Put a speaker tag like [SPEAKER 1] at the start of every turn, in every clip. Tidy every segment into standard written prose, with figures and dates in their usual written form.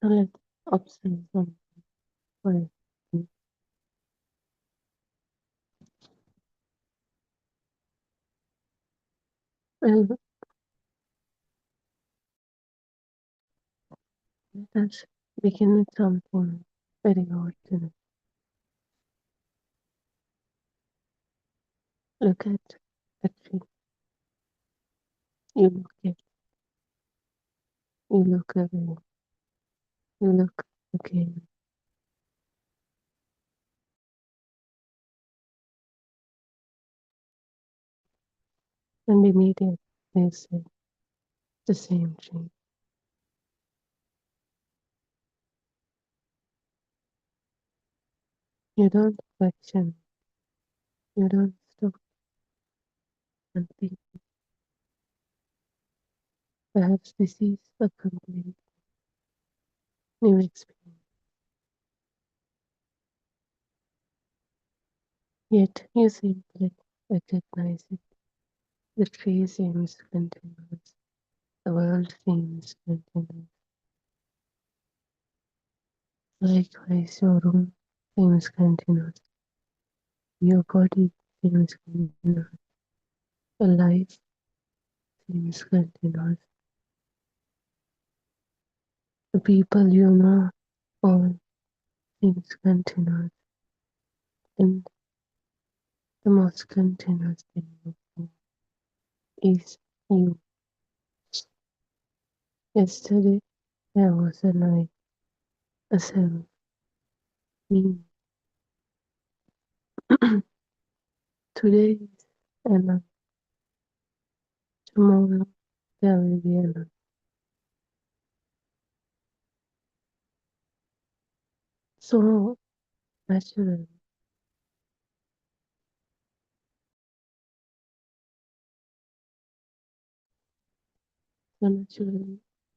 [SPEAKER 1] Let's observe some quietly. Well, let us begin with something very ordinary. Look at a tree. You look at, you look away, you look again, and immediately they say the same tree. You don't question, you don't stop and think. Perhaps this is a complete new experience. Yet you simply recognize it. The tree seems continuous. The world seems continuous. Likewise, your room seems continuous. Your body seems continuous. Your life seems continuous. The people you know all seems continuous. And the most continuous thing of all is you. Yesterday there was a night, a self, me. Today is another. Tomorrow there will be another. So naturally,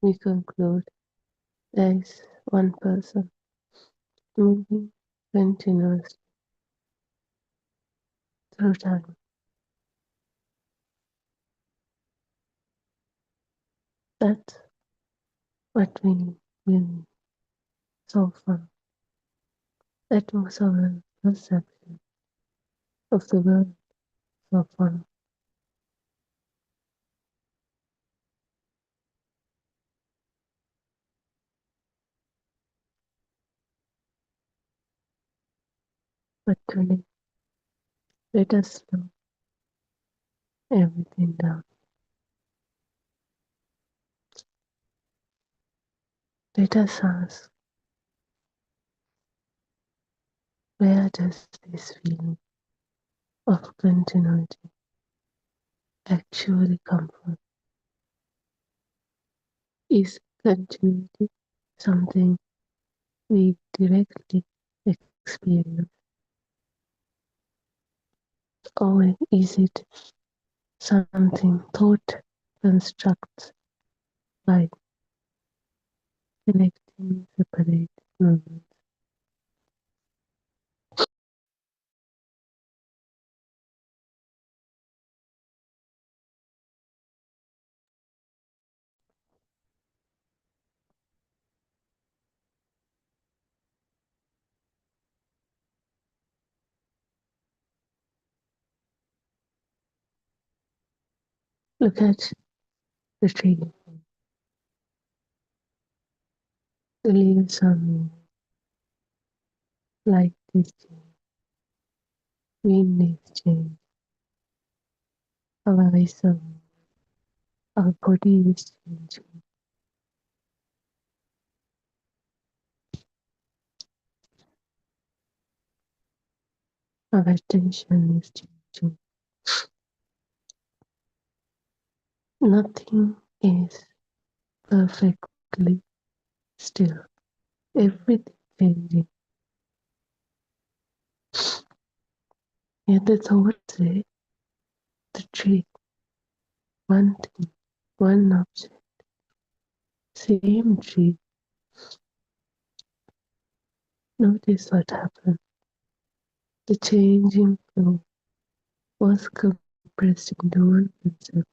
[SPEAKER 1] we conclude there is one person moving continuously through time. That's what we will so far. That was our perception of the world so far. But today, let us slow everything down. Let us ask, where does this feeling of continuity actually come from? Is continuity something we directly experience? Or is it something thought constructs by connecting separate moments? Look at the tree. The leaves are moving, light is changing, wind is changing, our eyes are moving, our body is changing, our attention is changing. Nothing is perfectly still, everything changing. Yet the thoughts say the tree, one thing, one object, same tree. Notice what happened. The changing flow was compressed into one concept.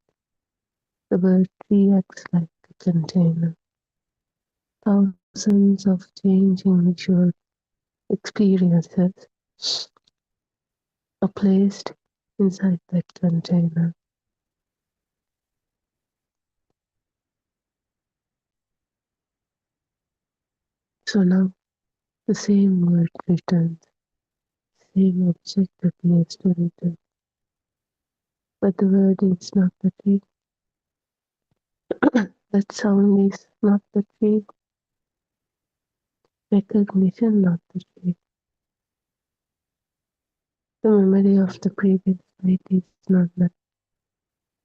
[SPEAKER 1] The word tree acts like a container. Thousands of changing visual experiences are placed inside that container. So now the same word returns, same object appears to return, but the word is not the tree. That sound is not the tree. Recognition not the tree. The memory of the previous night is not the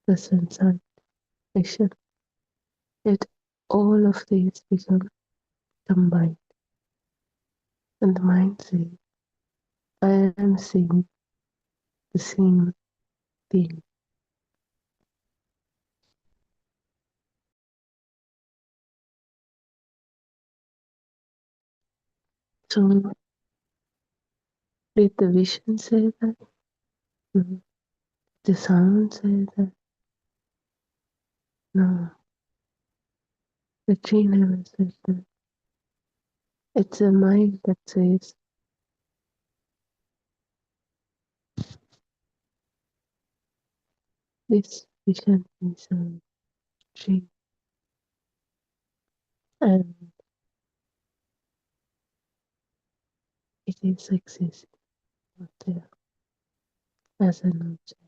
[SPEAKER 1] present sight. Vision. Yet all of these become combined, and the mind says, I am seeing the same thing. So did the vision say that? No. The sound say that? No. The tree never said that. It's a mind that says, this vision is a tree, and it is existing out there as an object.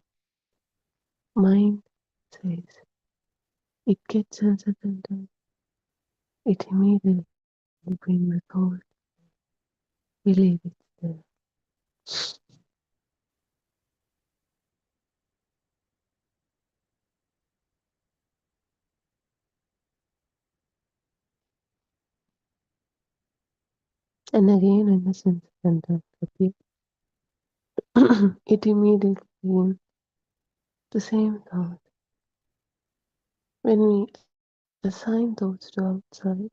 [SPEAKER 1] Mind says, it gets uncertain, it immediately brings the thought, believe it's there. And again, when the sense contact appears, it immediately brings the same thought. When we assign thoughts to outside,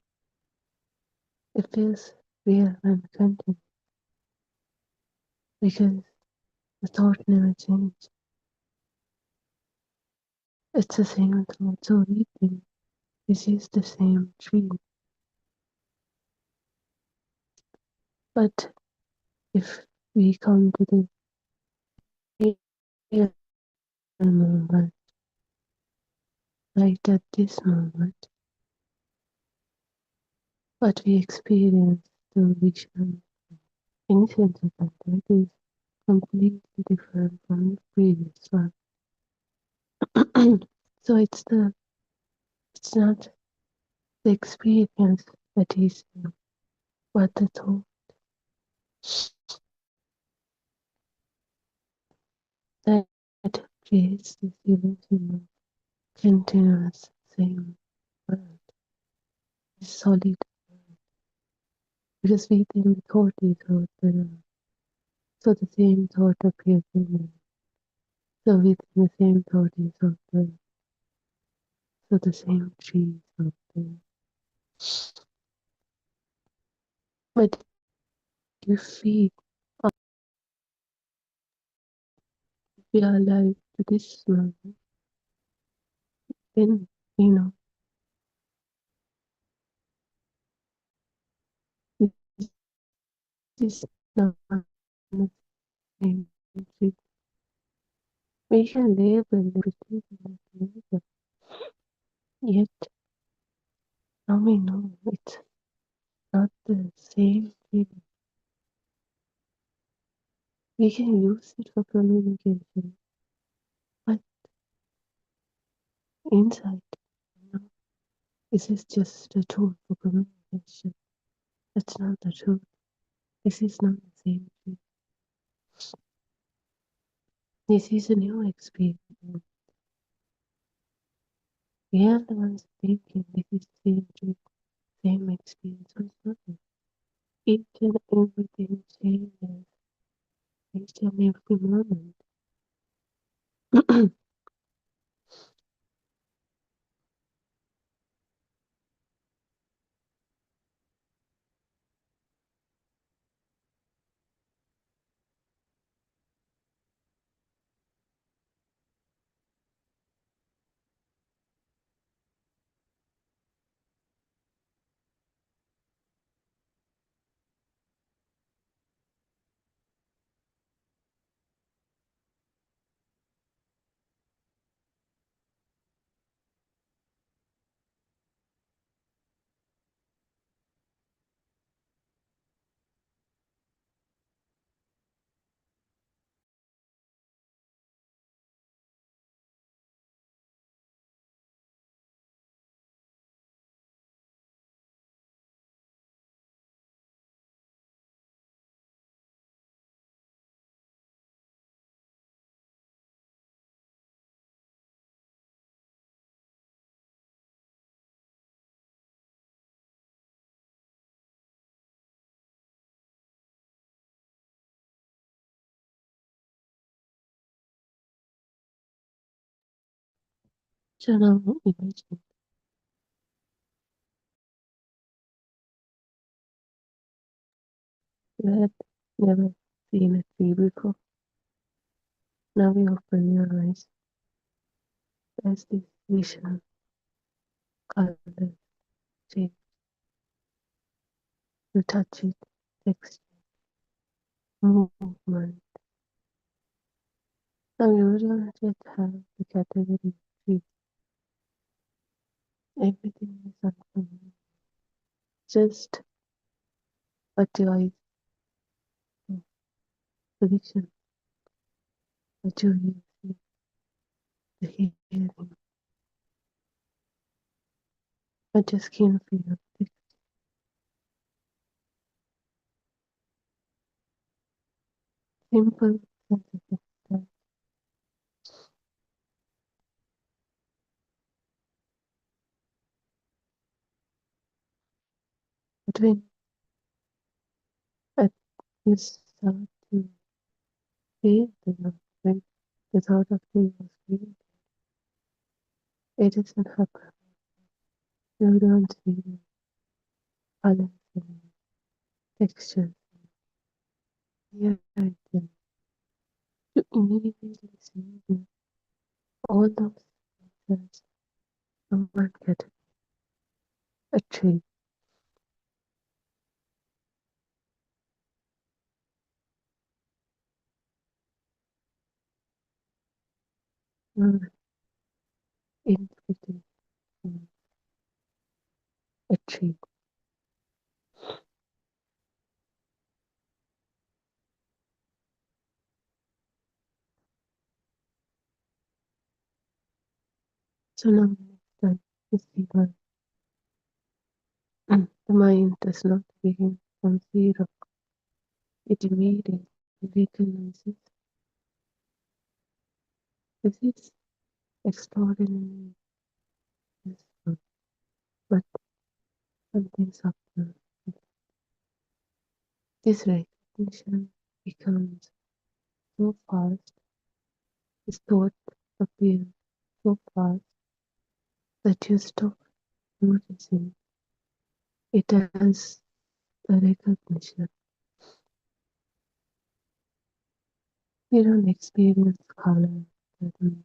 [SPEAKER 1] it feels real and continuous because the thought never changes. It's the same thought, so we think this is the same tree. But if we come to the real moment, right at this moment, what we experience through vision, any sense of contact is completely different from the previous one. So it's not the experience that is new, but the thought that creates this illusion of continuous same world, this solid world. Because we think the thought is out there, so the same thought appears in me. So we think the same thought is out there, so the same tree is out there. But if we are alive to this moment, then we know this is not the same tree. We can label everything like label, yet now we know it's not the same tree. We can use it for communication, but inside, you know, this is just a tool for communication. That's not the truth. This is not the same tree. This is a new experience. We are the ones thinking this is the same dream, same experience or something. Each and everything changes each and every moment. So now imagine you had never seen a tree before. Now you open your eyes. There's this vision, color, shape, you touch it, texture, movement. Now you don't just have the category tree. Everything is unfamiliar. Just what your eyes see, the vision, what your ears see, the hearing, what your skin feels. This simple sense of that. But when at you start to feel the love, when the thought of tree was created, it doesn't happen. You don't see the colors and textures. Yeah, and you immediately see the, all those senses from one category, a tree. Interpretation, a tree. So now next time you see one, the mind does not begin from zero. It immediately recognizes this is extraordinary, useful, but something subtle. This recognition becomes so fast, this thought appears so fast that you stop noticing it as a recognition. You don't experience color, pattern,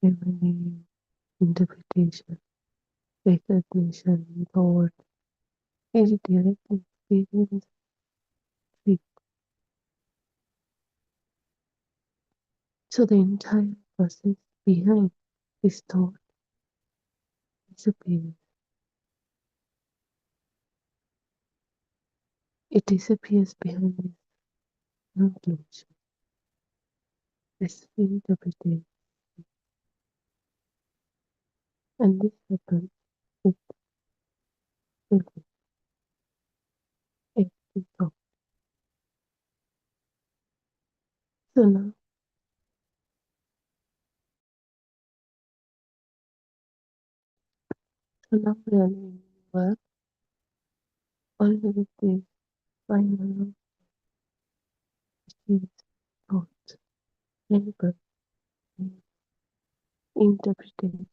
[SPEAKER 1] memory, interpretation, recognition, thought. You directly experience it. So the entire process behind this thought disappears. It disappears behind this conclusion, this interpretation, and this happens with every thought. So now, So now we are living in a world only with this final is thoughts, labor, and interpretations.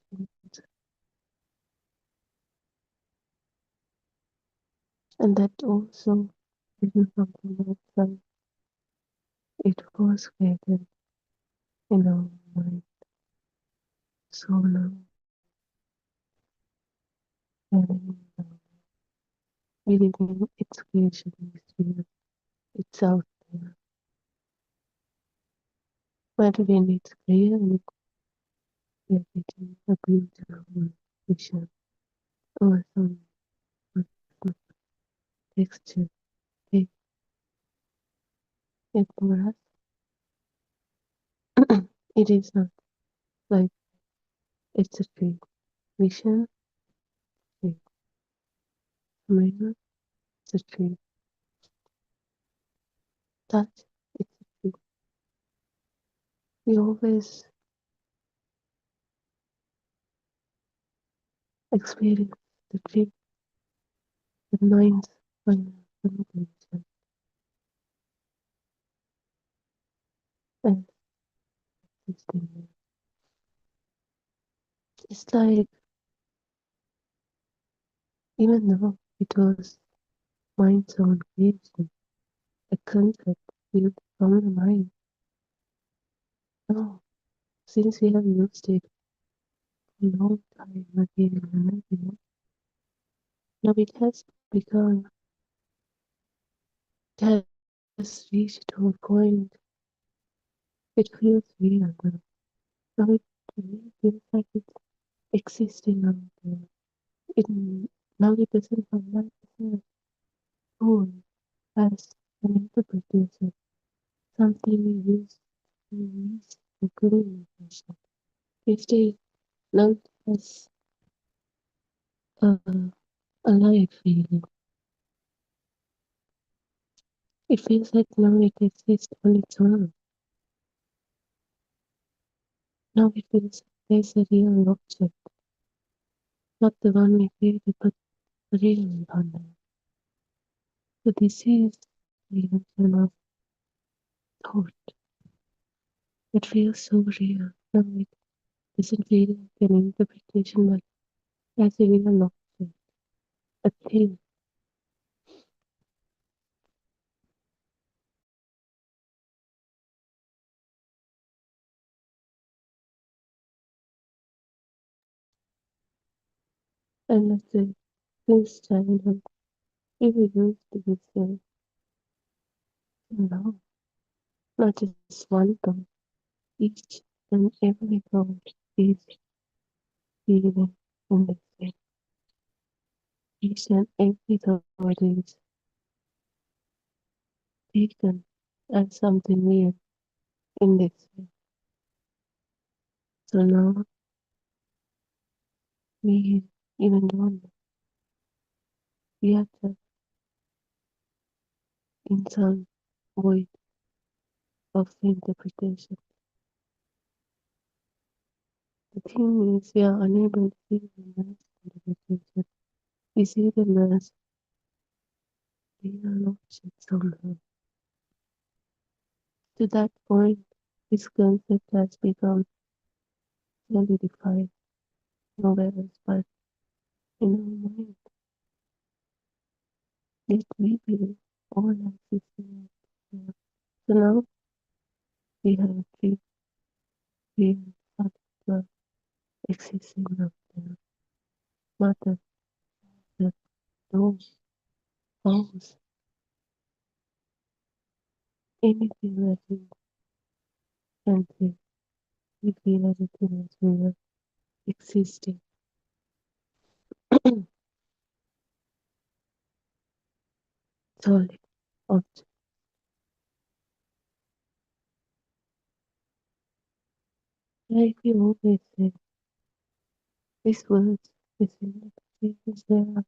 [SPEAKER 1] And that also isn't something outside. It was created in our mind. So now we live in its creation is real. It's out there. But when it's clear, we are getting a beautiful vision or some texture. It, it for us, it is not like it's a tree. Vision, tree. Smell, it's a tree. Touch, it's a tree. We always experience the tree, the mind's final conclusion, and existing there. It's like, even though it was mind's own creation, a concept built from the mind. Now, since we have used it for a long time again and again, now it has become, it has reached to a point, it feels real now. Now it really feels like it's existing out there. It, now it doesn't feel like it's a tool as an interpretation, something we use to use for good information. Instead, now it has a, a live feeling. It feels like now it exists on its own. Now it feels there's a real object, not the one we created, but the real one. So this is the illusion of thought. It feels so real. Now it doesn't feel like an interpretation, but as a real object, a thing. And let's say, since childhood, we were used to be saying, no, not just one thought. Each and every thought is feeling in this way. Each and every thought is taken as something real in this way. So now we even don't, we are just in some void of interpretation. The thing is, we are unable to see them as interpretation. We see them as real objects somehow. To that point, this concept has become solidified nowhere else but in our mind. Yet we believe all existing. So now we have a three real factor existing out there. Matter, that those, house, anything that we can see, we feel everything is real, existing. Solid object. Like we always say, these words, these interpretations, they are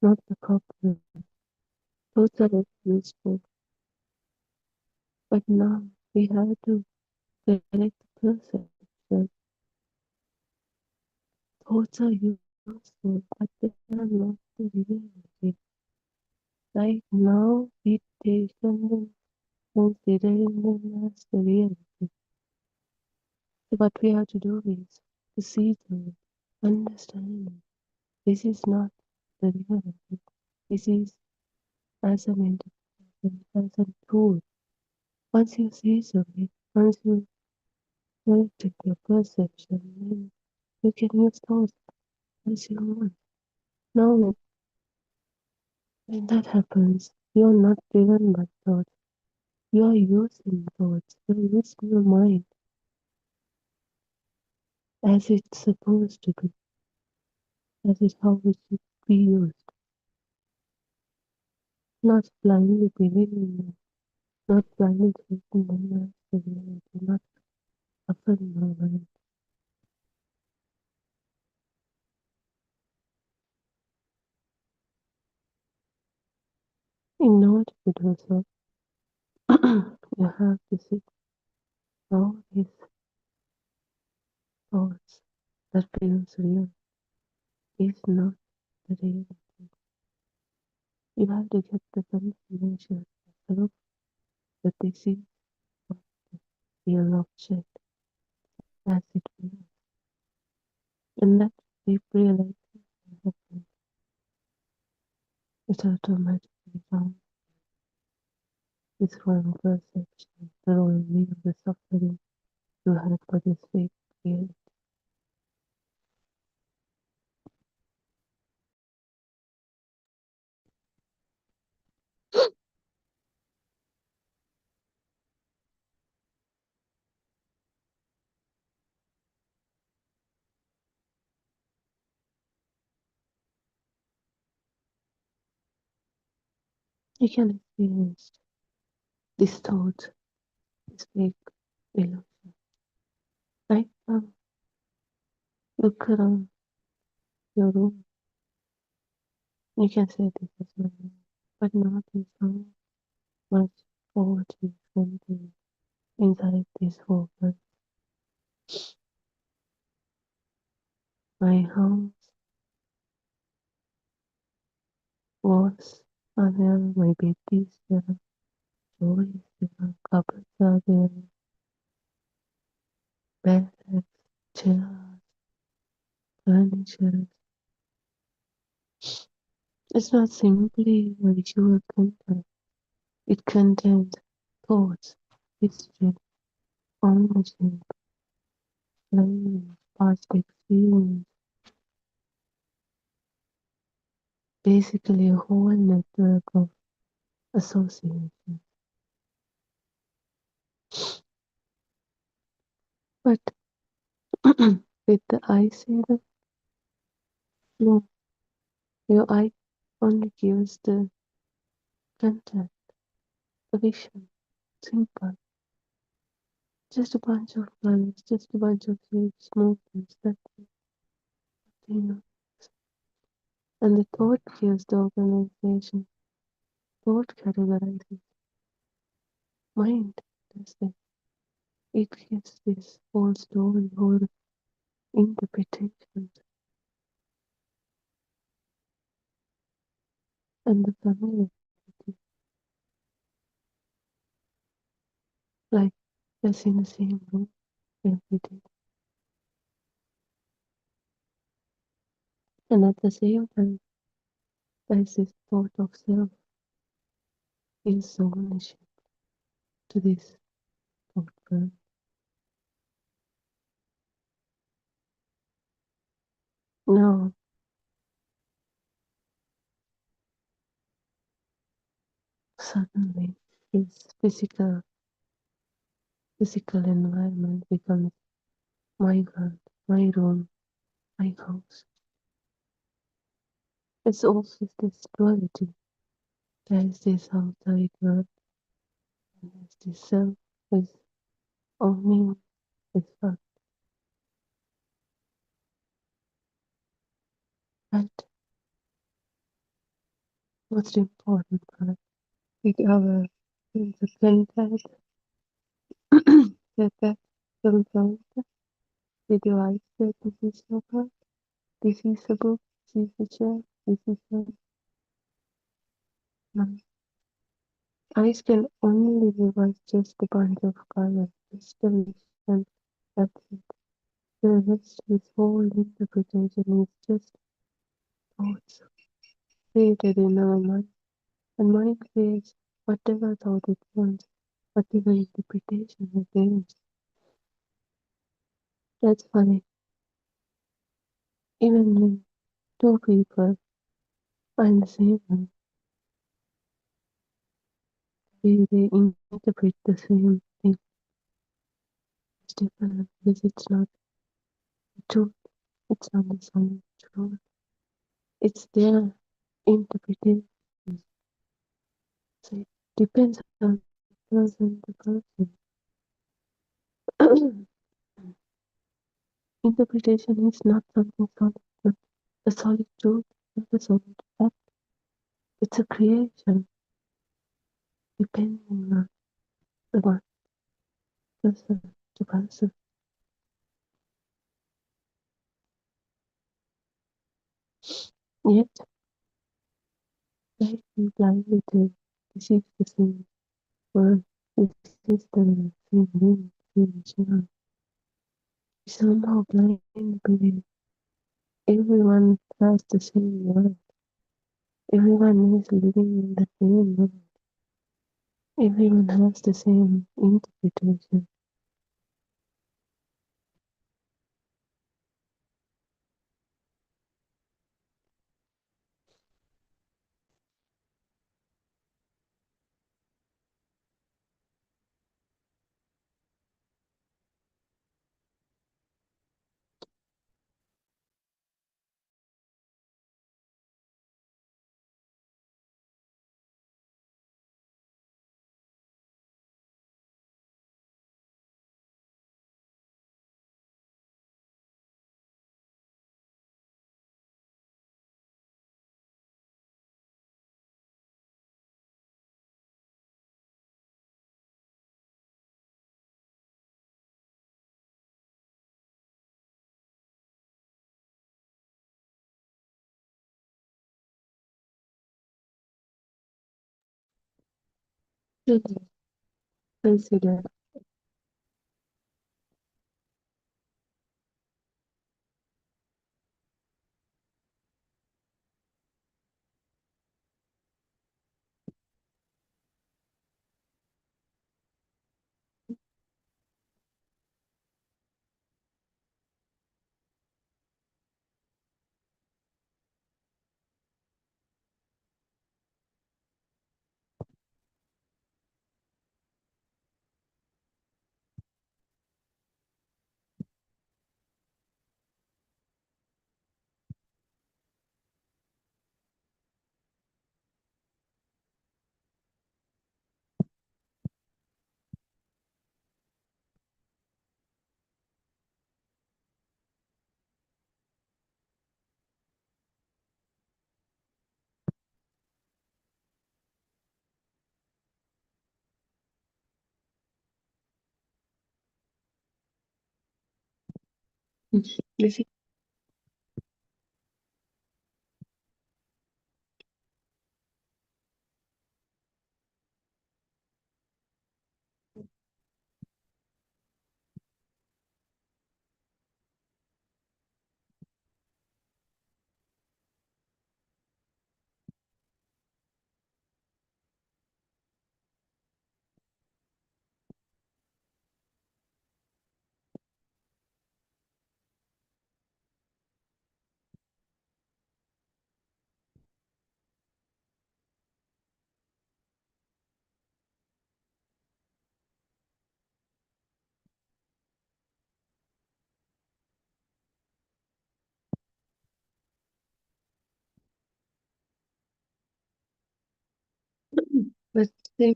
[SPEAKER 1] not the problem. Those are useful. But now we have to correct the perception. Thoughts are useful, but they are not the reality. Right now, we take them considering them as the reality. So what we have to do is to see through it, understand it. This is not the reality. This is as an interpretation, as a tool. Once you see something, once you correct your perception, then you can use those as you want. Now, when that happens, you're not driven by thoughts. You are using thoughts. You're using your mind as it's supposed to be, as it's how it should be used. Not blindly believing them, not blindly taking them as the reality, not affirming your mind. In order to do so, you have to see all these thoughts that feels real is not the reality. You have to get the confirmation yourself that this is not the real object as it feels. And that deep realization happens. It automatically comes this one perception that only the suffering you had for this fake reality. You can experience this thought, this fake illusion. Right now, look around your room. You can say this is my room, but notice how much poetry contained inside this woman. My house was are there, my bed is there, toys there, cupboards are there, bags, chairs, furniture. It's not simply a visual content. It contains thoughts, history, ownership, language, past experience, basically a whole network of associations. But with the eye saver, no, your eye only gives the content, the vision, simple. Just a bunch of colors, just a bunch of shapes, movements, that's it, you know. And the thought gives the organization, thought categorizes, mind does that. It gives this whole story, whole interpretation, and the familiarity, like just in the same room every day. And at the same time, there's this thought of self, is ownership to this thought world. Now, suddenly, this physical environment becomes my world, my room, my house. It's also this duality. There is this outside world, and there's this self with owning this world. But most important part, with our sense of contact, that confirmed the device that this is your part. This is a book, this is a chair, this is a knife. Eyes can only give us just a bunch of color, just a vision, that's it. The rest, this whole interpretation is just thoughts created in our mind. And mind creates whatever thought it wants, whatever interpretation it aims. That's funny. Even when two people are in the same room, they interpret the same thing. It's different because it's not the truth. It's not the solid truth. It's their interpretation. So it depends on person to person. Interpretation is not something solid, not a solid truth, not a solid fact. It's a creation depending on the one person to person. Yet, like we blindly tell, this is the same word, this is the same name, same channel. We somehow blindly believe everyone has the same word. Everyone is living in the same world. Everyone has the same interpretation. Really consider this is but they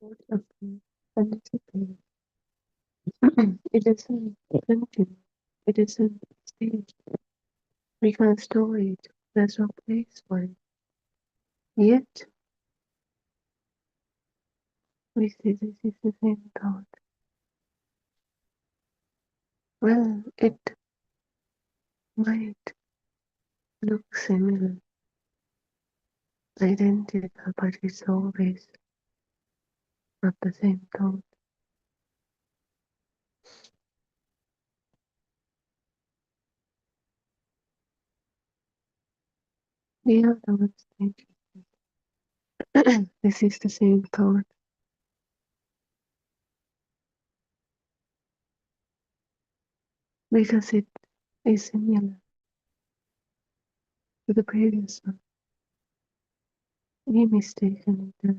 [SPEAKER 1] both appear and disappear. It doesn't continue. It doesn't stay. We can store it. There's no place for it. Yet, we see this is the same thought. Well, it might look similar, identical, but it's always not the same thought. We are the ones thinking this is the same thought because it is similar to the previous one. We mistaken it as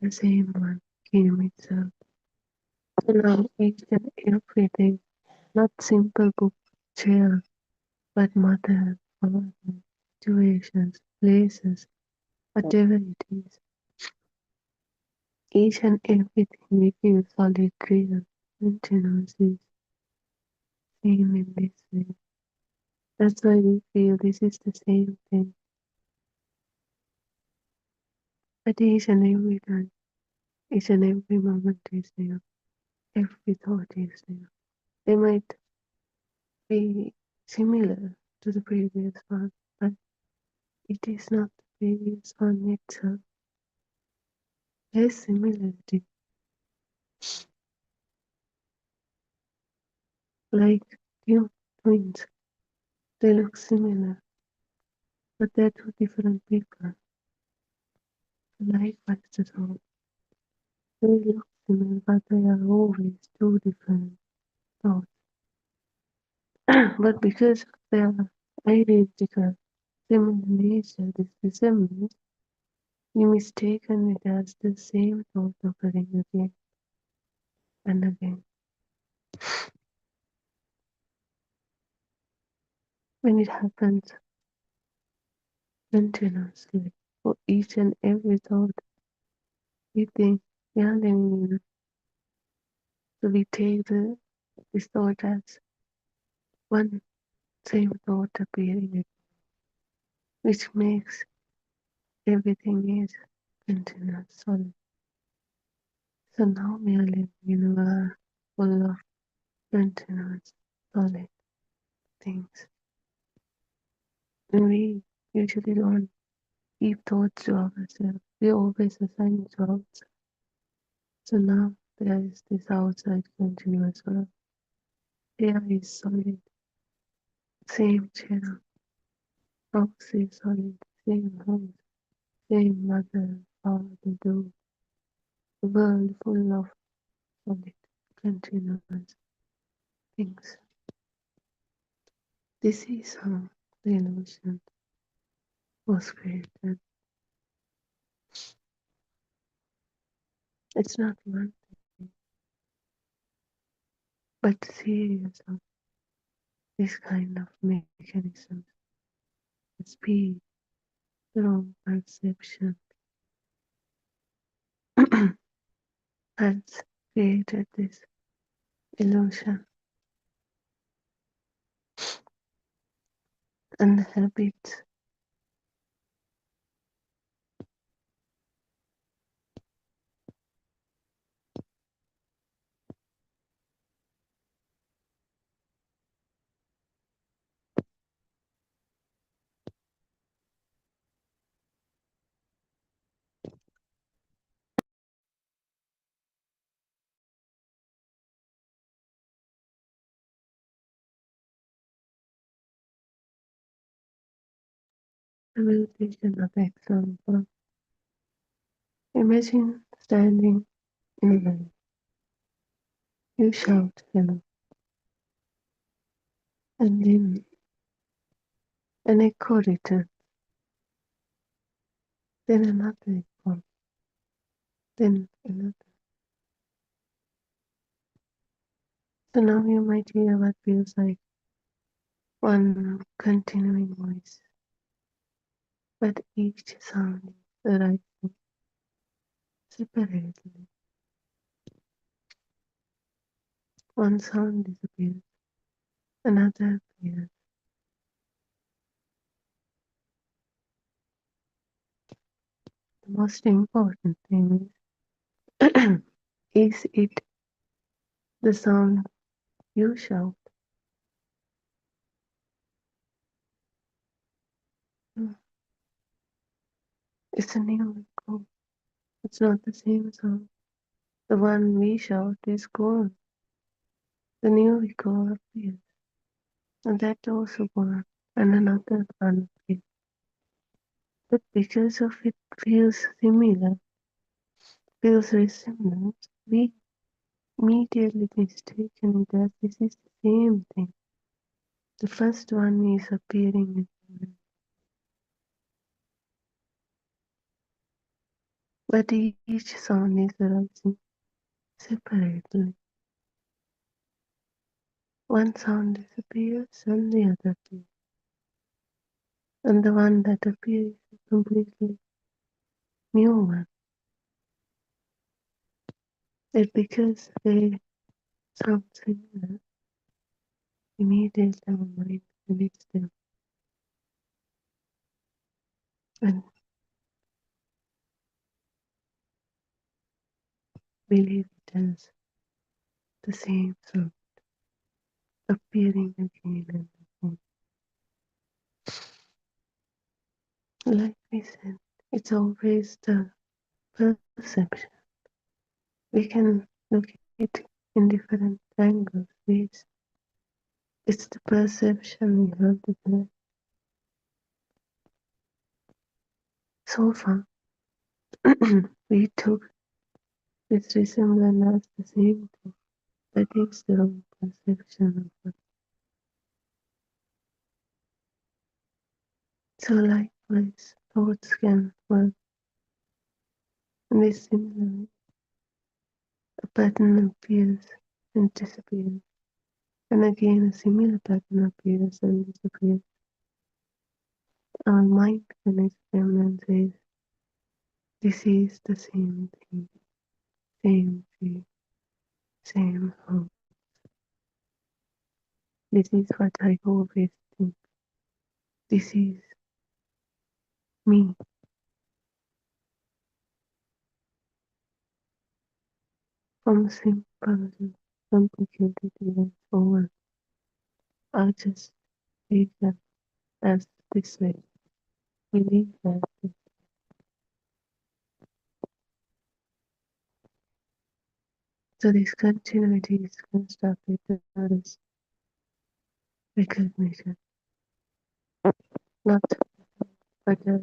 [SPEAKER 1] the same one came itself. So now each and everything, not simple book, chair, but mother, father, situations, places, whatever it is. Each and everything we feel solid, real, continuously same in this way. That's why we feel this is the same thing. But each and every time, each and every moment is there. Every thought is there. They might be similar to the previous one, but it is not the previous one itself. There's similarity. Like twins, they look similar, but they're two different people. Likewise, the thought. They look similar, but they are always two different thoughts. But because they are identical, similar nature, this resemblance, we mistaken it as the same thought occurring again and again. When it happens continuously for each and every thought, we think we are living in it. So we take this thought as one same thought appearing again, which makes everything is continuous, solid. So now we are living in a world full of continuous, solid things. And we usually don't keep thoughts to ourselves. We always assign it to ourselves. So now there is this outside continuous world. Air is solid, same chair, house is solid, same home, same mother, father, do. The world full of solid, continuous things. This is how the illusion was created. It's not one thing, but the series of this kind of mechanisms. The speed, the wrong perception has created this illusion and the habits. I will take another example. Imagine standing in a line. You shout hello, and then an echo returns, then another echo, then another. So now you might hear what feels like one continuing voice, but each sound is arising separately. One sound disappears, another disappears. The most important thing is it the sound you shout? It's a new echo. It's not the same sound. The one we shout is gone. The new echo appears, and that also gone, and another one appears. But because of it feels similar, feels resemblance, we immediately mistaken it as this is the same thing. The first one is appearing again, but each sound is arising separately. One sound disappears and the other appears, and the one that appears is a completely new one. It because they sound similar, immediately our mind connects them and believe it as the same sound appearing again and again. Like we said, it's always the perception. We can look at it in different angles, ways. It's the perception we have to have. So far, we took this resemblance as the same thing. That is the wrong perception of it. So likewise, thoughts can work in this similar way. A pattern appears and disappears, and again a similar pattern appears and disappears. Our mind connects them and says, this is the same thing, same tree, same house. This is what I always think. This is me. From simple to complicated events over, I just take them as this way. Believe that. So this continuity is constructed towards recognition, not but as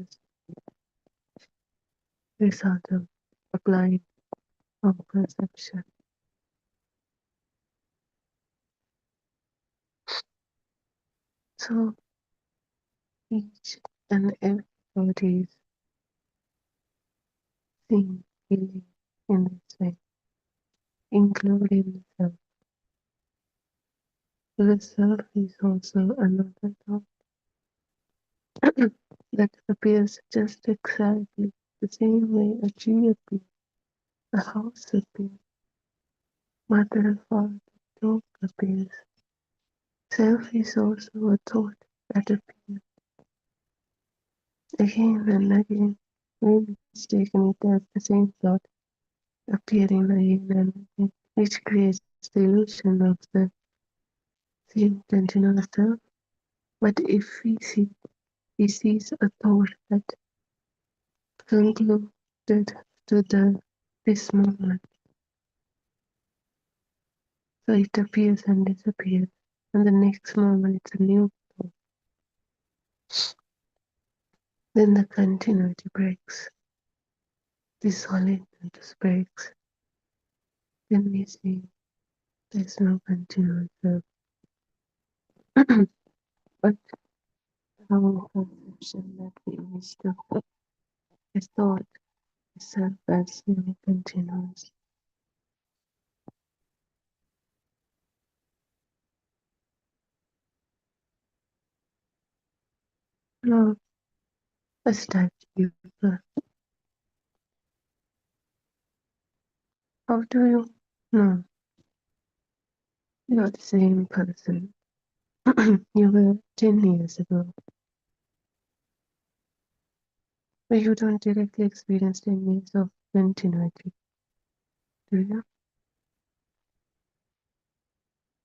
[SPEAKER 1] result of applying of perception. So each and every thought is seen, feeling in this way, including the self. The self is also another thought that appears just exactly the same way a tree appears, a house appears, mother or father, dog appears. Self is also a thought that appears again and again. We mistaken it as the same thought appearing again and again, which creates the illusion of the same continuous self. But if we see, he sees a thought that concluded to this moment. So it appears and disappears, and the next moment it's a new thought. Then the continuity breaks. The solidness breaks. Then we see there's no continuous self. But our perception that we wish to is thought itself as continuous. Now, let's dive deeper. How do you know you're the same person you were 10 years ago. But you don't directly experience 10 years of continuity, do you?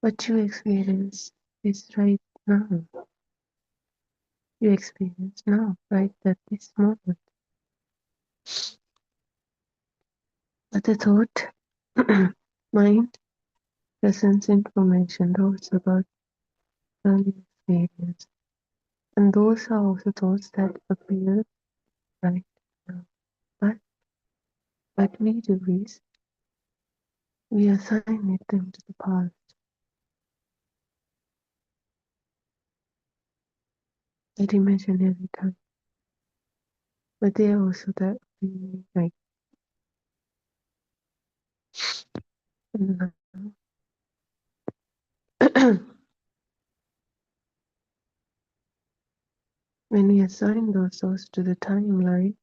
[SPEAKER 1] What you experience is right now. You experience now, right at this moment. But the thought, mind, presents information, thoughts about early experience. And those are also thoughts that appear right now. But what we do is we assign them to the past, that imaginary time. But they are also that feeling like now. When we assign those thoughts to the timeline,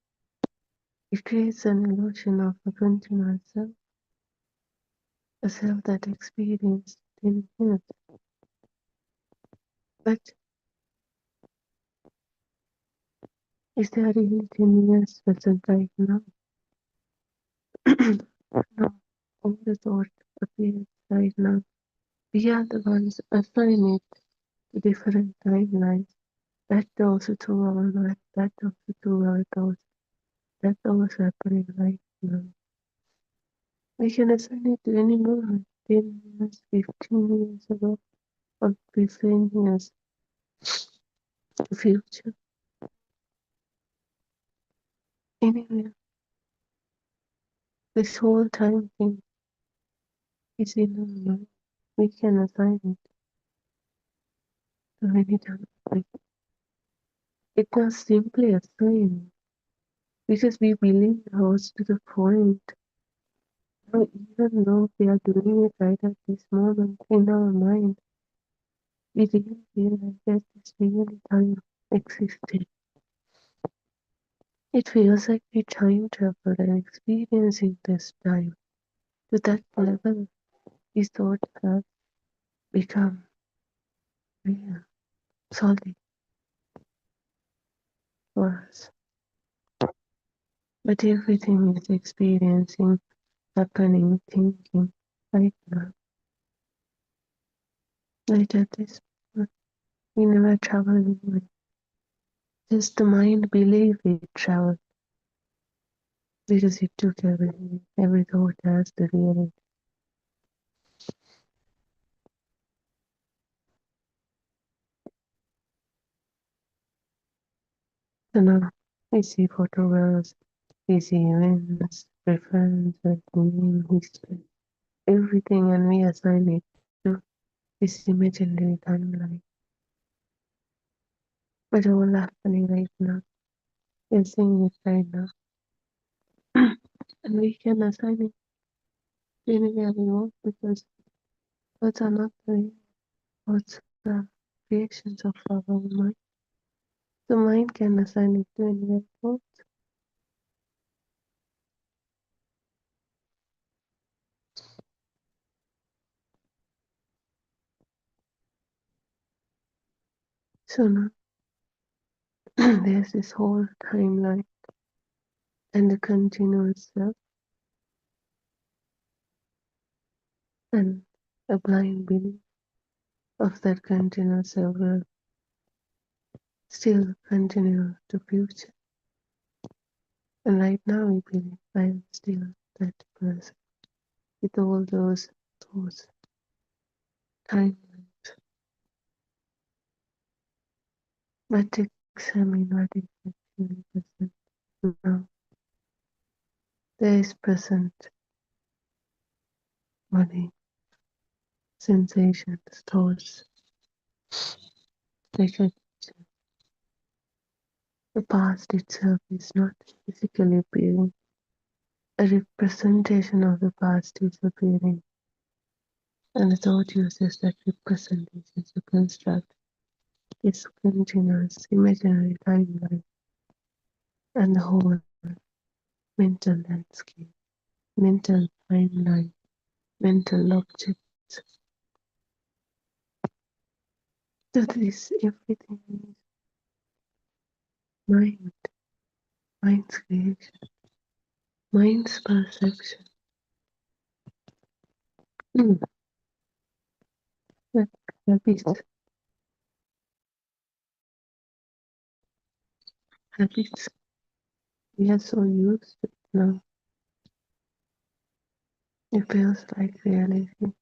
[SPEAKER 1] it creates an illusion of a continuous self, a self that experienced 10 years. But is there really 10 years present right now? No, all the thought appears right now. We are the ones assigning it to different timelines. That also through our life, that also through our thoughts, that also happening right now. We can assign it to any moment, 10 years, 15 years ago, or 15 years the future. Anyway, this whole time thing is in our mind. We can assign it to any time. Like, it's not simply a sign because we believe ours to the point. Now, even though we are doing it right at this moment in our mind, we didn't realize that this really time existed. It feels like we time travel and experiencing this time. To that level, we thought have become real, solid for us. But everything is experiencing, happening, thinking right now. Right at this moment. We never travel anywhere. Just the mind believed it traveled because it took everything. Every thought has the reality. So now we see photographs, we see events, preferences, meaning, history, everything, and we assign it to this imaginary timeline. But all happening right now. We're seeing it right now. And we can assign it to anywhere we want because words are not real. Words are creations of our own mind. The mind can assign it to anywhere it wants. So now there's this whole timeline and the continuous self and a blind belief of that continuous self will still continue to future. And right now we believe I am still that person with all those thoughts, timelines. But examine what is actually present now. There is present body, sensations, thoughts, recognition. The past itself is not physically appearing. A representation of the past is appearing, and the thought uses that representation to construct its continuous imaginary timeline and the whole mental landscape, mental timeline, mental objects. To this, everything is mind, mind's creation, mind's perception. Mm. That habits, we are so used to it now. It feels like reality.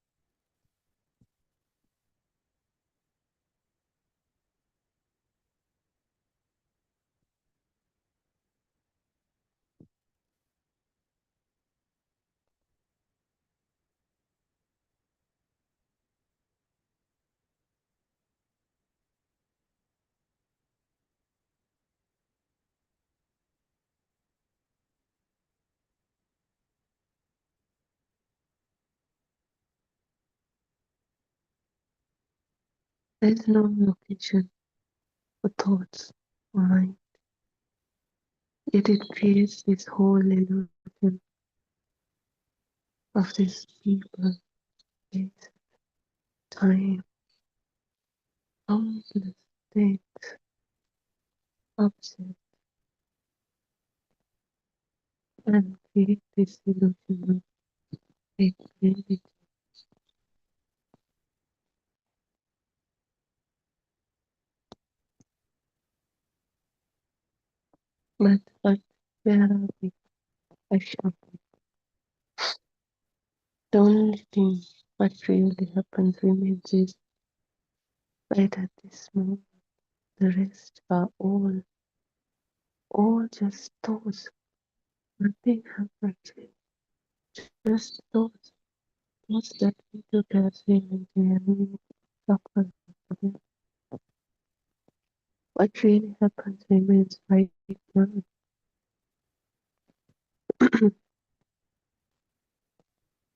[SPEAKER 1] There's no location for thoughts or mind. Yet it creates this whole illusion of this people, place, time, countless things, objects, and create this illusion of reality. But where are we? Actually, the only thing what really happens remains is right at this moment. The rest are all just thoughts. Nothing happens. Just thoughts that we took as reality and we suffer. What really happens remains right now.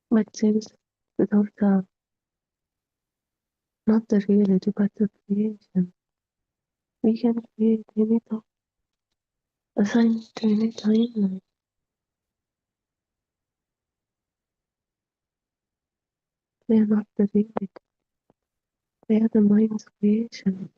[SPEAKER 1] But since the thoughts are not the reality but the creation, we can create any thought assigned to any timeline. They are not the reality. They are the mind's creation.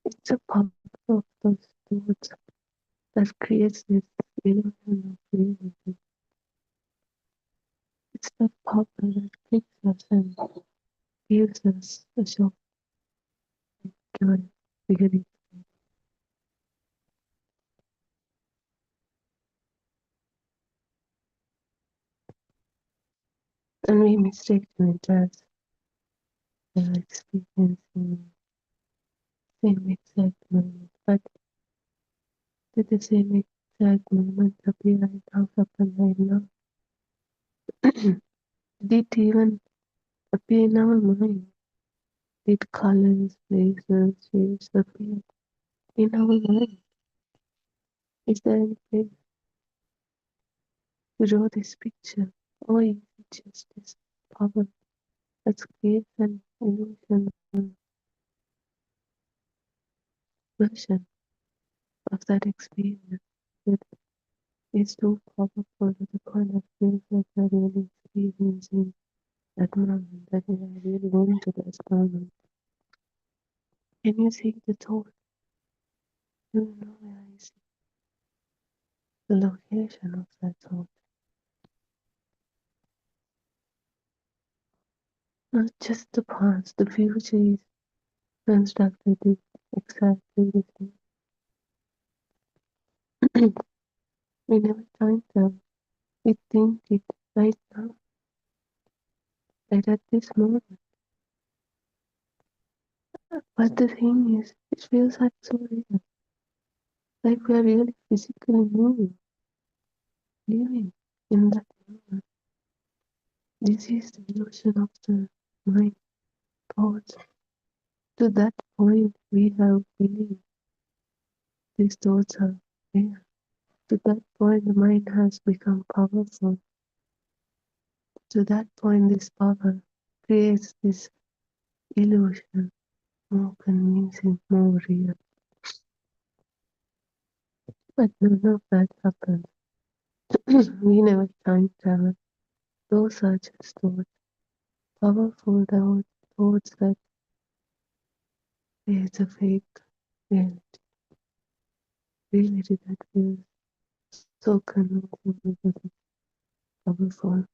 [SPEAKER 1] It's a power of those thoughts that creates this illusion of reality. It's that power that clicks us and gives us a shock joy beginning. And we mistaken it as experiencing same exact moment. But did the same exact moment appear right out of the right now? Did it even appear in our mind? Did colors, places, shapes appear in our mind? Is there any place to draw this picture? Or is it just this power that creates an illusion version of that experience that is too powerful to the point that feels like we're really experiencing that moment, that we are really going to that moment? Can you see the thought? Do you know where is the location of that thought? Not just the past, the future is constructed exactly the same. We never time travel. We think it right now, right at this moment. But the thing is, it feels like so real, like we are really physically moving, living in that moment. This is the illusion of the mind thoughts. To that point, we have believed these thoughts are real. To that point, the mind has become powerful. To that point, this power creates this illusion more convincing, more real. But none of that happened. We never time traveled. Those are just thoughts, powerful thoughts that creates a fake reality, reality that feels so convincing because it's powerful.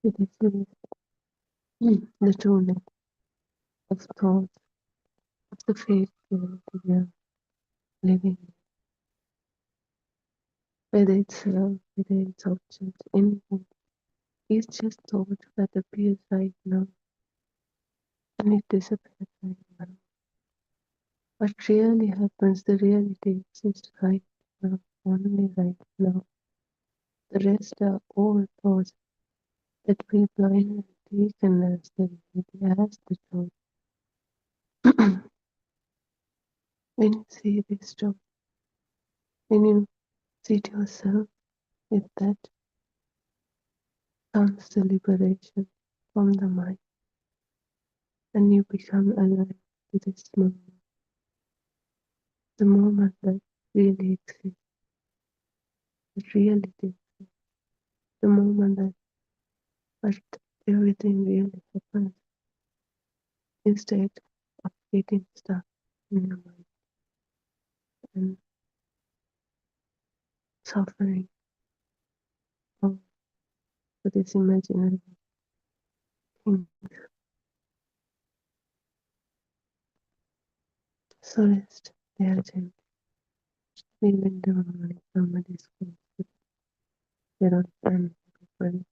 [SPEAKER 1] It is the trueness of thoughts, of the fake reality we are living in. Whether it's love, whether it's objects, anything. It's just thought that appears right now and it disappears right now. What really happens, the reality exists right now, only right now. The rest are all thoughts that we blindly taken as the reality, as the truth. When you see this truth, when you sit yourself with that, comes the liberation from the mind, and you become alive to this moment, the moment that really exists, that reality, the moment that but everything really happens instead of getting stuck in your mind and suffering over this imaginary thing. So rest there gently, feeling the moment somebody's close to you. They don't stand for it.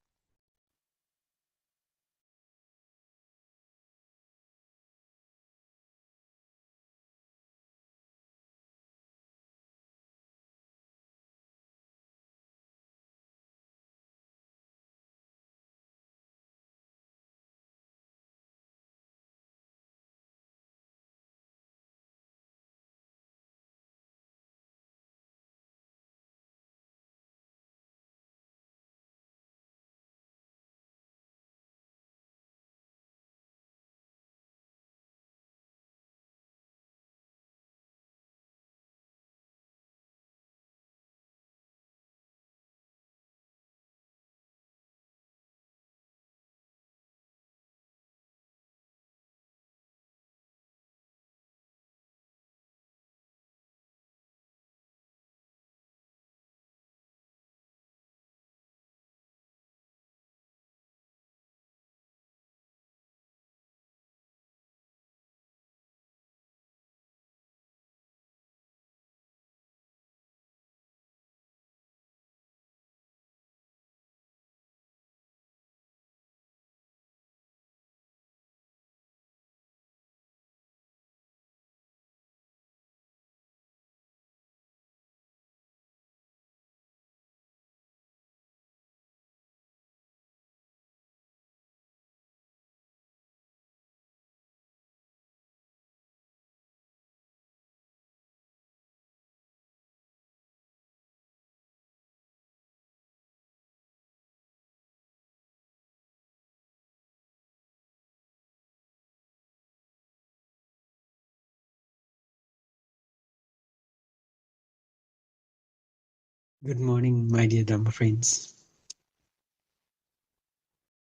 [SPEAKER 2] Good morning, my dear Dhamma friends.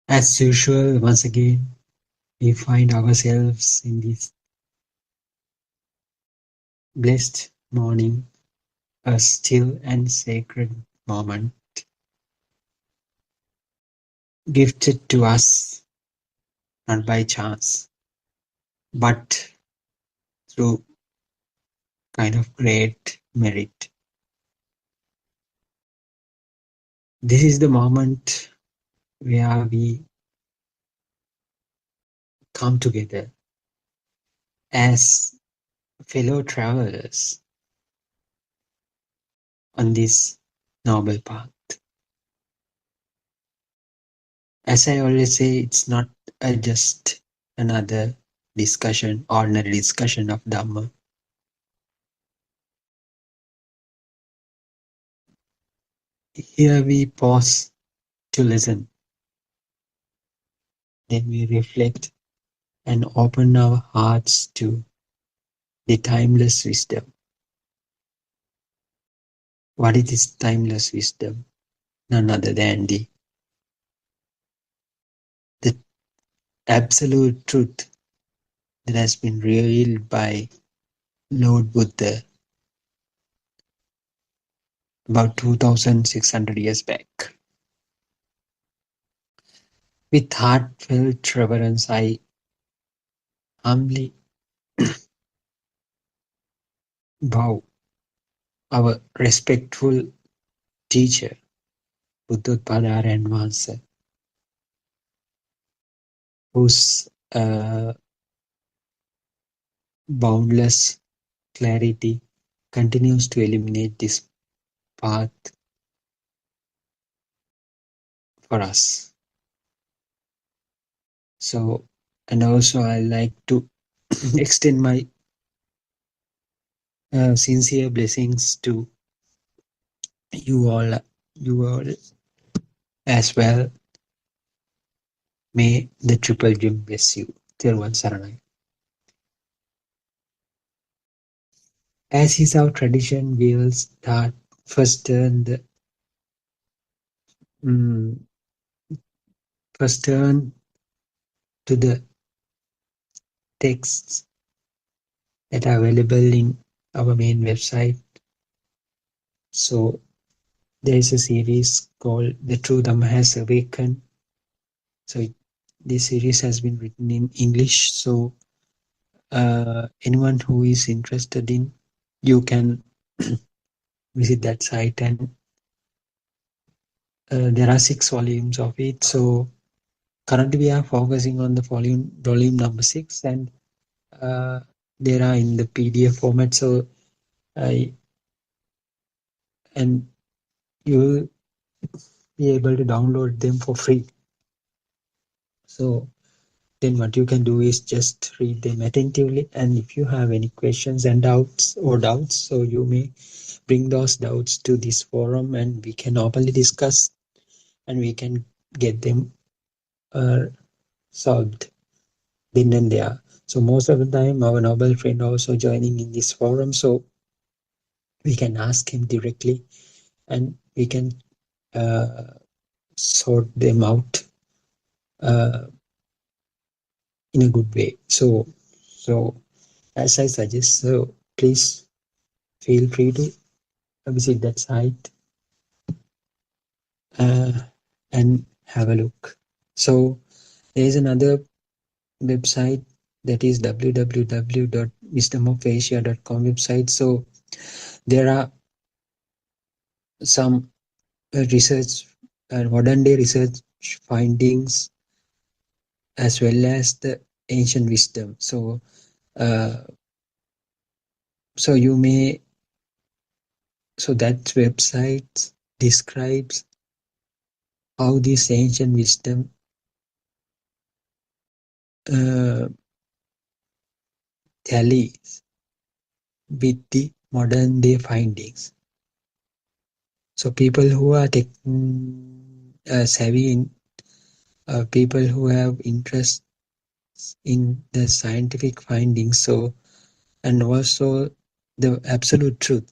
[SPEAKER 2] As usual, once again, we find ourselves in this blessed morning, a still and sacred moment gifted to us not by chance, but through kind of great merit. This is the moment where we come together as fellow travelers on this noble path. As I always say, it's not just another discussion, ordinary discussion of Dhamma. Here we pause to listen, then we reflect and open our hearts to the timeless wisdom. What is this timeless wisdom? None other than the absolute truth that has been revealed by Lord Buddha about 2600 years back. With heartfelt reverence, I humbly bow our respectful teacher, Buddothpado and whose boundless clarity continues to illuminate this path for us. So, and also I like to extend my sincere blessings to you all, you all as well. May the triple gem bless you. Tirvan Saranai. As is our tradition, we will start first turn the mm, first turn to the texts that are available in our main website. So there is a series called The True Dhamma Has Awakened. So this series has been written in English. So anyone who is interested in, you can visit that site, and there are 6 volumes of it. So currently we are focusing on the volume number 6, and uh, there are in the PDF format. So I and you will be able to download them for free. So then what you can do is just read them attentively, and if you have any questions and doubts, so you may bring those doubts to this forum, and we can openly discuss, and we can get them uh, solved then and there. So most of the time our noble friend also joining in this forum, so we can ask him directly, and we can uh, sort them out uh, in a good way. So as I suggest, so please feel free to visit that site uh, and have a look. So there is another website, that is www.wisdomofasia.com website. So there are some research and modern day research findings, as well as the ancient wisdom. So uh, so you may so that website describes how this ancient wisdom uh, tallies with the modern day findings. So people who are savvy in people who have interest in the scientific findings, so and also the absolute truth.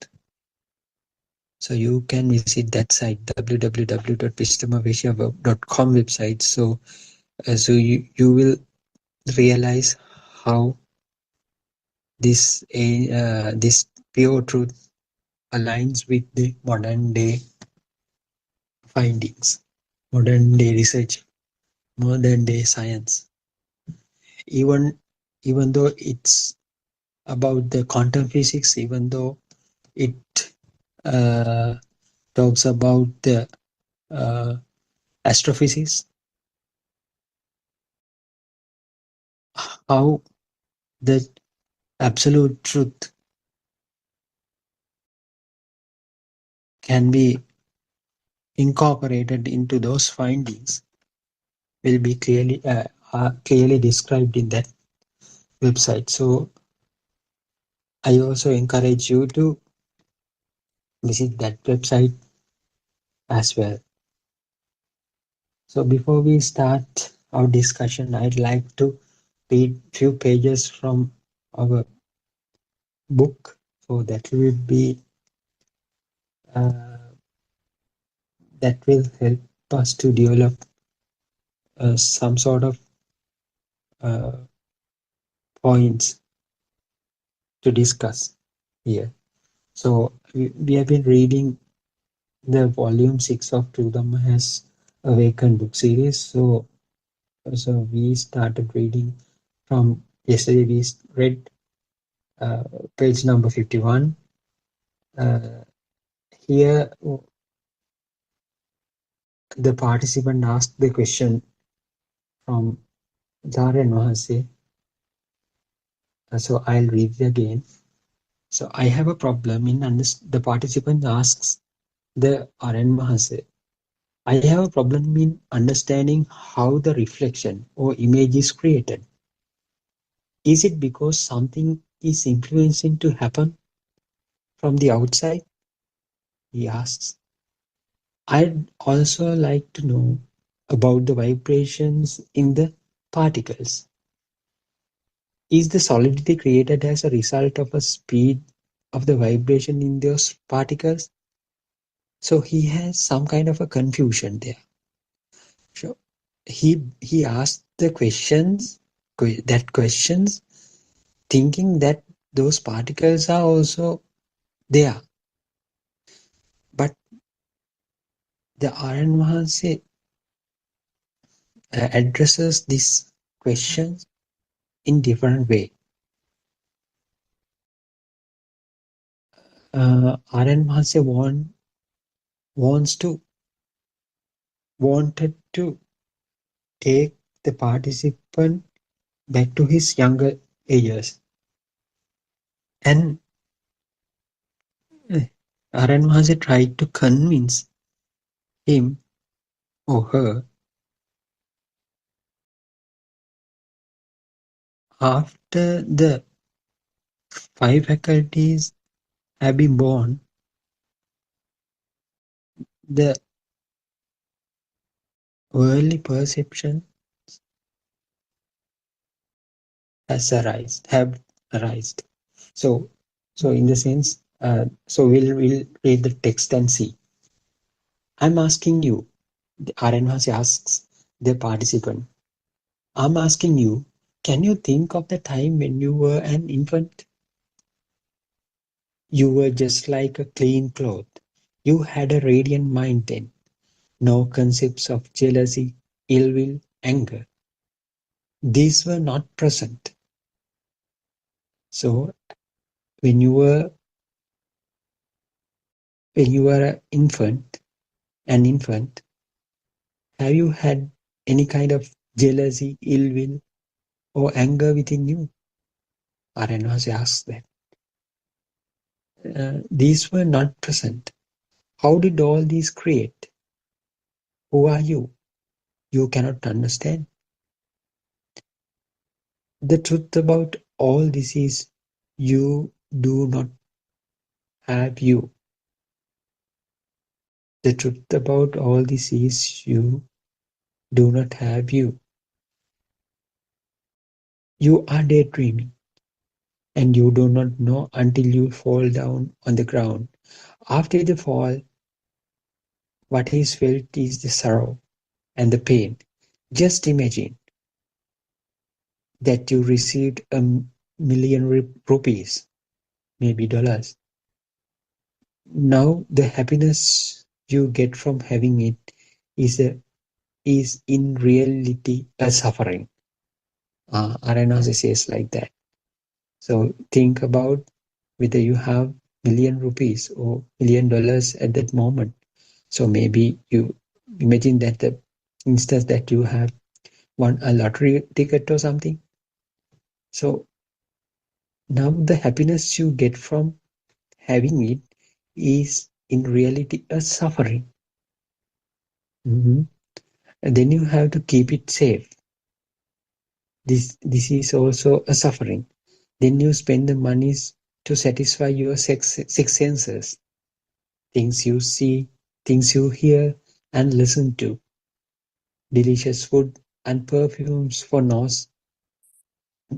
[SPEAKER 2] So you can visit that site, www.wisdomofasia.com website. So you will realize how this pure truth aligns with the modern day findings, modern day research, modern day science. Even even though it's about the quantum physics, even though it uh, talks about the uh, astrophysics, how the absolute truth can be incorporated into those findings will be clearly described in that website. So I also encourage you to visit that website as well. So before we start our discussion, I'd like to read few pages from our book. So uh, that will help us to develop some sort of uh, points to discuss here. So we have been reading the volume 6 of Trutham Has Awakened book series. So we started reading from yesterday. We read uh, page number 51. Uh, Here, the participant asked the question from Dharen Mahase. So I'll read it again. So I have a problem in the participant asks the RN Mahase. I have a problem in understanding how the reflection or image is created. Is it because something is influencing to happen from the outside? He asks. I'd also like to know about the vibrations in the particles. Is the solidity created as a result of a speed of the vibration in those particles? So he has some kind of a confusion there. So he asked the questions, thinking that those particles are also there. But the Aryan Mahanse addresses this question in different way. Aryan Mahanse wants to wanted to take the participant back to his younger years. And Aryan Mahanse tried to convince him or her after the five faculties have been born, the worldly perception have arisen. So, so in the sense, so we'll read the text and see. I'm asking you, the Arenvasi asks the participant, I'm asking you, can you think of the time when you were an infant? You were just like a clean cloth. You had a radiant mind then. No concepts of jealousy, ill will, anger. These were not present. So when you were an infant, have you had any kind of jealousy, ill will, or anger within you? Arenvasi asks that. These were not present. How did all these create? Who are you? You cannot understand. The truth about all this is you do not have you. The truth about all this is you do not have you. You are daydreaming and you do not know until you fall down on the ground. After the fall, what is felt is the sorrow and the pain. Just imagine that you received a million rupees, maybe dollars. Now the happiness you get from having it is a is in reality a suffering. Arenas says like that. So think about whether you have million rupees or $1 million at that moment. So maybe you imagine that the instance that you have won a lottery ticket or something. So now the happiness you get from having it is in reality a suffering. Mhm. And then you have to keep it safe. This is also a suffering. Then you spend the monies to satisfy your six senses, things you see, things you hear and listen to, delicious food and perfumes for nose,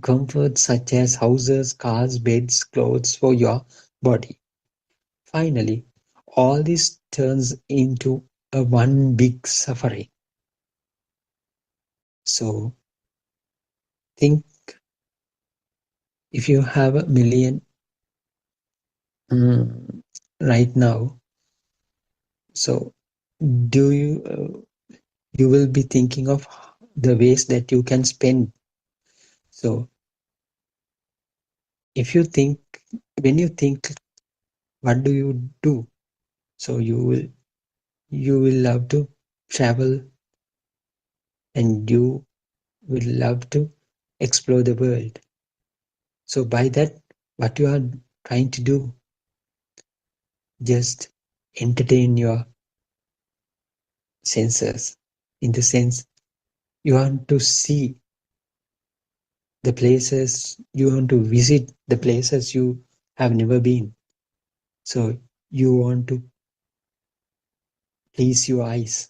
[SPEAKER 2] comforts such as houses, cars, beds, clothes for your body. Finally, all this turns into a one big suffering. So think, if you have a million mm, right now, so do you will be thinking of the ways that you can spend. So if you think, when you think, what do you do? So you will love to travel, and you will love to explore the world. So by that, what you are trying to do, just entertain your senses, in the sense you want to see the places, you want to visit the places you have never been. So you want to please your eyes,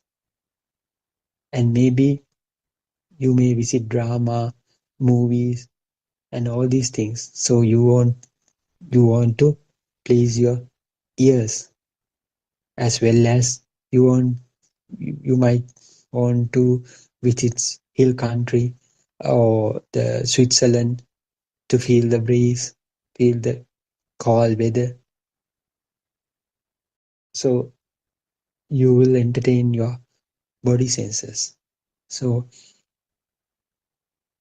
[SPEAKER 2] and maybe you may visit drama, movies, and all these things. So you want to please your ears, as well as you might want to visit hill country or the Switzerland to feel the breeze, feel the cold weather. So you will entertain your body senses. So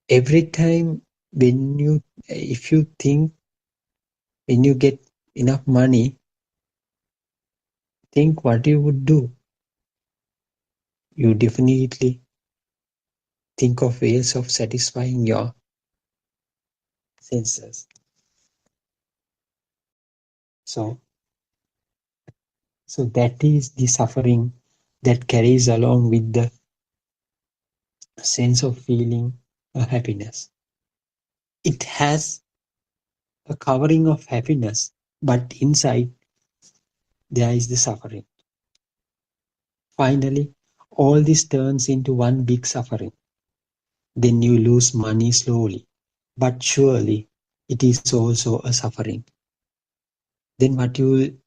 [SPEAKER 2] every time, when you if you think, when you get enough money, think what you would do. You definitely think of ways of satisfying your senses. So so that is the suffering that carries along with the sense of feeling a happiness. It has a covering of happiness, but inside there is the suffering. Finally, all this turns into one big suffering. Then you lose money slowly, but surely it is also a suffering. Then what you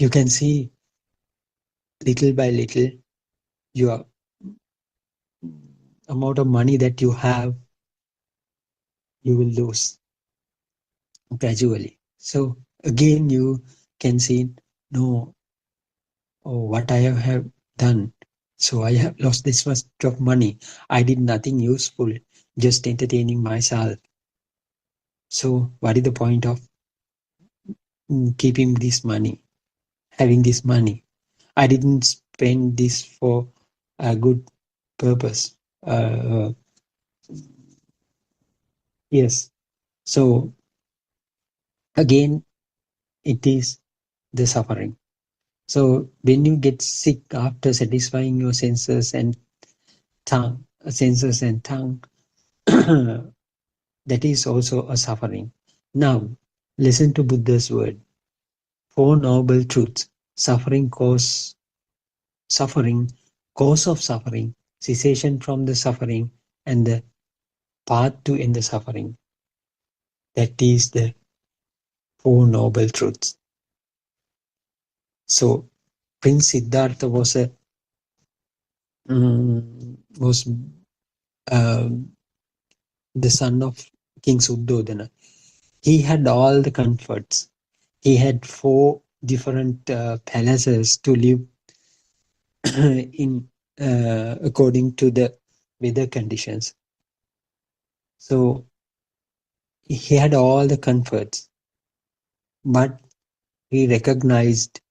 [SPEAKER 2] can see, little by little, your amount of money that you have, you will lose gradually. So again, you can see, no, oh, what I have done. So I have lost this much of money. I did nothing useful, just entertaining myself. So what is the point of keeping this money, having this money? I didn't spend this for a good purpose. Yes. So again, it is the suffering. So when you get sick after satisfying your senses and tongue, that is also a suffering. Now, listen to Buddha's word. Four noble truths: suffering, suffering, cause of suffering, cessation from the suffering, and the path to end the suffering. That is the four noble truths. So Prince Siddhartha was um, the son of King Suddhodana. He had all the comforts. He had four different palaces to live in, according to the weather conditions. So he had all the comforts, but he recognized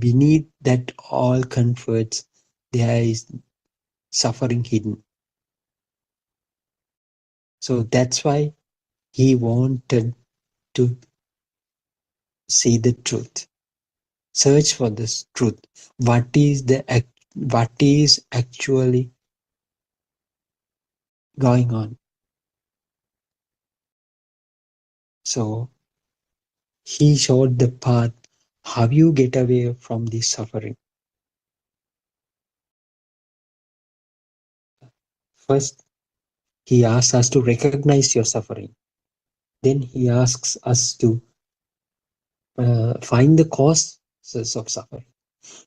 [SPEAKER 2] beneath that all comforts there is suffering hidden. So that's why he wanted to see the truth, search for this truth. What is actually going on? So He showed the path how you get away from this suffering. First, he asks us to recognize your suffering. Then he asks us to find the causes of suffering.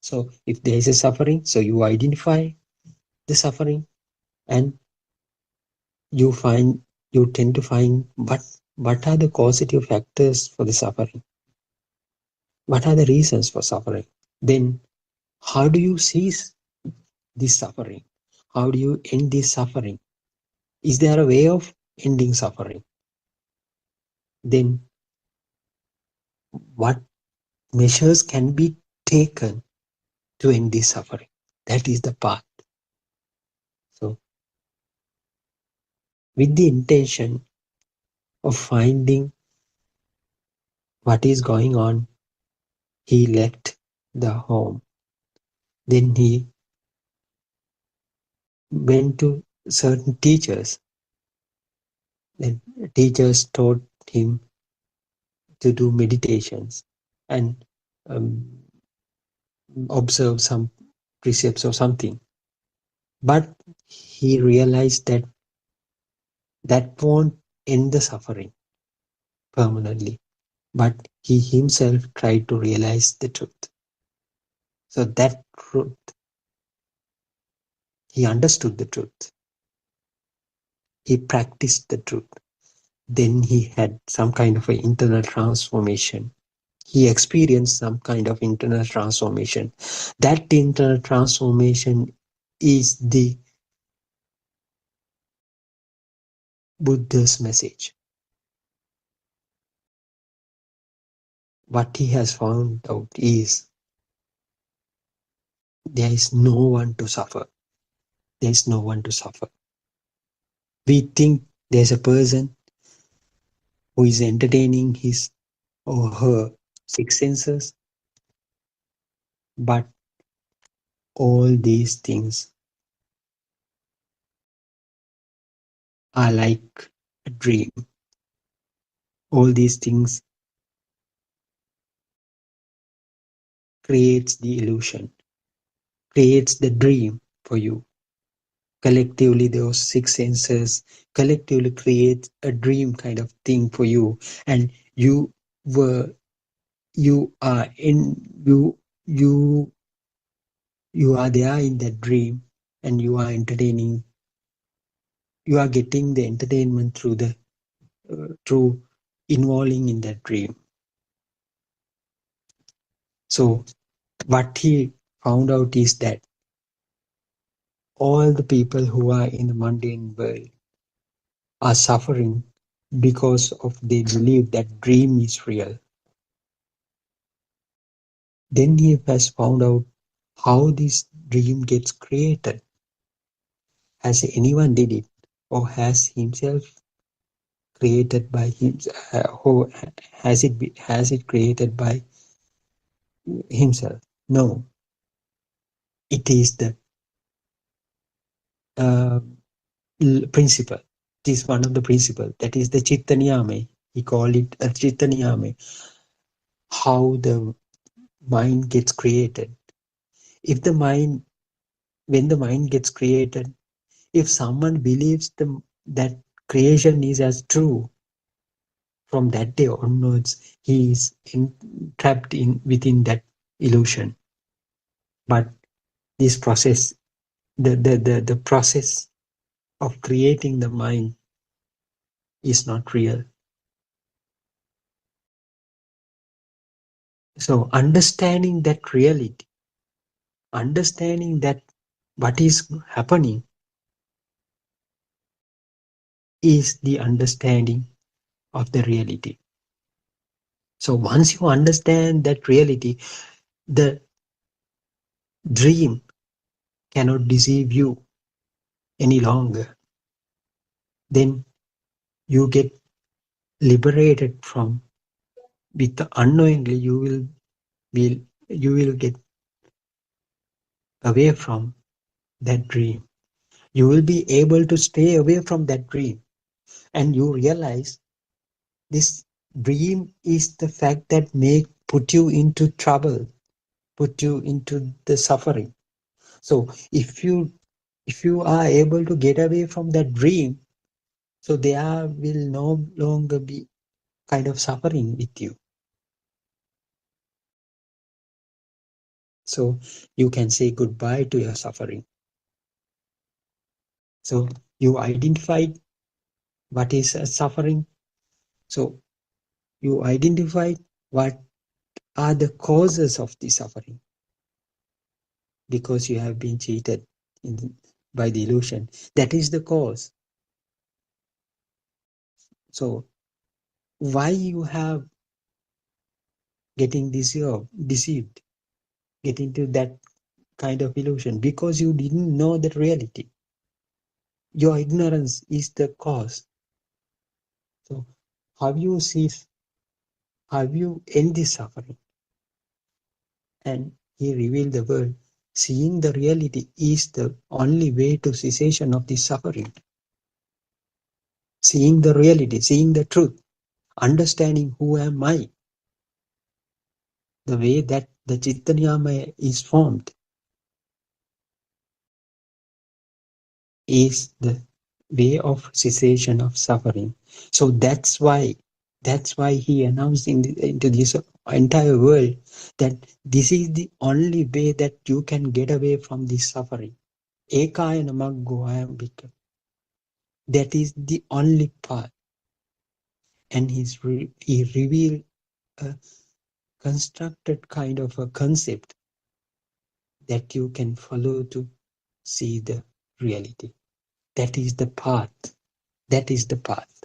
[SPEAKER 2] So if there is a suffering, so you identify the suffering, and you find you tend to find what are the causative factors for the suffering, what are the reasons for suffering. Then how do you cease this suffering, how do you end this suffering, is there a way of ending suffering? Then what measures can be taken to end this suffering? That is the path. So with the intention of finding what is going on, he left the home. Then he went to certain teachers. Then teachers taught him to do meditations and um, observe some precepts or something. But he realized that that won't end the suffering permanently. But he himself tried to realize the truth. So that truth, he understood the truth. He practiced the truth. Then he had some kind of an internal transformation. He experienced some kind of internal transformation. That internal transformation is the Buddha's message. What he has found out is there is no one to suffer. There is no one to suffer. We think there's a person who is entertaining his or her six senses, but all these things are like a dream. All these things creates the illusion, creates the dream for you. Collectively, those six senses collectively create a dream kind of thing for you, and were you are in you you are there in that dream, and you are entertaining, you are getting the entertainment through the through involving in that dream. So what he found out is that all the people who are in the mundane world are suffering because of they believe that dream is real. Then he has found out how this dream gets created. Has anyone did it, or has himself created by him? Who has it created by himself? No, it is the uh, principle. It is one of the principle. That is the chitta niyame. He called it a chitta niyame. How the mind gets created. If the mind, when the mind gets created, if someone believes that creation is as true, from that day onwards, he is trapped in within that illusion. But this process, the process of creating the mind is not real. So understanding that reality, understanding that what is happening is the understanding of the reality. So once you understand that reality, the dream cannot deceive you any longer. Then you get liberated from, with the unknowingly be you will get away from that dream. You will be able to stay away from that dream, and you realize this dream is the fact that make put you into trouble, put you into the suffering. So if you are able to get away from that dream, so there will no longer be kind of suffering with you. So you can say goodbye to your suffering. So you identified what is a suffering. So you identified what are the causes of the suffering, because you have been cheated in, by the illusion. That is the cause. So why you have getting deceived, get into that kind of illusion? Because you didn't know the reality. Your ignorance is the cause. So how you see, how you end this suffering? And he revealed the word. Seeing the reality is the only way to cessation of this suffering. Seeing the reality, seeing the truth, understanding who am I, the way that the Chittanyamaya is formed is the way of cessation of suffering. So that's why he announced into this entire world that this is the only way that you can get away from this suffering. Ekaya namaggo ayambika. That is the only path. And he revealed a constructed kind of a concept that you can follow to see the reality. That is the path. That is the path.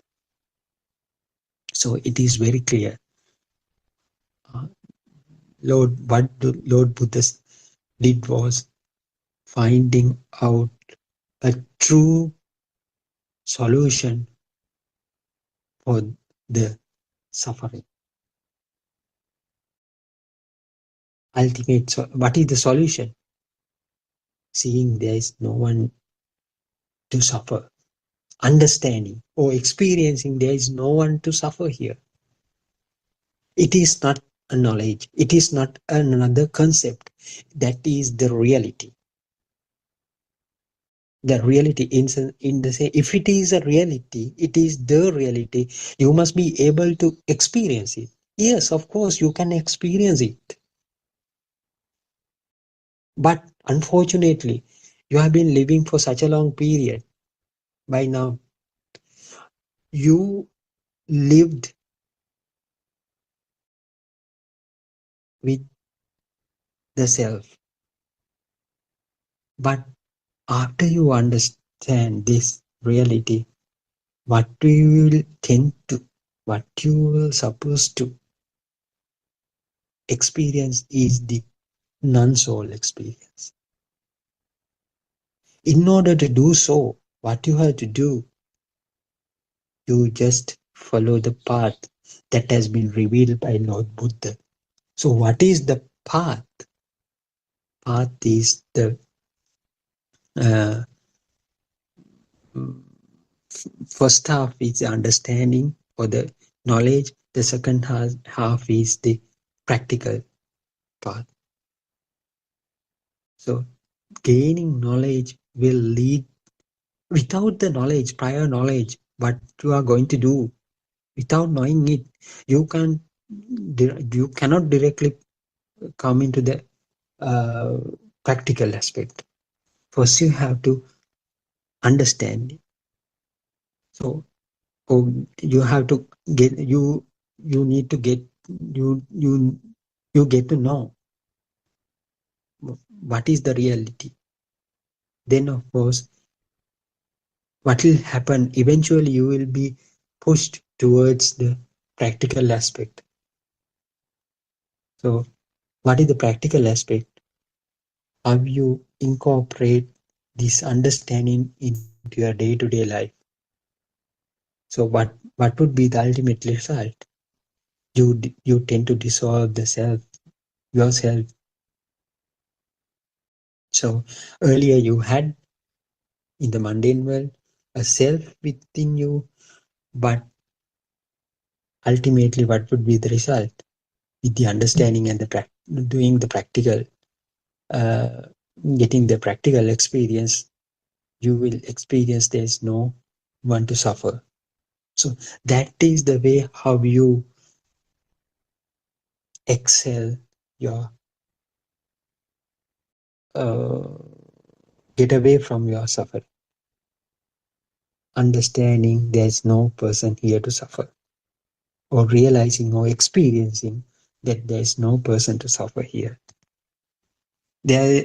[SPEAKER 2] So it is very clear. Uh, Lord Buddha did was finding out a true solution for the suffering. Ultimate. So what is the solution? Seeing there is no one to suffer. Understanding or experiencing there is no one to suffer here. It is not a knowledge. It is not another concept. That is the reality. The reality in the same. If it is a reality, it is the reality. You must be able to experience it. Yes, of course, you can experience it. But unfortunately, you have been living for such a long period. By now, you lived with the self. But after you understand this reality, what you will tend to, what you will supposed to experience is the non-soul experience. In order to do so, what you have to do, you just follow the path that has been revealed by Lord Buddha. So what is the path? Path is the uh, first half is the understanding or the knowledge. The second half is the practical path. So gaining knowledge will lead, without the knowledge, prior knowledge, what you are going to do, without knowing it, you can you cannot directly come into the uh, practical aspect. First, you have to understand it. So, you have to get you need to get you you get to know what is the reality. Then, of course, what will happen eventually, you will be pushed towards the practical aspect. So what is the practical aspect? How you incorporate this understanding into your day-to-day life. So what would be the ultimate result? You tend to dissolve the self, yourself. So earlier you had in the mundane world a self within you, but ultimately what would be the result? With the understanding and the doing the practical, uh, getting the practical experience, you will experience there's no one to suffer. So that is the way how you excel your, uh, get away from your suffering, understanding there's no person here to suffer, or realizing or experiencing that there's no person to suffer here. There,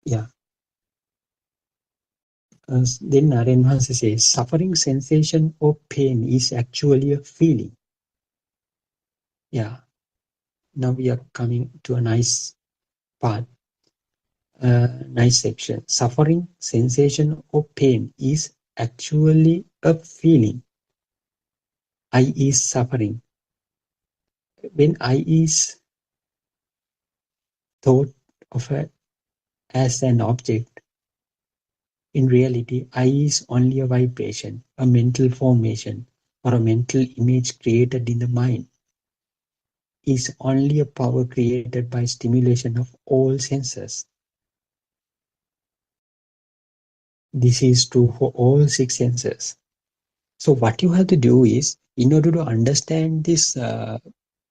[SPEAKER 2] yeah. Then Naren Hansa says, suffering, sensation, or pain is actually a feeling. Yeah. Now we are coming to a nice part, nice section. Suffering, sensation, or pain is actually a feeling. I is suffering. When I is thought of as an object, in reality, I is only a vibration, a mental formation, or a mental image created in the mind. Is only a power created by stimulation of all senses. This is true for all six senses. So what you have to do is, in order to understand this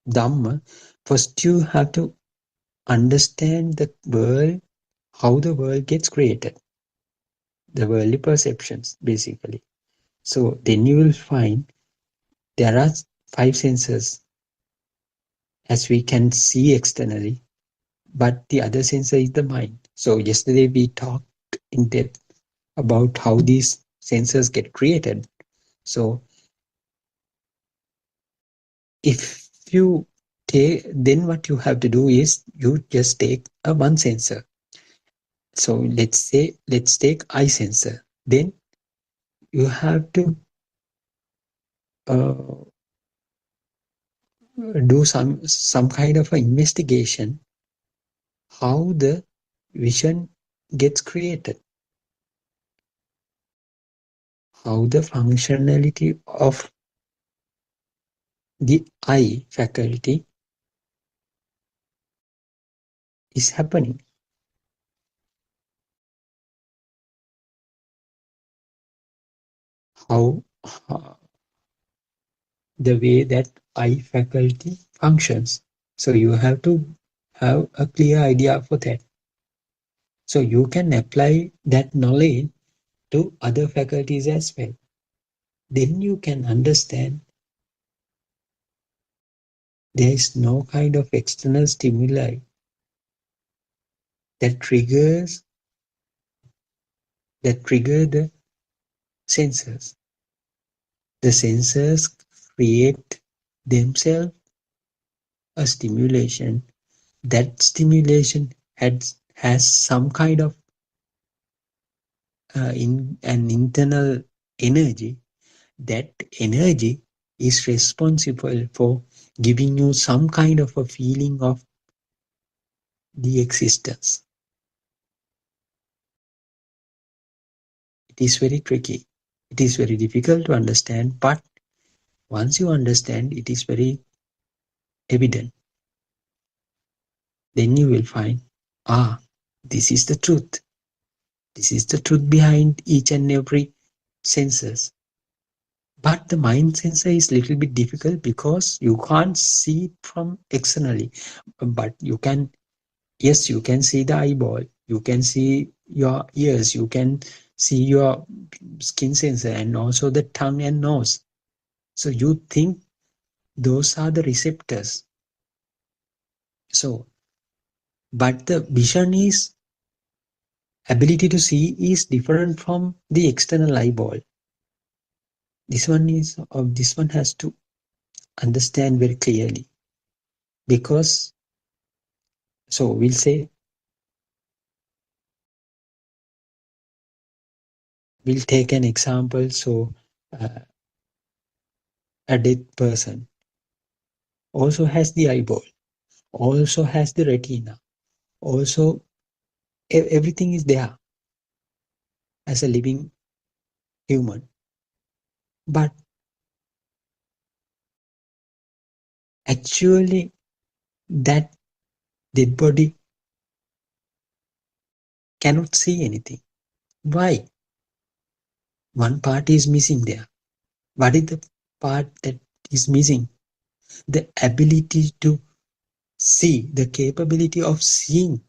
[SPEAKER 2] Dhamma, first you have to understand the world, how the world gets created, the worldly perceptions, basically. So then you will find there are five senses as we can see externally, but the other sensor is the mind. So yesterday we talked in depth about how these sensors get created. So if you take, then what you have to do is you just take a one sensor. So let's take eye sensor. Then you have to uh, do some kind of an investigation how the vision gets created, how the functionality of the eye faculty is happening, how, the way that eye faculty functions. So you have to have a clear idea for that. So you can apply that knowledge to other faculties as well. Then you can understand there is no kind of external stimuli that trigger the sensors. The sensors create themselves a stimulation. That stimulation has some kind of in an internal energy. That energy is responsible for giving you some kind of a feeling of the existence. It is very tricky. It is very difficult to understand, but once you understand, it is very evident. Then you will find, ah, this is the truth. This is the truth behind each and every senses. But the mind sensor is little bit difficult because you can't see it from externally. But you can, yes, you can see the eyeball, you can see your ears, you can see your skin sensor, and also the tongue and nose. So you think those are the receptors. So, but the vision is ability to see is different from the external eyeball. This one has to understand very clearly, because, so we'll say, we'll take an example. So uh, a dead person also has the eyeball, also has the retina, also everything is there as a living human. But actually, that dead body cannot see anything. Why? One part is missing there. What is the part that is missing? The ability to see, the capability of seeing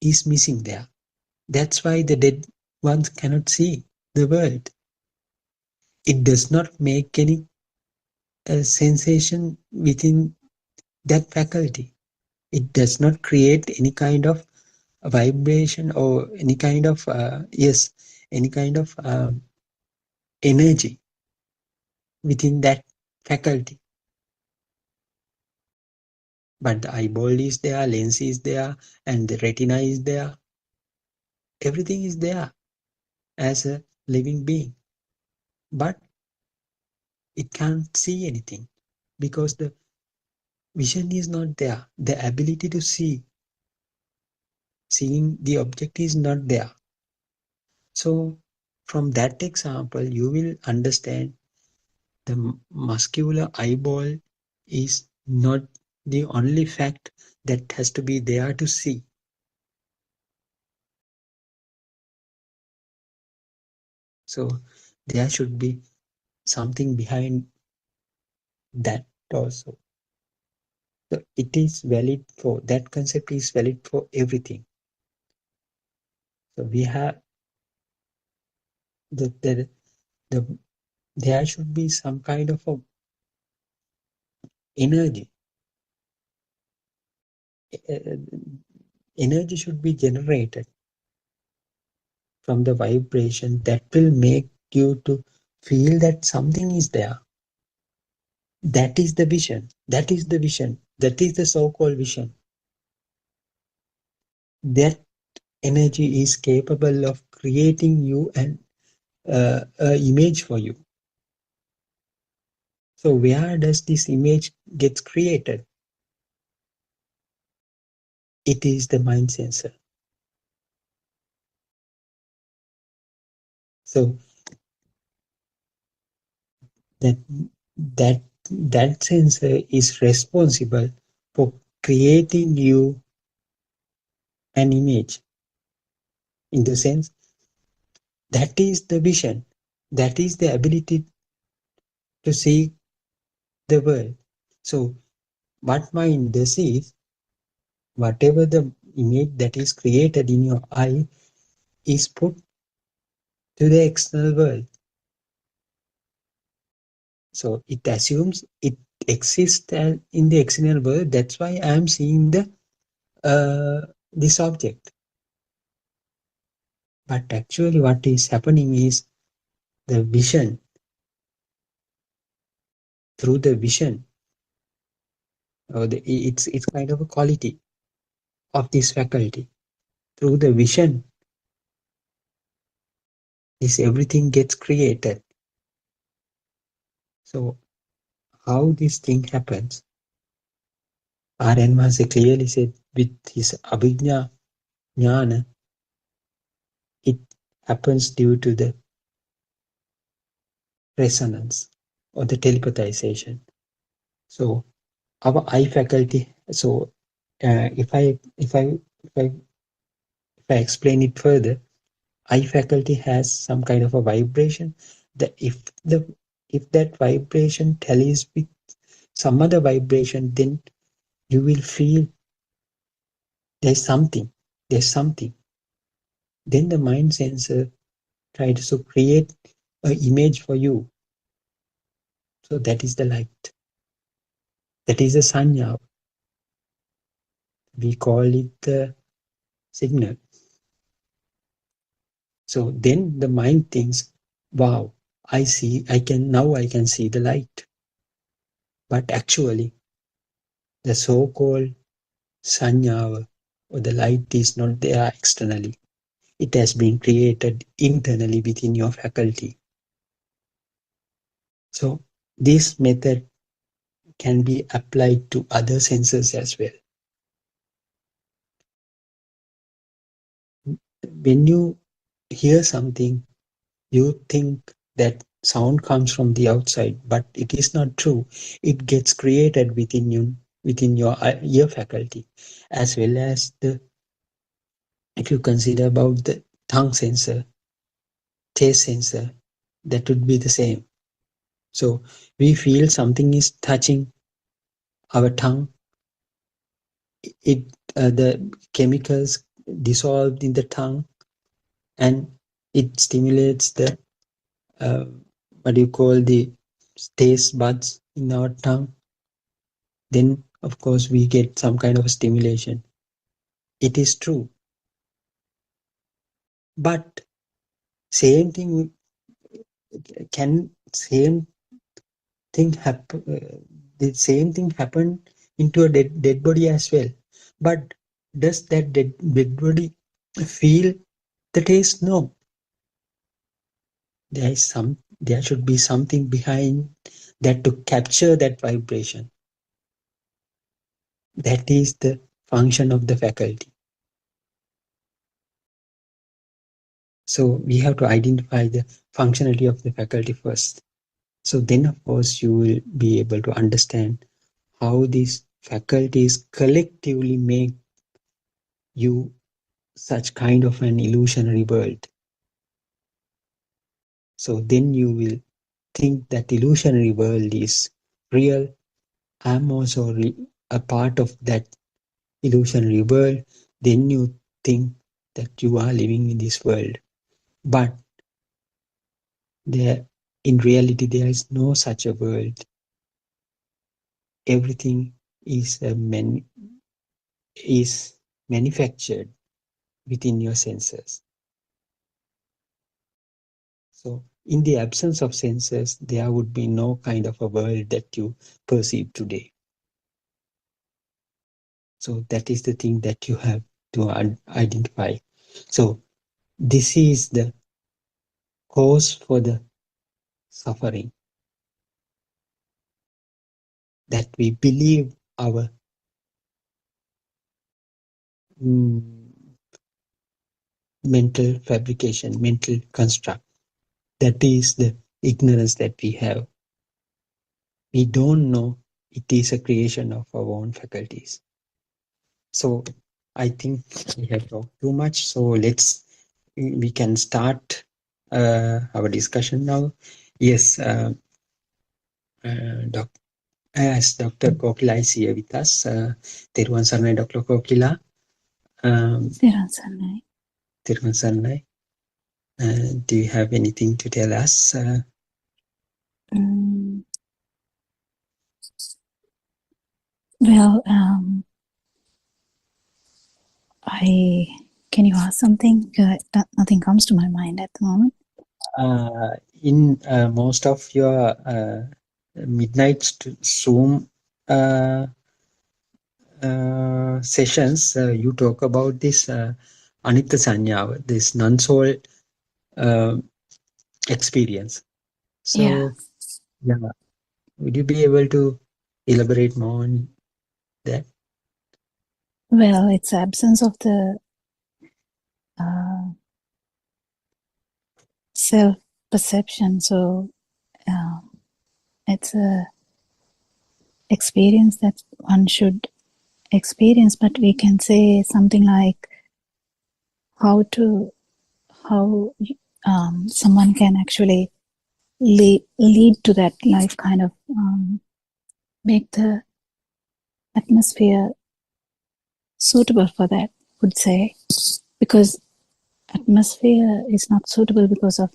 [SPEAKER 2] is missing there. That's why the dead ones cannot see the world. It does not make any sensation within that faculty. It does not create any kind of vibration or any kind of, yes, any kind of energy within that faculty. But the eyeball is there, lens is there, and the retina is there. Everything is there as a living being. But it can't see anything because the vision is not there. The ability to see, seeing the object is not there. So from that example, you will understand the muscular eyeball is not the only fact that has to be there to see. So there should be something behind that also. So it is valid for that concept is valid for everything. So we have the there should be some kind of a energy. Uh, Energy should be generated from the vibration that will make you to feel that something is there. That is the vision. That is the vision. That is the so-called vision. That energy is capable of creating you an image for you. So where does this image get created? It is the mind sensor. So that that that sensor is responsible for creating you an image, in the sense that is the vision, that is the ability to see the world. So what mind does is, whatever the image that is created in your eye is put to the external world. So it assumes it exists in the external world. That's why I am seeing the this object. But actually, what is happening is the vision. Through the vision, or it's kind of a quality of this faculty. Through the vision, this everything gets created. So how this thing happens? Aryan Maharshi clearly said with his abhijna jnana, it happens due to the resonance or the telepathization. So our eye faculty. So if I explain it further, eye faculty has some kind of a vibration. That the if that vibration tallies with some other vibration, then you will feel there's something. There's something. Then the mind sensor tries to create an image for you. So that is the light. That is the sanya. We call it the signal. So then the mind thinks, wow, I can see the light. But actually, the so-called sanya or the light is not there externally. It has been created internally within your faculty. So this method can be applied to other senses as well. When you hear something, you think that sound comes from the outside, but it is not true. It gets created within you, within your ear faculty, as well as the, if you consider about the tongue sensor, taste sensor, that would be the same. So we feel something is touching our tongue. It the chemicals dissolved in the tongue, and it stimulates the uh, what do you call the taste buds in our tongue. Then of course we get some kind of stimulation. It is true, but same thing can same thing happen. The same thing happen into a dead body as well. But does that dead body feel the taste? No. There is some. There should be something behind that to capture that vibration. That is the function of the faculty. So we have to identify the functionality of the faculty first. So then, of course, you will be able to understand how these faculties collectively make you such kind of an illusionary world. So then you will think that illusionary world is real. I'm also a part of that illusionary world. Then you think that you are living in this world. But there, in reality, there is no such a world. Everything is is manufactured within your senses. So in the absence of senses, there would be no kind of a world that you perceive today. So that is the thing that you have to identify. So this is the cause for the suffering, that we believe our mm, mental fabrication, mental construct. That is the ignorance that we have. We don't know it is a creation of our own faculties. So I think we have talked too much. So we can start our discussion now. Yes, doc, as Dr. Kokila is here with us. Teruvan Saranai, Dr. Kokila.
[SPEAKER 3] Teruvan Saranai.
[SPEAKER 2] Teruvan Saranai. Do you have anything to tell us?
[SPEAKER 3] Well, can you ask something? Nothing comes to my mind at the moment.
[SPEAKER 2] In most of your midnight Zoom sessions, you talk about this Anitya Sanyava, this non-soul experience. So, yeah, would you be able to elaborate more on that?
[SPEAKER 3] Well, it's absence of the self-perception. So it's a experience that one should experience, but we can say something like how someone can actually lead to that life, kind of make the atmosphere suitable for that, would say, because atmosphere is not suitable because of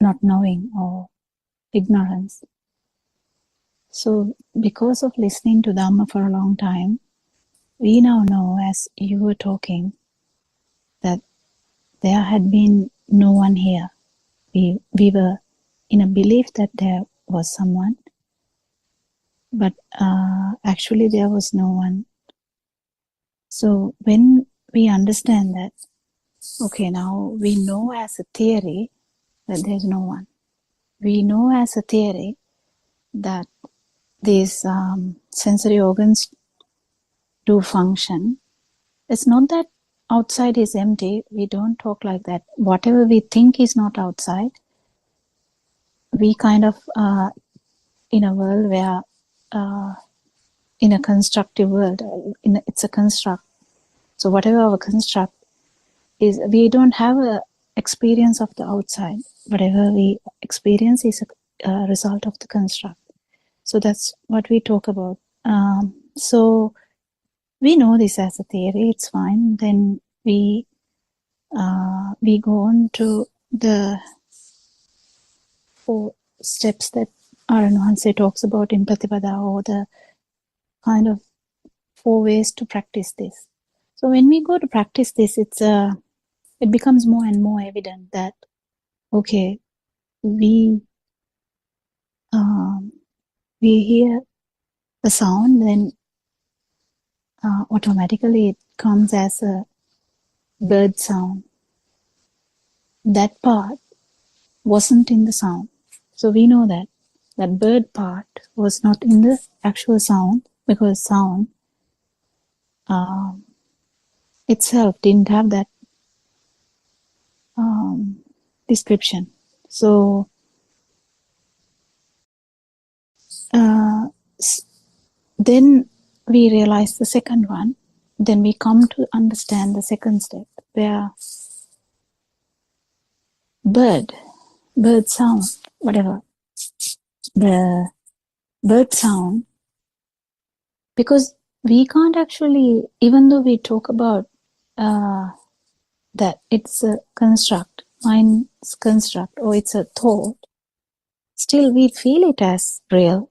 [SPEAKER 3] not knowing or ignorance. So because of listening to Dhamma for a long time, we now know, as you were talking, that there had been no one here. We were in a belief that there was someone, but actually there was no one. So when we understand that, okay, now we know as a theory that there's no one. We know as a theory that these sensory organs do function. It's not that outside is empty. We don't talk like that. Whatever we think is not outside, we kind of in a world where in a constructive world, it's a construct. So whatever our construct is, we don't have a experience of the outside. Whatever we experience is a result of the construct. So that's what we talk about. So we know this as a theory, it's fine. Then we go on to the 4 steps that Aranhanse talks about in Pratipada, or the kind of 4 ways to practice this. So when we go to practice this, it becomes more and more evident that, okay, we hear a sound, then automatically it comes as a bird sound. That part wasn't in the sound. So we know that that bird part was not in the actual sound, because sound itself didn't have that description. So then we realize the second one. Then we come to understand the second step, where bird sound, whatever, the bird sound, because we can't actually, even though we talk about that it's a construct, mind's construct, or it's a thought, still we feel it as real.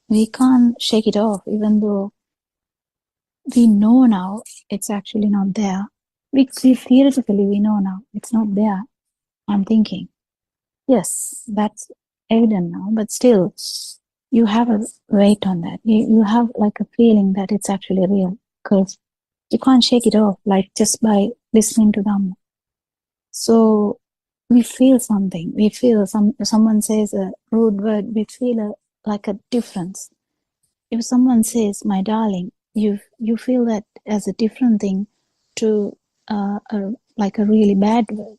[SPEAKER 3] We can't shake it off, even though we know now it's actually not there. We theoretically we know now it's not there. I'm thinking, yes, that's evident now, but still you have a weight on that. You have like a feeling that it's actually real, because you can't shake it off like just by listening to them. So we feel something. We feel someone says a rude word, we feel like a difference. If someone says "my darling," you feel that as a different thing to like a really bad word,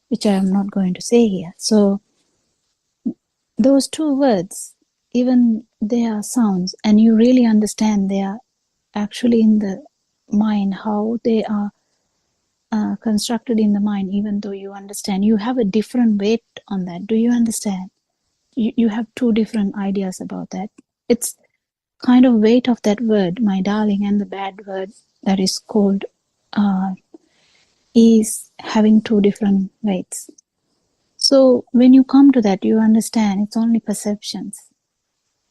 [SPEAKER 3] which I am not going to say here. So those 2 words, even they are sounds, and you really understand they are actually in the mind, how they are constructed in the mind, even though you understand, you have a different weight on that. Do you understand? You have 2 different ideas about that. It's kind of weight of that word, "my darling," and the bad word that is called is having 2 different weights. So when you come to that, you understand it's only perceptions.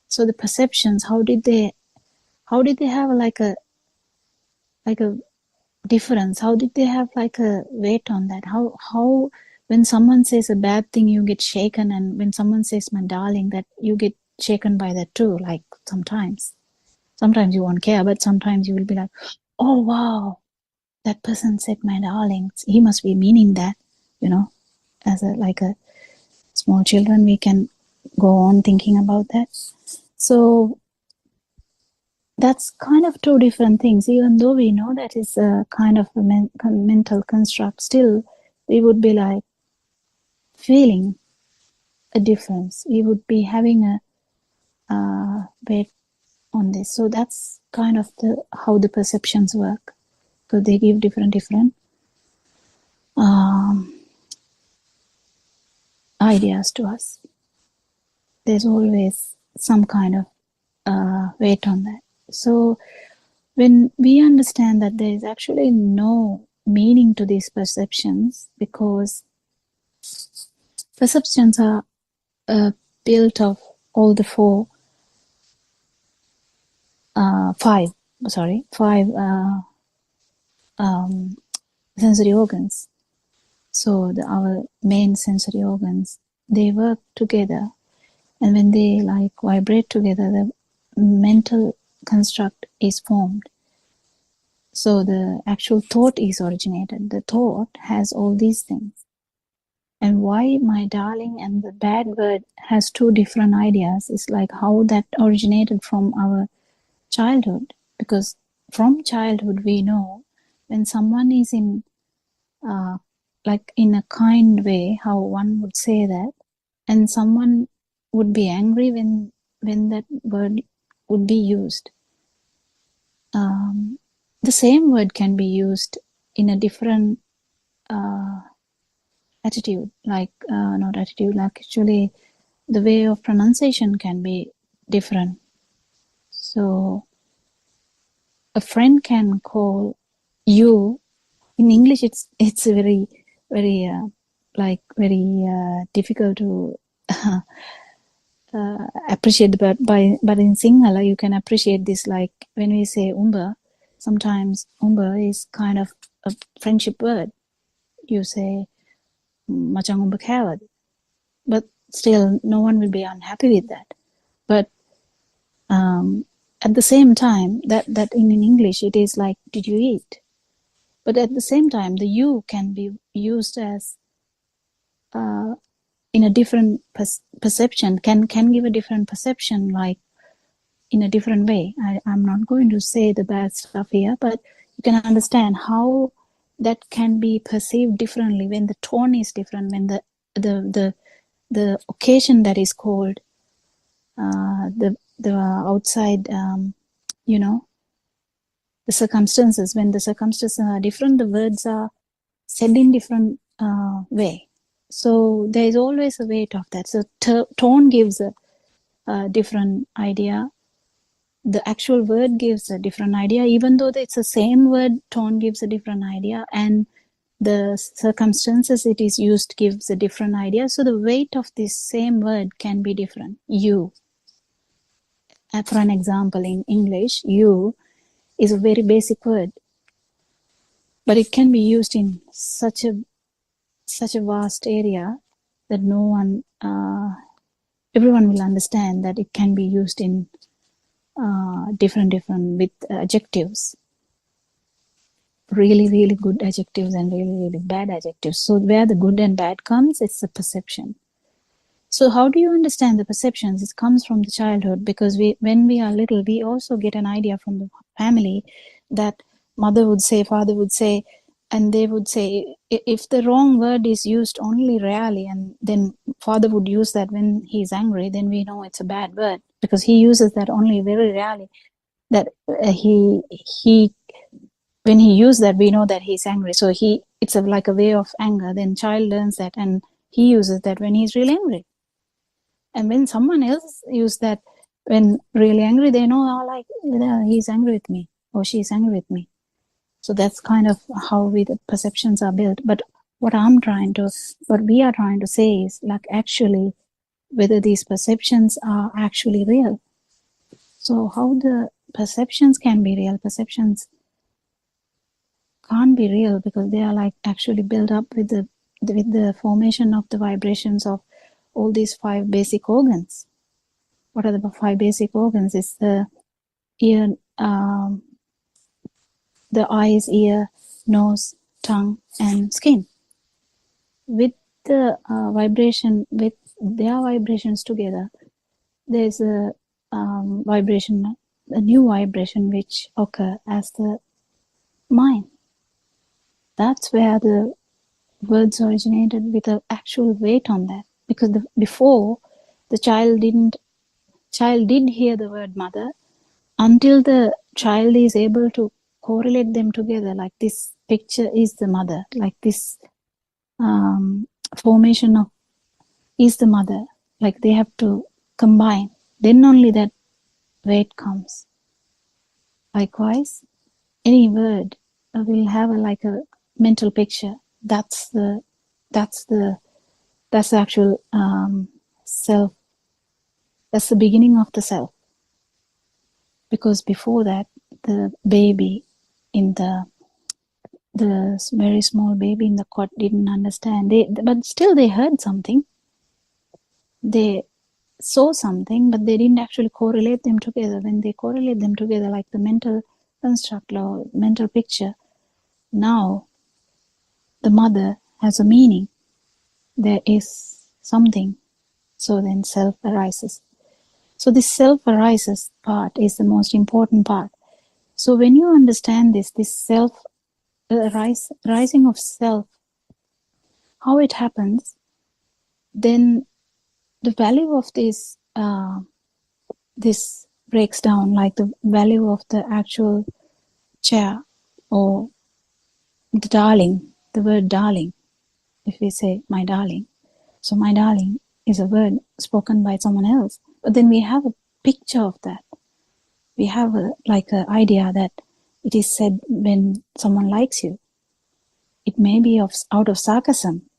[SPEAKER 3] So the perceptions, how did they have like a difference? How did they have like a weight on that? How when someone says a bad thing, you get shaken, and when someone says "my darling," that you get shaken by that too. Like sometimes you won't care, but sometimes you will be like, "Oh wow, that person said 'my darling.' He must be meaning that," you know. As a small children, we can go on thinking about that. So that's kind of 2 different things. Even though we know that is a kind of a mental construct, still we would be like feeling a difference. We would be having a weight on this. So that's kind of how the perceptions work. So they give different ideas to us. There's always some kind of weight on that. So when we understand that there is actually no meaning to these perceptions, because perceptions are built of all the five sensory organs. So our main sensory organs, they work together, and when they like vibrate together, the mental construct is formed. So the actual thought is originated. The thought has all these things. And why "my darling" and the bad word has 2 different ideas is like how that originated from our childhood. Because from childhood we know when someone is in like in a kind way, how one would say that, and someone would be angry when that word would be used. The same word can be used in a different attitude, like not attitude, like actually the way of pronunciation can be different. So a friend can call you in English. It's very very very difficult to appreciate, but in Sinhala you can appreciate this. Like when we say umba, sometimes umba is kind of a friendship word. You say macang umba kawad, but still no one will be unhappy with that. But at the same time, that in English it is like, did you eat? But at the same time, the you can be used as in a different perception, can give a different perception, like in a different way. I'm not going to say the bad stuff here, but you can understand how that can be perceived differently when the tone is different, when the occasion that is called, the outside, you know, the circumstances, when the circumstances are different, the words are said in different way. So there is always a weight of that. So tone gives a different idea. The actual word gives a different idea. Even though it's the same word, tone gives a different idea, and the circumstances it is used gives a different idea. So the weight of this same word can be different. You, for an example, in English, you is a very basic word, but it can be used in such a vast area that no one, everyone will understand that it can be used in different with adjectives, really good adjectives and really bad adjectives. So where the good and bad comes, it's the perception. So how do you understand the perceptions? It comes from the childhood, because when we are little, we also get an idea from the family that mother would say, father would say, and they would say, if the wrong word is used only rarely, and then father would use that when he's angry, then we know it's a bad word, because he uses that only very rarely. That he when he used that, we know that he's angry. So it's like a way of anger. Then child learns that, and he uses that when he's really angry. And when someone else uses that when really angry, they know, oh, like, he's angry with me, or she's angry with me. So that's kind of how the perceptions are built. But what we are trying to say is, like, actually, whether these perceptions are actually real. So how the perceptions can be real? Perceptions can't be real, because they are like actually built up with the formation of the vibrations of all these 5 basic organs. What are the 5 basic organs? It's the ear, the eyes, ear, nose, tongue, and skin. With the vibration, with their vibrations together, there's a vibration, a new vibration which occur as the mind. That's where the words originated, with an actual weight on that. Because before, the child did hear the word mother, until the child is able to correlate them together, like this picture is the mother, like this formation of is the mother, like they have to combine, then only that weight comes. Likewise, any word will have like a mental picture. That's the actual self. That's the beginning of the self. Because before that, the baby in the very small baby in the cot didn't understand. But still they heard something. They saw something, but they didn't actually correlate them together. When they correlate them together, like the mental construct or mental picture, now the mother has a meaning. There is something. So then self arises. So this self arises part is the most important part. So when you understand this self rising of self, how it happens, then the value of this breaks down, like the value of the actual chair or the darling, the word darling. If we say my darling, so my darling is a word spoken by someone else, but then we have a picture of that. We have like an idea that it is said when someone likes you. It may be out of sarcasm.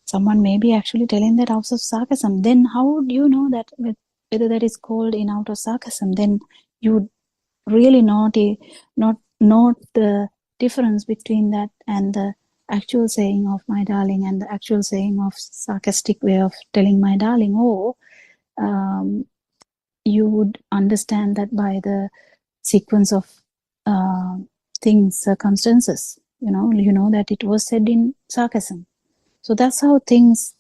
[SPEAKER 3] Someone may be actually telling that out of sarcasm. Then how would you know that whether that is called in out of sarcasm? Then you would really not note the difference between that and the actual saying of my darling and the actual saying of sarcastic way of telling my darling. Or you would understand that by the sequence of things, circumstances. You know that it was said in sarcasm. So that's how things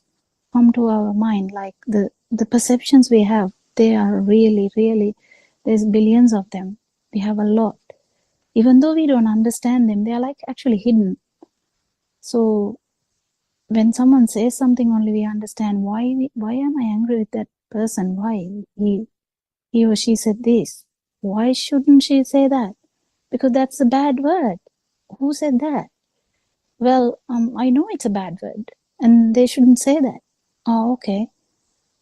[SPEAKER 3] come to our mind. Like the perceptions we have, they are really, really, there's billions of them. We have a lot. Even though we don't understand them, they are like actually hidden. So when someone says something, only we understand why am I angry with that person? Why he or she said this? Why shouldn't she say that? Because that's a bad word. Who said that? Well, I know it's a bad word, and they shouldn't say that. Oh, okay.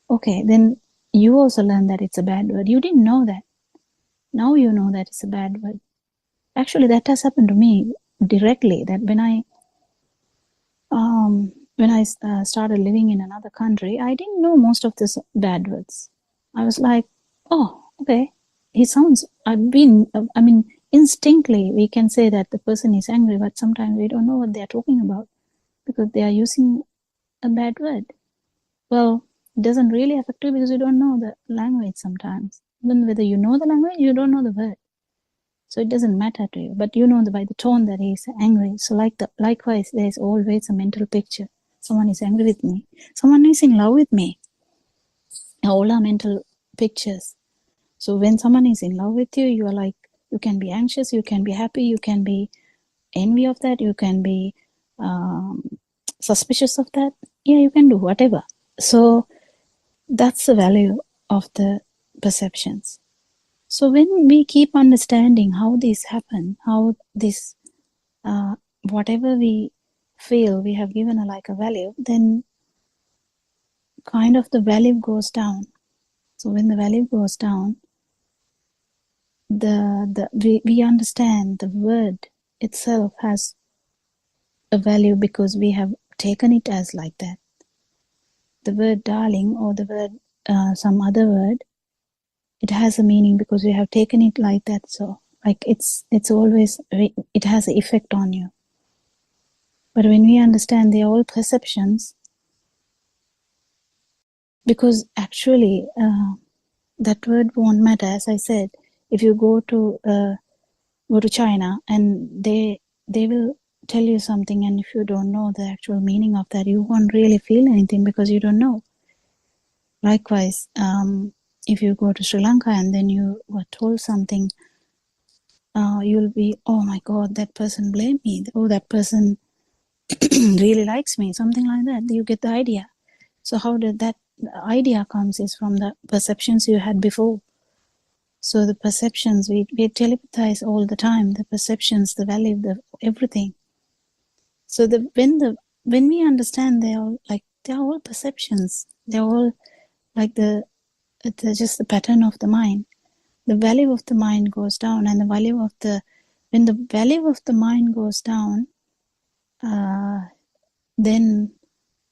[SPEAKER 3] Okay, then you also learn that it's a bad word. You didn't know that. Now you know that it's a bad word. Actually, that has happened to me directly. That when I started living in another country, I didn't know most of these bad words. I was like, oh, okay. He sounds. I mean, instinctively we can say that the person is angry, but sometimes we don't know what they are talking about because they are using a bad word. Well, it doesn't really affect you because you don't know the language sometimes. Even whether you know the language, you don't know the word. So it doesn't matter to you. But you know by the tone that he is angry. So likewise, there is always a mental picture. Someone is angry with me. Someone is in love with me. All are mental pictures. So when someone is in love with you, you are like, you can be anxious, you can be happy, you can be envy of that, you can be suspicious of that. Yeah, you can do whatever. So that's the value of the perceptions. So when we keep understanding how these happen, how this, whatever we feel we have given like a value, then kind of the value goes down. So when the value goes down, we understand the word itself has a value because we have taken it as like that. The word darling or the word some other word, it has a meaning because we have taken it like that. So like it's always, it has an effect on you. But when we understand they are all perceptions, because actually that word won't matter. As I said, if you go to China and they will tell you something, and if you don't know the actual meaning of that, you won't really feel anything because you don't know. Likewise, if you go to Sri Lanka and then you were told something, you'll be, oh my God, that person blamed me. Oh, that person really likes me. Something like that. You get the idea. So how did that idea comes is from the perceptions you had before. So the perceptions, we telepathize all the time. The perceptions, the value, the everything. So when we understand they're all perceptions. They're all like just the pattern of the mind. The value of the mind goes down, and when the value of the mind goes down, then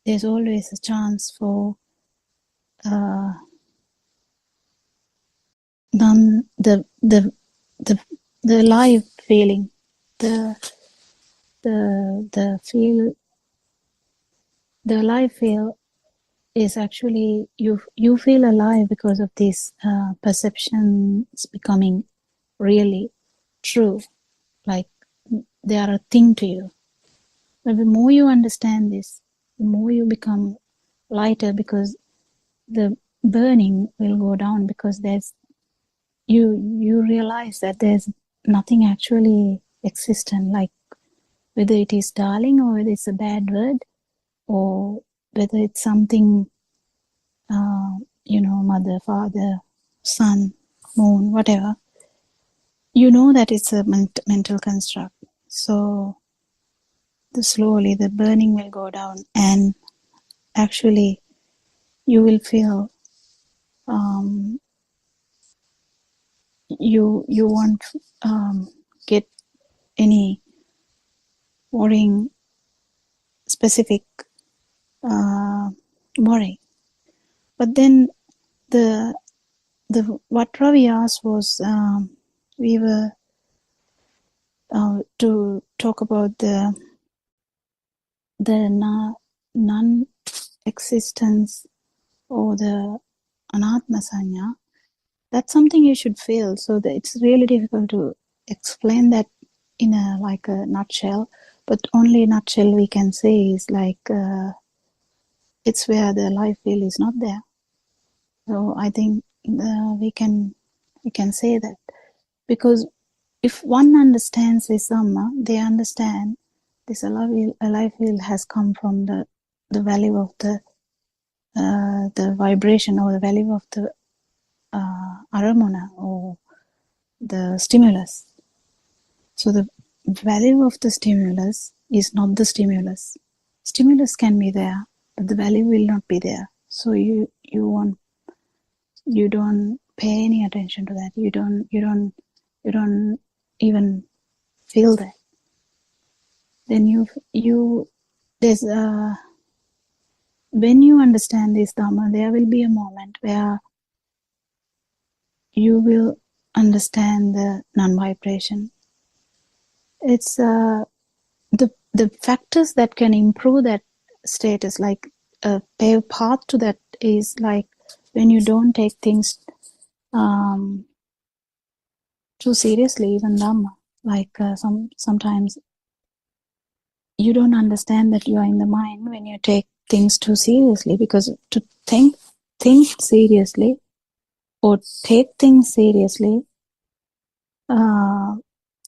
[SPEAKER 3] there's always a chance for the live feeling, the live feel is actually you feel alive because of these perceptions becoming really true, like they are a thing to you. But the more you understand this, the more you become lighter because the burning will go down because you realize that there's nothing actually existent, like whether it is darling or whether it's a bad word or whether it's something mother, father, sun, moon, whatever, you know that it's a mental construct. So slowly the burning will go down, and actually you will feel you won't get any worrying specific worry. But then the what Ravi asked was we were to talk about the non-existence or the anatma sanya. That's something you should feel. So that it's really difficult to explain that in a nutshell. But only nutshell we can say is it's where the life feel is not there. So I think we can say that, because if one understands this Dhamma, they understand this alive wheel has come from the value of the vibration, or the value of the aramana, or the stimulus. So the value of the stimulus is not the stimulus. Stimulus can be there, but the value will not be there. So you don't pay any attention to that. You don't even feel that. Then there's when you understand this Dhamma, there will be a moment where you will understand the non-vibration. It's the factors that can improve that status, like a paved path to that, is like when you don't take things too seriously, even Dhamma. Like sometimes you don't understand that you are in the mind when you take things too seriously, because to think seriously or take things seriously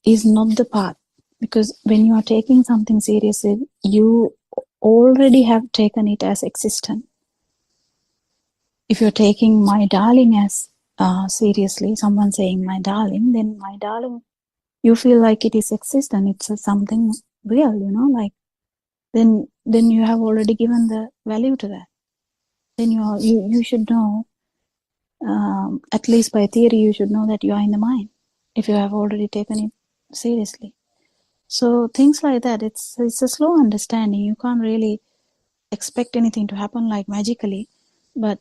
[SPEAKER 3] is not the path. Because when you are taking something seriously, you already have taken it as existent. If you're taking my darling as seriously, someone saying my darling, then my darling, you feel like it is existent. It's something real, like then you have already given the value to that. Then you should know, at least by theory, you should know that you are in the mind if you have already taken it seriously. So things like that, it's a slow understanding. You can't really expect anything to happen like magically, but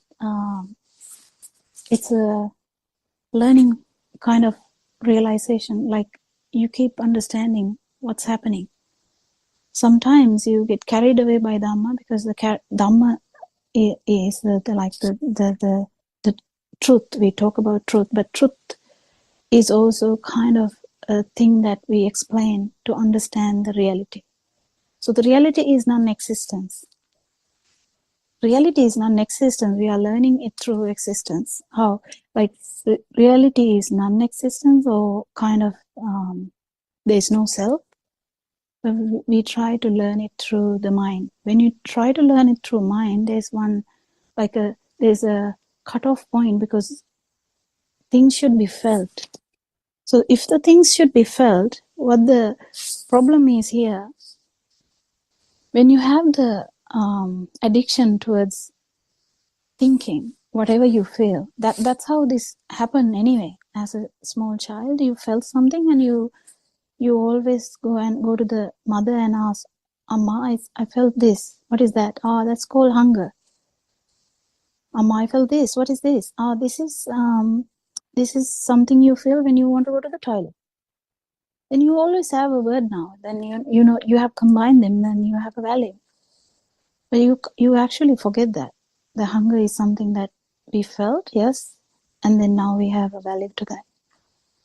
[SPEAKER 3] it's a learning kind of realization. Like you keep understanding what's happening. Sometimes you get carried away by Dhamma, because the Dhamma is the truth. We talk about truth, but truth is also kind of a thing that we explain to understand the reality. So the reality is non-existence. Reality is non-existence. We are learning it through existence. How? Like reality is non-existence, or kind of there's no self. We try to learn it through the mind. When you try to learn it through mind, there's a cutoff point, because things should be felt. So if the things should be felt, what the problem is here, when you have the addiction towards thinking, whatever you feel, that's how this happened anyway. As a small child, you felt something, and you always go to the mother and ask, Amma, I felt this. What is that? That's called hunger. Amma, I felt this. What is this? This is something you feel when you want to go to the toilet. Then you always have a word now. Then you have combined them. Then you have a value. But you actually forget that the hunger is something that we felt, yes, and then now we have a value to that.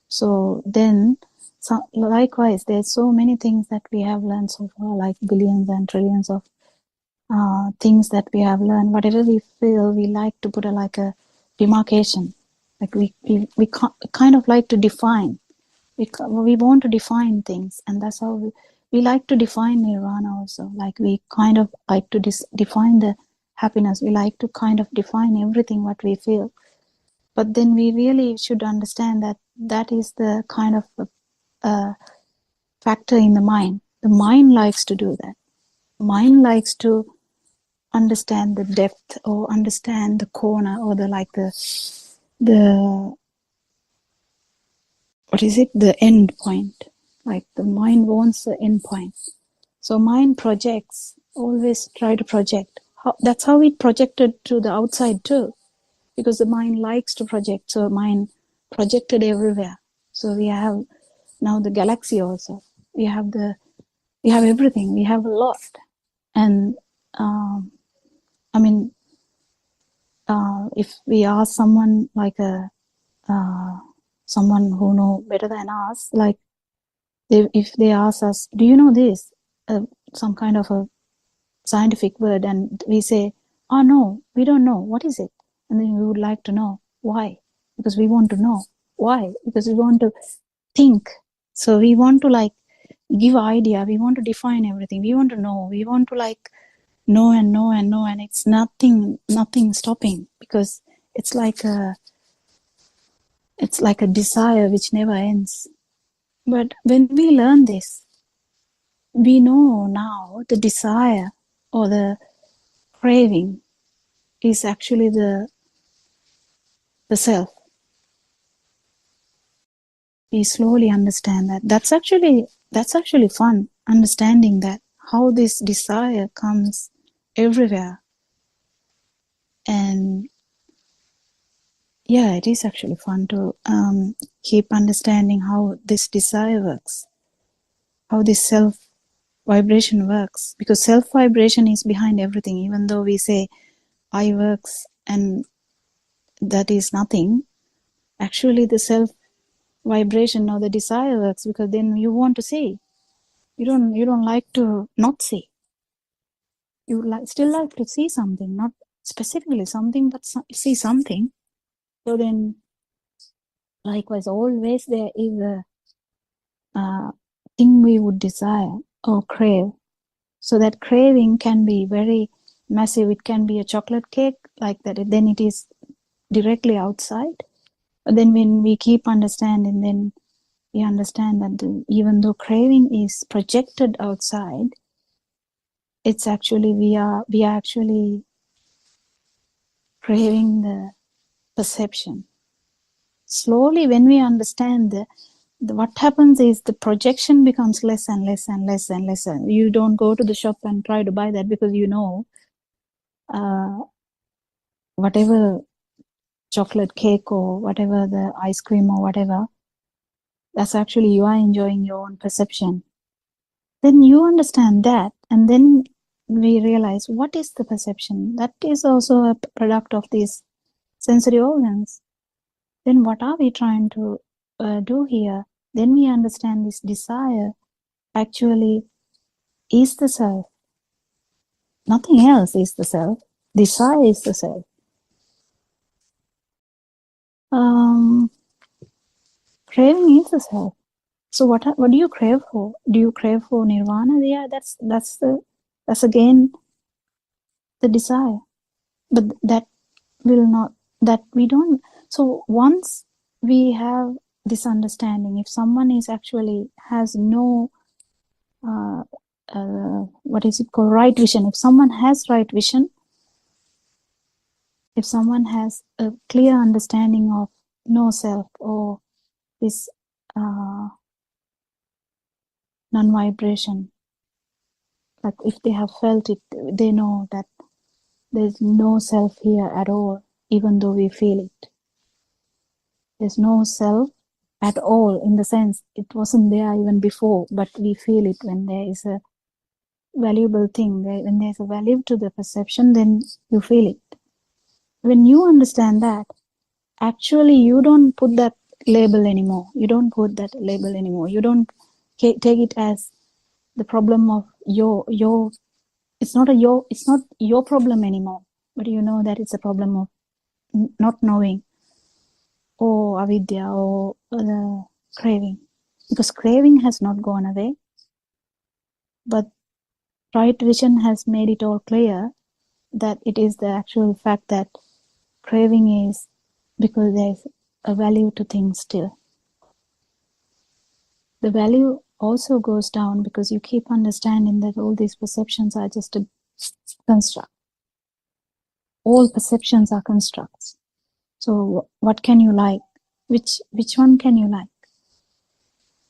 [SPEAKER 3] So then, likewise, there's so many things that we have learned so far, like billions and trillions of things that we have learned. Whatever we feel, we like to put a demarcation. Like we kind of like to define. We want to define things, and that's how we like to define nirvana also. Like we kind of like to define the happiness. We like to kind of define everything what we feel. But then we really should understand that that is the kind of factor in the mind. The mind likes to do that. Mind likes to understand the depth or understand the corner or the what is it, the end point. Like the mind wants the end point. So mind projects, always try to project. That's how it projected to the outside too, because the mind likes to project. So mind projected everywhere. So we have now the galaxy also. We have everything. We have a lot. And I mean, if we ask someone like someone who know better than us, like if they ask us, do you know this, some kind of a scientific word, and we say, oh no, we don't know, what is it? And then we would like to know why, because we want to know why, because we want to think. So we want to like give idea, we want to define everything, we want to know, we want to like know and know and know, and it's nothing stopping, because it's like a desire which never ends. But when we learn this, we know now the desire or the craving is actually the self. We slowly understand that. That's actually fun, understanding that how this desire comes everywhere. And yeah, it is actually fun to keep understanding how this desire works, how this self vibration works, because self vibration is behind everything. Even though we say I works and that is nothing, actually the self vibration or the desire works, because then you want to see. You don't like to not see. You still like to see something, not specifically something, but see something. So then, likewise, always there is a thing we would desire or crave. So that craving can be very massive. It can be a chocolate cake like that. Then it is directly outside. But then when we keep understanding, then we understand that even though craving is projected outside, it's actually we are actually craving the perception. Slowly, when we understand what happens is the projection becomes less and less and less and less. You don't go to the shop and try to buy that, because you know whatever chocolate cake or whatever the ice cream or whatever, that's actually you are enjoying your own perception. Then you understand that, and then we realize what is the perception. That is also a product of these sensory organs. Then what are we trying to do here? Then we understand this desire actually is the self. Nothing else is the self. Desire is the self. Craving is the self. So what do you crave for? Do you crave for nirvana? Yeah, that's again the desire. But that will not, that we don't. So once we have this understanding, if someone is actually has no what is it called, right vision, if someone has right vision, if someone has a clear understanding of no self or this non-vibration, like if they have felt it, they know that there's no self here at all, even though we feel it. There's no self at all, in the sense it wasn't there even before, but we feel it when there is a valuable thing, when there's a value to the perception, then you feel it. When you understand that, actually you don't put that label anymore. You don't put that label anymore. You don't take it as the problem of your it's not your problem anymore, but you know that it's a problem of not knowing, or avidya, or the craving, because craving has not gone away, but right vision has made it all clear that it is the actual fact that craving is because there's a value to things still. The value also goes down because you keep understanding that all these perceptions are just a construct. All perceptions are constructs. So what can you like? Which one can you like?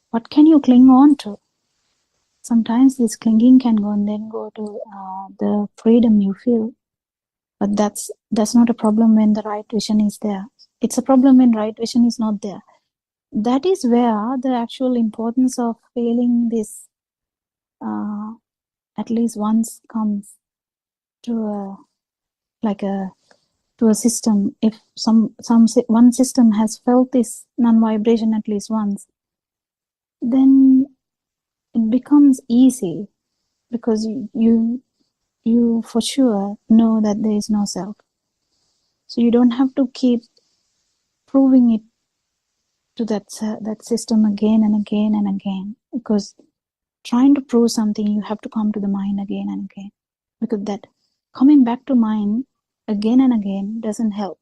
[SPEAKER 3] What can you cling on to? Sometimes this clinging can go and then go to the freedom you feel. But that's not a problem when the right vision is there. It's a problem when right vision is not there. That is where the actual importance of feeling this at least once comes to a system. If one system has felt this non-vibration at least once, then it becomes easy because you for sure know that there is no self. So you don't have to keep proving it to that system again and again and again, because trying to prove something, you have to come to the mind again and again, because that coming back to mind again and again doesn't help,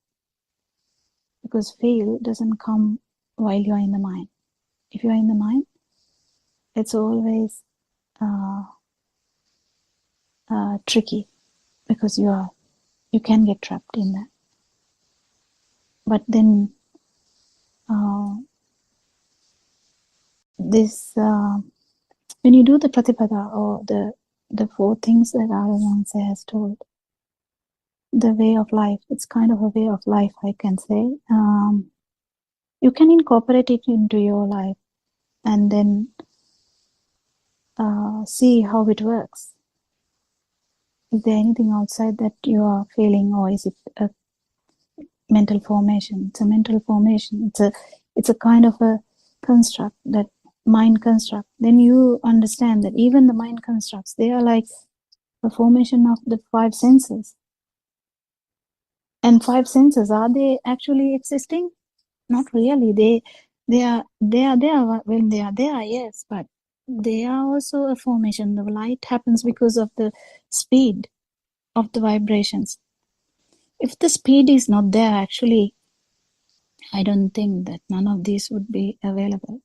[SPEAKER 3] because feel doesn't come while you're in the mind. If you're in the mind, it's always tricky, because you can get trapped in that. But then this when you do the pratipada, or the 4 things that Aravansa has told, the way of life, it's kind of a way of life, I can say. You can incorporate it into your life and then see how it works. Is there anything outside that you are feeling, or is it a mental formation? It's a mental formation. It's a kind of a construct, that mind construct. Then you understand that even the mind constructs, they are like the formation of the 5 senses. And 5 senses, are they actually existing? Not really. They are there when they are there, yes, but they are also a formation. The light happens because of the speed of the vibrations. If the speed is not there, actually, I don't think that none of these would be available.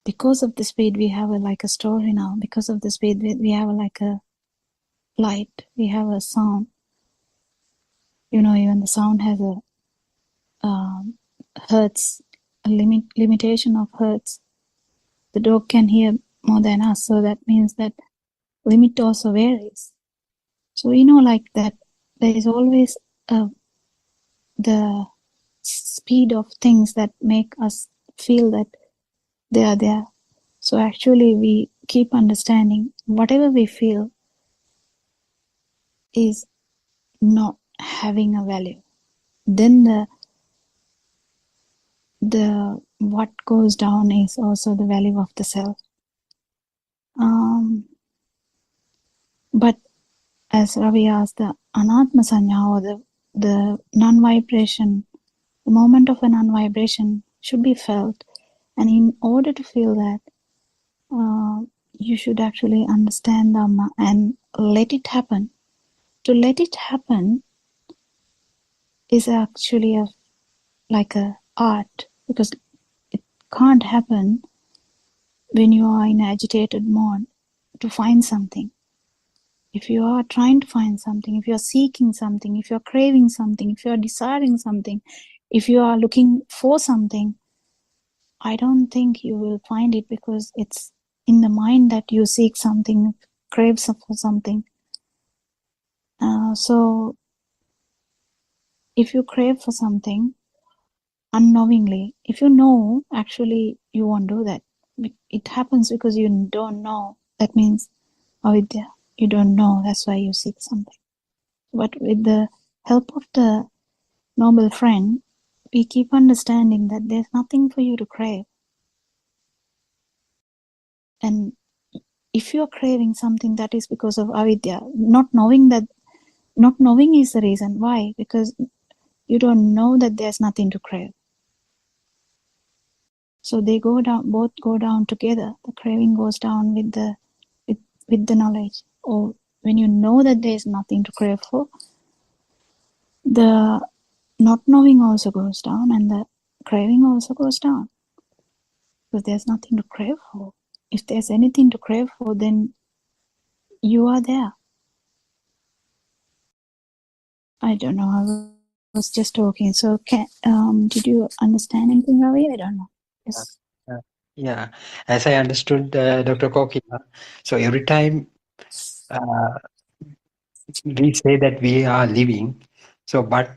[SPEAKER 3] Because of the speed, we have like a story now. Because of the speed, we have like a light. We have a sound. Even the sound has a hertz, a limitation of hertz. The dog can hear more than us, so that means that limit also varies. So like that, there is always the speed of things that make us feel that they are there. So actually we keep understanding whatever we feel is not having a value. Then the what goes down is also the value of the self. But as Ravi asked, the anatma sanya, or the non-vibration, the moment of a non-vibration should be felt. And in order to feel that, you should actually understand Dhamma and let it happen. To let it happen is actually like a art, because it can't happen when you are in agitated mode to find something. If you are trying to find something, if you are seeking something, if you are craving something, if you are desiring something, if you are looking for something, I don't think you will find it, because it's in the mind that you seek something, crave for something. So if you crave for something unknowingly, if you know, actually you won't do that. It happens because you don't know. That means avidya. You don't know, that's why you seek something. But with the help of the noble friend, we keep understanding that there's nothing for you to crave. And if you're craving something, that is because of avidya. Not knowing is the reason. Why? Because you don't know that there's nothing to crave. So they both go down together. The craving goes down with the knowledge, or when you know that there is nothing to crave for, the not knowing also goes down and the craving also goes down, because there's nothing to crave for. If there's anything to crave for, then you are there. I don't know. I was just talking. So, did you understand anything, Ravi? I don't know. Yes.
[SPEAKER 2] Yeah, as I understood, Dr. Kokila, so every time uh, we say that we are living, so but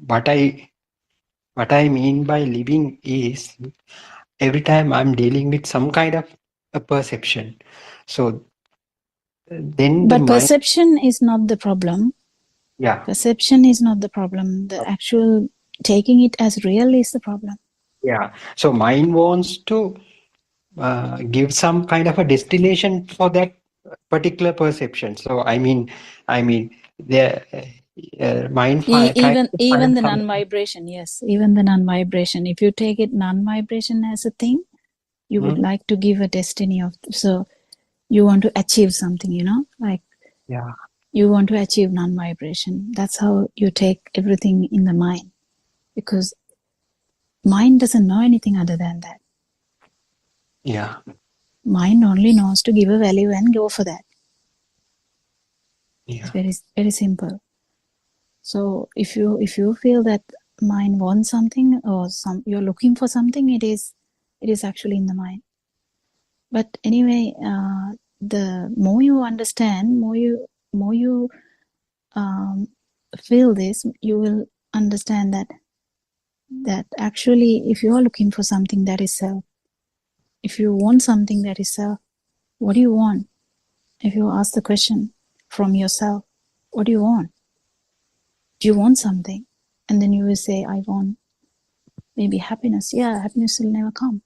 [SPEAKER 2] what I mean by living is every time I'm dealing with some kind of a perception. So then the
[SPEAKER 3] But
[SPEAKER 2] mind,
[SPEAKER 3] perception is not the problem.
[SPEAKER 2] yeah,
[SPEAKER 3] Perception is not the problem. The actual taking it as real is the problem.
[SPEAKER 2] yeah. So mind wants to give some kind of a destination for that particular perception. So the mind tries to
[SPEAKER 3] Even
[SPEAKER 2] find
[SPEAKER 3] the
[SPEAKER 2] some.
[SPEAKER 3] non-vibration, yes, even the non-vibration. If you take it non-vibration as a thing, you would
[SPEAKER 2] Mm,
[SPEAKER 3] like to give a destiny of, so you want to achieve something, like
[SPEAKER 2] yeah,
[SPEAKER 3] you want to achieve non-vibration. That's how you take everything in the mind, because mind doesn't know anything other than that.
[SPEAKER 2] yeah,
[SPEAKER 3] Mind only knows to give a value and go for that. It's
[SPEAKER 2] yeah,
[SPEAKER 3] very, very simple. So if you feel that mind wants something, or you're looking for something, it is actually in the mind. But anyway, the more you understand, more you um, feel this, you will understand that actually, if you are looking for something, that is self. If you want something, that is self. What do you want? If you ask the question from yourself, what do you want? Do you want something? And then you will say, I want maybe happiness. Yeah, happiness will never come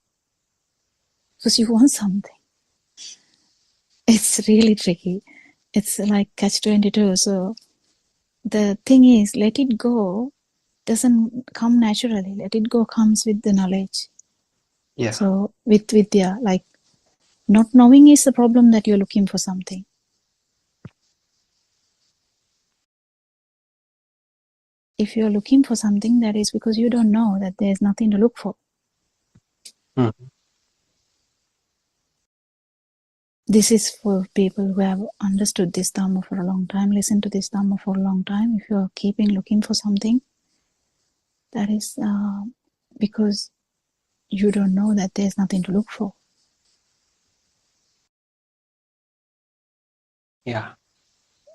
[SPEAKER 3] because you want something. It's really tricky. It's like catch 22. So the thing is, let it go doesn't come naturally. Let it go comes with the knowledge.
[SPEAKER 2] yeah,
[SPEAKER 3] So with Vidya, like not knowing is the problem, that you're looking for something. If you're looking for something, that is because you don't know that there's nothing to look for.
[SPEAKER 2] mm,
[SPEAKER 3] This is for people who have understood this Dhamma for a long time, listened to this Dhamma for a long time. If you're keeping looking for something, that is because you don't know that there's nothing to look for.
[SPEAKER 2] yeah,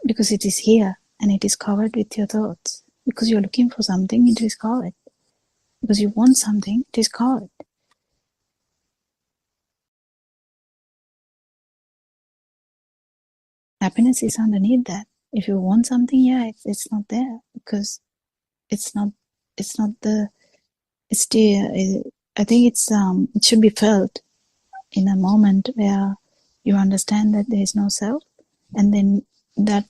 [SPEAKER 3] Because it is here and it is covered with your thoughts. Because you're looking for something, it is covered. Because you want something, it is covered. Happiness is underneath that. If you want something, yeah, it's not there because it's not the it's the I think it should be felt in a moment where you understand that there is no self, and then that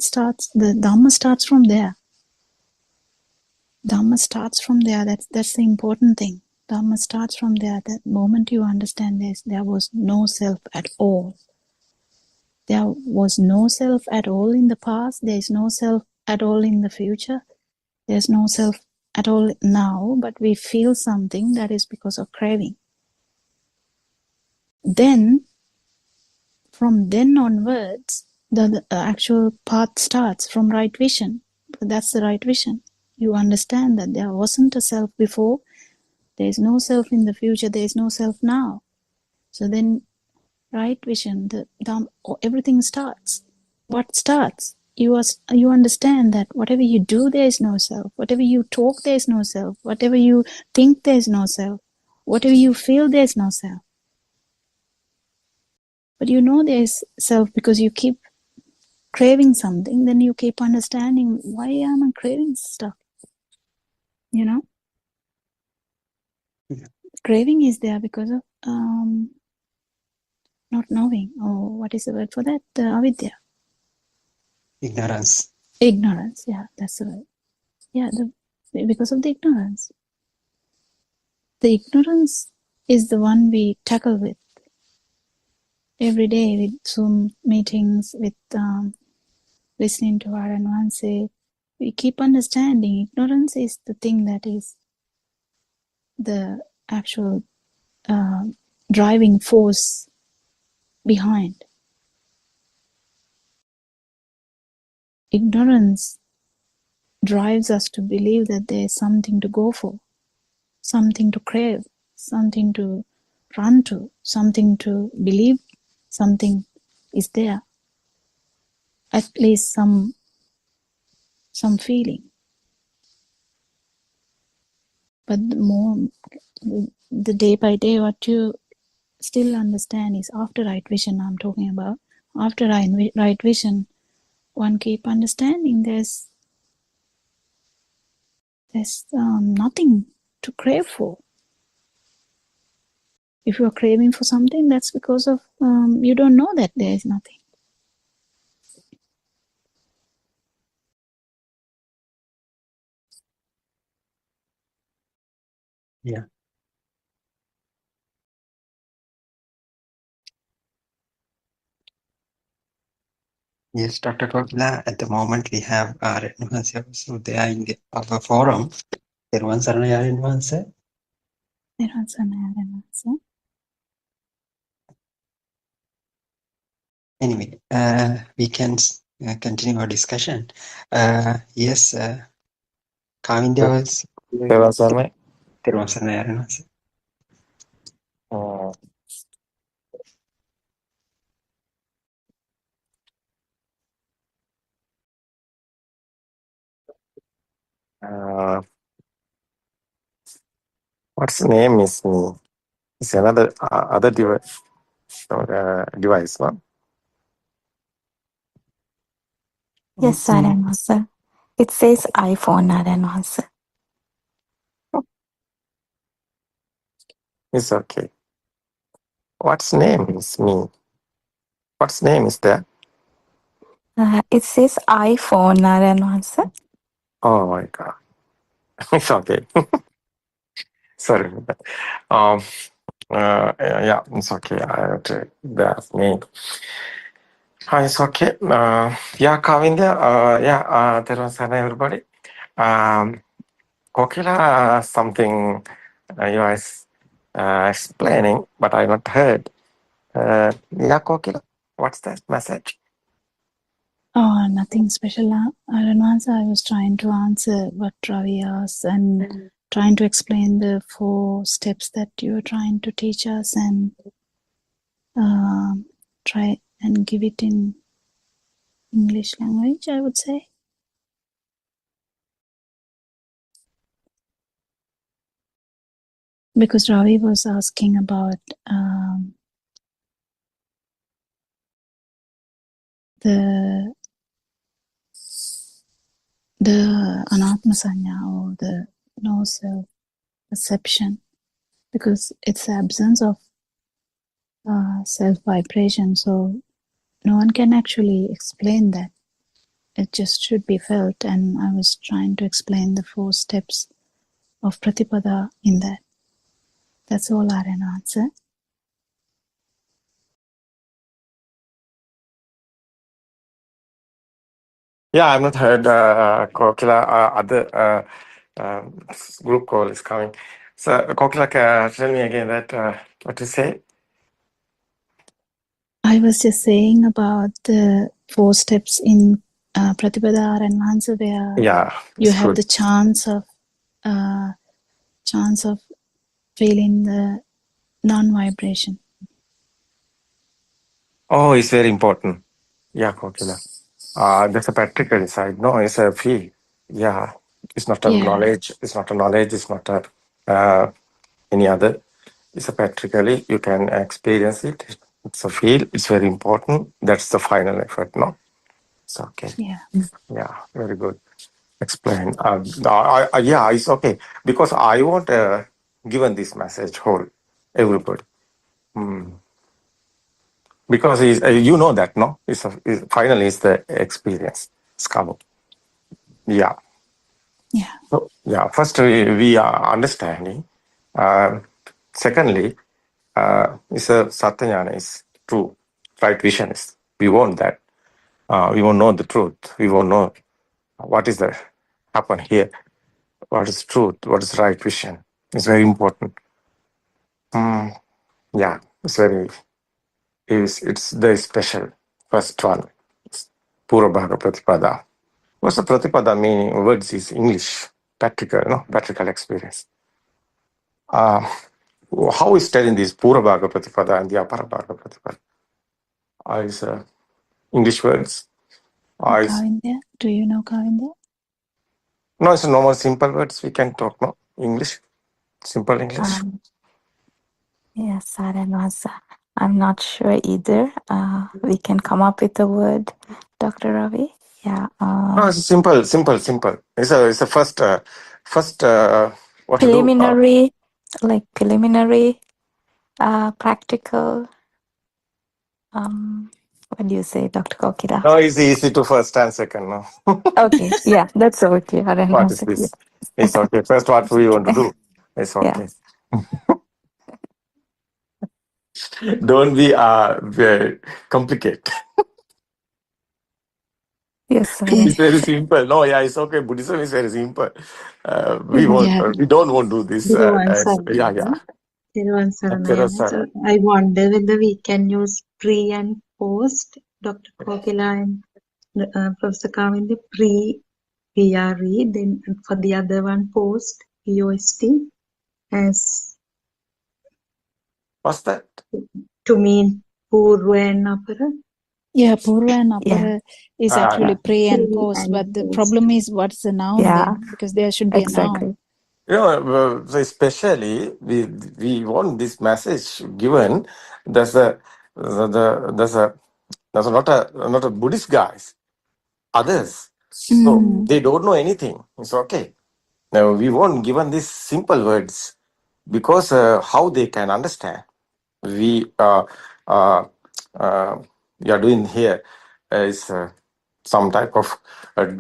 [SPEAKER 3] starts, the Dhamma starts from there. Dhamma starts from there. That's the important thing. Dhamma starts from there. That moment you understand this, there was no self at all. There was no self at all in the past. There is no self at all in the future. There's no self at all now, but we feel something, that is because of craving. Then, from then onwards, the actual path starts from right vision. That's the right vision. You understand that there wasn't a self before, there is no self in the future, there is no self now. So then, right vision, everything starts. What starts? You understand that whatever you do, there is no self. Whatever you talk, there is no self. Whatever you think, there is no self. Whatever you feel, there is no self. But you know there is self because you keep craving something, then you keep understanding, why am I craving stuff? You know,
[SPEAKER 2] yeah.
[SPEAKER 3] craving is there because of not knowing, or what is the word for that? The avidya,
[SPEAKER 2] Ignorance.
[SPEAKER 3] ignorance. Yeah, that's the word. Yeah, because of the ignorance. The ignorance is the one we tackle with. every day with Zoom meetings, with listening to our advances, we keep understanding ignorance is the thing that is the actual driving force behind. Ignorance drives us to believe that there is something to go for, something to crave, something to run to, something to believe, something is there, at least some feeling. But the day by day, what you still understand is after right vision. I'm talking about after right vision, one keep understanding there's nothing to crave for. If you are craving for something, that's because of you don't know that there is nothing.
[SPEAKER 2] Yeah. Yes, Dr. Kokila, at the moment we have our advisor, so they are in the other forum. Everyone Saranaya advisor. Anyway, we can continue our discussion. Yes, Kavindya was
[SPEAKER 4] Terasame.
[SPEAKER 2] Everyone Saranaya advisor.
[SPEAKER 4] What's the name is me? It's another other device. Device, no?
[SPEAKER 5] Yes, Master. It says iPhone, Master.
[SPEAKER 4] It's okay. What's name is me? What's name is there?
[SPEAKER 5] It says iPhone, Master.
[SPEAKER 4] Oh my God. It's okay. Sorry. Yeah, it's okay. That's me. It's okay. Yeah, Kavindya. Yeah, there was everybody. Kokila, something you are explaining, but I not heard. Yeah, Kokila, what's that message?
[SPEAKER 3] Oh, nothing special. I don't answer. I was trying to answer what Ravi asked and trying to explain the 4 steps that you're trying to teach us and try and give it in English language, I would say. Because Ravi was asking about the anatma sanya, or the no self perception, because it's the absence of self vibration, so no one can actually explain that. It just should be felt, and I was trying to explain the 4 steps of Pratipada in that. That's all I can answer.
[SPEAKER 4] Yeah, I've not heard Kokila. Other group call is coming. So, Kokila, tell me again that what to say?
[SPEAKER 3] I was just saying about the 4 steps in Pratipada and answer, where
[SPEAKER 4] Yeah,
[SPEAKER 3] you
[SPEAKER 4] it's
[SPEAKER 3] have
[SPEAKER 4] good.
[SPEAKER 3] the chance of feeling the non-vibration.
[SPEAKER 4] Oh, it's very important. Yeah, Kokila. There's a practical inside. No, it's a feel. Yeah, it's not a
[SPEAKER 3] Yeah,
[SPEAKER 4] knowledge. It's not a knowledge. It's not a any other. It's a practically you can experience it. It's a feel. It's very important. That's the final effort. No, it's okay.
[SPEAKER 3] yeah.
[SPEAKER 4] Yeah, very good. Explain. Yeah, it's okay because I want given this message whole everybody. Because you know that no, finally it's the experience. It's coming. Yeah.
[SPEAKER 3] Yeah.
[SPEAKER 4] So, yeah, first we are understanding. Secondly, is a Satyajnana is true. right vision is. We want that. We won't know the truth. We won't know what is the happen here. What is truth? What is right vision? It's very important. Yeah, it's the special first one. It's Purabhaga Pratipada. What's the Pratipada meaning? Words is English, practical, practical experience. How is telling this Purabhaga Pratipada and the Aparabhaga Pratipada? Is English words?
[SPEAKER 3] Kavinda, do you know Kavinda?
[SPEAKER 4] No, it's normal simple words we can talk, no? English, simple English.
[SPEAKER 5] Yes, Saranwasa. I'm not sure either. We can come up with a word, Dr. Ravi. Yeah.
[SPEAKER 4] No, it's simple. It's a first what to do.
[SPEAKER 5] Preliminary, practical. What do you say, Dr. Kokira?
[SPEAKER 4] No, it's easy to first and second. No.
[SPEAKER 5] Okay, yeah, that's okay.
[SPEAKER 4] What is this? It's okay. First, what we want to do. It's okay. Don't be very complicated.
[SPEAKER 5] Yes, sir.
[SPEAKER 4] It's very simple. No, yeah, it's okay. Buddhism is very simple. We don't want to do this.
[SPEAKER 6] So I wonder whether we can use pre and post, Dr. Kokila and Professor Kavinda, pre PRE, then for the other one post POST as
[SPEAKER 4] what's that?
[SPEAKER 6] To mean Purva and Apara.
[SPEAKER 3] Yeah, Purva and Apara is actually pre and post, but the problem is what's the noun then? Because there should be a noun.
[SPEAKER 4] Especially we want this message given. There's not a Buddhist guys, others. So they don't know anything. It's okay. Now we want given these simple words because how they can understand. We are doing here is some type of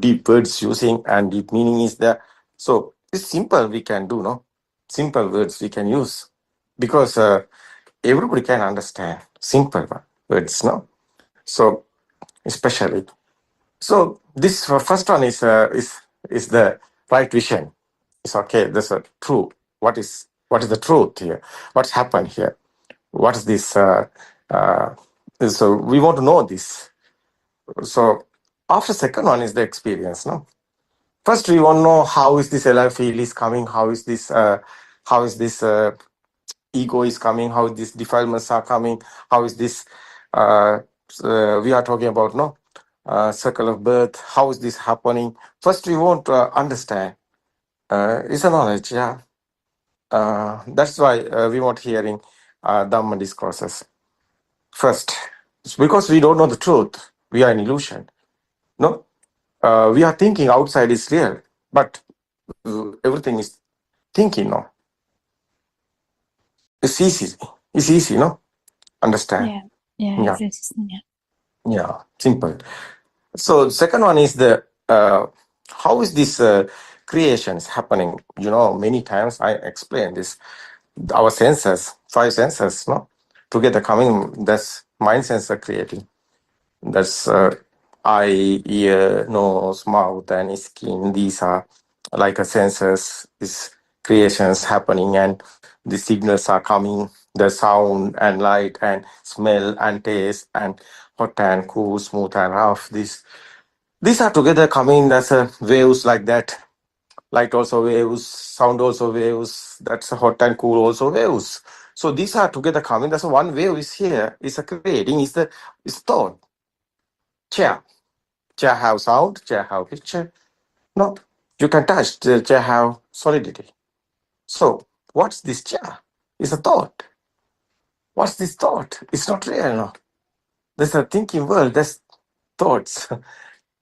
[SPEAKER 4] deep words using, and deep meaning is there. So it's simple we can do, no? Simple words we can use because everybody can understand simple words, no? So especially, so this first one is the right vision. It's okay. That's a true. What is the truth here? What's happened here? What is this? So we want to know this. So after second one is the experience, no? First we want to know how is this alive feel is coming, how is this ego is coming, how these defilements are coming, how is this we are talking about, no? Circle of birth, how is this happening? First we want to understand. It's a knowledge, yeah. That's why we want hearing Dhamma discourses. First, it's because we don't know the truth. We are in illusion. No? We are thinking outside is real, but everything is thinking, no? It's easy, no? Understand?
[SPEAKER 3] Yeah.
[SPEAKER 4] Simple. So second one is the how is this creation is happening? Many times I explain this. Our senses, 5 senses, no? Together coming, that's mind sensor creating. That's eye, ear, nose, mouth, and skin. These are like a sensors, these creations happening, and the signals are coming, the sound and light and smell and taste and hot and cool, smooth and rough. These are together coming as waves like that. Light also waves, sound also waves, that's hot and cool also waves. So these are together coming. That's one wave is here, is creating, is thought. Chair have sound, chair have picture. No, you can touch, the chair have solidity. So what's this chair? It's a thought. What's this thought? It's not real, no. There's a thinking world, there's thoughts.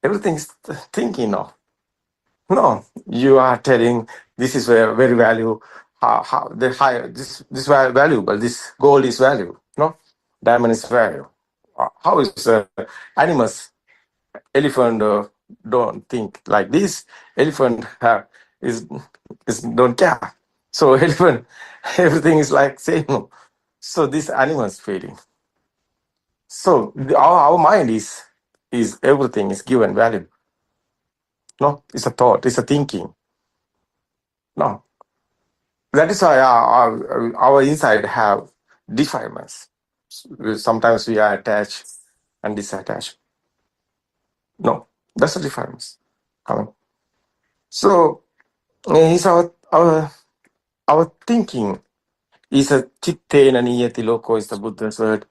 [SPEAKER 4] Everything's thinking, no. No, you are telling this is where very value, how the higher this valuable, this gold is value, no, diamond is value. How is animals? Elephant don't think like this. Elephant is don't care. So elephant, everything is like same. So this animal's feeling. So our mind is everything is given value. No, it's a thought, it's a thinking. No, that is why our inside have defilements. Sometimes we are attached and disattached. No, that's the difference. Coming. So is our thinking is a chittena niyati loko is the Buddha's word.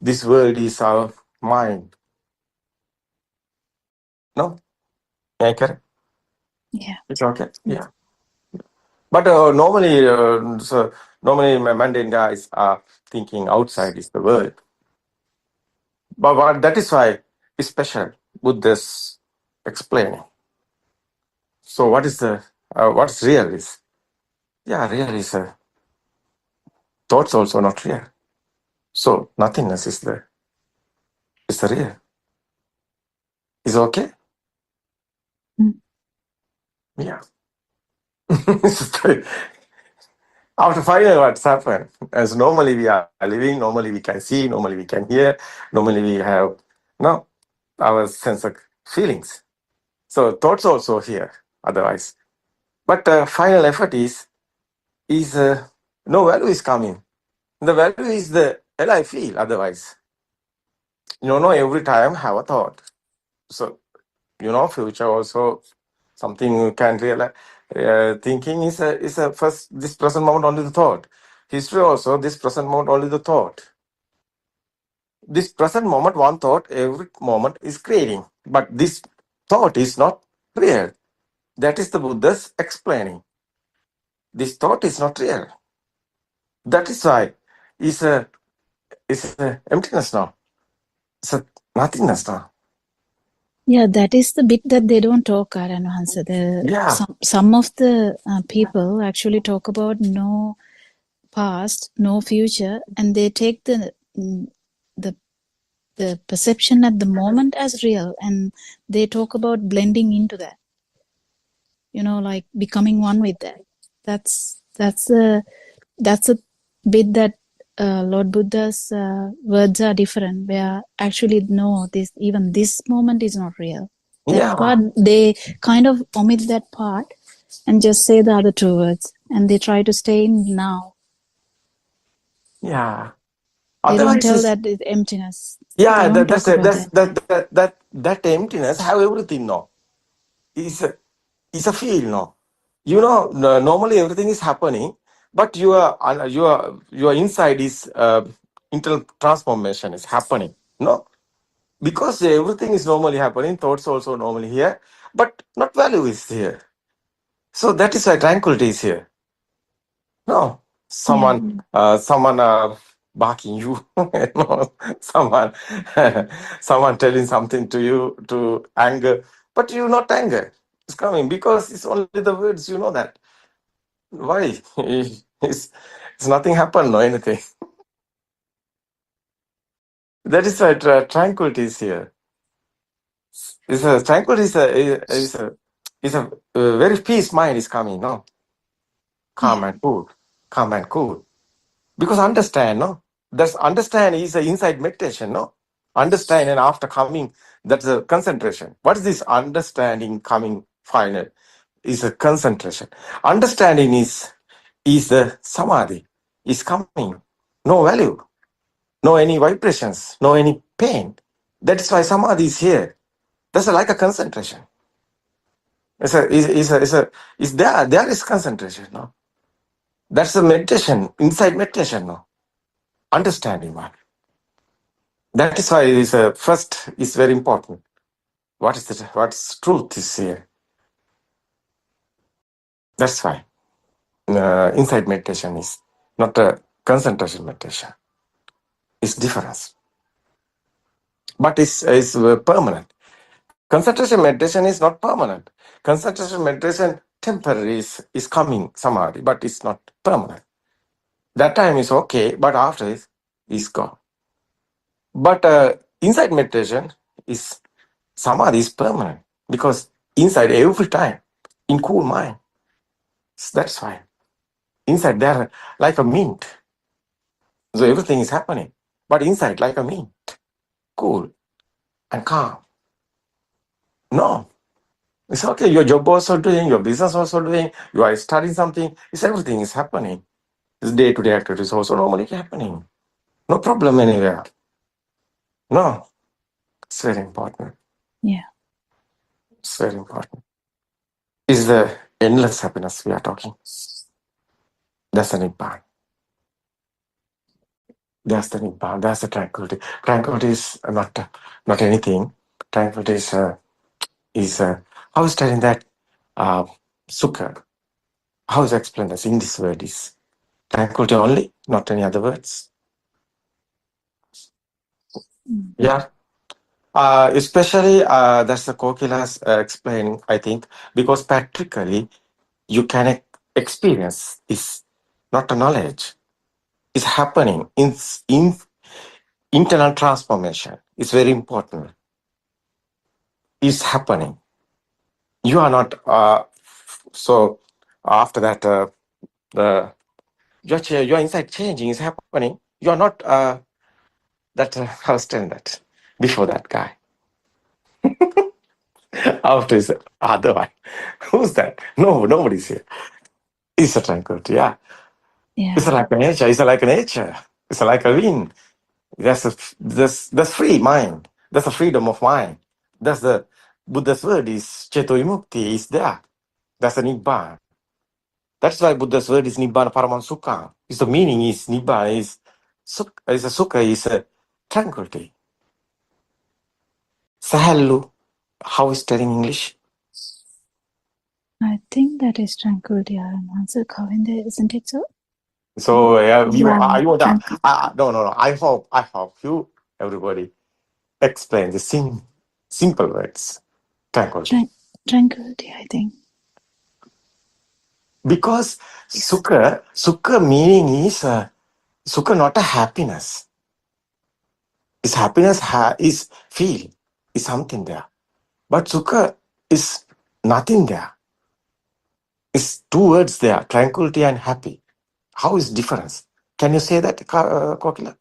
[SPEAKER 4] This word is our mind. No, yeah, correct.
[SPEAKER 3] Yeah.
[SPEAKER 4] It's okay. Yeah, but normally my mundane guys are thinking outside is the world. But that is why it's special. Buddha's explaining. So what's real is real is thoughts also not real. So nothingness is the real. Is okay?
[SPEAKER 3] Mm.
[SPEAKER 4] Yeah. After finding what's happened, as normally we are living, normally we can see, normally we can hear, normally we have our sense of feelings. So thoughts also here, otherwise. But final effort is no value is coming. The value is the hell I feel, otherwise. Every time have a thought. So, future also something you can realize. Thinking is a first this present moment only the thought. History also this present moment only the thought. This present moment one thought every moment is creating, but this thought is not real. That is the Buddha's explaining. This thought is not real. That is why it's a emptiness now. It's a nothingness now.
[SPEAKER 3] Yeah, that is the bit that they don't talk, Aranwansa.
[SPEAKER 4] Yeah.
[SPEAKER 3] Some of the people actually talk about no past, no future, and they take the perception at the moment as real, and they talk about blending into that. Like becoming one with that. That's a bit that Lord Buddha's words are different, where actually no, even this moment is not real. That part, they kind of omit that part and just say the other two words, and they try to stay in now.
[SPEAKER 4] Yeah.
[SPEAKER 3] They don't
[SPEAKER 4] Otherwise,
[SPEAKER 3] tell that it's emptiness.
[SPEAKER 4] yeah,
[SPEAKER 3] They don't talk about
[SPEAKER 4] that emptiness have everything. No, is a feel. No, normally everything is happening, but your inside is internal transformation is happening. No, because everything is normally happening, thoughts also normally here, but not value is here. So that is why tranquility is here. No, someone barking you, no, someone telling something to you to anger, but you not anger. It's coming because it's only the words. You know that. Why? It's nothing happened or anything. That is why tranquility is here. Tranquility is a very peace mind is coming. No, calm and cool, calm and cool. Because understand, no? That's understand is an inside meditation, no? Understand and after coming, that's a concentration. What is this understanding coming final? Is a concentration. Understanding is the samadhi, is coming. No value, no any vibrations, no any pain. That is why samadhi is here. That's like a concentration. There is concentration, no? That's a meditation, inside meditation, no? Understanding one. That is why first is very important. What's truth is here. That's why inside meditation is not a concentration meditation. It's difference, but it's permanent. Concentration meditation is not permanent. Concentration meditation temporary is coming samadhi, but it's not permanent. That time is okay, but after is gone. But inside meditation is samadhi is permanent because inside every time in cool mind. That's fine. Inside there like a mint. So everything is happening. But inside like a mint. cool and calm. No, it's okay. Your job also doing, your business also doing, you are studying something. It's everything is happening. This day-to-day activities also normally happening. No problem anywhere. No, it's very important.
[SPEAKER 3] Yeah.
[SPEAKER 4] It's very important. Is the endless happiness we are talking. That's the Nibbana. That's the Nibbana. That's the tranquility. Tranquility is not anything. Tranquility is how is telling that sukha. How is explained as in this word is tranquility only, not any other words.
[SPEAKER 3] Mm.
[SPEAKER 4] Yeah. Especially that's the Kokilas explain, I think, because practically you can experience this, not a knowledge. It's happening in internal transformation. It's very important. It's happening. You are not so after that the your inside changing is happening. You are not that I was telling that before that guy. After is the other one. Who's that? No, nobody's here. It's a tranquility, yeah.
[SPEAKER 3] Yeah.
[SPEAKER 4] It's like a nature. It's like a nature. It's like a wind. That's free mind. That's a freedom of mind. That's the Buddha's word is Cheto Vimukti is there. That's a Nibbana. That's why Buddha's word is Nibbana Paraman Sukha. Is the meaning is Nibbana is a Sukha is a tranquility. Sahallu, how is that in English?
[SPEAKER 3] I think that is tranquility, answer Kavinda, isn't it so?
[SPEAKER 4] So
[SPEAKER 5] Yeah,
[SPEAKER 4] no. I hope you everybody explain the simple words. Tranquility.
[SPEAKER 3] Tranquility, I think.
[SPEAKER 4] Because sukha meaning is sukha not a happiness. Is happiness is feel is something there, but sukha is nothing there. It's two words there: tranquility and happy. How is difference? Can you say that, Kokila?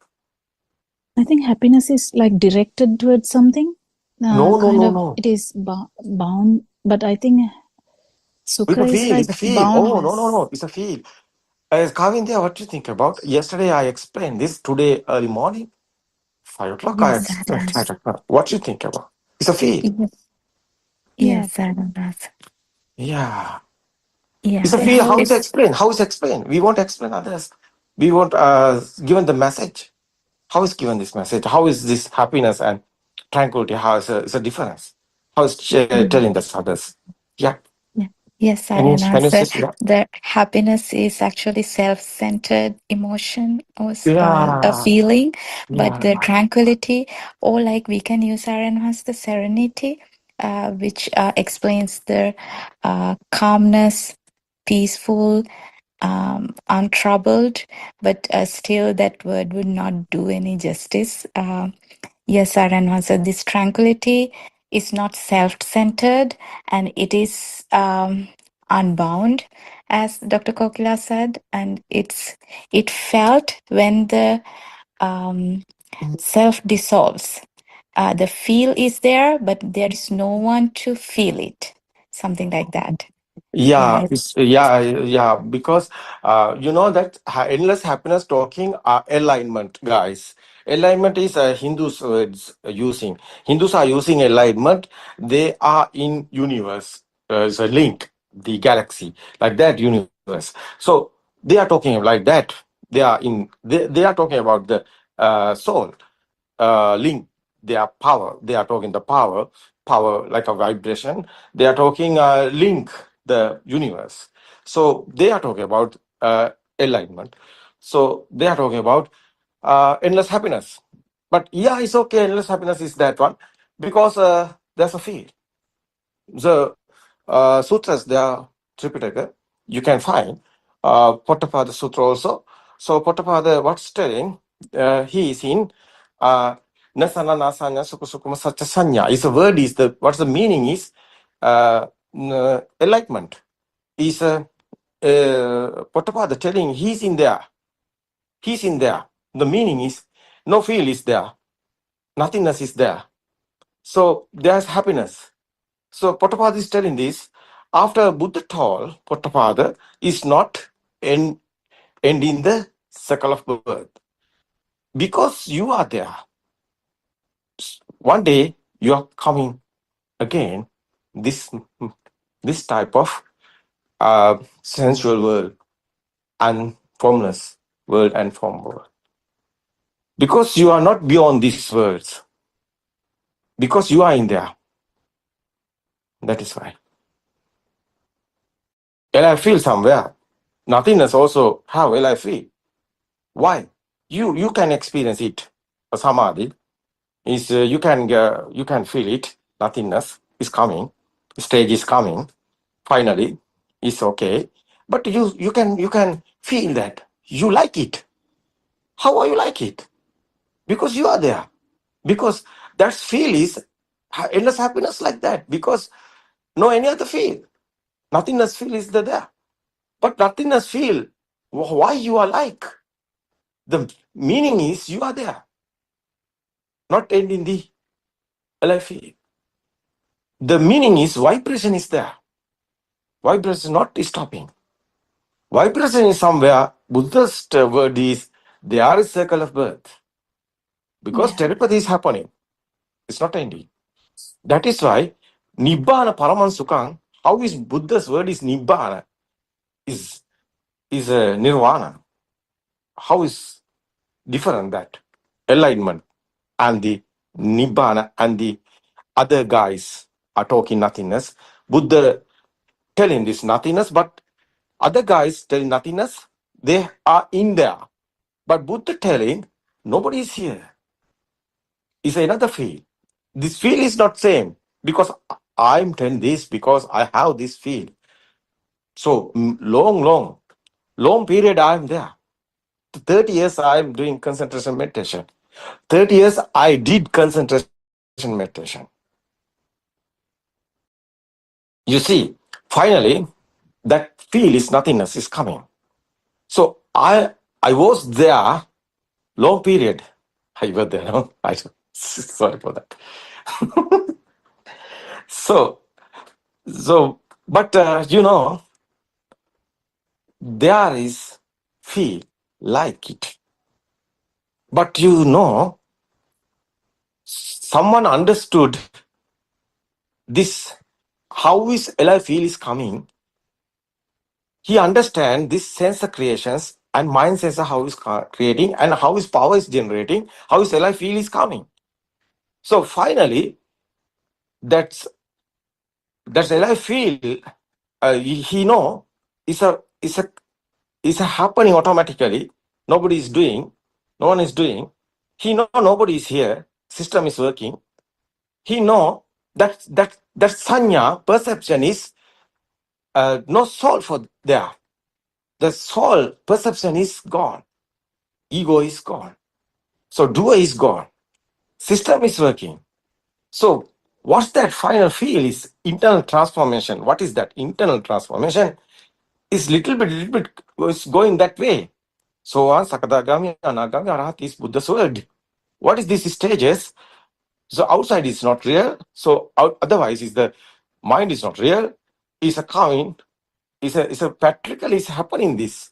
[SPEAKER 3] I think happiness is like directed towards something.
[SPEAKER 4] No.
[SPEAKER 3] It is bound, but I think sukha is like
[SPEAKER 4] It's a feel. Oh,
[SPEAKER 3] boundless.
[SPEAKER 4] no. It's a feel. Kavindya, what do you think about? Yesterday I explained this. Today early morning, 5 o'clock I
[SPEAKER 5] yes,
[SPEAKER 4] explained.
[SPEAKER 5] Saran.
[SPEAKER 4] What do you think about? It's a feel.
[SPEAKER 3] Yeah,
[SPEAKER 5] Yes, Saran.
[SPEAKER 4] Yeah.
[SPEAKER 5] Yeah,
[SPEAKER 4] It's a
[SPEAKER 3] but
[SPEAKER 4] feel.
[SPEAKER 3] how
[SPEAKER 4] How is
[SPEAKER 3] it's
[SPEAKER 4] explained? How is explained? We won't explain others. We won't given the message. How is given this message? How is this happiness and tranquility? How is a difference? How is telling this others? Yeah.
[SPEAKER 5] yeah. Yes,
[SPEAKER 4] Can you
[SPEAKER 5] Saranasa.
[SPEAKER 4] say that?
[SPEAKER 5] The happiness is actually self-centered emotion or a
[SPEAKER 4] Yeah.
[SPEAKER 5] feeling, but the
[SPEAKER 4] Yeah.
[SPEAKER 5] tranquility, or like we can use Saranasa, the serenity, which explains the calmness, peaceful, untroubled, but still that word would not do any justice. Yes, Saranasa, this tranquility is not self-centered and it is unbound, as Dr. Kokila said, and it felt when the self dissolves. The feel is there, but there is no one to feel it. Something like that. Yeah.
[SPEAKER 4] Yeah. Because you know that endless happiness talking alignment, guys. Alignment is Hindus words using. Hindus are using alignment. They are in universe. It's a link, the galaxy, like that universe. So they are talking like that. They are talking about the soul link. Their power. They are talking the power like a vibration. They are talking link the universe. So they are talking about alignment. So they are talking about endless happiness. But yeah, it's okay. Endless happiness is that one because there's a field. The sutras, they are Tripitaka. You can find Pottapada Sutra also. So Pottapada, what's telling? He is in Nasana Nasanya Sukusukuma Satya Sanya. Is the word is the what's the meaning is enlightenment. Is Pottapada telling he's in there. He's in there. The meaning is no feel is there. Nothingness is there. So there's happiness. So Buddothpado is telling this. After Buddha told, Buddothpado is not ending the cycle of birth. Because you are there. One day you are coming again, this type of sensual world and formless world and form world. Because you are not beyond these worlds. Because you are in there. That is why. And I feel somewhere. Nothingness also have will I feel. Why? You can experience it. A samadhi is you can feel it. Nothingness is coming. Stage is coming. Finally, it's okay. But you can feel that you like it. How are you like it? Because you are there. Because that feel is endless happiness like that. Because no any other feel. Nothingness feel is there. But nothingness feel why you are like. The meaning is you are there. Not ending the alive feel. The meaning is vibration is there. Vibration not stopping. Vibration is somewhere. Buddha's word is there is circle of birth. Because
[SPEAKER 3] Yeah.
[SPEAKER 4] telepathy is happening. It's not ending. That is why Nibbana Paraman Sukhang, how is Buddha's word is Nibbana, is a nirvana. How is different that? Enlightenment and the Nibbana and the other guys are talking nothingness. Buddha telling this nothingness, but other guys telling nothingness, they are in there. But Buddha telling, nobody is here. It's another field. This field is not same because I'm telling this because I have this field. So long period I'm there. 30 years I'm doing concentration meditation. 30 years I did concentration meditation. You see, finally, that feel is nothingness is coming. So I was there long period. I was there, no? Sorry for that. So, but there is feel like it. But someone understood this, how is alive feel is coming. He understand this sense of creations and mind sense of how is creating and how is power is generating, how is alive feel is coming. So finally, that's alive feel. He know is a happening automatically. Nobody is doing. No one is doing. He know nobody is here. System is working. He know that sanya perception is no soul for there. The soul perception is gone. Ego is gone. So doer is gone. System is working. So what's that final feel is internal transformation. What is that internal transformation? Is little bit is going that way. So Sakadagami, Anagami, Arahat is Buddha's word. What is these stages? So outside is not real. So otherwise is the mind is not real. Is a coin. Is a practical is happening. This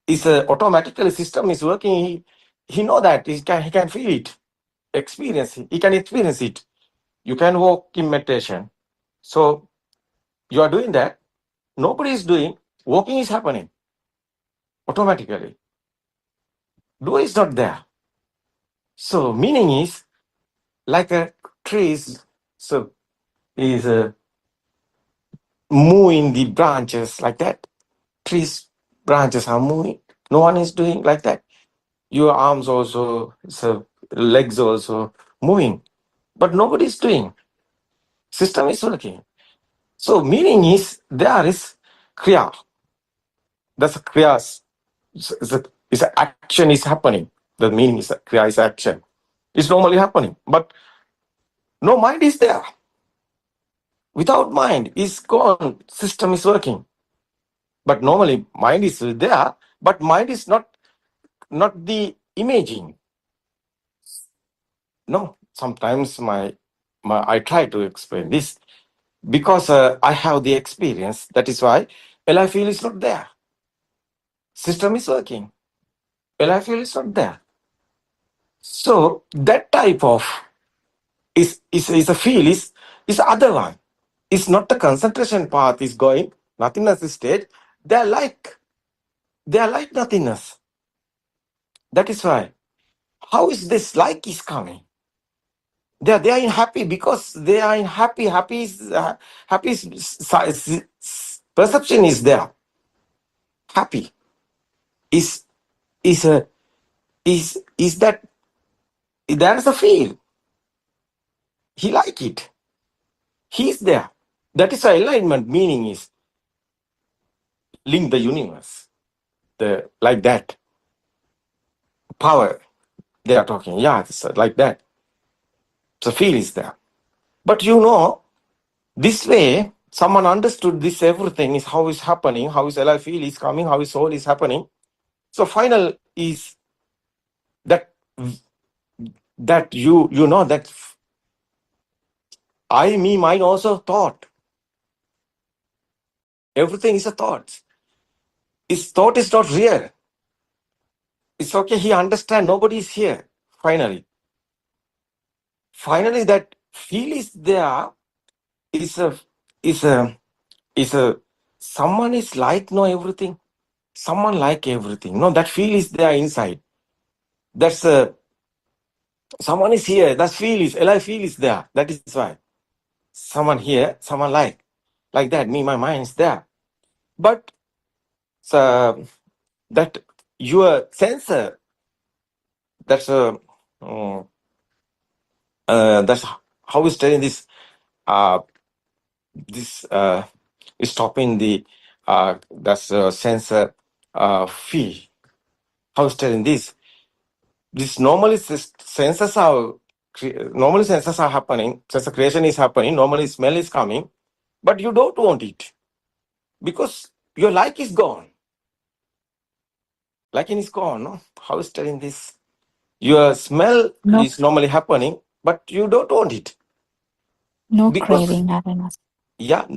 [SPEAKER 4] is a automatically system is working. He know that he can feel it, experience it. He can experience it. You can walk in meditation. So you are doing that. Nobody is doing. Walking is happening automatically. Do is not there. So meaning is like a trees. So is moving the branches like that. Trees branches are moving. No one is doing like that. Your arms also, so legs also moving, but nobody is doing. System is working. So meaning is there is kriya. That's a kriyas. It's a action is happening. The meaning is kriya is action. It's normally happening, but no mind is there. Without mind is gone. System is working. But normally mind is there, but mind is not the imaging. No, sometimes I try to explain this because I have the experience. That is why LI feel is not there. System is working. LI feel is not there. So that type of is a feel is other one. It's not the concentration path is going nothingness state. They are like nothingness. That is why. How is this like is coming? They are in happy because they are in happy. Happy perception is there. Happy is a is that there is a feel. He like it. He is there. That is why alignment meaning is link the universe. The like that power they are talking. Yeah, it's like that. So feel is there. But this way, someone understood this everything is how is happening, how is LI feel is coming, how is soul is happening. So final is that you know that I, me, mine also thought. Everything is a thought. His thought is not real. It's okay, he understand nobody is here. Finally that feel is there is a someone is like everything. Someone like everything. No, that feel is there inside. That's someone is here. That feel is LI feel is there. That is why someone here, someone like that. Me, my mind is there. But that your sensor. That's that's how is telling this. This is stopping the that's sensor feel. How is telling this? This normally sensors are happening. Sensor creation is happening. Normally smell is coming, but you don't want it because your like is gone. Liking is gone. No? How is telling this? Your smell
[SPEAKER 5] No,
[SPEAKER 4] is normally happening, but you don't want it
[SPEAKER 5] no
[SPEAKER 4] because
[SPEAKER 5] craving, Arana.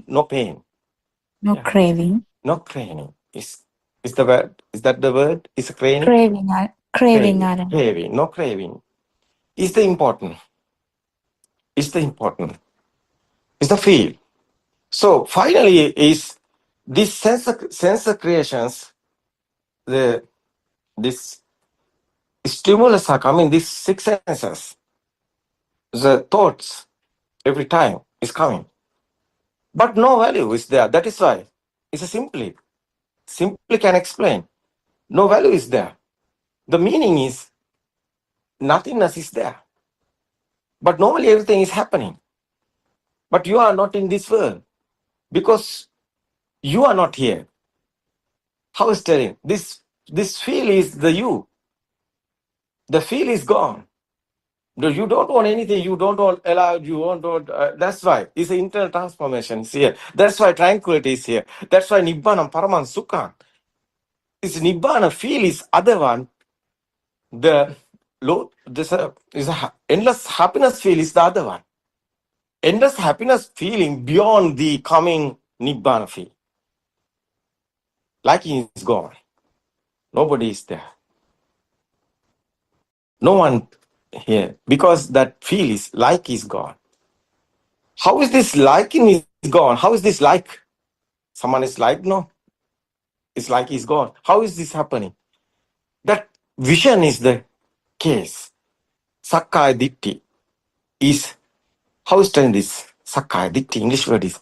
[SPEAKER 4] no pain.
[SPEAKER 5] No
[SPEAKER 4] Yeah,
[SPEAKER 5] craving.
[SPEAKER 4] no craving. Is the word? Is that the word? Is a craving?
[SPEAKER 5] Craving, Arana.
[SPEAKER 4] Craving. No craving. Is the important. Is the important. Is the feel. So finally, is this sensor creations. This stimulus are coming. These six senses. The thoughts every time is coming, but no value is there. That is why it's a simply can explain. No value is there. The meaning is nothingness is there. But normally everything is happening. But you are not in this world because you are not here. How is telling? This feel is the you. The feel is gone. You don't want anything. You don't want allowed. You want. That's why it's an internal transformation is here. That's why tranquility is here. That's why Nibbana, Paraman, Sukha. This Nibbana feel is other one. The low. This is a endless happiness feel is the other one. Endless happiness feeling beyond the coming Nibbana feel. Liking is gone. Nobody is there. No one here. Because that feel is like is gone. How is this liking is gone? How is this like? Someone is like, no. It's like is gone. How is this happening? That vision is the case. Sakkaya Ditti is, how is telling this? Sakkaya Ditti, English word is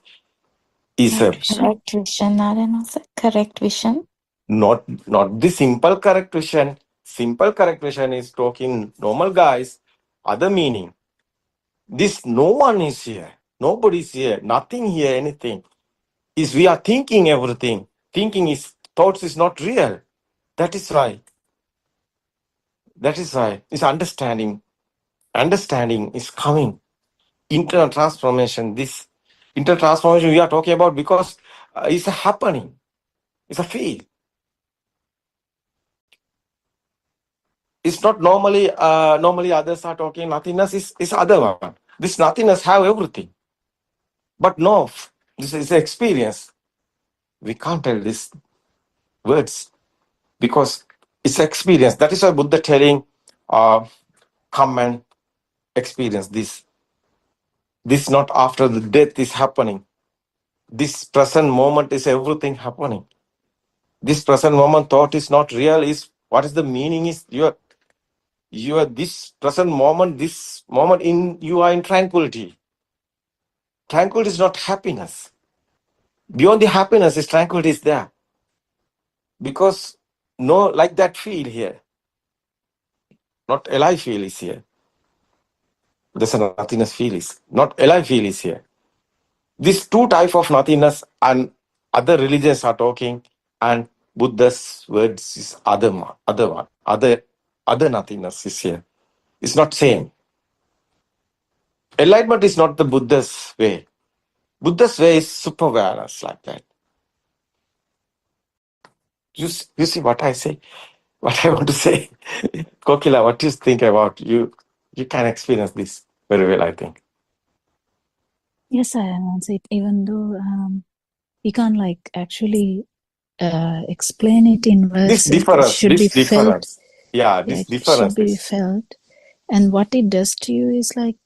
[SPEAKER 5] Correct vision, Arana. Correct vision.
[SPEAKER 4] not the simple correct vision. Simple correct vision is talking normal guys, other meaning. This no one is here. Nobody is here. Nothing here, anything. Is we are thinking everything. Thinking is, thoughts is not real. That is why. It's understanding. Understanding is coming. Internal transformation. This internal transformation we are talking about because it's a happening. It's a feel. It's not normally others are talking nothingness is other one. This nothingness have everything. But no, this is the experience. We can't tell these words because it's experience. That is why Buddha telling, come and experience this. This not after the death is happening. This present moment is everything happening. This present moment thought is not real. Is what is the meaning? Is your this present moment. This moment in you are in tranquility. Tranquility is not happiness. Beyond the happiness is tranquility is there. Because no like that feel here. Not alive feel is here. There's a nothingness feel is. Not alive feel is here. These two type of nothingness and other religions are talking and Buddha's words is other nothingness is here. It's not same. Enlightenment is not the Buddha's way. Buddha's way is super awareness like that. You see what I say? What I want to say? Kokila, what do you think about you? You can experience this very well, I think.
[SPEAKER 3] Yes, I announce it, even though we can't like actually explain it in words.
[SPEAKER 4] This difference.
[SPEAKER 3] Should be felt.
[SPEAKER 4] Yeah, this
[SPEAKER 3] It should be
[SPEAKER 4] difference.
[SPEAKER 3] felt. And what it does to you is like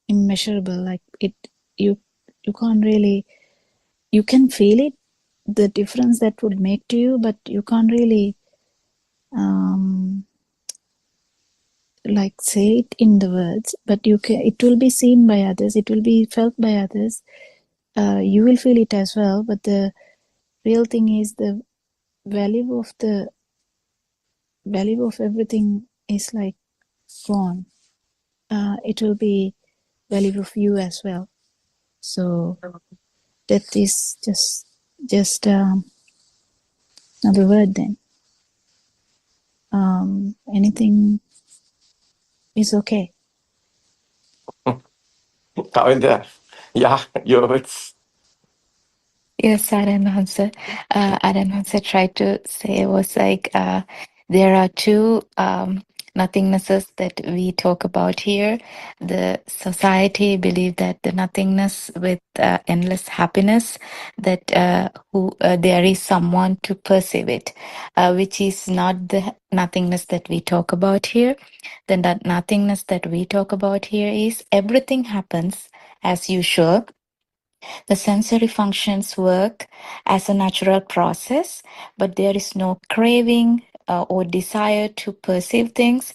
[SPEAKER 3] immeasurable. Like you can't really, you can feel it, the difference that would make to you, but you can't really like say it in the words. But you can. It will be seen by others. It will be felt by others. You will feel it as well. But the real thing is the value of everything is like gone. It will be value of you as well. So that is just another word then. Anything is okay.
[SPEAKER 4] Kavinda, yeah, your words.
[SPEAKER 5] Yes, Aranhansa. Aranhansa tried to say was like there are two nothingnesses that we talk about here. The society believe that the nothingness with endless happiness, that there is someone to perceive it, which is not the nothingness that we talk about here. Then that nothingness that we talk about here is everything happens as usual. The sensory functions work as a natural process, but there is no craving or desire to perceive things,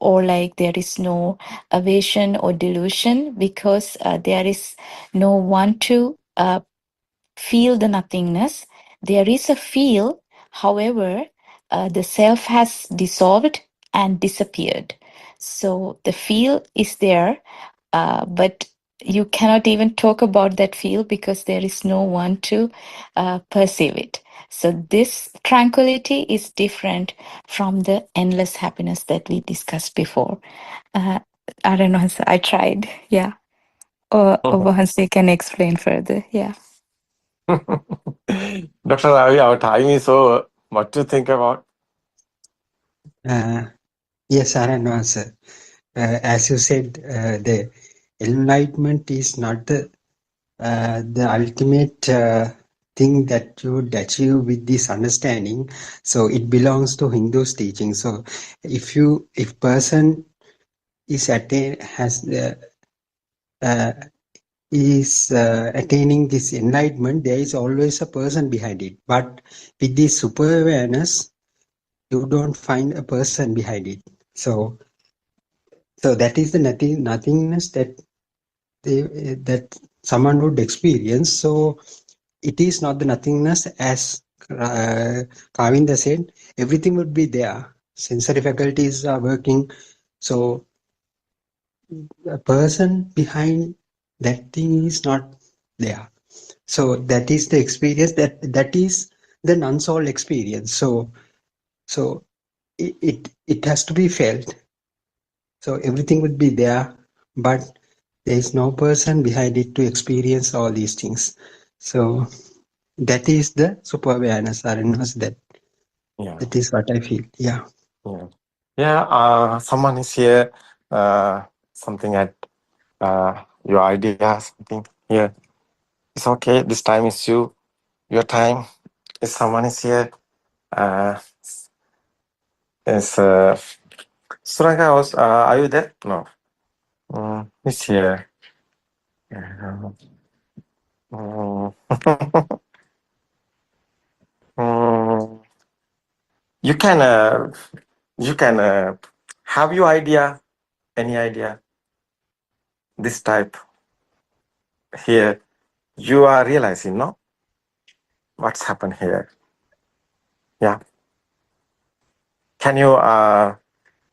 [SPEAKER 5] or like there is no aversion or delusion, because there is no one to feel the nothingness. There is a feel, however, the self has dissolved and disappeared. So the feel is there, but you cannot even talk about that feel because there is no one to perceive it. So this tranquility is different from the endless happiness that we discussed before. I don't know. I tried. Yeah. Or Vahansi can explain further. Yeah.
[SPEAKER 4] Dr. Ravi, our time is over. What do you think about?
[SPEAKER 2] Yes, Arana, sir. As you said, the enlightenment is not the ultimate thing that you would achieve with this understanding. So it belongs to Hindu's teaching. So if person is attaining this enlightenment, there is always a person behind it. But with this super awareness, you don't find a person behind it. So that is the nothingness that someone would experience. So it is not the nothingness, as Kavinda said. Everything would be there. Sensory faculties are working. So a person behind that thing is not there. So that is the experience. That is the non-soul experience. So it has to be felt. So everything would be there, but there is no person behind it to experience all these things. So that is the super awareness, awareness that
[SPEAKER 4] Yeah.
[SPEAKER 2] that is what I feel. Yeah.
[SPEAKER 4] Yeah. Yeah, someone is here. Something at your idea, something here. It's okay. This time is your time. If someone is here, is Suranga was, are you there? No. He's here. Mm. Mm. You can have your idea, any idea, this type here. You are realizing, no? What's happened here? Yeah. Can you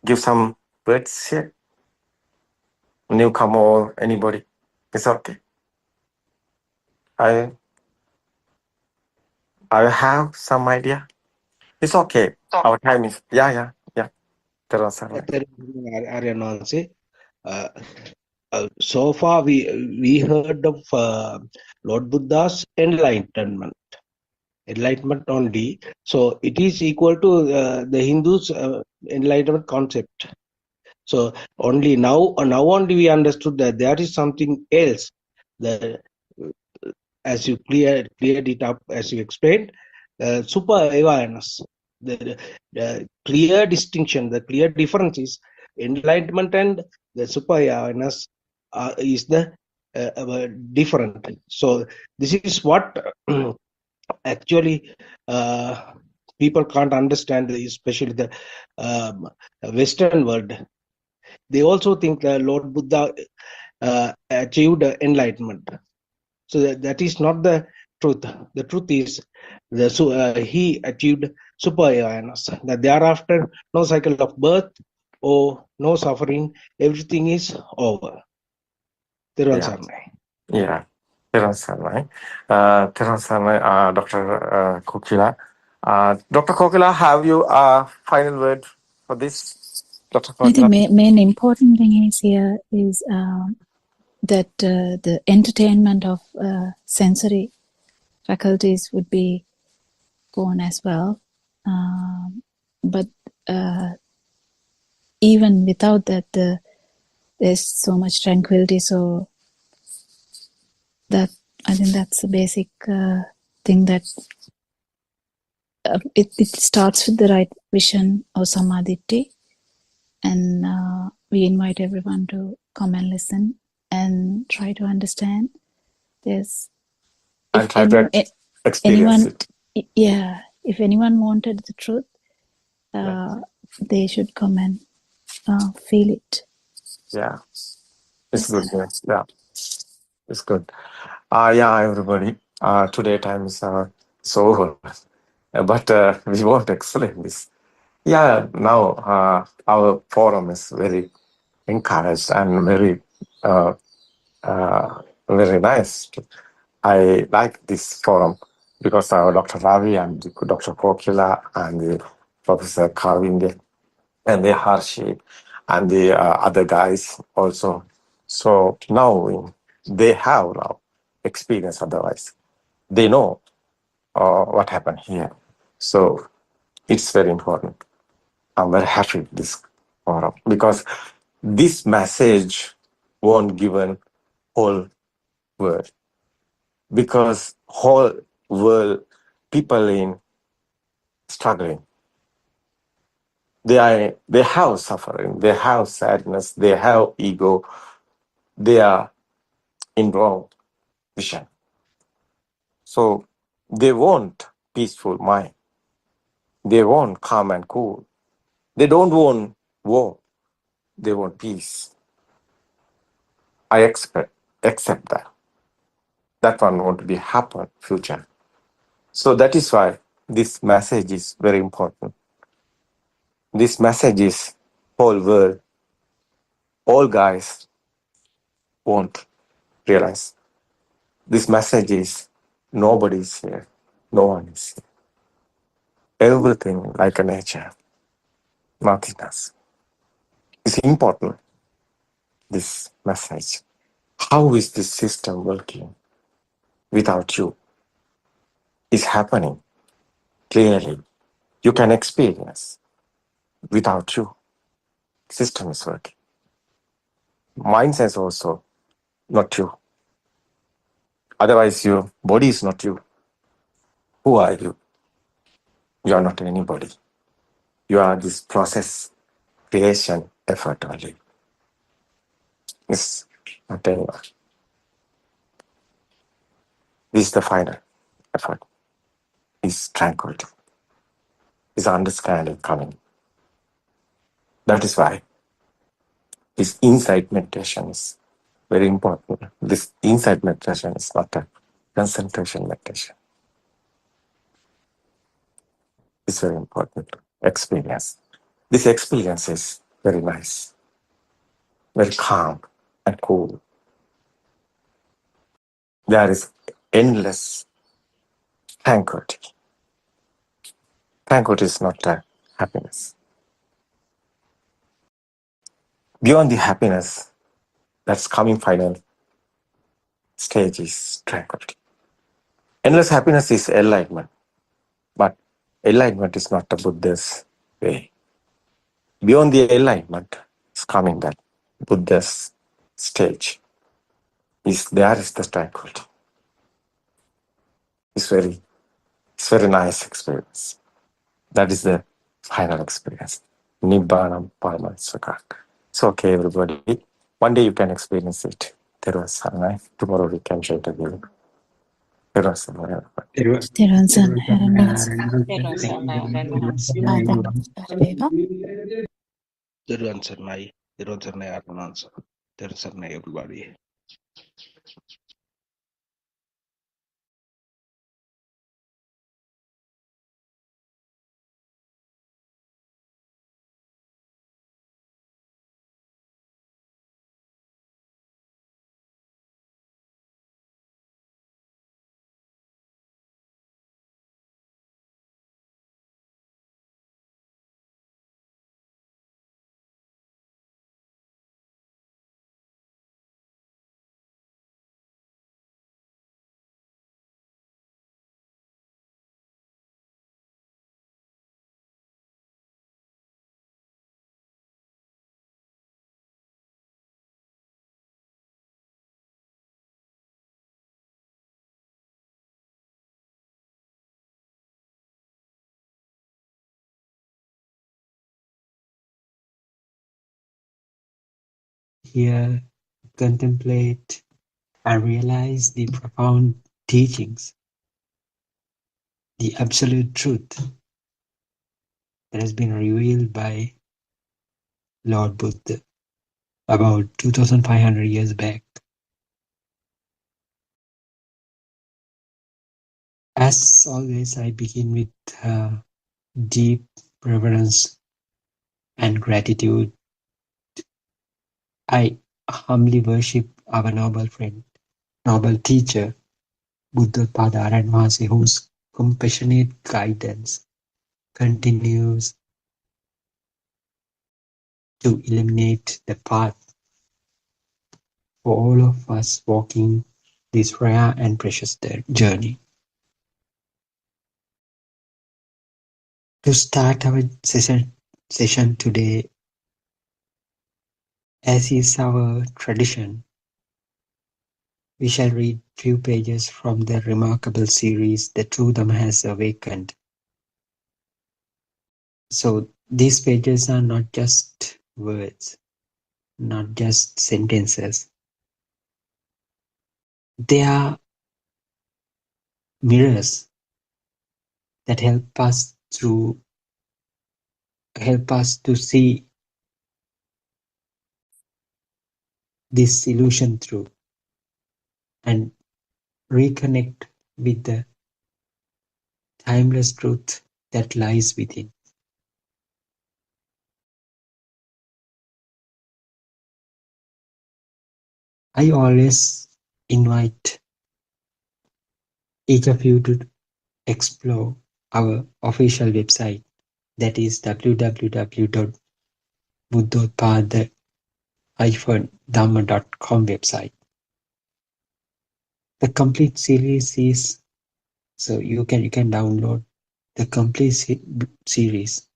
[SPEAKER 4] give some words here? Newcomer or anybody? It's okay. I have some idea. It's okay. Our time is yeah.
[SPEAKER 7] Aryanansi. So far we heard of Lord Buddha's enlightenment only. So it is equal to the Hindus' enlightenment concept. So only now only we understood that there is something else. That as you cleared it up, as you explained, super awareness. The clear distinction, the clear difference is enlightenment and the super awareness is the different. So this is what actually people can't understand, especially the Western world. They also think that Lord Buddha achieved enlightenment. So that is not the truth. The truth is he achieved super awareness. That thereafter, no cycle of birth or no suffering, everything is over.
[SPEAKER 4] Yeah. Terasana. Dr. Kokila. Dr. Kokila, have you a final word for this? Dr.
[SPEAKER 3] I think
[SPEAKER 4] Kokila?
[SPEAKER 3] main important thing is here is that the entertainment of sensory faculties would be gone as well. But even without that, there's so much tranquility. So that I think that's the basic thing, that it starts with the right vision or samadhi, and we invite everyone to come and listen and try to understand. There's
[SPEAKER 4] And try to experience it.
[SPEAKER 3] Yeah, if anyone wanted the truth, they should come and feel it.
[SPEAKER 4] Yeah, it's good. Yeah, it's good. Yeah, everybody. Today time is over, but we won't explain this. Yeah, now our forum is very encouraged and very nice. I like this forum because Dr. Ravi and Dr. Kokila and the Professor Kavinde and the Harshi and the other guys also. So now they have now experience. Otherwise, they know what happened here. So it's very important. I'm very happy with this forum because this message won't given whole world, because whole world people in struggling. They have suffering, they have sadness, they have ego, they are in wrong vision. So they want peaceful mind. They want calm and cool. They don't want war. They want peace. I accept that. That one won't be happen future. So that is why this message is very important. This message is whole world, all guys won't realize. This message is nobody is here, no one is here. Everything like a nature, nothingness. It's important, this message. How is this system working without you? It's happening clearly. You can experience without you. System is working. Mind sense also not you. Otherwise, your body is not you. Who are you? You are not anybody. You are this process, creation, effort only. It's not anyone. This is the final effort. Is tranquility. Is understanding coming. That is why this insight meditation is very important. This insight meditation is not a concentration meditation. It's very important experience. This experience is very nice, very calm and cool. There is endless tranquility. Tranquility is not a happiness. Beyond the happiness, that's coming final stage is tranquility. Endless happiness is enlightenment, but enlightenment is not a Buddha's way. Beyond the enlightenment is coming that Buddha's stage. There is the tranquility. It's very nice experience. That is the final experience. Nibbanam Paramasvaka. It's okay, everybody. One day you can experience it. There was Saranai. Tomorrow we can share it again. There was Saranai.
[SPEAKER 3] Therun Saranai.
[SPEAKER 7] Therun Saranai. Therun Saranai Aranansa. Therun Saranai, everybody.
[SPEAKER 2] Here, contemplate and realize the profound teachings, the absolute truth that has been revealed by Lord Buddha about 2500 years back. As always, I begin with deep reverence and gratitude. I humbly worship our noble friend, noble teacher, Buddothpado Aranwasi, whose compassionate guidance continues to illuminate the path for all of us walking this rare and precious journey. To start our session today, as is our tradition, we shall read few pages from the remarkable series The True Dhamma Has Awakened. So these pages are not just words, not just sentences. They are mirrors that help us to see this illusion through and reconnect with the timeless truth that lies within. I always invite each of you to explore our official website, that is www.buddothpado-dhamma.com website. The complete series is, so you can download the complete series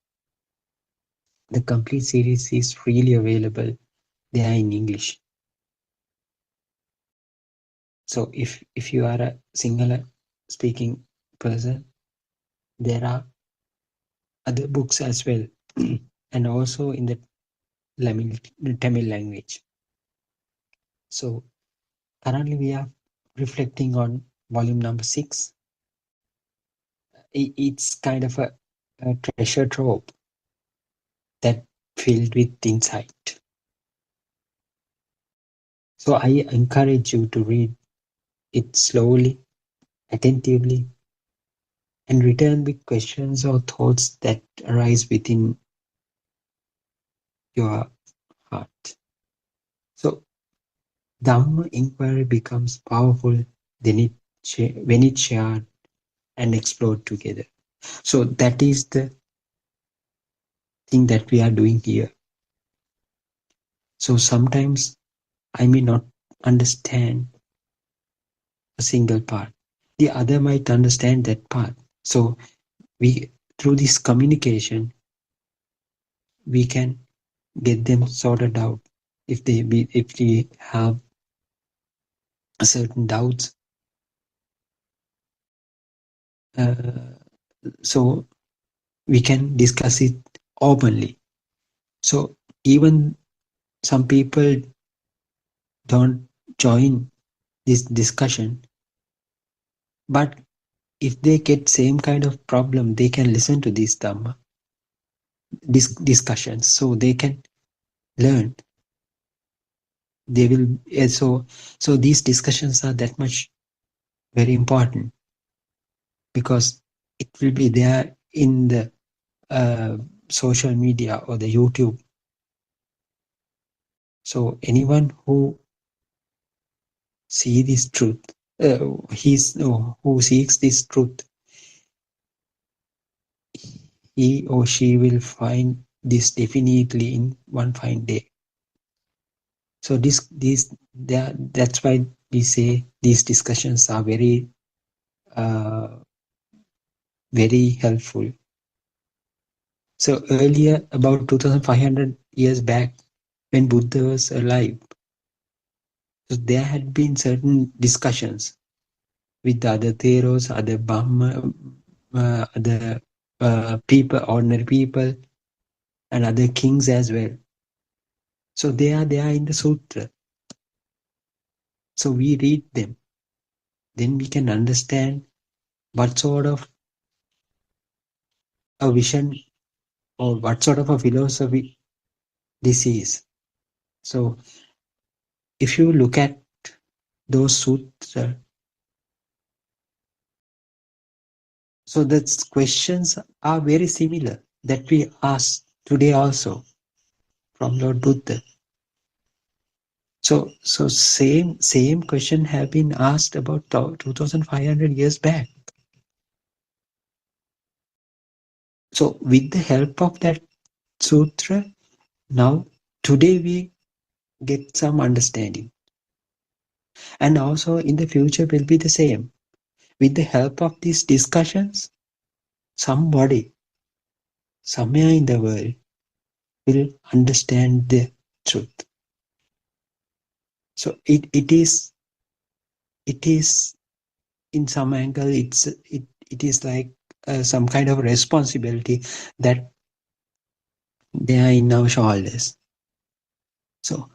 [SPEAKER 2] The complete series is freely available there in English. So if you are a Sinhala speaking person, there are other books as well, and also in the Tamil language. So currently we are reflecting on volume number 6. It's kind of a treasure trove that filled with insight. So I encourage you to read it slowly, attentively, and return with questions or thoughts that arise within your heart. So Dhamma inquiry becomes powerful when it's shared and explored together. So that is the thing that we are doing here. So sometimes I may not understand a single part. The other might understand that part. So we, through this communication, we can get them sorted out. If we have certain doubts, uh, so we can discuss it openly. So even some people don't join this discussion, but if they get same kind of problem, they can listen to this Dhamma discussions, so they can learn. They will so these discussions are that much very important, because it will be there in the uh, social media or the YouTube. So anyone who see this truth, who seeks this truth, he or she will find this definitely in one fine day. So that's why we say these discussions are very very helpful. So earlier, about 2500 years back, when Buddha was alive, so there had been certain discussions with the other Theros, other Brahma, other people, ordinary people, and other kings as well. So they are in the sutra. So we read them. Then we can understand what sort of a vision or what sort of a philosophy this is. So if you look at those sutras, so the questions are very similar that we ask today also from Lord Buddha. So same question have been asked about 2500 years back. So with the help of that sutra, now today we get some understanding. And also in the future will be the same. With the help of these discussions, somebody somewhere in the world will understand the truth. So it is in some angle it is like some kind of responsibility that they are in our shoulders. So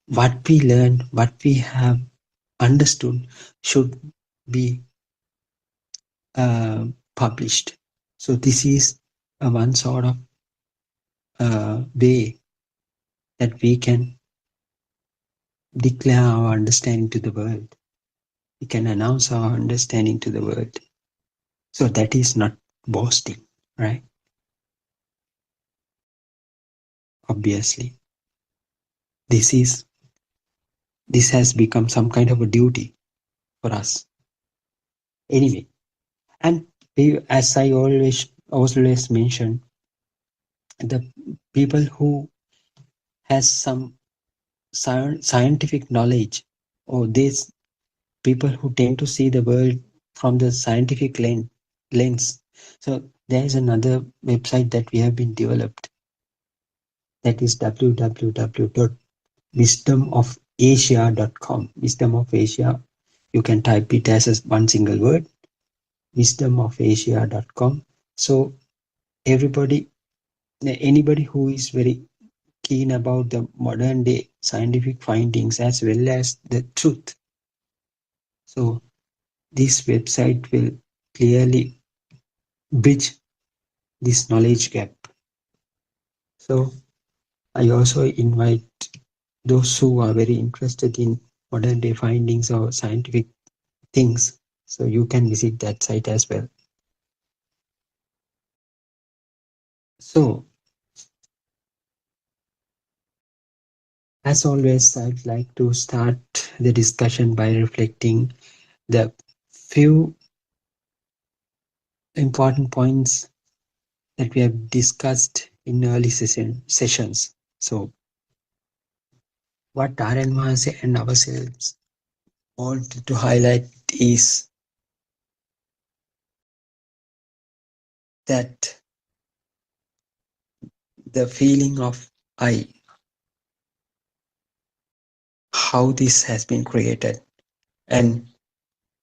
[SPEAKER 2] what we learn, what we have understood should be published. So this is one sort of way that we can declare our understanding to the world. We can announce our understanding to the world. So that is not boasting, right? Obviously, this has become some kind of a duty for us. Anyway, and as I always mention, the people who has some scientific knowledge, or these people who tend to see the world from the scientific lens. So there is another website that we have been developed. That is www.wisdomofasia.com. Wisdom of Asia, you can type it as one single word, wisdomofasia.com. So everybody, anybody who is very keen about the modern day scientific findings as well as the truth, so this website will clearly bridge this knowledge gap. So I also invite those who are very interested in modern day findings or scientific things, so you can visit that site as well. So as always, I'd like to start the discussion by reflecting the few important points that we have discussed in early sessions. So what Aryan Mahase and ourselves want to highlight is that the feeling of I, how this has been created, and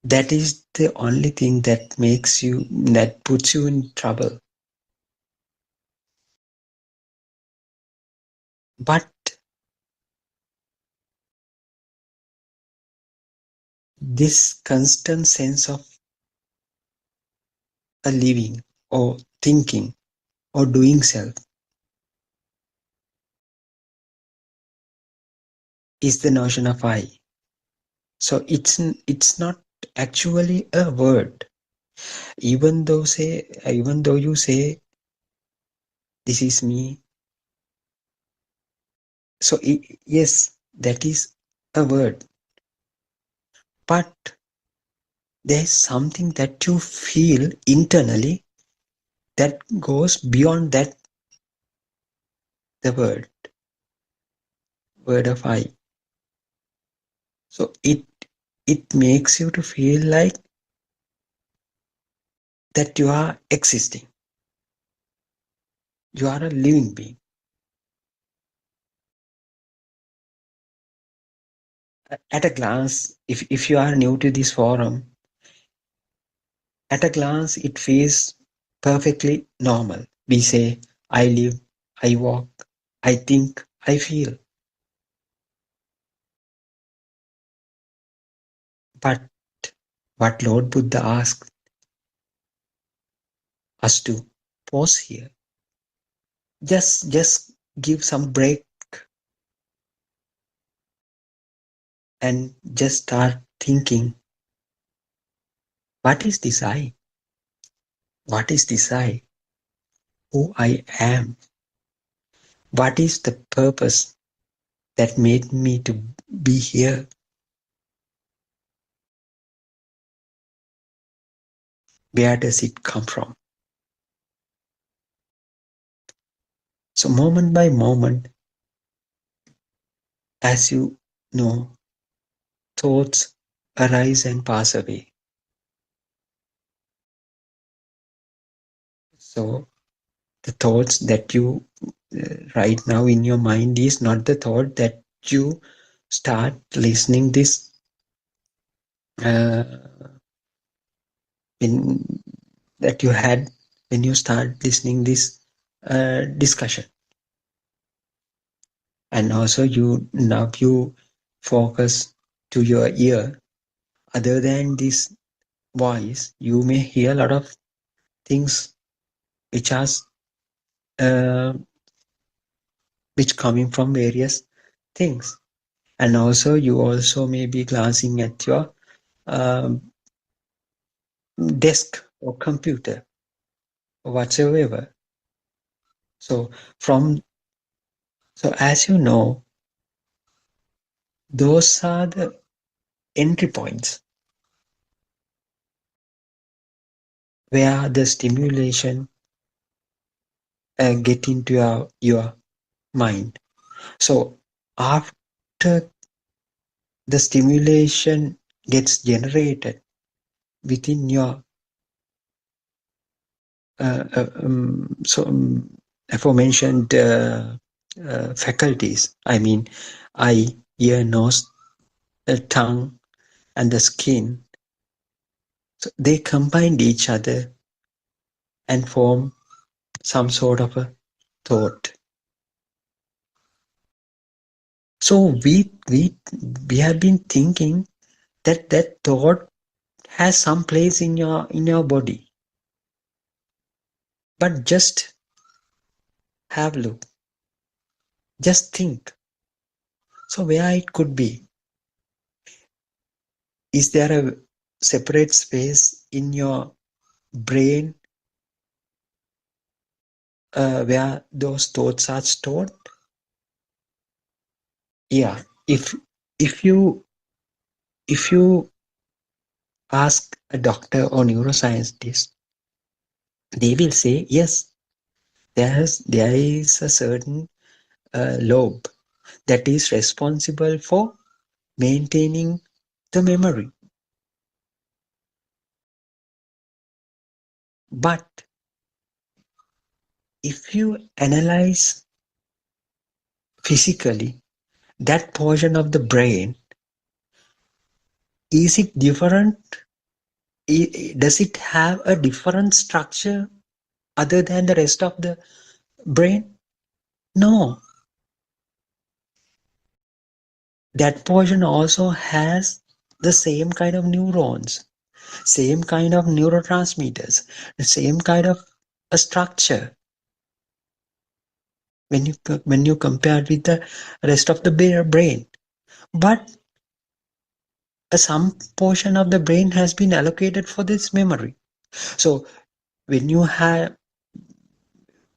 [SPEAKER 2] that is the only thing that makes you, that puts you in trouble. But this constant sense of a living or thinking or doing self is the notion of I. So it's not actually a word. Even though you say this is me, so yes, that is a word, but there's something that you feel internally that goes beyond that, the word of I. So it makes you to feel like that you are existing, you are a living being. At a glance, if you are new to this forum, at a glance it feels perfectly normal. We say I live, I walk, I think, I feel. But what Lord Buddha asked us to pause here, just give some break and just start thinking, what is this I? What is this I? Who I am? What is the purpose that made me to be here? Where does it come from? So moment by moment, as you know, thoughts arise and pass away. So the thoughts that you right now in your mind is not the thought that you start listening this in that you had when you start listening this discussion. And also you focus to your ear. Other than this voice, you may hear a lot of things which are which coming from various things. And also you also may be glancing at your um, desk or computer or whatsoever. So as you know, those are the entry points where the stimulation get into your mind. So after the stimulation gets generated within your aforementioned faculties. I mean, eye, ear, nose, tongue, and the skin. So they combined each other and form some sort of a thought. So we have been thinking that that thought has some place in your body, but just have a look, just think. So where it could be? Is there a separate space in your brain where those thoughts are stored? Yeah. If you if you ask a doctor or neuroscientist, they will say yes. There is a certain lobe that is responsible for maintaining the memory. But if you analyze physically that portion of the brain, is it different? Does it have a different structure other than the rest of the brain? No. That portion also has the same kind of neurons, same kind of neurotransmitters, the same kind of a structure when you compare it with the rest of the brain. But some portion of the brain has been allocated for this memory. So when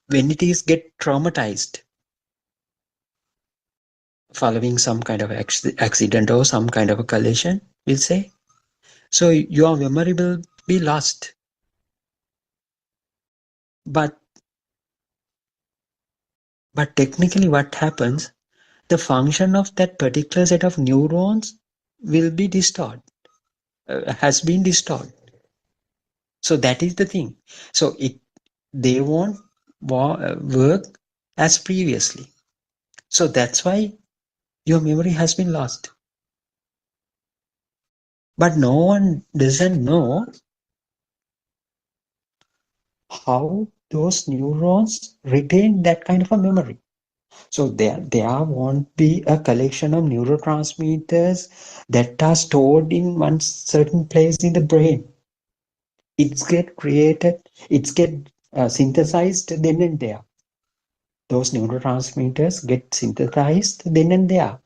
[SPEAKER 2] it is get traumatized following some kind of accident or some kind of a collision, we'll say, so your memory will be lost. But technically what happens, the function of that particular set of neurons will be distorted, has been distorted. So that is the thing. So they won't work as previously. So that's why your memory has been lost. But no one doesn't know how those neurons retain that kind of a memory. So there won't be a collection of neurotransmitters that are stored in one certain place in the brain. It's get created, it's get synthesized then and there. Those neurotransmitters get synthesized then and there.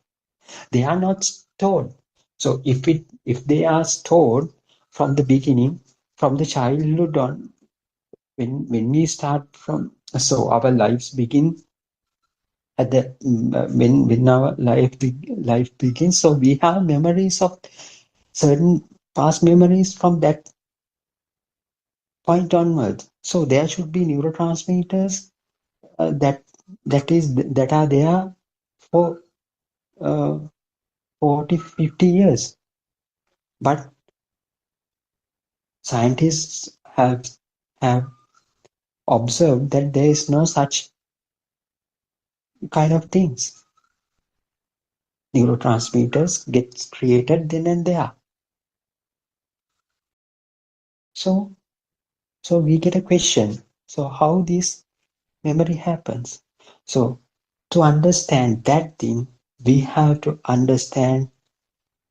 [SPEAKER 2] They are not stored. So if they are stored from the beginning, from the childhood on, when we start from, so our lives begin at the when our life begins. So we have memories of certain past memories from that point onwards. So there should be neurotransmitters that are there for 40, 50 years. But scientists have observed that there is no such kind of things. Neurotransmitters get created then and there. So we get a question. So how this memory happens? So to understand that thing, we have to understand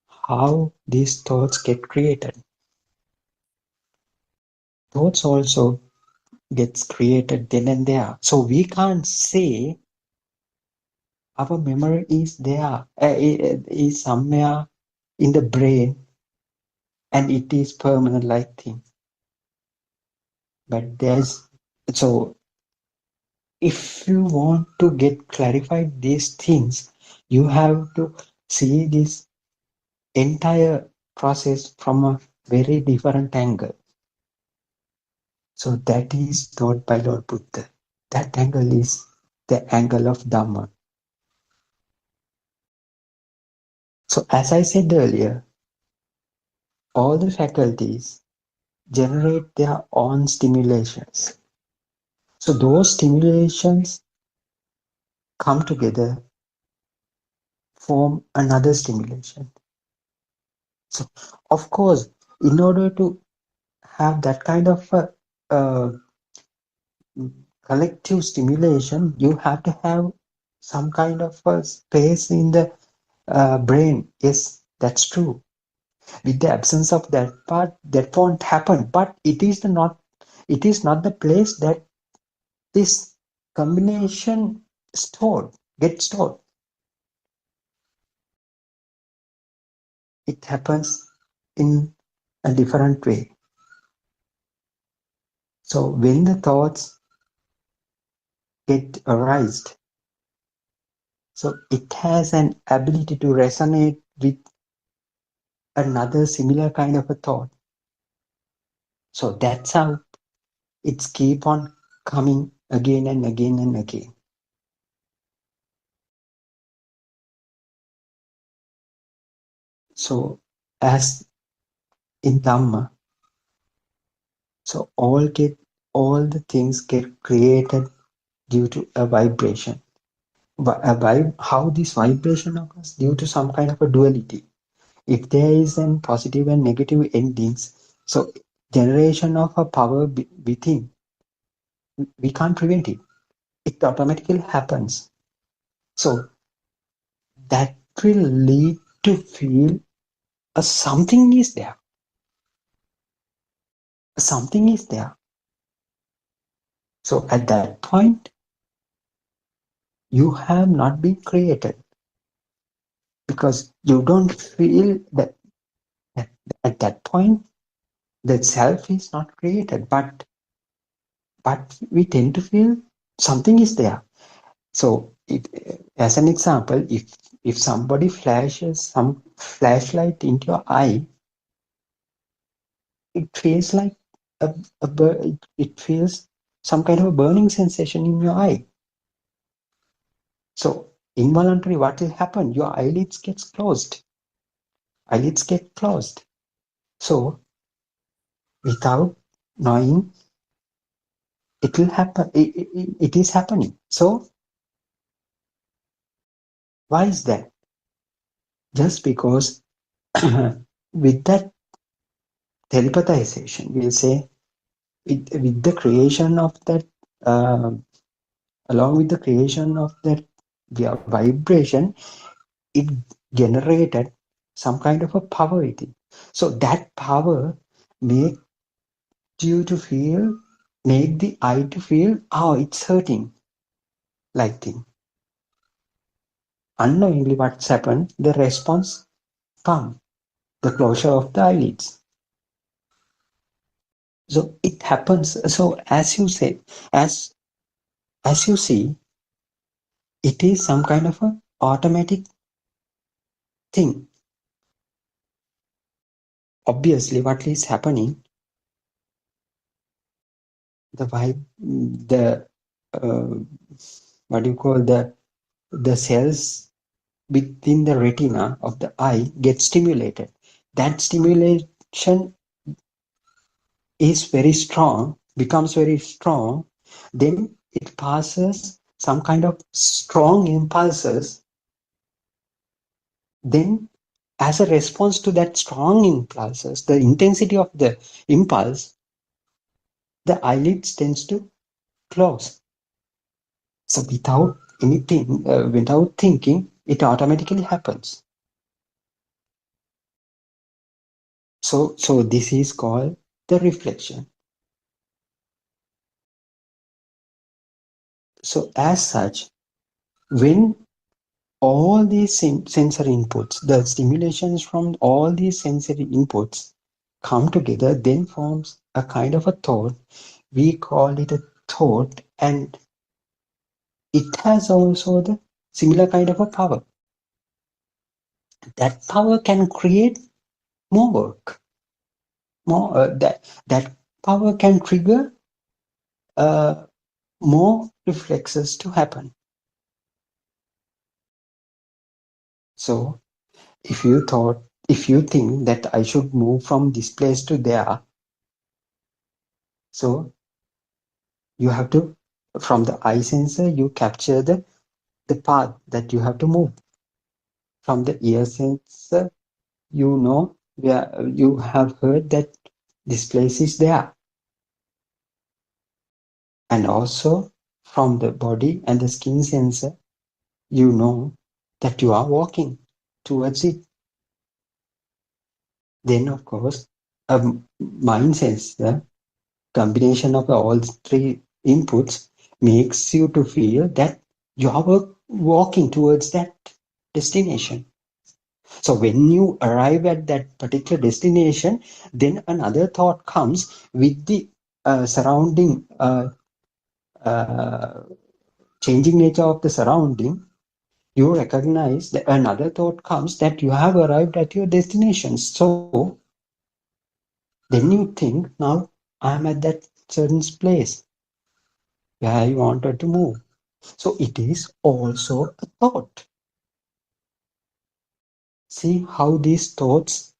[SPEAKER 2] how these thoughts get created. Thoughts also gets created then and there. So we can't say our memory is there, is somewhere in the brain and it is permanent like thing. But so if you want to get clarified these things, you have to see this entire process from a very different angle. So that is taught by Lord Buddha. That angle is the angle of Dhamma. So as I said earlier, all the faculties generate their own stimulations. So those stimulations come together, form another stimulation. So, of course, in order to have that kind of uh, collective stimulation, you have to have some kind of a space in the brain. Yes, that's true. With the absence of that part, that won't happen. But it is not the place that this combination stored, gets stored. It happens in a different way. So when the thoughts get arised, so it has an ability to resonate with another similar kind of a thought. So that's how it's keep on coming again and again and again. So as in Dhamma, so all the things get created due to a vibration. How this vibration occurs? Due to some kind of a duality. If there is a positive and negative endings, so generation of a power within, we can't prevent it. It automatically happens. So that will lead to feel something is there. Something is there. So at that point, you have not been created because you don't feel that at that point the self is not created, but we tend to feel something is there. So as an example, if somebody flashes some flashlight into your eye, it feels like it feels some kind of a burning sensation in your eye. So involuntarily, what will happen? Your eyelids get closed. Eyelids get closed. So without knowing, it will happen. It is happening. So why is that? Just because with that telepathization, we'll say with the creation of that, along with the creation of that vibration, it generated some kind of a power within. So that power make you to feel, make the eye to feel, oh, it's hurting, like thing. Unknowingly, what's happened? The response come, the closure of the eyelids. So it happens. So as you say, as you see, it is some kind of a automatic thing. Obviously, what is happening? The vibe, the what do you call the cells within the retina of the eye get stimulated. That stimulation is very strong, becomes very strong. Then it passes some kind of strong impulses. Then as a response to that strong impulses, the intensity of the impulse, the eyelids tends to close. So without anything, without thinking, it automatically happens. So this is called the reflection. So as such, when all these sensory inputs, the stimulations from all these sensory inputs come together, then forms a kind of a thought. We call it a thought, and it has also the similar kind of a power. That power can create more work. More that power can trigger more reflexes to happen. So if you think that I should move from this place to there, so you have to, from the eye sensor, you capture the the path that you have to move. From the ear sensor, you know where you have heard that this place is there. And also from the body and the skin sensor, you know that you are walking towards it. Then, of course, a mind sensor, combination of all three inputs, makes you to feel that you are walking towards that destination. So when you arrive at that particular destination, then another thought comes with the surrounding uh, changing nature of the surrounding. You recognize that another thought comes that you have arrived at your destination. So then you think, now I am at that certain place where I wanted to move. So it is also a thought. See how these thoughts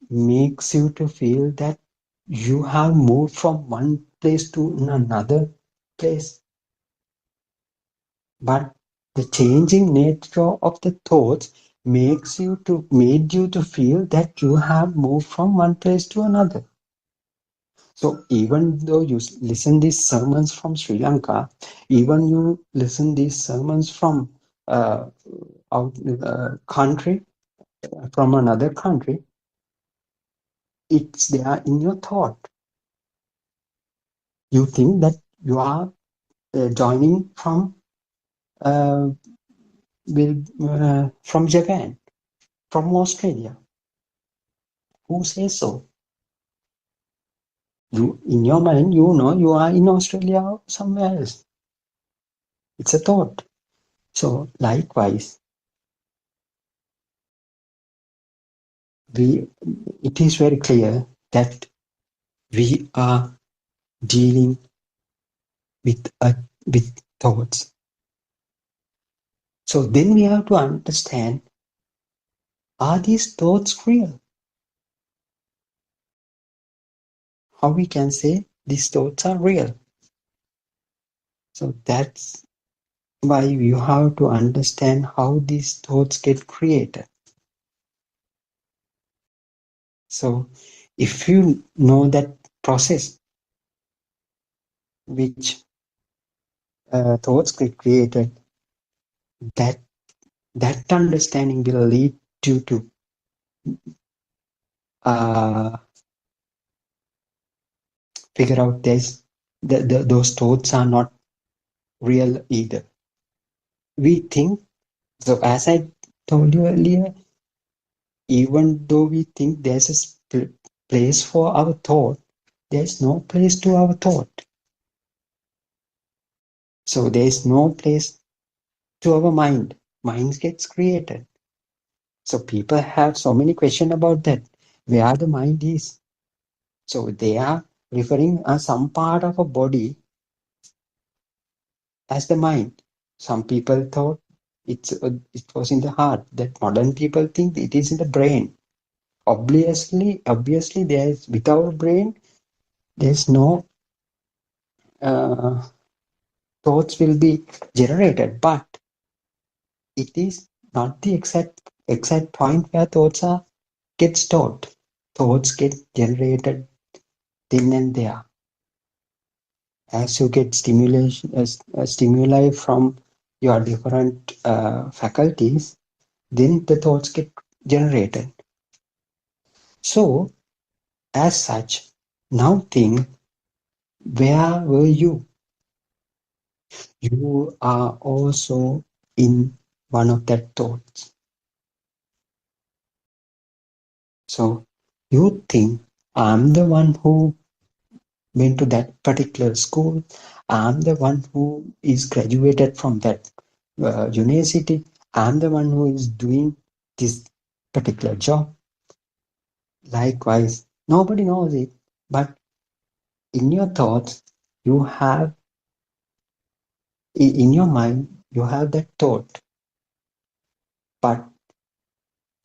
[SPEAKER 2] makes you to feel that you have moved from one place to another place. But the changing nature of the thoughts made you to feel that you have moved from one place to another. So even though you listen these sermons from Sri Lanka, even you listen these sermons from uh, out country, from another country, it's there in your thought. You think that you are joining from uh, from Japan, from Australia. Who says so? You, in your mind, you know you are in Australia or somewhere else. It's a thought. So likewise, we it is very clear that we are dealing with with thoughts. So then we have to understand: are these thoughts real? How we can say these thoughts are real? So that's why you have to understand how these thoughts get created. So if you know that process which thoughts get created, that that understanding will lead you to uh, figure out those thoughts are not real either. We think so. As I told you earlier, even though we think there's a place for our thought, there's no place to our thought. So there's no place to our mind. Mind gets created. So people have so many questions about that, where the mind is. So they are referring some part of a body as the mind. Some people thought it was in the heart. That modern people think it is in the brain. Obviously, there's without brain, there's no uh, thoughts will be generated. But it is not the exact point where thoughts are get stored. Thoughts get generated then and there. As you get stimuli from your different faculties, then the thoughts get generated. So, as such, now think, where were you? You are also in one of that thoughts. So, you think, I'm the one who went to that particular school. I'm the one who is graduated from that university. I'm the one who is doing this particular job. Likewise, nobody knows it, but in your thoughts, you have, in your mind, you have that thought. But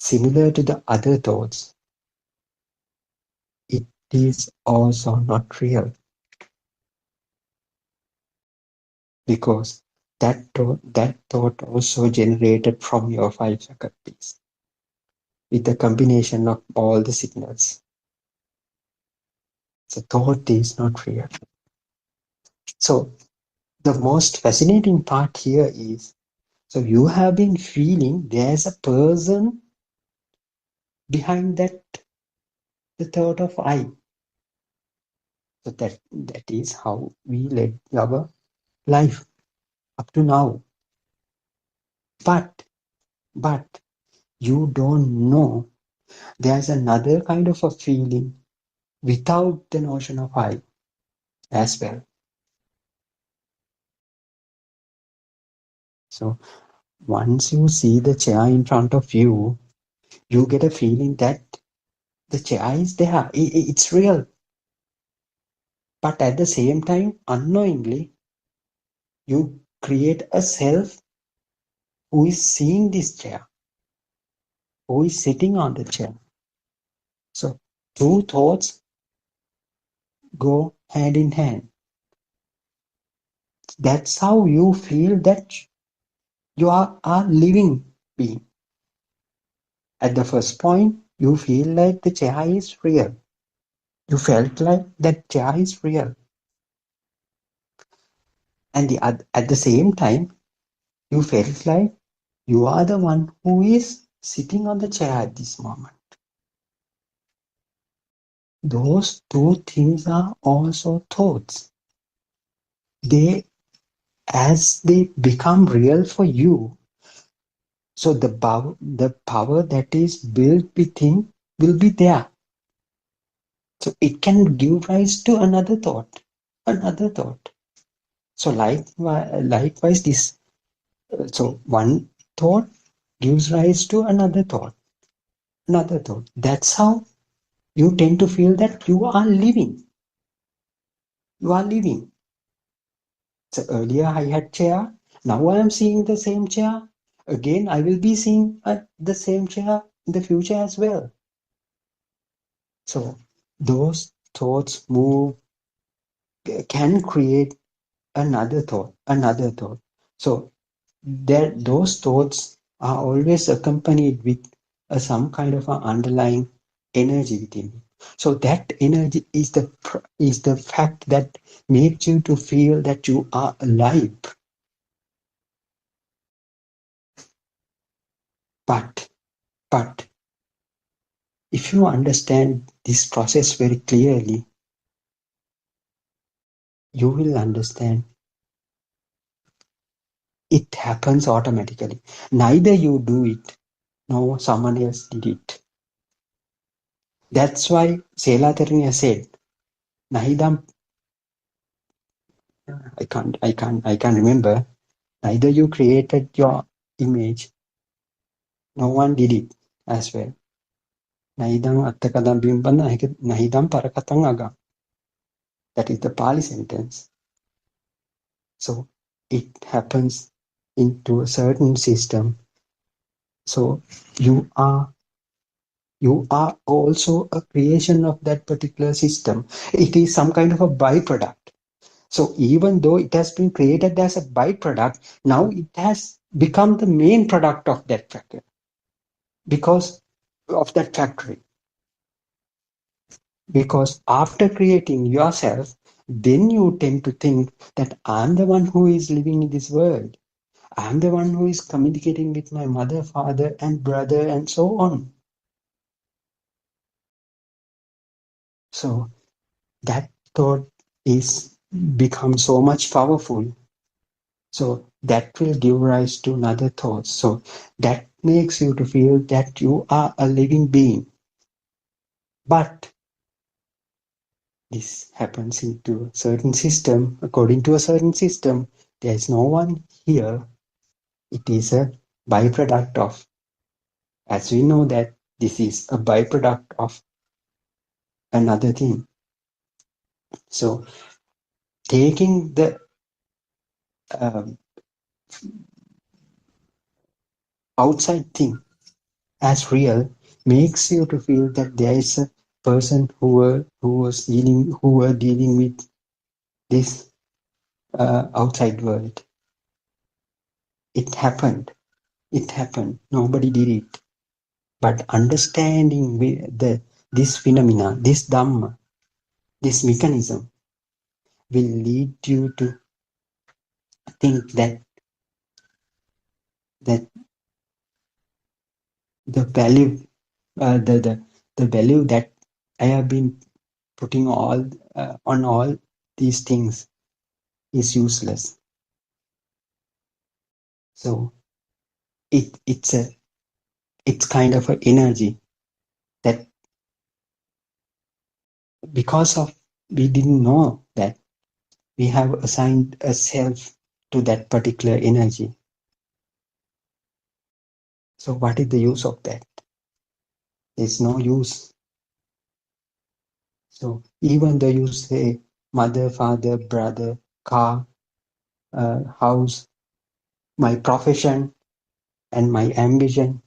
[SPEAKER 2] similar to the other thoughts, it is also not real, because that thought also generated from your five faculties with the combination of all the signals. So thought is not real. So the most fascinating part here is, so you have been feeling there's a person behind that, the thought of I. So that is how we led our life up to now. But you don't know there's another kind of a feeling without the notion of I as well. So once you see the chair in front of you, you get a feeling that the chair is there. It's real. But at the same time, unknowingly, you create a self who is seeing this chair, who is sitting on the chair. So two thoughts go hand in hand. That's how you feel that you are a living being. At the first point, you feel like the chair is real. You felt like that chair is real. And at the same time, you felt like you are the one who is sitting on the chair at this moment. Those two things are also thoughts. As they become real for you, so the power that is built within will be there. So it can give rise to another thought. So likewise, this. So one thought gives rise to another thought. That's how you tend to feel that you are living. You are living. So earlier I had chair. Now I am seeing the same chair. Again, I will be seeing the same chair in the future as well. So those thoughts can create another thought. So those thoughts are always accompanied with some kind of an underlying energy within you. So that energy is the fact that makes you to feel that you are alive. But if you understand this process very clearly, you will understand it happens automatically. Neither you do it, nor someone else did it. That's why Selataranya said, Nahidam, I can't remember. Neither you created your image, no one did it as well. Nahidam attakadam bimban, nahidam parakatang aga. That is the Pali sentence. So it happens into a certain system. So you are also a creation of that particular system. It is some kind of a byproduct. So even though it has been created as a byproduct, now it has become the main product of that factory because of that factory. Because after creating yourself, then you tend to think that I'm the one who is living in this world. I'm the one who is communicating with my mother, father, and brother, and so on. So that thought is become so much powerful. So that will give rise to another thought. So that makes you to feel that you are a living being. But this happens into a certain system. According to a certain system, there is no one here. It is a byproduct of, as we know that this is a byproduct of another thing. So taking the outside thing as real makes you to feel that there is a person who were dealing with this outside world. It happened. It happened. Nobody did it. But understanding this phenomena, this Dhamma, this mechanism will lead you to think that the value, the value that I have been putting all on all these things is useless. So it's kind of an energy that, because of we didn't know that, we have assigned a self to that particular energy. So what is the use of that? There's no use. So even though you say mother, father, brother, car, house, my profession and my ambition,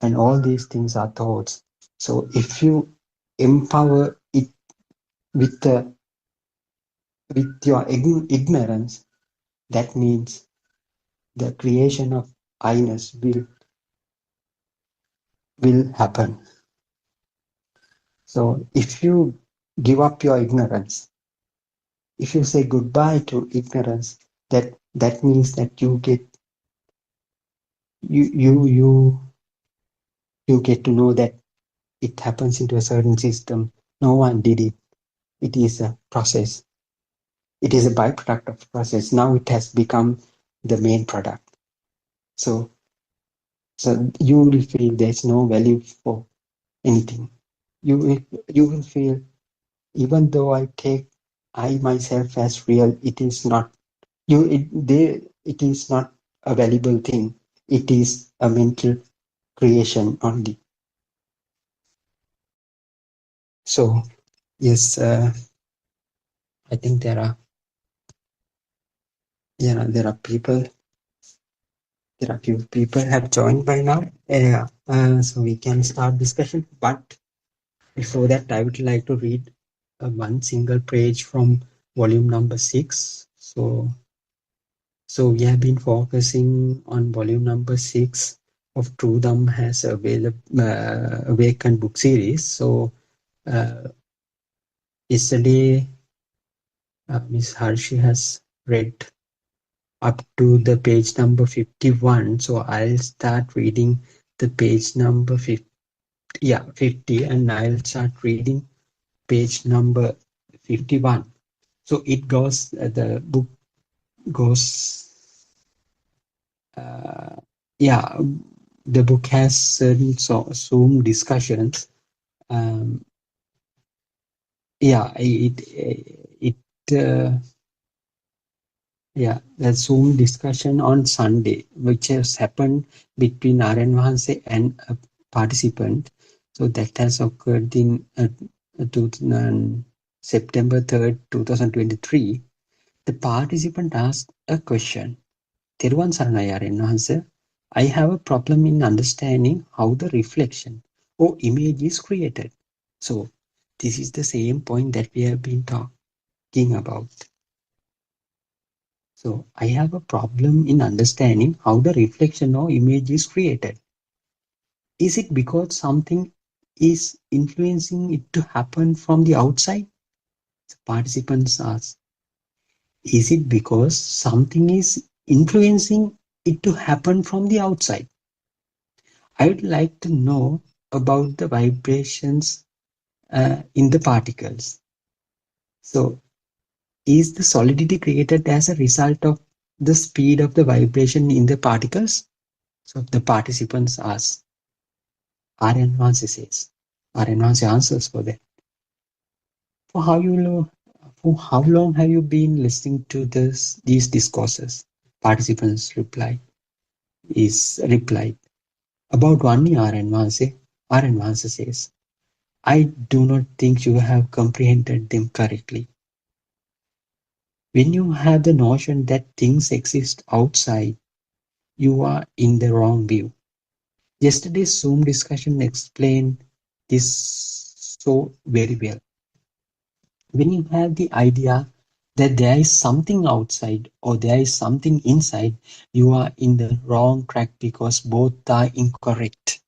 [SPEAKER 2] and all these things are thoughts. So if you empower it with your ignorance, that means the creation of I-ness will happen. So if you give up your ignorance, if you say goodbye to ignorance, that means that you get you get to know that it happens into a certain system. No one did it. It is a process. It is a byproduct of process. Now it has become the main product. So you will feel there's no value for anything. You will feel, even though I take I myself as real, it is not it is not a valuable thing. It is a mental creation only. So yes, I think there are people. There are few people have joined by now. So we can start discussion. But before that, I would like to read one single page from volume number 6. So we have been focusing on volume number 6 of True Dham has Awakened book series. So yesterday, Miss Harshi has read up to the page number 51. So I'll start reading the page number 50, and I'll start reading page number 51. So it goes, the book goes, the book has certain Zoom discussions. The Zoom discussion on Sunday, which has happened between Aryan Wahanse and a participant. So that has occurred in September 3rd, 2023. The participant asked a question. Thiruvan Saranai Aryan Wahanse, I have a problem in understanding how the reflection or image is created. So this is the same point that we have been talking about. So I have a problem in understanding how the reflection or image is created. Is it because something is influencing it to happen from the outside? The participants ask, is it because something is influencing it to happen from the outside? I would like to know about the vibrations in the particles. So is the solidity created as a result of the speed of the vibration in the particles? So the participants ask. Aryan Vansi says. Aryan Vansi answers for that. For how long have you been listening to these discourses? Participants replied. About 1 year, Aryan Vansi. Aryan Vansi says. I do not think you have comprehended them correctly. When you have the notion that things exist outside, you are in the wrong view. Yesterday's Zoom discussion explained this so very well. When you have the idea that there is something outside or there is something inside, you are in the wrong track because both are incorrect.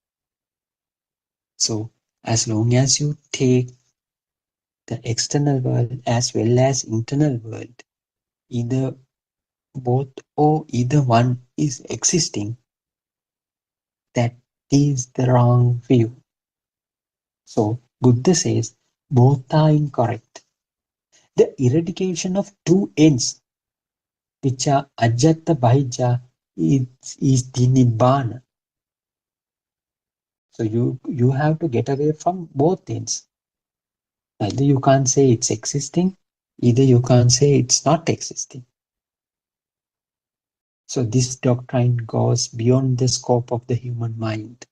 [SPEAKER 2] So as long as you take the external world as well as internal world, either both or either one is existing, that is the wrong view. So Buddha says both are incorrect. The eradication of two ends, which are Ajata Bahija, is the Nibbana. So you have to get away from both ends. Either you can't say it's existing, either you can't say it's not existing. So this doctrine goes beyond the scope of the human mind.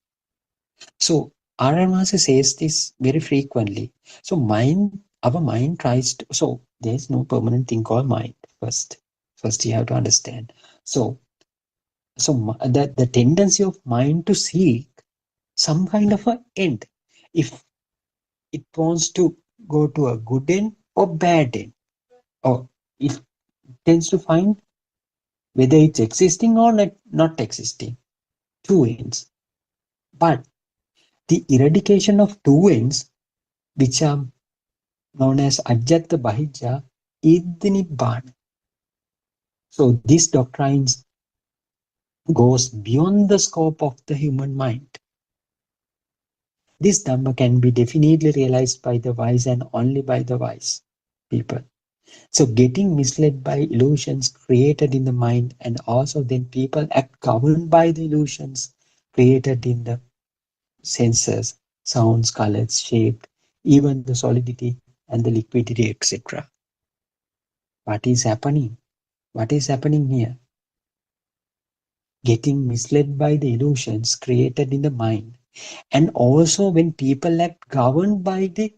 [SPEAKER 2] So Aramasa says this very frequently. So our mind tries to, so there's no permanent thing called mind first. First you have to understand. So the tendency of mind to seek some kind of an end. If it wants to go to a good end or bad end, or it tends to find whether it's existing or not existing, two ends. But the eradication of two ends, which are known as Ajata Bahija, is the Nibbana. So this doctrine goes beyond the scope of the human mind. This Dhamma can be definitely realized by the wise and only by the wise people. So getting misled by illusions created in the mind, and also then people act governed by the illusions created in the senses, sounds, colors, shape, even the solidity and the liquidity, etc. What is happening? What is happening here? Getting misled by the illusions created in the mind, and also when people act governed by the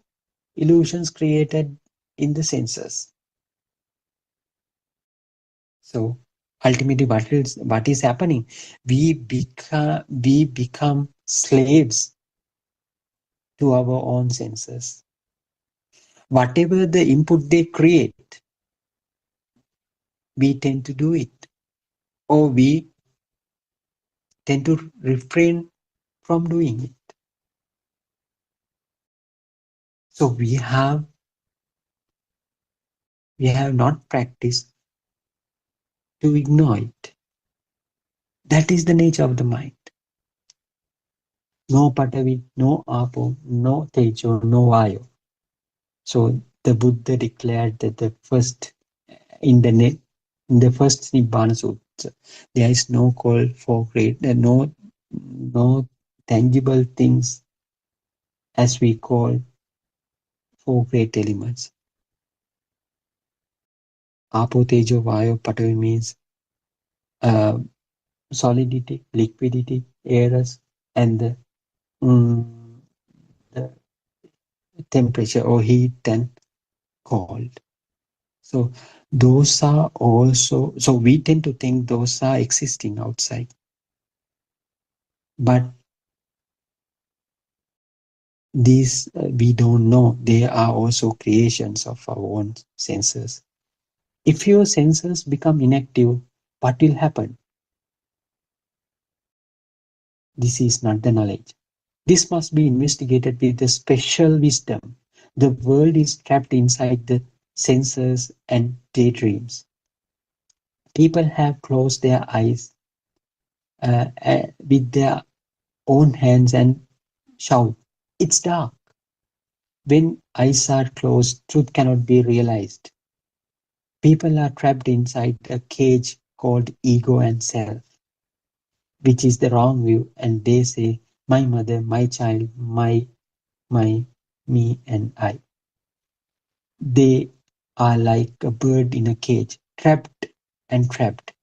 [SPEAKER 2] illusions created in the senses. So ultimately what is happening? We become slaves to our own senses. Whatever the input they create, we tend to do it, or we tend to refrain from doing it. So we have not practiced to ignore it. That is the nature of the mind. No Patavi, no Apo, no Tejo, no Vayo. So the Buddha declared that in the first Nibbana Sutra, there is no call for no tangible things as we call four great elements. Apo, Tejo, Vayo, Patavi means uh, solidity, liquidity, airus, and the temperature or heat and cold. So those are also, so we tend to think those are existing outside, but these we don't know they are also creations of our own senses. If your senses become inactive, what will happen? This is not the knowledge. This must be investigated with the special wisdom. The world is trapped inside the senses and daydreams. People have closed their eyes with their own hands and shout, "It's dark." When eyes are closed, truth cannot be realized. People are trapped inside a cage called ego and self, which is the wrong view, and they say, my mother, my child, my, me, and I. They are like a bird in a cage, trapped and trapped.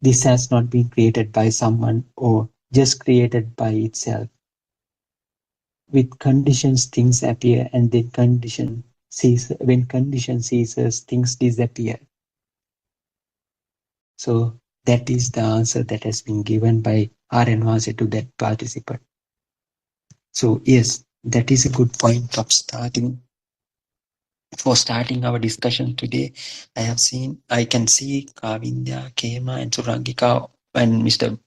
[SPEAKER 2] This has not been created by someone or just created by itself. With conditions, things appear, and then when condition ceases, things disappear. So that is the answer that has been given by R.N. to that participant. So yes, that is a good point of starting for starting our discussion today. I can see Kavindya, Kema, and Surangika, and Mr.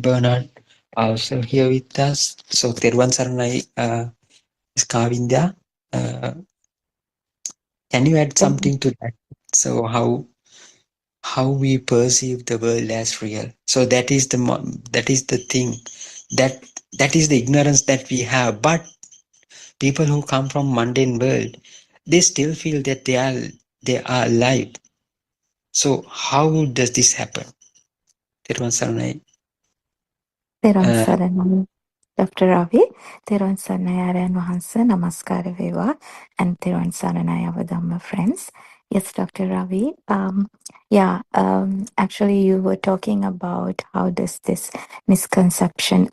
[SPEAKER 2] Bernard also here with us. So, Terwan Saranai, is Kavindya. Uh, can you add something to that? So, how we perceive the world as real. So that is the thing, that that is the ignorance that we have. But people who come from mundane world, they still feel that they are alive. So how does this happen? Thirwan Saranai.
[SPEAKER 5] තෙරුවන්
[SPEAKER 2] Uh,
[SPEAKER 5] සරණයි Dr. Ravi. තෙරුවන් සරණයි ආරයන් වහන්සේ. නමස්කාර වේවා. And තෙරුවන් සරණයි our Dhamma friends. Yes, Dr. Ravi. Actually you were talking about how does this misconception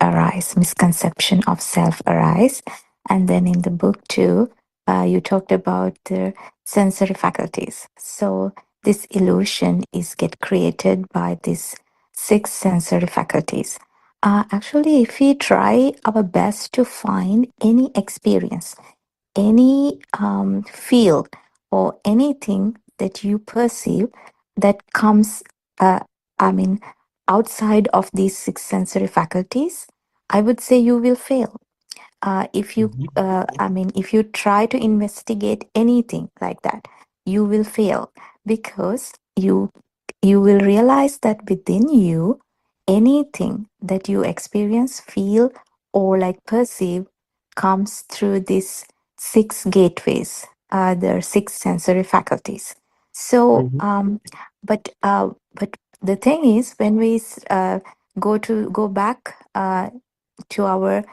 [SPEAKER 5] of self arise. And then in the book too, you talked about the sensory faculties. So this illusion is get created by these 6 sensory faculties. Actually, if we try our best to find any experience, any feel, or anything that you perceive that comes, outside of these 6 sensory faculties, I would say you will fail. If you, if you try to investigate anything like that, you will fail because you will realize that within you, anything that you experience, feel, or like perceive comes through these 6 gateways, the 6 sensory faculties. So, but the thing is, when we go back to our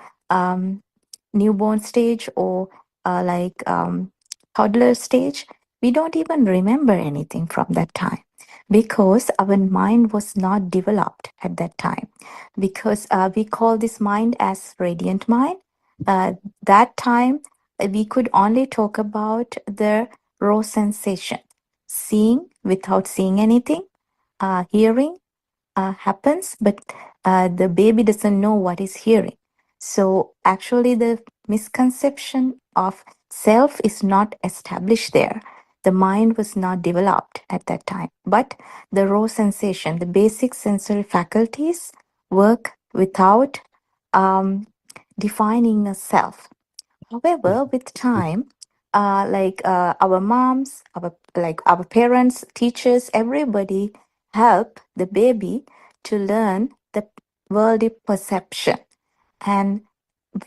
[SPEAKER 5] newborn stage or toddler stage, we don't even remember anything from that time because our mind was not developed at that time. Because we call this mind as radiant mind. That time, we could only talk about the raw sensation, seeing without seeing anything, hearing happens, but the baby doesn't know what is hearing. So actually, the misconception of self is not established there. The mind was not developed at that time, but the raw sensation, the basic sensory faculties work without defining a self. However, with time, our moms, our parents, teachers, everybody help the baby to learn the worldly perception. And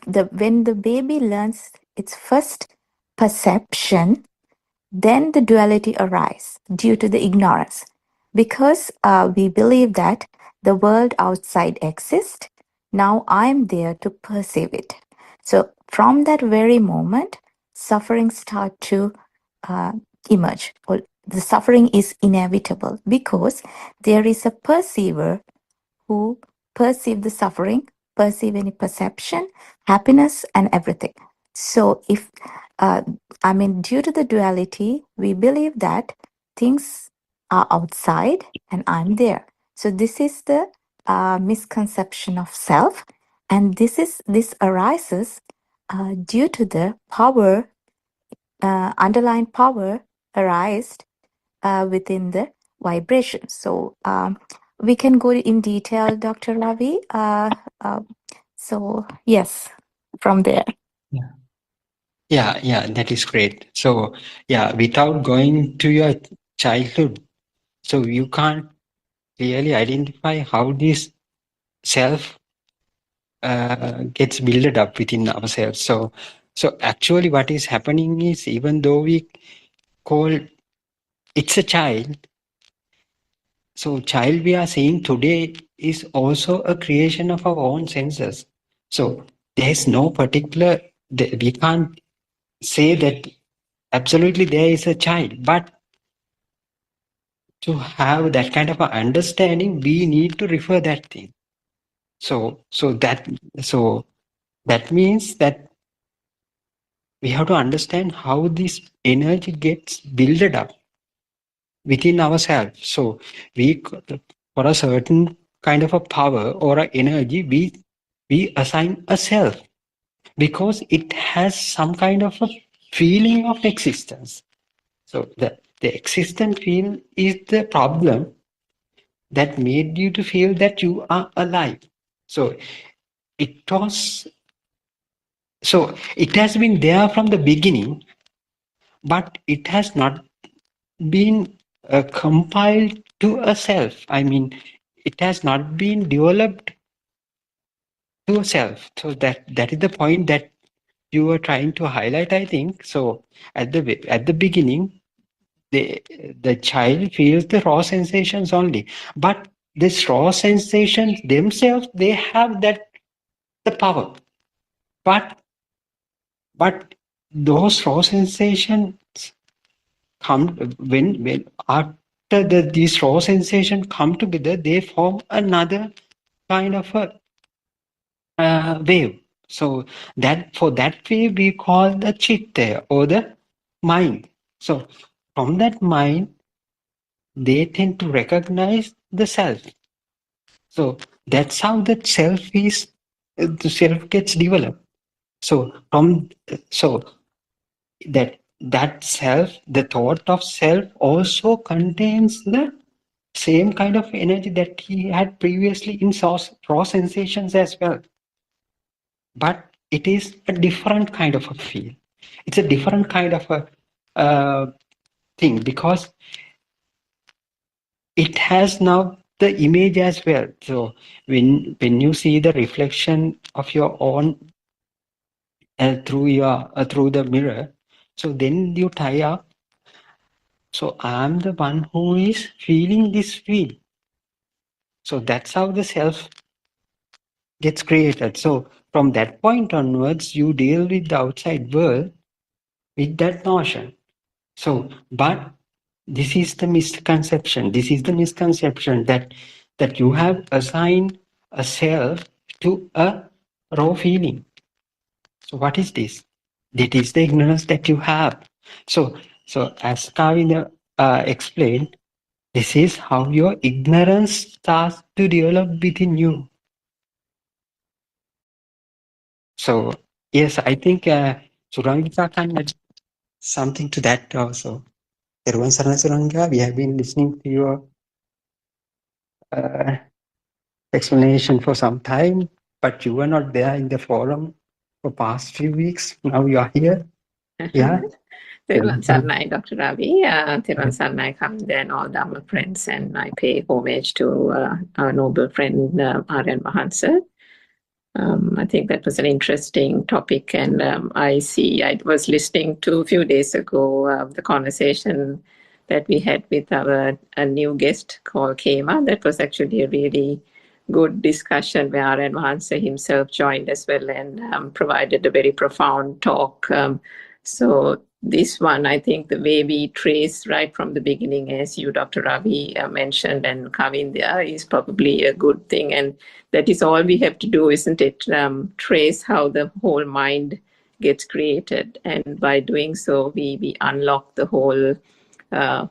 [SPEAKER 5] when the baby learns its first perception, then the duality arises due to the ignorance. Because we believe that the world outside exists, now I'm there to perceive it. So from that very moment, suffering start to emerge. Or the suffering is inevitable because there is a perceiver who perceive the suffering, perceive any perception, happiness, and everything. So if due to the duality, we believe that things are outside and I'm there. So this is the misconception of self, and this arises due to the power, underlying power arised within the vibration. So we can go in detail, Dr. Ravi. So yes, from there.
[SPEAKER 2] yeah, that is great. So yeah, without going to your childhood, so you can't clearly identify how this self gets built up within ourselves. So actually what is happening is, even though we call it's a child, so child we are seeing today is also a creation of our own senses. So there's no particular, we can't say that absolutely there is a child, but to have that kind of a understanding, we need to refer that thing. So that means that we have to understand how this energy gets built up within ourselves. So we, for a certain kind of a power or an energy, we assign a self because it has some kind of a feeling of existence.
[SPEAKER 8] So the existent field is the problem that made you to feel that you are alive. So it was, so it has been there from the beginning, but it has not been compiled to a self. I mean, it has not been developed to a self. So that is the point that you were trying to highlight, I think. So at the beginning, the child feels the raw sensations only, but these raw sensations themselves, they have that the power, but those raw sensations come when after these raw sensations come together, they form another kind of a wave. So that for that wave we call the chitta or the mind. So from that mind, they tend to recognize the self. So that's how the self gets developed. So so that self, the thought of self also contains the same kind of energy that he had previously in raw sensations as well. But it is a different kind of a feel. It's a different kind of a thing, because it has now the image as well. So when you see the reflection of your own through the mirror, so then you tie up. So I am the one who is feeling this feel. So that's how the self gets created. So from that point onwards, you deal with the outside world with that notion. So, but this is the misconception. This is the misconception that you have assigned a self to a raw feeling. So what is this? That is the ignorance that you have. So as Kavina explained, this is how your ignorance starts to develop within you. So yes, I think Surangita can add something to that also. Teruvan Sarana Suranga, we have been listening to your explanation for some time, but you were not there in the forum for past few weeks. Now you are here. Yeah.
[SPEAKER 9] Thiruvan Sarnai, Dr. Ravi, Thiruvan Sarnai, Kavinda, and all Dhamma friends, and I pay homage to our noble friend Aryan Mahansa. I think that was an interesting topic, and I was listening to a few days ago the conversation that we had with a new guest called Kema. That was actually a really good discussion where Aryan Mahansa himself joined as well and provided a very profound talk. So this one, I think the way we trace right from the beginning, as you, Dr. Ravi, mentioned, and Kavindya, is probably a good thing. And that is all we have to do, isn't it? Trace how the whole mind gets created. And by doing so, we unlock the whole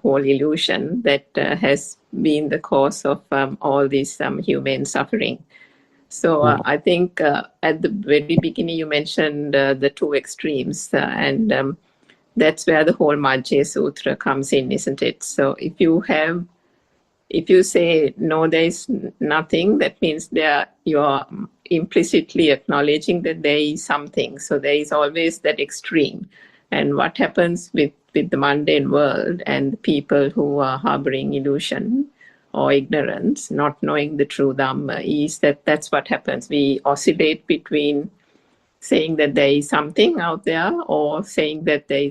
[SPEAKER 9] illusion that has been the cause of all this human suffering. So I think at the very beginning, you mentioned the two extremes, and that's where the whole Majjhima Sutra comes in, isn't it? So if you say, no, there is nothing, that means you are implicitly acknowledging that there is something. So there is always that extreme. And what happens with the mundane world and the people who are harboring illusion or ignorance, not knowing the true Dhamma, is that's what happens. We oscillate between saying that there is something out there or saying that there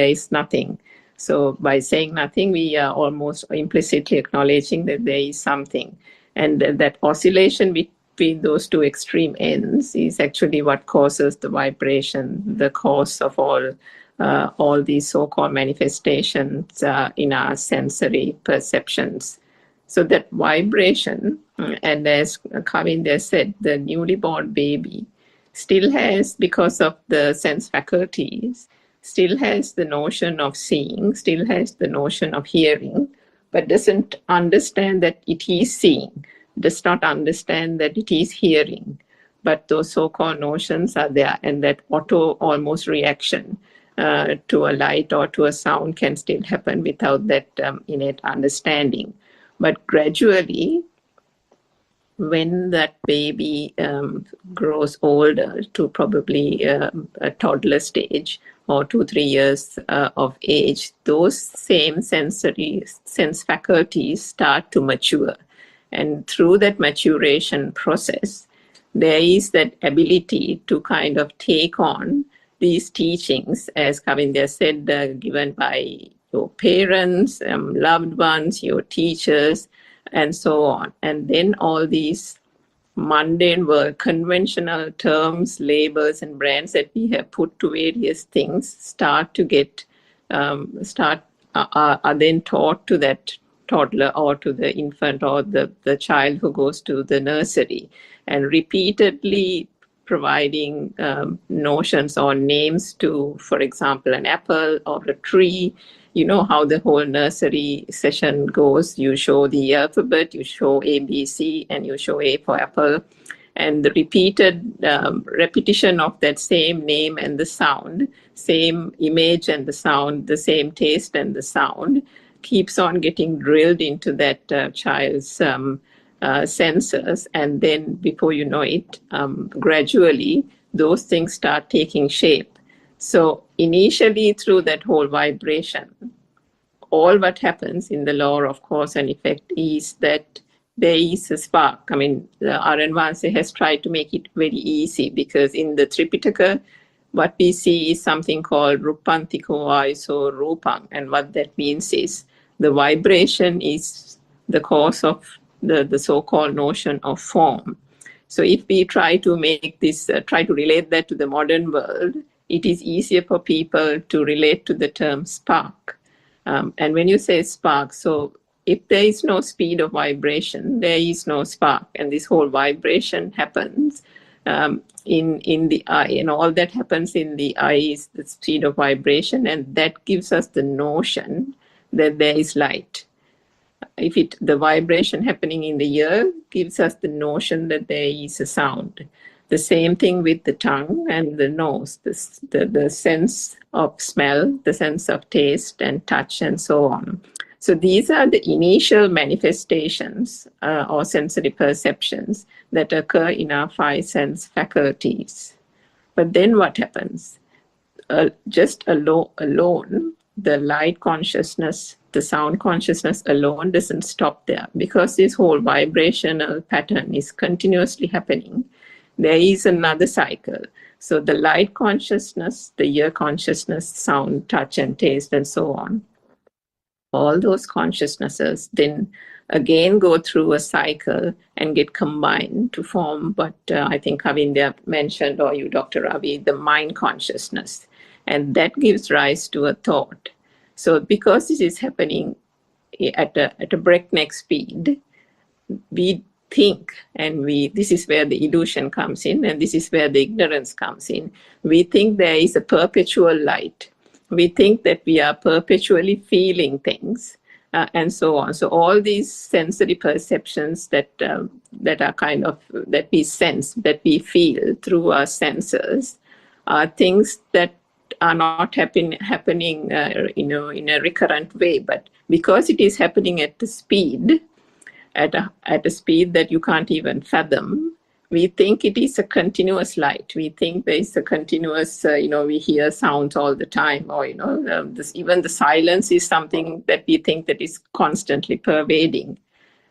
[SPEAKER 9] is nothing. So by saying nothing, we are almost implicitly acknowledging that there is something. And that oscillation between those two extreme ends is actually what causes the vibration, the cause of all these so-called manifestations in our sensory perceptions. So that vibration, and as Kavinda said, the newly born baby still has, because of the sense faculties, still has the notion of seeing, still has the notion of hearing, but doesn't understand that it is seeing, does not understand that it is hearing. But those so-called notions are there, and that auto almost reaction to a light or to a sound can still happen without that innate understanding. But gradually, when that baby grows older to probably a toddler stage or 2-3 years of age, those same sense faculties start to mature. And through that maturation process, there is that ability to kind of take on these teachings, as Kavindya said, given by your parents, loved ones, your teachers, and so on. And then all these mundane world, conventional terms, labels, and brands that we have put to various things start to get, are then taught to that toddler or to the infant or the child who goes to the nursery, and repeatedly providing notions or names to, for example, an apple or a tree. You know how the whole nursery session goes. You show the alphabet, you show A, B, C, and you show A for apple. And the repeated repetition of that same name and the sound, same image and the sound, the same taste and the sound, keeps on getting drilled into that child's senses. And then before you know it, gradually, those things start taking shape. So initially, through that whole vibration, all what happens in the law of cause and effect is that there is a spark. I mean, R.N. Vanse has tried to make it very easy, because in the Tripitaka, what we see is something called Rupantiko Aiso Rupang. And what that means is the vibration is the cause of the so-called notion of form. So if we try to make this, try to relate that to the modern world, it is easier for people to relate to the term spark. And when you say spark, so if there is no speed of vibration, there is no spark. And this whole vibration happens in the eye. And all that happens in the eye is the speed of vibration. And that gives us the notion that there is light. If the vibration happening in the ear gives us the notion that there is a sound. The same thing with the tongue and the nose, the sense of smell, the sense of taste and touch, and so on. So these are the initial manifestations or sensory perceptions that occur in our 5 sense faculties. But then what happens? Just alone, the light consciousness, the sound consciousness alone doesn't stop there, because this whole vibrational pattern is continuously happening. There is another cycle. So the light consciousness, the ear consciousness, sound, touch, and taste, and so on. All those consciousnesses then again go through a cycle and get combined to form what I think Kavindya mentioned, or you, Dr. Ravi, the mind consciousness. And that gives rise to a thought. So because this is happening at a breakneck speed, we think, and this is where the illusion comes in, and this is where the ignorance comes in. We think there is a perpetual light. We think that we are perpetually feeling things, and so on. So all these sensory perceptions that are kind of, that we sense, that we feel through our senses, are things that are not happening in a recurrent way. But because it is happening at the speed, at a speed that you can't even fathom, we think it is a continuous light. We think there is a continuous, we hear sounds all the time, or, even the silence is something that we think that is constantly pervading.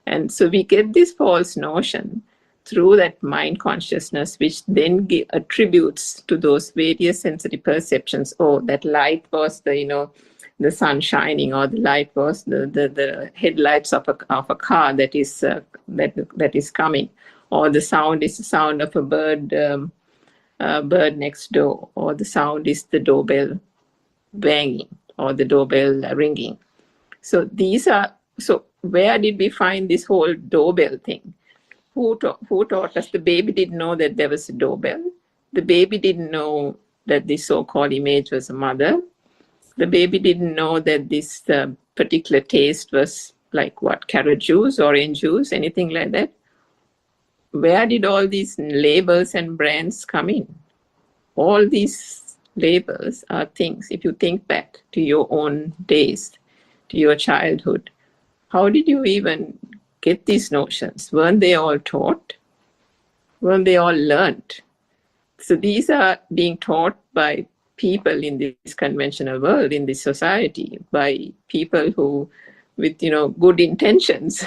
[SPEAKER 9] And so we get this false notion through that mind consciousness, which then attributes to those various sensory perceptions. Oh, that light was the sun shining, or the light was the headlights of a car that is coming, or the sound is the sound of a bird next door, or the sound is the doorbell banging, or the doorbell ringing. So where did we find this whole doorbell thing? Who taught us? The baby didn't know that there was a doorbell. The baby didn't know that this so-called image was a mother. The baby didn't know that this particular taste was like what, carrot juice, orange juice, anything like that. Where did all these labels and brands come in? All these labels are things. If you think back to your own days, to your childhood, how did you even get these notions? Weren't they all taught? Weren't they all learned? So these are being taught by people in this conventional world, in this society, by people who, with good intentions,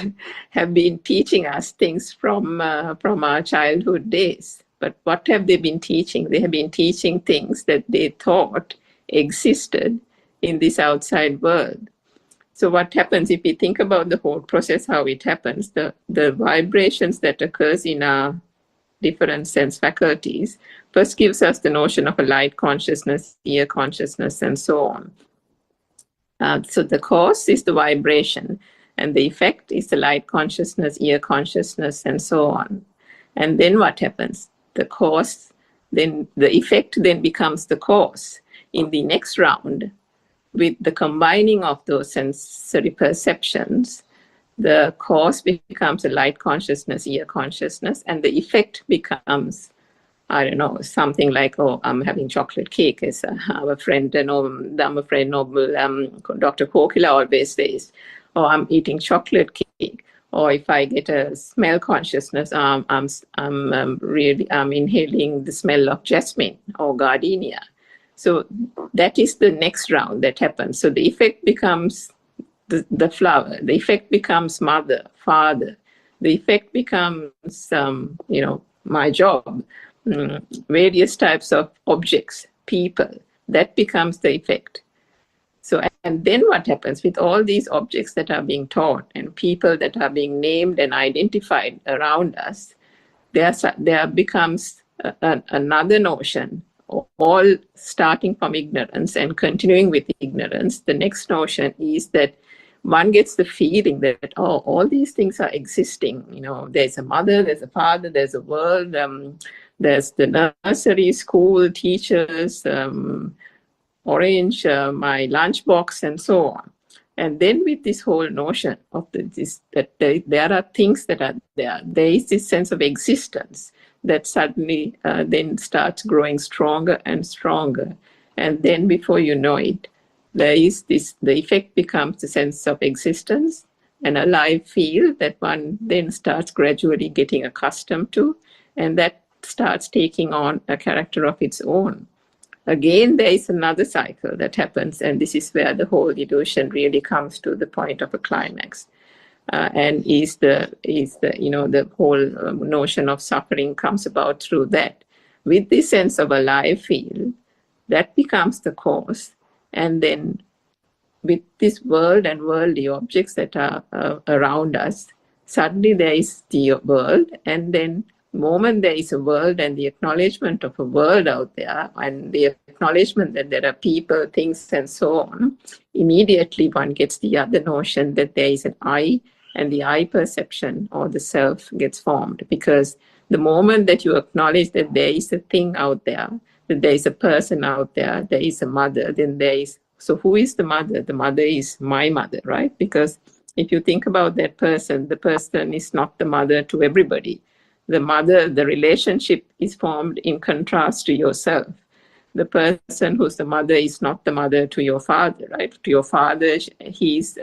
[SPEAKER 9] have been teaching us things from our childhood days. But what have they been teaching? They have been teaching things that they thought existed in this outside world. So what happens if we think about the whole process, how it happens, the vibrations that occurs in our different sense faculties first gives us the notion of a light consciousness, ear consciousness, and so on. So the cause is the vibration, and the effect is the light consciousness, ear consciousness, and so on. And then what happens? The cause, then the effect then becomes the cause. In the next round, with the combining of those sensory perceptions, the cause becomes a light consciousness, ear consciousness, and the effect becomes, I don't know, something like, oh, I'm having chocolate cake, as our friend, Noble Dr. Kokila always says, or I'm eating chocolate cake. Or if I get a smell consciousness, I'm inhaling the smell of jasmine or gardenia. So that is the next round that happens. So the effect becomes the flower. The effect becomes mother, father. The effect becomes, my job, various types of objects, people. That becomes the effect. So, and then what happens with all these objects that are being taught and people that are being named and identified around us, there becomes another notion, all starting from ignorance and continuing with ignorance. The next notion is that one gets the feeling that, oh, all these things are existing. There's a mother, there's a father, there's a world, there's the nursery, school, teachers, orange, my lunchbox, and so on. And then with this whole notion of that there are things that are there is this sense of existence that suddenly then starts growing stronger and stronger. And then before you know it, the effect becomes the sense of existence, and a live feel that one then starts gradually getting accustomed to, and that starts taking on a character of its own. Again, there is another cycle that happens, and this is where the whole illusion really comes to the point of a climax, and the whole notion of suffering comes about through that. With this sense of a live feel, that becomes the cause, and then with this world and worldly objects that are around us, suddenly there is the world, and then the moment there is a world and the acknowledgement of a world out there and the acknowledgement that there are people, things, and so on, immediately one gets the other notion that there is an I, and the I perception or the self gets formed. Because the moment that you acknowledge that there is a thing out there, that there is a person out there, there is a mother, then there is, so who is the mother? The mother is my mother, right? Because if you think about that person, the person is not the mother to everybody. The mother, the relationship is formed in contrast to yourself. The person who's the mother is not the mother to your father, right? To your father, she's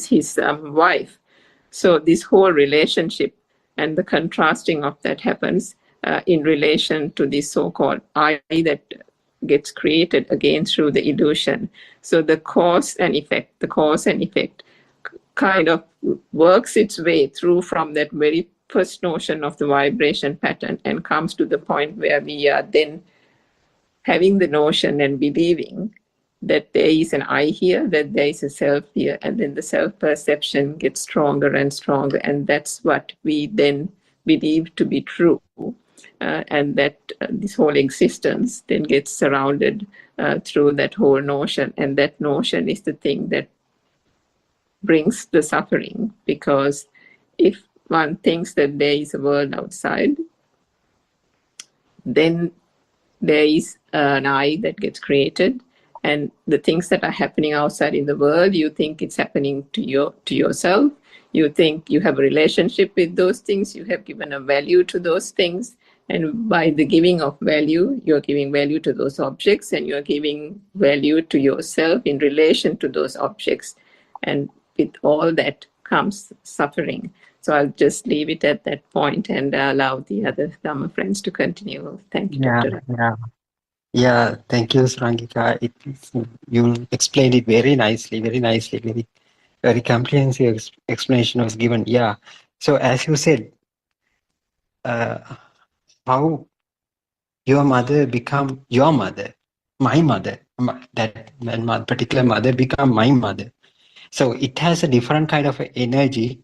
[SPEAKER 9] his wife. So this whole relationship and the contrasting of that happens in relation to this so-called I that gets created again through the illusion. So the cause and effect kind of works its way through from that very first notion of the vibration pattern and comes to the point where we are then having the notion and believing that there is an I here, that there is a self here, and then the self-perception gets stronger and stronger, and that's what we then believe to be true, and that this whole existence then gets surrounded through that whole notion, and that notion is the thing that brings the suffering, because if one thinks that there is a world outside, then there is an I that gets created, and the things that are happening outside in the world, you think it's happening to yourself. You think you have a relationship with those things. You have given a value to those things, And by the giving of value, you're giving value to those objects and you're giving value to yourself in relation to those objects. And with all that comes suffering. So I'll just leave it at that point and allow the other Dhamma friends to continue. Thank you,
[SPEAKER 8] Yeah,
[SPEAKER 9] Dr.
[SPEAKER 8] yeah, yeah. Thank you, Sarangika. You explained it very nicely, very nicely, very comprehensive explanation was given. Yeah. So as you said, how your mother become your mother, my mother, that particular mother become my mother. So it has a different kind of energy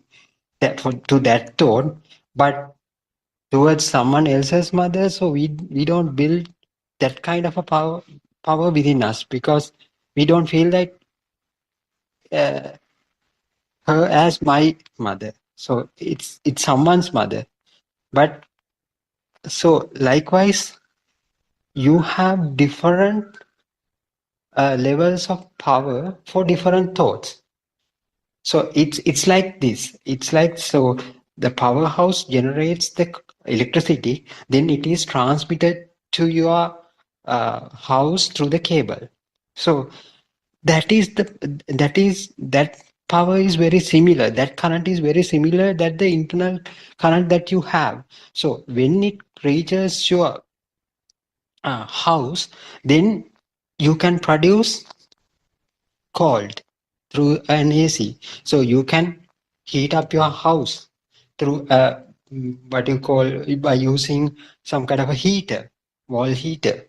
[SPEAKER 8] that to that thought, but towards someone else's mother, so we don't build that kind of a power within us because we don't feel like uh, her as my mother. So it's someone's mother. But so likewise, you have different levels of power for different thoughts. So it's like this. It's like so the powerhouse generates the electricity, then it is transmitted to your house through the cable. So that power is very similar. That current is very similar that the internal current that you have. So when it reaches your house, then you can produce cold through an AC. So you can heat up your house through what you call by using some kind of a heater, wall heater.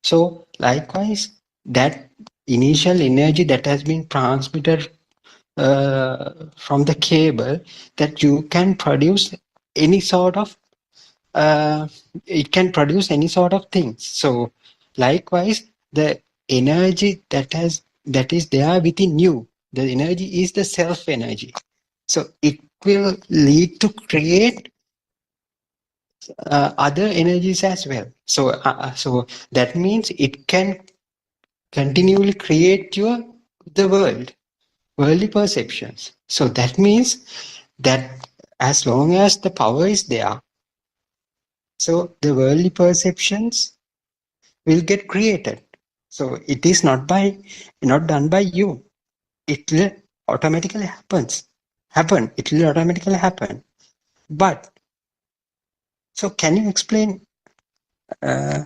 [SPEAKER 8] So likewise, that initial energy that has been transmitted from the cable, that you can produce any sort of it can produce any sort of things. So likewise, the energy that is there within you, the energy is the self energy. So it will lead to create other energies as well. So that means it can continually create the worldly perceptions. So that means that as long as the power is there, so the worldly perceptions will get created. So it is not done by you. It will automatically happen. It will automatically happen. But so can you explain? Uh,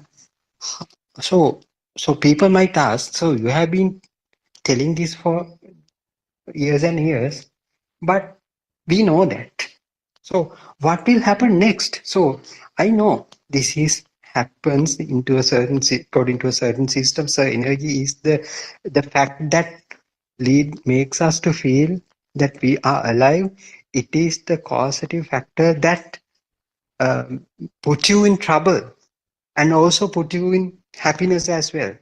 [SPEAKER 8] so so people might ask. So you have been telling this for years and years, but we know that. So what will happen next? So I know this is happens into a certain according to a certain system. So energy is the fact that makes us to feel that we are alive. It is the causative factor that um, put you in trouble and also put you in happiness as well.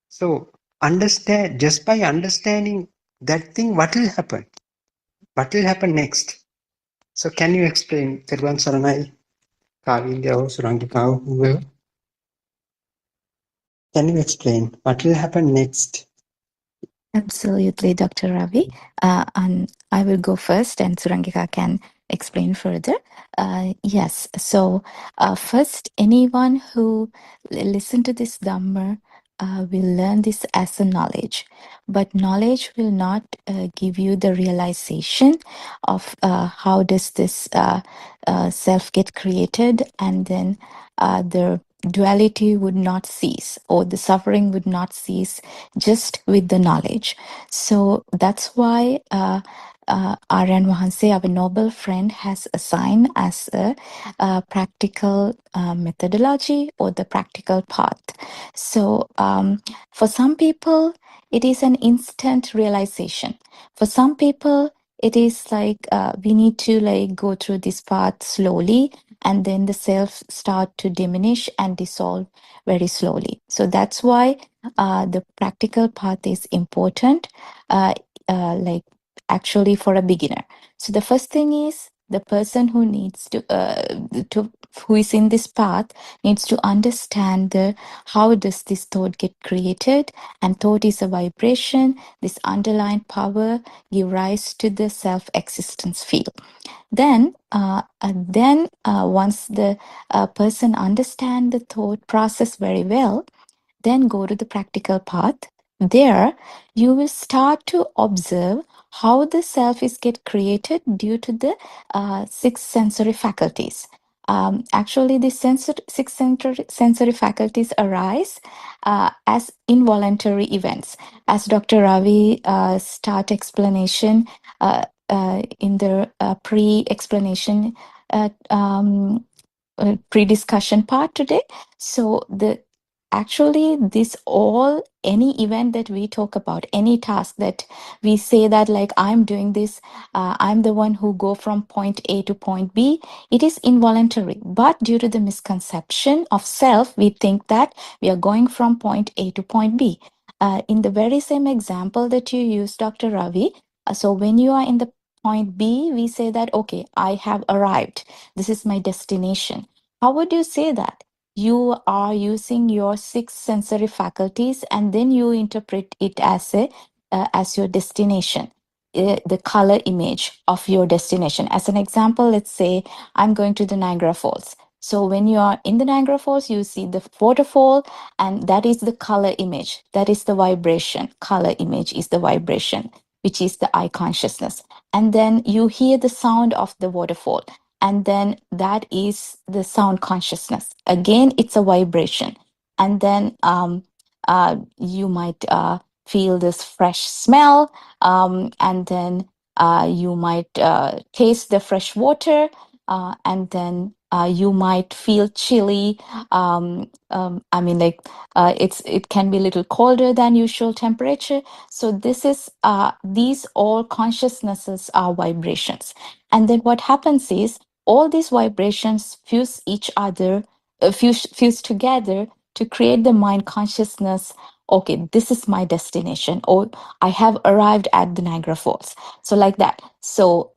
[SPEAKER 8] So understand, just by understanding that thing, what will happen? What will happen next? So can you explain, Terwan Saranai, Kavindya or Surangika, whoever? Can you explain what will happen next?
[SPEAKER 5] Absolutely, Dr. Ravi. And I will go first, and Surangika can explain further. Yes, so first, anyone who listen to this Dhamma will learn this as a knowledge, but knowledge will not give you the realization of how does this self get created, and then the duality would not cease, or the suffering would not cease just with the knowledge. So that's why Aryan Wahanse, our noble friend, has assigned as a practical methodology or the practical path. So for some people, it is an instant realization. For some people, it is like we need to like go through this path slowly, and then the self start to diminish and dissolve very slowly. So that's why the practical path is important, like actually for a beginner. So the first thing is the person who needs to who is in this path needs to understand how does this thought get created, and thought is a vibration. This underlying power give rise to the self-existence field. Then once the person understand the thought process very well, then go to the practical path. There, you will start to observe how the self is get created due to the six sensory faculties. Actually, the six sensory faculties arise as involuntary events. As Dr. Ravi start explanation in the pre-explanation pre-discussion part today. So the actually this all any event that we talk about, any task that we say that like I'm doing this, I'm the one who go from point A to point B, it is involuntary. But due to the misconception of self, we think that we are going from point A to point B. In the very same example that you used, Dr. Ravi, so when you are in the point B, we say that, okay, I have arrived. This is my destination. How would you say that? You are using your six sensory faculties and then you interpret it as your destination, the color image of your destination. As an example, let's say I'm going to the Niagara Falls. So when you are in the Niagara Falls, you see the waterfall, and that is the color image. That is the vibration. Color image is the vibration, which is the eye consciousness. And then you hear the sound of the waterfall, and then that is the sound consciousness. Again, it's a vibration. And then you might feel this fresh smell, and then you might taste the fresh water, and then you might feel chilly. I mean, like it can be a little colder than usual temperature. So this is these all consciousnesses are vibrations. And then what happens is all these vibrations fuse each other, fuse together to create the mind consciousness. Okay, this is my destination, or I have arrived at the Niagara Falls. So like that. So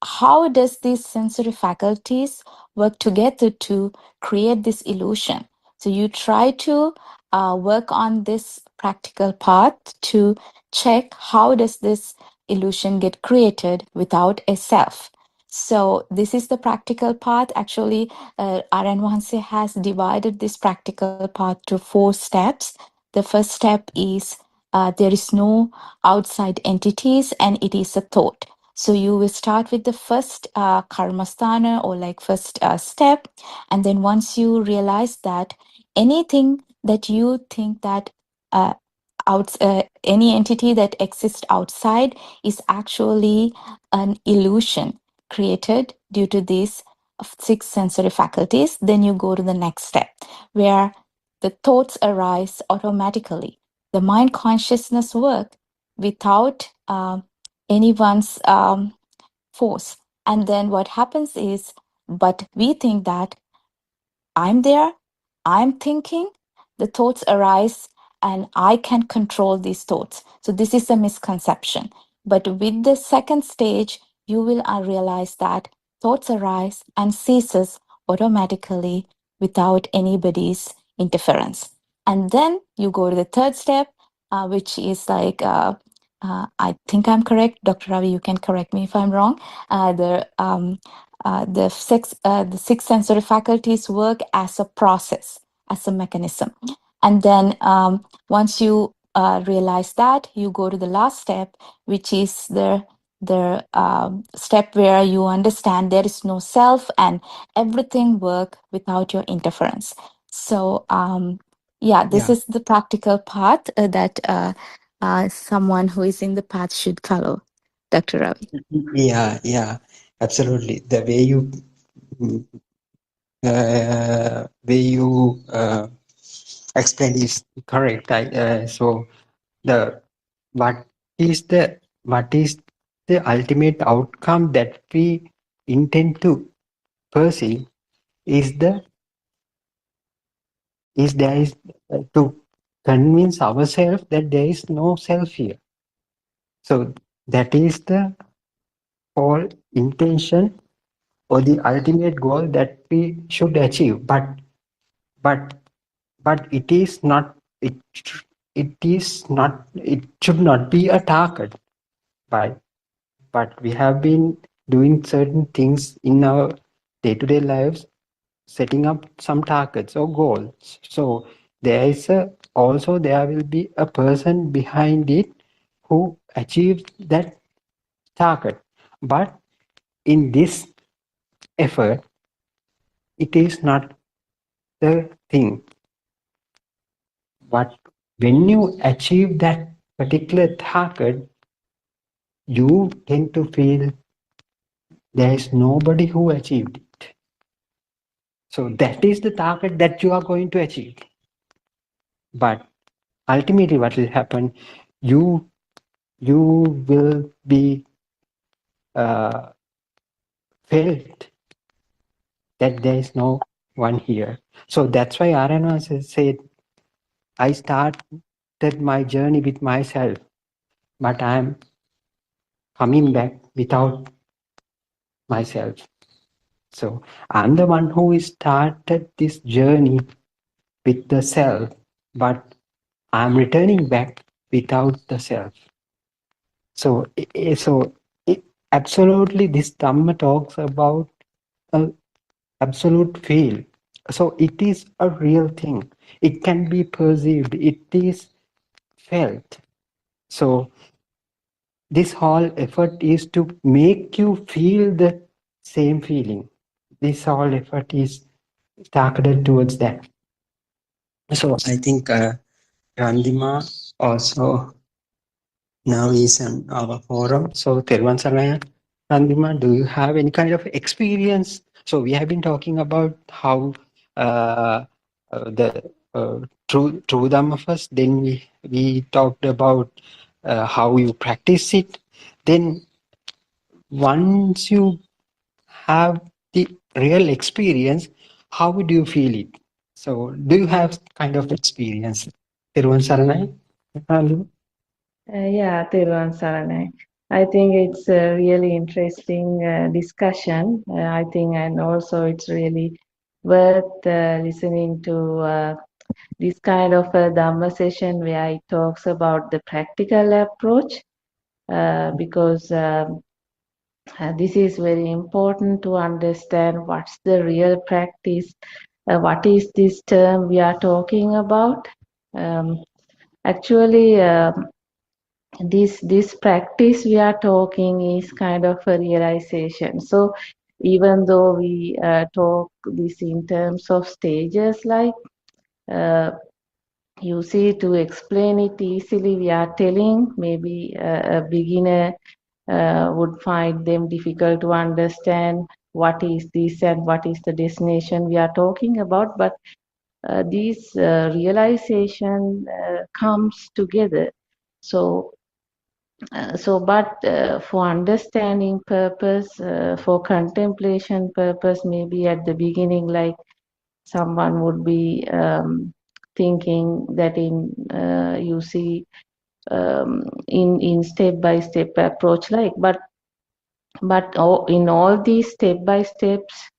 [SPEAKER 5] how does these sensory faculties work together to create this illusion? So you try to work on this practical path to check how does this illusion get created without a self. So this is the practical path. Actually, Aryan Wahanse has divided this practical path to 4 steps. The first step is there is no outside entities and it is a thought. So you will start with the first karmasthana, or like first step. And then once you realize that anything that you think that any entity that exists outside is actually an illusion created due to these 6 sensory faculties, then you go to the next step where the thoughts arise automatically. The mind consciousness work without anyone's force. And then what happens is, but we think that I'm there, I'm thinking, the thoughts arise, and I can control these thoughts. So this is a misconception. But with the second stage, you will realize that thoughts arise and ceases automatically without anybody's interference. And then you go to the third step, which is like, I think I'm correct. Dr. Ravi, you can correct me if I'm wrong. The six sensory faculties work as a process, as a mechanism. And then once you realize that, you go to the last step, which is the step where you understand there is no self and everything work without your interference. So this is the practical path that someone who is in the path should follow. Dr. Ravi.
[SPEAKER 2] Yeah, absolutely. The way you explained is correct. So the what is the ultimate outcome that we intend to pursue is to convince ourselves that there is no self here. So that is the whole intention or the ultimate goal that we should achieve. But it is not. It should not be a target. But we have been
[SPEAKER 8] doing certain things in our day-to-day lives, setting up some targets or goals. So there is a also there will be a person behind it who achieves that target. But in this effort, it is not the thing. But when you achieve that particular target, you tend to feel there is nobody who achieved it. So that is the target that you are going to achieve. But ultimately, what will happen? You you will be uh, felt that there is no one here. So that's why Arana said, I started my journey with myself, but I'm coming back without myself. So I'm the one who started this journey with the self, but I'm returning back without the self. So, absolutely, this Dhamma talks about a absolute feel. So it is a real thing. It can be perceived. It is felt. So this whole effort is to make you feel the same feeling. This whole effort is targeted towards that. So I think Randima also now is on our forum. So Terwan Saraya, Randima, do you have any kind of experience? So we have been talking about how the true Dhamma first. Then we talked about how you practice it. Then once you have the real experience, how would you feel it? So do you have kind of experience? Terwan Saranai? Randima?
[SPEAKER 10] Yeah, Thiruvan Saranai. I think it's a really interesting discussion. I think, and also it's really worth listening to this kind of a Dhamma session where it talks about the practical approach, because this is very important to understand what's the real practice, what is this term we are talking about. Actually, this practice we are talking is kind of a realization. So even though we talk this in terms of stages, like uh, you see, to explain it easily, we are telling maybe a beginner would find them difficult to understand what is this and what is the destination we are talking about. But this realization comes together. So but for understanding purpose, for contemplation purpose, maybe at the beginning, like someone would be thinking that in you see in step by step approach, like in all these step by steps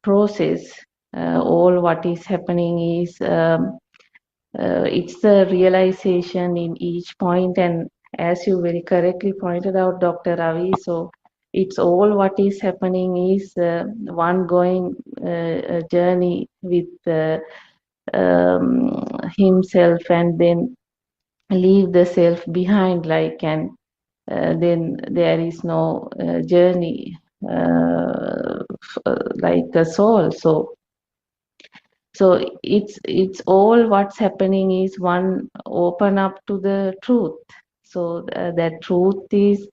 [SPEAKER 10] process, all what is happening is it's the realization in each point. And as you very correctly pointed out, Dr. Ravi, so it's all what is happening is one going a journey with himself, and then leave the self behind, like, and then there is no journey like a soul. So it's all what's happening is one open up to the truth. So that truth is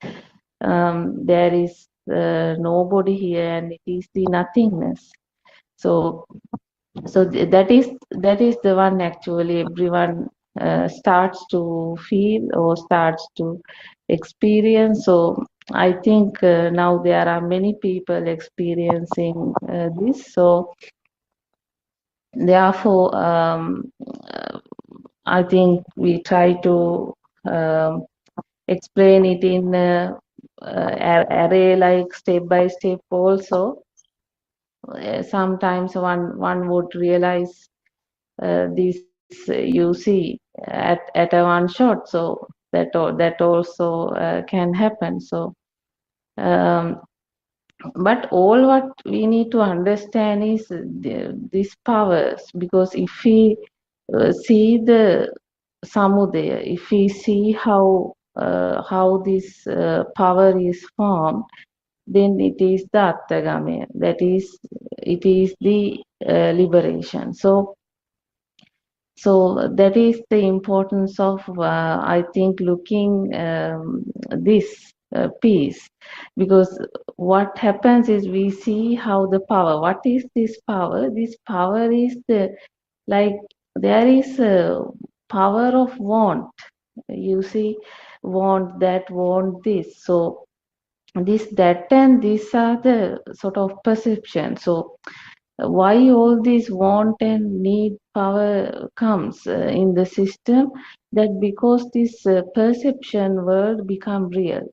[SPEAKER 10] there is nobody here, and it is the nothingness. So that is the one actually everyone starts to feel or starts to experience. So I think now there are many people experiencing this. So therefore, I think we try to um, explain it in array, like step by step also. Sometimes one would realize this you see at a one shot. So that also can happen. So um, But all what we need to understand is these powers, because if we see the samudaya, if we see how this power is formed, then it is the Attagami, that is, it is the liberation. So that is the importance of, I think, looking this piece, because what happens is we see how the power, what is this power? This power is like there is a power of want. You see, want that, want this. So this, that, and these are the sort of perception. So why all this want and need power comes in the system? That because this perception world become real,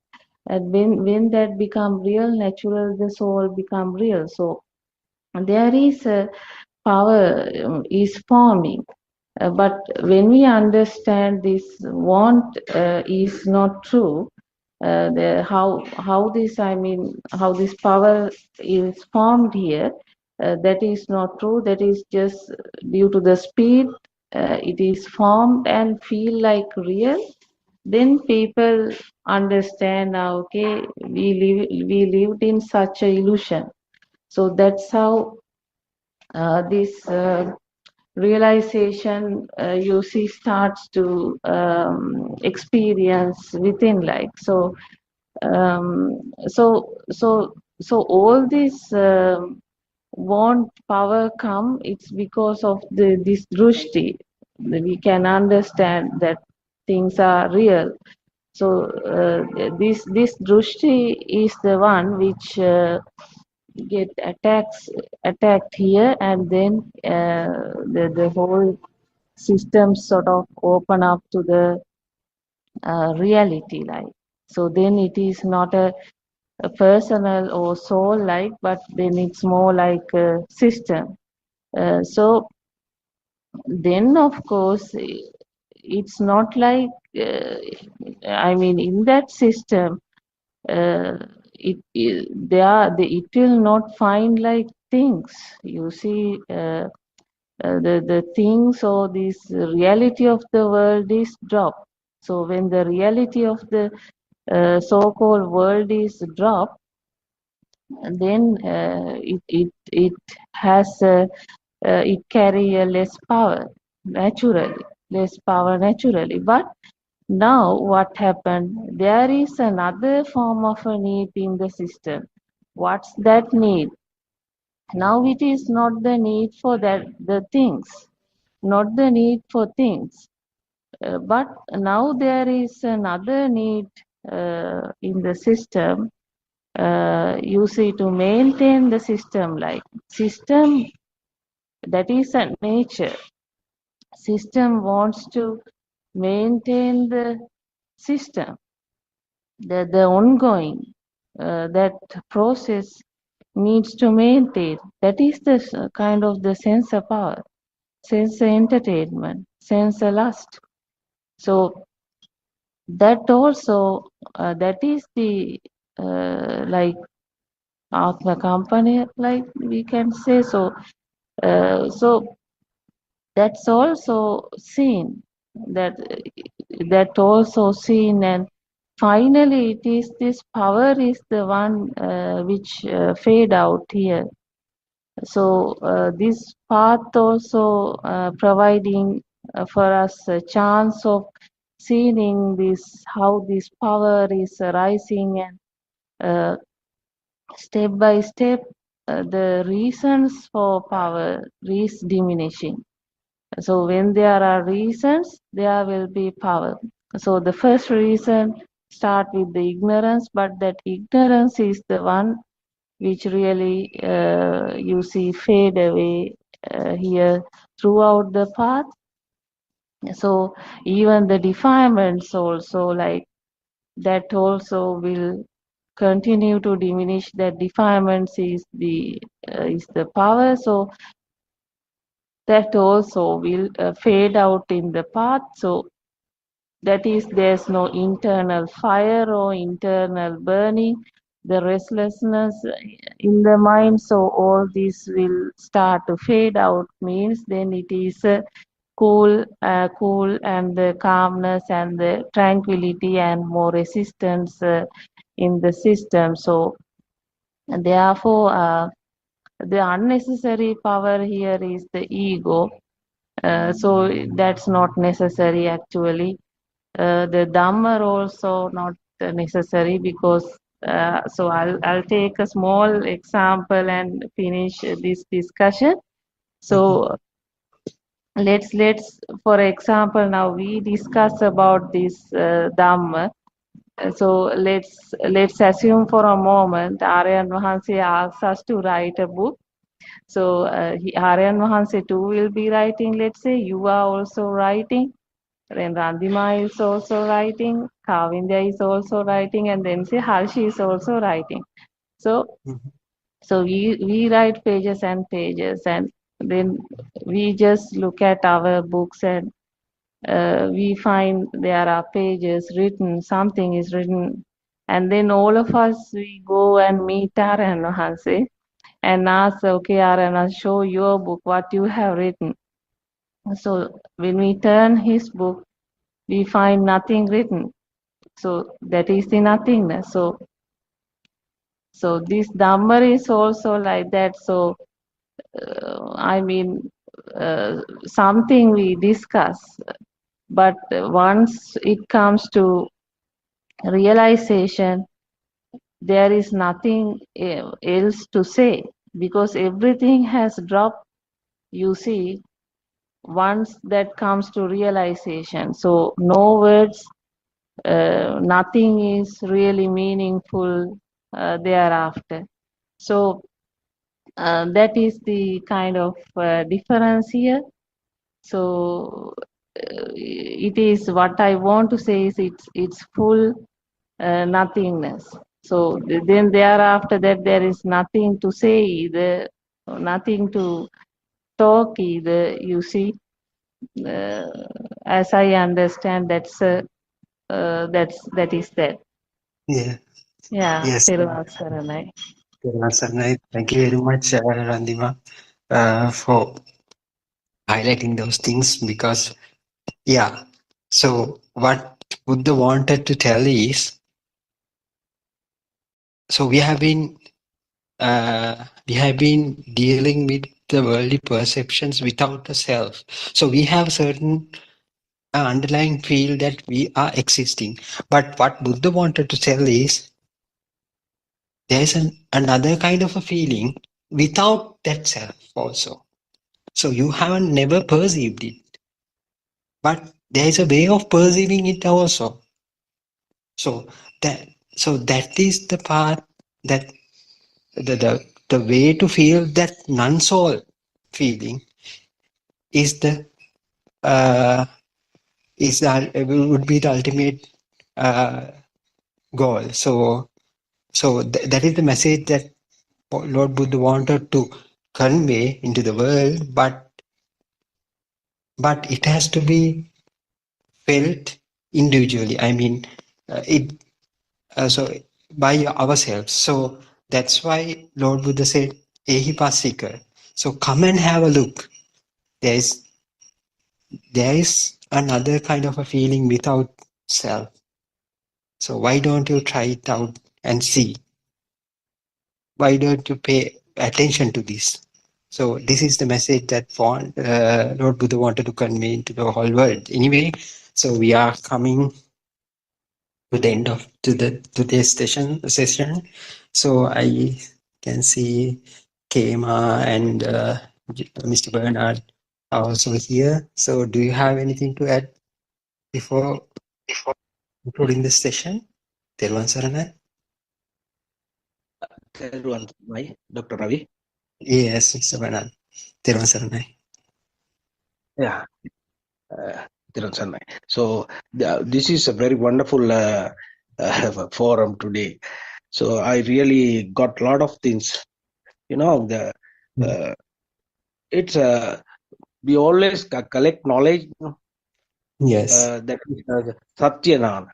[SPEAKER 10] and when that become real, natural, the soul become real. So there is a power is forming. But when we understand this want is not true, how this, I mean, how this power is formed here, that is not true. That is just due to the speed it is formed and feel like real. Then people understand, okay, we lived in such a illusion. So that's how this realization you see starts to experience within, like. So all this want power come, it's because of this drushti. We can understand that things are real. So this drushti is the one which get attacked here, and then the whole system sort of open up to the reality, like. So then it is not a personal or soul like, but then it's more like a system. So then of course it's not like I mean, in that system it will not find like things, you see. The things or this reality of the world is dropped. So when the reality of the so-called world is dropped, then it has it carry a less power naturally. But now what happened? There is another form of a need in the system. What's that need? Now it is not the need for the things, not the need for things, but now there is another need in the system. You see, to maintain the system, like system, that is a nature. System wants to maintain the system, the ongoing, that process needs to maintain. That is the kind of the sense of power, sense entertainment, sense lust. So that also, that is the like Atma company, like we can say. So so that's also seen, that also seen. And finally it is this power is the one which fade out here. So this path also providing for us a chance of seeing this, how this power is rising, and uh, step by step the reasons for power is diminishing. So when there are reasons, there will be power. So the first reason start with the ignorance, but that ignorance is the one which really you see fade away here throughout the path. So even the defilements also, like that also will continue to diminish. That defilements is the power. So that also will fade out in the path. So that is, there's no internal fire or internal burning. the restlessness in the mind, so all this will start to fade out, means then it is cool and the calmness and the tranquility and more resistance in the system. So therefore the unnecessary power here is the ego. So that's not necessary actually. The Dhamma also not necessary, because so I'll take a small example and finish this discussion. So let's for example, now we discuss about this Dhamma. So let's assume for a moment Aryan Mahansi asks us to write a book. So Aryan Mahansi too will be writing. Let's say you are also writing. Then Randima is also writing, Kavindya is also writing, and then say Harshi is also writing. So we write pages and pages, and then we just look at our books, and we find there are pages written, something is written, and then all of us we go and meet Aryan Mahansi and ask, okay, Aryan, show your book, what you have written. So when we turn his book, we find nothing written. So that is the nothingness. So this Dhamma is also like that. So I mean, something we discuss, but once it comes to realization, there is nothing else to say, because everything has dropped, you see, once that comes to realization. So no words, nothing is really meaningful thereafter. So that is the kind of difference here. So it is, what I want to say is it's full nothingness. So then thereafter that there is nothing to say either, nothing to talk either, you see. As I understand, that is that.
[SPEAKER 2] Yeah.
[SPEAKER 10] Yeah,
[SPEAKER 2] Yes.
[SPEAKER 10] Thiruvan Saranai.
[SPEAKER 2] Thank you very much, Randima, for highlighting those things, because, yeah. So what Buddha wanted to tell is, so we have been dealing with the worldly perceptions without a self. So we have certain underlying feel that we are existing. But what Buddha wanted to tell is, there's another kind of a feeling without that self also. So you haven't never perceived it, but there is a way of perceiving it also. So that that is the part, that the way to feel that non-soul feeling is the would be the ultimate uh, goal. So that is the message that Lord Buddha wanted to convey into the world, but it has to be felt individually. I mean, it so by ourselves. So that's why Lord Buddha said, "Ehi pasika." So come and have a look. There is another kind of a feeling without self. So why don't you try it out and see? Why don't you pay attention to this? So this is the message that Lord Buddha wanted to convey into the whole world. Anyway, so we are coming to the end of today's session. So I can see Kema and Mr. Bernard are also here. So do you have anything to add before concluding this session? Teruvan Saranai?
[SPEAKER 7] Everyone, my Dr. Ravi.
[SPEAKER 2] Yes, Mr. Bernard. Teruvan Saranai.
[SPEAKER 7] Yeah, Thiran Sarnai. So this is a very wonderful forum today. So I really got a lot of things. You know, it's we always collect knowledge,
[SPEAKER 2] Yes.
[SPEAKER 7] That is Satyanana.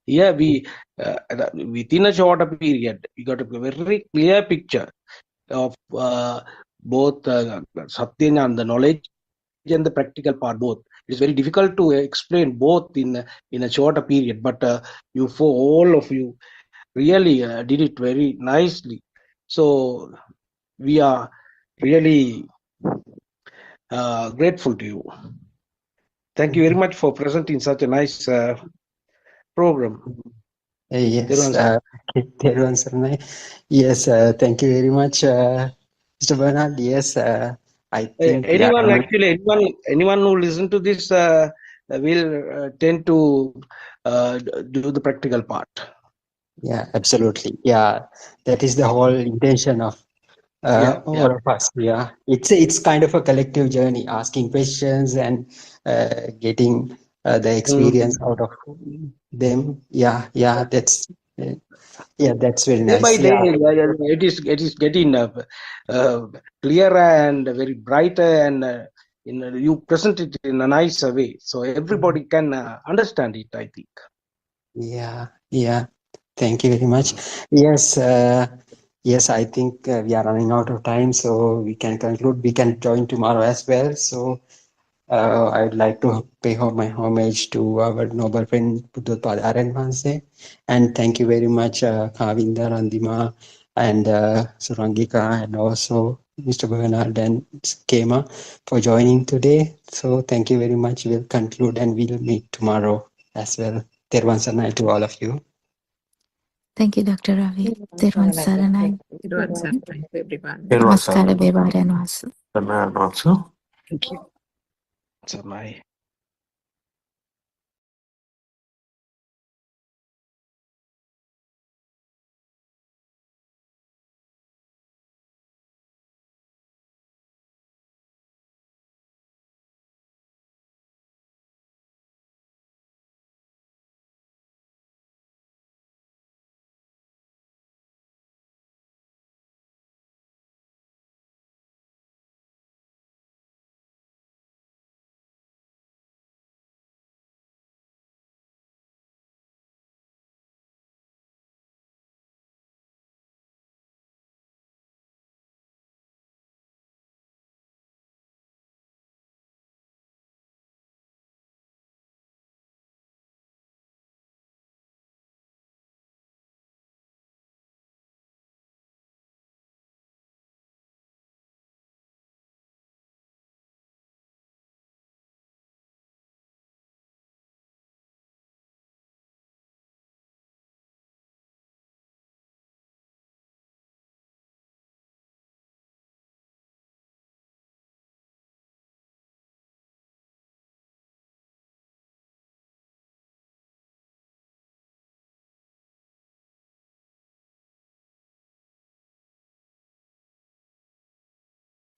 [SPEAKER 7] Here within a shorter period, we got a very clear picture of both Satyanana, the knowledge and the practical part both. It is very difficult to explain both in a shorter period, but you for all of you really did it very nicely. So we are really grateful to you. Thank you very much for presenting such a nice program.
[SPEAKER 2] Yes,
[SPEAKER 7] Thiruvan sir.
[SPEAKER 2] Theruvan Saranai. Yes, thank you very much, Mr. Bernard. Yes, I think we are
[SPEAKER 7] Anyone
[SPEAKER 2] running.
[SPEAKER 7] actually, anyone who listen to this will tend to do the practical part.
[SPEAKER 2] Yeah, absolutely. Yeah, that is the whole intention of
[SPEAKER 7] Yeah,
[SPEAKER 2] all
[SPEAKER 7] yeah.
[SPEAKER 2] of us. Yeah, it's kind of a collective journey, asking questions and getting the experience
[SPEAKER 7] Mm.
[SPEAKER 2] out of them. Yeah, yeah, yeah, that's very
[SPEAKER 7] Day by
[SPEAKER 2] nice.
[SPEAKER 7] day,
[SPEAKER 2] Yeah,
[SPEAKER 7] it is getting clearer and very brighter, and you present it in a nicer way, so everybody can understand it, I think.
[SPEAKER 2] yeah, yeah. Thank you very much. Yes, yes, I think we are running out of time, so we can conclude. We can join tomorrow as well. So I'd like to pay my homage to our noble friend Buddothpado Aranmanse, and thank you very much, Kavinda, Randima, and Surangika, and also Mr. Bernard and Kema for joining today. So thank you very much. We'll conclude and we'll meet tomorrow as well. Terwan Sanai to all of you.
[SPEAKER 5] Thank you, Dr. Ravi. Thiruvan Saranai.
[SPEAKER 9] Everyone, sir. Thank you, everyone.
[SPEAKER 5] Namaskara, Bevaren Vasu.
[SPEAKER 4] Also.
[SPEAKER 7] Thank you. So my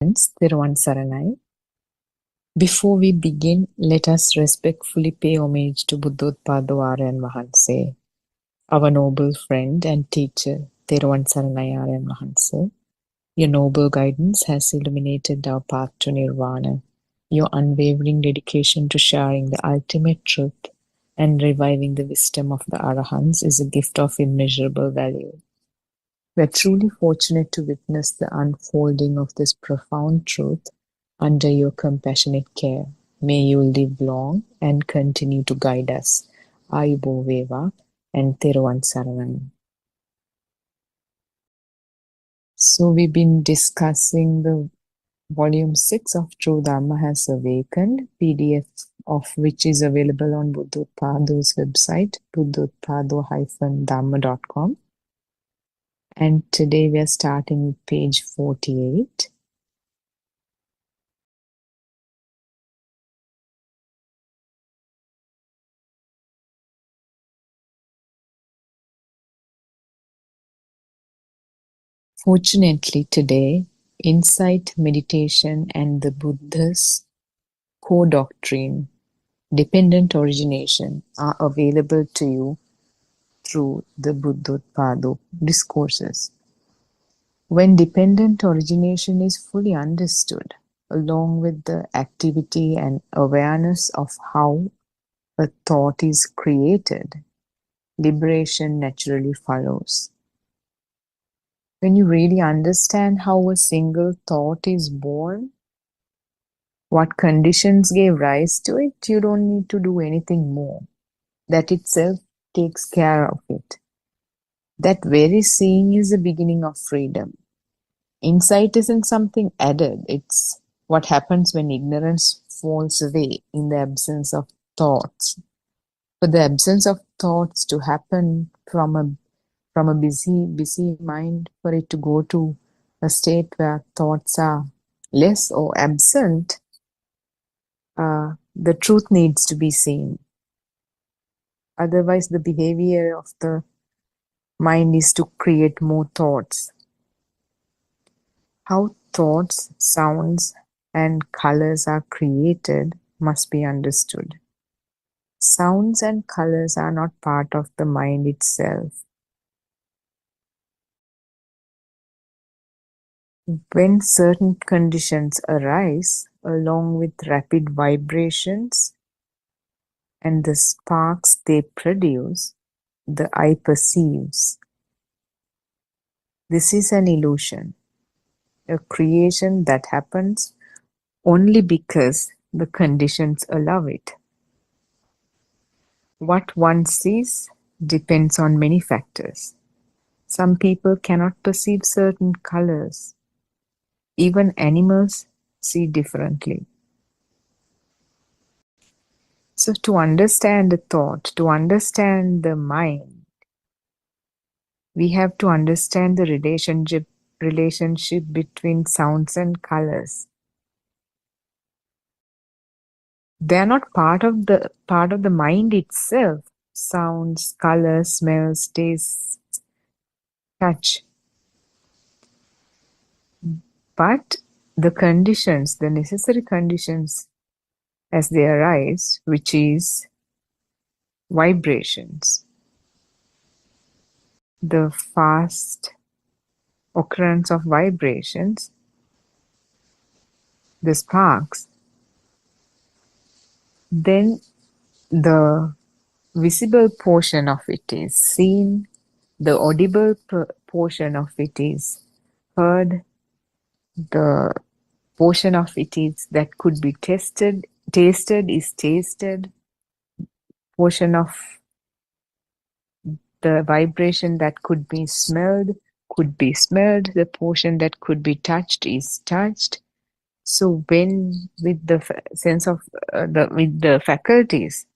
[SPEAKER 11] Thiruvan Saranai. Before we begin, let us respectfully pay homage to Buddothpado Aryan Mahanse, our noble friend and teacher, Thiruvan Saranai Aryan Mahanse. Your noble guidance has illuminated our path to nirvana. Your unwavering dedication to sharing the ultimate truth and reviving the wisdom of the Arahants is a gift of immeasurable value. We are truly fortunate to witness the unfolding of this profound truth under your compassionate care. May you live long and continue to guide us. Ayubo Veva and Thiruvan Saranai. So we've been discussing the volume 6 of True Dharma Has Awakened, PDF of which is available on Buddothpado's website, buddothpado-dharma.com. And today we are starting with page 48. Fortunately, today, insight, meditation, and the Buddha's core doctrine, dependent origination, are available to you through the Buddothpado discourses. When dependent origination is fully understood, along with the activity and awareness of how a thought is created, liberation naturally follows. When you really understand how a single thought is born, what conditions gave rise to it, you don't need to do anything more. That itself takes care of it. That very seeing is the beginning of freedom. Insight isn't something added, it's what happens when ignorance falls away in the absence of thoughts. For the absence of thoughts to happen from a busy mind, for it to go to a state where thoughts are less or absent, the truth needs to be seen. Otherwise, the behavior of the mind is to create more thoughts. How thoughts, sounds, and colors are created must be understood. Sounds and colors are not part of the mind itself. When certain conditions arise, along with rapid vibrations and the sparks they produce, the eye perceives. This is an illusion, a creation that happens only because the conditions allow it. What one sees depends on many factors. Some people cannot perceive certain colors. Even animals see differently. So to understand the thought, to understand the mind, we have to understand the relationship between sounds and colors. They are not part of the mind itself. Sounds, colors, smells, tastes, touch. But the conditions, the necessary conditions as they arise, which is vibrations, the fast occurrence of vibrations, the sparks, then the visible portion of it is seen, the audible portion of it is heard, the portion of it is that could be tasted is tasted, portion of the vibration that could be smelled, the portion that could be touched is touched. So when with the sense of with the faculties,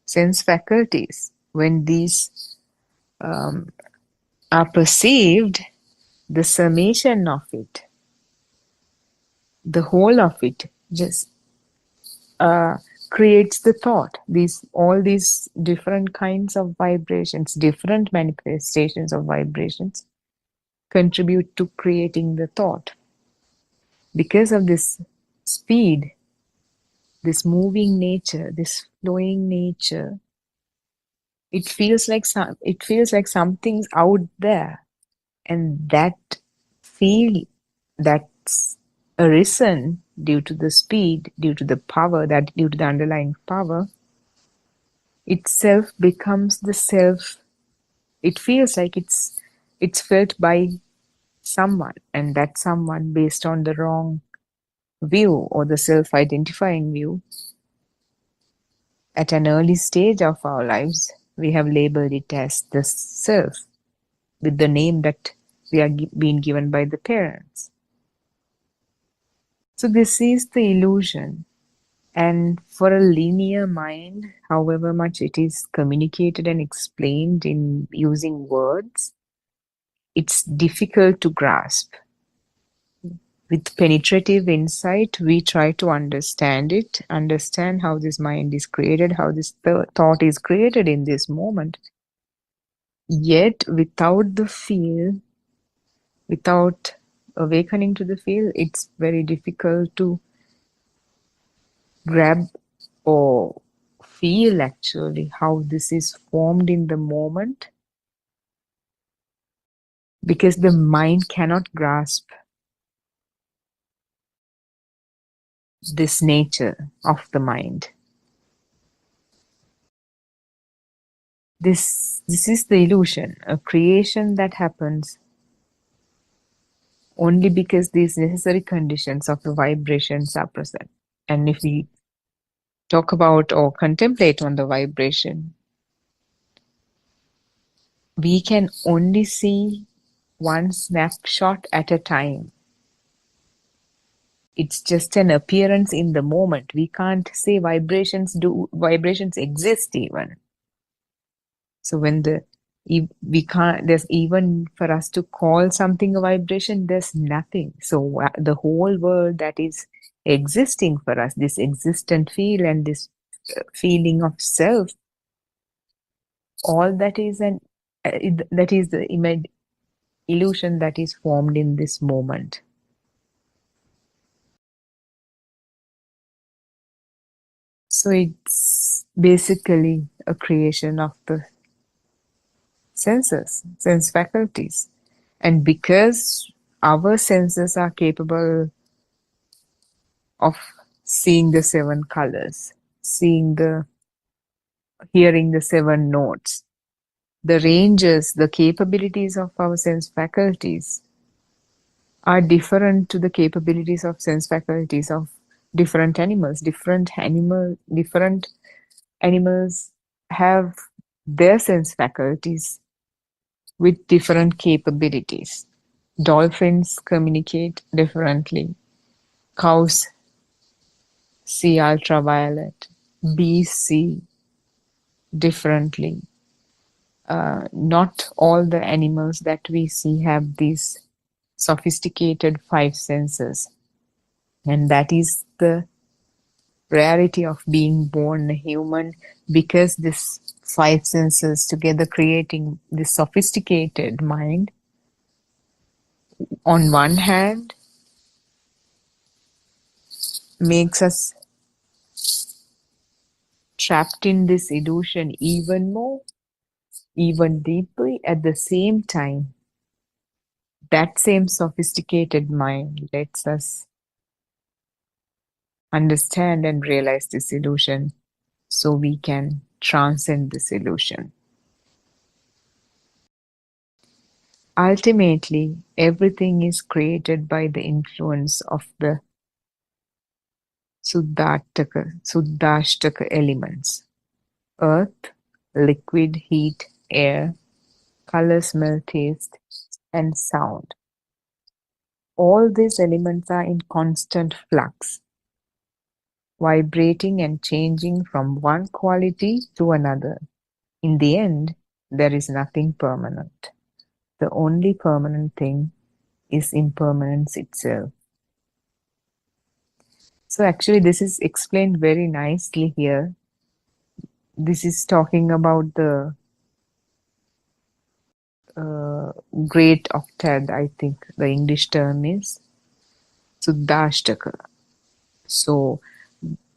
[SPEAKER 11] sense faculties, when these are perceived, the summation of it, the whole of it, just creates the thought. All these different kinds of vibrations, different manifestations of vibrations, contribute to creating the thought. Because of this speed, this moving nature, this flowing nature, it feels like something's out there, and that feel that's arisen due to the speed, due to the power, due to the underlying power, itself becomes the self. It feels like it's felt by someone, and that someone, based on the wrong view or the self-identifying view, at an early stage of our lives, we have labeled it as the self with the name that we are being given by the parents. So this is the illusion. And for a linear mind, however much it is communicated and explained in using words, it's difficult to grasp. With penetrative insight, we try to understand it, understand how this mind is created, how this thought is created in this moment. Yet, without the feel, without awakening to the feel, it's very difficult to grab or feel actually how this is formed in the moment, because the mind cannot grasp this nature of the mind. This is the illusion, a creation that happens only because these necessary conditions of the vibrations are present. And if we talk about or contemplate on the vibration, we can only see one snapshot at a time. It's just an appearance in the moment. We can't say vibrations exist even. So when we can't, there's even for us to call something a vibration, there's nothing. So the whole world that is existing for us, this existent feel and this feeling of self, all that is that is the illusion that is formed in this moment. So it's basically a creation of the senses, sense faculties. And because our senses are capable of seeing the 7 colors, hearing the 7 notes, the ranges, the capabilities of our sense faculties are different to the capabilities of sense faculties of different animals. Different animals have their sense faculties with different capabilities. Dolphins communicate differently. Cows see ultraviolet. Bees see differently. Not all the animals that we see have these sophisticated 5 senses. And that is the rarity of being born a human, because this 5 senses together creating this sophisticated mind, on one hand, makes us trapped in this illusion even more, even deeply. At the same time, that same sophisticated mind lets us understand and realize this illusion so we can transcend this illusion. Ultimately, everything is created by the influence of the Suddhashtaka elements: earth, liquid, heat, air, color, smell, taste, and sound. All these elements are in constant flux, vibrating and changing from one quality to another. In the end, there is nothing permanent. The only permanent thing is impermanence itself. So actually this is explained very nicely here. This is talking about the great octad, I think the English term is Suddhashtaka. So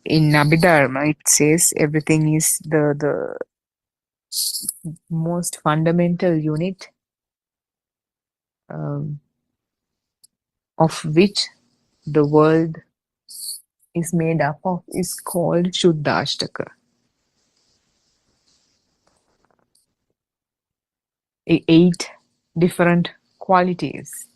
[SPEAKER 11] in Abhidharma it says everything is the most fundamental unit of which the world is made up of is called Shuddhashtaka. 8 different qualities,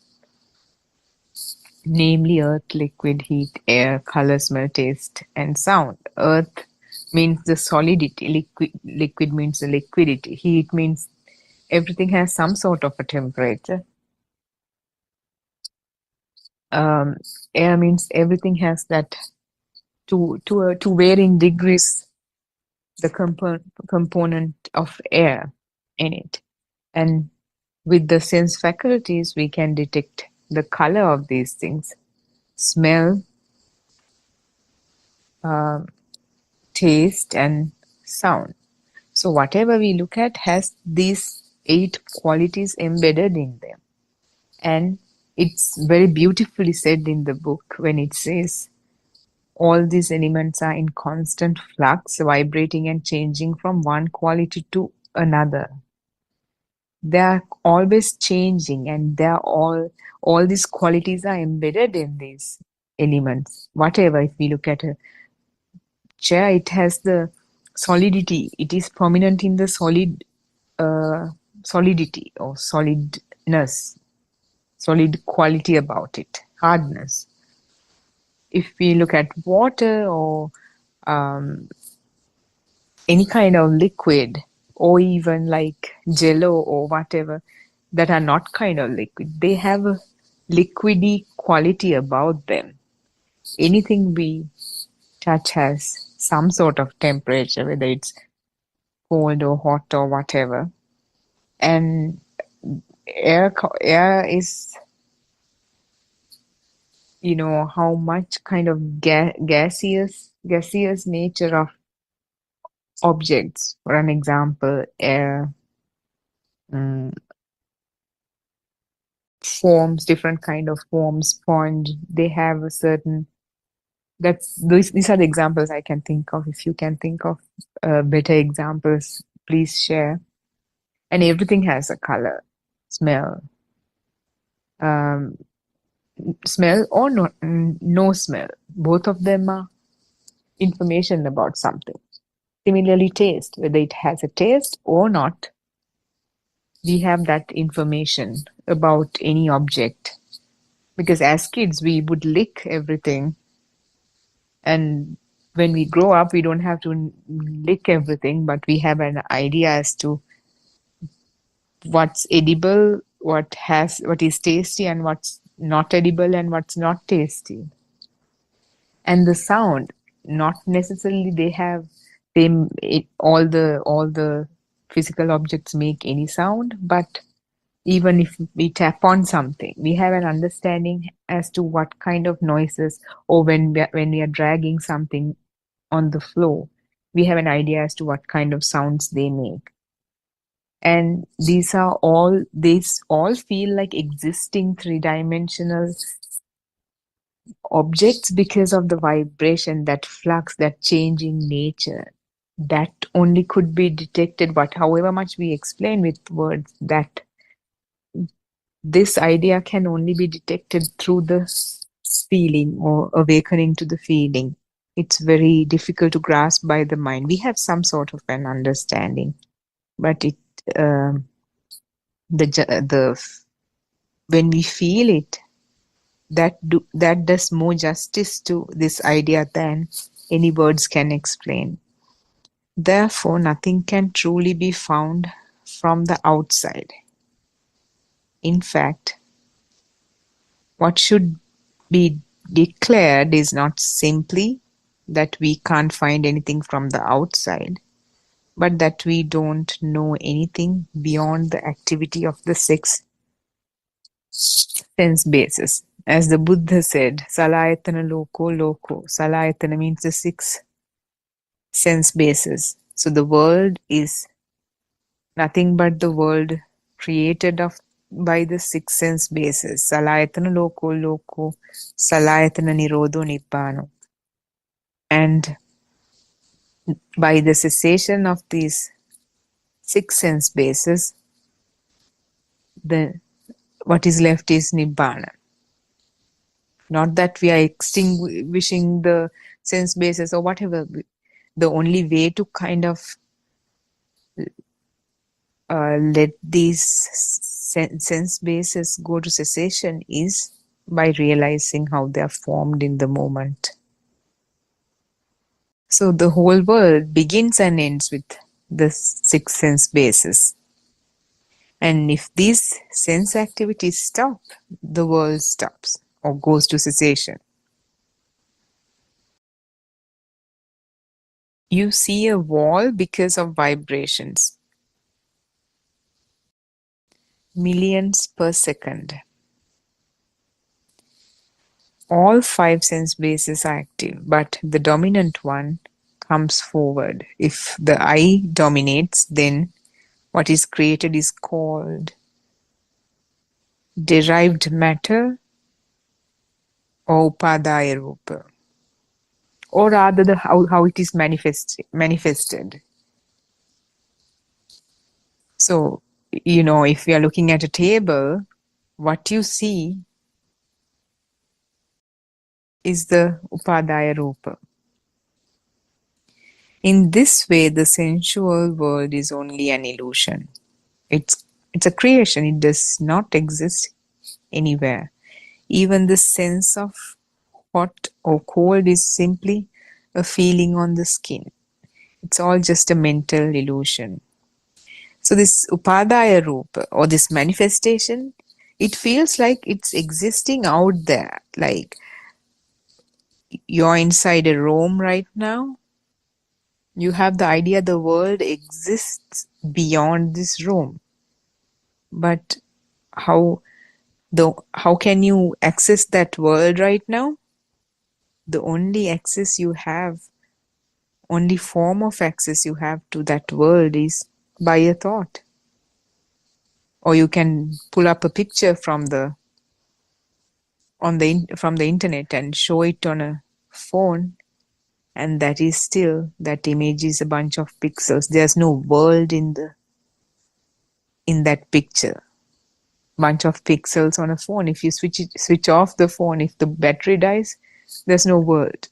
[SPEAKER 11] namely earth, liquid, heat, air, color, smell, taste, and sound. Earth means the solidity, liquid means the liquidity, heat means everything has some sort of a temperature. Air means everything has that to varying degrees, the component of air in it. And with the sense faculties, we can detect the color of these things: smell, taste, and sound. So whatever we look at has these 8 qualities embedded in them. And it's very beautifully said in the book when it says, all these elements are in constant flux, vibrating and changing from one quality to another. They are always changing, and they're all these qualities are embedded in these elements. Whatever, if we look at a chair, it has the solidity, it is prominent in the solid solidity or solidness, solid quality about it, hardness. If we look at water or any kind of liquid, or even like jello or whatever, that are not kind of liquid, they have a liquidy quality about them. Anything we touch has some sort of temperature, whether it's cold or hot or whatever. And air is, how much kind of gaseous nature of objects. For an example, air forms, different kind of forms, sponge, they have a certain, these are the examples I can think of. If you can think of better examples, please share. And everything has a color, smell, smell or no smell. Both of them are information about something. Similarly, taste, whether it has a taste or not, we have that information about any object. Because as kids, we would lick everything. And when we grow up, we don't have to lick everything, but we have an idea as to what's edible, what is tasty, and what's not edible, and what's not tasty. And the sound, not necessarily all the physical objects make any sound, but even if we tap on something, we have an understanding as to what kind of noises, or when we are dragging something on the floor, we have an idea as to what kind of sounds they make. And these all feel like existing three-dimensional objects because of the vibration, that flux, that changing nature. That only could be detected, but however much we explain with words, that this idea can only be detected through the feeling or awakening to the feeling. It's very difficult to grasp by the mind. We have some sort of an understanding, but when we feel it, that does more justice to this idea than any words can explain. Therefore, nothing can truly be found from the outside. In fact, what should be declared is not simply that we can't find anything from the outside, but that we don't know anything beyond the activity of the six sense bases. As the Buddha said, Salayatana loko loko. Salayatana means the six sense bases. So the world is nothing but the world created by the six sense bases. Salayatana loko loko. Salayatana nirodho nibbano. And by the cessation of these six sense bases, what is left is nibbana. Not that we are extinguishing the sense bases or whatever. The only way to kind of let these sense bases go to cessation is by realizing how they are formed in the moment. So the whole world begins and ends with the six sense bases. And if these sense activities stop, the world stops or goes to cessation. You see a wall because of vibrations. Millions per second. All five sense bases are active, but the dominant one comes forward. If the eye dominates, then what is created is called derived matter or upadaya rupa, or rather how it is manifested. So, if we are looking at a table, what you see is the upadaya rupa. In this way, the sensual world is only an illusion. It's a creation. It does not exist anywhere. Even the sense of hot or cold is simply a feeling on the skin. It's all just a mental illusion. So this upadaya rupa, or this manifestation, it feels like it's existing out there. Like you're inside a room right now. You have the idea the world exists beyond this room. But how can you access that world right now? The only access you have, only form of access you have to that world is by a thought. Or you can pull up a picture from the internet and show it on a phone, and that image is a bunch of pixels. There's no world in that picture. Bunch of pixels on a phone. If you switch off the phone, if the battery dies, there's no world.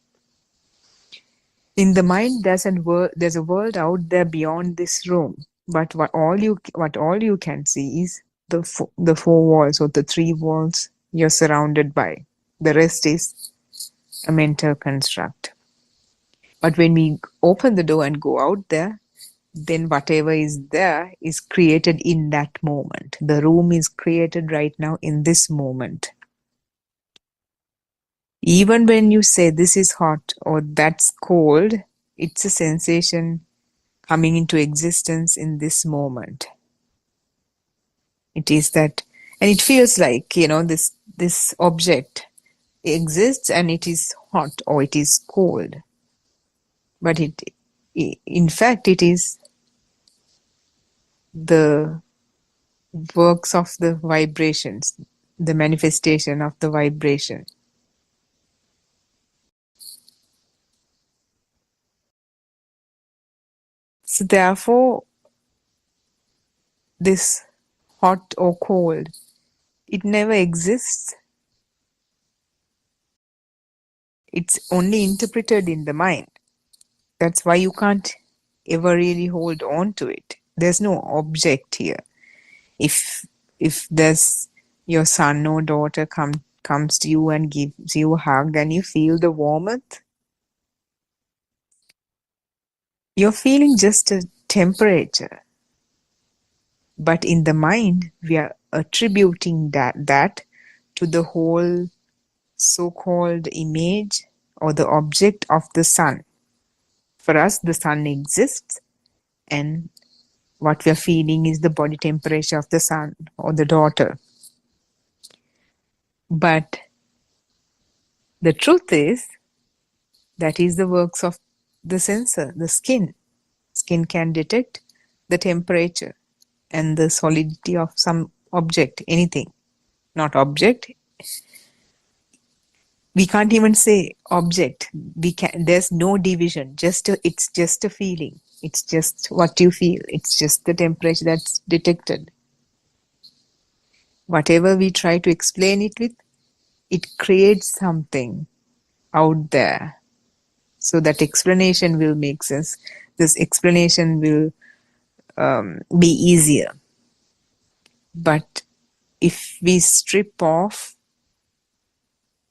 [SPEAKER 11] In the mind, there's a world out there beyond this room. But what all you can see is the four walls, or the three walls you're surrounded by. The rest is a mental construct. But when we open the door and go out there, then whatever is there is created in that moment. The room is created right now in this moment. Even when you say this is hot or that's cold, it's a sensation coming into existence in this moment. It is that, and it feels like, this object exists and it is hot or it is cold. But in fact, it is the works of the vibrations, the manifestation of the vibration. So therefore, this hot or cold, it never exists. It's only interpreted in the mind. That's why you can't ever really hold on to it. There's no object here. If there's your son or daughter comes to you and gives you a hug and you feel the warmth, you're feeling just a temperature. But in the mind, we are attributing that to the whole so-called image or the object of the sun. For us, the sun exists, and what we are feeling is the body temperature of the son or the daughter. But the truth is, that is the works of the sensor, the skin. Skin can detect the temperature and the solidity of some object, anything. Not object. We can't even say object. There's no division. It's just a feeling. It's just what you feel. It's just the temperature that's detected. Whatever we try to explain it with, it creates something out there. So that explanation will make sense. This explanation will be easier. But if we strip off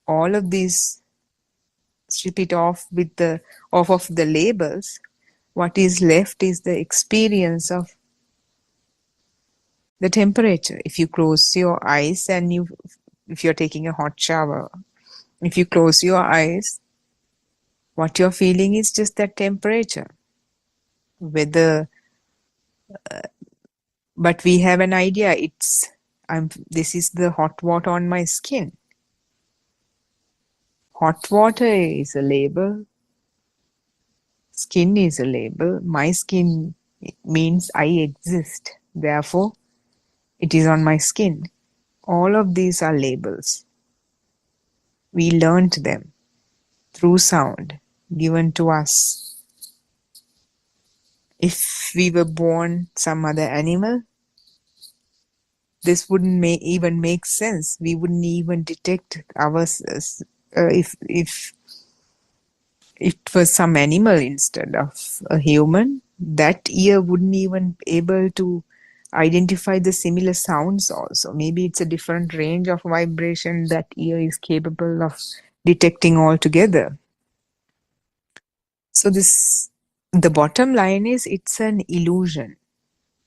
[SPEAKER 11] all of these, strip it off off of the labels, what is left is the experience of the temperature. If you close your eyes and if you're taking a hot shower, if you close your eyes, what you're feeling is just that temperature. But we have an idea, this is the hot water on my skin. Hot water is a label. Skin is a label. My skin means I exist. Therefore, it is on my skin. All of these are labels. We learned them through sound given to us. If we were born some other animal, this wouldn't even make sense. We wouldn't even detect ourselves. If it was some animal instead of a human, that ear wouldn't even be able to identify the similar sounds also. Maybe it's a different range of vibration that ear is capable of detecting altogether. So the bottom line is it's an illusion.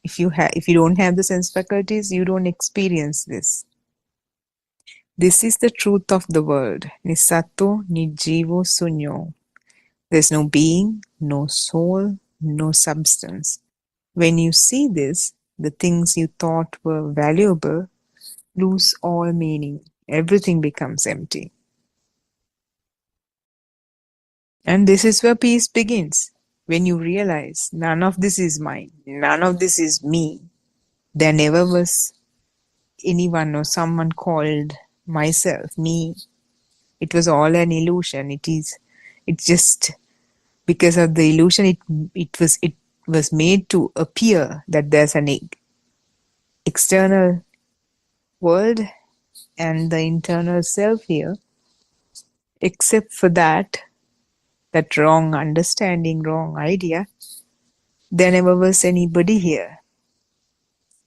[SPEAKER 11] If you don't have the sense faculties, you don't experience this. This is the truth of the world. Nisato nijjivo sunyo. There's no being, no soul, no substance. When you see this, the things you thought were valuable lose all meaning. Everything becomes empty. And this is where peace begins. When you realize none of this is mine, none of this is me. There never was anyone or someone called myself, me. It was all an illusion. It's just because of the illusion it was made to appear that there's an external world and the internal self here. Except for that wrong understanding, wrong idea, there never was anybody here.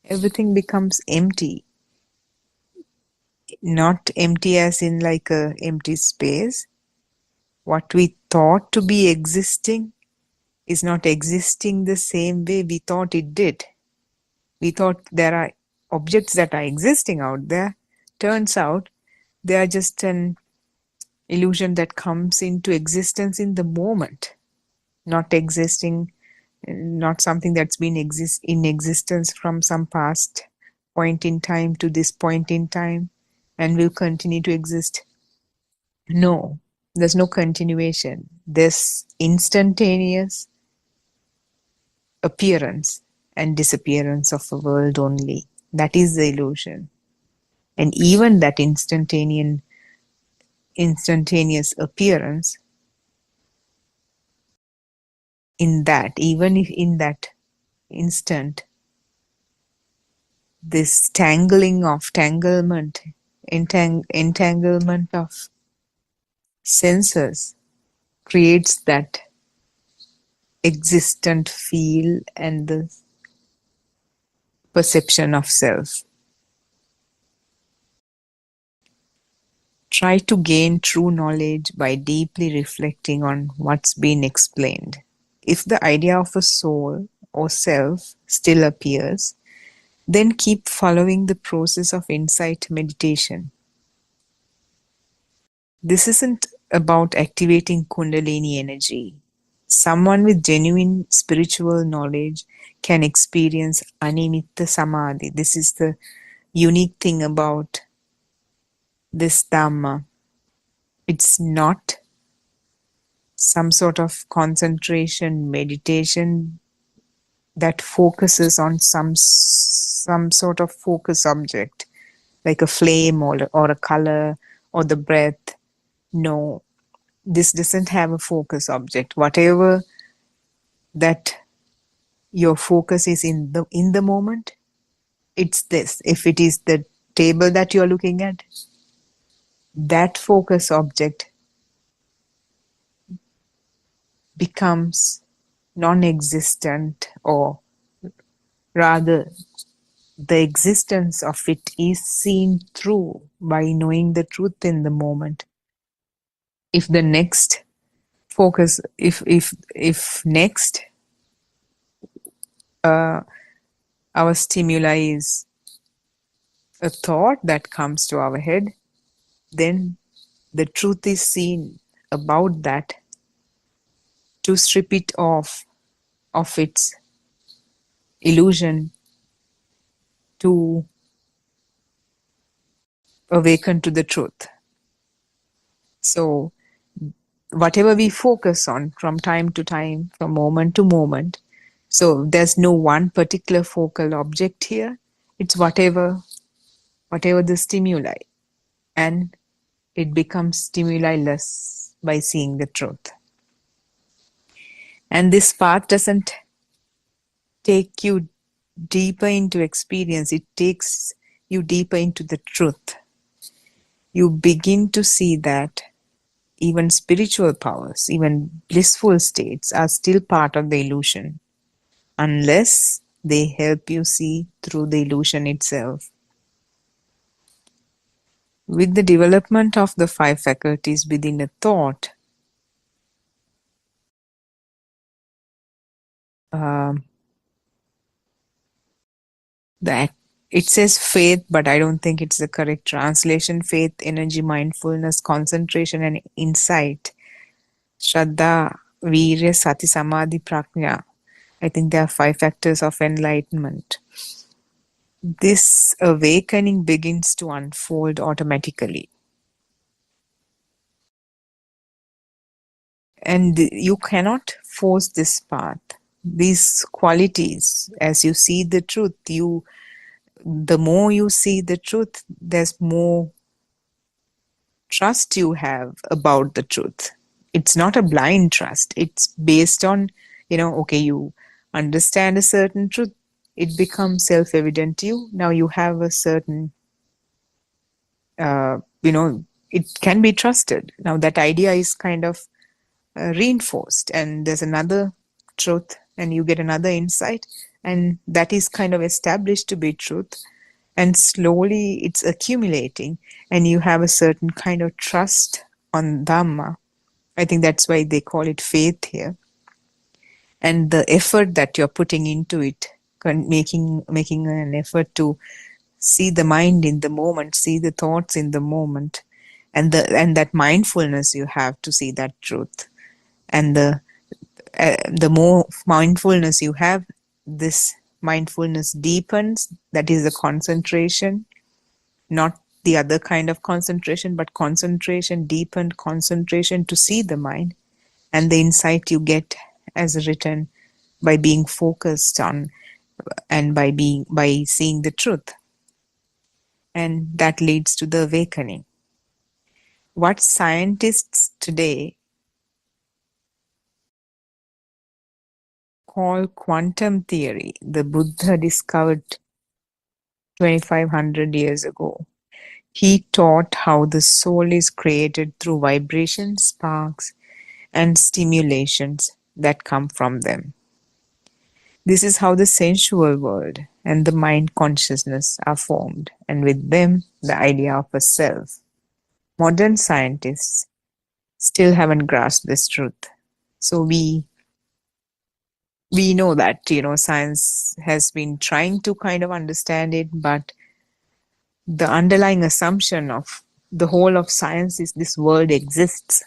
[SPEAKER 11] Everything becomes empty. Not empty as in like a empty space. What we thought to be existing is not existing the same way we thought it did. We thought there are objects that are existing out there. Turns out they are just an illusion that comes into existence in the moment. Not existing, not something that's been in existence from some past point in time to this point in time and will continue to exist. No, there's no continuation. There's instantaneous appearance and disappearance of a world only. That is the illusion. And even that instantaneous appearance, even if in that instant, this entanglement of senses creates that existent feel and the perception of self. Try to gain true knowledge by deeply reflecting on what's been explained. If the idea of a soul or self still appears, then keep following the process of insight meditation. This isn't about activating Kundalini energy. Someone with genuine spiritual knowledge can experience Animitta Samadhi. This is the unique thing about this Dhamma. It's not some sort of concentration meditation that focuses on some sort of focus object, like a flame or a color or the breath. No, this doesn't have a focus object. Whatever that your focus is in the moment, it's this. If it is the table that you're looking at, that focus object becomes non-existent, or rather the existence of it is seen through by knowing the truth in the moment. If the next focus, if next our stimuli is a thought that comes to our head, then the truth is seen about that to strip it off of its illusion, to awaken to the truth. So whatever we focus on from time to time, from moment to moment, so there's no one particular focal object here. It's whatever the stimuli, and it becomes stimuli-less by seeing the truth. And this path doesn't take you deeper into experience. It takes you deeper into the truth. You begin to see that even spiritual powers, even blissful states are still part of the illusion, unless They help you see through the illusion itself. With the development of the 5 faculties within a thought, it says faith, but I don't think it's the correct translation. Faith, energy, mindfulness, concentration, and insight. Shraddha, Virya, Sati, Samadhi, Prajna. I think there are 5 factors of enlightenment. This awakening begins to unfold automatically. And you cannot force this path. These qualities, as you see the truth, the more you see the truth, there's more trust you have about the truth. It's not a blind trust. It's based on, okay, you understand a certain truth. It becomes self-evident to you. Now you have a certain, it can be trusted. Now that idea is kind of reinforced, and there's another truth, and you get another insight, and that is kind of established to be truth. And slowly it's accumulating, and you have a certain kind of trust on Dhamma. I think that's why they call it faith here. And the effort that you're putting into it, making an effort to see the mind in the moment, see the thoughts in the moment, and that mindfulness you have to see that truth. And the more mindfulness you have, this mindfulness deepens. That is the concentration, not the other kind of concentration, but concentration, deepened concentration to see the mind, and the insight you get as written by being focused on and by seeing the truth. And that leads to the awakening. What scientists today call quantum theory, the Buddha discovered 2500 years ago. He taught how the soul is created through vibrations, sparks, and stimulations that come from them. This is how the sensual world and the mind consciousness are formed, and with them, the idea of a self. Modern scientists still haven't grasped this truth. So we know that, science has been trying to kind of understand it, but the underlying assumption of the whole of science is this world exists.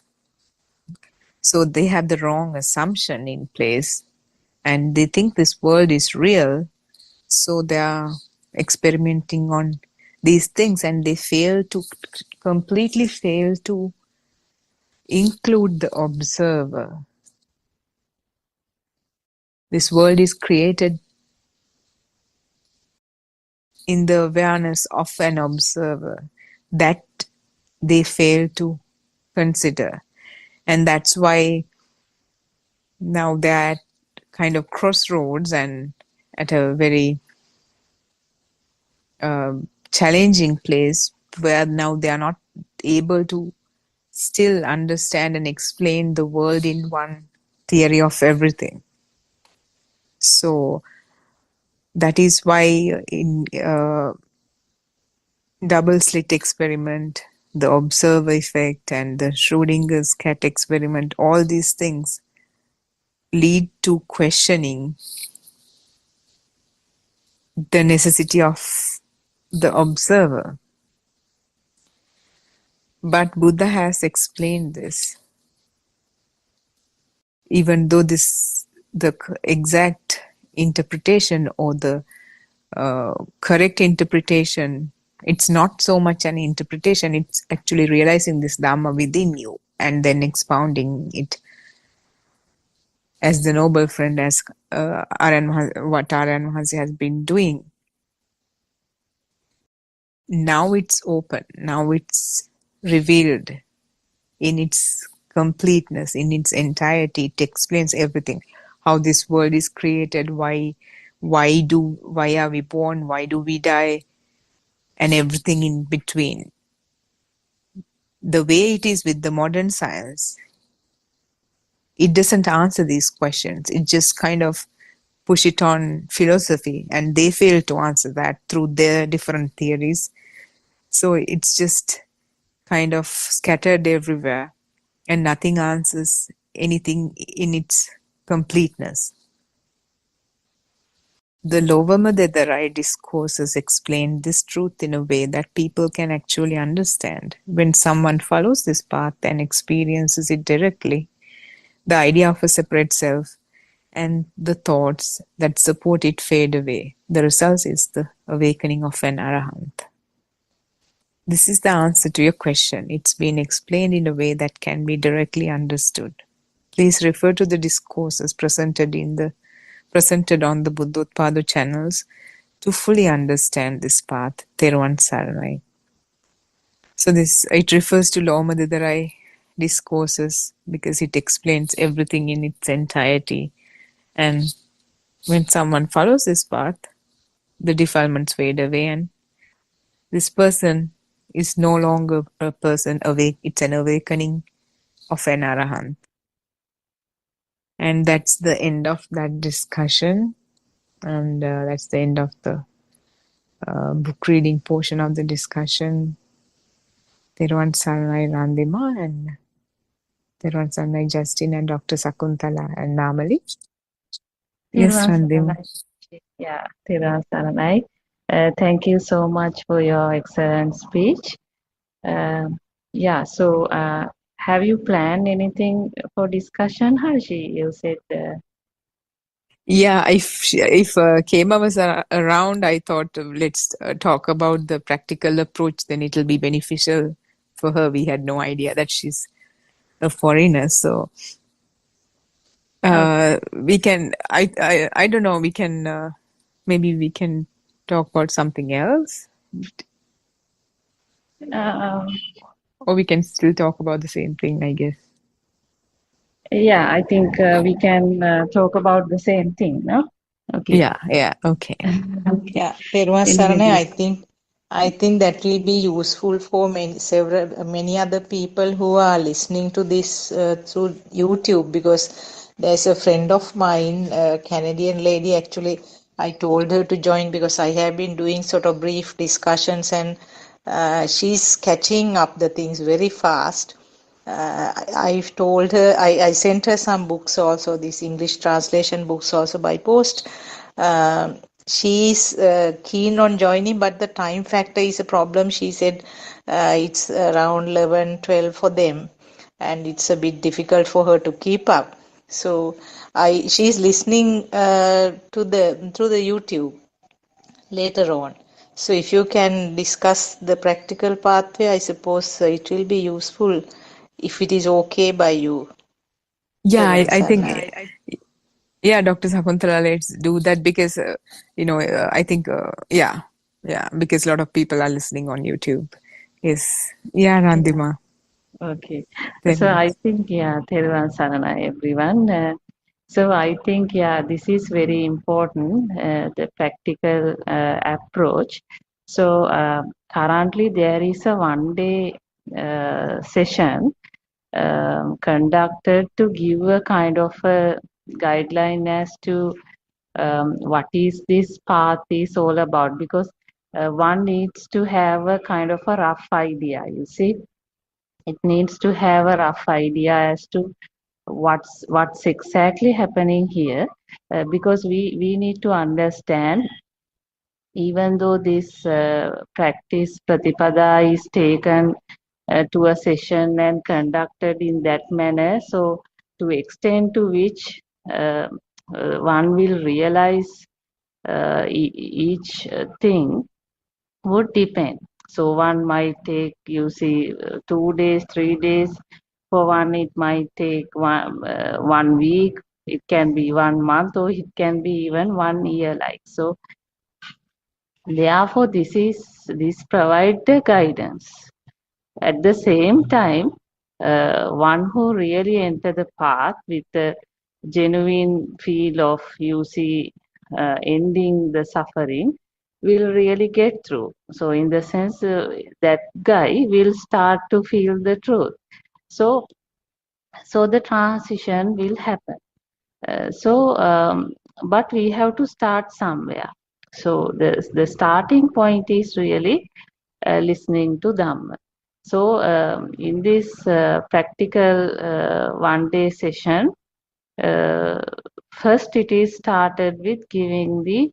[SPEAKER 11] So they have the wrong assumption in place, and they think this world is real. So they are experimenting on these things, and they completely fail to include the observer. This world is created in the awareness of an observer. That they fail to consider. And that's why now they're at kind of crossroads and at a very challenging place where now they are not able to still understand and explain the world in one theory of everything. So that is why in double slit experiment, the observer effect, and the Schrodinger's cat experiment, all these things lead to questioning the necessity of the observer. But Buddha has explained this. Even though the exact interpretation or the correct interpretation, it's not so much an interpretation, it's actually realizing this Dhamma within you and then expounding it. As the noble friend, as what Aryan Mahansi has been doing. Now it's open, now it's revealed in its completeness, in its entirety. It explains everything. How this world is created, why are we born, why do we die, and everything in between. The way it is with the modern science, it doesn't answer these questions. It just kind of push it on philosophy, and they fail to answer that through their different theories. So it's just kind of scattered everywhere, and nothing answers anything in its completeness. The Lovamadedarai discourses explain this truth in a way that people can actually understand. When someone follows this path and experiences it directly, the idea of a separate self and the thoughts that support it fade away. The result is the awakening of an arahant. This is the answer to your question. It's been explained in a way that can be directly understood. Please refer to the discourses presented on the Buddothpado channels to fully understand this path, Theruvan Saranai. So it refers to Lovamadedarai discourses because it explains everything in its entirety. And when someone follows this path, the defilements fade away, and this person is no longer a person awake. It's an awakening of an arahant. And that's the end of that discussion. And that's the end of the book reading portion of the discussion. Theruvan Saranai Randima and Theruvan Saranai Justin and Dr. Sakuntala and Namali. Yes, Randima.
[SPEAKER 10] Yeah, Thiruvan Saranai. Thank you so much for your excellent speech. Yeah, so have you planned anything for discussion, Harshi? You said.
[SPEAKER 11] Yeah, if Kema was around, I thought let's talk about the practical approach. Then it'll be beneficial for her. We had no idea that she's a foreigner, so we can. I don't know. We can maybe we can talk about something else, or we can still talk about the same thing, I guess.
[SPEAKER 10] Yeah, I think we can talk about the same thing, no? Okay.
[SPEAKER 11] Yeah, okay.
[SPEAKER 6] Yeah, Peruan Sarane, I think that will be useful for many other people who are listening to this through YouTube, because there's a friend of mine, a Canadian lady. Actually, I told her to join because I have been doing sort of brief discussions, and she's catching up the things very fast. I've told her, I sent her some books also, these English translation books also by post. She's keen on joining, but the time factor is a problem. She said it's around 11, 12 for them, and it's a bit difficult for her to keep up. So she's listening through the YouTube later on. So if you can discuss the practical pathway, I suppose it will be useful if it is okay by you.
[SPEAKER 11] Yeah, I think. Yeah, Dr. Sakuntala, let's do that because, I think, yeah, because a lot of people are listening on YouTube. Yes. Yeah, Randima.
[SPEAKER 10] Okay. So I think, yeah, Theruvan Saranai, everyone. So I think, yeah, this is very important, the practical approach. So currently there is a one-day session conducted to give a kind of a guideline as to what is this path is all about, because one needs to have a kind of a rough idea, you see. It needs to have a rough idea as to what's exactly happening here, because we need to understand, even though this practice Pratipada is taken to a session and conducted in that manner, so to extent to which one will realize each thing would depend. So one might take, you see, 2 days, 3 days. For one, it might take 1 week. It can be 1 month, or it can be even 1 year. Like so. Therefore, this provide the guidance. At the same time, one who really enter the path with a genuine feel of, you see, ending the suffering, will really get through. So in the sense, that guy will start to feel the truth. So the transition will happen. So but we have to start somewhere. So the starting point is really listening to Dhamma. So in this practical one-day session, uh, first it is started with giving the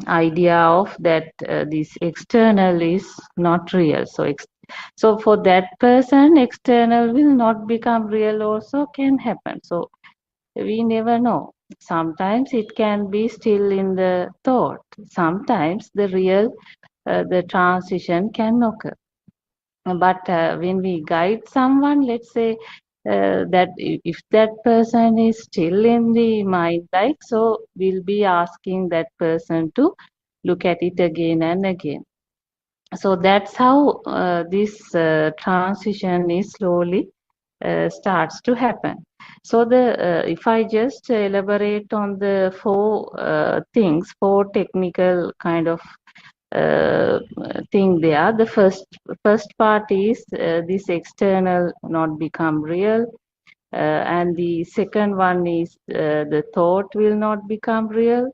[SPEAKER 10] idea of that this external is not real. So for that person, external will not become real also can happen. So we never know. Sometimes it can be still in the thought. Sometimes the real, the transition can occur. But when we guide someone, let's say that if that person is still in the mind, like, so we'll be asking that person to look at it again and again. So that's how this transition is slowly starts to happen. So if I just elaborate on the four technical kind of thing there. The first part is this external not become real, and the second one is the thought will not become real.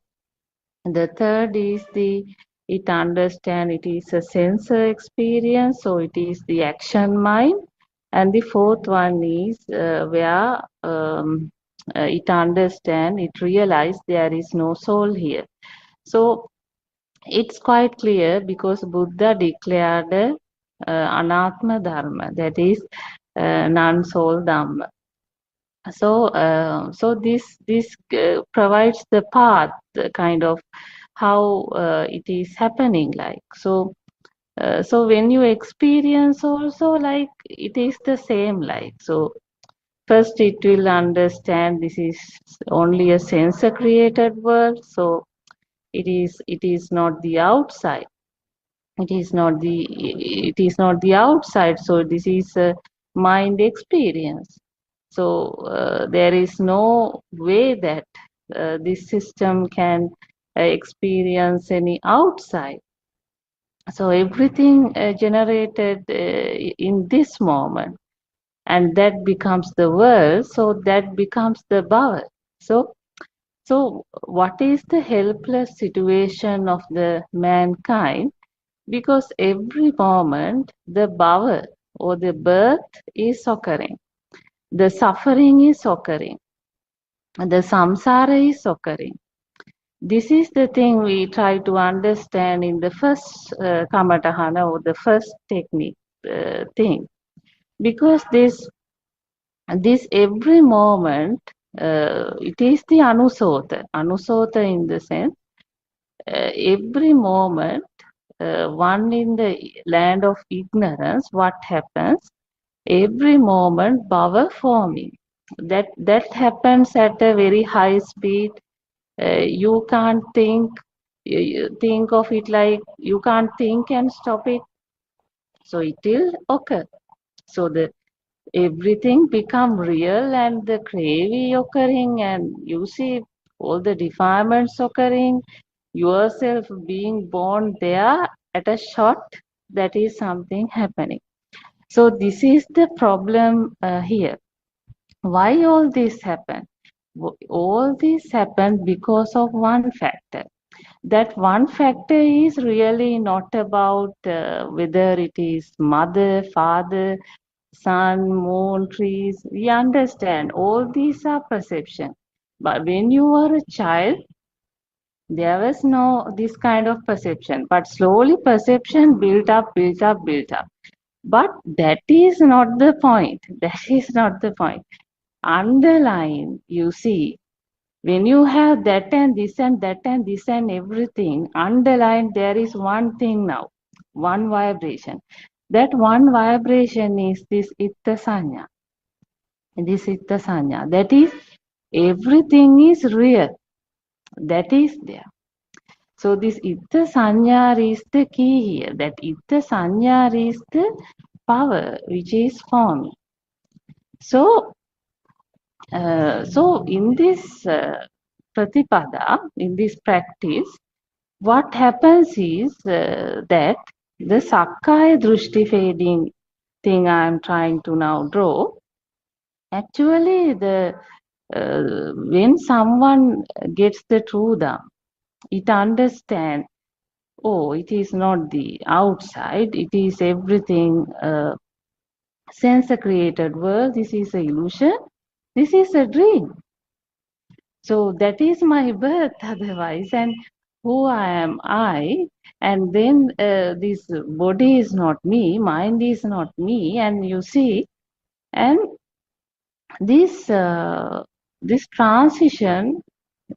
[SPEAKER 10] The third is it understand it is a sensor experience, so it is the action mind. And the fourth one is where it understand, it realize there is no soul here. So it's quite clear because Buddha declared anatma dharma, that is non-soul dhamma. So this provides the path, kind of how it is happening. Like so when you experience also, like it is the same. Like so, first it will understand this is only a sensor created world. So it is not the outside. It is not the outside. So this is a mind experience. So there is no way that this system can experience any outside. So everything generated in this moment, and that becomes the world. So that becomes the bhava. So what is the helpless situation of the mankind? Because every moment the bhava or the birth is occurring, the suffering is occurring, the samsara is occurring. This is the thing we try to understand in the first kamatahana, or the first technique thing. Because this every moment, it is the anusota in the sense, every moment, one in the land of ignorance, what happens? Every moment, bhava forming. That happens at a very high speed. You can't think. You think of it like you can't think and stop it. So it will occur. So everything become real, and the gravy occurring, and you see all the defilements occurring, yourself being born there at a shot. That is something happening. So this is the problem here. Why all this happened? All this happened because of one factor. That one factor is really not about whether it is mother, father, sun, moon, trees. We understand all these are perception. But when you are a child, there was no this kind of perception. But slowly perception built up, built up, built up. But that is not the point. That is not the point. Underline, you see, when you have that and this and that and this and everything, underline, there is one thing now, one vibration. That one vibration is this itta sanya. This itta sanya. That is, everything is real. That is there. So this itta sanya is the key here. That itta sanya is the power which is forming. So in this pratipada, in this practice, what happens is that the sakkaya drushti fading thing I am trying to now draw, Actually, when someone gets the true Dham, it understands, oh, it is not the outside, it is everything sense created world, this is a illusion, this is a dream. So that is my birth otherwise, and who I, and then this body is not me, mind is not me, and you see, and this this transition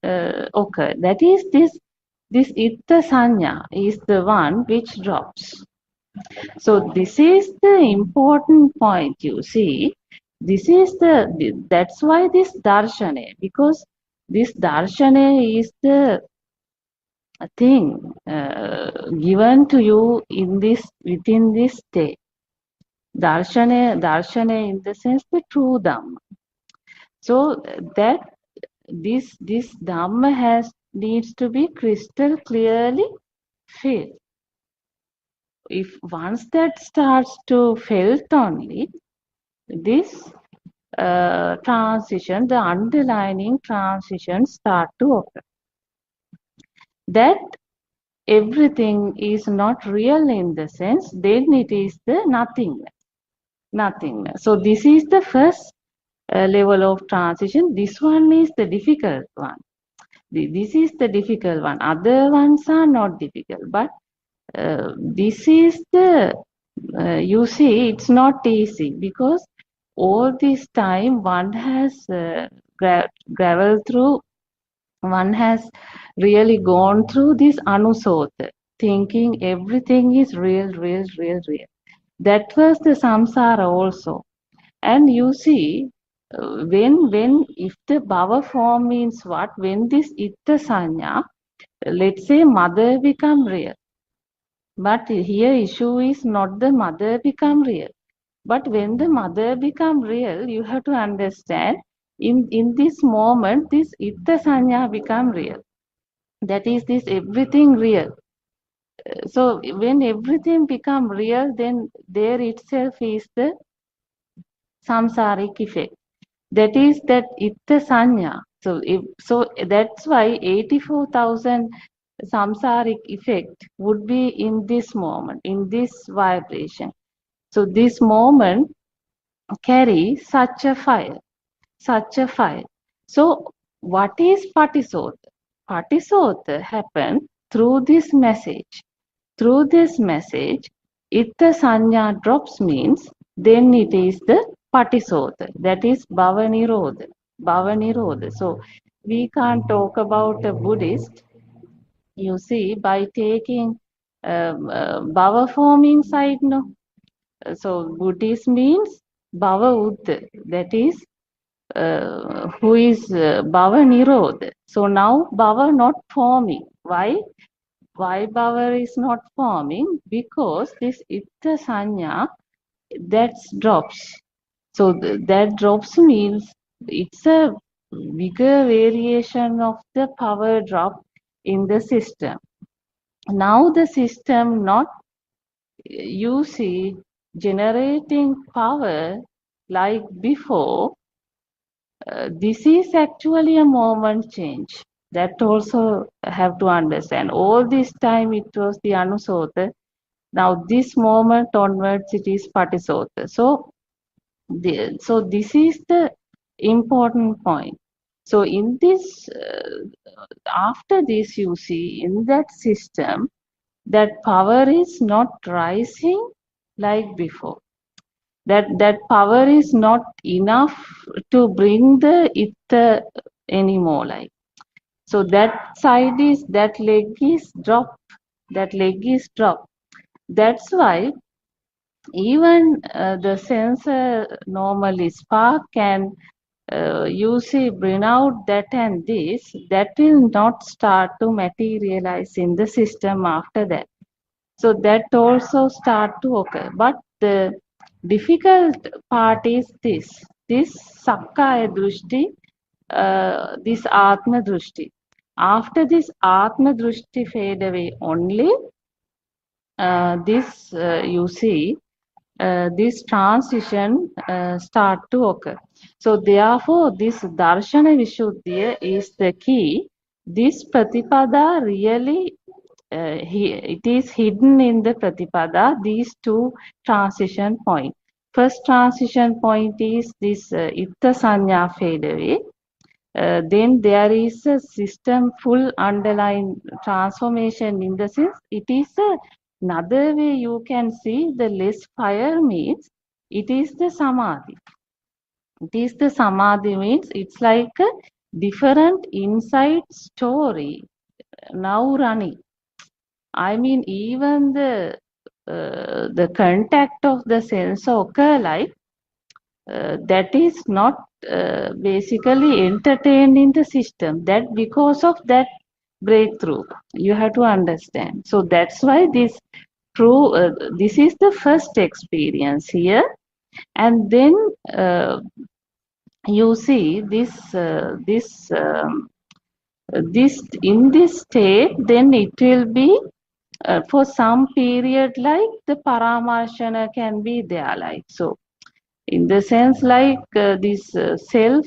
[SPEAKER 10] occur. That is this itta sanya is the one which drops. So this is the important point, you see. This is that's why this darshana, because this darshana is the thing given to you in this within this state. Darshana in the sense the true Dhamma. So that this Dhamma needs to be crystal clearly felt. If once that starts to felt only, this transition, the underlying transition start to occur. That everything is not real in the sense, then it is the nothingness. So this is the first level of transition. This one is the difficult one. This is the difficult one. Other ones are not difficult, but this is the you see, it's not easy because all this time one has traveled through, one has really gone through this anusota, thinking everything is real. That was the samsara also. And you see, when if the bhava form means what? When this itta sanya, let's say mother become real. But here issue is not the mother become real. But when the mother become real, you have to understand in this moment, this itta sanya become real. That is this everything real. So when everything become real, then there itself is the samsaric effect. That is that itta sanya. So that's why 84,000 samsaric effect would be in this moment, in this vibration. So this moment carry such a fire. So what is Patisota? Patisota happened through this message. Through this message, itta sanya drops means then it is the Patisota. That is Bhavanirodha. Bhavanirodha. So we can't talk about a Buddhist, you see, by taking Bhava forming side, no. So Buddhist means Bhava Uddha. That is who is Bhava Nirodha. So now Bhava not forming. Why? Why Bhava is not forming? Because this Itta Sanya, that drops. So that drops means it's a bigger variation of the power drop in the system. Now the system not, you see, generating power like before. This is actually a moment change. That also have to understand. All this time it was the Anusota. Now this moment onwards it is Patisota. So this is the important point. So in this, after this you see in that system, that power is not rising like before. That power is not enough to bring the itta anymore, like. So that side is, that leg is dropped. That leg is dropped. That's why even the sensor normally spark can you see bring out that and this, that will not start to materialize in the system after that. So that also start to occur. But the difficult part is this Sakkaya Drushti, this Atma Drushti. After this Atma Drushti fade away only, this you see, this transition start to occur. So therefore, this Darshana Vishuddhiya is the key. This Pratipada really, it is hidden in the Pratipada, these two transition points. First transition point is this Itta Sanya fade away. Then there is a system full underlying transformation in the sense it is another way you can see the less fire means it is the samadhi. It is the samadhi means it's like a different inside story now running. I mean even the contact of the sense occur like that is not basically entertained in the system. That because of that breakthrough you have to understand. So that's why this this is the first experience here, and then you see this in this state, then it will be for some period like the paramarshana can be there, like so. In the sense like this self,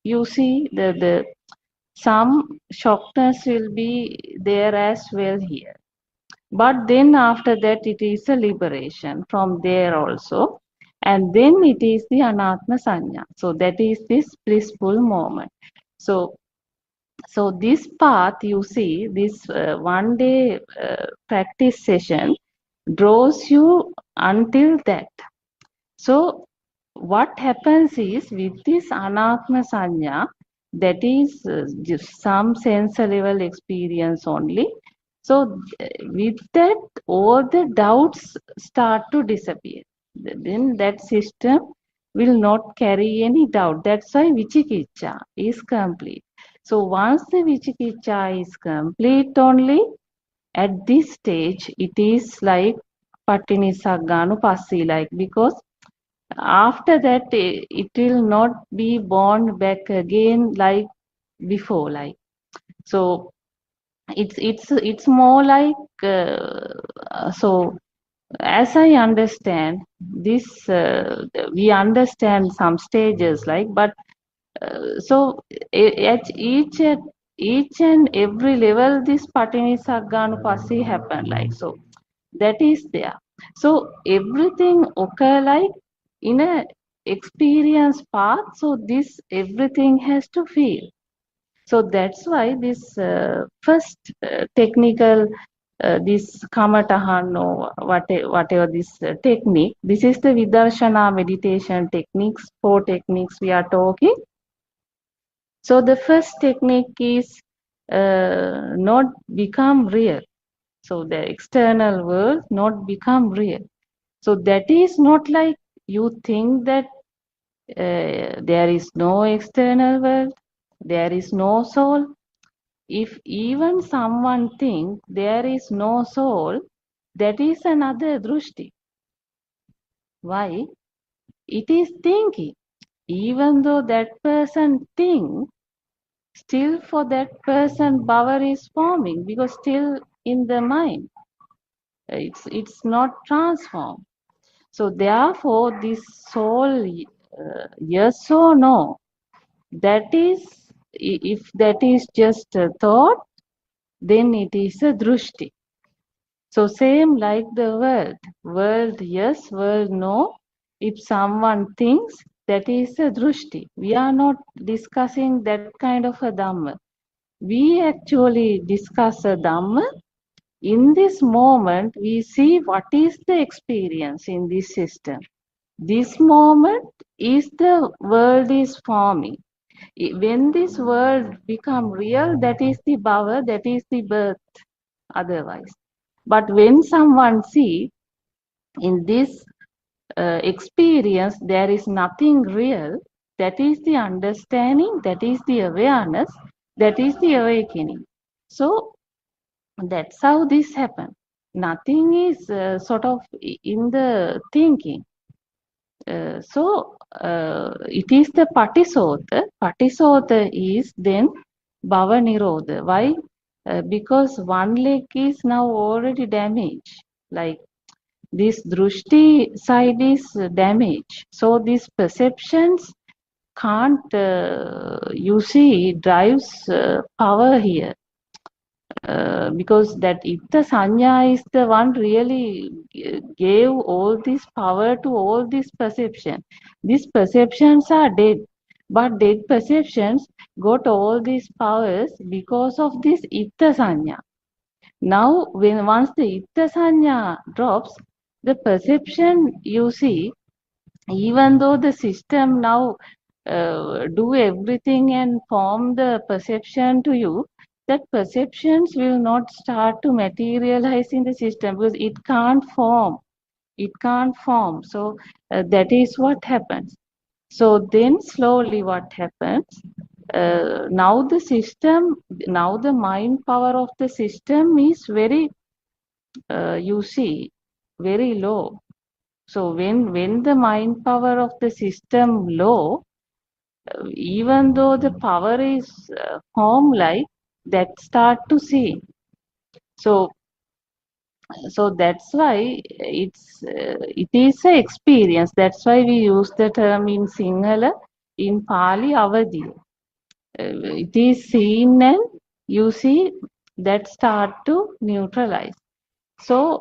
[SPEAKER 10] you see the some shockness will be there as well here. But then after that it is a liberation from there also. And then it is the anatma sanya. So that is this blissful moment. So this path, you see, this one day practice session draws you until that. So what happens is with this anatma sanya, that is just some sense level experience only. So with that, all the doubts start to disappear. Then that system will not carry any doubt. That's why vichikicha is complete. So once the vichikicha is complete only, at this stage, it is like Pattini like, because after that it will not be born back again like before, like so it's more like so as I understand this we understand some stages like, but so at each and every level this Pattini happen, like so that is there. So everything occur like in a experience path. So this everything has to feel. So that's why this first technical this kamatahan or whatever this technique, this is the vidarshana meditation techniques, 4 techniques we are talking. So the first technique is not become real. So the external world not become real. So that is not like you think that there is no external world, there is no soul. If even someone think there is no soul, that is another drushti. Why? It is thinking. Even though that person think, still for that person power is forming because still in the mind. It's not transformed. So therefore, this soul, yes or no, that is, if that is just a thought, then it is a drushti. So same like the world yes, world no. If someone thinks, that is a drushti. We are not discussing that kind of a dhamma. We actually discuss a dhamma. In this moment, we see what is the experience in this system. This moment is the world is forming. When this world become real, that is the bhava, that is the birth otherwise. But when someone see in this experience, there is nothing real, that is the understanding, that is the awareness, that is the awakening. So that's how this happens. Nothing is sort of in the thinking. It is the patisota. Patisota is then bhava nirodha. Why? Because one leg is now already damaged. Like this drushti side is damaged. So these perceptions can't, you see, drives power here. Because that itta sanya is the one really gave all this power to all these perceptions. These perceptions are dead, but dead perceptions got all these powers because of this itta sanya. Now, when once the itta sanya drops, the perception, you see, even though the system now do everything and form the perception to you, that perceptions will not start to materialize in the system because it can't form. It can't form. So that is what happens. So then slowly what happens? Now the system, now the mind power of the system is very, you see, very low. So when the mind power of the system low, even though the power is home like that start to see. So that's why it is a experience. That's why we use the term in Sinhala, in Pali avadi. It is seen and you see that start to neutralize. So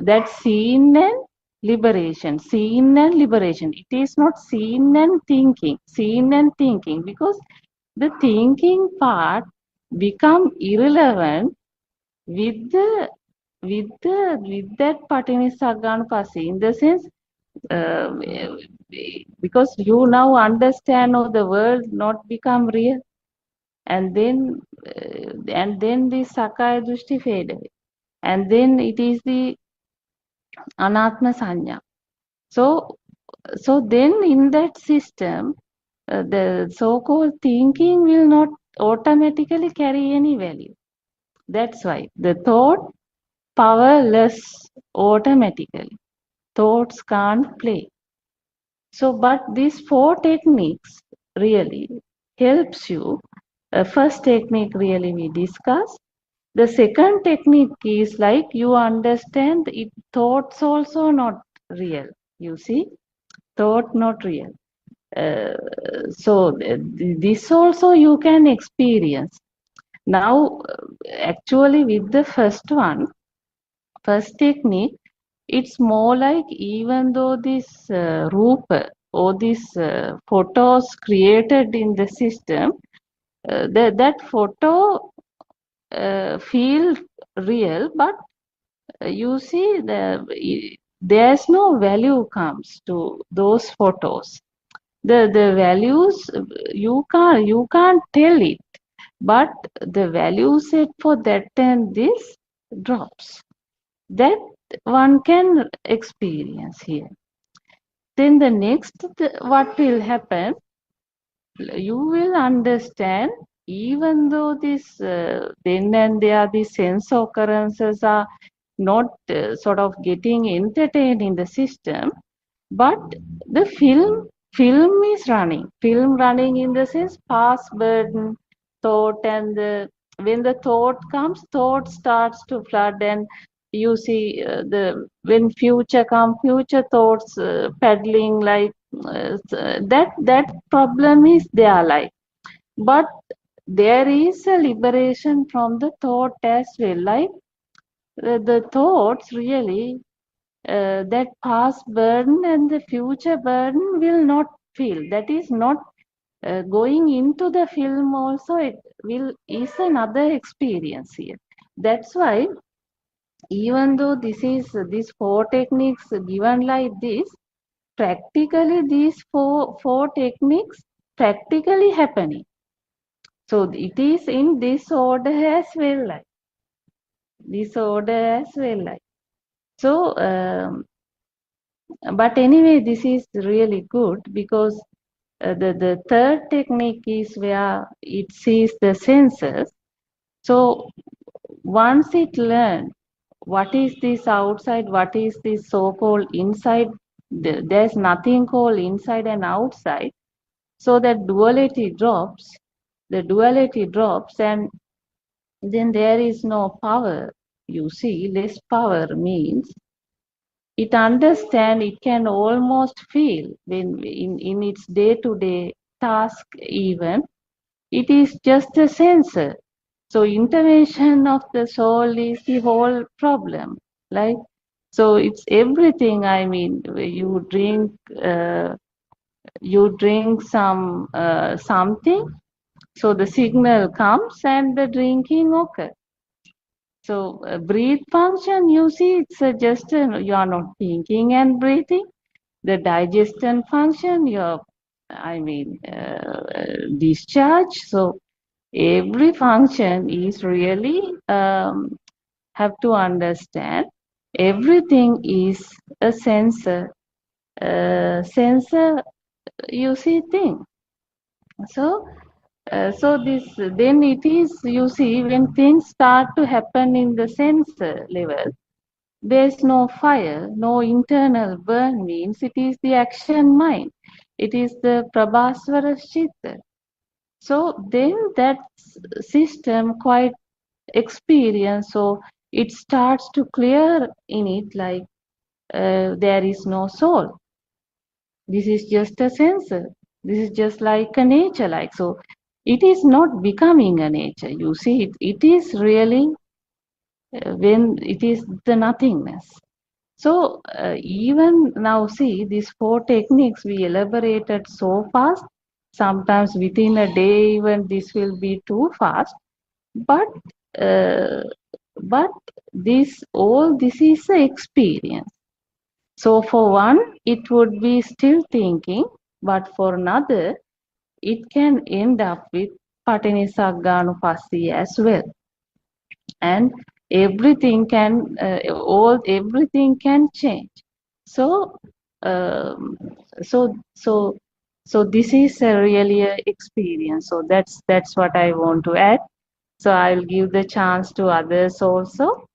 [SPEAKER 10] that's seen and liberation, seen and liberation. It is not seen and thinking, because the thinking part become irrelevant with that Patinissagganapasi, in the sense, uh, because you now understand of the world not become real, and then the Sakaya Drushti fade away, and then it is the Anatma Sanya. So then in that system, the so-called thinking will not automatically carry any value. That's why the thought powerless automatically. Thoughts can't play. So, but these four techniques really helps you. First technique really we discussed. The second technique is like you understand it, thoughts also not real. You see, thought not real. So this also you can experience. Now, actually with the first technique, it's more like even though this rupa or these photos created in the system, that photo feel real, but you see there's no value comes to those photos. The values you can't tell it, but the value set for that and this drops. That one can experience here. Then the next, what will happen? You will understand, even though this then and there the sense occurrences are not sort of getting entertained in the system, but the film is running. Film running in the sense past burden, thought, and when the thought comes, thought starts to flood, and you see when future come, future thoughts paddling like that problem is there, like, but there is a liberation from the thought as well, like the thoughts really that past burden and the future burden will not feel. That is not going into the film also, it will is another experience here. That's why even though these four techniques given like this, practically these four techniques practically happening. So it is in this order as well, like this order as well, like so. But anyway, this is really good because the third technique is where it sees the senses. So once it learns what is this outside, what is this so-called inside, there's nothing called inside and outside. So that duality drops, and then there is no power. You see, less power means it understand, it can almost feel when in its day-to-day task even, it is just a sensor. So intervention of the soul is the whole problem. Like, so it's everything. I mean, you drink something, so the signal comes and the drinking occurs. So breathe function, you see, it's just you are not thinking and breathing. The digestion function, discharge. So every function is really have to understand. Everything is a sensor, you see thing. So this then it is, you see, when things start to happen in the sensor level, there is no fire, no internal burn, means it is the action mind. It is the Prabhasvara Chitta. So then that system quite experience, so it starts to clear in it, like there is no soul. This is just a sensor. This is just like a nature, like so. It is not becoming a nature. You see, it is really when it is the nothingness. So even now, see, these 4 techniques we elaborated so fast. Sometimes within a day, even this will be too fast. But uh, this is the experience. So for one, it would be still thinking, but for another, it can end up with Patinisagganupassi as well. And everything can everything can change. So um, so this is a really a experience. So that's what I want to add. So I'll give the chance to others also.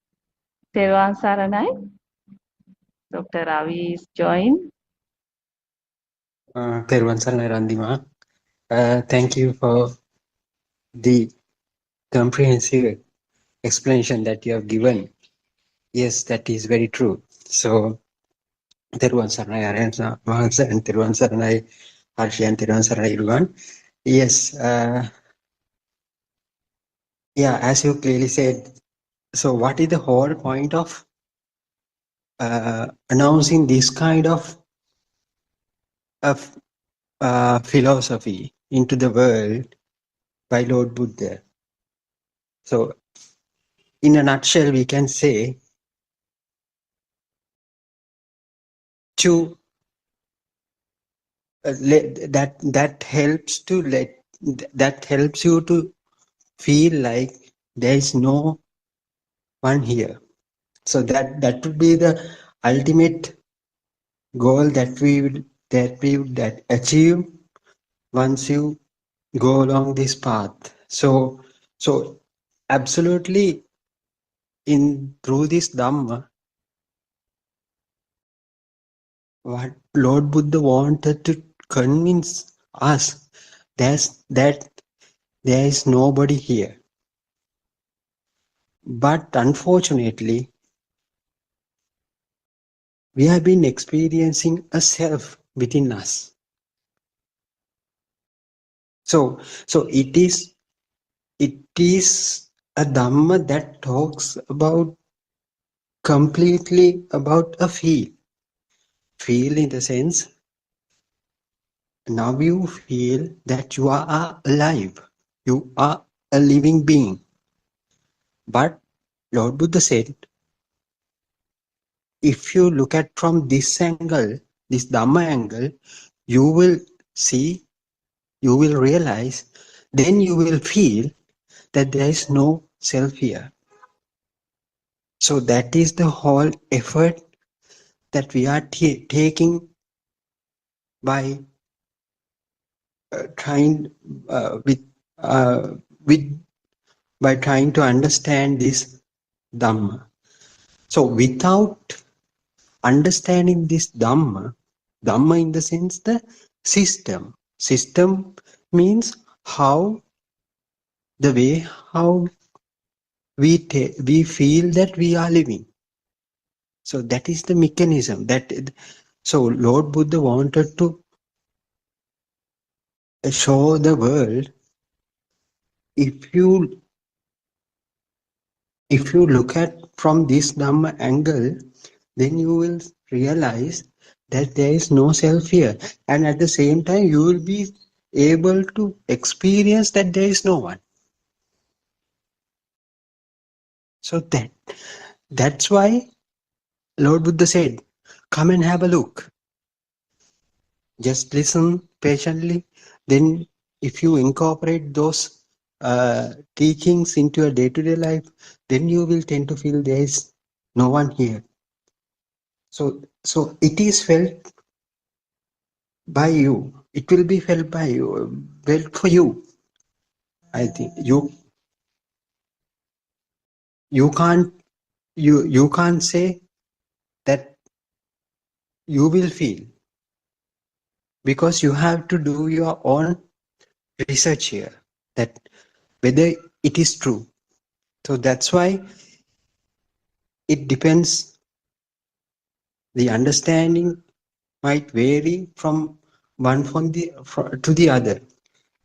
[SPEAKER 10] Teruvan Saranai, Dr. Ravi is joined.
[SPEAKER 2] Therwan Saranai Randima. Thank you for the comprehensive explanation that you have given. Yes, that is very true. So, Therwan Saranai Aryan Mahansa and Therwan Saranai Harshi and Therwan Saranai Irwan. Yes, yeah, as you clearly said, so what is the whole point of announcing this kind of philosophy into the world by Lord Buddha? So, in a nutshell, we can say to that helps you to feel like there is no one here. So that would be the ultimate goal that we would achieve once you go along this path. So absolutely, in through this Dhamma, what Lord Buddha wanted to convince us that there is nobody here. But unfortunately, we have been experiencing a self within us. So it is a Dhamma that talks about completely about a feel. Feel in the sense, now you feel that you are alive. You are a living being. But Lord Buddha said, if you look at from this angle, this Dhamma angle, you will see, you will realize, then you will feel that there is no self here. So that is the whole effort that we are taking by trying by trying to understand this Dhamma. So without understanding this Dhamma in the sense the system. System means how the way, how we feel that we are living.
[SPEAKER 8] So that is the mechanism that. So Lord Buddha wanted to show the world, if you look at from this Dhamma angle, then you will realize that there is no self here, and at the same time you will be able to experience that there is no one. So that's why Lord Buddha said, come and have a look. Just listen patiently. Then if you incorporate those teachings into your day-to-day life, then you will tend to feel there is no one here. So it is felt by you. It will be felt by you. Well, for you. I think you can't say that you will feel, because you have to do your own research here, that whether it is true. So that's why it depends. The understanding might vary from one to the other.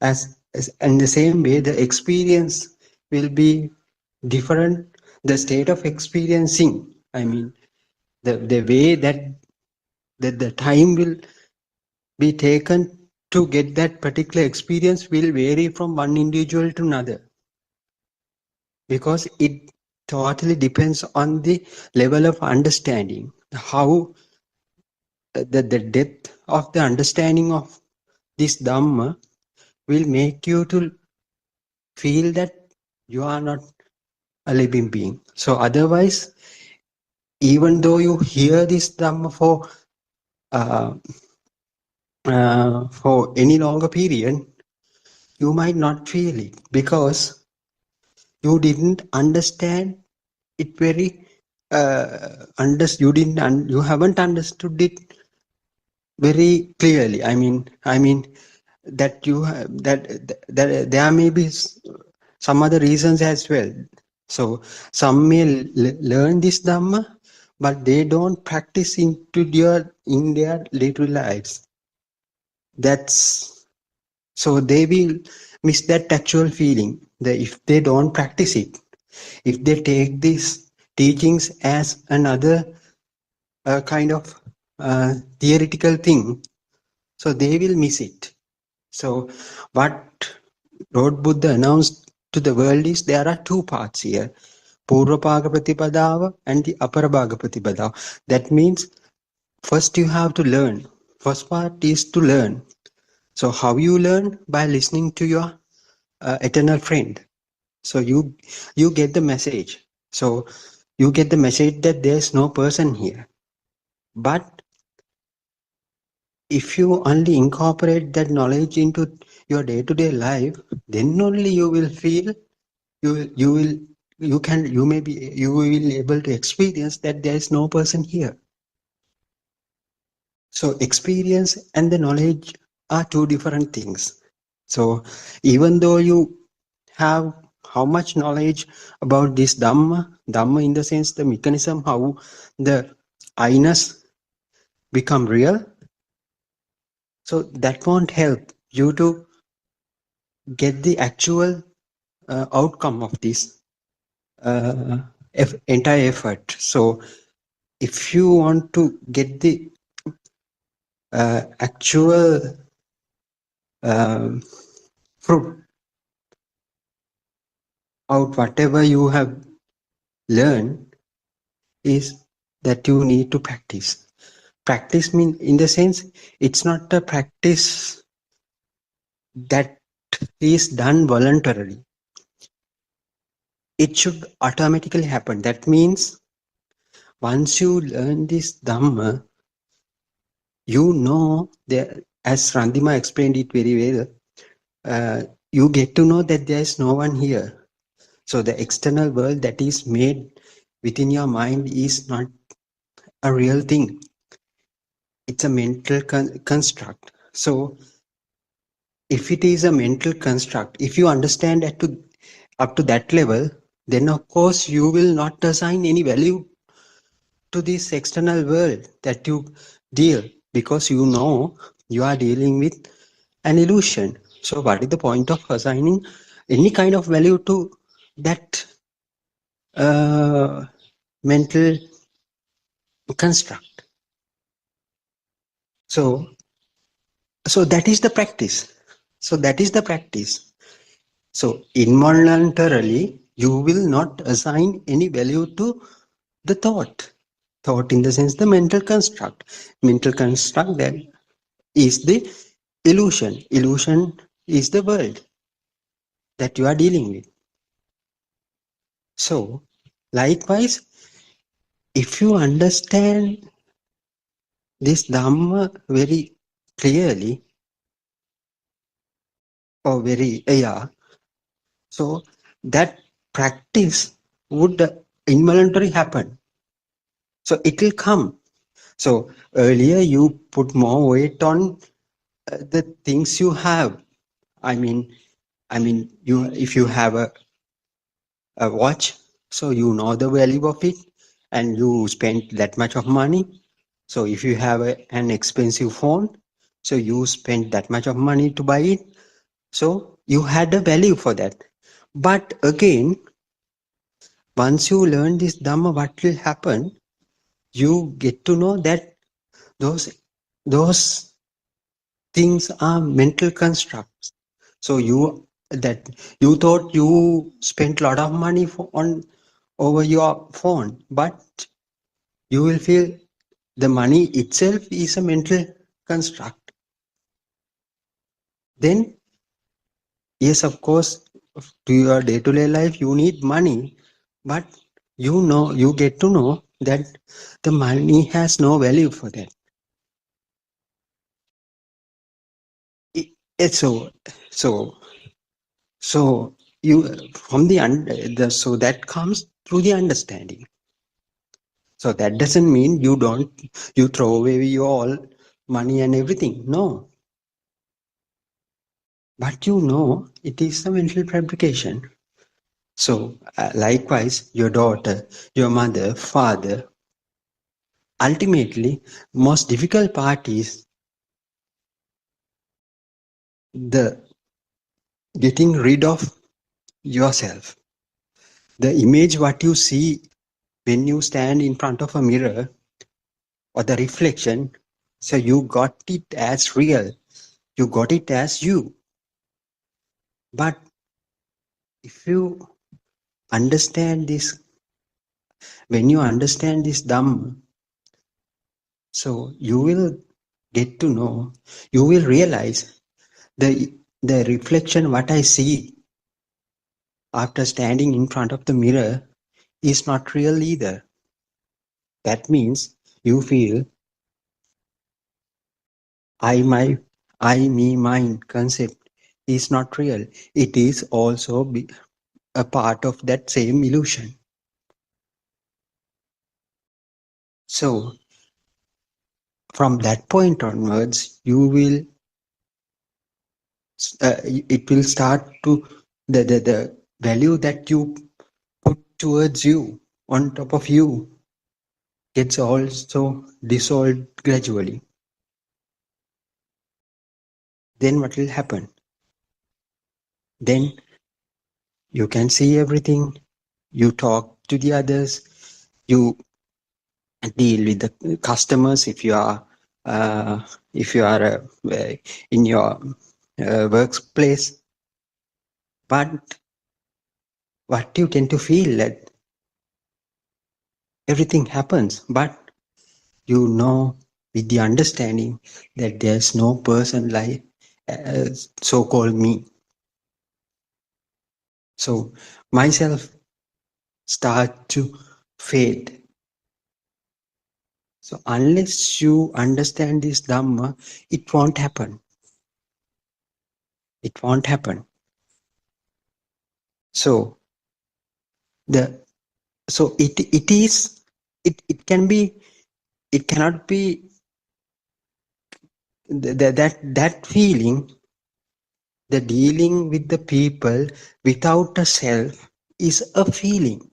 [SPEAKER 8] As in the same way, the experience will be different. The state of experiencing, I mean, the way that the time will be taken to get that particular experience will vary from one individual to another, because it totally depends on the level of understanding, how the depth of the understanding of this Dhamma will make you to feel that you are not a living being. So otherwise, even though you hear this Dhamma for any longer period, you might not feel it, because you didn't understand it very you haven't understood it very clearly. I mean that you have, that there may be some other reasons as well. So some may learn this Dhamma, but they don't practice in their little lives. So they will miss that actual feeling. That if they don't practice it, if they take these teachings as another kind of theoretical thing, so they will miss it. So what Lord Buddha announced to the world is there are two paths here, Purvapāga Pratipadāva and the Aparabhaga Pratipadāva. That means first you have to learn. First part is to learn. So how you learn? By listening to your eternal friend. So you get the message. So you get the message that there's no person here. But if you only incorporate that knowledge into your day-to-day life, then only you will feel, you will be able to experience that there is no person here. So experience and the knowledge are two different things. So even though you have how much knowledge about this Dhamma in the sense the mechanism, how the I-ness become real, so that won't help you to get the actual outcome of this entire effort. So if you want to get the actual fruit out whatever you have learned, is that you need to practice. Practice mean in the sense, it's not a practice that is done voluntarily. It should automatically happen. That means once you learn this Dhamma, you know that, as Randima explained it very well, you get to know that there is no one here. So the external world that is made within your mind is not a real thing. It's a mental construct. So if it is a mental construct, if you understand up to that level, then of course you will not assign any value
[SPEAKER 12] to this external world that you deal, because you know you are dealing with an illusion. So what is the point of assigning any kind of value to that mental construct? So that is the practice. So that is the practice. So involuntarily, you will not assign any value to the thought. Thought in the sense the mental construct. Mental construct that is the illusion. Illusion is the world that you are dealing with. So likewise, if you understand this Dhamma very clearly or very, so that practice would involuntarily happen. So it will come. So earlier you put more weight on the things you have. I mean, you, if you have a watch, so you know the value of it and you spend that much of money. So if you have an expensive phone, so you spend that much of money to buy it. So you had a value for that. But again, once you learn this Dhamma, what will happen? You get to know that those things are mental constructs. So you thought you spent a lot of money on over your phone, but you will feel the money itself is a mental construct. Then yes, of course, to your day-to-day life you need money, but you get to know that the money has no value for that. It's so you from so that comes through the understanding. So that doesn't mean you throw away your all money and everything. No. But you know it is a mental fabrication. So likewise, your daughter, your mother, father, ultimately, most difficult part is the getting rid of yourself. The image what you see when you stand in front of a mirror or the reflection, so you got it as real. You got it as you. But if you understand this, when you understand this Dhamma, so you will get to know, you will realize the reflection what I see after standing in front of the mirror is not real either. That means you feel I, me, mine concept is not real. It is also a part of that same illusion. So from that point onwards, you will it will start to the value that you put towards you, on top of you, gets also dissolved gradually. Then what will happen? Then you can see everything, you talk to the others, you deal with the customers if you are in your workplace. But what you tend to feel that everything happens, but you know with the understanding that there's no person like so-called me. So myself start to fade. So unless you understand this Dhamma, it won't happen. It won't happen. So it cannot be that feeling, the dealing with the people without a self is a feeling.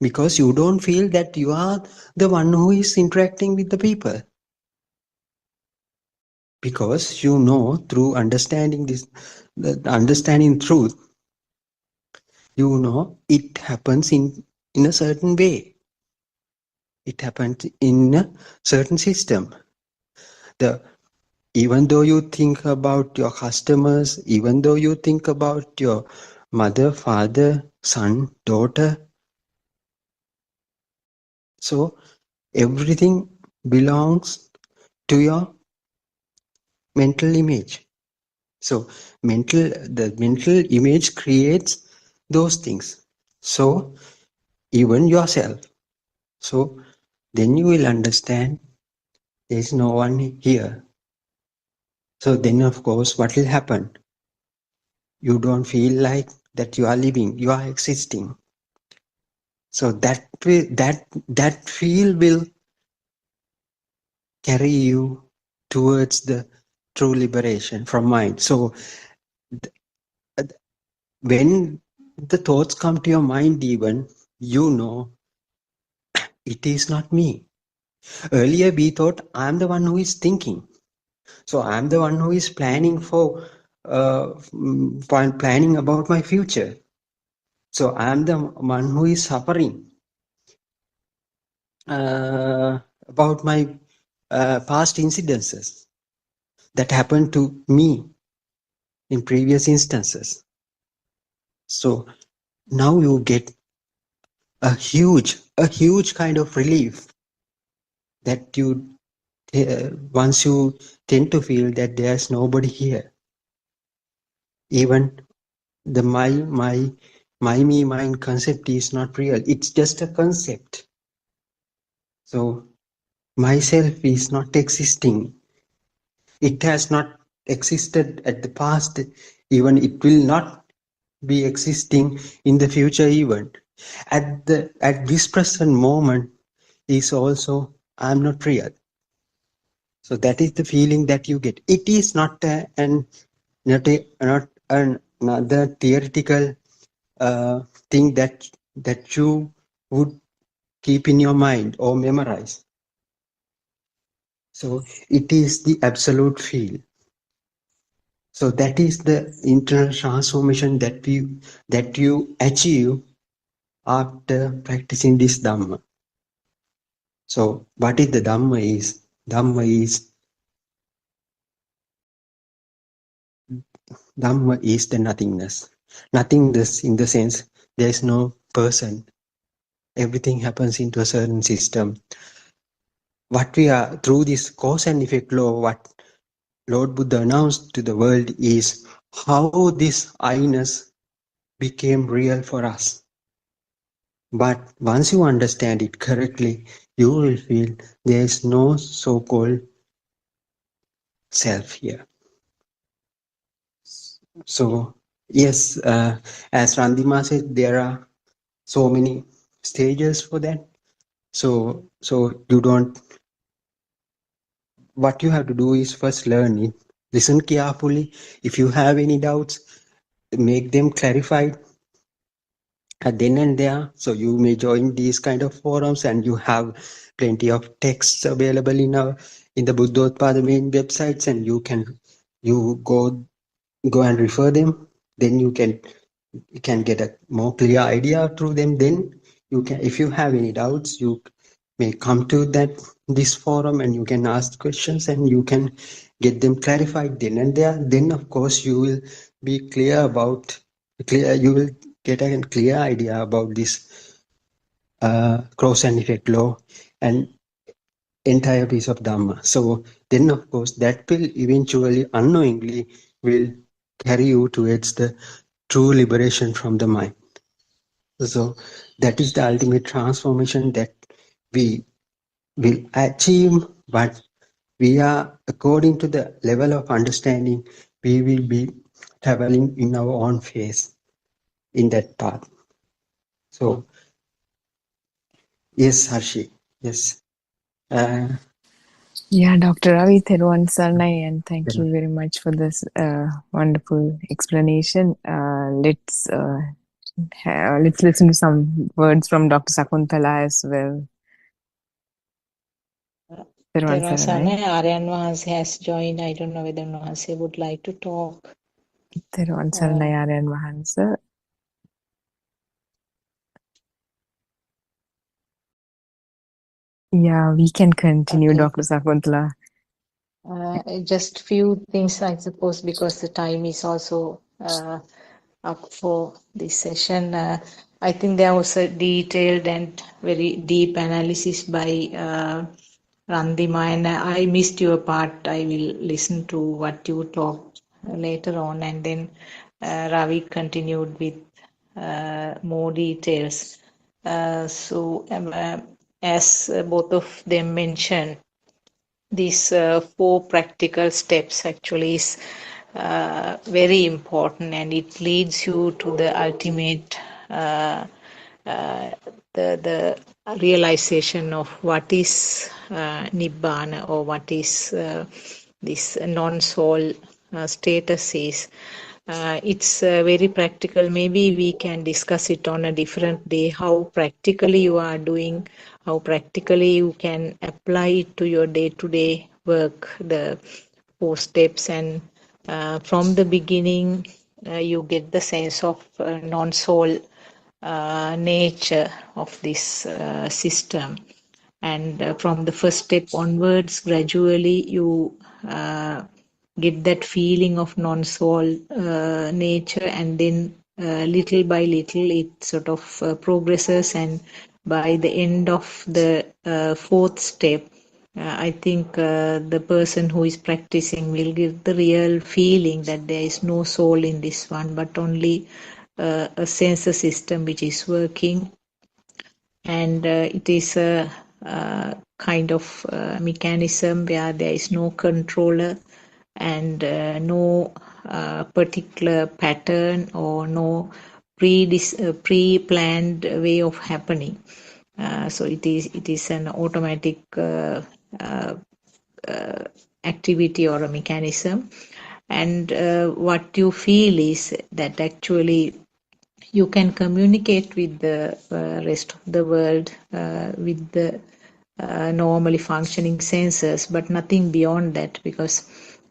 [SPEAKER 12] because you don't feel that you are the one who is interacting with the people. Because you know through understanding this, the understanding truth, you know it happens in a certain way. It happens in a certain system. The even though you think about your customers, even though you think about your mother, father, son, daughter, so everything belongs to your mental image. So the mental image creates those things. So even yourself. So then you will understand there is no one here. So then of course what will happen? You don't feel like that you are living, you are existing. So that feel will carry you towards the true liberation from mind. So when the thoughts come to your mind, even you know it is not me. Earlier we thought I'm the one who is thinking, so I'm the one who is planning planning about my future. So I'm the one who is suffering about my past incidences that happened to me in previous instances. So now you get a huge kind of relief that you once you tend to feel that there's nobody here. Even the my me mind concept is not real. It's just a concept. So myself is not existing. It has not existed at the past. Even it will not be existing in the future even. At this present moment is also I'm not real. So that is the feeling that you get. It is not not another theoretical thing that you would keep in your mind or memorize. So it is the absolute feel. So that is the internal transformation that you achieve after practicing this Dhamma. So what is the Dhamma is? Dhamma is the nothingness. Nothingness in the sense there is no person. Everything happens into a certain system. What we are through this cause and effect law, what Lord Buddha announced to the world is how this I-ness became real for us. But once you understand it correctly, you will feel there is no so-called self here. So yes, as Randima said, there are so many stages for that. So you don't. What you have to do is first learn it, listen carefully. If you have any doubts, make them clarified then and there. So you may join these kind of forums, and you have plenty of texts available in the Buddothpado main websites, and you go and refer them. Then you can get a more clear idea through them. Then you can, if you have any doubts, you may come to this forum and you can ask questions and you can get them clarified then and there. Then of course you will be you will get a clear idea about this cause and effect law and entire piece of Dhamma. So then of course that will eventually unknowingly will carry you towards the true liberation from the mind. So that is the ultimate transformation that we will achieve, but we are, according to the level of understanding, we will be traveling in our own phase in that path. So yes, Harshi, yes.
[SPEAKER 11] Yeah, Dr. Ravi Theruvan Saranai, and thank you very much for this wonderful explanation. Let's Let's listen to some words from Dr. Sakuntala as well. Therwan
[SPEAKER 9] Therwan
[SPEAKER 11] Saranai.
[SPEAKER 9] Saranai, Aryan Wahanse has joined. I don't know whether Wahanse would like to talk.
[SPEAKER 11] Therwan Saranai Aryan Wahanse. Yeah, we can continue,
[SPEAKER 9] Okay.
[SPEAKER 11] Dr. Sakuntala.
[SPEAKER 9] Just few things, I suppose, because the time is also up for this session. I think there was a detailed and very deep analysis by Randima, and I missed your part. I will listen to what you talked later on, and then Ravi continued with more details. As both of them mentioned, these four practical steps actually is very important, and it leads you to the ultimate the realization of what is nibbana, or what is this non-soul status is. It's very practical. Maybe we can discuss it on a different day, how practically you are doing, how practically you can apply it to your day-to-day work, the four steps. And from the beginning, you get the sense of non-soul nature of this system. And from the first step onwards, gradually you get that feeling of non-soul nature, and then little by little it sort of progresses, and by the end of the fourth step, I think the person who is practicing will get the real feeling that there is no soul in this one, but only a sensor system which is working. And it is a kind of mechanism where there is no controller, and no particular pattern, or no pre-planned way of happening. So it is an automatic activity or a mechanism. And what you feel is that actually you can communicate with the rest of the world with the normally functioning sensors, but nothing beyond that, because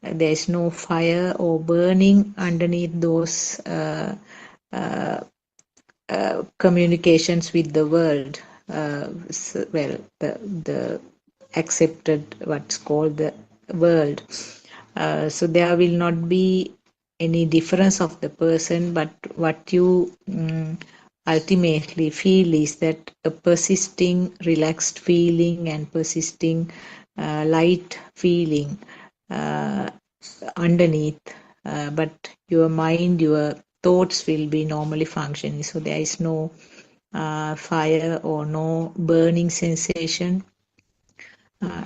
[SPEAKER 9] there is no fire or burning underneath those communications with the world. The accepted, what's called the world. So there will not be any difference of the person, but what you ultimately feel is that a persisting relaxed feeling and persisting light feeling underneath, but your mind, your thoughts will be normally functioning. So there is no fire or no burning sensation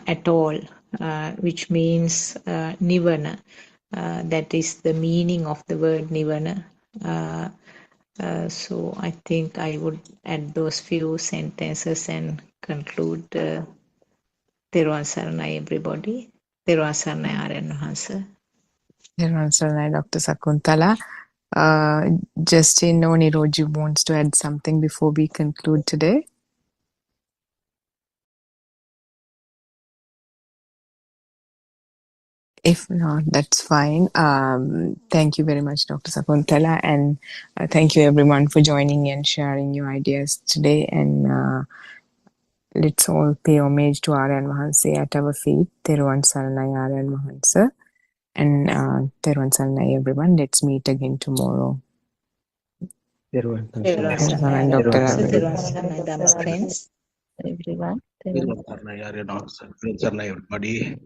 [SPEAKER 9] at all, which means nirvana. That is the meaning of the word nirvana. So I think I would add those few sentences and conclude. Therwan Saranai, everybody. Therwan Saranai, Aryan Wahanse.
[SPEAKER 11] Therwan Saranai, Dr. Sakuntala. Justin or Niroji wants to add something before we conclude today. If not, that's fine. Thank you very much, Dr. Sakuntala, and thank you everyone for joining and sharing your ideas today. And let's all pay homage to Aryan Wahanse at our feet. Therwan Saranai Aryan Wahanse. And Therwan Saranai, everyone. Let's meet again tomorrow.
[SPEAKER 9] Therwan Saranai, Aryan Wahanse. Therwan Saranai, Dhamma friends.
[SPEAKER 10] Everyone.
[SPEAKER 7] Everybody.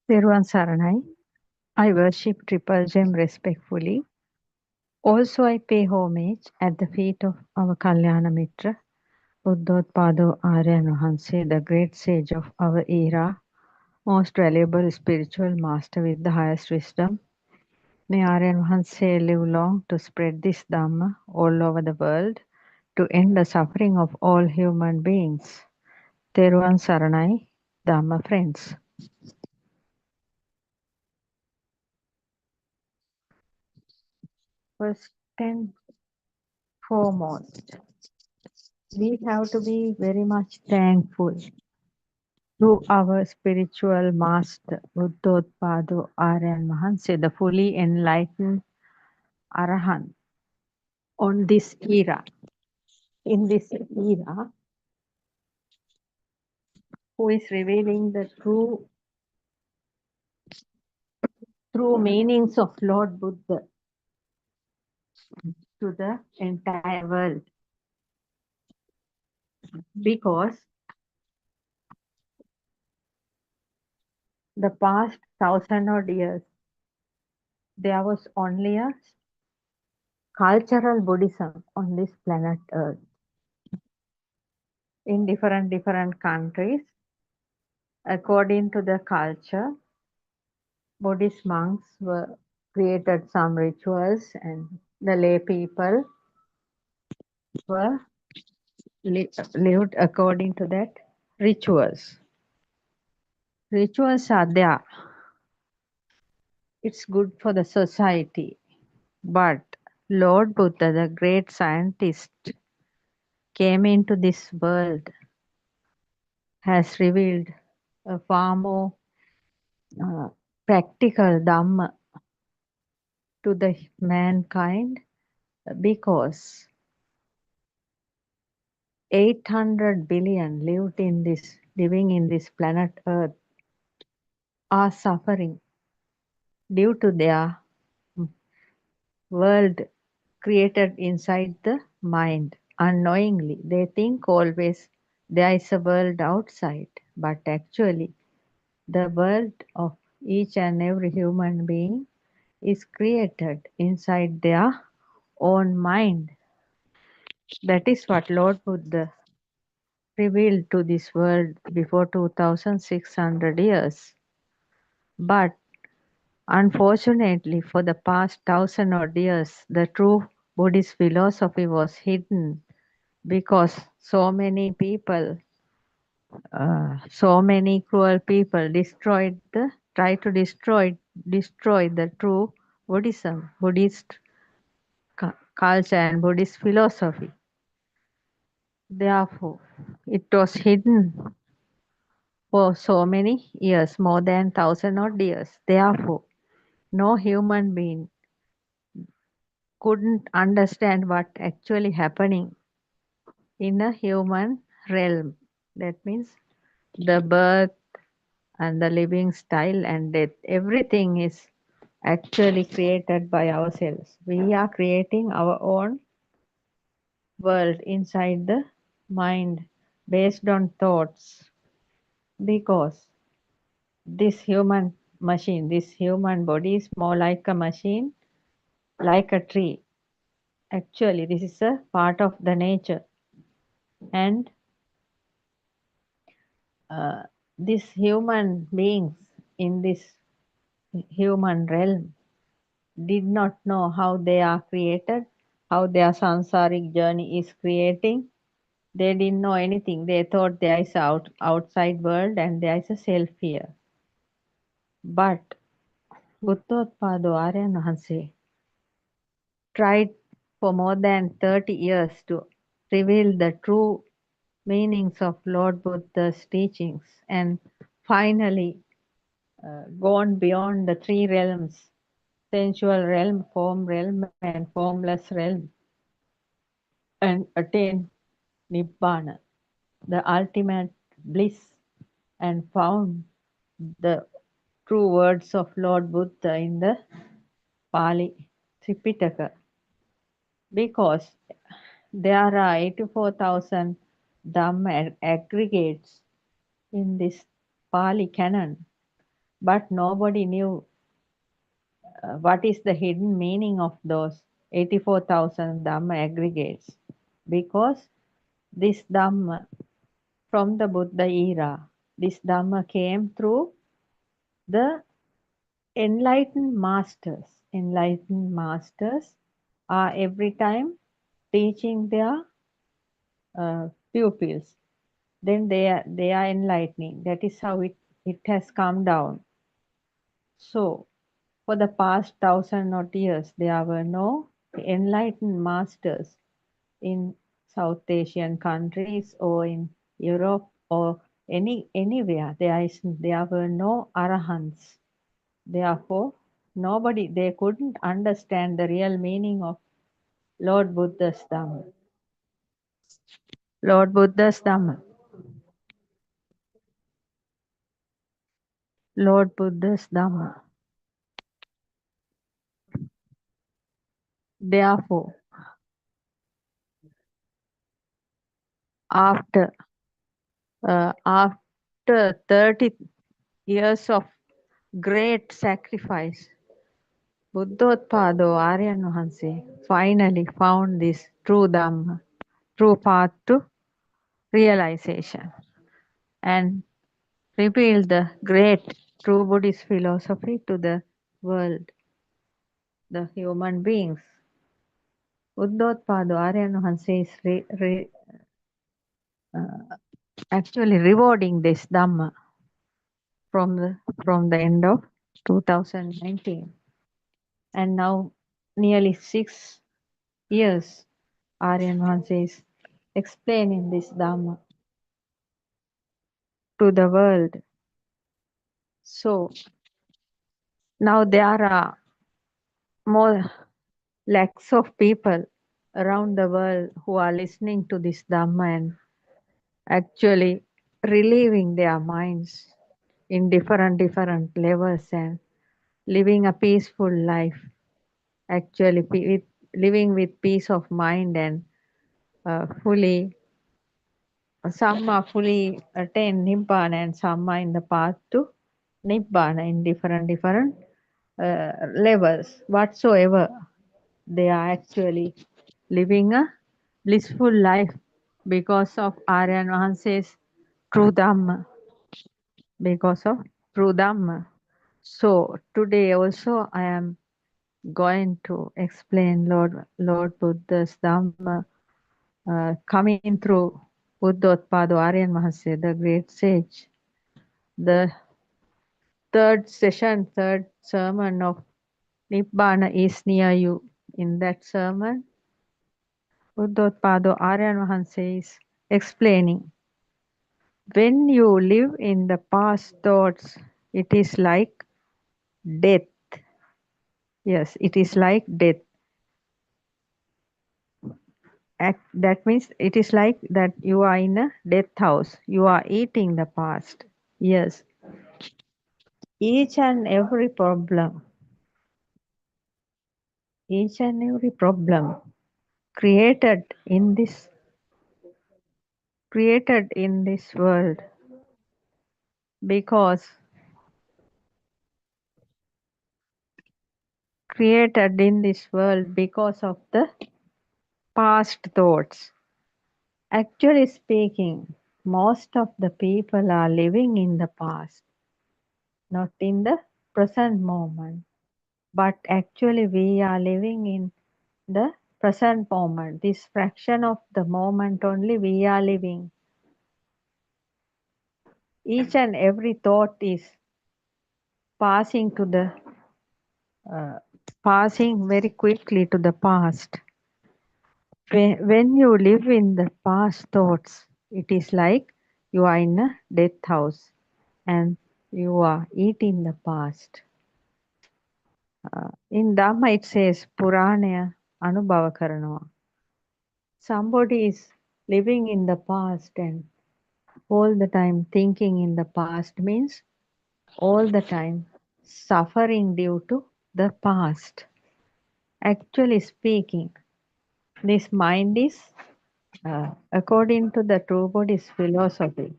[SPEAKER 13] Teruvan Saranai. I worship Triple Gem respectfully. Also, I pay homage at the feet of our Kalyana Mitra, Buddothpado Aryan Vahanse, the great sage of our era, most valuable spiritual master with the highest wisdom. May Aryan Vahanse live long to spread this Dhamma all over the world, to end the suffering of all human beings. Teruvan Saranai, Dhamma friends. First and foremost, we have to be very much thankful to our spiritual master, Buddothpado Aryan Mahanse, the fully enlightened Arahant on this era. In this era, who is revealing the true meanings of Lord Buddha to the entire world. Because the past 1,000 odd years, there was only a cultural Buddhism on this planet Earth. In different countries, according to the culture, Buddhist monks were created some rituals, and the lay people were lived according to that rituals. Rituals are there. It's good for the society. But Lord Buddha, the great scientist, came into this world, has revealed a far more practical Dhamma to the mankind, because 800 billion living in this planet Earth are suffering due to their world created inside the mind. Unknowingly, they think always there is a world outside, but actually the world of each and every human being is created inside their own mind. That is what Lord Buddha revealed to this world before 2600 years. But unfortunately, for the past 1,000 odd years, the true Buddhist philosophy was hidden, because so many people, so many cruel people tried to destroy the true Buddhism, Buddhist culture and Buddhist philosophy. Therefore, it was hidden for so many years, more than 1,000 odd years. Therefore, no human being couldn't understand what actually happening in a human realm. That means the birth and the living style and death, everything is actually created by ourselves. We are creating our own world inside the mind based on thoughts, because this human machine, this human body is more like a machine, like a tree. Actually, this is a part of the nature. And these human beings in this human realm did not know how they are created, how their samsaric journey is creating. They didn't know anything. They thought there is outside world and there is a self here. But Buddothpado Aryan Vahanse tried for more than 30 years to reveal the true meanings of Lord Buddha's teachings, and finally gone beyond the three realms, sensual realm, form realm, and formless realm, and attained Nibbana, the ultimate bliss, and found the true words of Lord Buddha in the Pali Tripitaka, because there are 84,000 Dhamma aggregates in this Pali canon, but nobody knew what is the hidden meaning of those 84,000 Dhamma aggregates, because this Dhamma from the Buddha era, this Dhamma came through the enlightened masters. Enlightened masters are every time teaching their pupils. Then they are enlightening. That is how it has come down. So for the past 1,000 odd years, there were no enlightened masters in South Asian countries or in Europe or anywhere. There were no arahants. Therefore, they couldn't understand the real meaning of Lord Buddha's Dhamma. Lord Buddha's Dhamma. Lord Buddha's Dhamma. Therefore, after 30 years of great sacrifice, Buddothpado Aryan Vahanse finally found this true Dhamma, true path to realization, and revealed the great true Buddhist philosophy to the world, the human beings. Buddothpado Aryan Vahanse is actually rewarding this Dhamma from the end of 2019. And now nearly 6 years Aryan Vahanse is explaining this Dhamma to the world. So now there are more lakhs of people around the world who are listening to this Dhamma and actually relieving their minds in different levels and living a peaceful life, actually living with peace of mind and some are fully attain Nibbana and some are in the path to Nibbana in different levels. Whatsoever, they are actually living a blissful life because of Aryan Vahanse's true Dhamma. Because of true Dhamma. So today also I am going to explain Lord Buddha's Dhamma coming through Buddothpado Aryan Vahanse, the great sage. The third sermon of Nibbana is near you. In that sermon, Buddothpado Aryan Vahanse is explaining, when you live in the past thoughts, it is like death. Yes, it is like death. That means it is like that you are in a death house. You are eating the past. Yes. Each and every problem created in this world because of the past thoughts. Actually speaking, most of the people are living in the past, not in the present moment. But actually we are living in the present moment. This fraction of the moment only we are living. Each and every thought is passing very quickly to the past. When you live in the past thoughts, it is like you are in a death house and you are eating the past. In Dhamma it says, Purana Anubhava Karanawa. Somebody is living in the past and all the time thinking in the past means all the time suffering due to the past. Actually speaking, this mind is, according to the true Buddhist philosophy,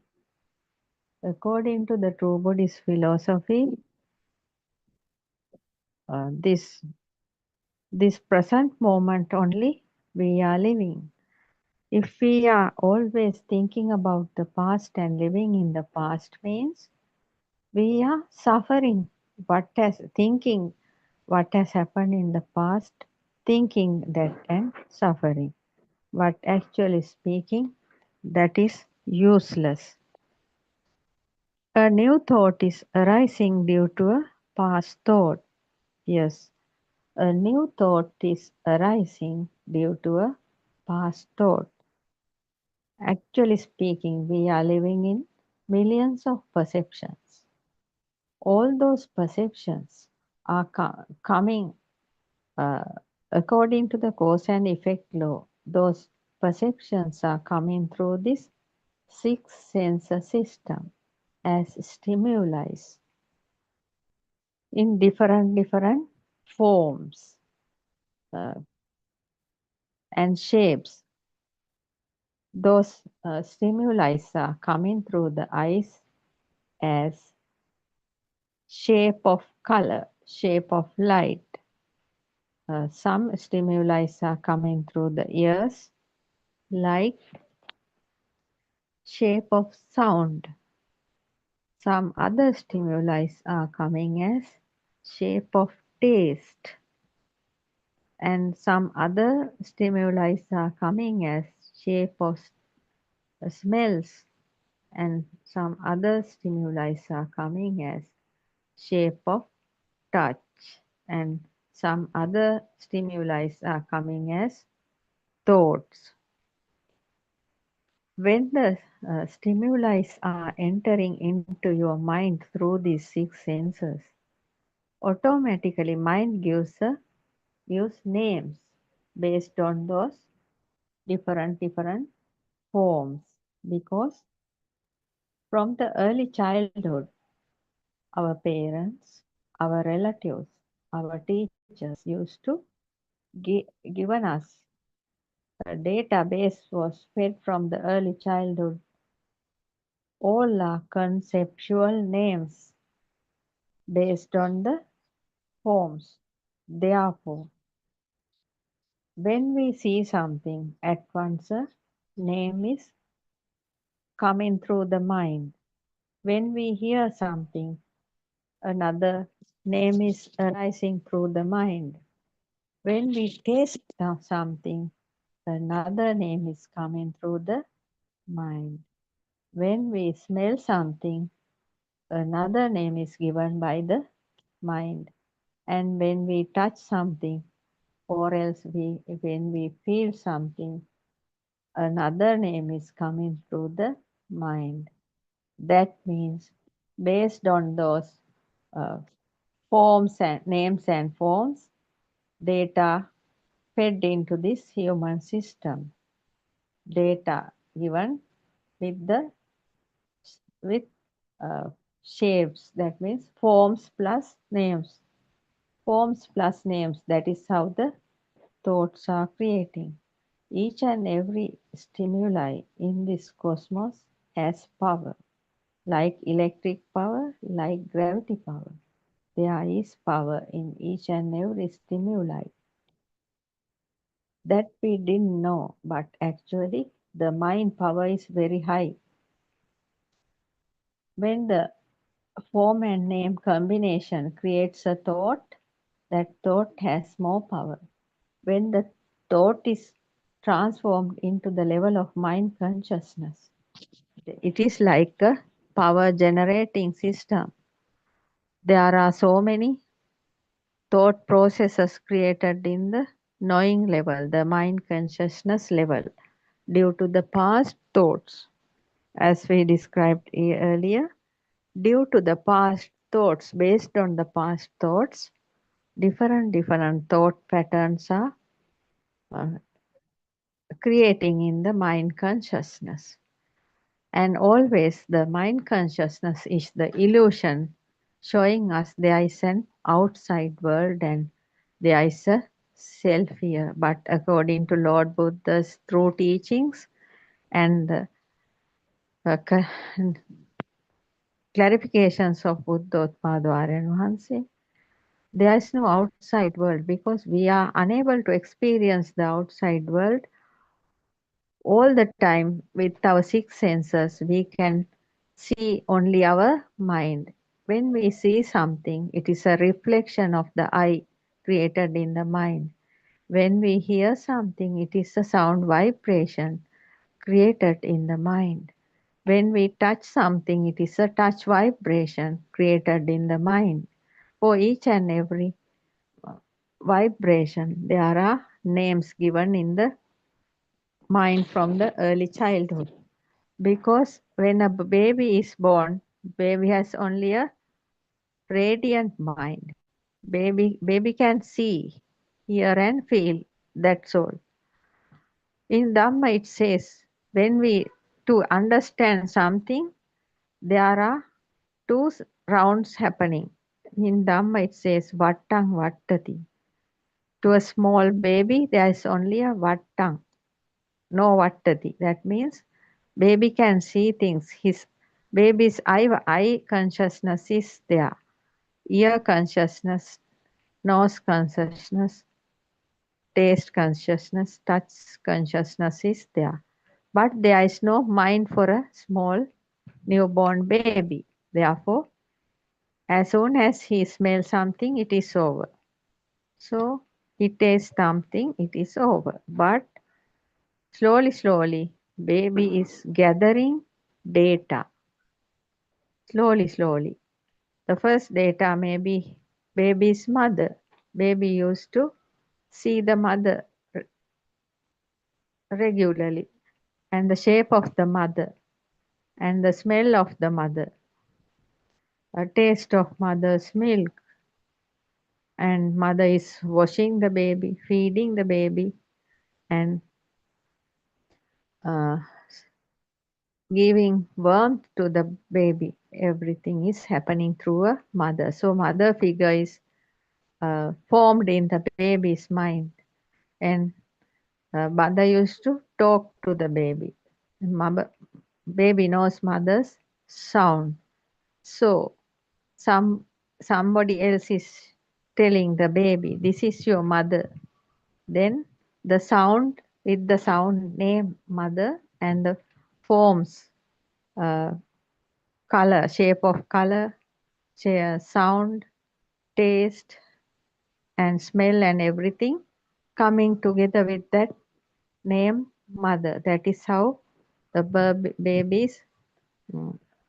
[SPEAKER 13] this present moment only we are living. If we are always thinking about the past and living in the past means we are suffering thinking what has happened in the past, thinking that and suffering. But actually speaking, that is useless. A new thought is arising due to a past thought. Yes, a new thought is arising due to a past thought. Actually speaking, we are living in millions of perceptions. All those perceptions are coming uh, according to the cause and effect law. Those perceptions are coming through this six sensor system as stimuli in different forms uh, and shapes. Those stimuli are coming through the eyes as shape of color, shape of light. Some stimuli are coming through the ears like shape of sound. Some other stimuli are coming as shape of taste, and some other stimuli are coming as shape of smells, and some other stimuli are coming as shape of touch, and some other stimuli are coming as thoughts. When the stimuli are entering into your mind through these six senses, automatically mind gives names based on those different forms, because from the early childhood our parents, our relatives, our teachers used to given us a database was fed from the early childhood. All are conceptual names based on the forms. Therefore, when we see something, at once a name is coming through the mind. When we hear something, another name is arising through the mind. When we taste something, another name is coming through the mind. When we smell something, another name is given by the mind. And when we touch something, or else when we feel something, another name is coming through the mind. That means based on those uh, forms and names and forms, data fed into this human system. Data given with the with shapes, that means forms plus names. Forms plus names, that is how the thoughts are creating. Each and every stimuli in this cosmos has power, like electric power, like gravity power. There is power in each and every stimuli that we didn't know, but actually the mind power is very high. When the form and name combination creates a thought, that thought has more power. When the thought is transformed into the level of mind consciousness, it is like a power generating system. There are so many thought processes created in the knowing level, the mind consciousness level, due to the past thoughts. As we described earlier, due to the past thoughts, based on the past thoughts, different thought patterns are uh, creating in the mind consciousness. And always the mind consciousness is the illusion showing us there is an outside world and there is a self here. But according to Lord Buddha's true teachings and the clarifications of Buddothpado Aryan Wahanse, There is no outside world because we are unable to experience the outside world all the time. With our six senses, we can see only our mind. When we see something, it is a reflection of the eye created in the mind. When we hear something, it is a sound vibration created in the mind. When we touch something, it is a touch vibration created in the mind. For each and every vibration, there are names given in the mind from the early childhood. Because when a baby is born, baby has only a radiant mind. Baby can see, hear and feel. That's all. In Dhamma it says, when we to understand something, there are two rounds happening. In Dhamma it says vattang vattati. To a small baby, there is only a vattang, no vattati. That means baby can see things. His baby's eye consciousness is there, ear consciousness, nose consciousness, taste consciousness, touch consciousness is there. But there is no mind for a small newborn baby. Therefore, as soon as he smells something, it is over. So he tastes something, it is over. But slowly, baby is gathering data. Slowly. The first data may be baby's mother. Baby used to see the mother regularly, and the shape of the mother, and the smell of the mother, a taste of mother's milk, and mother is washing the baby, feeding the baby, and uh, giving warmth to the baby. Everything is happening through a mother. So mother figure is formed in the baby's mind, and mother used to talk to the baby. Baby knows mother's sound. So somebody else is telling the baby, this is your mother. Then the sound, with the sound name mother, and the forms, color, shape of color, sound, taste and smell and everything coming together with that name mother. That is how the baby's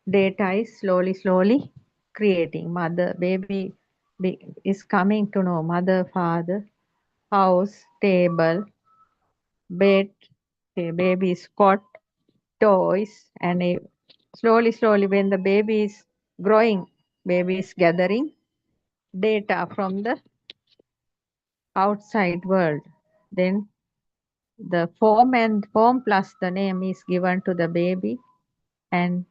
[SPEAKER 13] data is slowly creating. Mother, baby is coming to know mother, father, house, table, bed, baby's cot, toys, and slowly when the baby is growing, baby is gathering data from the outside world. Then the form plus the name is given to the baby, and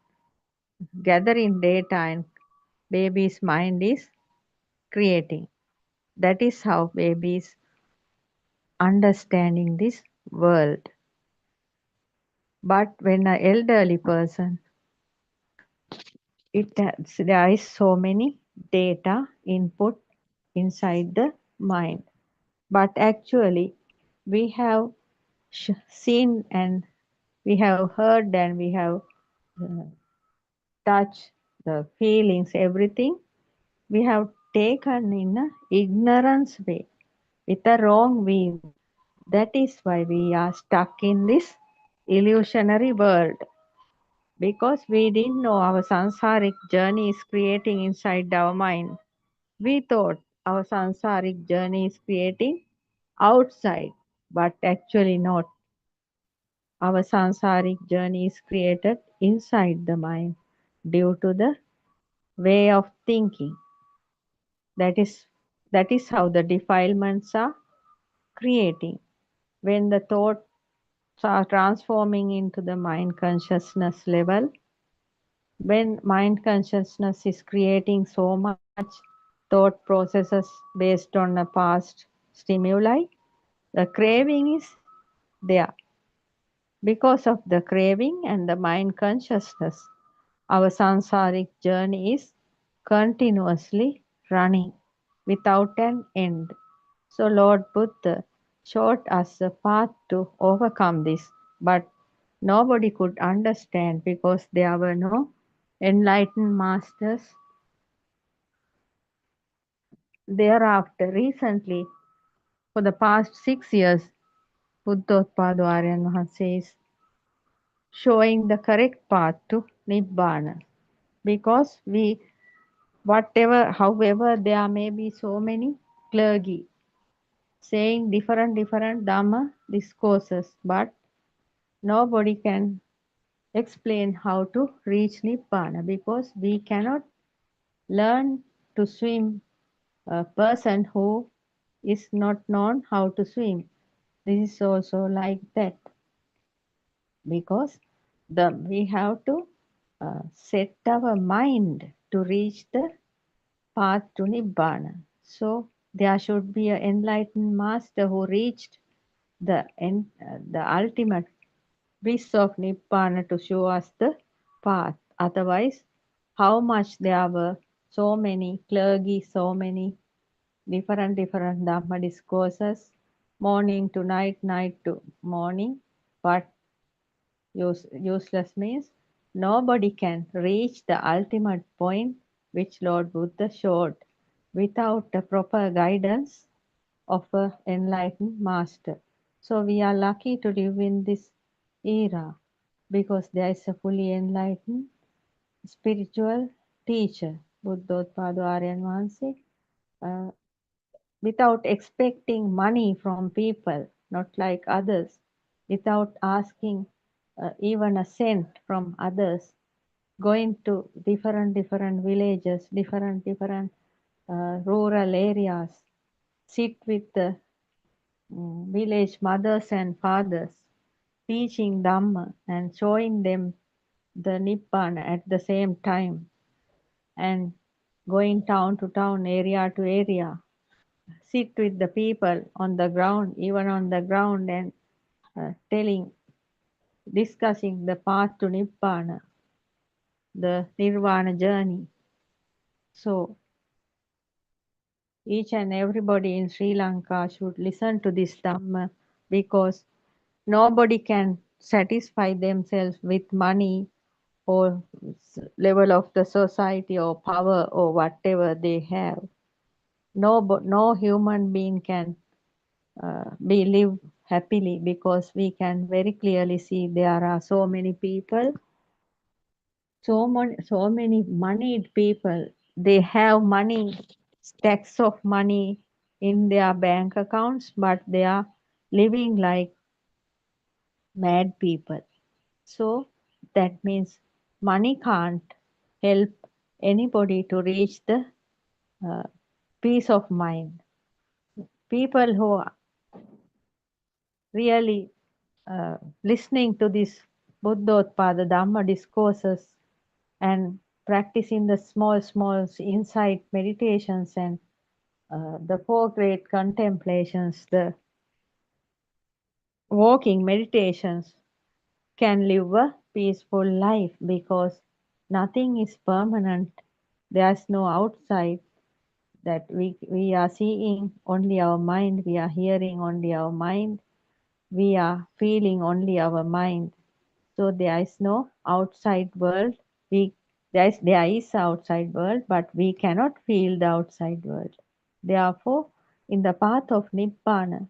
[SPEAKER 13] gathering data, and baby's mind is creating. That is how baby is understanding this world. But when an elderly person, there is so many data input inside the mind. But actually, we have seen, and we have heard, and we have touched the feelings, everything we have taken in an ignorance way, with a wrong view. That is why we are stuck in this illusionary world, because we didn't know our samsaric journey is creating inside our mind. We thought our samsaric journey is creating outside, but actually not. Our samsaric journey is created inside the mind due to the way of thinking. That is how the defilements are creating. When the thoughts are transforming into the mind consciousness level, when mind consciousness is creating so much thought processes based on a past stimuli, the craving is there. Because of the craving and the mind consciousness, our samsaric journey is continuously running. without an end. So Lord Buddha showed us a path to overcome this, but nobody could understand because there were no enlightened masters. Thereafter, recently, for the past 6 years, Buddothpado Aryan Mahansa is showing the correct path to Nibbana. Because however, there may be so many clergy saying different Dhamma discourses, but nobody can explain how to reach Nibbana because we cannot learn to swim a person who is not known how to swim. This is also like that because we have to set our mind to reach the path to Nibbana. So there should be an enlightened master who reached the ultimate bliss of Nibbana to show us the path. Otherwise, how much there were so many clergy, so many different Dhamma discourses, morning to night, night to morning, but useless means nobody can reach the ultimate point which Lord Buddha showed without the proper guidance of an enlightened master. So we are lucky to live in this era because there is a fully enlightened spiritual teacher, Buddothpado Aryan Mahansa, without expecting money from people, not like others, without asking even a cent from others, going to different villages, different rural areas, sit with the village mothers and fathers, teaching Dhamma and showing them the Nibbana at the same time, and going town to town, area to area, sit with the people on the ground, even on the ground, and discussing the path to Nibbana, the Nirvana journey. So each and everybody in Sri Lanka should listen to this Dhamma because nobody can satisfy themselves with money or level of the society or power or whatever they have. No human being can be live happily because we can very clearly see there are so many people, so many moneyed people. They have money, stacks of money in their bank accounts, but they are living like mad people. So that means money can't help anybody to reach the uh, peace of mind. People who are really listening to this Buddhothpada Dhamma discourses and practicing the small insight meditations and the four great contemplations, the walking meditations, can live a peaceful life because nothing is permanent. There's no outside that we are seeing only our mind, we are hearing only our mind, we are feeling only our mind. So there is no outside world. There is outside world, but we cannot feel the outside world. Therefore, in the path of Nibbana,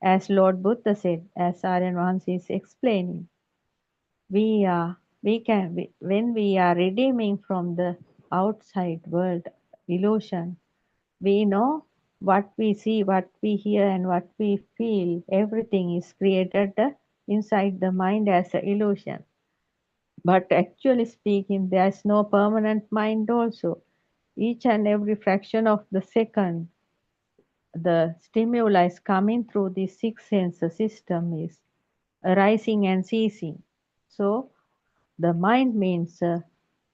[SPEAKER 13] as Lord Buddha said, as Aryan Mahansa is explaining, when we are redeeming from the outside world illusion, we know what we see, what we hear, and what we feel. Everything is created inside the mind as an illusion. But actually speaking, there is no permanent mind also. Each and every fraction of the second, the stimuli is coming through the six sense system is arising and ceasing. So the mind means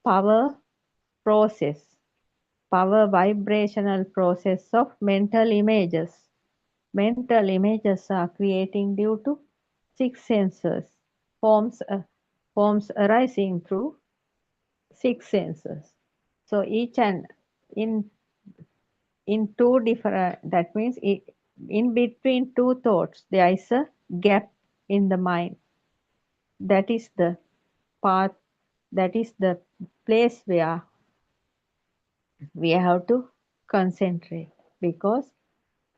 [SPEAKER 13] power process, power vibrational process of mental images. Mental images are creating due to six senses, forms arising through six senses. So each and in in two different, that means in between two thoughts, there is a gap in the mind. That is the path, that is the place where we have to concentrate, because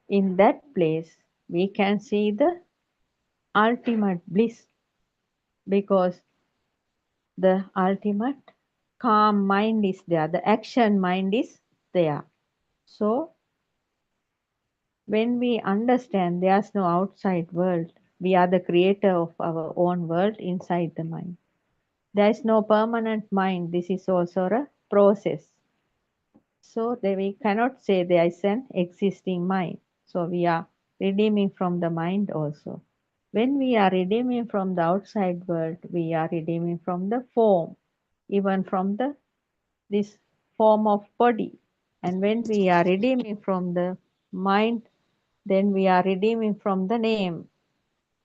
[SPEAKER 13] in that place we can see the ultimate bliss, because the ultimate calm mind is there, the action mind is there. So when we understand there's no outside world, we are the creator of our own world inside the mind. There is no permanent mind. This is also a process. So we cannot say there is an existing mind. So we are redeeming from the mind also. When we are redeeming from the outside world, we are redeeming from the form, even from this form of body. And when we are redeeming from the mind, then we are redeeming from the name.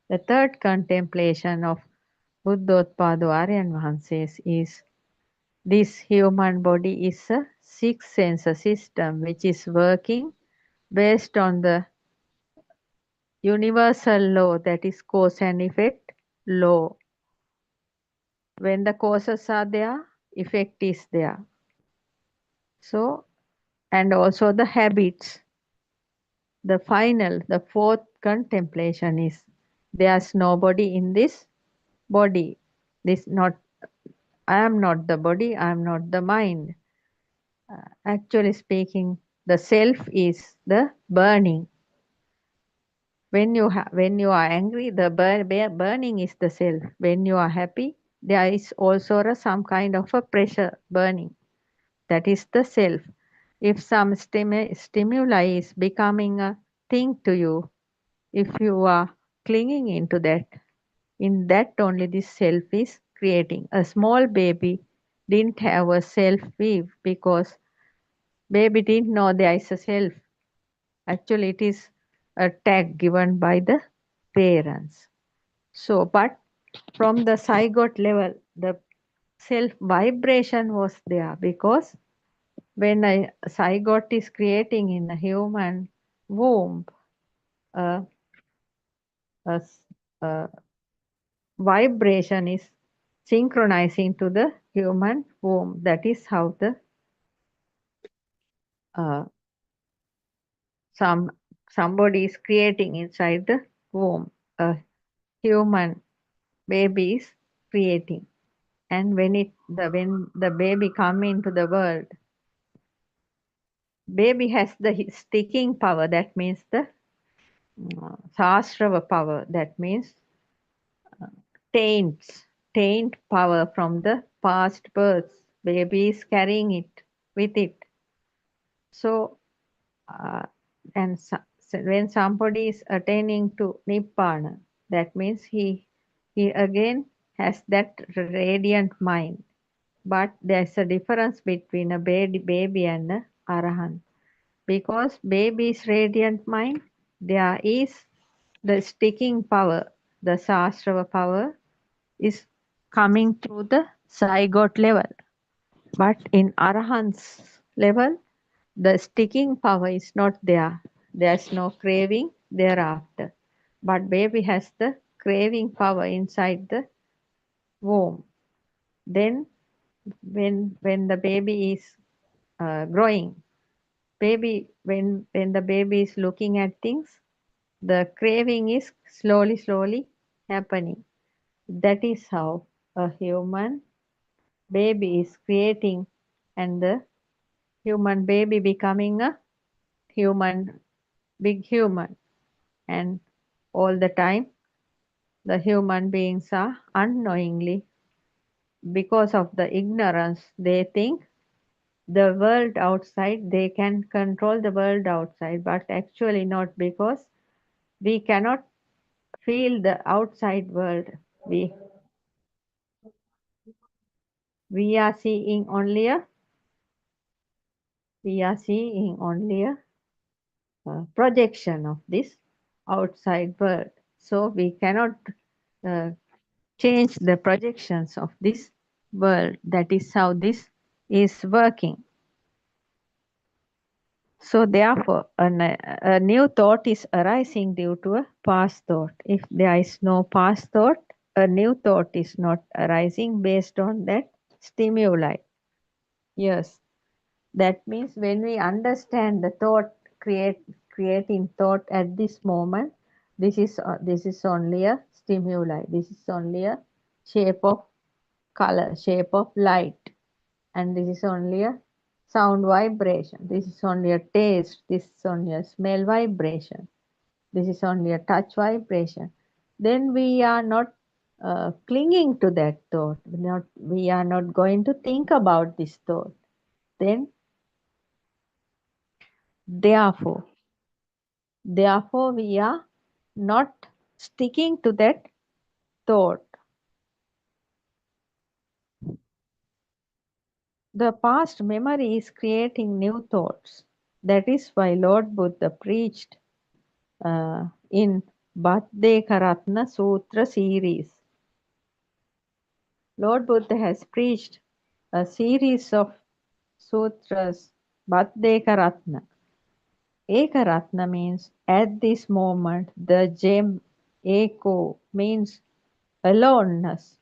[SPEAKER 13] The third contemplation of Buddothpado Aryan Vahanses is this human body is a six sense system which is working based on the universal law, that is cause and effect law. When the causes are there, effect is there. So, and also the habits. The fourth contemplation is there's nobody in this body. I am not the body, I am not the mind. Actually speaking, the self is the burning. When you are angry, the burning is the self. When you are happy, there is also some kind of a pressure burning. That is the self. If some stimuli is becoming a thing to you, if you are clinging into that, in that only this self is creating. A small baby didn't have a self weave because baby didn't know there is a self. Actually, it is a tag given by the parents. So, but from the zygote level, the self vibration was there, because when a zygote is creating in a human womb, a, a vibration is synchronizing to the human womb. That is how the somebody is creating inside the womb. A human baby is creating, and when the baby come into the world, baby has the sticking power. That means the Sahasrava power. That means taint power from the past births. Baby is carrying it with it. So, when somebody is attaining to Nibbana, that means he again has that radiant mind. But there's a difference between a baby and an Arahant. Because baby's radiant mind, there is the sticking power, the Sahasrava power is coming through the zygote level. But in Arahant's level, the sticking power is not there. There's no craving thereafter. But baby has the craving power inside the womb. Then when the baby is growing, when the baby is looking at things, the craving is slowly happening. That is how a human baby is creating, and the human baby becoming a big human. And all the time the human beings are unknowingly, because of the ignorance, they think the world outside, they can control the world outside, but actually not, because we cannot feel the outside world. We are seeing only a projection of this outside world. So we cannot change the projections of this world. That is how this is working. So therefore, a new thought is arising due to a past thought. If there is no past thought, a new thought is not arising based on that stimuli. Yes, that means when we understand the thought, creating thought at this moment, this is only a stimuli. This is only a shape of color, shape of light, and this is only a sound vibration. This is only a taste. This is only a smell vibration. This is only a touch vibration. Then we are not clinging to that thought. We are not going to think about this thought. Then, therefore, we are not sticking to that thought. The past memory is creating new thoughts. That is why Lord Buddha preached in Buddothpado Sutra series. Lord Buddha has preached a series of sutras, Buddothpado. Ekaratna means at this moment, the gem Eko means aloneness.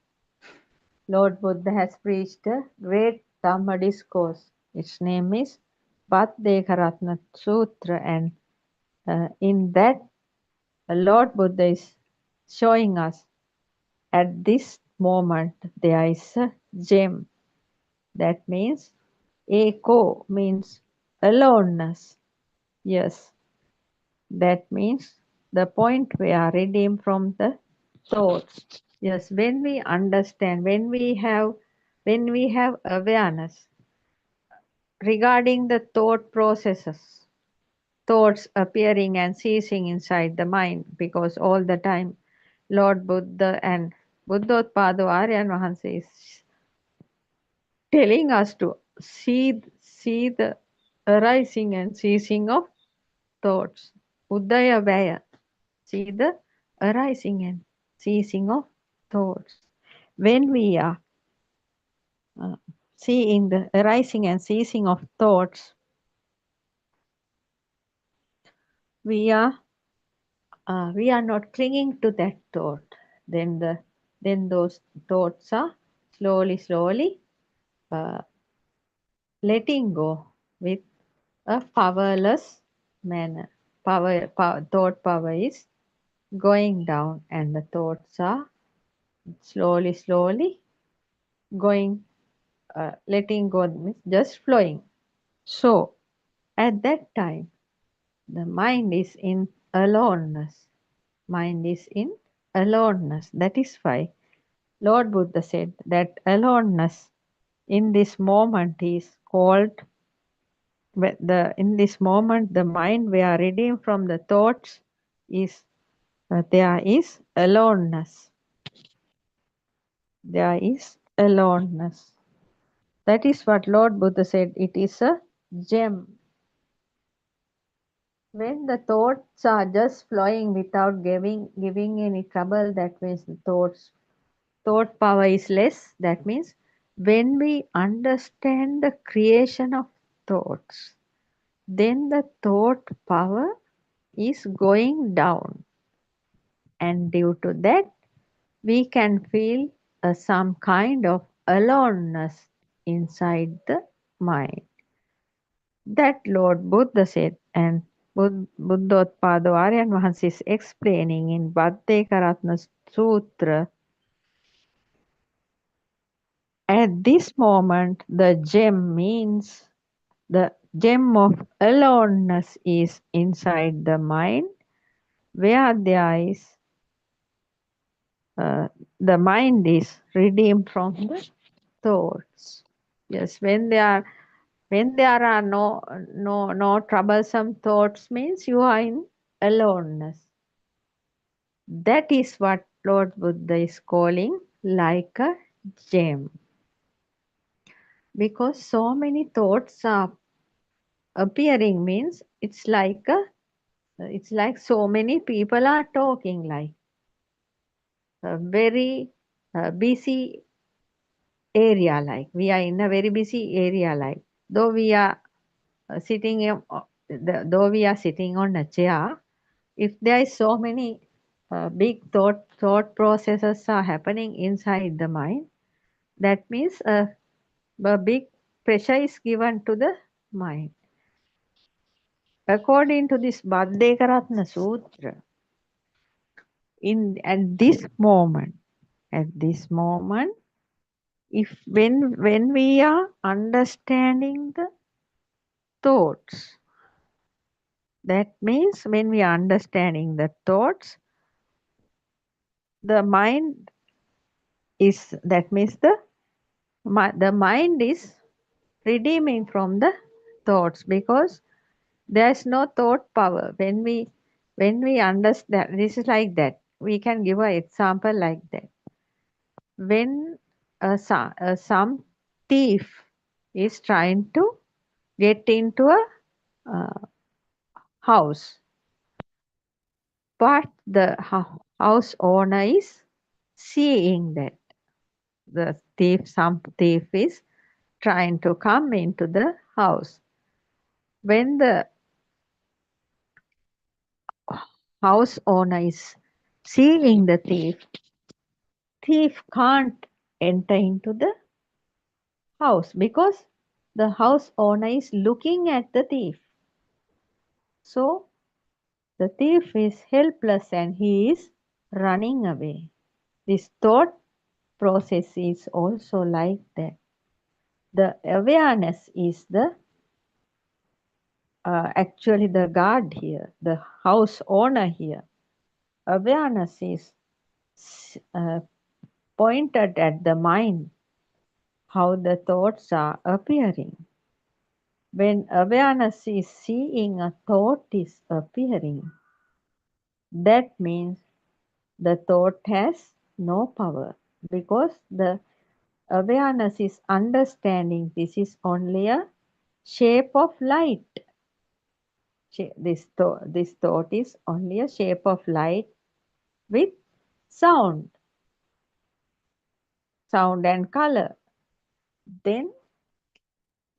[SPEAKER 13] Lord Buddha has preached a great Dhamma discourse. Its name is Buddothpado Sutra, and in that Lord Buddha is showing us at this moment there is a gem. That means Eko means aloneness. Yes, that means the point we are redeemed from the thoughts. Yes, when we understand, when we have awareness regarding the thought processes, thoughts appearing and ceasing inside the mind, because all the time Lord Buddha and Buddothpado Aryan Vahanse is telling us to see the arising and ceasing of thoughts. Udaya Vaya. See the arising and ceasing of thoughts. When we are seeing the arising and ceasing of thoughts, we are not clinging to that thought. Then those thoughts are slowly letting go with a powerless manner. Thought power is going down, and the thoughts are slowly going, letting go means just flowing. So at that time, the mind is in aloneness. Mind is in aloneness. That is why Lord Buddha said that aloneness in this moment is called, in this moment the mind we are redeemed from the thoughts is, there is aloneness. There is aloneness. That is what Lord Buddha said. It is a gem. When the thoughts are just flowing without giving any trouble, that means the thought power is less. That means when we understand the creation of thoughts, then the thought power is going down, and due to that we can feel some kind of aloneness inside the mind. That Lord Buddha said, and Buddothpado Aryan Vahanse is explaining in Buddothpado Sutra. At this moment, the gem means the gem of aloneness is inside the mind, where there is the mind is redeemed from the thoughts. Yes, when there are no troublesome thoughts, means you are in aloneness. That is what Lord Buddha is calling like a gem. Because so many thoughts are appearing, means it's like so many people are talking, like a very busy area, like we are in a very busy area, like though we are sitting though we are sitting on a chair, if there is so many big thought processes are happening inside the mind, that means a big pressure is given to the mind. According to this Buddothpado Sutra, at this moment, if when we are understanding the thoughts, that means when we are understanding the thoughts, the mind is, that means the mind is redeeming from the thoughts, because there is no thought power. When we understand, this is like that. We can give an example like that. When some thief is trying to get into a house, but the house owner is seeing that some thief is trying to come into the house. When the house owner is seeing the thief can't enter into the house because the house owner is looking at the thief. So the thief is helpless and he is running away. This thought process is also like that. The awareness is the actually the guard here, the house owner here. Awareness is pointed at the mind, how the thoughts are appearing. When awareness is seeing a thought is appearing, that means the thought has no power, because the awareness is understanding this is only a shape of light. This thought is only a shape of light with sound and color. Then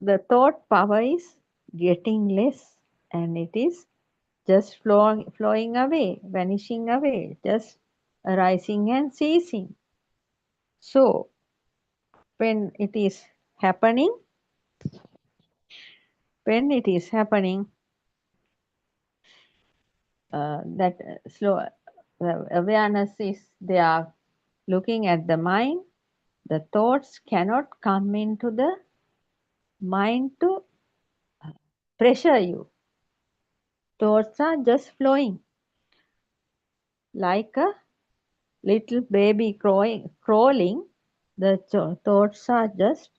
[SPEAKER 13] the thought power is getting less and it is just flowing away, vanishing away, just arising and ceasing. So when it is happening, that slow awareness is there looking at the mind, the thoughts cannot come into the mind to pressure you. Thoughts are just flowing like a little baby crawling. The thoughts are just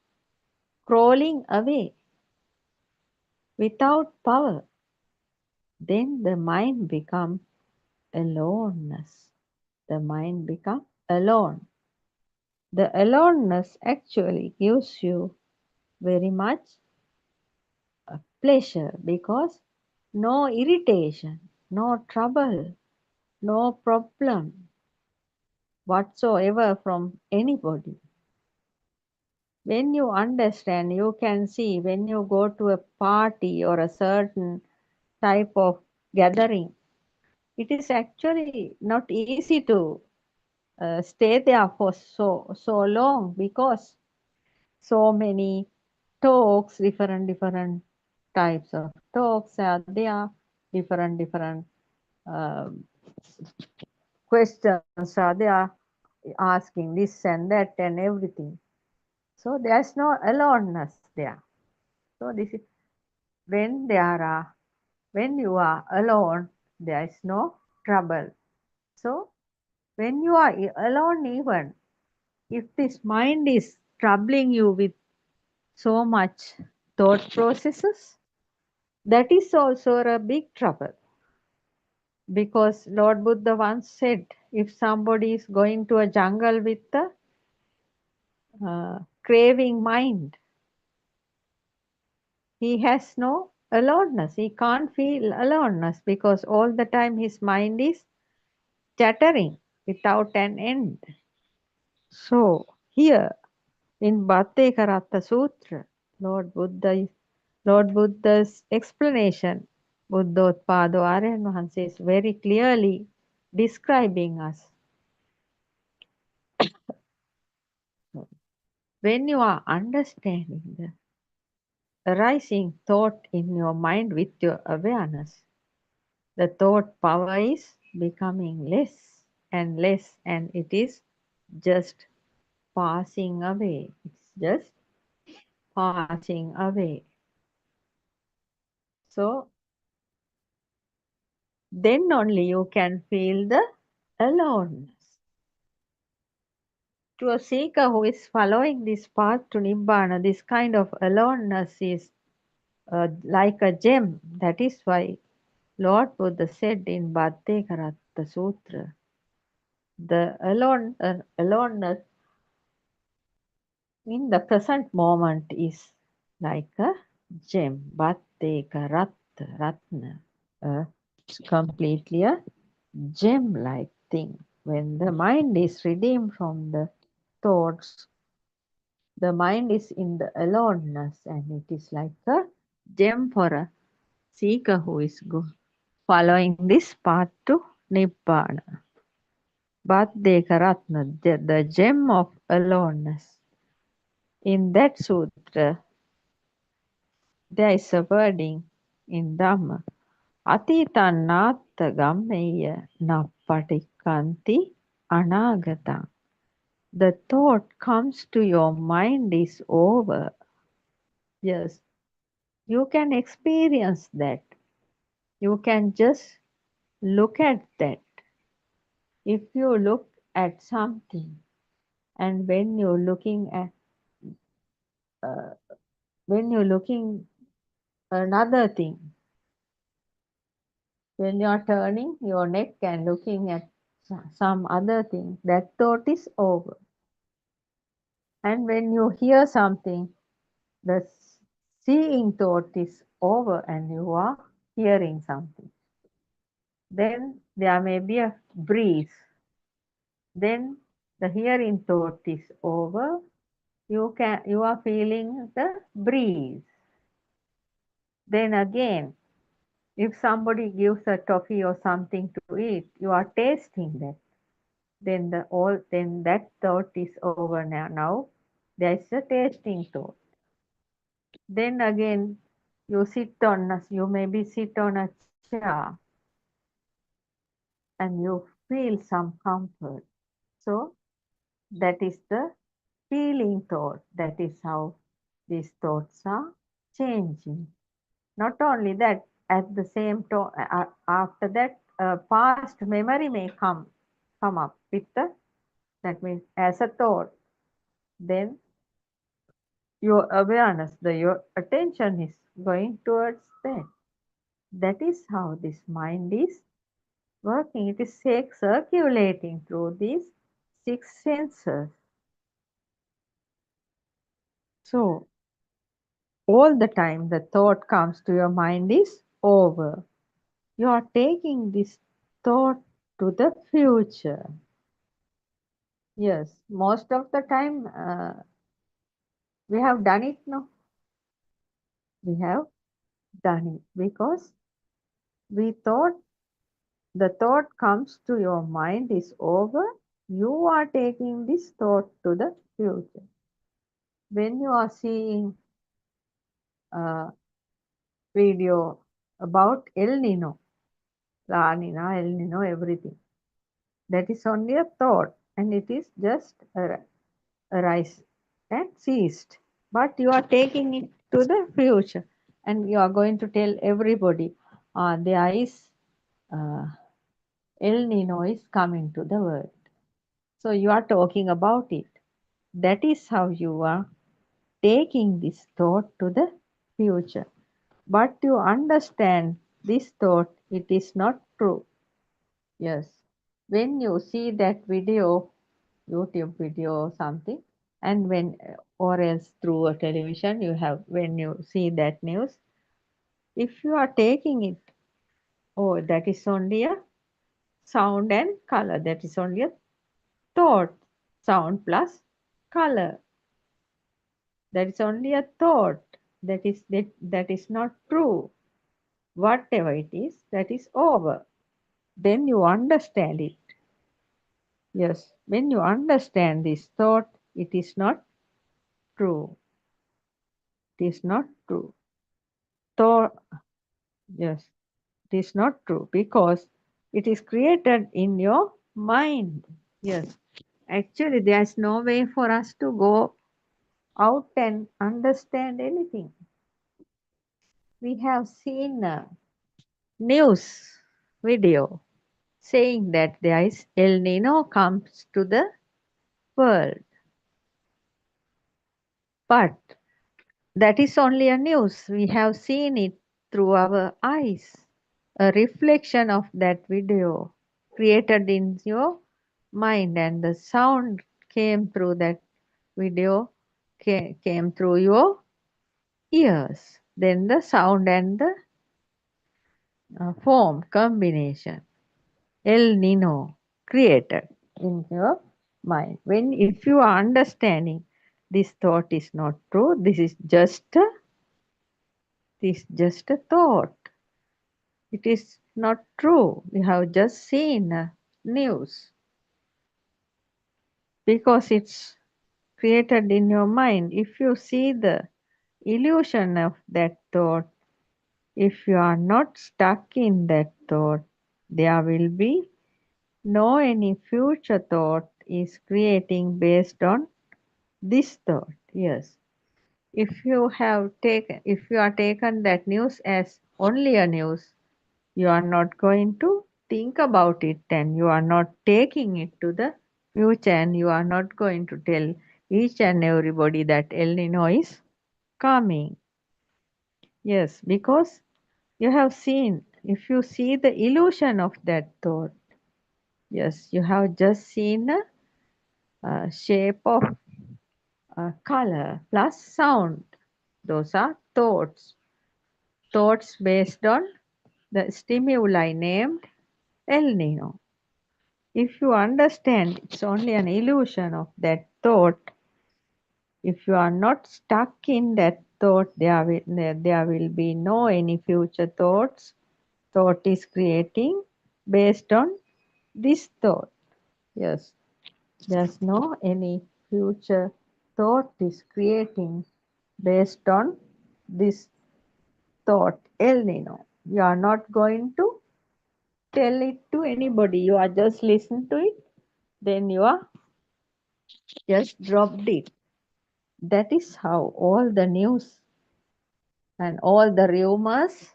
[SPEAKER 13] crawling away without power. Then the mind becomes aloneness. The mind becomes alone. The aloneness actually gives you very much pleasure, because no irritation, no trouble, no problem whatsoever from anybody. When you understand, you can see when you go to a party or a certain type of gathering, it is actually not easy to stay there for so long, because so many talks, different types of talks are there, different questions are there, asking this and that and everything. So there's no aloneness there. So this is when you are alone, there is no trouble. So when you are alone, even if this mind is troubling you with so much thought processes, that is also a big trouble. Because Lord Buddha once said, if somebody is going to a jungle with a craving mind, he has no aloneness. He can't feel aloneness, because all the time his mind is chattering without an end. So here in Buddothpado Sutra, Lord Buddha's explanation Buddothpado Aryan Vahanse is very clearly describing us. When you are understanding the arising thought in your mind with your awareness, the thought power is becoming less and less, and it is just passing away. It's just passing away. So then only you can feel the aloneness. To a seeker who is following this path to Nibbana, this kind of aloneness is like a gem. That is why Lord Buddha said in Buddothpado Sutra, the aloneness in the present moment is like a gem. Buddothpado Ratna, completely a gem-like thing. When the mind is redeemed from the thoughts, the mind is in the aloneness, and it is like a gem for a seeker who is following this path to Nibbana. Buddothpado, the gem of aloneness. In that sutra, there is a wording in Dhamma. Atitan natta gammeya na patikanti anagata. The thought comes to your mind is over. Yes, you can experience that. You can just look at that. If you look at something, and when you're looking another thing, when you are turning your neck and looking at some other thing, that thought is over. And when you hear something, the seeing thought is over and you are hearing something. Then there may be a breeze. Then the hearing thought is over. You are feeling the breeze. Then again, if somebody gives a toffee or something to eat, you are tasting that. Then that thought is over now. Now there is a tasting thought. Then again, you maybe sit on a chair and you feel some comfort. So that is the feeling thought. That is how these thoughts are changing. Not only that, at the same time, after that, past memory may come up with that means as a thought. Then your awareness, your attention is going towards that. That is how this mind is working. It is circulating through these 6 senses. So all the time the thought comes to your mind is over. You are taking this thought to the future. Yes, most of the time we have done it, no? We have done it because we thought the thought comes to your mind is over. You are taking this thought to the future. When you are seeing a video about El Nino, La Nina, El Nino, everything, that is only a thought and it is just arise and ceased. But you are taking it to the future and you are going to tell everybody there is El Nino is coming to the world. So you are talking about it. That is how you are taking this thought to the future. But you understand this thought, it is not true. Yes. When you see that video, YouTube video or something, and when or else through a television, when you see that news, if you are taking it, oh, that is only a sound and color. That is only a thought. Sound plus color. That is only a thought. That is not true. whatever it is, that is over. Then you understand it. Yes, when you understand this thought, it is not true. It is not true. Thought, yes, it is not true because it is created in your mind. Yes, actually, there's no way for us to go out and understand anything. We have seen a news video saying that there is El Nino comes to the world, but that is only a news. We have seen it through our eyes. A reflection of that video created in your mind, and the sound came through that video, came through your ears. Then the sound and the form combination, El Nino, created in your mind. When if you are understanding this thought is not true, this is just a thought. It is not true. You have just seen news because it's created in your mind. If you see the illusion of that thought, if you are not stuck in that thought, there will be no any future thought is creating based on this thought. Yes. If you are taken that news as only a news, you are not going to think about it, and you are not taking it to the future, and you are not going to tell each and everybody that El Nino is coming. Yes, because you have seen, if you see the illusion of that thought, yes, you have just seen a shape of color plus sound. Those are thoughts. Thoughts based on the stimuli named El Nino. If you understand it's only an illusion of that thought, if you are not stuck in that thought, there will be no any future thoughts. Thought is creating based on this thought. Yes, there's no any future thought is creating based on this thought, El Nino. You are not going to tell it to anybody. You are just listen to it. Then you are just dropped it. That is how all the news and all the rumors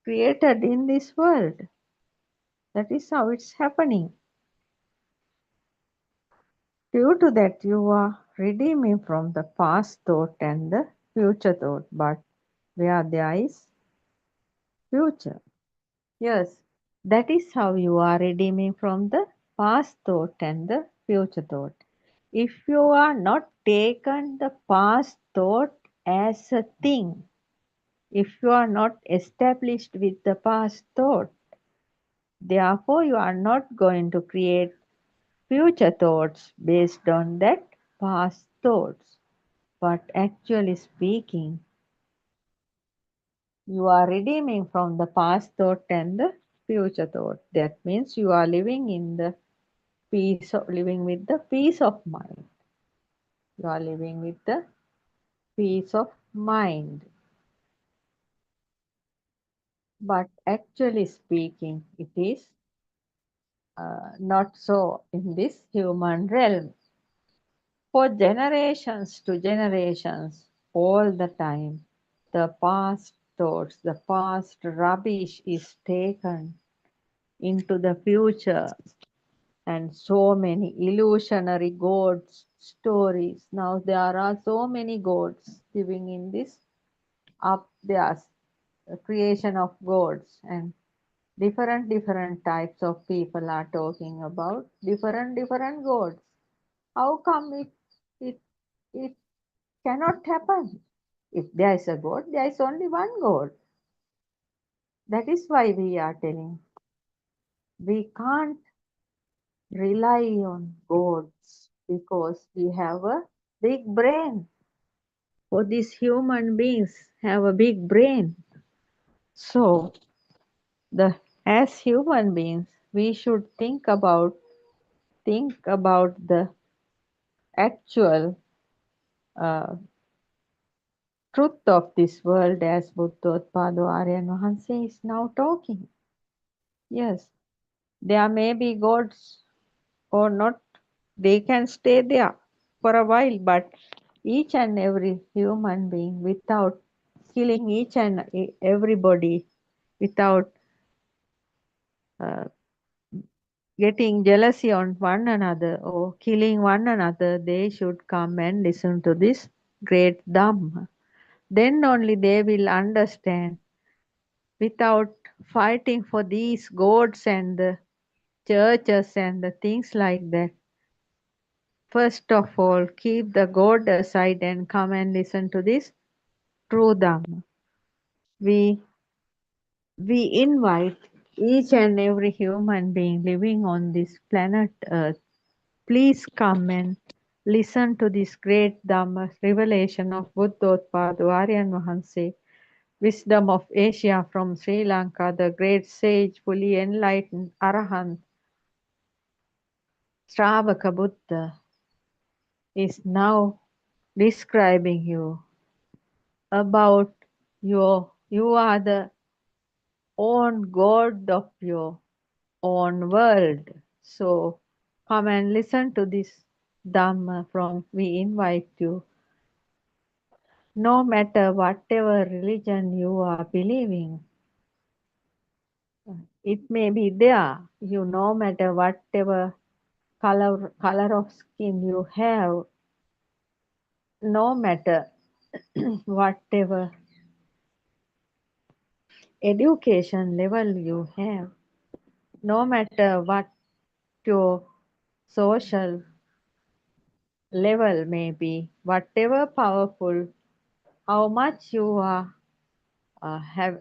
[SPEAKER 13] created in this world. That is how it's happening. Due to that, you are redeeming from the past thought and the future thought. But where there is future, yes, that is how you are redeeming from the past thought and the future thought. If you are not taken the past thought as a thing, if you are not established with the past thought, therefore you are not going to create future thoughts based on that past thoughts. But actually speaking, you are redeeming from the past thought and the future thought. That means you are living in the living with the peace of mind. You are living with the peace of mind. But actually speaking, it is not so in this human realm. For generations to generations, all the time, the past thoughts, the past rubbish is taken into the future, and so many illusionary gods stories. Now there are so many gods living in this up there's creation of gods, and different types of people are talking about different gods. How come it cannot happen? If there is a God, there is only one God. That is why we are telling we can't rely on gods because we have a big brain. For these human beings have a big brain. So, as human beings, we should think about the actual uh, truth of this world as Buddothpado Aryan Wahanse is now talking. Yes, there may be gods or not, they can stay there for a while, but each and every human being, without killing each and everybody, without uh, getting jealousy on one another or killing one another, they should come and listen to this great Dhamma. Then only they will understand, without fighting for these gods and the churches and the things like that. First of all, keep the God aside and come and listen to this true Dhamma. We invite each and every human being living on this planet Earth. Please come and listen to this great Dhamma revelation of Buddothpado Aryan Wahanse, wisdom of Asia from Sri Lanka, the great sage, fully enlightened Arahant, Shravaka Buddha, is now describing you about you are the own God of your own world. So come and listen to this Dhamma from we invite you. No matter whatever religion you are believing, it may be there. You no matter whatever color of skin you have, no matter whatever education level you have, no matter what your social level may be, whatever powerful, how much you are have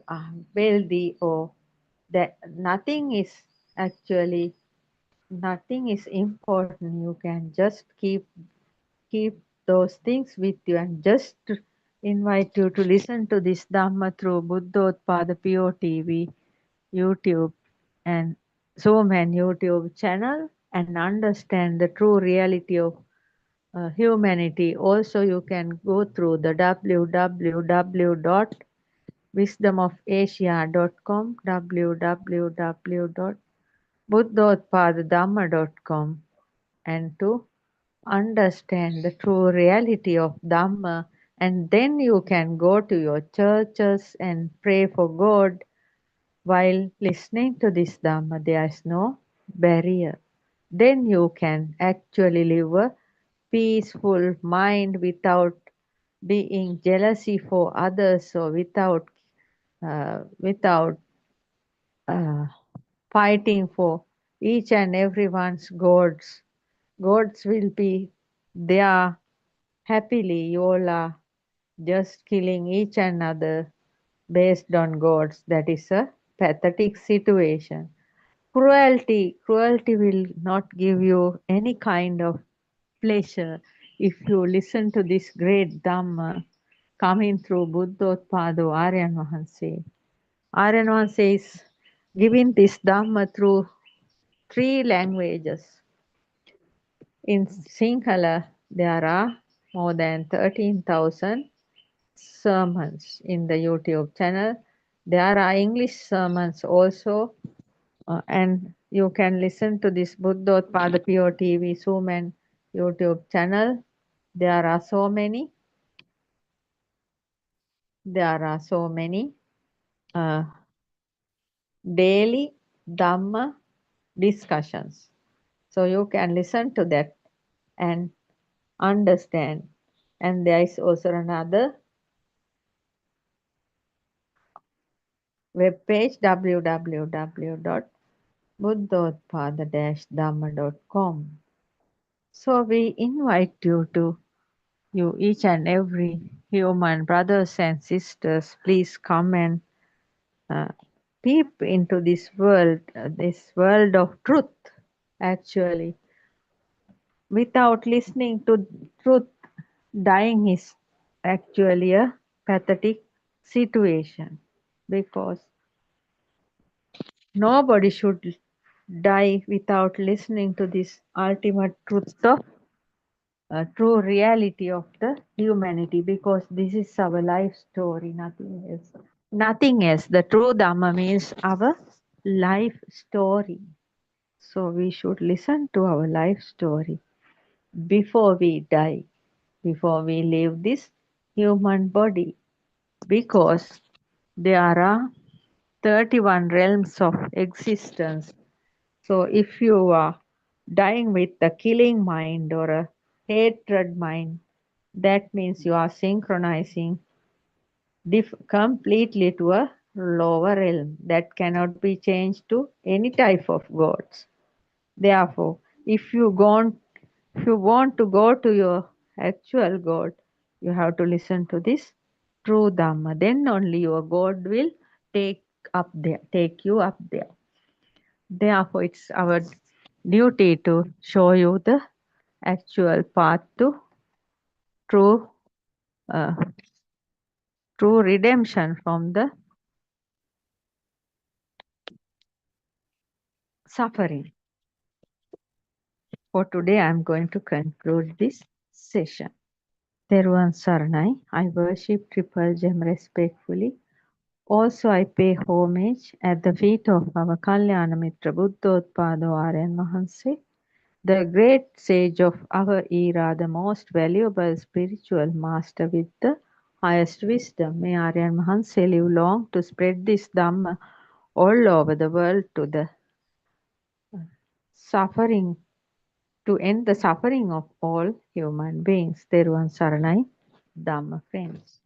[SPEAKER 13] wealthy, or that nothing is actually important. You can just keep those things with you and just invite you to listen to this Dhamma through Buddothpada PeoTV, YouTube and Zoom and YouTube channel, and understand the true reality of humanity. Also, you can go through the www.wisdomofasia.com, www.buddhothpadadhamma.com, and to understand the true reality of Dhamma. And then you can go to your churches and pray for God while listening to this Dhamma. There is no barrier. Then you can actually live a peaceful mind without being jealousy for others, or without fighting for each and everyone's gods. Gods will be there happily. You all are just killing each another based on gods. That is a pathetic situation. Cruelty will not give you any kind of pleasure if you listen to this great Dhamma coming through Buddothpado Aryan Wahanse. Aryan Wahanse is giving this Dhamma through 3 languages. In Sinhala, there are more than 13,000 sermons in the YouTube channel. There are English sermons also, and you can listen to this Buddothpada PeoTV Zoom and YouTube channel. There are so many daily Dhamma discussions. So you can listen to that and understand. And there is also another web page, www.buddhothpada-dhamma.com. So we invite you each and every human brothers and sisters, please come and peep into this world of truth. Actually, without listening to truth, dying is actually a pathetic situation, because nobody should die without listening to this ultimate truth of true reality of the humanity, because this is our life story, nothing else. Nothing else. The true Dhamma means our life story. So we should listen to our life story before we die, before we leave this human body, because there are 31 realms of existence. So if you are dying with a killing mind or a hatred mind, that means you are synchronizing completely to a lower realm that cannot be changed to any type of gods. Therefore, if you want to go to your actual God, you have to listen to this true Dhamma. Then only your God will take you up there. Therefore, it's our duty to show you the actual path to true uh, true redemption from the suffering. For today, I'm going to conclude this session. Teruvan Saranai, I worship Triple Gem respectfully. Also, I pay homage at the feet of our Kalyana Mitra Buddothpado Aryan Mahanse, the great sage of our era, the most valuable spiritual master with the highest wisdom. May Aryan Mahanse live long to spread this Dhamma all over the world to the suffering, to end the suffering of all human beings. Teruvan Saranai, Dhamma friends.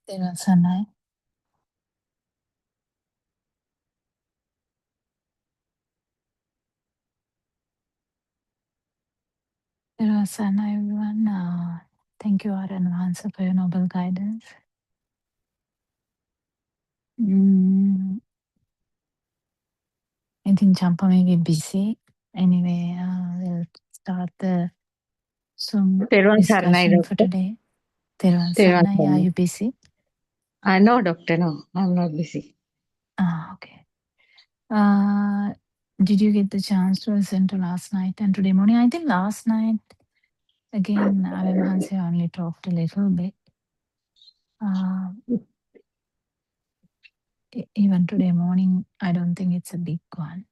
[SPEAKER 5] Tera Sanai. Tera Sanai, everyone. Thank you, Aran Vansa, for your noble guidance. I think Champa may be busy. Anyway, we'll start the Zoom
[SPEAKER 13] Teruvan Saranai,
[SPEAKER 5] discussion for
[SPEAKER 13] Doctor.
[SPEAKER 5] today. Teruvan
[SPEAKER 13] Teruvan
[SPEAKER 5] Saranai, are
[SPEAKER 13] Saranai.
[SPEAKER 5] you busy?
[SPEAKER 13] No, Doctor, no, I'm not busy.
[SPEAKER 5] Okay. Did you get the chance to listen to last night and today morning? I think last night, again, Aram Hansi only talked a little bit. Even today morning, I don't think it's a big one.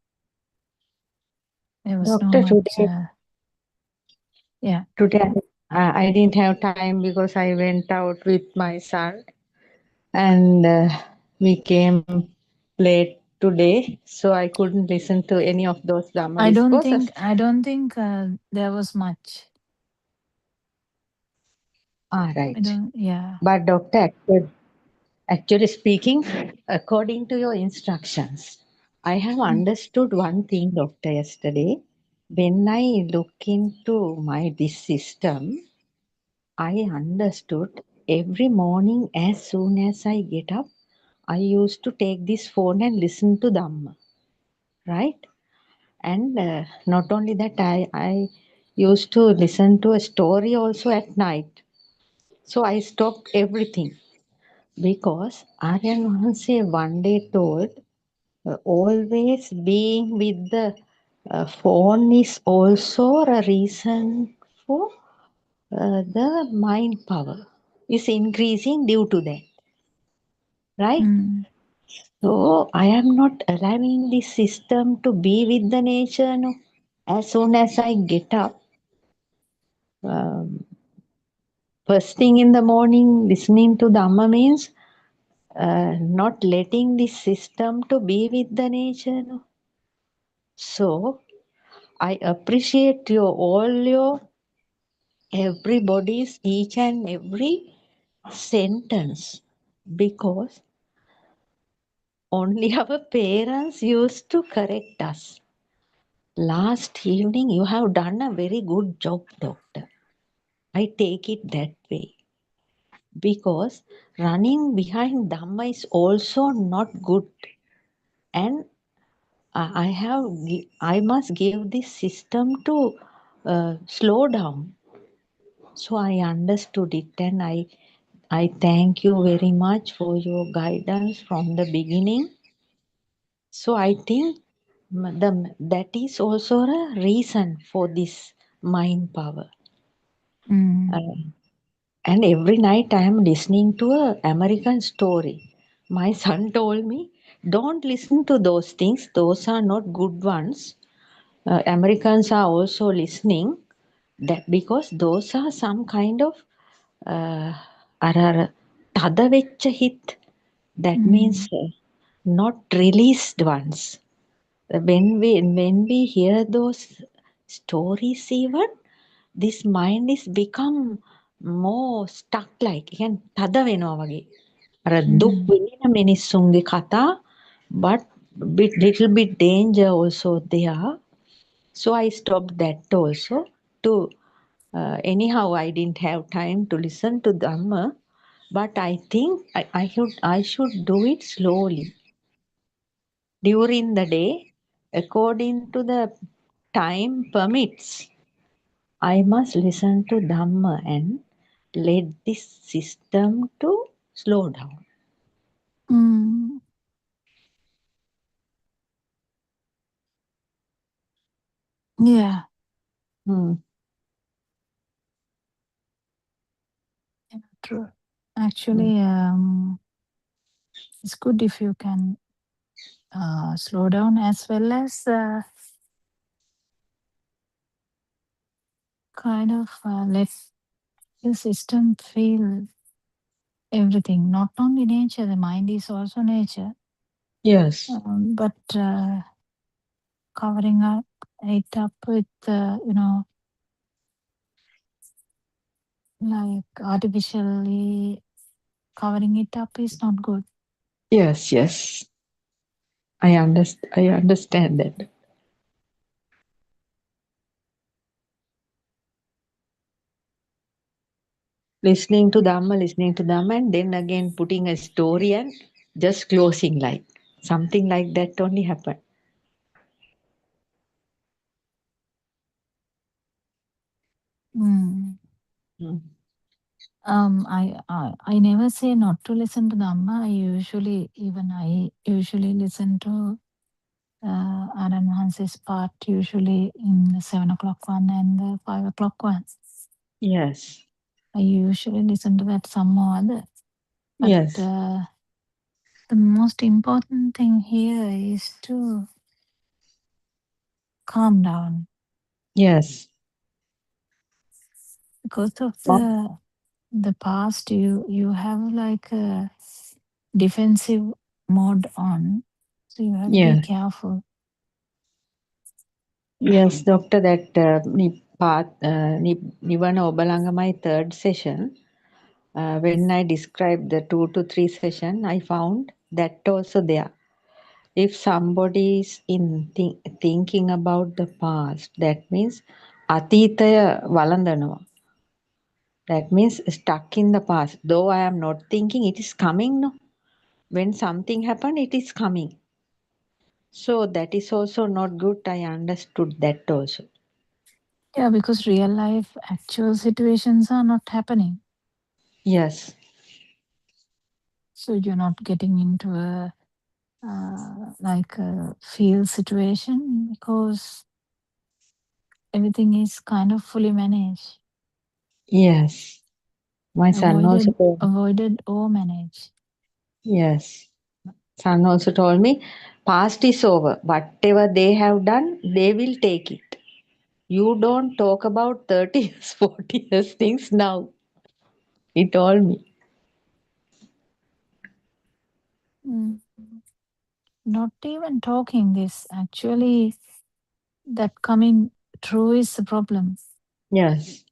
[SPEAKER 5] There was
[SPEAKER 13] Doctor,
[SPEAKER 5] no much. Yeah.
[SPEAKER 13] Today I didn't have time because I went out with my son and we came late today, so I couldn't listen to any of those Dhamma
[SPEAKER 5] I don't
[SPEAKER 13] discourses.
[SPEAKER 5] think there was much.
[SPEAKER 13] Right.
[SPEAKER 5] Yeah.
[SPEAKER 13] But Doctor, actually speaking, according to your instructions, I have understood one thing, Doctor, yesterday. When I look into this system, I understood every morning as soon as I get up, I used to take this phone and listen to Dhamma, right? And not only that, I used to listen to a story also at night. So I stopped everything because Aryan Mahanse one day told, always being with the phone is also a reason for the mind power is increasing due to that, right? So I am not allowing this system to be with the nature. No. As soon as I get up, first thing in the morning, listening to Dhamma means not letting this system to be with the nature. No. So I appreciate your everybody's each and every sentence because only our parents used to correct us. Last evening, you have done a very good job, Doctor. I take it that way because running behind Dhamma is also not good, and I must give this system to slow down. So I understood it, and I thank you very much for your guidance from the beginning. So I think that is also a reason for this mind power. And every night I am listening to an American story. My son told me, don't listen to those things. Those are not good ones. Americans are also listening that because those are some kind of tada veccha hit. That means not released ones. When we hear those stories even, this mind is become more stuck like කියන්නේ තද වෙනවා වගේ අර දුක් විඳින මිනිස්සුන්ගේ කතා but little bit danger also there, so I stopped that also to anyhow I didn't have time to listen to Dhamma, but I think I should do it slowly during the day according to the time permits. I must listen to Dhamma and let this system to slow down.
[SPEAKER 5] Yeah. Yeah, true. Actually, it's good if you can slow down as well as kind of let your system feel everything, not only nature, the mind is also nature.
[SPEAKER 13] Yes.
[SPEAKER 5] But covering it up with, like artificially covering it up is not good.
[SPEAKER 13] Yes, yes. I understand that. Listening to Dhamma, and then again putting a story and just closing like something like that only happened.
[SPEAKER 5] Mm.
[SPEAKER 13] Mm.
[SPEAKER 5] I never say not to listen to Dhamma. I usually listen to Aran Hanse's part, usually in the 7 o'clock one and the 5 o'clock one.
[SPEAKER 13] Yes,
[SPEAKER 5] I usually listen to that some or other. But
[SPEAKER 13] yes,
[SPEAKER 5] the most important thing here is to calm down
[SPEAKER 13] yes,
[SPEAKER 5] because of
[SPEAKER 13] Mom.
[SPEAKER 5] the past. You have like a defensive mode on, so you have to be
[SPEAKER 13] Yes,
[SPEAKER 5] careful.
[SPEAKER 13] yes, doctor. That Nivana Obalanga, my third session. When I described the 2 to 3 session, I found that also there. If somebody is thinking about the past, that means atitaya valandanawa. That means stuck in the past. Though I am not thinking, it is coming. No, when something happen, it is coming. So that is also not good. I understood that also.
[SPEAKER 5] Yeah, because real life actual situations are not happening.
[SPEAKER 13] Yes,
[SPEAKER 5] So you're not getting into a like a field situation because everything is kind of fully managed,
[SPEAKER 13] yes. My son also told.
[SPEAKER 5] avoided or managed.
[SPEAKER 13] Yes, son also told me, past is over. Whatever they have done, they will take it. You don't talk about 30 years, 40 years things now. He told me.
[SPEAKER 5] Mm. Not even talking this. Actually, that coming true is the problem.
[SPEAKER 13] Yes,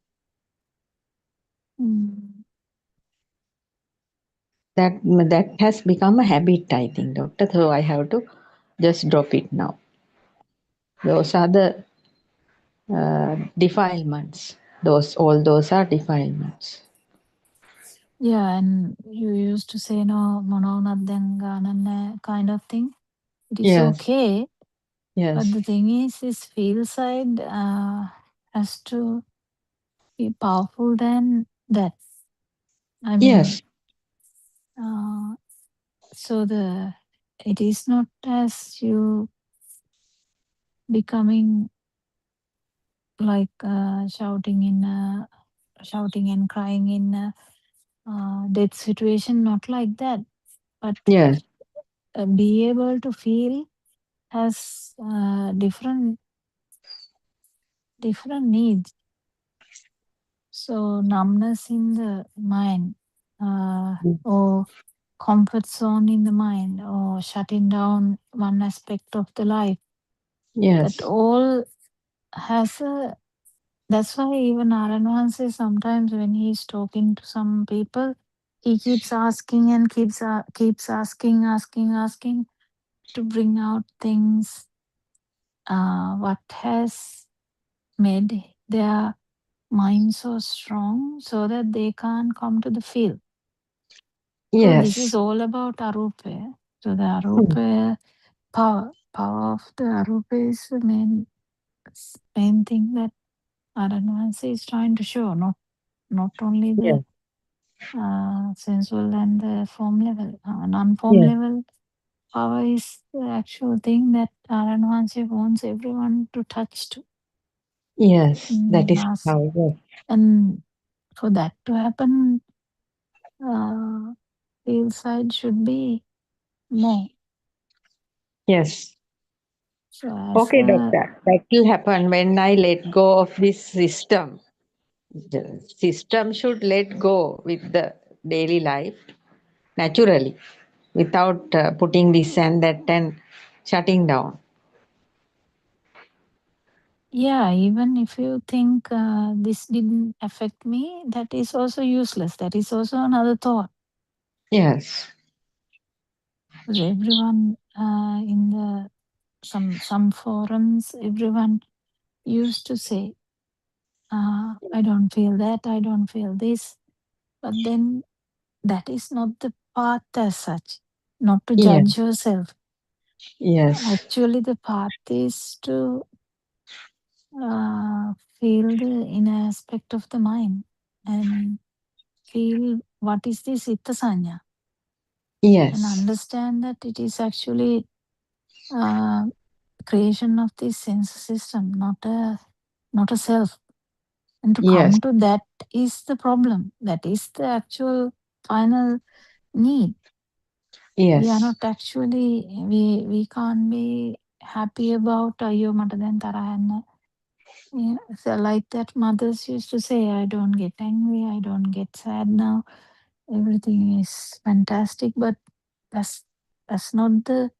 [SPEAKER 5] Mm.
[SPEAKER 13] that has become a habit, I think, doctor. So I have to just drop it now. Those are the defilements. All those are defilements.
[SPEAKER 5] Yeah, and you used to say no, mononadenganana kind of thing. It is
[SPEAKER 13] Yes,
[SPEAKER 5] okay, but
[SPEAKER 13] yes,
[SPEAKER 5] the thing is, this field side has to be powerful than that. I mean,
[SPEAKER 13] yes,
[SPEAKER 5] uh, so it is not as you becoming like shouting and crying in a death situation, not like that, but
[SPEAKER 13] yes,
[SPEAKER 5] be able to feel has different needs. So numbness in the mind, or comfort zone in the mind, or shutting down one aspect of the life, that
[SPEAKER 13] yes,
[SPEAKER 5] all has a. That's why even Aranahan says sometimes when he's talking to some people, he keeps asking and keeps asking to bring out things. What has made their mind so strong so that they can't come to the field. So this is
[SPEAKER 13] yes,
[SPEAKER 5] all about Arupa. So the Arupa power of the Arupa is the main thing that Aranvansi is trying to show. Not only the
[SPEAKER 13] yes,
[SPEAKER 5] sensual and the form level, non-form
[SPEAKER 13] yes,
[SPEAKER 5] level power is the actual thing that Aranvansi wants everyone to touch to.
[SPEAKER 13] yes. That is
[SPEAKER 5] Us.
[SPEAKER 13] how it was.
[SPEAKER 5] And for that to happen, field side should be more.
[SPEAKER 13] Yes.
[SPEAKER 5] So as
[SPEAKER 13] Okay,
[SPEAKER 5] a
[SPEAKER 13] doctor. That will happen when I let go of this system. The system should let go with the daily life naturally without putting this and that and shutting down.
[SPEAKER 5] yeah, even if you think this didn't affect me, that is also useless. That is also another thought.
[SPEAKER 13] Yes.
[SPEAKER 5] Because everyone in the some forums, everyone used to say, I don't feel that, I don't feel this. But then that is not the path as such, not to
[SPEAKER 13] Yeah.
[SPEAKER 5] judge yourself.
[SPEAKER 13] Yes.
[SPEAKER 5] Actually, the path is to feel the inner aspect of the mind and feel what is this itta sanya, and
[SPEAKER 13] Yes.
[SPEAKER 5] understand that it is actually uh, creation of this sense system, not a self. And to
[SPEAKER 13] Yes.
[SPEAKER 5] come to that is the problem. That is the actual final need. We are
[SPEAKER 13] Yes.
[SPEAKER 5] not actually, we can't be happy about අයියෝ මට දැන් තරහ යන්න. Yeah, so like that mothers used to say, I don't get angry, I don't get sad now. Everything is fantastic, but that's not the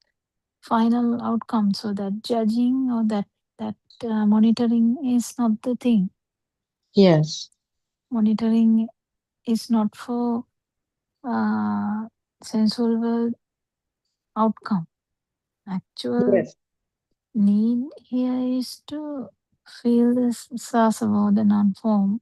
[SPEAKER 5] final outcome. So that judging or that monitoring is not the thing.
[SPEAKER 13] Yes.
[SPEAKER 5] Monitoring is not for sensual world outcome. Actual
[SPEAKER 13] Yes.
[SPEAKER 5] need here is to feel this sasavodanan form.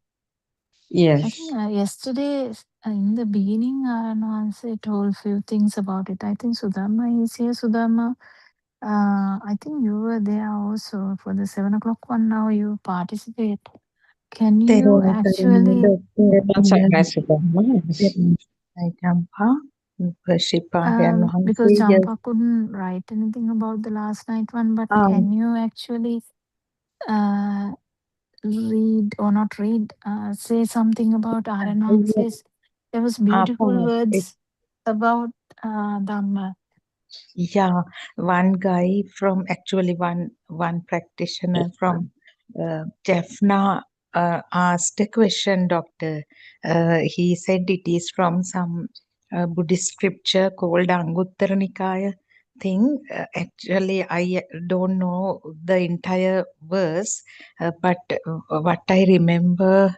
[SPEAKER 5] I
[SPEAKER 13] Yes.
[SPEAKER 5] think yesterday in the beginning, Anwanse told few things about it. I think Sudama is here. Sudama, I think you were there also for the 7 o'clock one. Now you participate. Can you actually, because Jampa couldn't write anything about the last night one, but can you actually read or not read, say something about Aran says there was beautiful words about Dhamma.
[SPEAKER 6] Yeah, one guy from actually one practitioner from Jaffna asked a question, doctor. He said it is from some Buddhist scripture called Anguttara Nikaya thing. Actually, I don't know the entire verse, but what I remember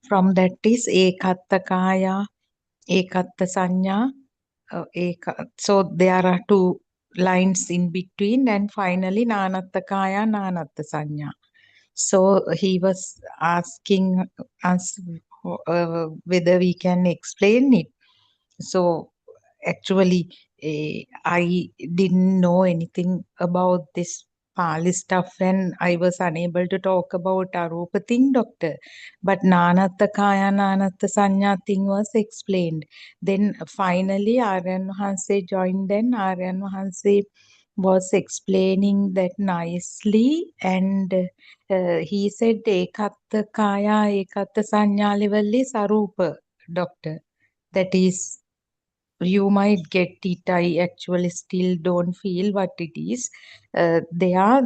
[SPEAKER 6] from that is Ekattakaya, Ekatta Sanya. So there are two lines in between, and finally Nanattakaya, Nanatta Sanya. So he was asking us whether we can explain it. So actually, I didn't know anything about this Pali stuff, and I was unable to talk about Arupa thing, doctor. But Nanatta Kaya, Nanatta Sanya thing was explained. Then finally, Aryan Mahanse joined, and Aryan Mahanse was explaining that nicely, and he said Ekatta Kaya, Ekatta Sanya level is Arupa, doctor. That is, you might get it. I actually still don't feel what it is. They are,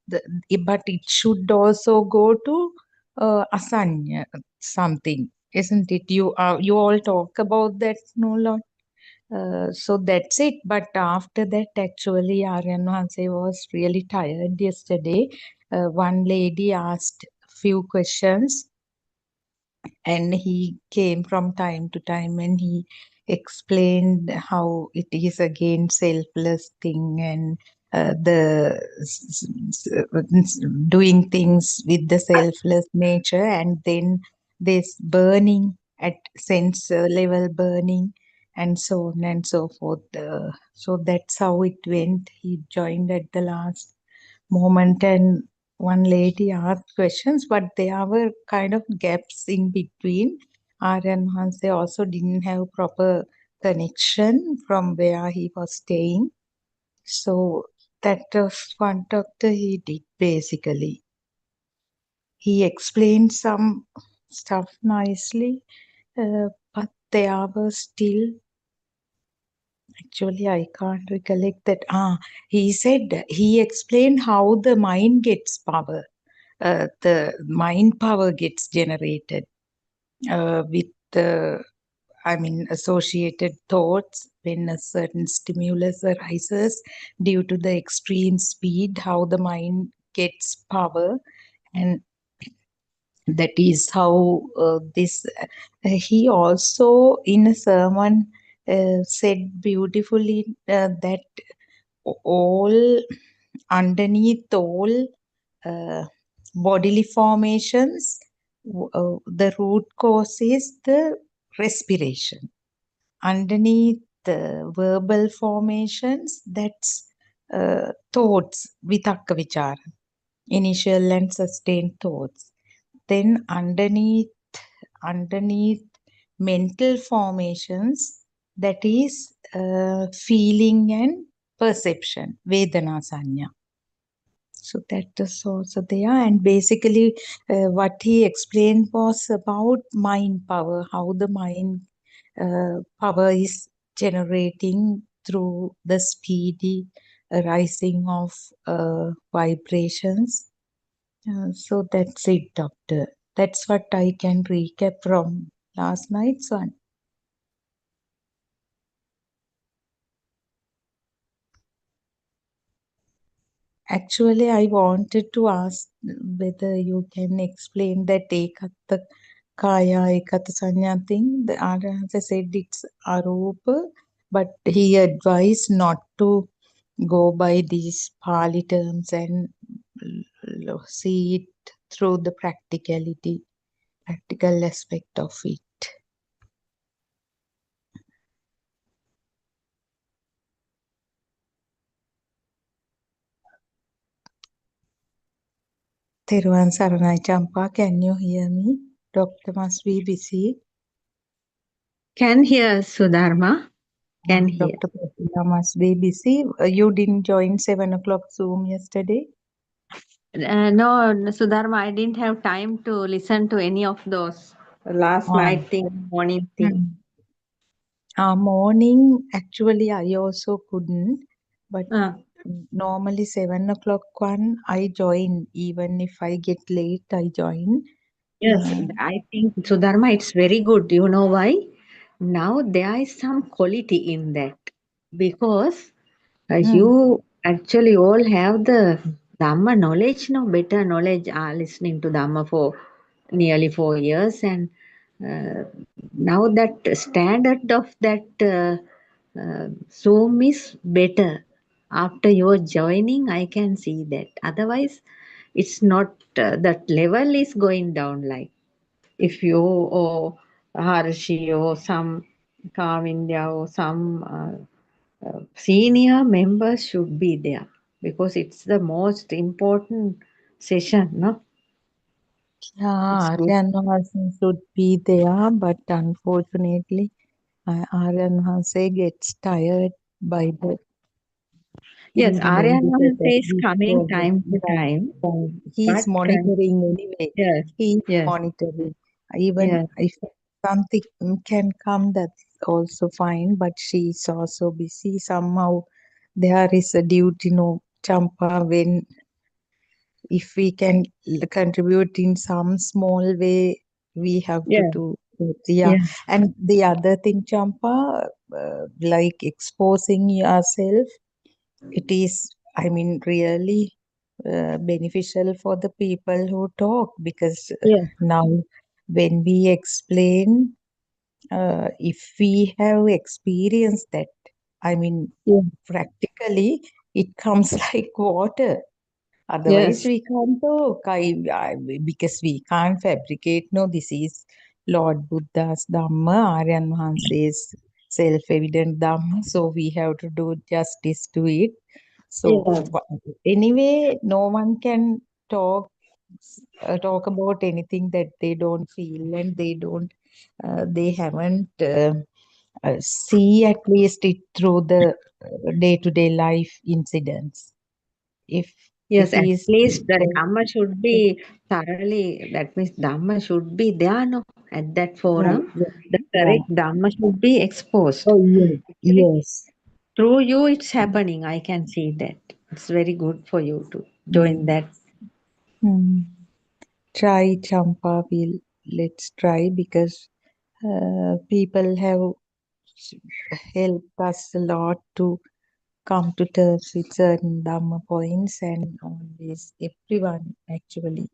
[SPEAKER 6] but it should also go to asanya something, isn't it? You all talk about that, no, Lord. So that's it. But after that, actually, Aryan Hanse was really tired yesterday. One lady asked few questions, and he came from time to time, and he explained how it is again selfless thing, and doing things with the selfless nature, and then this burning at sense level burning, and so on and so forth. So that's how it went. He joined at the last moment, and one lady asked questions, but there were kind of gaps in between. Aryan Hanse also didn't have proper connection from where he was staying. So that was one doctor he did basically. He explained some stuff nicely, but there were still, actually, I can't recollect that. He said, he explained how the mind gets power. The mind power gets generated with the, associated thoughts when a certain stimulus arises due to the extreme speed, how the mind gets power. And that is how this, he also in a sermon said beautifully that all underneath all bodily formations, the root cause is the respiration. Underneath the verbal formations, that's thoughts, vitakka vichara, initial and sustained thoughts. Then underneath mental formations, that is feeling and perception, vedana sanya. So that is also there. And basically, what he explained was about mind power, how the mind power is generating through the speedy rising of vibrations. So that's it, doctor. That's what I can recap from last night's one. Actually, I wanted to ask whether you can explain that ekatta kaya, ekatta sanya thing. The answer said it's arupa, but he advised not to go by these Pali terms and see it through the practical aspect of it. Theruvan Saranai Champa, can you hear me? Doctor must be busy.
[SPEAKER 13] Can hear, Sudharma. Can hear.
[SPEAKER 6] Dr. Pratima must be busy. You didn't join 7 o'clock Zoom yesterday?
[SPEAKER 13] No, Sudharma, I didn't have time to listen to any of those last night thing, morning thing.
[SPEAKER 6] Morning, actually, I also couldn't. But normally 7 o'clock one, I join. Even if I get late, I join.
[SPEAKER 13] Yes, I think, Sudharma, it's very good. You know why? Now there is some quality in that because you actually all have the Dhamma knowledge, no better knowledge, are listening to Dhamma for nearly 4 years, and now that standard of that Zoom is better. After your joining, I can see that. Otherwise, it's not that level is going down. Like if you or Harshi or some Kavindya or some senior members should be there because it's the most important session, no? It's
[SPEAKER 6] Yeah,
[SPEAKER 13] good.
[SPEAKER 6] Aryan Hansen should be there, but unfortunately, Aryan Hansen gets tired by the
[SPEAKER 13] Yes,
[SPEAKER 6] implement
[SPEAKER 13] Aryan
[SPEAKER 6] because of
[SPEAKER 13] Mahansa is
[SPEAKER 6] this
[SPEAKER 13] coming
[SPEAKER 6] program.
[SPEAKER 13] time to time,
[SPEAKER 6] He's
[SPEAKER 13] but
[SPEAKER 6] monitoring anyway.
[SPEAKER 13] yes,
[SPEAKER 6] He's
[SPEAKER 13] yes,
[SPEAKER 6] monitoring. Even
[SPEAKER 13] yes,
[SPEAKER 6] if something can come, that's also fine. But she's also busy. Somehow there is a duty, no, Champa, when if we can contribute in some small way, we have to
[SPEAKER 13] yes,
[SPEAKER 6] do it. Yeah.
[SPEAKER 13] yes,
[SPEAKER 6] And the other thing, Champa, like exposing yourself, it is, I mean, really beneficial for the people who talk because
[SPEAKER 13] yes,
[SPEAKER 6] now when we explain, if we have experienced that, I mean,
[SPEAKER 13] yes,
[SPEAKER 6] practically, it comes like water. Otherwise,
[SPEAKER 13] yes,
[SPEAKER 6] we can't talk. Because we can't fabricate. No, this is Lord Buddha's Dhamma, Aryan Mahansa's self-evident Dhamma. So we have to do justice to it. So
[SPEAKER 13] yes,
[SPEAKER 6] anyway, no one can talk about anything that they don't feel and they haven't see at least it through the day-to-day life incidents. If
[SPEAKER 13] yes.
[SPEAKER 6] it
[SPEAKER 13] At
[SPEAKER 6] is
[SPEAKER 13] least the Dhamma should be thoroughly, that means Dhamma should be there, no? At that
[SPEAKER 6] right,
[SPEAKER 13] forum, the
[SPEAKER 6] right.
[SPEAKER 13] correct Dhamma should be exposed.
[SPEAKER 6] Oh yes,
[SPEAKER 13] Actually,
[SPEAKER 6] yes.
[SPEAKER 13] through you, it's happening. I can see that. It's very good for you to join
[SPEAKER 6] Mm.
[SPEAKER 13] that.
[SPEAKER 6] Hmm. Try Champa. Let's try because people have helped us a lot to come to terms with certain Dhamma points and always everyone actually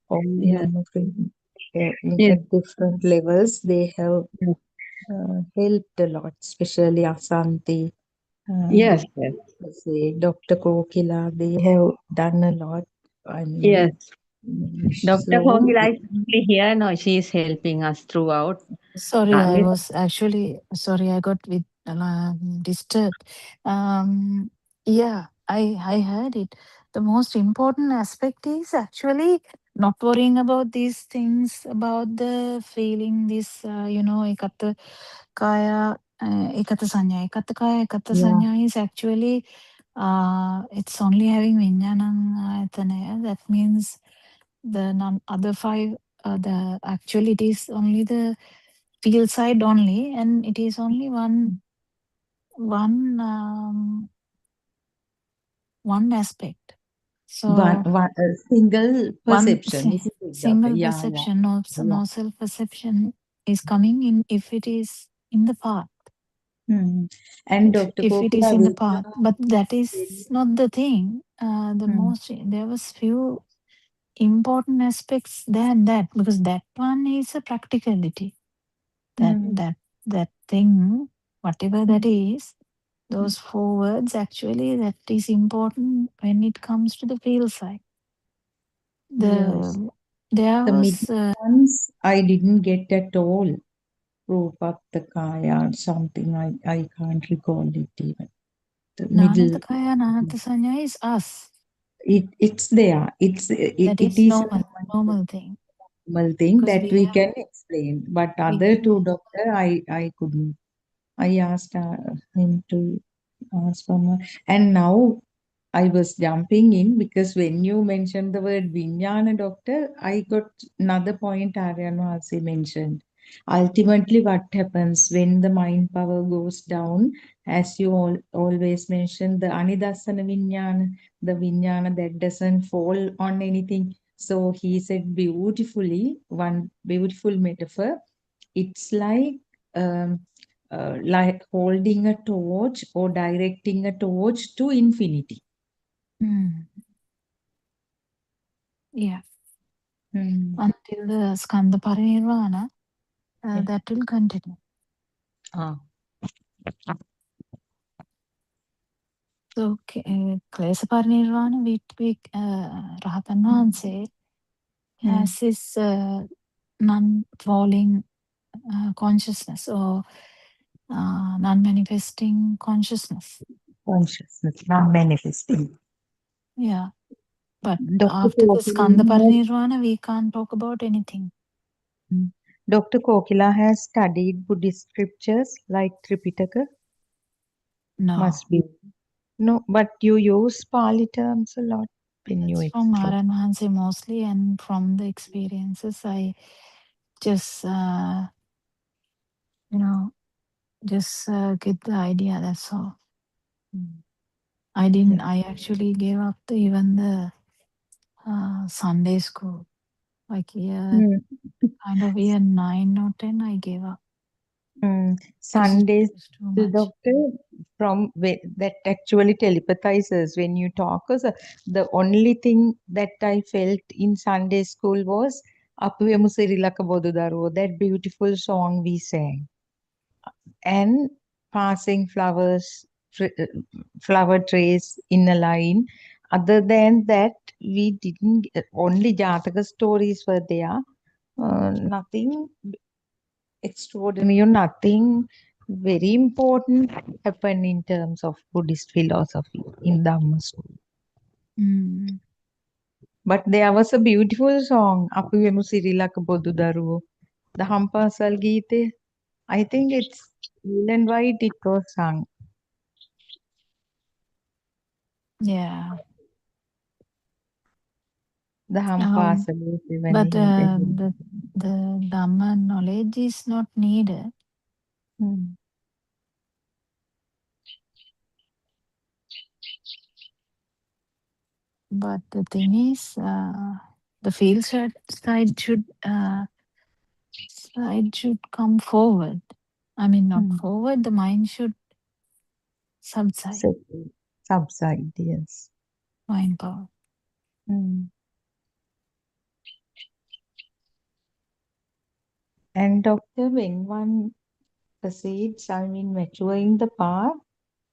[SPEAKER 6] all
[SPEAKER 13] Yeah.
[SPEAKER 6] Dhamma friends,
[SPEAKER 13] Yes.
[SPEAKER 6] at different levels they have
[SPEAKER 13] Yes.
[SPEAKER 6] helped a lot, especially Asanti.
[SPEAKER 10] Yes, yes,
[SPEAKER 6] Say Dr. Kokila, they have done a lot. I mean,
[SPEAKER 10] yes. Dr.
[SPEAKER 6] so
[SPEAKER 10] Kogila is only here. No, she is helping us throughout.
[SPEAKER 3] Sorry, I
[SPEAKER 10] With
[SPEAKER 3] was actually sorry. I got with disturbed. Yeah, I heard it. The most important aspect is actually not worrying about these things, about the feeling. This ekata kaya, ekata sanya, ekata kaya, ekata
[SPEAKER 6] yeah,
[SPEAKER 3] sanya is actually it's only having vinyanam ayatana. That means the other five. The actually it is only the field side only, and it is only one one aspect. So
[SPEAKER 6] one single
[SPEAKER 3] one
[SPEAKER 6] perception. It is doctor.
[SPEAKER 3] single
[SPEAKER 6] Yeah, yeah,
[SPEAKER 3] perception,
[SPEAKER 6] yeah.
[SPEAKER 3] no self perception is coming in if it is in the path.
[SPEAKER 6] And Dr.
[SPEAKER 3] If it is
[SPEAKER 6] Kokila
[SPEAKER 3] in the
[SPEAKER 6] will
[SPEAKER 3] path, but that is not the thing. The
[SPEAKER 6] Hmm.
[SPEAKER 3] most there was few important aspects than that, because that one is a practicality. That
[SPEAKER 6] Hmm.
[SPEAKER 3] that that thing, whatever that
[SPEAKER 6] Hmm.
[SPEAKER 3] is, those four words actually that is important when it comes to the field side.
[SPEAKER 6] Yes.
[SPEAKER 3] There
[SPEAKER 6] The
[SPEAKER 3] was
[SPEAKER 6] middle ones I didn't get at all. Rupattakaya or something. I can't recall it even. The middle.
[SPEAKER 3] Nanatakaya Nanatasanya is us.
[SPEAKER 6] It's there.
[SPEAKER 3] That
[SPEAKER 6] It
[SPEAKER 3] is
[SPEAKER 6] is a
[SPEAKER 3] normal thing,
[SPEAKER 6] normal thing
[SPEAKER 3] because
[SPEAKER 6] that
[SPEAKER 3] we
[SPEAKER 6] we
[SPEAKER 3] have
[SPEAKER 6] can explain. But
[SPEAKER 3] we
[SPEAKER 6] other
[SPEAKER 3] have
[SPEAKER 6] two doctor, I couldn't. I asked him to ask for more. And now I was jumping in because when you mentioned the word Vijnana doctor, I got another point Aryan also mentioned. Ultimately, what happens when the mind power goes down, as you always mention, the Anidasana Vijnana, the Vijnana that doesn't fall on anything. So he said beautifully, one beautiful metaphor. It's like holding a torch or directing a torch to infinity.
[SPEAKER 3] yeah
[SPEAKER 6] Hmm.
[SPEAKER 3] until the skandha parinirvana,
[SPEAKER 6] Yeah.
[SPEAKER 3] that will continue.
[SPEAKER 6] Ah.
[SPEAKER 3] So klesa parinirvana, we Rahatan Vahanse has this non-falling consciousness, or non-manifesting consciousness.
[SPEAKER 6] Consciousness, not manifesting.
[SPEAKER 3] Yeah, but
[SPEAKER 6] Dr.
[SPEAKER 3] after the skandha
[SPEAKER 6] Kokila
[SPEAKER 3] parinirvana, we can't talk about anything.
[SPEAKER 6] Dr. Kokila has studied Buddhist scriptures like Tripitaka.
[SPEAKER 3] No,
[SPEAKER 6] Must be. No, but you use Pali terms a lot when you
[SPEAKER 3] that's from
[SPEAKER 6] explain.
[SPEAKER 3] Aran Vahanse mostly, and from the experiences, I just just get the idea. That's all. I actually gave up even the Sunday school. Like year year 9 or 10, I gave up because it
[SPEAKER 6] Sundays,
[SPEAKER 3] was too
[SPEAKER 6] the
[SPEAKER 3] much.
[SPEAKER 6] doctor that actually telepathizes when you talk. So the only thing that I felt in Sunday school was Apuyemu Sirilaka Bodudaro, that beautiful song we sang, and passing flower trays in a line. Other than that, we didn't. Only Jataka stories were there. Nothing extraordinary or nothing very important happened in terms of Buddhist philosophy in Dhamma school. But there was a beautiful song, Apuyemu Sirilaka Bodudaru, the Hampasal Gite. I think it's blue and white it was sung.
[SPEAKER 3] Yeah.
[SPEAKER 6] The Hampasal
[SPEAKER 3] But
[SPEAKER 6] when
[SPEAKER 3] the Dhamma knowledge is not needed. But the thing is, the field side should come forward. I mean, not forward. The mind should subside.
[SPEAKER 6] Subside, yes.
[SPEAKER 3] Mind power.
[SPEAKER 6] And doctor, when one
[SPEAKER 14] proceeds, I mean, maturing the path,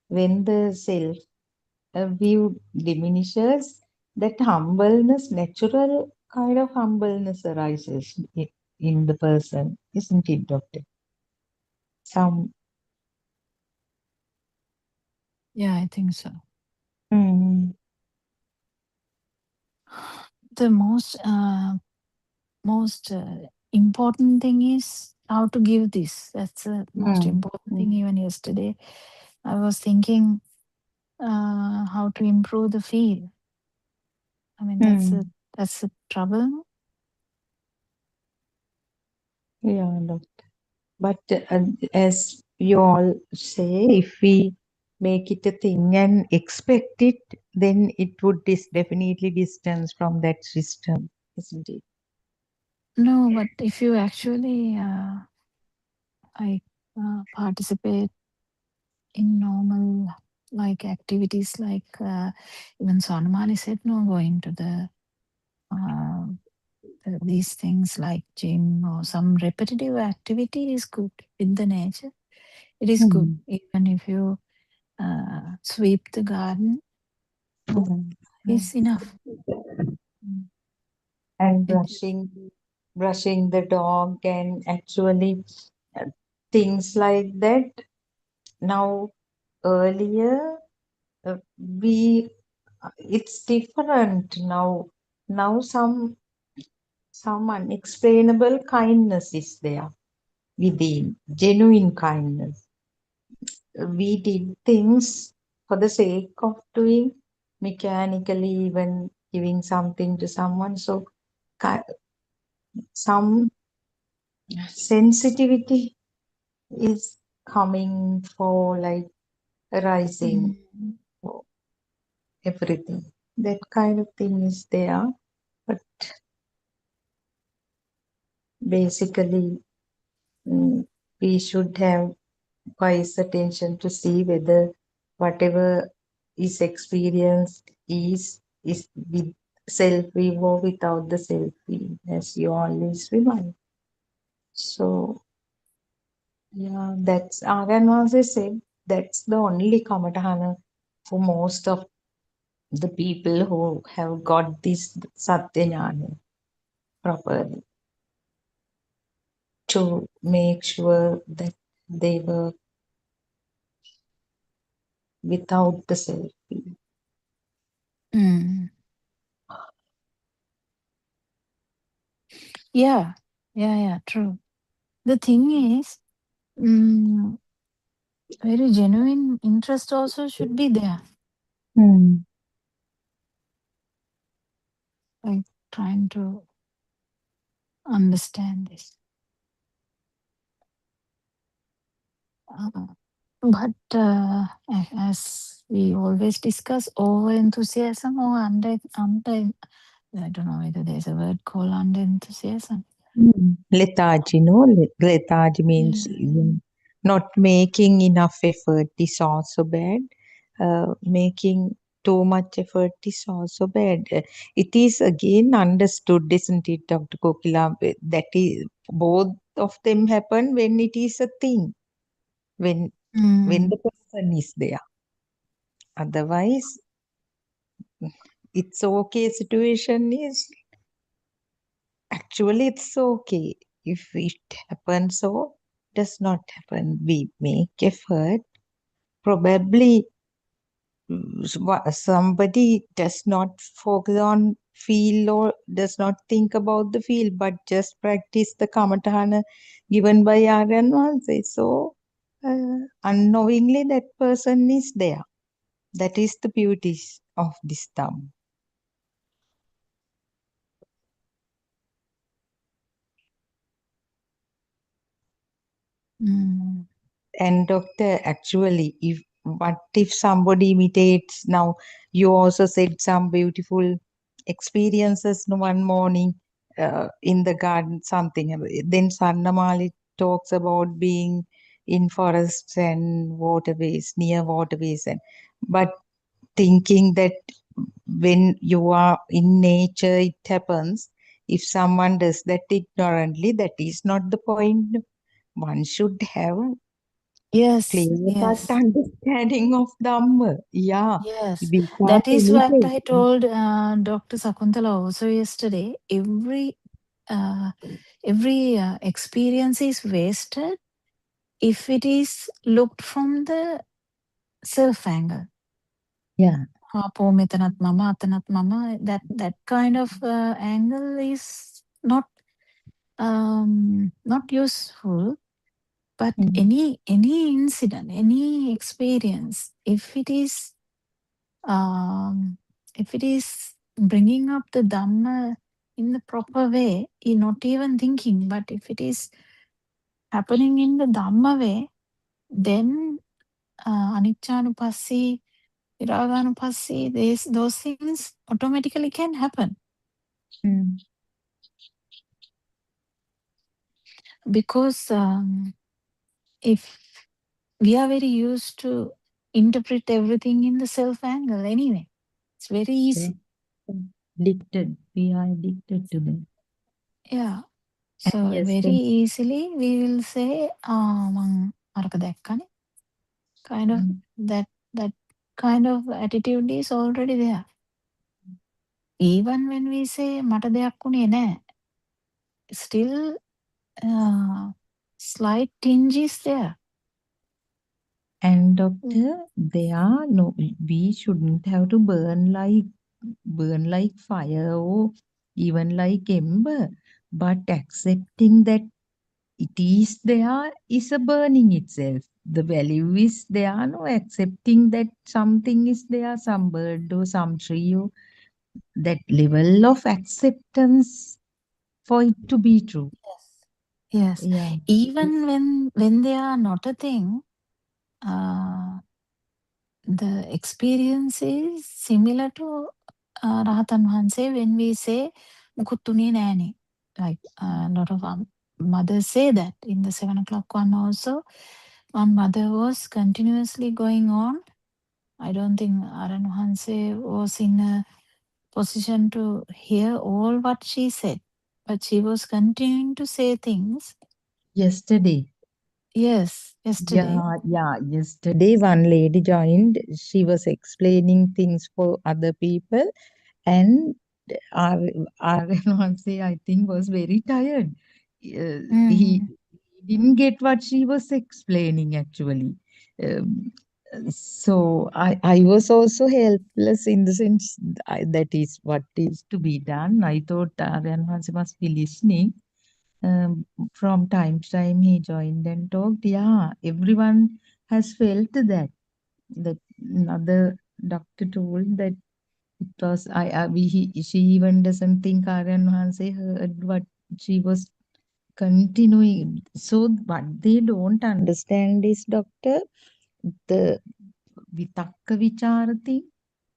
[SPEAKER 14] when the self view diminishes, that humbleness, natural kind of humbleness arises in the person, isn't it, Doctor? Some.
[SPEAKER 3] Yeah, I think so.
[SPEAKER 14] Mm.
[SPEAKER 3] The most important thing is how to give this. That's the most important thing. Even yesterday, I was thinking how to improve the feel. I mean, that's the trouble.
[SPEAKER 14] Yeah, Doctor. But as you all say, if we make it a thing and expect it, then it would definitely distance from that system, isn't it?
[SPEAKER 3] No, but if you actually participate in normal like activities, like even Sonamali said, no, going to these things like gym or some repetitive activity is good with the nature. It is good. Even if you sweep the garden, is enough.
[SPEAKER 14] And brushing the dog and actually things like that. Now, earlier, it's different now. Now some unexplainable kindness is there within, genuine kindness. We did things for the sake of doing, mechanically, even giving something to someone. So some sensitivity is coming for like arising for everything. That kind of thing is there. But basically, we should have wise attention to see whether whatever is experienced is with self-view or without the self-view, as you always remind. So, yeah, that's Aganwase said, that's the only kamatahana for most of the people who have got this Satya Jnana properly, to make sure that they were without the self-view.
[SPEAKER 3] Yeah, true. The thing is, very genuine interest also should be there. Like trying to understand this. But as we always discuss, over enthusiasm or under, I don't know whether there's a word called under enthusiasm.
[SPEAKER 14] Lethargy, no? Lethargy means not making enough effort is also bad. Making too much effort is also bad. It is again understood, isn't it, Dr. Kokila? That is, both of them happen when it is a thing, when the person is there. Otherwise, it's okay situation is actually it's okay. If it happens or does not happen, we make effort. Probably somebody does not focus on feel or does not think about the feel, but just practice the kamatahana given by Aryan Vanse. So unknowingly that person is there. That is the beauty of this Dhamma. And doctor, actually, what if somebody imitates? Now, you also said some beautiful experiences one morning in the garden, something. Then Sannamali talks about being in forests and waterways, near waterways, but thinking that when you are in nature, it happens. If someone does that ignorantly, that is not the point. One should have
[SPEAKER 5] Yes,
[SPEAKER 14] clear-cut
[SPEAKER 5] yes,
[SPEAKER 14] understanding of Dhamma. Yeah,
[SPEAKER 5] yes.
[SPEAKER 14] we can't
[SPEAKER 5] That is what
[SPEAKER 14] imitate.
[SPEAKER 5] I told Dr. Sakuntala also yesterday. Every experience is wasted if it is looked from the self angle.
[SPEAKER 14] Yeah.
[SPEAKER 5] මෙතනත් මම අතනත් මම that kind of angle is not useful. But any incident, any experience, if it is bringing up the Dhamma in the proper way, you're not even thinking. But if it is happening in the Dhamma way, then Aniccanupassī, Viraganupassī, those things automatically can happen. Because if we are very used to interpret everything in the self angle anyway, it's very easy.
[SPEAKER 14] Addicted. We are addicted to them.
[SPEAKER 5] Yeah. So very easily we will say, මං අරක දැක්කනේ. Kind of that kind of attitude is already there. Even when we say මට දෙයක් උනේ නැහැ, still slight tinge is there.
[SPEAKER 14] And doctor, we shouldn't have to burn like fire or even like ember, but accepting that it is there is a burning itself. The value is there, no, accepting that something is there, some bird or some tree, or that level of acceptance for it to be true.
[SPEAKER 5] Yes.
[SPEAKER 14] Yeah.
[SPEAKER 5] Even when they are not a thing, the experience is similar to Rahatan Hanse when we say මුකුත් උනේ නෑනේ. Like a lot of mothers say that in the 7 o'clock one also. One mother was continuously going on. I don't think Aran Hanse was in a position to hear all what she said, but she was continuing to say things.
[SPEAKER 14] Yesterday.
[SPEAKER 5] Yes, yesterday.
[SPEAKER 14] Yeah. Yesterday, one lady joined. She was explaining things for other people, and RN1C, I think, was very tired. He didn't get what she was explaining, actually. So I was also helpless in the sense that is what is to be done. I thought RN1C must be listening. From time to time he joined and talked. Yeah, everyone has felt that. That another doctor told that it was she even doesn't think Aryan Hanse heard what she was continuing. So what they don't understand is, doctor, the vitakka vichara thing,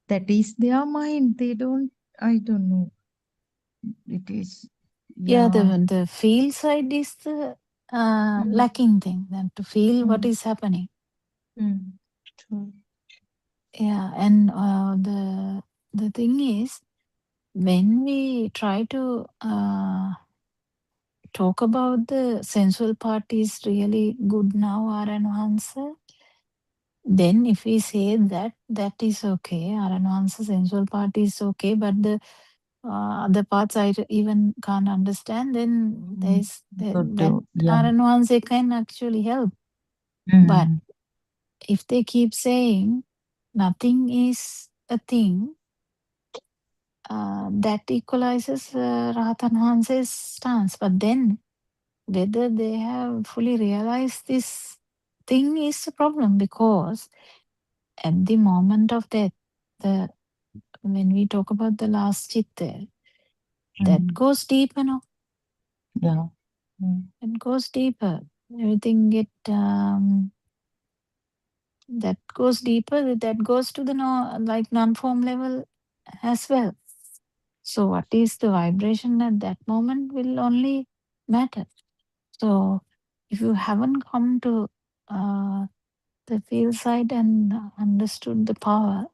[SPEAKER 14] that is their mind. They don't, I don't know. It is.
[SPEAKER 5] Yeah, the feel side is the lacking thing. Then to feel what is happening.
[SPEAKER 14] True.
[SPEAKER 5] Yeah, and the thing is, when we try to talk about the sensual part is really good now, Aran answer. Then if we say that is okay, Aran answer sensual part is okay, but the other parts I even can't understand, then there's that Aran can actually help. But if they keep saying nothing is a thing, that equalizes Rahatan Hanse's stance. But then whether they have fully realized this thing is a problem, because at the moment of death, when we talk about the last chitta, that goes deeper now.
[SPEAKER 14] Yeah.
[SPEAKER 5] It goes deeper. Everything that goes deeper, that goes to the like non-form level as well. So what is the vibration at that moment will only matter. So if you haven't come to the field side and understood the power,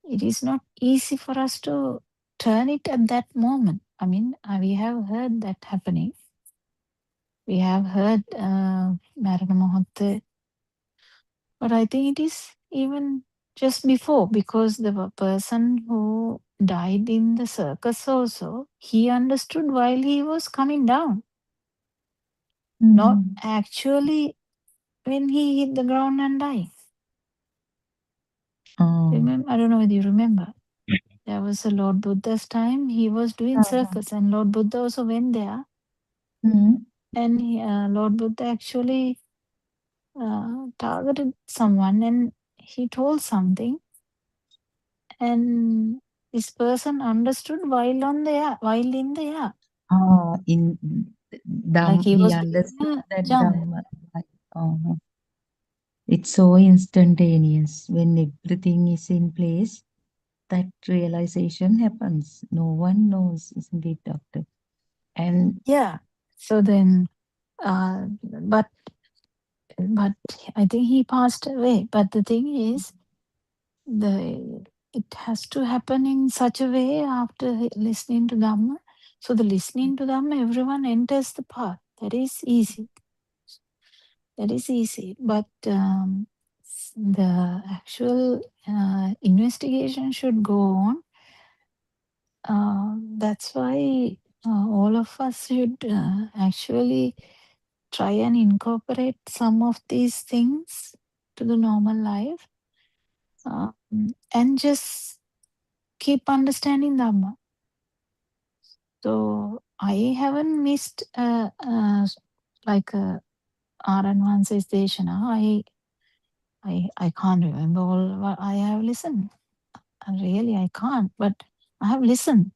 [SPEAKER 5] it is not easy for us to turn it at that moment. I mean, we have heard that happening. We have heard Marana Mohatta But I think it is even just before, because the person who died in the circus also, he understood while he was coming down, not actually when he hit the ground and died. Remember, I don't know whether you remember. There was a Lord Buddha's time. He was doing circus, and Lord Buddha also went there. And Lord Buddha actually targeted someone, and he told something, and this person understood while on the air, while in the air,
[SPEAKER 14] In
[SPEAKER 5] like he
[SPEAKER 14] he
[SPEAKER 5] was
[SPEAKER 14] understood
[SPEAKER 5] doing a
[SPEAKER 14] that
[SPEAKER 5] jump.
[SPEAKER 14] Dhamma. Oh, it's so instantaneous when everything is in place. That realization happens. No one knows, isn't it, doctor? And
[SPEAKER 5] Yeah. So then, but I think he passed away. But the thing is, it has to happen in such a way after listening to Dhamma. So the listening to Dhamma, everyone enters the path. That is easy. That is easy. But the actual investigation should go on. That's why all of us should actually try and incorporate some of these things to the normal life, and just keep understanding Dhamma. So I haven't missed like R&1 says Deshana. I can't remember all what I have listened. Really, I can't, but I have listened.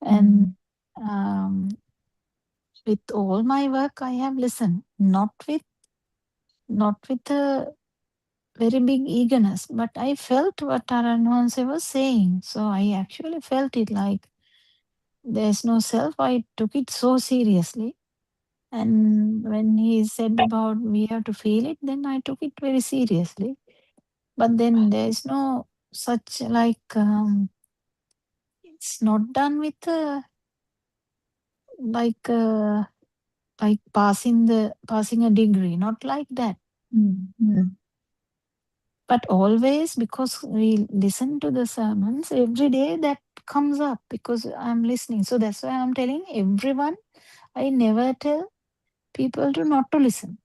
[SPEAKER 5] And with all my work, I have listened. Not with a very big eagerness, but I felt what Taranwanse was saying. So I actually felt it like there's no self. I took it so seriously. And when he said about we have to feel it, then I took it very seriously. But then there's no such like, it's not done with like passing a degree, not like that. But always, because we listen to the sermons every day, that comes up because I'm listening. So that's why I'm telling everyone. I never tell people not to listen,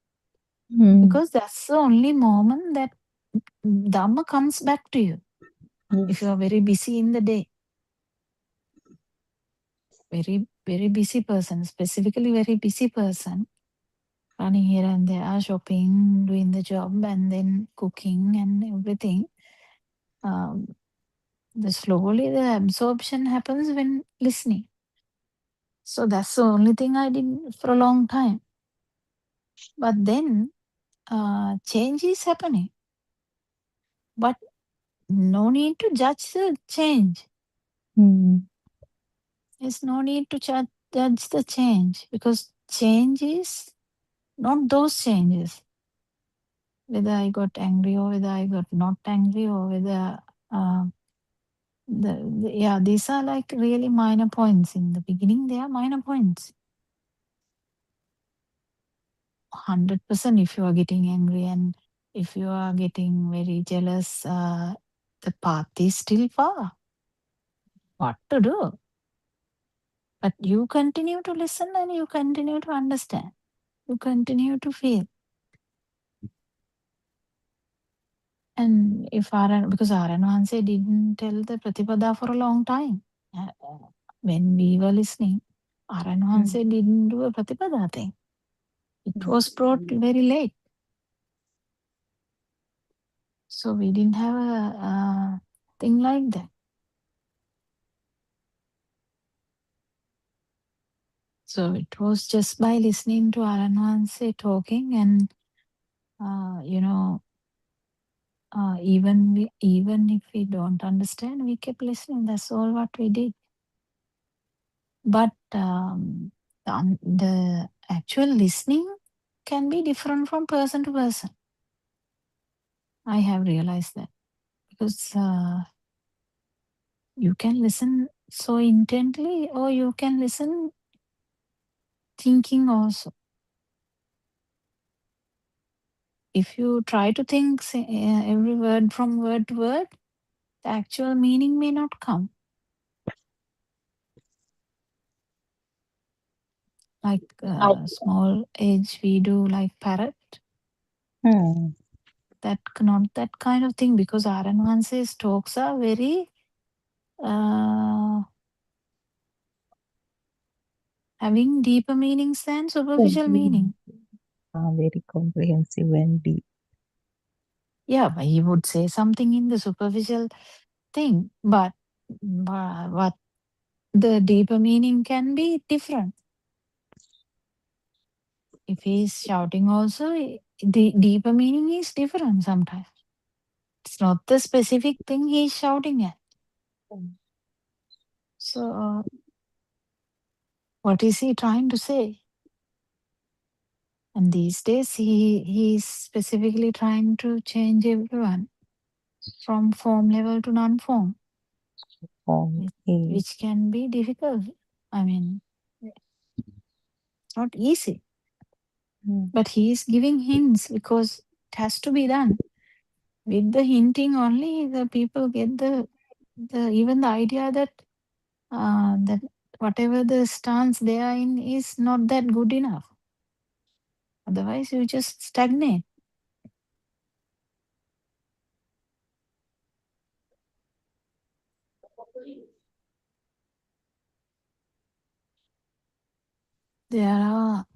[SPEAKER 5] because that's the only moment that Dhamma comes back to you. If you are very busy in the day, very very busy person, specifically very busy person, running here and there, shopping, doing the job, and then cooking and everything. Slowly the absorption happens when listening. So that's the only thing I did for a long time. But then change is happening. But no need to judge the change. There's no need to judge the change, because change is not those changes. Whether I got angry or whether I got not angry, or whether these are like really minor points. In the beginning, they are minor points. 100% if you are getting angry and if you are getting very jealous, the path is still far. What to do? But you continue to listen and you continue to understand. You continue to feel. And if because Aranwanse didn't tell the Pratipada for a long time. When we were listening, Aranwanse didn't do a Pratipada thing. It was brought very late. So we didn't have a thing like that. So it was just by listening to Aranwanse talking, and even if we don't understand, we kept listening. That's all what we did. But the actual listening can be different from person to person. I have realized that, because you can listen so intently, or you can listen thinking also. if you try to think every word from word to word, the actual meaning may not come. Like small age we do like parrot. That not that kind of thing, because Aranwanse's talks are very having deeper meanings than superficial meaning.
[SPEAKER 14] Very comprehensive and deep.
[SPEAKER 5] Yeah, but he would say something in the superficial thing, but what the deeper meaning can be different. If he's shouting also, the deeper meaning is different sometimes. It's not the specific thing he's shouting at. So, what is he trying to say? And these days, he's specifically trying to change everyone from form level to non-form, which can be difficult. I mean, it's not easy. But he's giving hints because it has to be done. With the hinting only, the people get the even the idea that that whatever the stance they are in is not that good enough. Otherwise, you just stagnate. There are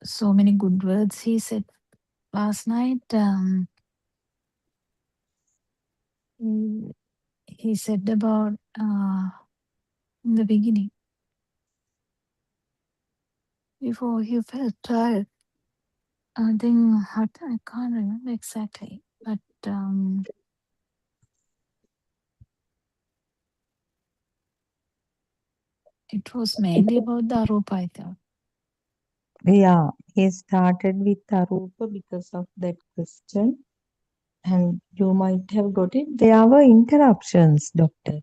[SPEAKER 5] so many good words he said last night. He said about in the beginning, before he felt tired. I think I can't remember exactly, but it was mainly about the Arupa, I thought.
[SPEAKER 14] Yeah, he started with Arupa because of that question. And you might have got it. There were interruptions, doctor,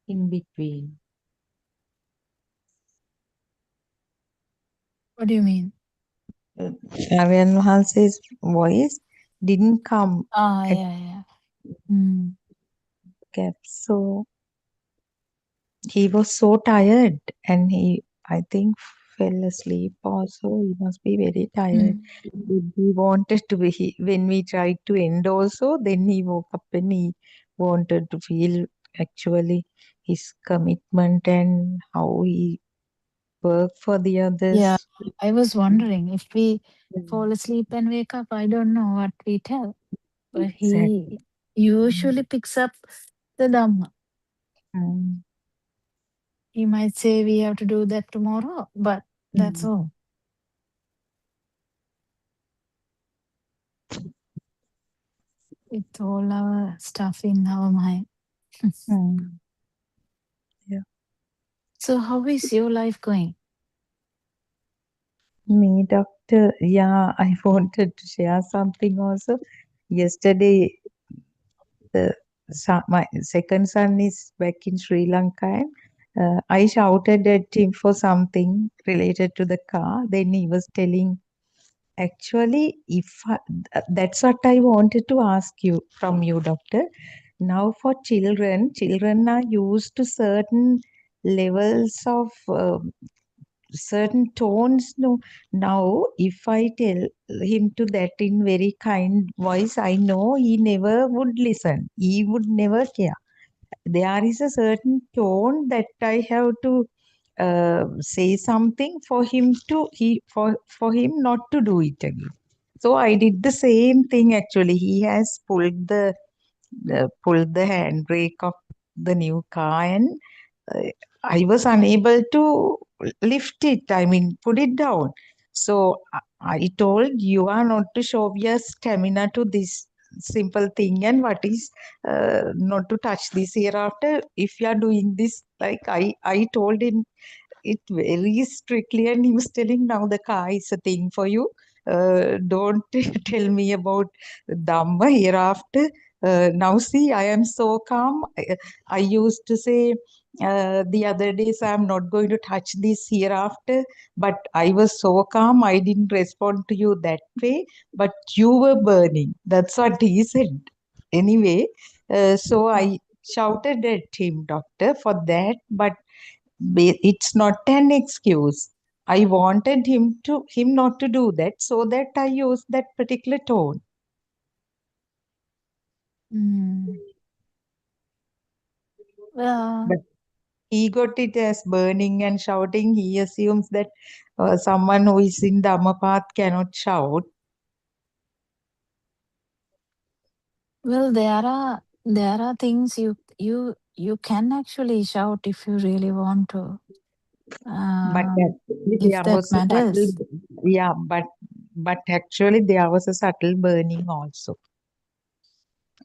[SPEAKER 14] in between.
[SPEAKER 5] What do you mean?
[SPEAKER 14] Aryan Mahalse's voice didn't come at
[SPEAKER 5] Yeah.
[SPEAKER 14] gaps. So he was so tired and he, I think, fell asleep also. He must be very tired. He wanted to be, when we tried to end also, then he woke up and he wanted to feel actually his commitment and how he worked for the others.
[SPEAKER 5] Yeah, I was wondering if we fall asleep and wake up, I don't know what we tell. But he usually picks up the Dhamma. He might say we have to do that tomorrow, but that's all. With all our stuff in our mind.
[SPEAKER 14] Yeah.
[SPEAKER 5] So how is your life going?
[SPEAKER 14] Me, doctor, yeah, I wanted to share something also. Yesterday, my second son is back in Sri Lanka and I shouted at him for something related to the car. Then he was telling, actually, that's what I wanted to ask you from you, doctor. Now for children are used to certain levels of certain tones. No, now if I tell him to that in very kind voice, I know he never would listen. He would never care. There is a certain tone that I have to say something for him to for him not to do it again. So I did the same thing actually. He has pulled the handbrake of the new car and I was unable to lift it, I mean, put it down. So I told you are not to show your stamina to this simple thing and what is not to touch this hereafter. If you are doing this, like I told him it very strictly and he was telling now the car is a thing for you. Don't tell me about Dhamma hereafter. Now see, I am so calm. I used to say, The other days, I'm not going to touch this hereafter, but I was so calm, I didn't respond to you that way, but you were burning. That's what he said. Anyway, so I shouted at him, doctor, for that, but it's not an excuse. I wanted him not to do that, so that I used that particular tone.
[SPEAKER 5] Well,
[SPEAKER 14] But he got it as burning and shouting. He assumes that someone who is in Dhammapath cannot shout.
[SPEAKER 5] well, there are things you can actually shout if you really want to.
[SPEAKER 14] But actually
[SPEAKER 5] If
[SPEAKER 14] there
[SPEAKER 5] that
[SPEAKER 14] was a subtle,
[SPEAKER 5] matters.
[SPEAKER 14] yeah, but actually there was a subtle burning also.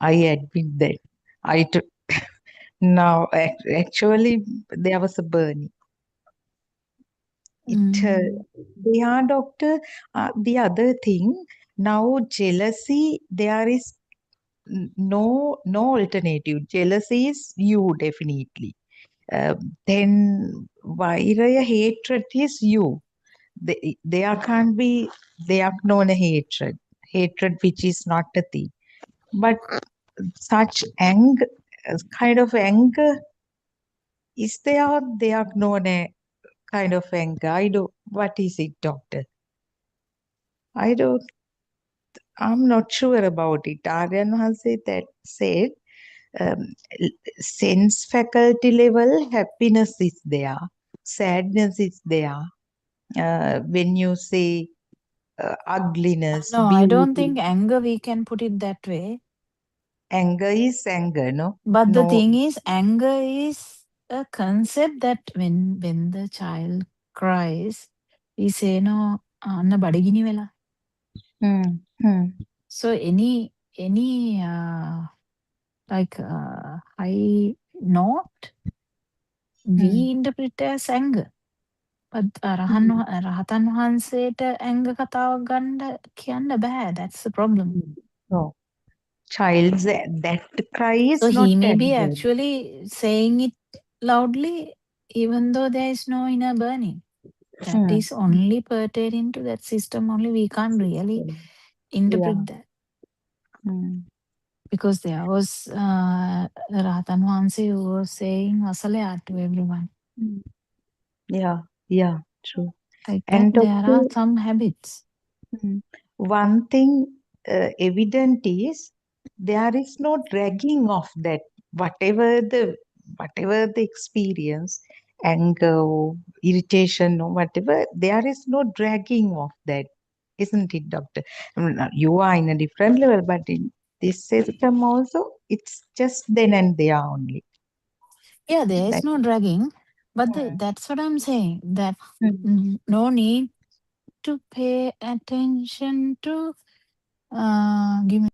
[SPEAKER 14] I admit that. I took now actually there was a burning. Yeah, doctor. The other thing now, jealousy, there is no alternative. Jealousy is you definitely. Then vairaya, hatred is you. There can't be there known a hatred which is not a thing. But such anger, kind of anger, is there known a kind of anger? I don't. What is it, doctor? I don't. I'm not sure about it. Aryan Hanse that said, um, sense faculty level happiness is there, sadness is there. When you say ugliness,
[SPEAKER 5] No, I don't
[SPEAKER 14] beauty,
[SPEAKER 5] think anger we can put it that way.
[SPEAKER 14] anger is anger, no?
[SPEAKER 5] But the
[SPEAKER 14] No.
[SPEAKER 5] thing is, anger is a concept that when the child cries, we say no, Anna badigini vela.
[SPEAKER 14] Hmm. Hmm.
[SPEAKER 5] So any like high note,
[SPEAKER 14] Hmm.
[SPEAKER 5] we interpret as anger. But
[SPEAKER 14] Hmm.
[SPEAKER 5] රහතන් වහන්සේට ඇඟ කතාවක් ගන්න කියන්න බෑ. That's the problem.
[SPEAKER 14] No. Child's that cry is
[SPEAKER 5] So
[SPEAKER 14] not
[SPEAKER 5] he may be
[SPEAKER 14] anger.
[SPEAKER 5] actually saying it loudly, even though there is no inner burning. That
[SPEAKER 14] Hmm.
[SPEAKER 5] is only pertaining to that system only. We can't really
[SPEAKER 14] Yeah.
[SPEAKER 5] interpret that.
[SPEAKER 14] Hmm.
[SPEAKER 5] Because there was Ratan Wansi who was saying Asalaya to everyone.
[SPEAKER 14] Hmm. Yeah. Yeah. True.
[SPEAKER 5] Like that,
[SPEAKER 14] And
[SPEAKER 5] there are
[SPEAKER 14] doctor,
[SPEAKER 5] some habits.
[SPEAKER 14] one thing evident is there is no dragging of that whatever the experience, anger or irritation or whatever, there is no dragging of that, isn't it, doctor? I mean, you are in a different level, but in this system also it's just then and there only.
[SPEAKER 5] Yeah, there is
[SPEAKER 14] That,
[SPEAKER 5] no dragging. But that's what I'm saying. That no need to pay attention to give me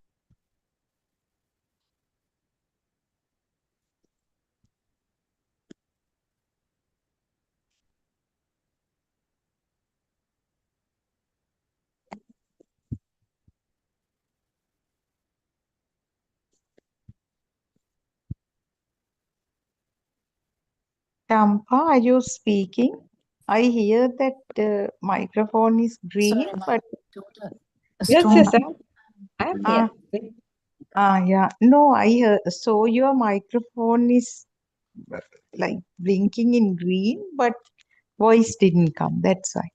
[SPEAKER 14] Tampa, are you speaking? I hear that microphone is green,
[SPEAKER 5] sorry, my
[SPEAKER 14] but
[SPEAKER 5] daughter
[SPEAKER 6] Yes,
[SPEAKER 5] storm.
[SPEAKER 6] yes, I'm here.
[SPEAKER 14] ah, yeah. No, I heard. So your microphone is like blinking in green, but voice didn't come. That's why.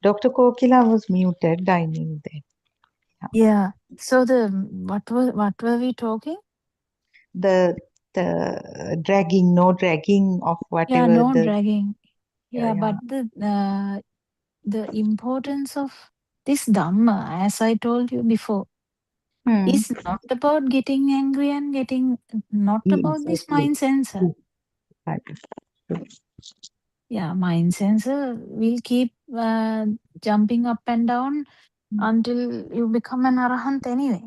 [SPEAKER 14] Dr. Kokila was muted. I knew that.
[SPEAKER 5] Yeah. So what were we talking?
[SPEAKER 14] The dragging, no dragging of
[SPEAKER 5] Yeah,
[SPEAKER 14] whatever
[SPEAKER 5] no
[SPEAKER 14] the
[SPEAKER 5] dragging. Yeah,
[SPEAKER 14] yeah.
[SPEAKER 5] but the importance of this Dhamma, as I told you before,
[SPEAKER 14] Hmm.
[SPEAKER 5] is not about getting angry and not about this
[SPEAKER 14] Exactly.
[SPEAKER 5] mind sensor.
[SPEAKER 14] Right.
[SPEAKER 5] Yeah, mind sensor will keep jumping up and down until you become an arahant anyway.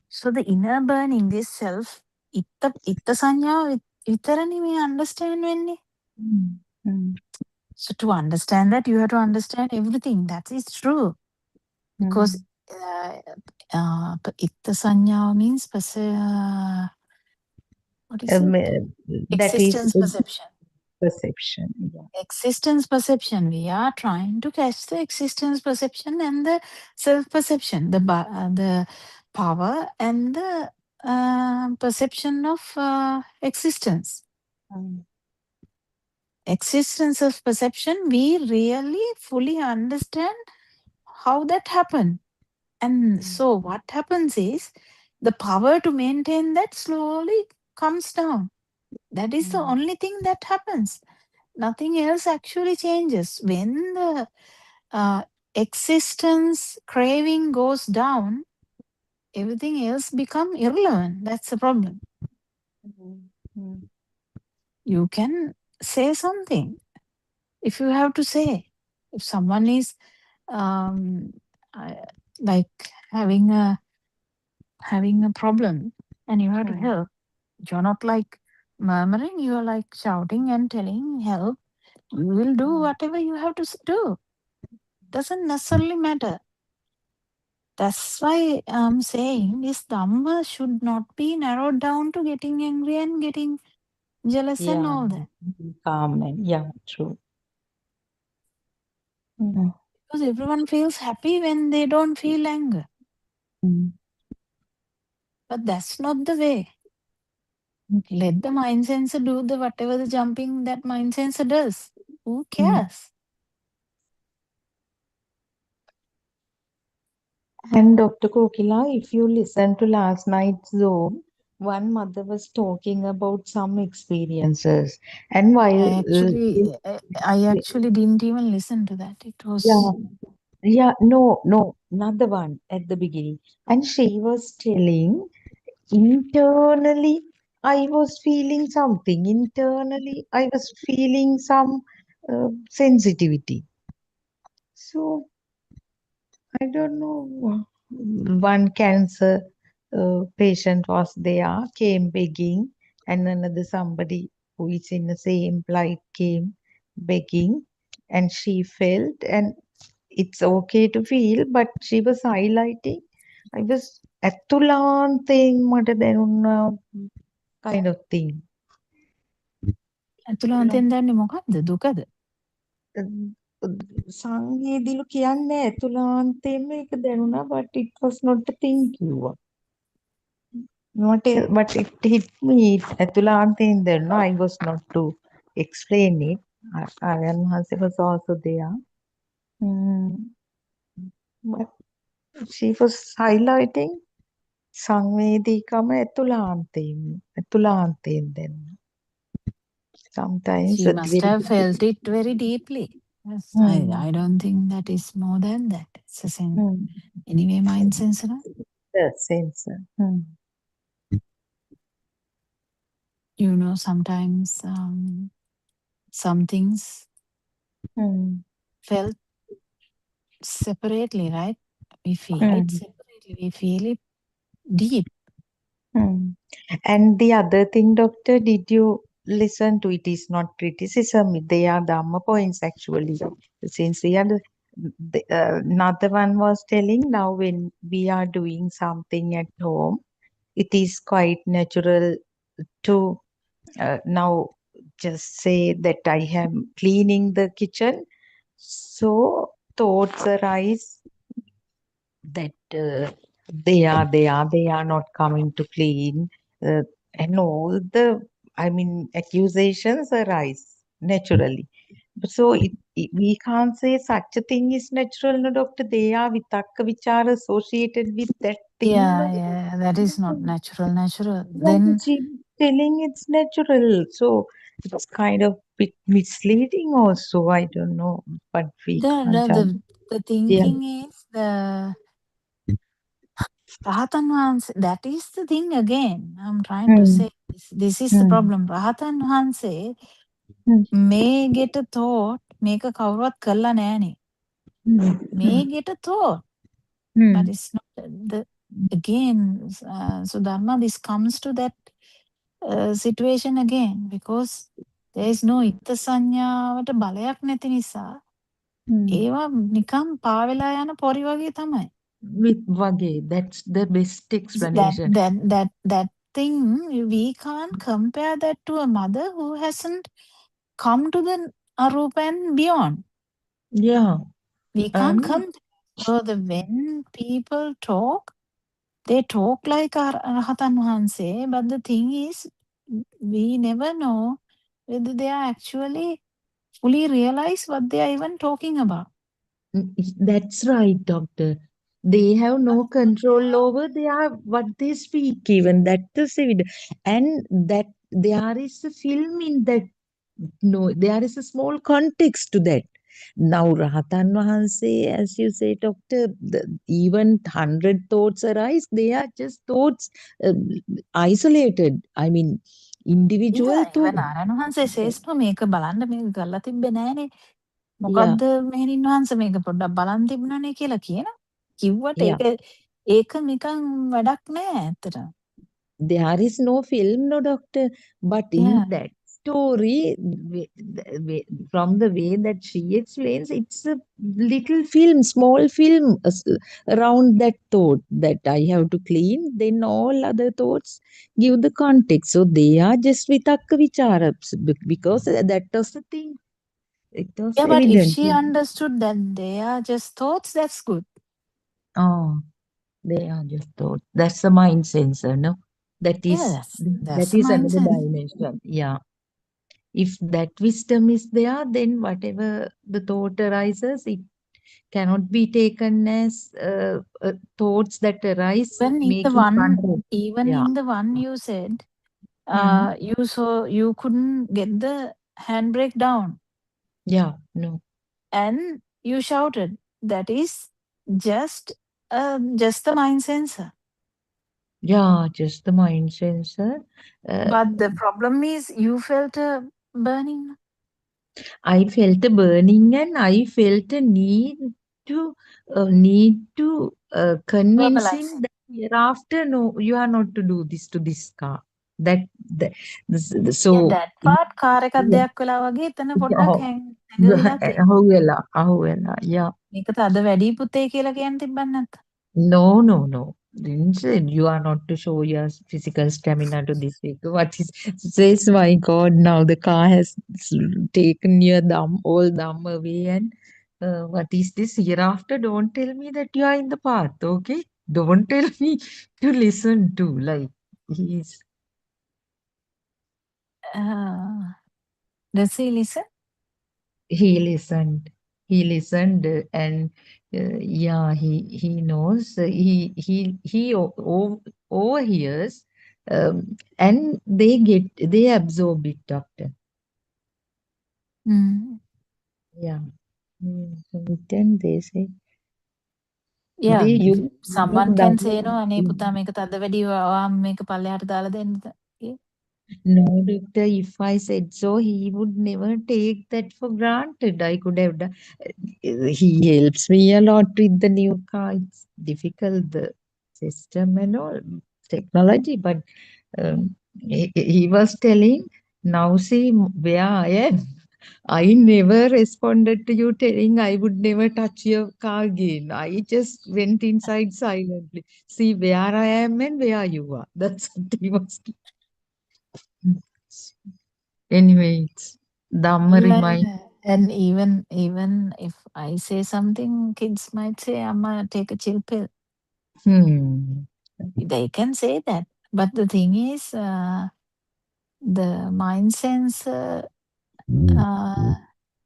[SPEAKER 5] So the inner burning, this self, itta sanya vitarani we understand when. So to understand that, you have to understand everything. That is true. Because itta sanya means What is it?
[SPEAKER 14] That is
[SPEAKER 5] Existence perception.
[SPEAKER 14] perception. Yeah.
[SPEAKER 5] Existence perception. We are trying to catch the existence perception and the self perception, the power and the perception of existence. Existence of perception, we really fully understand how that happened. And so what happens is the power to maintain that slowly comes down. That is the only thing that happens. Nothing else actually changes. When the existence craving goes down, everything else become irrelevant. That's the problem. You can say something if you have to say. If someone is like having a problem and you have to help, you're not like murmuring, you're like shouting and telling help. You will do whatever you have to do. Doesn't necessarily matter. That's why I'm saying this Dhamma should not be narrowed down to getting angry and getting jealous and all that.
[SPEAKER 14] Calm and true.
[SPEAKER 5] Because everyone feels happy when they don't feel anger. But that's not the way. Let the mind sensor do the whatever the jumping that mind sensor does. Who cares?
[SPEAKER 14] And Dr. Kokila, if you listen to last night's Zoom, one mother was talking about some experiences. And while
[SPEAKER 5] I actually didn't even listen to that. It was
[SPEAKER 14] no, not the one at the beginning. And she was telling internally, I was feeling something. Internally, I was feeling some sensitivity. So I don't know. One cancer patient was there, came begging, and another somebody who is in the same plight came begging, and she felt, and it's okay to feel, but she was highlighting. I was ඇතුළාන්තයෙන් මට දැනුණා kind of thing.
[SPEAKER 5] ඇතුළාන්තයෙන් දැනෙන්නේ මොකක්ද? දුකද?
[SPEAKER 14] සංවේදීලු කියන්නේ ඇතුළාන්තයෙන්ම ඒක දැනුණා, but it was not the thing කිව්වා. But it hit me ඇතුළාන්තයෙන් දැනුණා. I was not to explain it. Aryan Hanse was also there. But she was highlighting සංවේදීකම ඇතුළාන්තයෙන් දැනුණා. Sometimes
[SPEAKER 5] She must have felt it very deeply. Yes, I don't think that is more than that. It's a sense. Anyway, mind sensor.
[SPEAKER 14] The sensor.
[SPEAKER 5] You know, sometimes some things felt separately, right? We feel it separately. We feel it deep.
[SPEAKER 14] And the other thing, doctor, did you listen to it? Is not criticism. They are Dhamma points actually. Since we are another one was telling now when we are doing something at home, it is quite natural to now just say that I am cleaning the kitchen. So thoughts arise that they are not coming to clean, and all the accusations arise naturally. So we can't say such a thing is natural, no, doctor. They are vitakka vichara associated with that thing.
[SPEAKER 5] Yeah, that is not natural.
[SPEAKER 14] Then she's telling it's natural, so it's kind of bit misleading also. I don't know, but we can't judge.
[SPEAKER 5] the thinking is the Rahatan Hanse, that is the thing again. I'm trying to say this is the problem. Rahatan Hanse may get a thought, make a kawrat kalla nෑනේ. May get a thought, but it's not the again. So Dharma, this comes to that situation again because there is no itta සංඥාවට බලයක් නැති නිසා ඒවා නිකම් පාවෙලා යන පොරි වගේ තමයි.
[SPEAKER 14] With Vage, that's the best explanation.
[SPEAKER 5] That thing, we can't compare that to a mother who hasn't come to the Arupa and beyond.
[SPEAKER 14] Yeah.
[SPEAKER 5] We can't compare. So when people talk, they talk like Arhatan Wahanse, but the thing is, we never know whether they are actually fully realize what they are even talking about.
[SPEAKER 14] That's right, doctor. They have no control over what they speak, even that is evident. And that there is a film in that. No, there is a small context to that. Now, Rahatan Wahanse, as you say, doctor, even 100 thoughts arise, they are just thoughts isolated. I mean, individual
[SPEAKER 5] Even
[SPEAKER 14] thoughts.
[SPEAKER 5] ආරයන් වහන්සේ says no මේක බලන්න මේක කරලා තිබ්බේ නෑනේ.
[SPEAKER 14] Yeah,
[SPEAKER 5] මොකද්ද මෙහෙණින් වහන්සේ මේක පොඩ්ඩක් බලන් තිබුණානේ කියලා කියනවා. කිව්වට
[SPEAKER 14] yeah.
[SPEAKER 5] ඒක නිකන් වැඩක් නෑ ඇත්තට.
[SPEAKER 14] There is no film, no doctor, but in
[SPEAKER 5] Yeah.
[SPEAKER 14] that story, from the way that she explains, it's a little film, small film around that thought that I have to clean. Then all other thoughts give the context. So they are just vitakka vichara because that was the thing. It was
[SPEAKER 5] Yeah, but if
[SPEAKER 14] evident.
[SPEAKER 5] she understood that they are just thoughts, that's good.
[SPEAKER 14] Oh, they are just thoughts. That's the mind sensor, no? That
[SPEAKER 5] Yes, that's
[SPEAKER 14] that
[SPEAKER 5] the
[SPEAKER 14] is another
[SPEAKER 5] mindset.
[SPEAKER 14] dimension. Yeah. If that wisdom is there, then whatever the thought arises, it cannot be taken as thoughts that arise
[SPEAKER 5] Even in the
[SPEAKER 14] making
[SPEAKER 5] one,
[SPEAKER 14] control.
[SPEAKER 5] even
[SPEAKER 14] Yeah.
[SPEAKER 5] in the one you said,
[SPEAKER 14] Mhm.
[SPEAKER 5] you couldn't get the handbrake down,
[SPEAKER 14] Yeah. No.
[SPEAKER 5] and you shouted. That is just the mind sensor.
[SPEAKER 14] Yeah, just the mind sensor.
[SPEAKER 5] But the problem is you felt a burning.
[SPEAKER 14] I felt a burning and I felt a need to convince
[SPEAKER 5] Verbalize.
[SPEAKER 14] him that hereafter, no, you are not to do this to this car. That
[SPEAKER 5] Yeah,
[SPEAKER 14] so
[SPEAKER 5] that part car එකක්
[SPEAKER 14] yeah.
[SPEAKER 5] දෙයක් වෙලා වගේ එතන පොඩ්ඩක්
[SPEAKER 14] Oh,
[SPEAKER 5] හැඟවිලා තියෙනවා.
[SPEAKER 14] අහුවෙලා, yeah.
[SPEAKER 5] මේක තද වැඩි පුතේ කියලා කියන්න තිබ්බත් නැත්නම්.
[SPEAKER 14] No. Didn't say you are not to show your physical stamina to this week. What is says, my God, now the car has taken your all thumb away, and what is this hereafter? Don't tell me that you are in the path, okay? Don't tell me to listen to, like he's
[SPEAKER 5] Does he listen?
[SPEAKER 14] he listened and yeah, he knows, he overhears, and they absorb it, doctor. Yeah. Then they say
[SPEAKER 5] Yeah,
[SPEAKER 14] you
[SPEAKER 5] someone can say no අනේ
[SPEAKER 14] download.
[SPEAKER 5] පුතා මේක තද වැඩි ඔයා මේක පල්ලෙහාට දාලා දෙන්න.
[SPEAKER 14] No, doctor, if I said so, he would never take that for granted. I could have done. He helps me a lot with the new car. It's difficult, the system and all, technology, but he was telling, now see where I am. I never responded to you telling I would never touch your car again. I just went inside silently. See where I am and where you are. That's what he was. Anyway, it's Dhamma remind.
[SPEAKER 5] And even if I say something, kids might say, "Amma, take a chill pill." They can say that, but the thing is, the mind sensor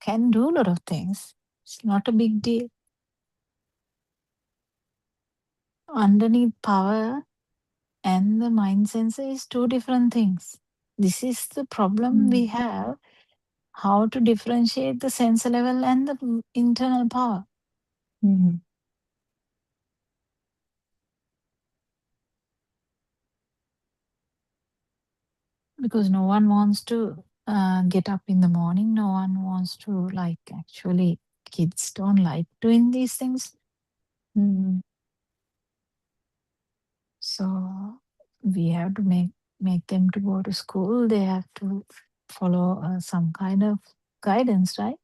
[SPEAKER 5] can do a lot of things. It's not a big deal. Underneath power and the mind sensor is two different things. This is the problem we have, how to differentiate the sensor level and the internal power. Because no one wants to get up in the morning. No one wants to, like, actually, kids don't like doing these things. So we have to make them to go to school. They have to follow some kind of guidance, right?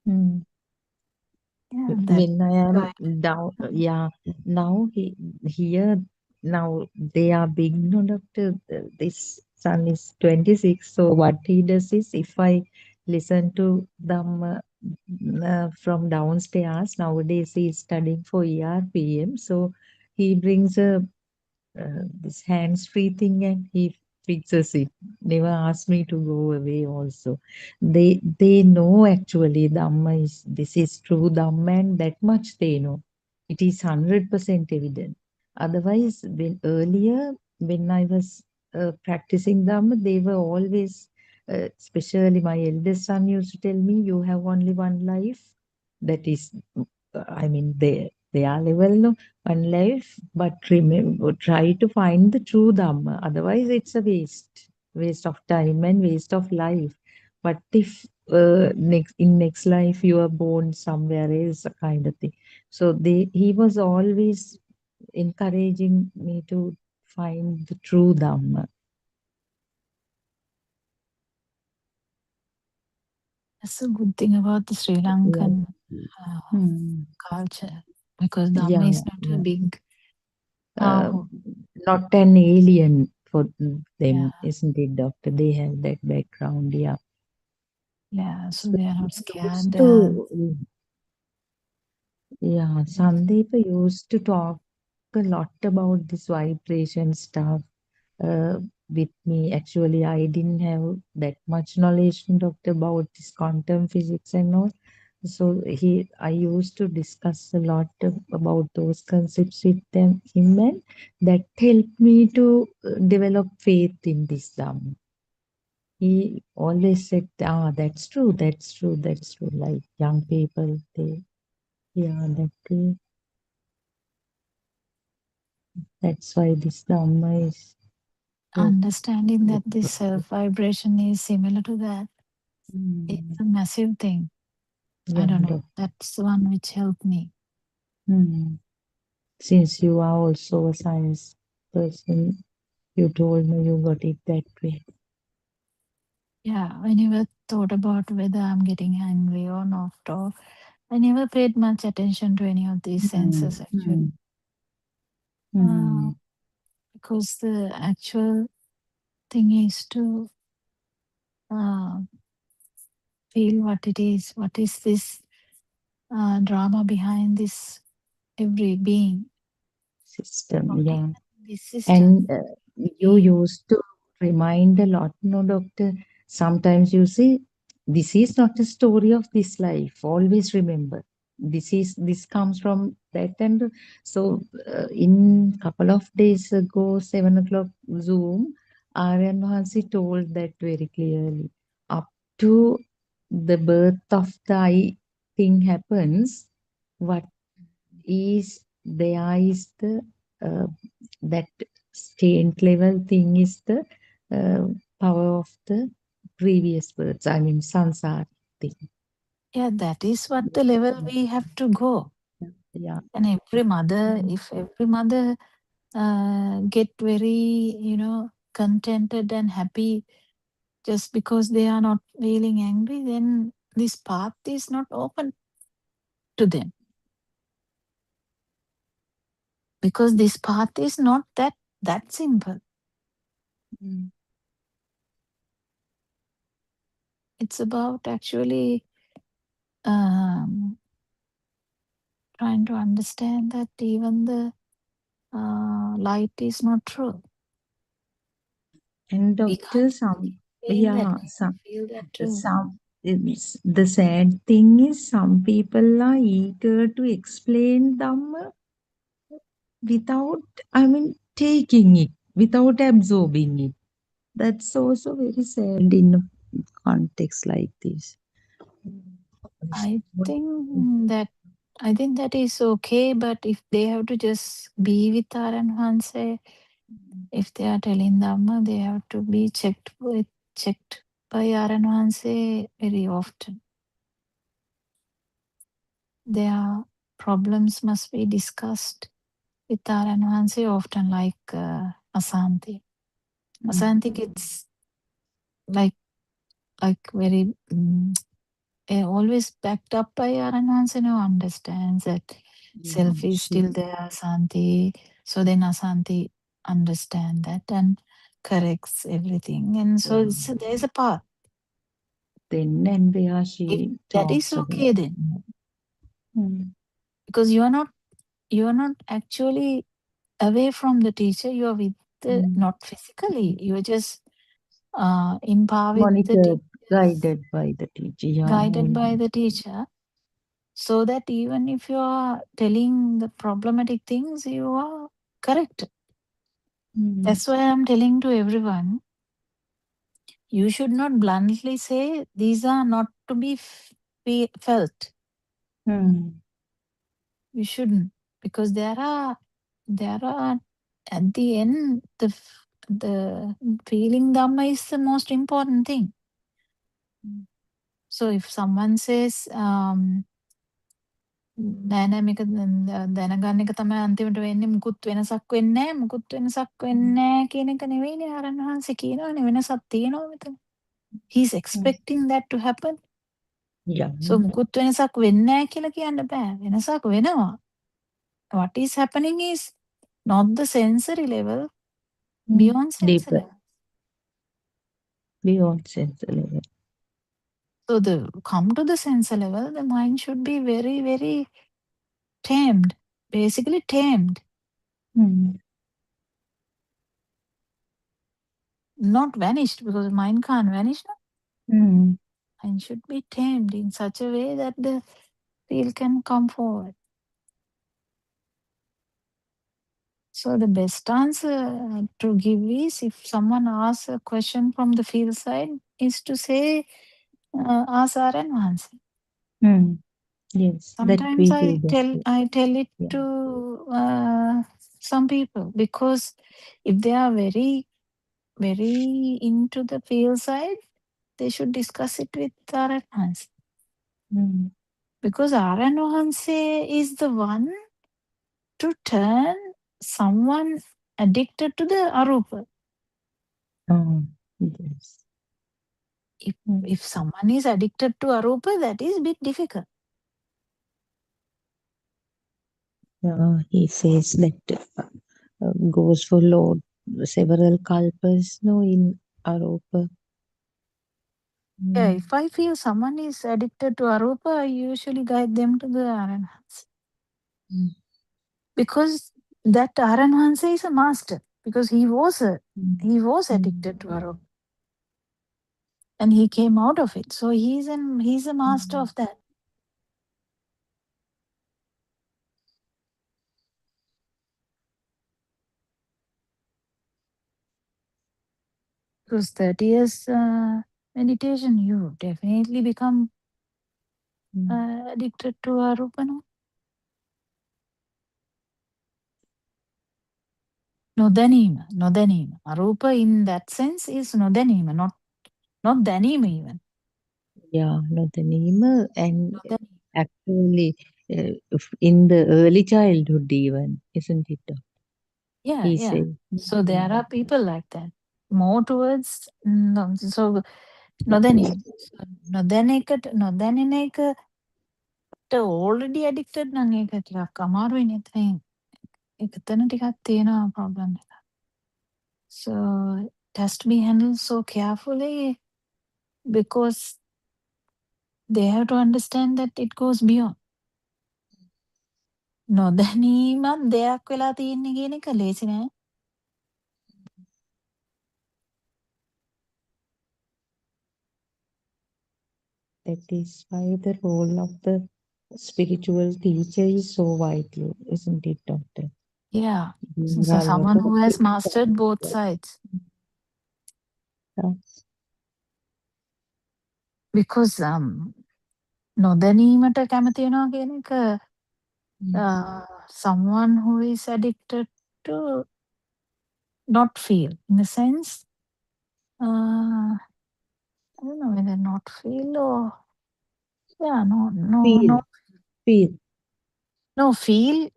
[SPEAKER 5] Yeah,
[SPEAKER 14] When I am down, yeah, now here now they are big, no, doctor. This son is 26. So what he does is, if I listen to them from downstairs, nowadays he is studying for ERPM. So he brings a this hands-free thing and he fixes it. Never ask me to go away also. They know actually Dhamma is, this is true Dhamma, and that much they know. It is 100% evident. Otherwise, when earlier, when I was practicing Dhamma, they were always, especially my eldest son used to tell me, you have only one life. That is, I mean, they are level, no, one life, but remember, try to find the true Dhamma. Otherwise, it's a waste of time and waste of life. But if next life you are born somewhere else, a kind of thing. So he was always encouraging me to find the true Dhamma.
[SPEAKER 3] That's a good thing about the Sri
[SPEAKER 14] Yeah.
[SPEAKER 3] Lankan
[SPEAKER 14] Hmm.
[SPEAKER 3] culture, because
[SPEAKER 14] Yeah,
[SPEAKER 3] Dhamma is not a
[SPEAKER 14] yeah.
[SPEAKER 3] big
[SPEAKER 14] Uh,
[SPEAKER 3] harmful.
[SPEAKER 14] Not an alien for them,
[SPEAKER 3] Yeah,
[SPEAKER 14] isn't it, doctor? They have that background, yeah.
[SPEAKER 3] yeah. So
[SPEAKER 14] So
[SPEAKER 3] they are
[SPEAKER 14] we
[SPEAKER 3] not
[SPEAKER 14] used
[SPEAKER 3] scared.
[SPEAKER 14] to, yeah, Sandeep used to talk a lot about this vibration stuff with me. Actually, I didn't have that much knowledge, doctor, about this quantum physics and all. So I used to discuss a lot about those concepts with him, and that helped me to develop faith in this Dhamma. He always said, "Ah, that's true, that's true, that's true." Like young people, yeah, that's why this Dhamma is so.
[SPEAKER 3] Understanding that this self vibration is similar to that is
[SPEAKER 14] Mm.
[SPEAKER 3] a massive thing. I
[SPEAKER 14] Yeah,
[SPEAKER 3] don't know. That's the one which helped me.
[SPEAKER 14] Since you are also a science person, you told me you got it that way.
[SPEAKER 3] Yeah, I never thought about whether I'm getting angry or not, or I never paid much attention to any of these senses actually. Because the actual thing is to uh, feel what it is. What is this drama behind this every being?
[SPEAKER 14] System, yeah.
[SPEAKER 3] This system.
[SPEAKER 14] And you used to remind a lot, no, doctor. Sometimes you say, this is not a story of this life. Always remember, this comes from that. And so, in couple of days ago, 7 o'clock Zoom, Aryan Mahansi told that very clearly. Up to the birth of the I thing happens, what is there is the that state level thing is the power of the previous births. I mean, sansar thing.
[SPEAKER 3] Yeah, that is what the level we have to go.
[SPEAKER 14] Yeah.
[SPEAKER 3] And every mother, if every mother get very, contented and happy just because they are not feeling angry, then this path is not open to them. Because this path is not that simple. It's about actually trying to understand that even the light is not true.
[SPEAKER 14] And
[SPEAKER 3] We
[SPEAKER 14] doctor,
[SPEAKER 3] can't feel that. Feel that too.
[SPEAKER 14] The sad thing is, some people are eager to explain Dhamma without, I mean, taking it, without absorbing it. That's also very sad in a context like this.
[SPEAKER 3] I think that is okay, but if they have to just be with Aran Hanse, if they are telling Dhamma, they have to be checked by Aran Hanse very often. Their problems must be discussed with Aran Hanse often, like Asanti. Asanti gets like very always backed up by Aran Hanse, understands that self is still there, Santi. So then Asanti understand that and corrects everything. And so there's a path.
[SPEAKER 14] Then and where she
[SPEAKER 3] That is
[SPEAKER 14] talks
[SPEAKER 3] okay
[SPEAKER 14] about.
[SPEAKER 3] then.
[SPEAKER 14] Mm.
[SPEAKER 3] Because you are not actually away from the teacher, you are with the, not physically, you are just in par with
[SPEAKER 14] Monitored, guided by the teacher. Yeah.
[SPEAKER 3] guided by the teacher, so that even if you are telling the problematic things, you are correct. That's why I'm telling to everyone, you should not bluntly say these are not to be felt. You shouldn't, because there are at the end the feeling dhamma is the most important thing. So if someone says නෑ නෑ මේක දැනගන්න එක තමයි අන්තිමට වෙන්නේ, මුකුත් වෙනසක් වෙන්නේ නෑ කියන එක නෙවෙයිනේ ආරණ වහන්සේ කියනවනේ, වෙනසක් තියෙනවා මෙතන. He's expecting that to happen.
[SPEAKER 14] Yeah.
[SPEAKER 3] So මුකුත් වෙනසක් වෙන්නේ නෑ කියලා කියන්න බෑ. වෙනසක් වෙනවා. What is happening is not the sensory level, beyond sensory
[SPEAKER 14] Deeper.
[SPEAKER 3] level.
[SPEAKER 14] Beyond sensory level.
[SPEAKER 3] So come to the sensor level, the mind should be very, very tamed. Basically tamed. Not vanished, because mind can't vanish. No? Mind should be tamed in such a way that the feel can come forward. So the best answer to give is, if someone asks a question from the field side, is to say, ask and answer.
[SPEAKER 14] Yes.
[SPEAKER 3] Sometimes
[SPEAKER 14] that we do.
[SPEAKER 3] I tell it to some people, because if they are very, very into the field side, they should discuss it with Aran Hanse. Because Aran Hanse is the one to turn someone addicted to the arupa.
[SPEAKER 14] Yes.
[SPEAKER 3] If someone is addicted to arupa, that is a bit difficult.
[SPEAKER 14] He says that goes for Lord several kalpas, no, in arupa.
[SPEAKER 3] Yeah, if I feel someone is addicted to arupa, I usually guide them to the Aran Hanse. Because that Aran Hanse is a master, because he was addicted to arupa. And he came out of it. So he's a master of that. Because 30 years meditation, you definitely become addicted to arupa. Nodanima. Arupa in that sense is nodanima, not danima even.
[SPEAKER 14] Yeah, nodanima, and actually in the early childhood even, isn't it?
[SPEAKER 3] Yeah, yeah. So there are people like that. More towards so nodanima. නොදැනෙන එකට already addicted නම් ඒක ටිකක් අමාරුයි නේ. එතන ටිකක් තියෙනවා problem එක. So it has to be handled so carefully, because they have to understand that it goes beyond. නොදැනීමත් දෙයක් වෙලා තියෙන්නේ කියන එක ලේසි නෑ.
[SPEAKER 14] That is why the role of the spiritual teacher is so vital, isn't it, Doctor?
[SPEAKER 3] Yeah. So someone who has mastered both sides. Because නොදැනීමට කැමති වෙනවා කියන එක someone who is addicted to not feel, in the sense I don't know whether not feel or feel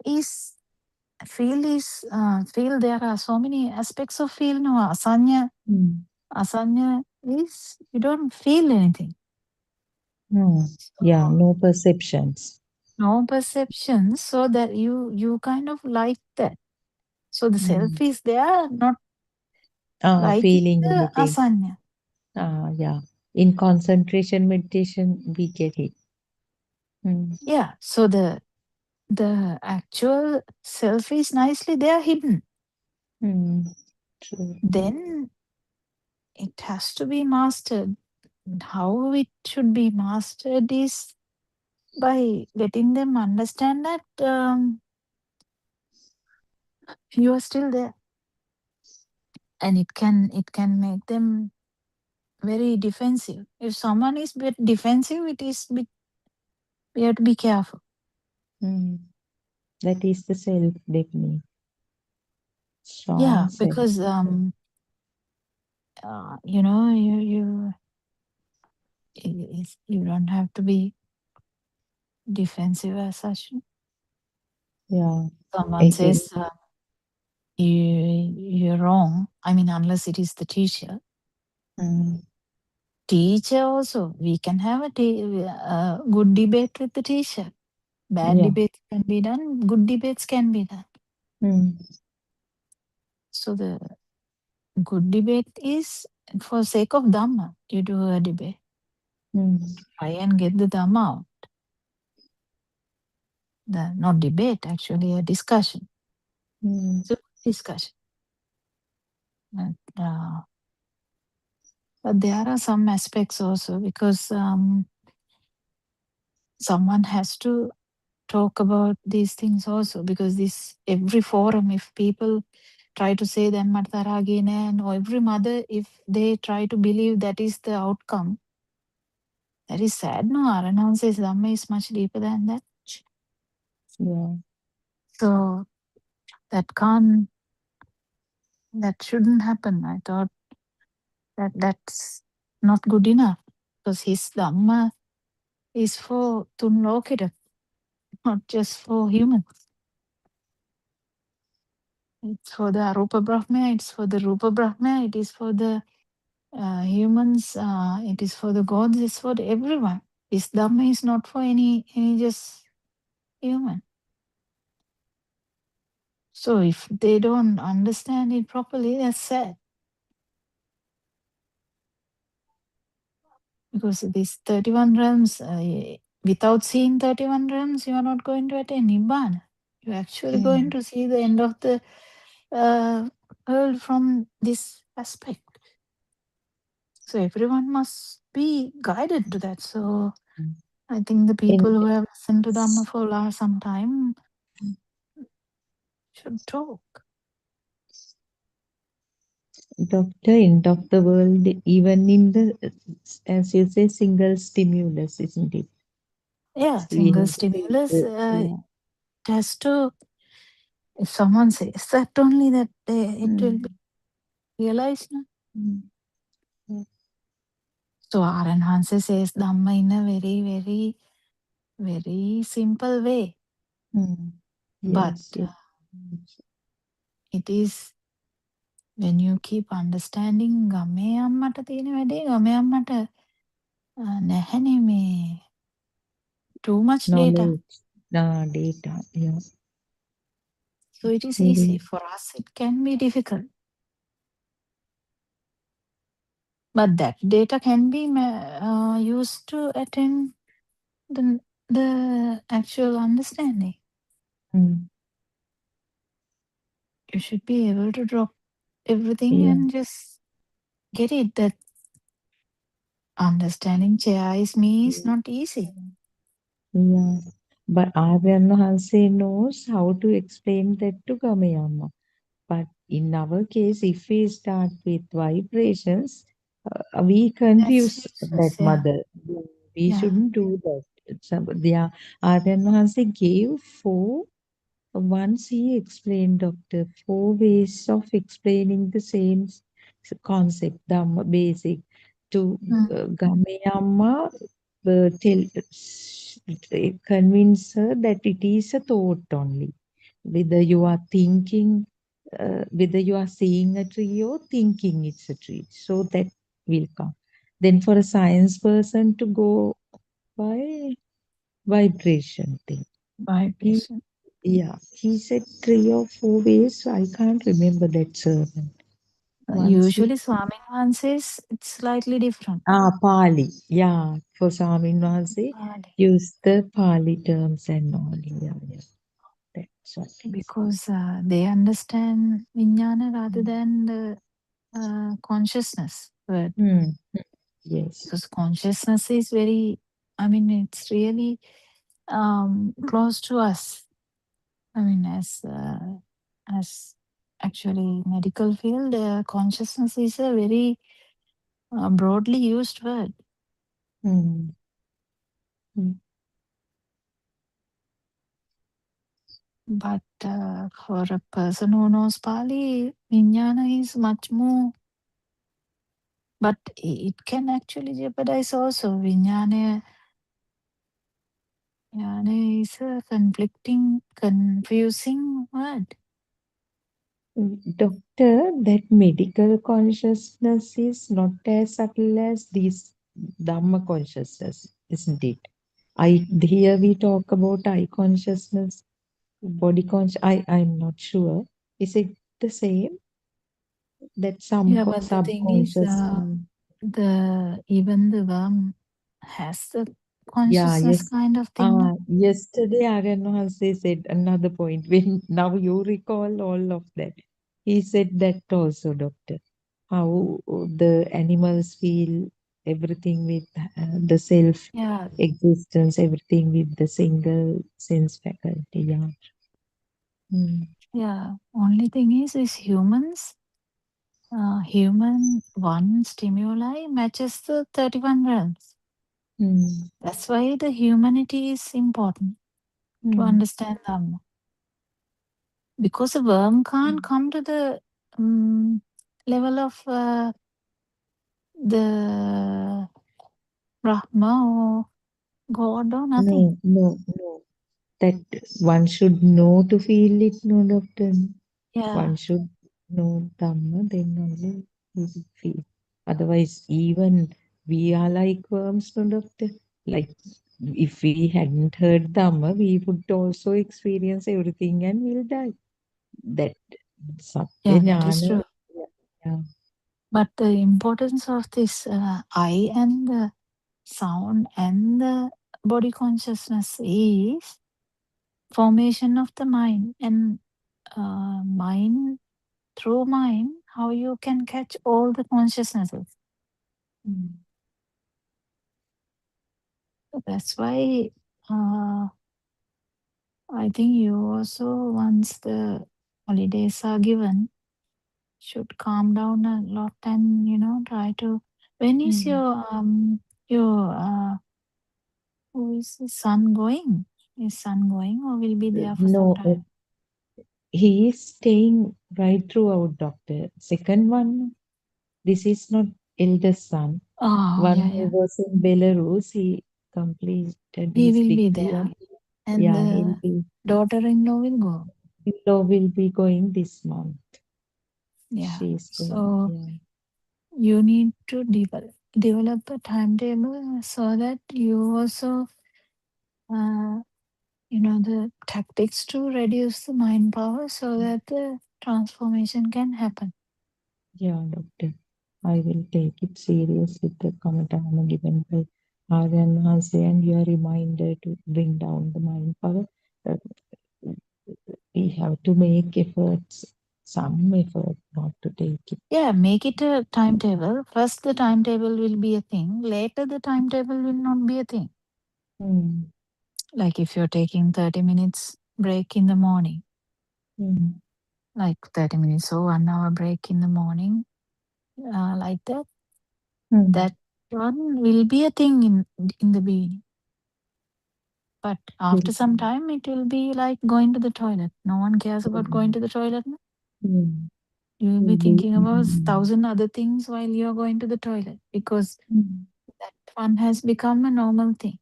[SPEAKER 3] there are so many aspects of feel. No, asanya is you don't feel anything.
[SPEAKER 14] No perceptions.
[SPEAKER 3] No perceptions, so that you kind of like that. So the self is there, not like
[SPEAKER 14] Feeling
[SPEAKER 3] the
[SPEAKER 14] anything.
[SPEAKER 3] asanya.
[SPEAKER 14] Yeah. In concentration meditation, we get it.
[SPEAKER 3] Yeah. So the actual self is nicely there hidden.
[SPEAKER 14] True.
[SPEAKER 3] Then it has to be mastered. How it should be mastered is by letting them understand that you are still there, and it can make them very defensive. If someone is bit defensive, it is bit, we have to be careful.
[SPEAKER 14] That is the self, definitely.
[SPEAKER 3] Yeah,
[SPEAKER 14] Strong self.
[SPEAKER 3] because you know, you don't have to be defensive as such.
[SPEAKER 14] Yeah.
[SPEAKER 3] Someone
[SPEAKER 14] Again.
[SPEAKER 3] says you're wrong. I mean, unless it is the teacher. Teacher also, we can have a good debate with the teacher. Bad
[SPEAKER 14] Yeah.
[SPEAKER 3] debates can be done. Good debates can be done. So the good debate is for sake of Dhamma. You do a debate. Try and get the Dhamma out. Not debate, actually, a discussion. So discussion. But there are some aspects also, because someone has to talk about these things also, because this every forum, if people try to say that and or every mother, if they try to believe that is the outcome, that is sad. No, Aranhan says Dhamma is much deeper than that.
[SPEAKER 14] Yeah.
[SPEAKER 3] So that shouldn't happen. I thought that's not good enough, because his Dhamma is for Tun Lokita, not just for humans. It's for the Arupa Brahma, it's for the Rupa Brahma, it is for the humans, it is for the gods, it's for everyone. His Dhamma is not for any just human. So if they don't understand it properly, that's sad. Because these 31 realms, without seeing 31 realms, you are not going to attain Nibbana. You're actually going to see the end of the world from this aspect. So everyone must be guided to that. So I think the people who have listened to Dhamma for some time should talk.
[SPEAKER 14] Doctor, end of the world, even in the, as you say, single stimulus, isn't it?
[SPEAKER 3] Yeah,
[SPEAKER 14] We
[SPEAKER 3] single
[SPEAKER 14] have to
[SPEAKER 3] stimulus,
[SPEAKER 14] take
[SPEAKER 3] it has to, if someone says that only, that it will be realized. No? So Aranhansa says Dhamma in a very, very, very simple way. But
[SPEAKER 14] Yes.
[SPEAKER 3] it is when you keep understanding ගමේ අම්මට තියෙන වැඩේ ගමේ අම්මට නැහැනේ මේ too much data.
[SPEAKER 14] Knowledge. Data. Yeah.
[SPEAKER 3] So it is easy. For us, it can be difficult. But that data can be used to attain the actual understanding. You should be able to drop everything and just get it, that understanding chair is me is not easy.
[SPEAKER 14] Yeah. But Aryan Hanse knows how to explain that to Gamayama. But in our case, if we start with vibrations, we confuse
[SPEAKER 3] That's
[SPEAKER 14] that
[SPEAKER 3] useless, yeah.
[SPEAKER 14] mother. We
[SPEAKER 3] Yeah.
[SPEAKER 14] shouldn't do that. Aryan Hanse gave once he explained, Doctor, 4 ways of explaining the same concept, Dhamma basic, to Gamayama, convince her that it is a thought only. Whether you are thinking, whether you are seeing a tree or thinking it's a tree. So that will come. Then for a science person to go by vibration thing.
[SPEAKER 3] Vibration.
[SPEAKER 14] Yeah, he said 3 or 4 ways. So I can't remember that sermon. Once
[SPEAKER 3] Usually, Swamin Hanses, it's slightly different.
[SPEAKER 14] Pali. Yeah, for Swamin Wahanse,
[SPEAKER 3] Pali.
[SPEAKER 14] use the Pali terms and all. Yeah, yeah. That's what he said.
[SPEAKER 3] Because they understand vijnana rather than the consciousness word.
[SPEAKER 14] Hmm. Yes.
[SPEAKER 3] Because consciousness is very, I mean, it's really close to us. I mean, as actually medical field, consciousness is a very broadly used word.
[SPEAKER 14] Hmm. Hmm.
[SPEAKER 3] But for a person who knows Pali, vijnana is much more. But it can actually jeopardize also. Vijnana is a conflicting, confusing word.
[SPEAKER 14] Doctor, that medical consciousness is not as subtle as this Dhamma consciousness, isn't it? Here we talk about eye consciousness, body conscious. I'm not sure. Is it the same? That
[SPEAKER 3] Yeah, but the thing is,
[SPEAKER 14] subconscious.
[SPEAKER 3] even the worm has the
[SPEAKER 14] Yeah,
[SPEAKER 3] consciousness
[SPEAKER 14] yes.
[SPEAKER 3] kind of thing. No?
[SPEAKER 14] Yesterday Aryan Halse said another point. When now you recall all of that. He said that also, doctor. How the animals feel everything with the self
[SPEAKER 3] Yeah,
[SPEAKER 14] existence, everything with the single sense faculty. Yeah. Hmm.
[SPEAKER 3] yeah. Only thing is humans. Human one stimuli matches the 31 realms.
[SPEAKER 14] Hmm.
[SPEAKER 3] That's why the humanity is important to
[SPEAKER 14] Hmm.
[SPEAKER 3] understand Dhamma. Because a worm can't come to the level of the Brahma or God or nothing.
[SPEAKER 14] No, no, no. That one should know to feel it, no, doctor.
[SPEAKER 3] Yeah,
[SPEAKER 14] One should know Dhamma, then only we will feel. Otherwise, even we are like worms, no, doctor. Like, if we hadn't heard Dhamma, we would also experience everything and we'll die. That Satya
[SPEAKER 3] yeah, that is
[SPEAKER 14] Jnana.
[SPEAKER 3] true.
[SPEAKER 14] Yeah.
[SPEAKER 3] But the importance of this eye and the sound and the body consciousness is formation of the mind, and mind through mind, how you can catch all the consciousnesses.
[SPEAKER 14] Mm.
[SPEAKER 3] That's why I think you also, once the holidays are given, should calm down a lot and try to. When is
[SPEAKER 14] Mm.
[SPEAKER 3] your who is the son going? Is son going or will be there for some
[SPEAKER 14] No,
[SPEAKER 3] time?
[SPEAKER 14] he is staying right throughout, doctor. Second one, this is not eldest son.
[SPEAKER 3] Oh
[SPEAKER 14] One
[SPEAKER 3] yeah,
[SPEAKER 14] who
[SPEAKER 3] yeah.
[SPEAKER 14] was in Belarus, he completed
[SPEAKER 3] He
[SPEAKER 14] his
[SPEAKER 3] will be
[SPEAKER 14] degree
[SPEAKER 3] there,
[SPEAKER 14] and
[SPEAKER 3] and
[SPEAKER 14] yeah, he'll
[SPEAKER 3] the
[SPEAKER 14] be
[SPEAKER 3] daughter-in-law will go.
[SPEAKER 14] in-law will be going this month.
[SPEAKER 3] Yeah.
[SPEAKER 14] She's going,
[SPEAKER 3] So
[SPEAKER 14] yeah.
[SPEAKER 3] you need to develop a timetable so that you also uh, the tactics to reduce the mind power so that the transformation can happen.
[SPEAKER 14] Yeah, doctor. I will take it serious with the Kamatana given by Aryan Hase and your reminder to bring down the mind power. Uh, we have to make efforts, some effort not to take it.
[SPEAKER 3] Yeah, make it a timetable. First, the timetable will be a thing. Later, the timetable will not be a thing.
[SPEAKER 14] Mm.
[SPEAKER 3] Like if you're taking 30 minutes break in the morning,
[SPEAKER 14] Mm.
[SPEAKER 3] like 30 minutes or 1 hour break in the morning, like that,
[SPEAKER 14] Mm.
[SPEAKER 3] that one will be a thing in the beginning. But after
[SPEAKER 14] Yes.
[SPEAKER 3] some time, it will be like going to the toilet. No one cares about going
[SPEAKER 14] Mm.
[SPEAKER 3] to the toilet. No?
[SPEAKER 14] Mm.
[SPEAKER 3] You will be
[SPEAKER 14] Will be.
[SPEAKER 3] thinking about thousand other things while you're going to the toilet because
[SPEAKER 14] Mm.
[SPEAKER 3] that one has become a normal thing.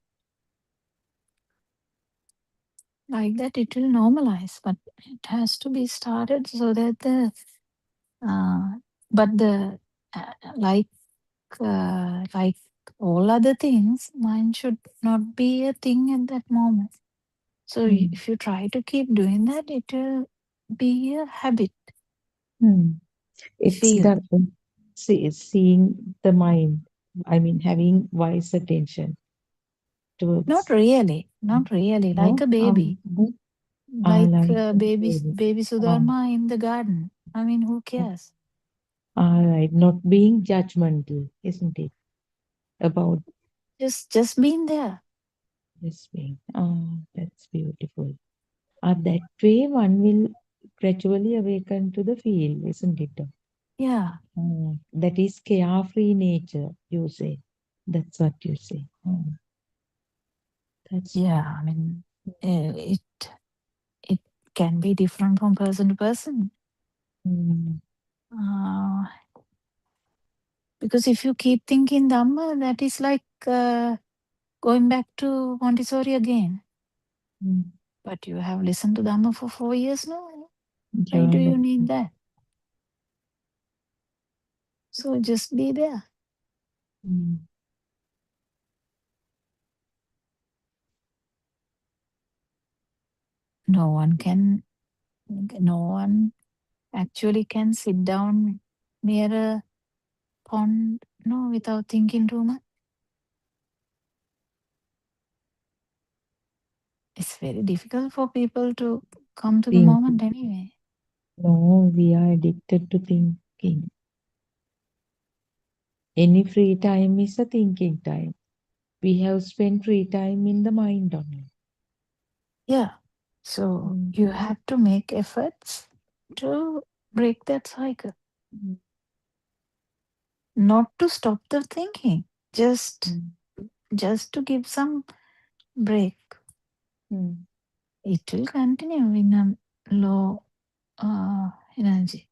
[SPEAKER 3] Like that, it will normalize, but it has to be started so that uh, but the like like all other things, mine should not be a thing at that moment.
[SPEAKER 5] So if you try to keep doing that, it will be a habit.
[SPEAKER 14] It's
[SPEAKER 5] Feel.
[SPEAKER 14] the seeing the mind. I mean, having wise attention towards.
[SPEAKER 5] Not really, like
[SPEAKER 14] No,
[SPEAKER 5] a baby.
[SPEAKER 14] but
[SPEAKER 5] Like
[SPEAKER 14] like
[SPEAKER 5] baby Sudharma in the garden. I mean, who cares?
[SPEAKER 14] all right, not being judgmental, isn't it? About
[SPEAKER 5] Just being there.
[SPEAKER 14] just being. Oh, that's beautiful. That way, one will gradually awaken to the field, isn't it?
[SPEAKER 5] Yeah.
[SPEAKER 14] That is carefree nature, you say. That's what you say. That's
[SPEAKER 5] Yeah, I mean, it can be different from person to person. Because if you keep thinking Dhamma, that is like going back to Montessori again. But you have listened to Dhamma for 4 years now. Why do you need that? So just be there. No one actually can sit down near a pond, no, without thinking too much. It's very difficult for people to come to the moment anyway.
[SPEAKER 14] No, we are addicted to thinking. Any free time is a thinking time. We have spent free time in the mind only.
[SPEAKER 5] Yeah. So you have to make efforts to break that cycle. Not to stop the thinking, just to give some break. It will continue in a low energy.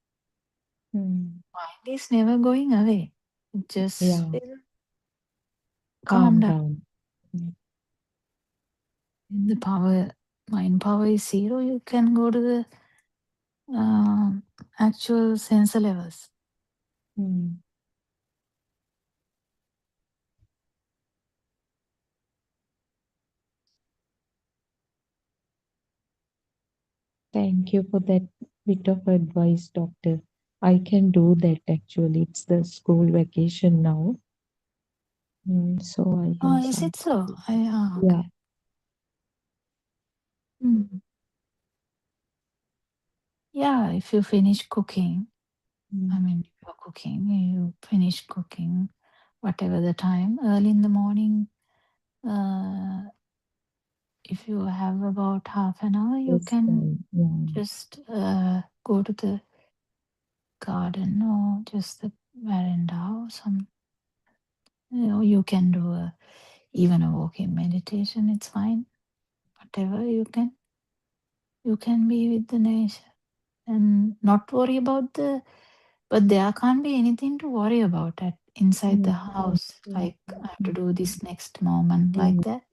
[SPEAKER 5] Mind is never going away. It just will calm down. When the mind power is zero, you can go to the actual sensor levels.
[SPEAKER 14] Thank you for that bit of advice, doctor. I can do that actually. It's the school vacation now. So I have
[SPEAKER 5] Is
[SPEAKER 14] some.
[SPEAKER 5] it so?
[SPEAKER 14] Yeah.
[SPEAKER 5] Okay. Yeah, if you finish cooking, I mean, you're cooking, you finish cooking, whatever the time, early in the morning, if you have about half an hour, you can just go to the garden or just the veranda or some. You can do even a walking meditation. It's fine. Whatever you can be with the nature and not worry about but there can't be anything to worry about inside the house. Like I have to do this next moment like that.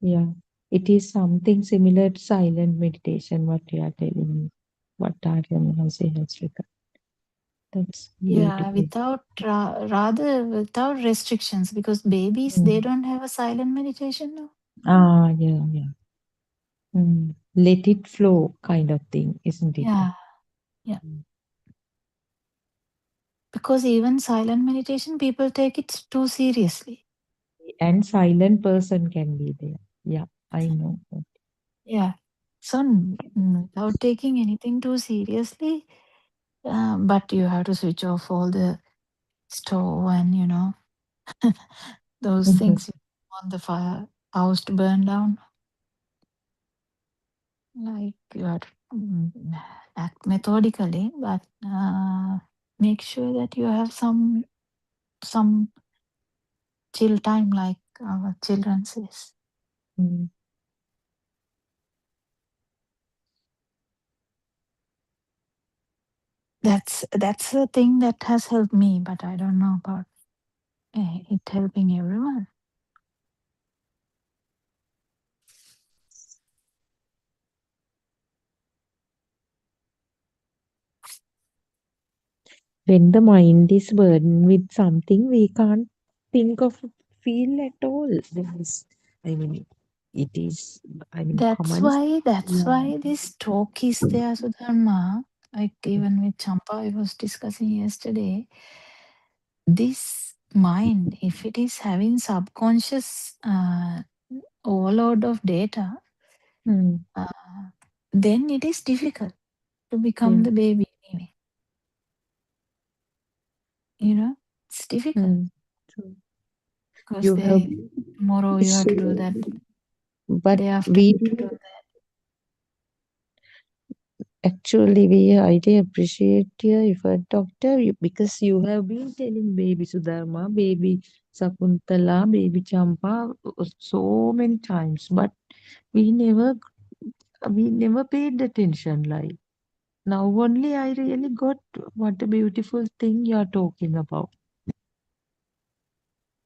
[SPEAKER 14] Yeah. It is something similar to silent meditation, what you are telling me. What Aryan has regard. That's
[SPEAKER 5] Yeah,
[SPEAKER 14] beautiful.
[SPEAKER 5] rather without restrictions, because babies, they don't have a silent meditation now.
[SPEAKER 14] Yeah. Let it flow kind of thing, isn't it?
[SPEAKER 5] Yeah. Because even silent meditation, people take it too seriously.
[SPEAKER 14] And silent person can be there. Yeah, I know.
[SPEAKER 5] Yeah. So without taking anything too seriously, but you have to switch off all the stove and those things you want the house to burn down. Like you have to act methodically, but make sure that you have some chill time, like our children says. That's a thing that has helped me, but I don't know about it helping everyone.
[SPEAKER 14] When the mind is burdened with something, we can't think of feel at all. I mean, it is, I mean,
[SPEAKER 5] That's
[SPEAKER 14] common.
[SPEAKER 5] why
[SPEAKER 14] Yeah.
[SPEAKER 5] this talk is there, Sudharma. Like even with Champa, I was discussing yesterday. This mind, if it is having subconscious overload of data,
[SPEAKER 14] Hmm.
[SPEAKER 5] then it is difficult to become
[SPEAKER 14] Yeah.
[SPEAKER 5] the baby anyway. You know, it's difficult
[SPEAKER 14] Hmm. True.
[SPEAKER 5] because
[SPEAKER 14] You have
[SPEAKER 5] tomorrow you have to do
[SPEAKER 14] so,
[SPEAKER 5] that.
[SPEAKER 14] but
[SPEAKER 5] Day after
[SPEAKER 14] we
[SPEAKER 5] you have to do that.
[SPEAKER 14] actually we highly appreciate your effort, doctor, because you have been telling baby Sudharma, baby Sakuntala, baby Champa so many times, but we never paid attention. Like now only I really got what a beautiful thing you are talking about.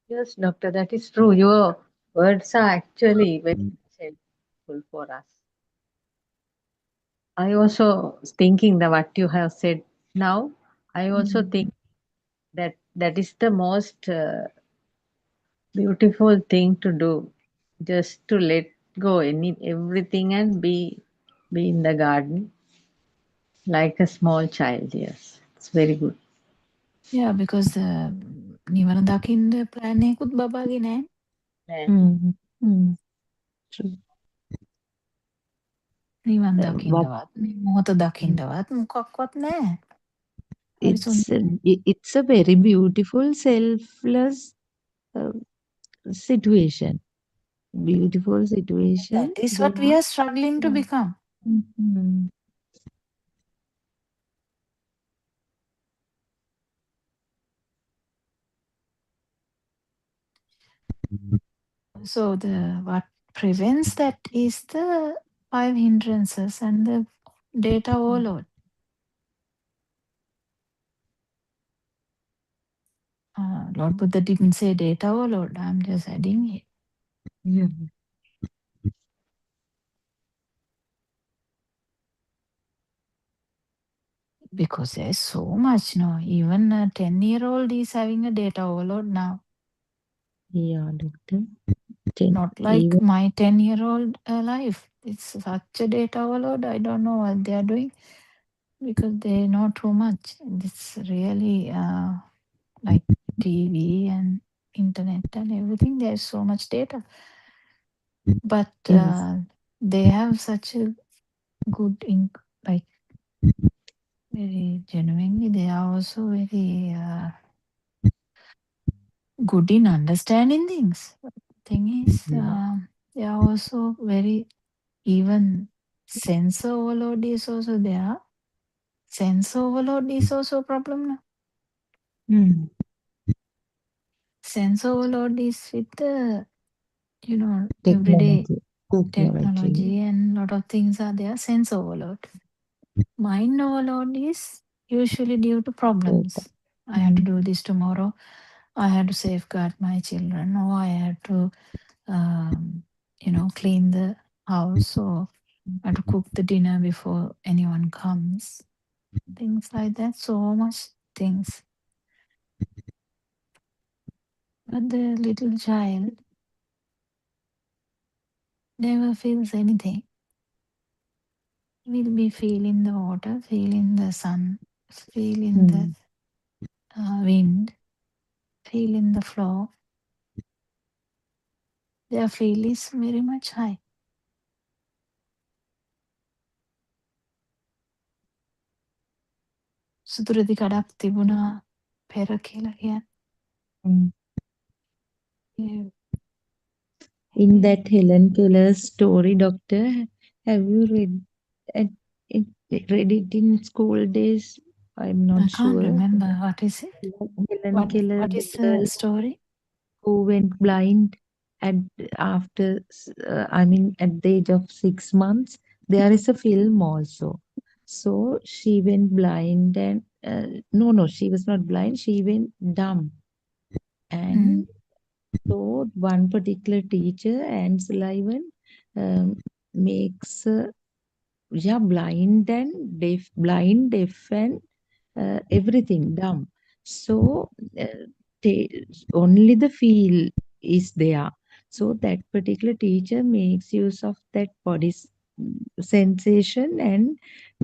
[SPEAKER 13] Yes, doctor, that is true. Your words are actually very helpful for us. I also thinking that what you have said now, I also think that is the most beautiful thing to do, just to let go everything and be in the garden like a small child. Yes, it's very good.
[SPEAKER 5] Yeah, because නිවන දකින්න plan එකකුත් බබාගේ නැහැ.
[SPEAKER 13] Yeah.
[SPEAKER 14] True.
[SPEAKER 5] නිවන්
[SPEAKER 14] But
[SPEAKER 5] දකින්නවත් මේ මොහොත දකින්නවත් මොකක්වත් නැහැ. හරි
[SPEAKER 14] it's
[SPEAKER 5] සුන්දරයි.
[SPEAKER 14] it's a very beautiful selfless uh, situation. Beautiful situation.
[SPEAKER 5] That is
[SPEAKER 14] They
[SPEAKER 5] what we
[SPEAKER 14] are.
[SPEAKER 5] are struggling to become.
[SPEAKER 14] Mhm.
[SPEAKER 5] So what prevents that is the 5 hindrances and the data overload. Lord Buddha didn't say data overload. I'm just adding it.
[SPEAKER 14] Yeah.
[SPEAKER 5] Because there's so much now. Even a 10-year-old is having a data overload now.
[SPEAKER 14] Yeah, doctor.
[SPEAKER 5] Not like
[SPEAKER 14] Even
[SPEAKER 5] my 10-year-old life. It's such a data overload. I don't know what they are doing because they know too much. It's really like TV and internet and everything. There's so much data. But
[SPEAKER 14] yes.
[SPEAKER 5] they have such a good, like very genuinely, they are also very good in understanding things. Thing is,
[SPEAKER 14] Yeah.
[SPEAKER 5] they are also very even sensor overload is also there. Sensor overload is also a problem now.
[SPEAKER 14] Hmm.
[SPEAKER 5] Sensor overload is with the everyday
[SPEAKER 14] Technology. Technology.
[SPEAKER 5] technology and lot of things are there. Sensor overload. Mind overload is usually due to
[SPEAKER 14] Data.
[SPEAKER 5] problems. I have to do this tomorrow. I have to safeguard my children, or I have to, clean the house, or I have to cook the dinner before anyone comes. Things like that. So much things. But the little child never feels anything. Will be feeling the water, feeling the sun, feeling the wind, feeling the floor. Their feel is very much high. සුදුරදි කඩක් තිබුණා පෙර කියලා කියන්නේ.
[SPEAKER 14] In that Helen Keller story, doctor, have you read it in school days? I'm
[SPEAKER 5] I
[SPEAKER 14] not
[SPEAKER 5] can't
[SPEAKER 14] sure.
[SPEAKER 5] remember. What is it?
[SPEAKER 14] Helen Keller,
[SPEAKER 5] What
[SPEAKER 14] the
[SPEAKER 5] is the
[SPEAKER 14] girl
[SPEAKER 5] story?
[SPEAKER 14] who went blind at after I mean at the age of 6 months. There is a film also. So she went blind and no, she was not blind. She went dumb. And so one particular teacher, and Sullivan, makes blind and deaf and everything dumb. So only the feel is there. So that particular teacher makes use of that body sensation and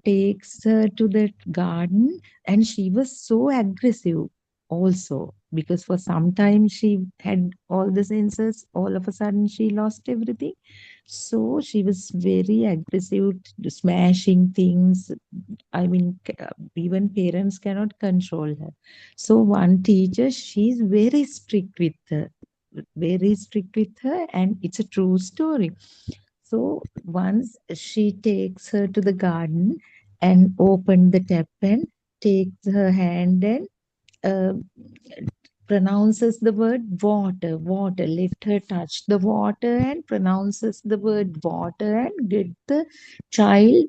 [SPEAKER 14] takes her to that garden, and she was so aggressive also, because for some time she had all the senses, all of a sudden she lost everything. So she was very aggressive, smashing things. I mean, even parents cannot control her. So one teacher, she's very strict with her, very strict with her, and it's a true story. So once she takes her to the garden and open the tap and takes her hand and uh, pronounces the word water, water. Let her touch the water and pronounces the word water and get the child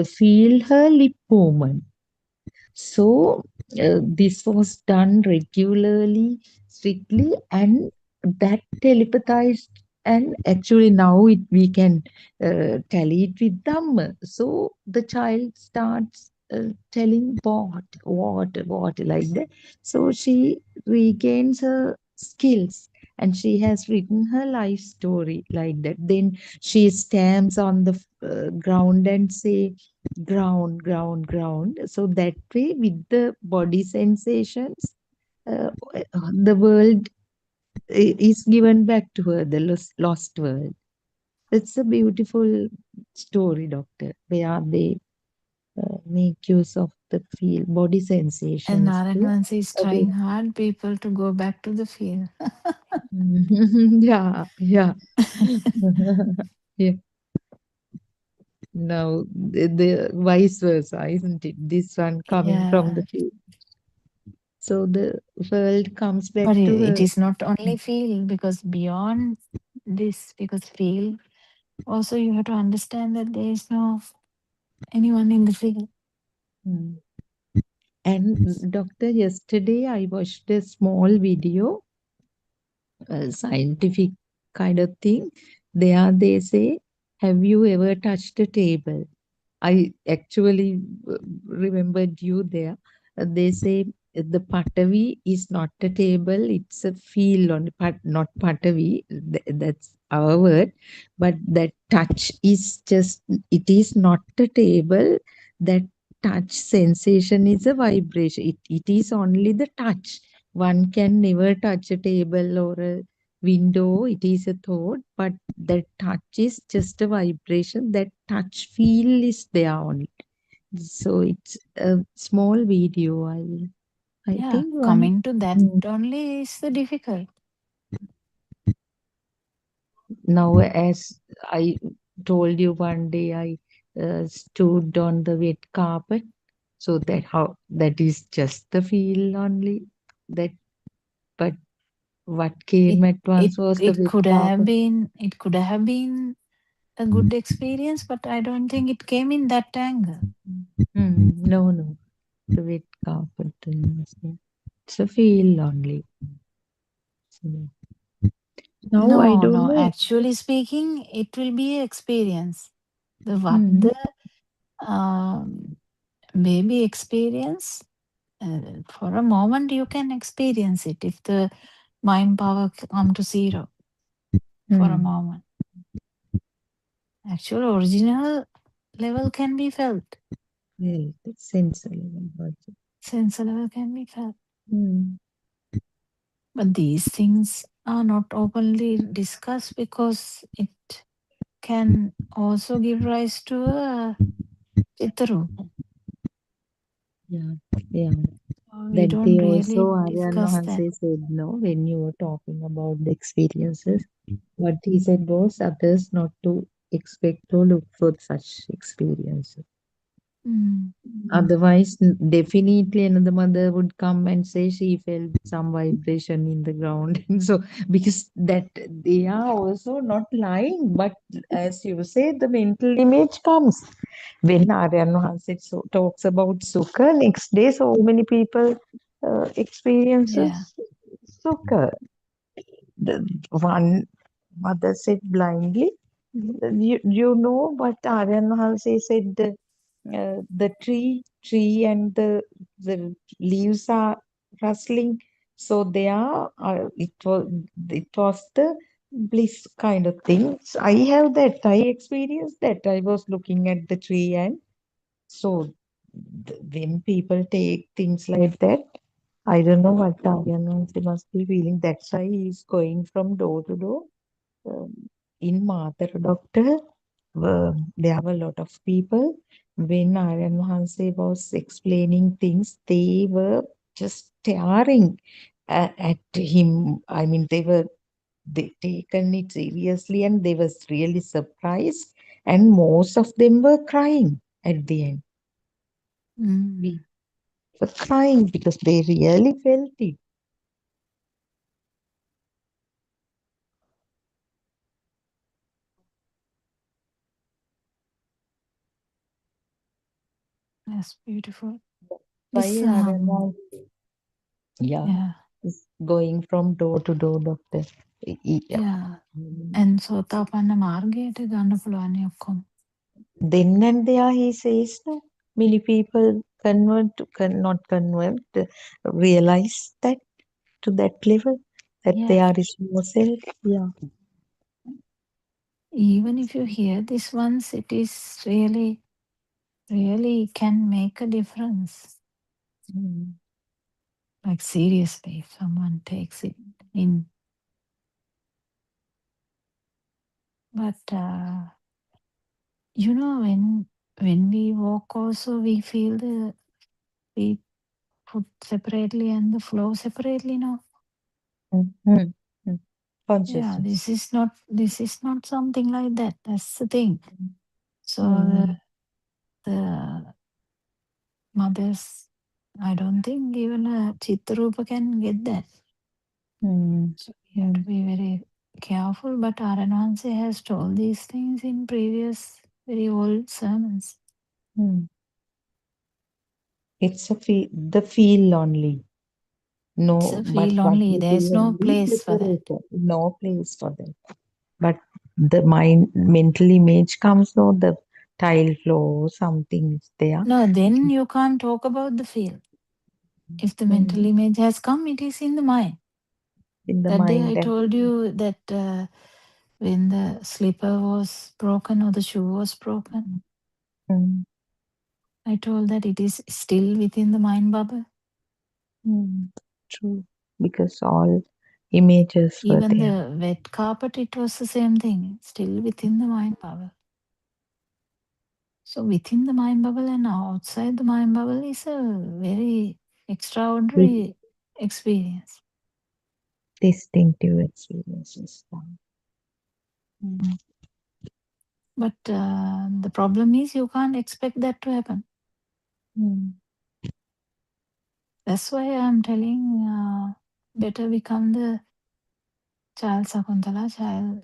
[SPEAKER 14] feel her lip movement. So this was done regularly, strictly, and that telepathized. And actually, now we can tally it with Dhamma. So the child starts telling what, like that. So she regains her skills, and she has written her life story like that. Then she stamps on the ground and say, ground, ground, ground. So that way, with the body sensations, the world is given back to her, the lost world. It's a beautiful story, Doctor, where they make use of the feel body
[SPEAKER 5] And
[SPEAKER 14] sensations to
[SPEAKER 5] Naranvansi is trying
[SPEAKER 14] awake.
[SPEAKER 5] hard people to go back to the field.
[SPEAKER 14] Yeah, yeah. Yeah. Now the vice versa, isn't it? This one coming from
[SPEAKER 5] Yeah.
[SPEAKER 14] the field. So the world comes back
[SPEAKER 5] But
[SPEAKER 14] to
[SPEAKER 5] it
[SPEAKER 14] her.
[SPEAKER 5] is not only feel, because beyond this, because feel, also you have to understand that there is no anyone in the field.
[SPEAKER 14] Mm. And Doctor, yesterday I watched a small video, a scientific kind of thing. There they say, have you ever touched a table? I actually remembered you there. They say the Patavi is not a table, it's a field on not Patavi. That's our word, but that touch is just, it is not a table. That touch sensation is a vibration. It is only the touch. One can never touch a table or a window, it is a thought, but that touch is just a vibration. That touch feel is there only. So it's a small video. I
[SPEAKER 5] Yeah,
[SPEAKER 14] think one.
[SPEAKER 5] coming to that
[SPEAKER 14] Mm.
[SPEAKER 5] only is the difficult.
[SPEAKER 14] Now, as I told you one day, I stood on the wet carpet. So that is just the feel only. That, but what
[SPEAKER 5] It
[SPEAKER 14] came at
[SPEAKER 5] it
[SPEAKER 14] once was the
[SPEAKER 5] it
[SPEAKER 14] wet
[SPEAKER 5] could have
[SPEAKER 14] carpet.
[SPEAKER 5] been a good experience, but I don't think it came in that angle.
[SPEAKER 14] No, no, the wet carpet. It's a feel only. So, now I
[SPEAKER 5] No,
[SPEAKER 14] don't
[SPEAKER 5] no.
[SPEAKER 14] know.
[SPEAKER 5] Actually speaking, it will be an experience. The what
[SPEAKER 14] Hmm.
[SPEAKER 5] the baby experience, for a moment you can experience it if the mind power come to zero for a
[SPEAKER 14] Hmm.
[SPEAKER 5] moment. Actual original level can be felt.
[SPEAKER 14] Well, the sense level also.
[SPEAKER 5] Sense level can be felt.
[SPEAKER 14] Hmm.
[SPEAKER 5] But these things are not openly discussed because it can also give rise to a Chittarupa.
[SPEAKER 14] Yeah, yeah.
[SPEAKER 5] We
[SPEAKER 14] That
[SPEAKER 5] don't
[SPEAKER 14] day
[SPEAKER 5] really
[SPEAKER 14] also Aryan
[SPEAKER 5] discuss that.
[SPEAKER 14] Mahanse said, no, when you were talking about the experiences, what he said was others not to expect or look for such experiences.
[SPEAKER 5] Mm.
[SPEAKER 14] Otherwise, definitely another mother would come and say she felt some vibration in the ground. And so, because that they are also not lying, but as you say, the mental image comes. When Aryan Mahanse talks about Sukha, next day so many people
[SPEAKER 5] Yeah.
[SPEAKER 14] experiences Sukha. The one mother said blindly, you know what Aryan Mahanse said, the tree and the leaves are rustling. So they are, it was the bliss kind of things. I have that. I experienced that. I was looking at the tree, and so when people take things like that, I don't know what Aryan must be feeling. That's why he's going from door to door. In Mother Doctor, there were a lot of people. When Aryan Hanse was explaining things, they were just staring at him. I mean, they taken it seriously, and they was really surprised. And most of them were crying at the end. We were crying because they really felt it.
[SPEAKER 5] That's beautiful.
[SPEAKER 14] Why
[SPEAKER 5] This,
[SPEAKER 14] yeah,
[SPEAKER 5] yeah,
[SPEAKER 14] is going from door to door, doctor. Yeah.
[SPEAKER 5] yeah. And සෝතාපන්න මාර්ගයට ගන්න පුළුවන් ඔක්කොම.
[SPEAKER 14] Then and there he says, no, many people not convert, realize that to that level that
[SPEAKER 5] Yeah.
[SPEAKER 14] there is no self. Yeah.
[SPEAKER 5] Even if you hear this once, it is really, really can make a difference. Like seriously, if someone takes it in. But you know, when we walk also, we feel the feet foot separately and the floor separately. No. Yeah,
[SPEAKER 14] Consciousness.
[SPEAKER 5] this is not something like that. That's the thing. So the mothers, I don't think even a Chittarupa can get that. So we have to be very careful. But Aranwanse has told these things in previous very old sermons.
[SPEAKER 14] It's the feel only. No,
[SPEAKER 5] It's a
[SPEAKER 14] but
[SPEAKER 5] feel
[SPEAKER 14] what
[SPEAKER 5] only.
[SPEAKER 14] we
[SPEAKER 5] There's
[SPEAKER 14] do
[SPEAKER 5] no
[SPEAKER 14] only
[SPEAKER 5] place for that.
[SPEAKER 14] no place for that. But the mental image comes, no, the tile floor, something is there.
[SPEAKER 5] No, then you can't talk about the feel. If the mental image has come, it is in the mind.
[SPEAKER 14] In the
[SPEAKER 5] That day
[SPEAKER 14] mind.
[SPEAKER 5] I told you that when the slipper was broken or the shoe was broken, I told that it is still within the mind bubble.
[SPEAKER 14] True. Because all images were
[SPEAKER 5] Even
[SPEAKER 14] there.
[SPEAKER 5] the wet carpet, it was the same thing, still within the mind bubble. So within the mind bubble and outside the mind bubble is a very extraordinary experience.
[SPEAKER 14] Distinctive experiences.
[SPEAKER 5] But the problem is you can't expect that to happen. That's why I'm telling better become the child Sakuntala, child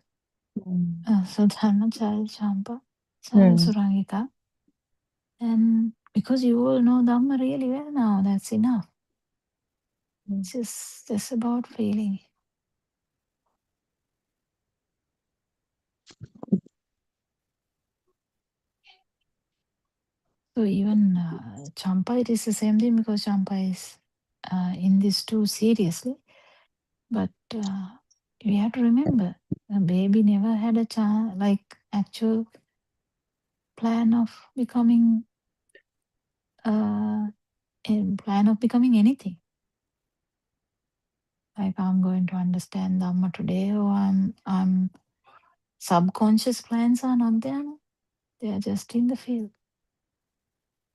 [SPEAKER 5] Sudharma, child Champa, child Surangika. And because you all know Dhamma really well now, that's enough. It's just about feeling. So even Champa, it is the same thing because Champa is in this too seriously. But we have to remember, a baby never had a actual plan of becoming anything. Like I'm going to understand Dhamma today, or I'm subconscious plans are not there. No? They are just in the field.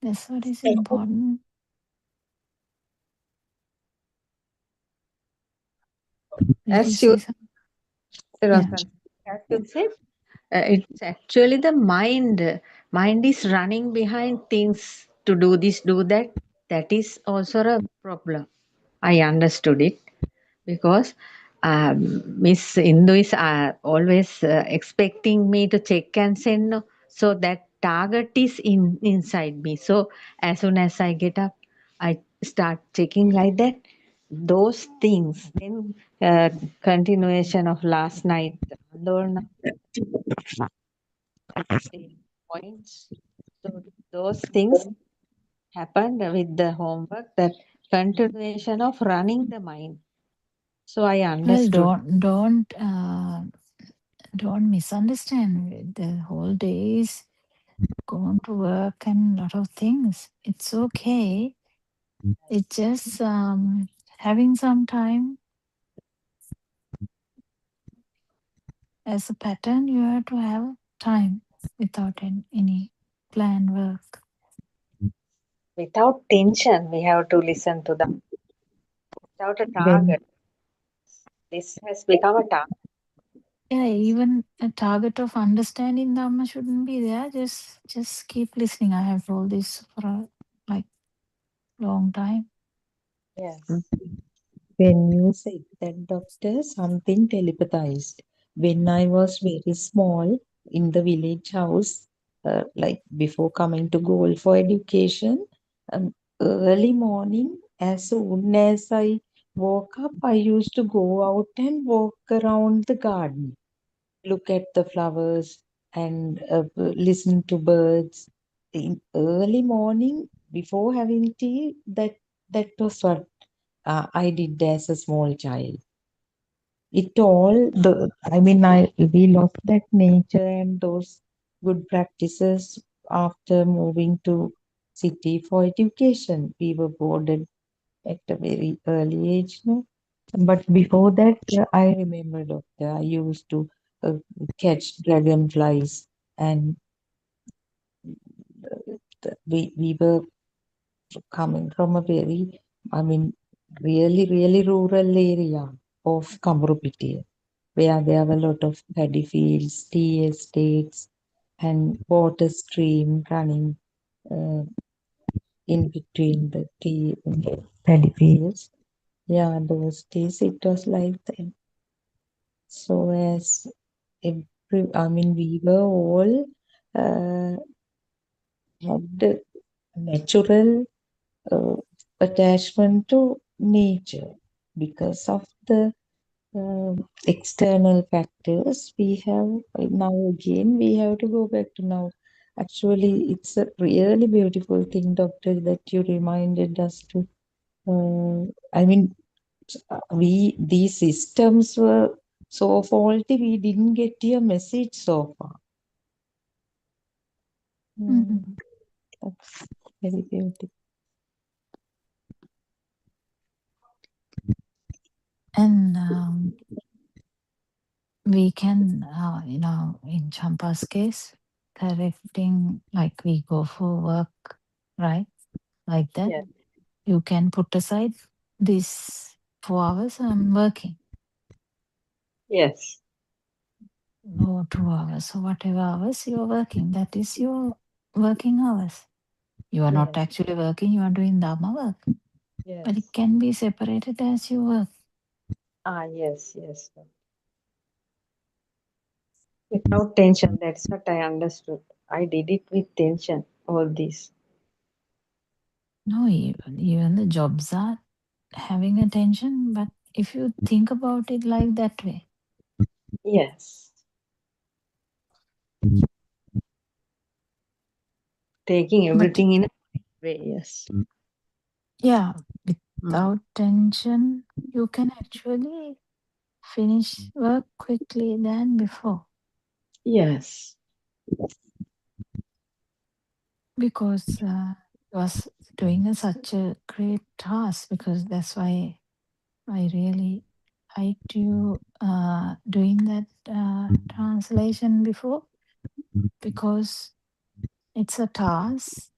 [SPEAKER 5] That's what is important. Did you
[SPEAKER 13] As you
[SPEAKER 5] say something? Yeah.
[SPEAKER 13] as you said, it's actually the mind. Mind is running behind things to do this, do that. That is also a problem. I understood it because Miss Indu is always expecting me to check and send. No. So that target is inside me. So as soon as I get up, I start checking like that. Those things. Then continuation of last night. Points. So those things happened with the homework. That continuation of running the mind. So I
[SPEAKER 5] Well,
[SPEAKER 13] understood.
[SPEAKER 5] don't don't misunderstand. The whole day is going to work and a lot of things. It's okay. It's just having some time as a pattern. You have to have time without any planned work.
[SPEAKER 13] Without tension, we have to listen to them. Without a
[SPEAKER 14] When
[SPEAKER 13] target, this has become a target.
[SPEAKER 5] Yeah, even a target of understanding Dhamma shouldn't be there. Just keep listening. I have told this for a like long time.
[SPEAKER 13] Yes.
[SPEAKER 14] when you said that, doctor, something telepathized. When I was very small in the village house, like before coming to Goal for education, um, early morning, as soon as I woke up, I used to go out and walk around the garden, look at the flowers, and listen to birds. In early morning, before having tea, that was what I did as a small child. It all the I mean I we lost that nature and those good practices after moving to city for education. We were boarded at a very early age, no? But before that, I remember, doctor, I used to catch dragonflies, and we were coming from a very, I mean, really rural area of Kamrupitiya, where there were a lot of paddy fields, tea estates, and water stream running uh, in between the tea and paddy fields. Yeah, those days it was like that. So as I mean, we were all uh, had a natural uh, attachment to nature because of the external factors we have. Now again we have to go back to now. Actually, it's a really beautiful thing, doctor, that you reminded us to I mean, we these systems were so faulty, we didn't get your message so far.
[SPEAKER 5] Mhm.
[SPEAKER 14] That's very beautiful.
[SPEAKER 5] And we can, in Champa's case, correcting like we go for work, right? Like that.
[SPEAKER 13] Yes.
[SPEAKER 5] You can put aside these 4 hours I'm working,
[SPEAKER 13] Yes.
[SPEAKER 5] or 2 hours, or whatever hours you're working. That is your working hours. You are not
[SPEAKER 13] Yes.
[SPEAKER 5] actually working, you are doing Dharma work. But it
[SPEAKER 13] Yes.
[SPEAKER 5] can be separated as your work.
[SPEAKER 13] Yes, yes. Without tension, that's what I understood. I did it with tension, all this.
[SPEAKER 5] No, even the jobs are having attention, but if you think about it like that way,
[SPEAKER 13] Yes. Taking
[SPEAKER 5] but
[SPEAKER 13] everything in a way, yes.
[SPEAKER 5] yeah,
[SPEAKER 13] Mm.
[SPEAKER 5] without tension, you can actually finish work quickly than before,
[SPEAKER 13] Yes.
[SPEAKER 5] because was doing such a great task, because that's why I really liked you doing that translation before, because it's a task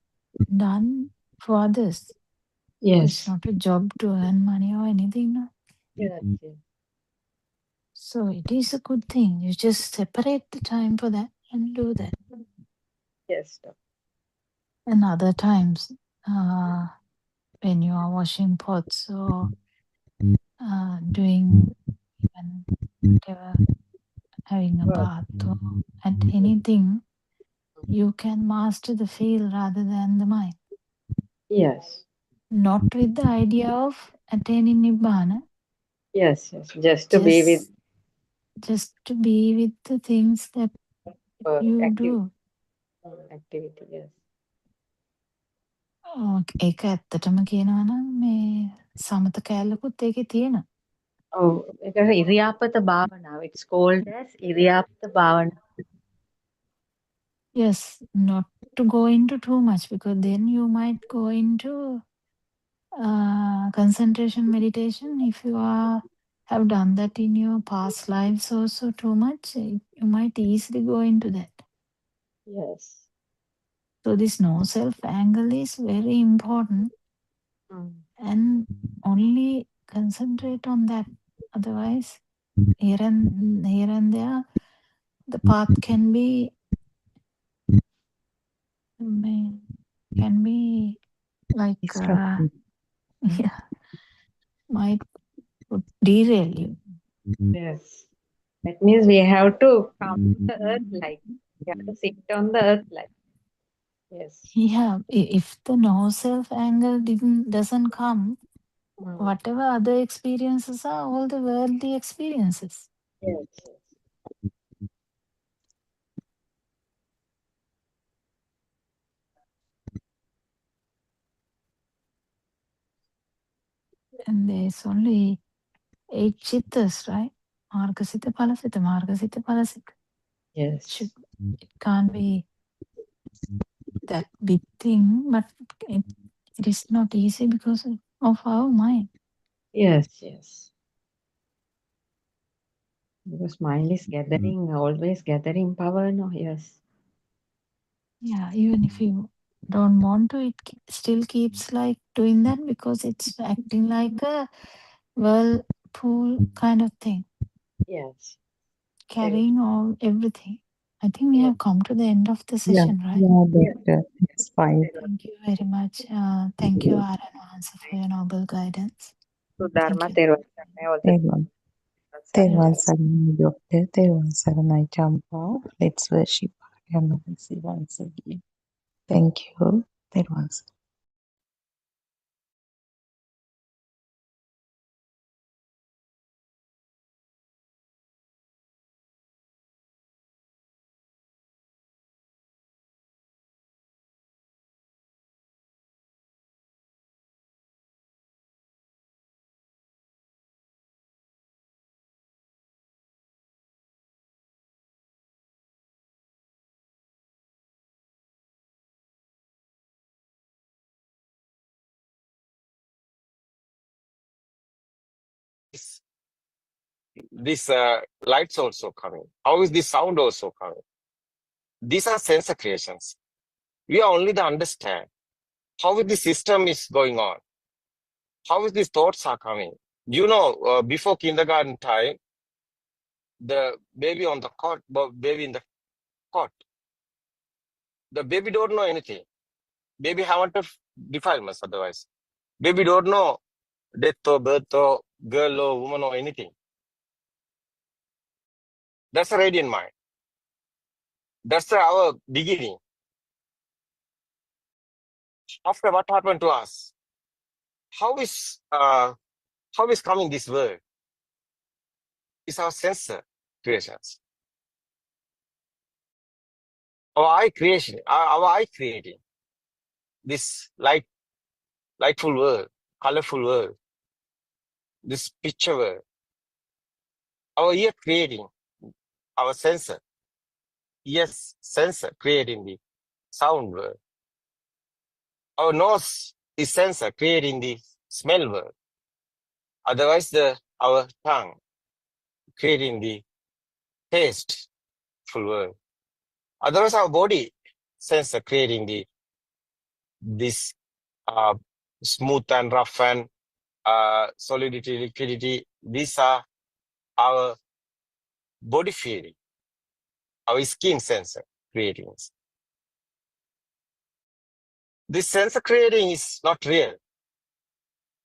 [SPEAKER 5] done for others. It's
[SPEAKER 13] Yes.
[SPEAKER 5] not a job to earn money or anything. No?
[SPEAKER 13] Yes. Yes.
[SPEAKER 5] So it is a good thing. You just separate the time for that and do that.
[SPEAKER 13] Yes. Doctor.
[SPEAKER 5] And other times, uh, when you are washing pots or doing even whatever, having a
[SPEAKER 13] Work.
[SPEAKER 5] bath or at anything, you can master the feel rather than the mind.
[SPEAKER 13] Yes.
[SPEAKER 5] Not with the idea of attaining nibbana,
[SPEAKER 13] Yes. Yes. Just to be with
[SPEAKER 5] just just to be with the things that
[SPEAKER 13] work
[SPEAKER 5] you
[SPEAKER 13] activity.
[SPEAKER 5] do.
[SPEAKER 13] Activity. Yes.
[SPEAKER 5] ඒක ඇත්තටම කියනවා නම් මේ සමත කෑල්ලකුත් ඒකේ තියෙනවා.
[SPEAKER 13] Oh, Iriyapata Bhavana. It's called as Iriyapata Bhavana.
[SPEAKER 5] Yes, not to go into too much because then you might go into concentration meditation. If you have done that in your past lives also too much, you might easily go into that.
[SPEAKER 13] Yes.
[SPEAKER 5] So this no self angle is very important and only concentrate on that. Otherwise, here and there, the path can be like yeah, might derail you.
[SPEAKER 13] Yes. That means we have to come to the earth life. We have to sit on the earth life. Yes.
[SPEAKER 5] Yeah, if the no self angle doesn't come, whatever other experiences are all the worldly experiences.
[SPEAKER 13] Yes.
[SPEAKER 5] And there's only 8 chittas, right? Margasita, Palasita, Margasita, Palasita.
[SPEAKER 13] Yes.
[SPEAKER 5] It can't be that big thing, but it is not easy because of our mind.
[SPEAKER 13] Yes, yes. Because mind is gathering, always gathering power, no? Yes.
[SPEAKER 5] Yeah, even if you don't want to, it still keeps like doing that because it's acting like a whirlpool kind of thing,
[SPEAKER 13] Yes.
[SPEAKER 5] carrying everything. I think we
[SPEAKER 13] Yes.
[SPEAKER 5] have come to the end of the
[SPEAKER 14] Yeah,
[SPEAKER 5] session, right?
[SPEAKER 14] doctor. It's fine.
[SPEAKER 5] Thank you very much. Thank you, Aranwansa, for your noble guidance. Thank
[SPEAKER 13] Dharma
[SPEAKER 5] you.
[SPEAKER 14] Therwan Saranai, doctor. Therwan Saranai Champa. Let's worship Aryanasi once again. Thank you. Therwan Saranai.
[SPEAKER 4] This lights also coming? How is this sound also coming? These are sensor creations. We are only to understand how the system is going on, how these thoughts are coming. You know, before kindergarten time, the baby on the cot, baby in the cot, the baby don't know anything. Baby haven't defilements otherwise. Baby don't know death or birth or girl or woman or anything. That's a radiant mind. That's our beginning. After what happened to us? How is coming this world? It's our sensor creations. Our eye creation, our eye creating this lightful world, colorful world, this picture world. Our ear creating our sensor. Yes, sensor creating the sound world. Our nose is sensor creating the smell world. Otherwise, our tongue creating the tasteful world. Otherwise, our body sensor creating this smooth and rough and solidity, liquidity. These are our body feeling, our skin sensor creating. This sensor creating is not real.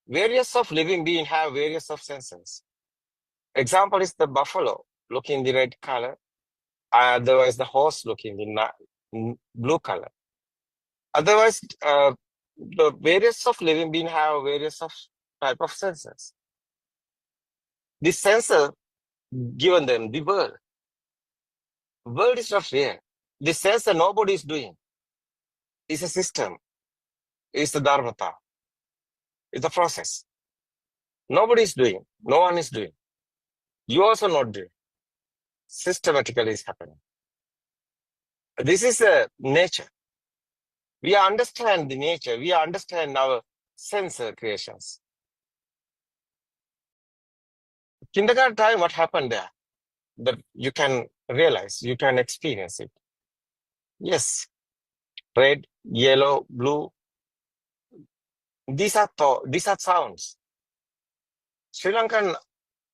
[SPEAKER 4] Various of living beings have various of senses. Example is the buffalo looking the red color, otherwise the horse looking the blue color. Otherwise, the various of living beings have various of type of senses. This sensor given them the world. World is not real. This sensor nobody is doing. It's a system. It's the dharmata. It's a process. Nobody is doing. No one is doing. You also not doing. Systematically is happening. This is a nature. We understand the nature. We understand our sense creations. Kindergarten time, what happened there? That you can realize, you can experience it. Yes, red, yellow, blue. These are sounds. Sri Lankan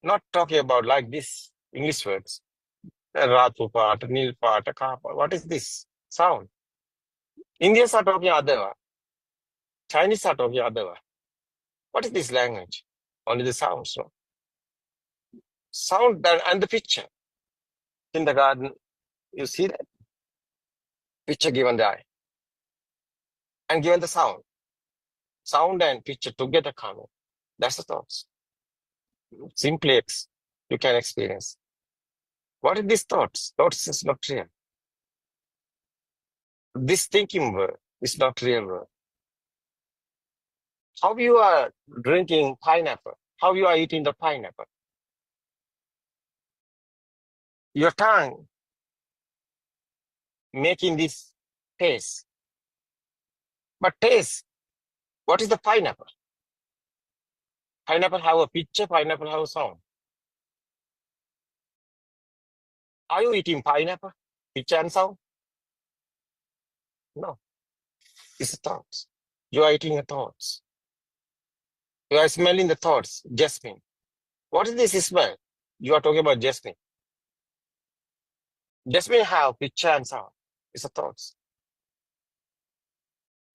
[SPEAKER 4] not talking about like this English words. Ratu part, Nil part, Ka part. What is this sound? Indians are talking other one. Chinese are talking other one. What is this language? Only the sounds, no? Sound and the picture. Kindergarten, you see that picture given the eye and given the sound. Sound and picture together coming. That's the thoughts. Simply you can experience. What are these thoughts? Thoughts is not real. This thinking word is not real word. How you are drinking pineapple? How you are eating the pineapple? Your tongue making this taste. But taste, what is the pineapple? Pineapple have a picture, pineapple have a sound. Are you eating pineapple? Picture and sound? No. It's the thoughts. You are eating the thoughts. You are smelling the thoughts. Jasmine. What is this smell? You are talking about jasmine. Jasmine have picture and sound. It's the thoughts.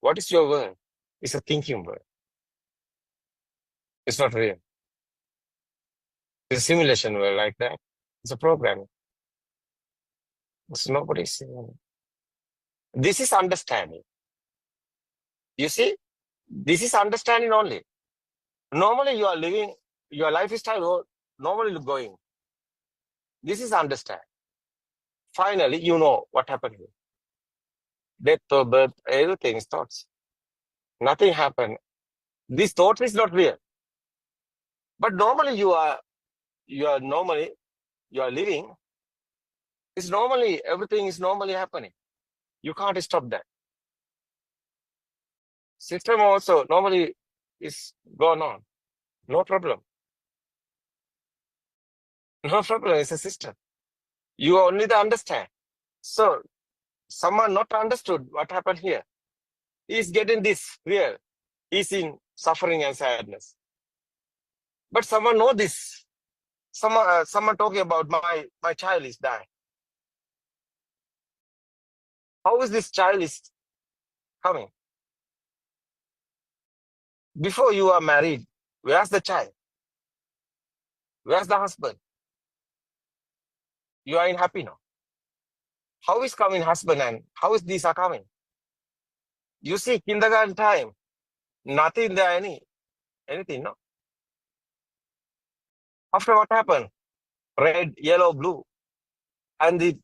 [SPEAKER 4] What is your word? It's a thinking word. It's not real. It's a simulation word like that. It's a programming. It's nobody's saying. This is understanding. You see, this is understanding only. Normally you are living your lifestyle normally going. This is understand. Finally, you know what happened here. Death or birth, everything is thoughts. Nothing happened. This thought is not real. But normally you are living. It's normally, everything is normally happening. You can't stop that. System also normally is going on. No problem. No problem. It's a system. You only the understand. So someone not understood what happened here. He's getting this real. He's in suffering and sadness. But someone know this. Someone talking about my child is dying. How is this child is coming? Before you are married, where's the child? Where's the husband? You are in happy now. How is coming husband and how is these are coming? You see, kindergarten time, nothing there anything, no? After what happened? Red, yellow, blue. And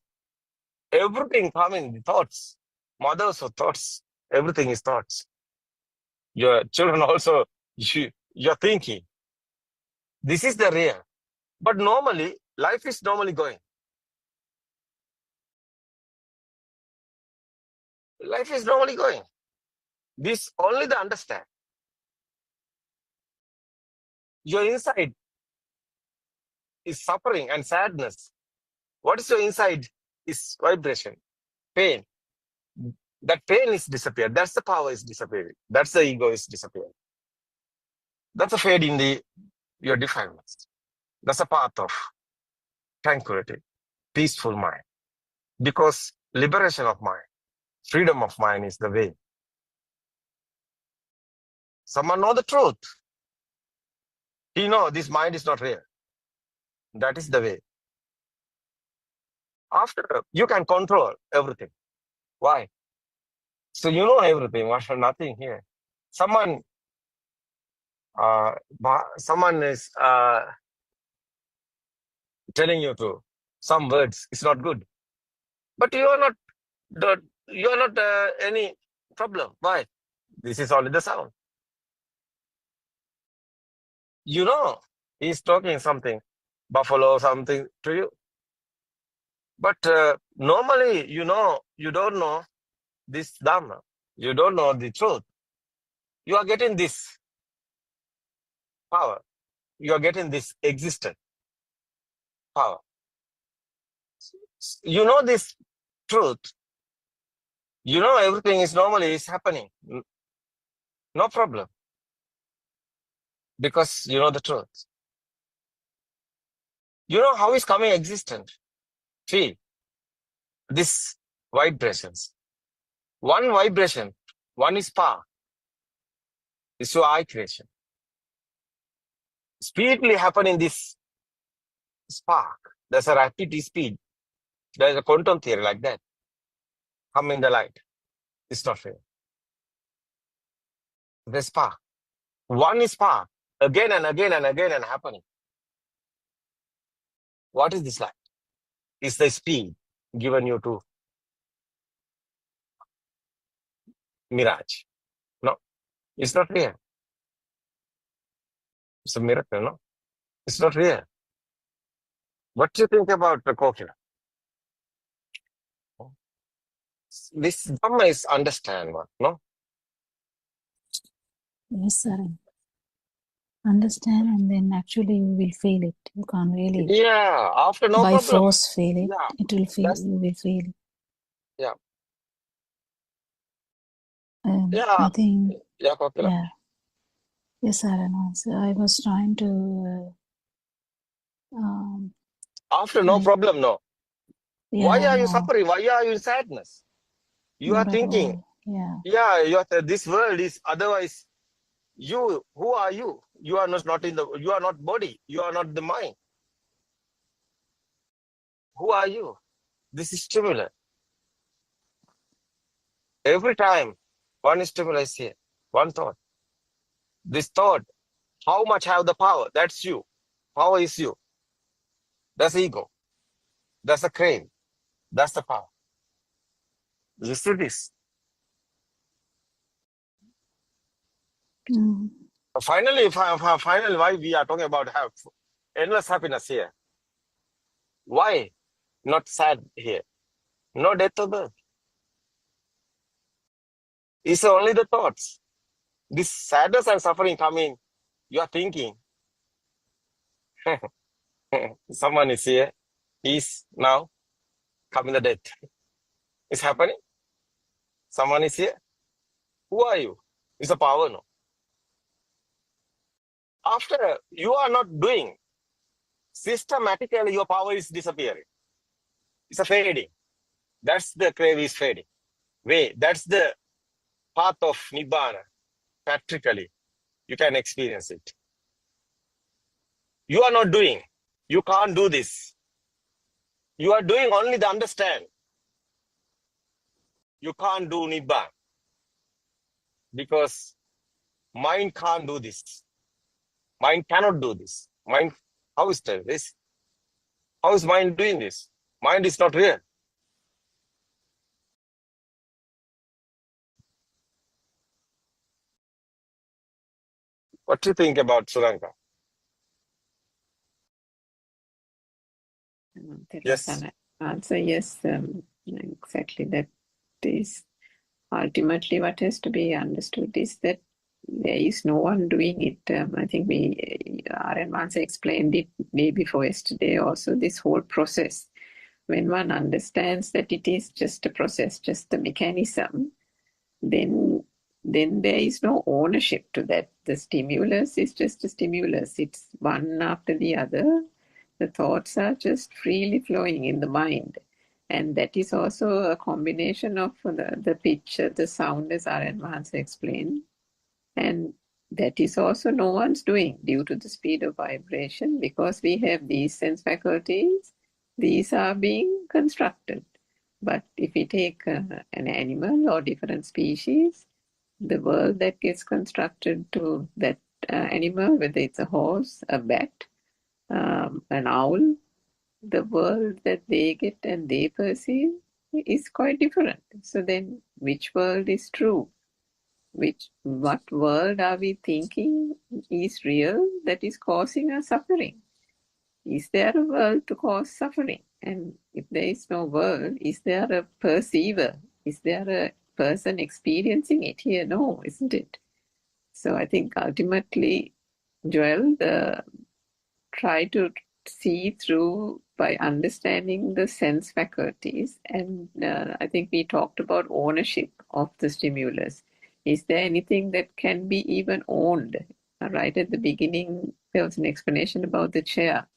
[SPEAKER 4] everything coming, the thoughts. Mothers or thoughts. Everything is thoughts. Your children also, you're thinking. This is the real. But normally, life is normally going. Life is normally going. This only the understand. Your inside is suffering and sadness. What is your inside is vibration, pain. That pain is disappeared. That's the power is disappearing. That's the ego is disappearing. That's a fade in your defilements. That's a path of tranquility, peaceful mind. Because liberation of mind, freedom of mind is the way. Someone know the truth. He know this mind is not real. That is the way. After, you can control everything. Why? So you know everything. Why for nothing here? Someone is telling you to some words. It's not good, but you are not any problem. Why? This is only the sound. you know, he's talking something, buffalo, something to you. But normally, you know, you don't know this Dhamma. You don't know the truth. You are getting this power. You are getting this existent power. You know this truth. You know everything is normally is happening. No problem. Because you know the truth. You know how is coming existent. Feel this vibrations. One vibration, one is power. This is your eye creation. Speedily happening this spark. There's a rapid speed. There's a quantum theory like that. Come in the light. It's not real. The spark. One is spark. Again and again and again and happening. What is this light? It's the speed given you to mirage. No, it's not real. It's a miracle, no? It's not real. What do you think about the coconut? This Dhamma is understand what, no?
[SPEAKER 3] Yes, sir. Understand, and then actually you will feel it. You can't really
[SPEAKER 4] Yeah, after no
[SPEAKER 3] by
[SPEAKER 4] problem.
[SPEAKER 3] force feel it.
[SPEAKER 4] Yeah,
[SPEAKER 3] It will feel.
[SPEAKER 4] that's,
[SPEAKER 3] You will feel it.
[SPEAKER 4] yeah,
[SPEAKER 3] I
[SPEAKER 4] yeah,
[SPEAKER 3] think.
[SPEAKER 4] yeah, Kokila.
[SPEAKER 3] Yeah. Yes, sir. So I was trying to.
[SPEAKER 4] After no problem, no. Why
[SPEAKER 3] Yeah.
[SPEAKER 4] are you
[SPEAKER 3] No.
[SPEAKER 4] suffering? Why are you in sadness? You are
[SPEAKER 3] Not at
[SPEAKER 4] thinking,
[SPEAKER 3] all. Yeah.
[SPEAKER 4] yeah, you are, this world is otherwise. You, who are you? You are not in the, you are not body. You are not the mind. Who are you? This is stimulus. Every time, one stimulus here, one thought. This thought, how much have the power? That's you. Power is you. That's ego. That's the crave. That's the power. Listen to this.
[SPEAKER 3] Mm.
[SPEAKER 4] Finally, why we are talking about endless happiness here? Why not sad here? No death or birth. It's only the thoughts. This sadness and suffering coming. You are thinking. Someone is here. He's now coming the death. It's happening. Someone is here. Who are you? It's a power, no? After you are not doing, systematically your power is disappearing. It's a fading. That's the crave is fading. That's the path of Nibbana. Practically, you can experience it. You are not doing. You can't do this. You are doing only the understand. You can't do Nibbana. Because mind can't do this. Mind cannot do this. Mind, how is this? How is mind doing this? Mind is not real. What do you think about Suranka? Yes.
[SPEAKER 9] Answer yes, exactly. That is ultimately what has to be understood is that there is no one doing it. I think R.N. Vansa explained it day before yesterday also, this whole process. When one understands that it is just a process, just a mechanism, then there is no ownership to that. The stimulus is just a stimulus. It's one after the other. The thoughts are just freely flowing in the mind. And that is also a combination of the picture, the sound, as R.N. Vansa explained. And that is also no one's doing due to the speed of vibration, because we have these sense faculties. These are being constructed. But if we take an animal or different species, the world that gets constructed to that animal, whether it's a horse, a bat, an owl, the world that they get and they perceive is quite different. So then, which world is true? what world are we thinking is real that is causing us suffering? Is there a world to cause suffering? And if there is no world, is there a perceiver? Is there a person experiencing it here? No, isn't it? So I think ultimately, Joel, try to see through by understanding the sense faculties. And I think we talked about ownership of the stimulus. Is there anything that can be even owned? Right at the beginning, there was an explanation about the chair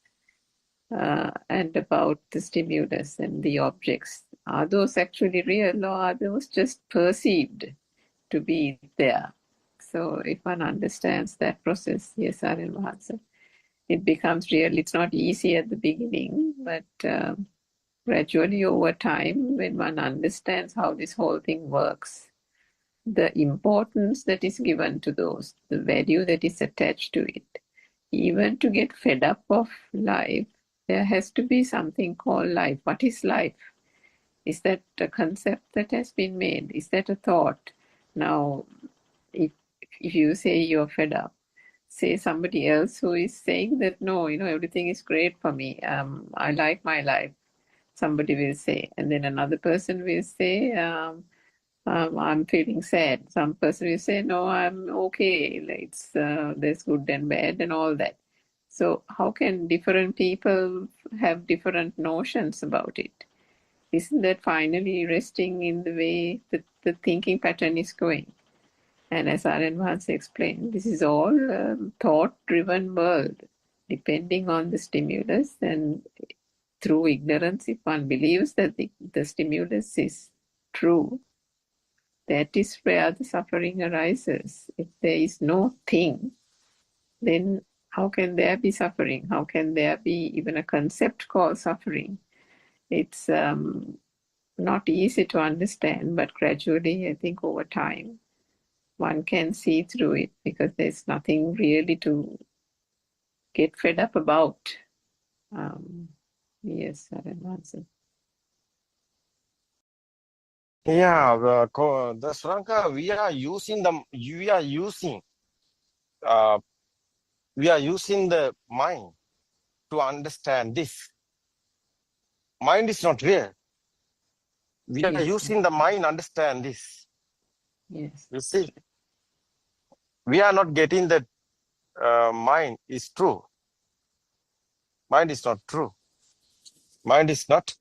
[SPEAKER 9] and about the stimulus and the objects. Are those actually real, or are those just perceived to be there? So if one understands that process, yes, Aryan Mahatsa, it becomes real. It's not easy at the beginning, but gradually over time, when one understands how this whole thing works, the importance that is given to those, the value that is attached to it, even to get fed up of life, there has to be something called life. What is life? Is that a concept that has been made? Is that a thought? Now, if you say you're fed up, say somebody else who is saying that, no, everything is great for me. I like my life. Somebody will say, and then another person will say, I'm feeling sad. Some person will say, no, I'm okay. It's there's good and bad and all that. So how can different people have different notions about it? Isn't that finally resting in the way that the thinking pattern is going? And as Aryan Vance explained, this is all thought-driven world, depending on the stimulus. And through ignorance, if one believes that the stimulus is true, that is where the suffering arises. If there is no thing, then how can there be suffering? How can there be even a concept called suffering? It's not easy to understand, but gradually, I think over time, one can see through it, because there's nothing really to get fed up about. Yes, Aryan answer.
[SPEAKER 4] Yeah, the Sranka, uh, we are using the mind to understand this. Mind is not real. We are
[SPEAKER 9] Yes.
[SPEAKER 4] using the mind to understand this.
[SPEAKER 9] Yes.
[SPEAKER 4] You see, we are not getting that mind is true. Mind is not true. Mind is not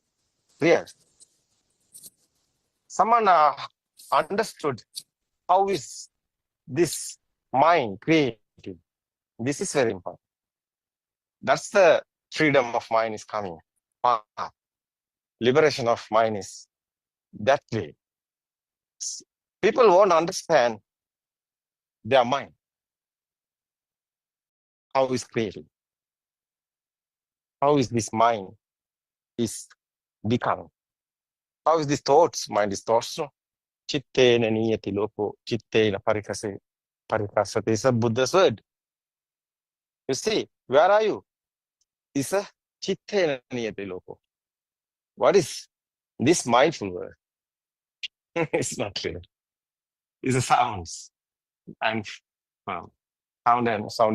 [SPEAKER 4] real. Someone understood how is this mind created. This is very important. That's the freedom of mind is coming. Liberation of mind is that way. People won't understand their mind, how is created. How is this mind is become? How is this thoughts? Mind is thoughts. No? Chittena niyati loko, chittena parikasate is a Buddha's word. You see, where are you? It's a chittena niyati loko. What is this mindful word? It's not clear. It's a sounds. And sound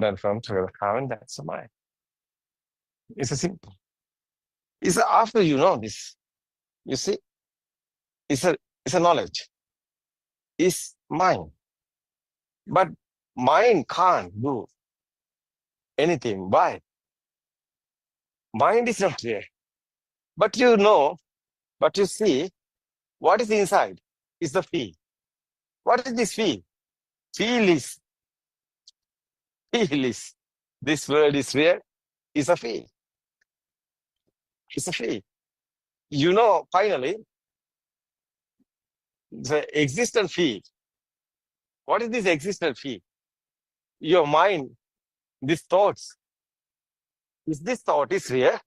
[SPEAKER 4] and from together and that's a mind. It's a simple. It's after you know this. You see, it's a knowledge. It's mind. But mind can't do anything. Why? Mind is not there. But you know, but you see, what is inside is the feel. What is this feel? Feel is, this word is real, is a feel. It's a feel. You know, finally, the existent feel. What is this existent feel? Your mind, these thoughts. Is this thought is real?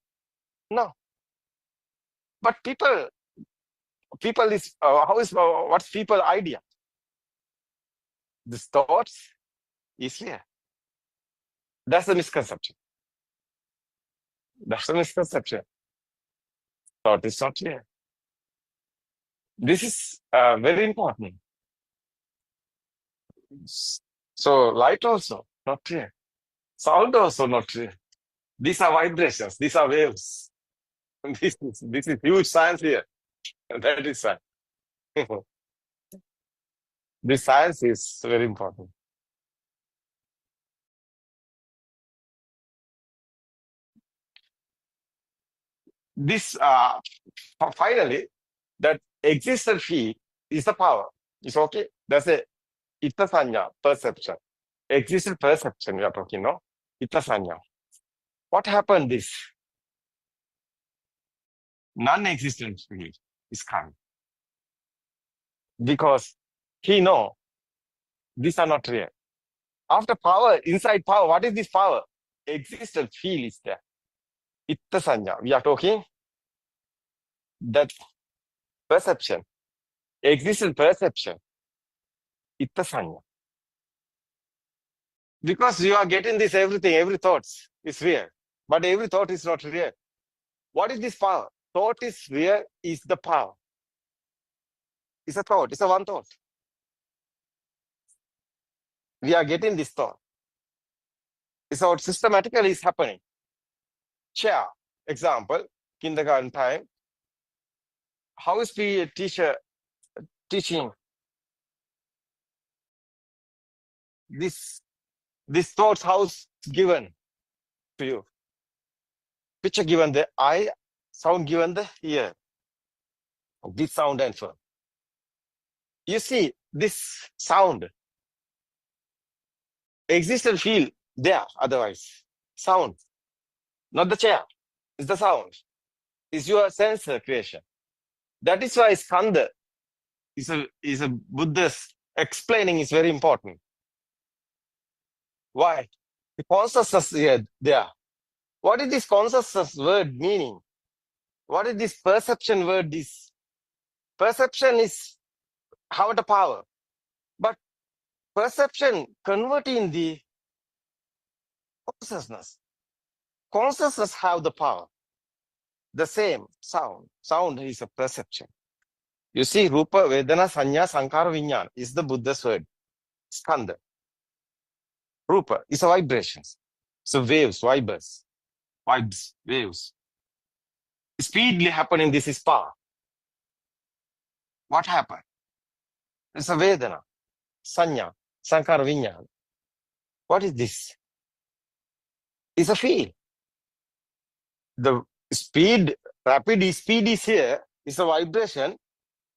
[SPEAKER 4] No. But people is, what's people idea? This thoughts is real. That's the misconception. That's the misconception. Thought is not real. This is very important. So light also not real. Sound also not real. These are vibrations. These are waves. This is huge science here. That is why. This science is very important. This finally, that existent field is the power. It's okay. That's a ita sanya perception. Existent perception we are talking, no? Ita sanya. What happened? This non-existent field is coming because he know these are not real. After power, inside power, what is this power? Existent field is there. Itta sanya. We are talking that perception, existent perception, itta sanya. Because you are getting this everything, every thought is real, but every thought is not real. What is this power? Thought is real, is the power. It's a thought, it's a one thought. We are getting this thought. It's what systematically is happening. Chair, example, kindergarten time. How is the teacher teaching this thoughts? How's given to you? Picture given the eye, sound given the ear. This sound and so. You see, this sound exists and feel there otherwise. Sound, not the chair, it's the sound. It's your sensor creation. That is why Skanda is a Buddha's explaining is very important. Why? The consciousness here, there. What is this consciousness word meaning? What is this perception word? This perception is have the power. But perception converting the consciousness. Consciousness have the power. The same sound. Sound is a perception. You see, Rupa, Vedana, Sanya, Sankara, Vinyana is the Buddha's word. Skanda. Rupa is a vibrations. So waves, vibes, waves. Speedily happening, this is power. What happened? It's a Vedana, Sanya, Sankara, Vinyana. What is this? It's a feel. The speed, rapid speed is here, is a vibration.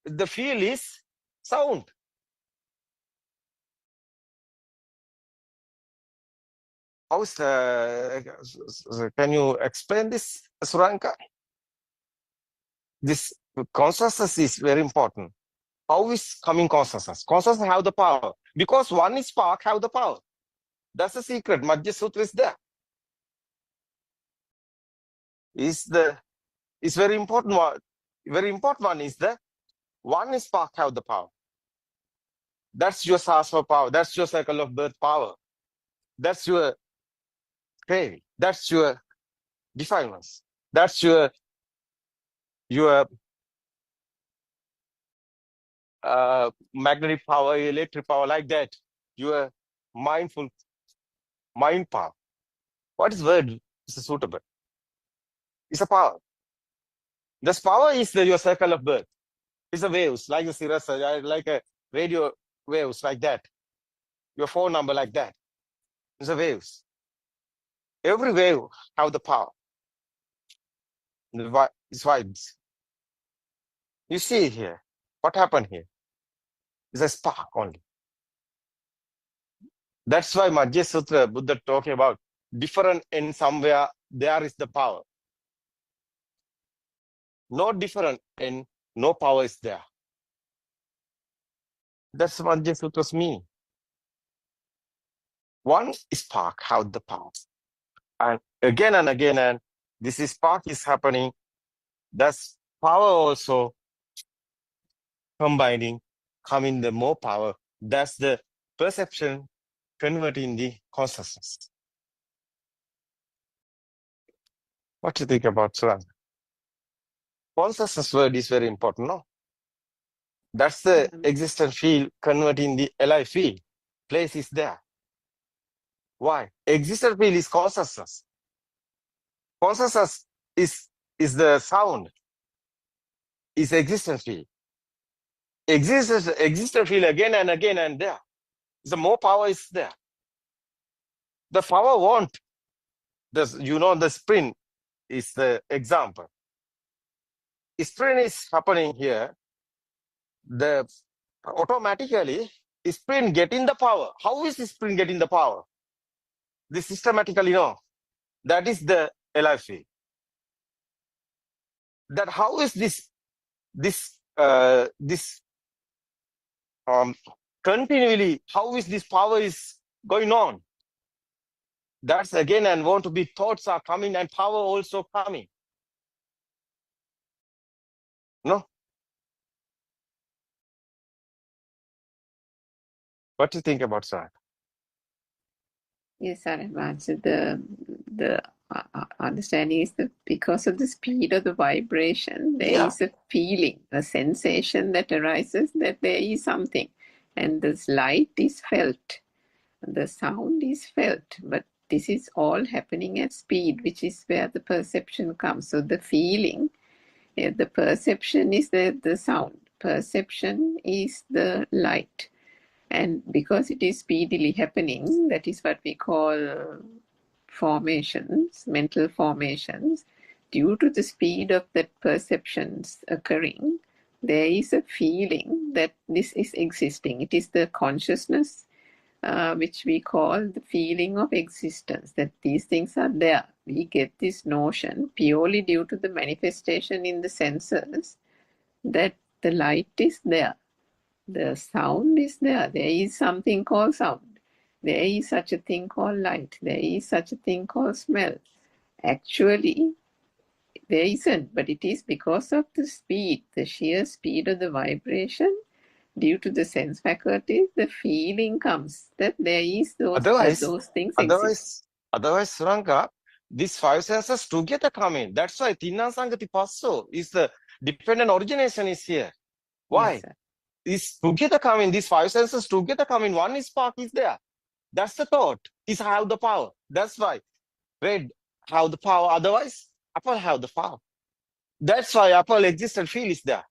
[SPEAKER 4] The feel is sound. How is can you explain this, Suranka? This consciousness is very important. How is coming consciousness? Consciousness have the power. Because one is spark, have the power. That's the secret. Madhya Sutra is there. It's very important one. Very important one is the one is spark, have the power. That's your sasva power. That's your cycle of birth power. That's your craving. That's your defilements. That's your magnetic power, electric power, like that. Your mindful mind power. What is word? Is suitable. It's a power. This power is your cycle of birth. It's a waves, like the Sirasa, like a radio waves, like that. Your phone number, like that. It's a waves. Every wave have the power. It's vibes. You see here. What happened here? It's a spark only. That's why Madhya Sutra, Buddha talking about different in somewhere, there is the power. No different and no power is there. That's Madhya Sutra's meaning. One spark have the power. And again, and this spark is happening. That's power also combining, coming the more power. That's the perception converting the consciousness. What do you think about Suranga? Consciousness word is very important, no? That's the existent field converting the alive field. place is there. Why? Existent field is consciousness. Consciousness is the sound, is existence field. Existence field again and again and there. The more power is there. The power won't. The spring is the example. Spring is happening here. The automatically spring getting the power. How is the spring getting the power? This systematically no. That is the alive field. That how is this continually, how is this power is going on? That's again and want to be thoughts are coming and power also coming. No? What do you think about that?
[SPEAKER 9] Yes, Saranvach. So the understanding is that because of the speed of the vibration, there is a feeling, a sensation that arises that there is something. And this light is felt. The sound is felt. But this is all happening at speed, which is where the perception comes. So the feeling, the perception is the sound. Perception is the light. And because it is speedily happening, that is what we call formations, mental formations. Due to the speed of that perceptions occurring, there is a feeling that this is existing. It is the consciousness which we call the feeling of existence, that these things are there. We get this notion purely due to the manifestation in the senses that the light is there. The sound is there. There is something called sound. There is such a thing called light. There is such a thing called smell. Actually, there isn't, but it is because of the speed, the sheer speed of the vibration, due to the sense faculties, the feeling comes that there is those things exist.
[SPEAKER 4] Otherwise, Suranga, these five senses together come in. That's why Tinna Sangati Passo is the dependent origination is here. Why?
[SPEAKER 9] Yes,
[SPEAKER 4] is together coming, these five senses together coming, one is spark is there. That's the thought, is have the power. That's why red have the power, otherwise apple have the power. That's why apple existent feel is there.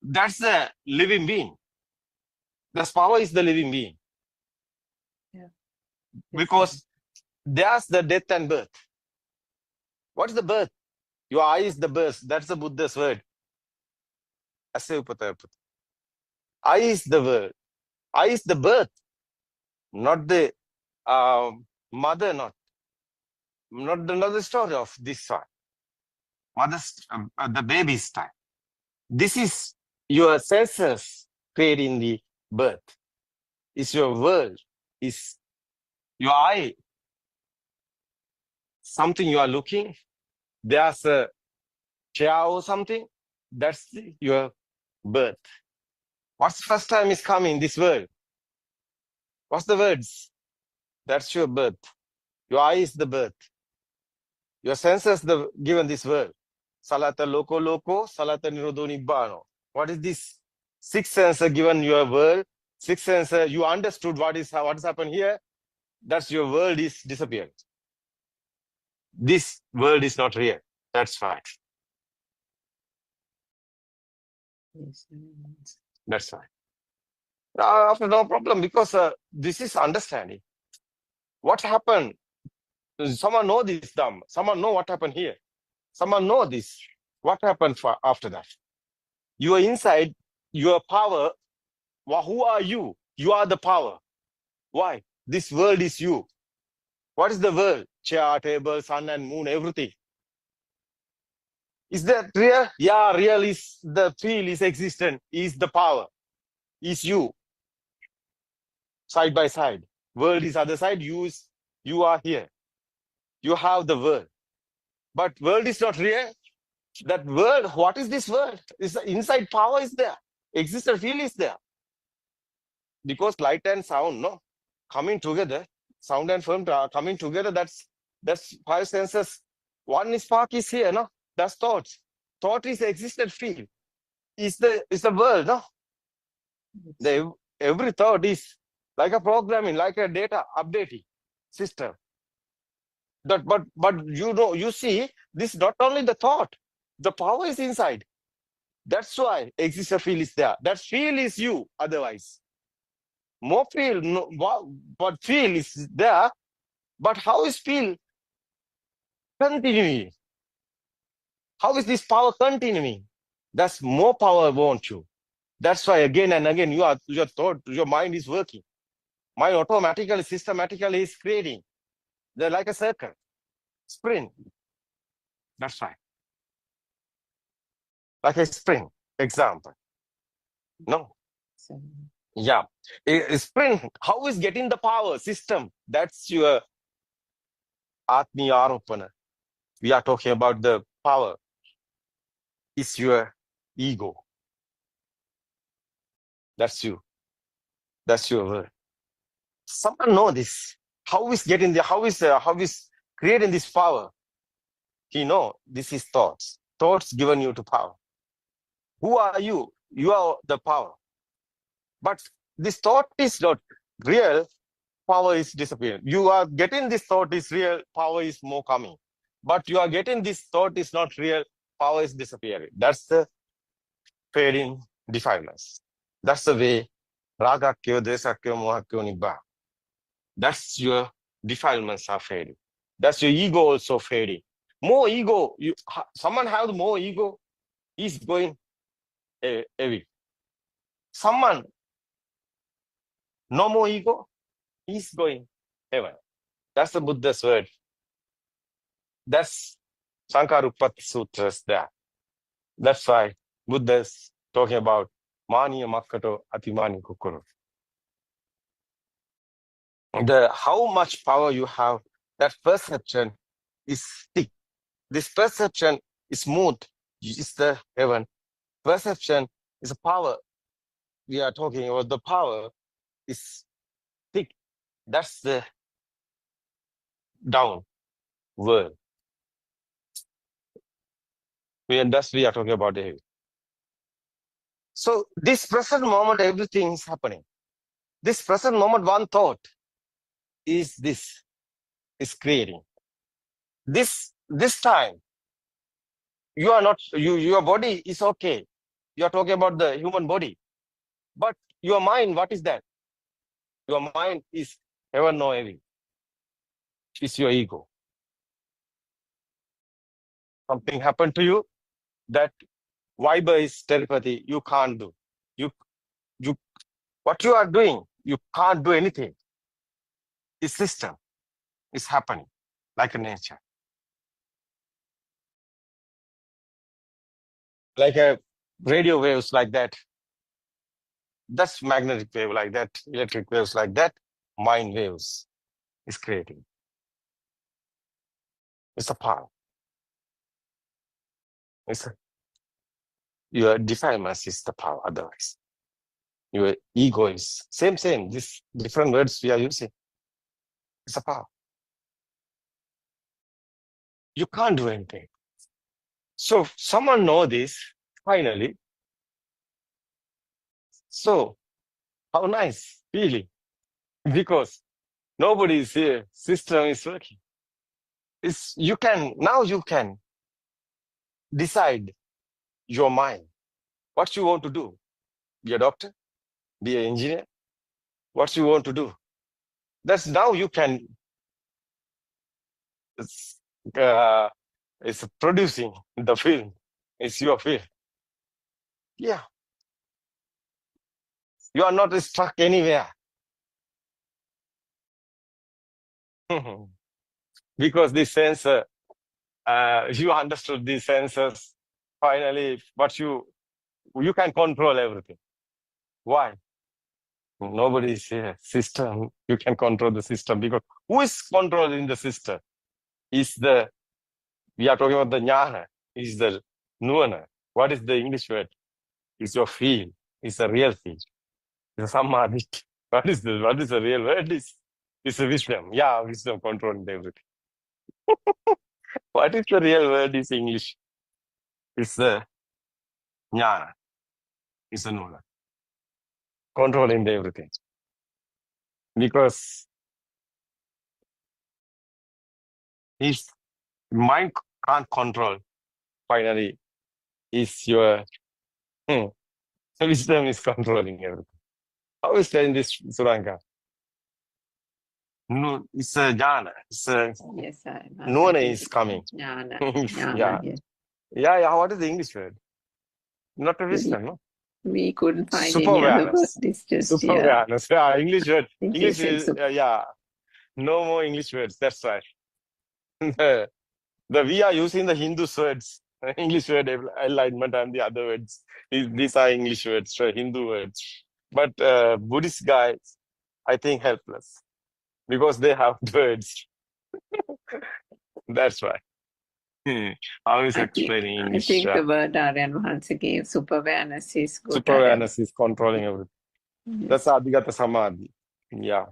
[SPEAKER 4] That's the living being. The power is the living being.
[SPEAKER 9] Yeah.
[SPEAKER 4] Because there's the death and birth. What is the birth? Your eye is the birth. That's the Buddha's word. Eye is the word. Eye is the birth, not the mother, not the story of this one. Mother's, the baby's time. This is your senses creating the birth. It's your world. It's your eye. Something you are looking. There's a chair or something. That's your birth. What's the first time is coming in this world? What's the words? That's your birth. Your eye is the birth. Your senses the given this world. Salata loko, salata nirodho nibbano. What is this? Six senses given your world. Six senses, you understood what has happened here. That's your world is disappeared. This world is not real. That's right.
[SPEAKER 9] Yes.
[SPEAKER 4] That's right. After no problem, because this is understanding. What happened? Someone know this Dhamma. Someone know what happened here. Someone know this. What happened after that? You are inside your power. Who are you? You are the power. Why? This world is you. What is the world? Chair, table, sun and moon, everything. Is that real? Yeah, real is the feel is existent, is the power, is you. Side by side. World is other side, you are here. You have the world. But world is not real. That world, what is this world? Is the inside power is there. Existent feel is there. Because light and sound, no, coming together, sound and form coming together, that's five senses. One is spark is here, no? That's thoughts. Thought is existent feel. Is the world, no? Every thought is like a programming, like a data updating system. But you see, this is not only the thought, the power is inside. That's why exister field is there. That field is you, otherwise. More field, no, but field is there, but how is field continuing? How is this power continuing? That's more power want you. That's why again and again your thought, your mind is working. Mind automatically, systematically is creating. They're like a circle, sprint. That's right. Like a spring, example. No. Yeah. A spring, how is getting the power system? That's your Atmi Aropana. We are talking about the power. It's your ego. That's you. That's your word. Someone know this. How is getting the how is creating this power? He know this is thoughts. Thoughts given you to power. Who are you? You are the power. But this thought is not real, power is disappearing. You are getting this thought is real, power is more coming. But you are getting this thought is not real, power is disappearing. That's the fading defilements. That's the way Ragakyo, Desakyo, Mohakyo, Nibbana. That's your defilements are fading. That's your ego also fading. More ego, someone has more ego, he's going away. Someone no more ego, he's going heaven. That's the Buddha's word. That's Sankarupati Sutras there. That's why Buddha's talking about Maniya Makkato Atimani Kukuru. How much power you have, that perception is thick. This perception is smooth. It's the heaven. Perception is a power. We are talking about the power is thick. That's the down world. We are talking about the heaven. So this present moment, everything is happening. This present moment, one thought is creating. This time, you are not, your body is okay. You are talking about the human body. But your mind, what is that? Your mind is heaven or heaven. It's your ego. Something happened to you, that Viber is telepathy, you can't do. What you are doing, you can't do anything. This system is happening like a nature. Like a radio waves like that. That's magnetic wave like that, electric waves like that, mind waves is creating. It's a power. Your defilements is the power, otherwise. Your ego is same. These different words we are using. It's a power. You can't do anything. So someone know this, finally. So how nice feeling. Because nobody is here, system is working. Now you can decide your mind, what you want to do. Be a doctor, be an engineer, what you want to do. That's now you can, it's producing the film. It's your film. Yeah. You are not stuck anywhere. Because this sensor, you understood these sensors, finally, but you can control everything. Why? Nobody is here. System, you can control the system, because who is controlling the system? We are talking about the jnana, is the nuana. What is the English word? It's your feel. It's a real feel. It's a samadhi. What is the real word? It's a wisdom. Yeah, wisdom controlling everything. What is the real word is English? It's the jnana. It's a nuana. Controlling everything. because his mind can't control. Finally, is your wisdom is controlling everything. How is that in this Suranga? No, it's a jhana. It's a
[SPEAKER 9] Yes, sir.
[SPEAKER 4] nona is coming.
[SPEAKER 9] Jnana.
[SPEAKER 4] Yeah.
[SPEAKER 9] Jnana, yes.
[SPEAKER 4] Yeah. What is the English word? Not a wisdom, no?
[SPEAKER 9] We couldn't find
[SPEAKER 4] Super
[SPEAKER 9] any other word.
[SPEAKER 4] awareness.
[SPEAKER 9] It's just,
[SPEAKER 4] Super
[SPEAKER 9] yeah.
[SPEAKER 4] awareness. Yeah, English word.
[SPEAKER 9] I think you
[SPEAKER 4] English
[SPEAKER 9] said
[SPEAKER 4] is, yeah. No more English words. That's right. We are using the Hindu words, English word alignment and the other words. These are English words, Hindu words. But Buddhist guys, I think helpless because they have words. That's why. I was explaining
[SPEAKER 9] I
[SPEAKER 4] English.
[SPEAKER 9] think the word Aryan Mahansa gave, super awareness, is good.
[SPEAKER 4] Super awareness is controlling everything.
[SPEAKER 9] Yes.
[SPEAKER 4] That's Adhigata Samadhi. Yeah.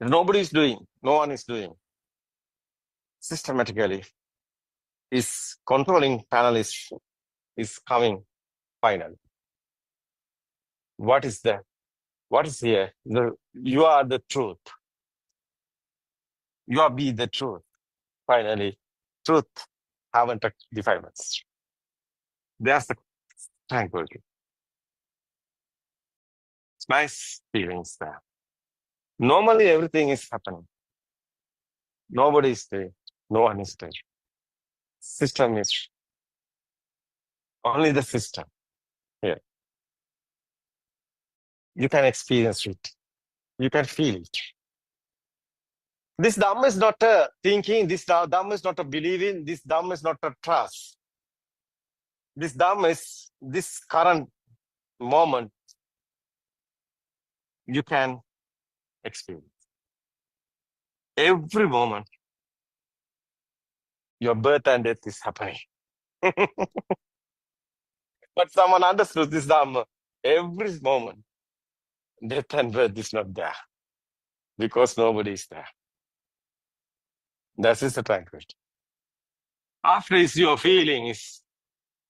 [SPEAKER 4] Nobody is doing. No one is doing. Systematically, is controlling panel is coming finally. What is there? What is here? You are the truth. You are be the truth. Finally, truth haven't defilements. There's the tranquility. It's nice feelings there. Normally, everything is happening. Nobody is there. No one is there. System is only the system here. You can experience it. You can feel it. This Dhamma is not a thinking. This Dhamma is not a believing. This Dhamma is not a trust. This Dhamma is this current moment you can experience. Every moment, your birth and death is happening. But someone understood this Dhamma. Every moment, death and birth is not there because nobody is there. That is the tranquility. After is your feelings,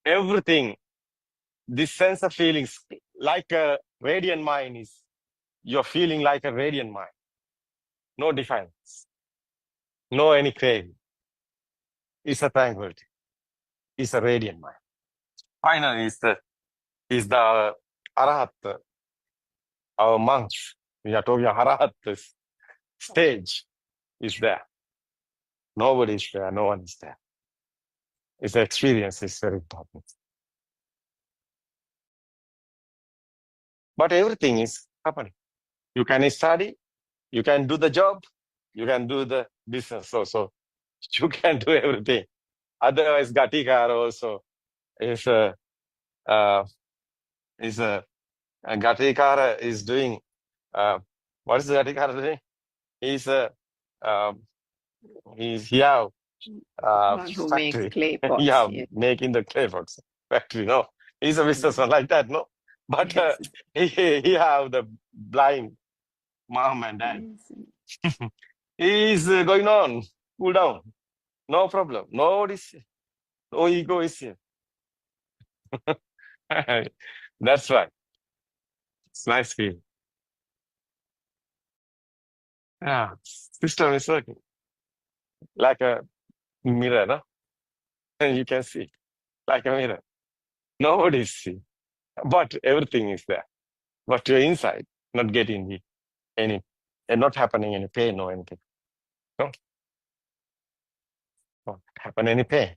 [SPEAKER 4] everything, this sense of feelings, like a radiant mind is, you're feeling like a radiant mind. No defiance. No any craving. It's a tranquility. It's a radiant mind. Finally, is the Arahat, our monks. We are talking Arahat stage is there. Nobody is there. No one is there. It's experience is very important. But everything is happening. You can study. You can do the job. You can do the business also. You can do everything. Otherwise, Gatikara also is Gatikara is doing. What is Gatikara doing? He's here.
[SPEAKER 9] One who makes
[SPEAKER 4] Factory.
[SPEAKER 9] clay pots.
[SPEAKER 4] Yeah,
[SPEAKER 9] Yes.
[SPEAKER 4] making the clay pots factory. No, he's a businessman like that. No, but
[SPEAKER 9] Yes.
[SPEAKER 4] he have the blind mom and dad.
[SPEAKER 9] Yes.
[SPEAKER 4] He's going on. Cool down. No problem. No ego is here. That's right. It's nice feeling. Yeah, system is working like a mirror, no? And you can see like a mirror. Nobody is seeing, but everything is there. But you're inside, not getting any, and not happening any pain or anything. No, not happen any pain.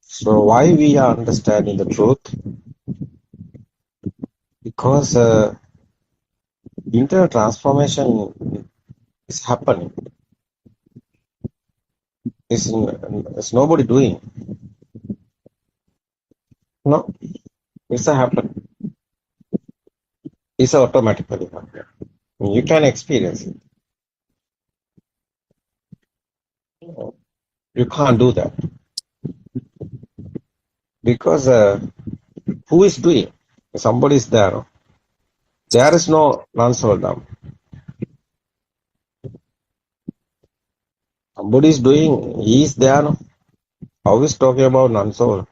[SPEAKER 15] So why we are understanding the truth? Because internal transformation is happening. It's nobody doing. No, it's a happen. It's automatically happen. You can experience it. You can't do that because who is doing? Somebody is there. There is no non-soul Dhamma. Somebody is doing. He is there. No? How is talking about non-soul?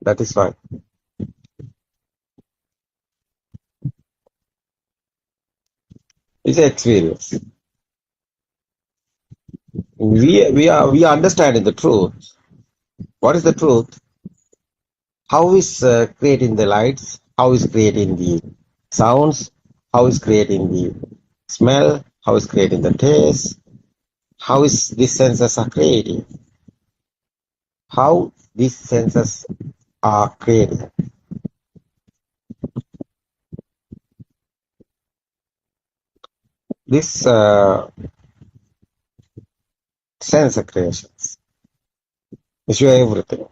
[SPEAKER 15] That is why. It's experience. We are understanding the truth. What is the truth? How is creating the lights? How is creating the sounds? How is creating the smell? How is creating the taste? How is these senses are creating? How these senses are creating? This sense creations is your everything.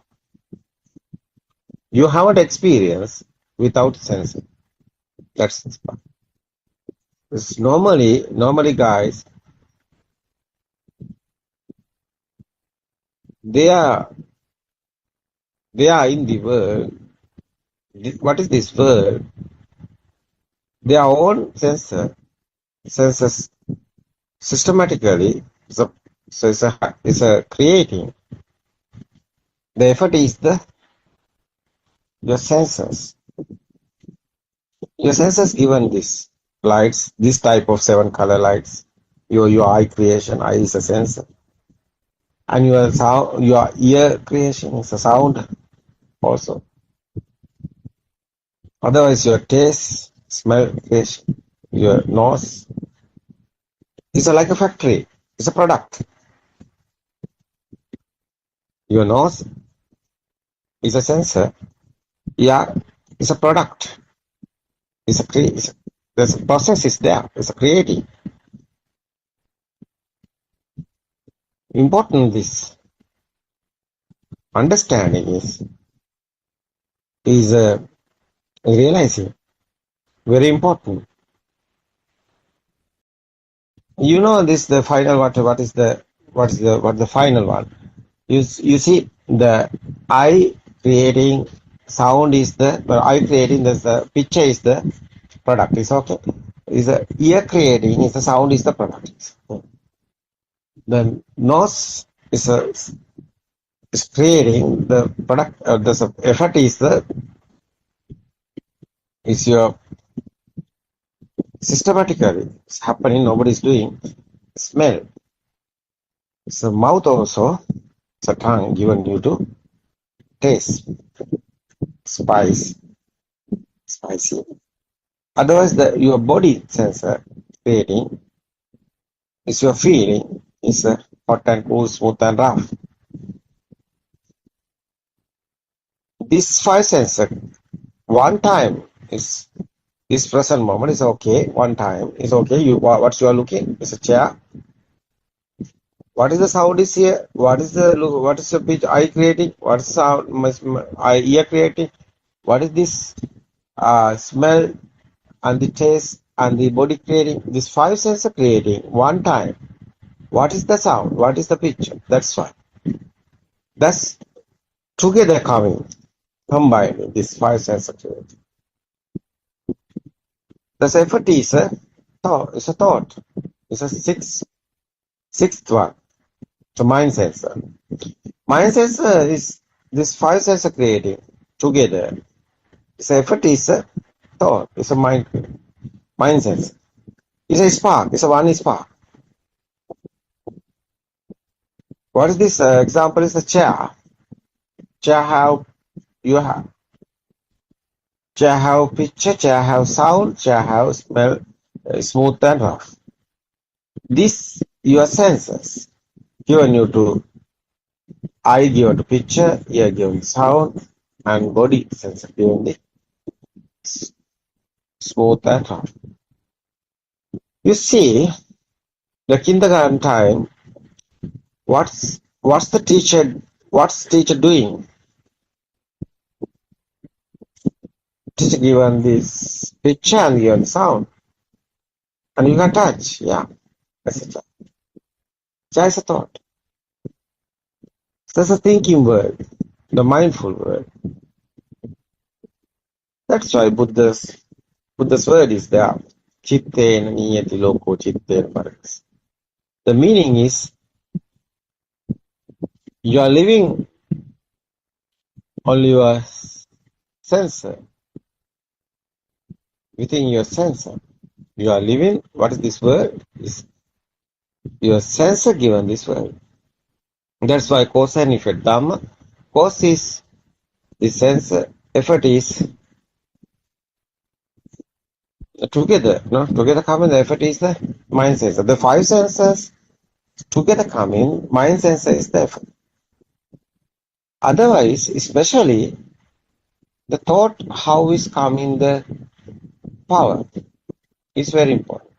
[SPEAKER 15] You haven't experienced without sensing. That's the part. It's normally guys, they are in the world. What is this world? Their own senses systematically. So it's a creating. The effort is your senses. Your senses given this lights, this type of 7 color lights. Your eye creation, eye is a sensor. And your sound, your ear creation is a sound also. Otherwise, your taste, smell creation, your nose is like a factory. It's a product. Your nose is a sensor. Yeah, it's a product. There's a process is there. It's a creating. Important this understanding is realizing very important. You know this the final what is the final one? You see the eye creating sound is the eye creating the picture is the product is okay. Is the ear creating is the sound is the product. The nose is creating the product. The effort is your systematically it's happening. Nobody is doing. Smell. It's a mouth also. It's a tongue given you to taste. Spicy. Otherwise, your body sensor creating is your feeling. It's hot and cool, smooth and rough. This 5 sensor, one time is this present moment is okay. One time is okay. What you are looking is a chair. What is the sound is here? What is the pitch eye creating? What is sound ear creating? What is this smell and the taste and the body creating? These 5 senses creating one time. What is the sound? What is the picture? That's why. That's together combining these 5 senses creating. The effort is a thought. It's a thought. It's a sixth one. The mind sensor. Mind sensor is this 5 sensor creating together. Its effort is a thought. It's a mind sensor. It's a spark. It's a one spark. What is this example? Is a chair. Chair have picture. Chair have sound. Chair have smell. Smooth and rough. This your senses given you to eye given to picture, ear given sound, and body sensor given the smooth and rough. You see, the kindergarten time, what's the teacher doing? Teacher given this picture and given sound, and you can touch, yeah, etc. Cha is a thought. That's a thinking word, the mindful word. That's why Buddha's word is there. Chittena niyati loko chittena parakas. The meaning is you are living on your sensor, within your sensor. You are living, what is this word? Is your sensor given this word. That's why cause and effect. Dhamma, cause is the sensor, effort is together. No, together coming, the effort is the mind sensor. The five senses together coming, mind sensor is the effort. Otherwise, especially the thought how is coming the power is very important.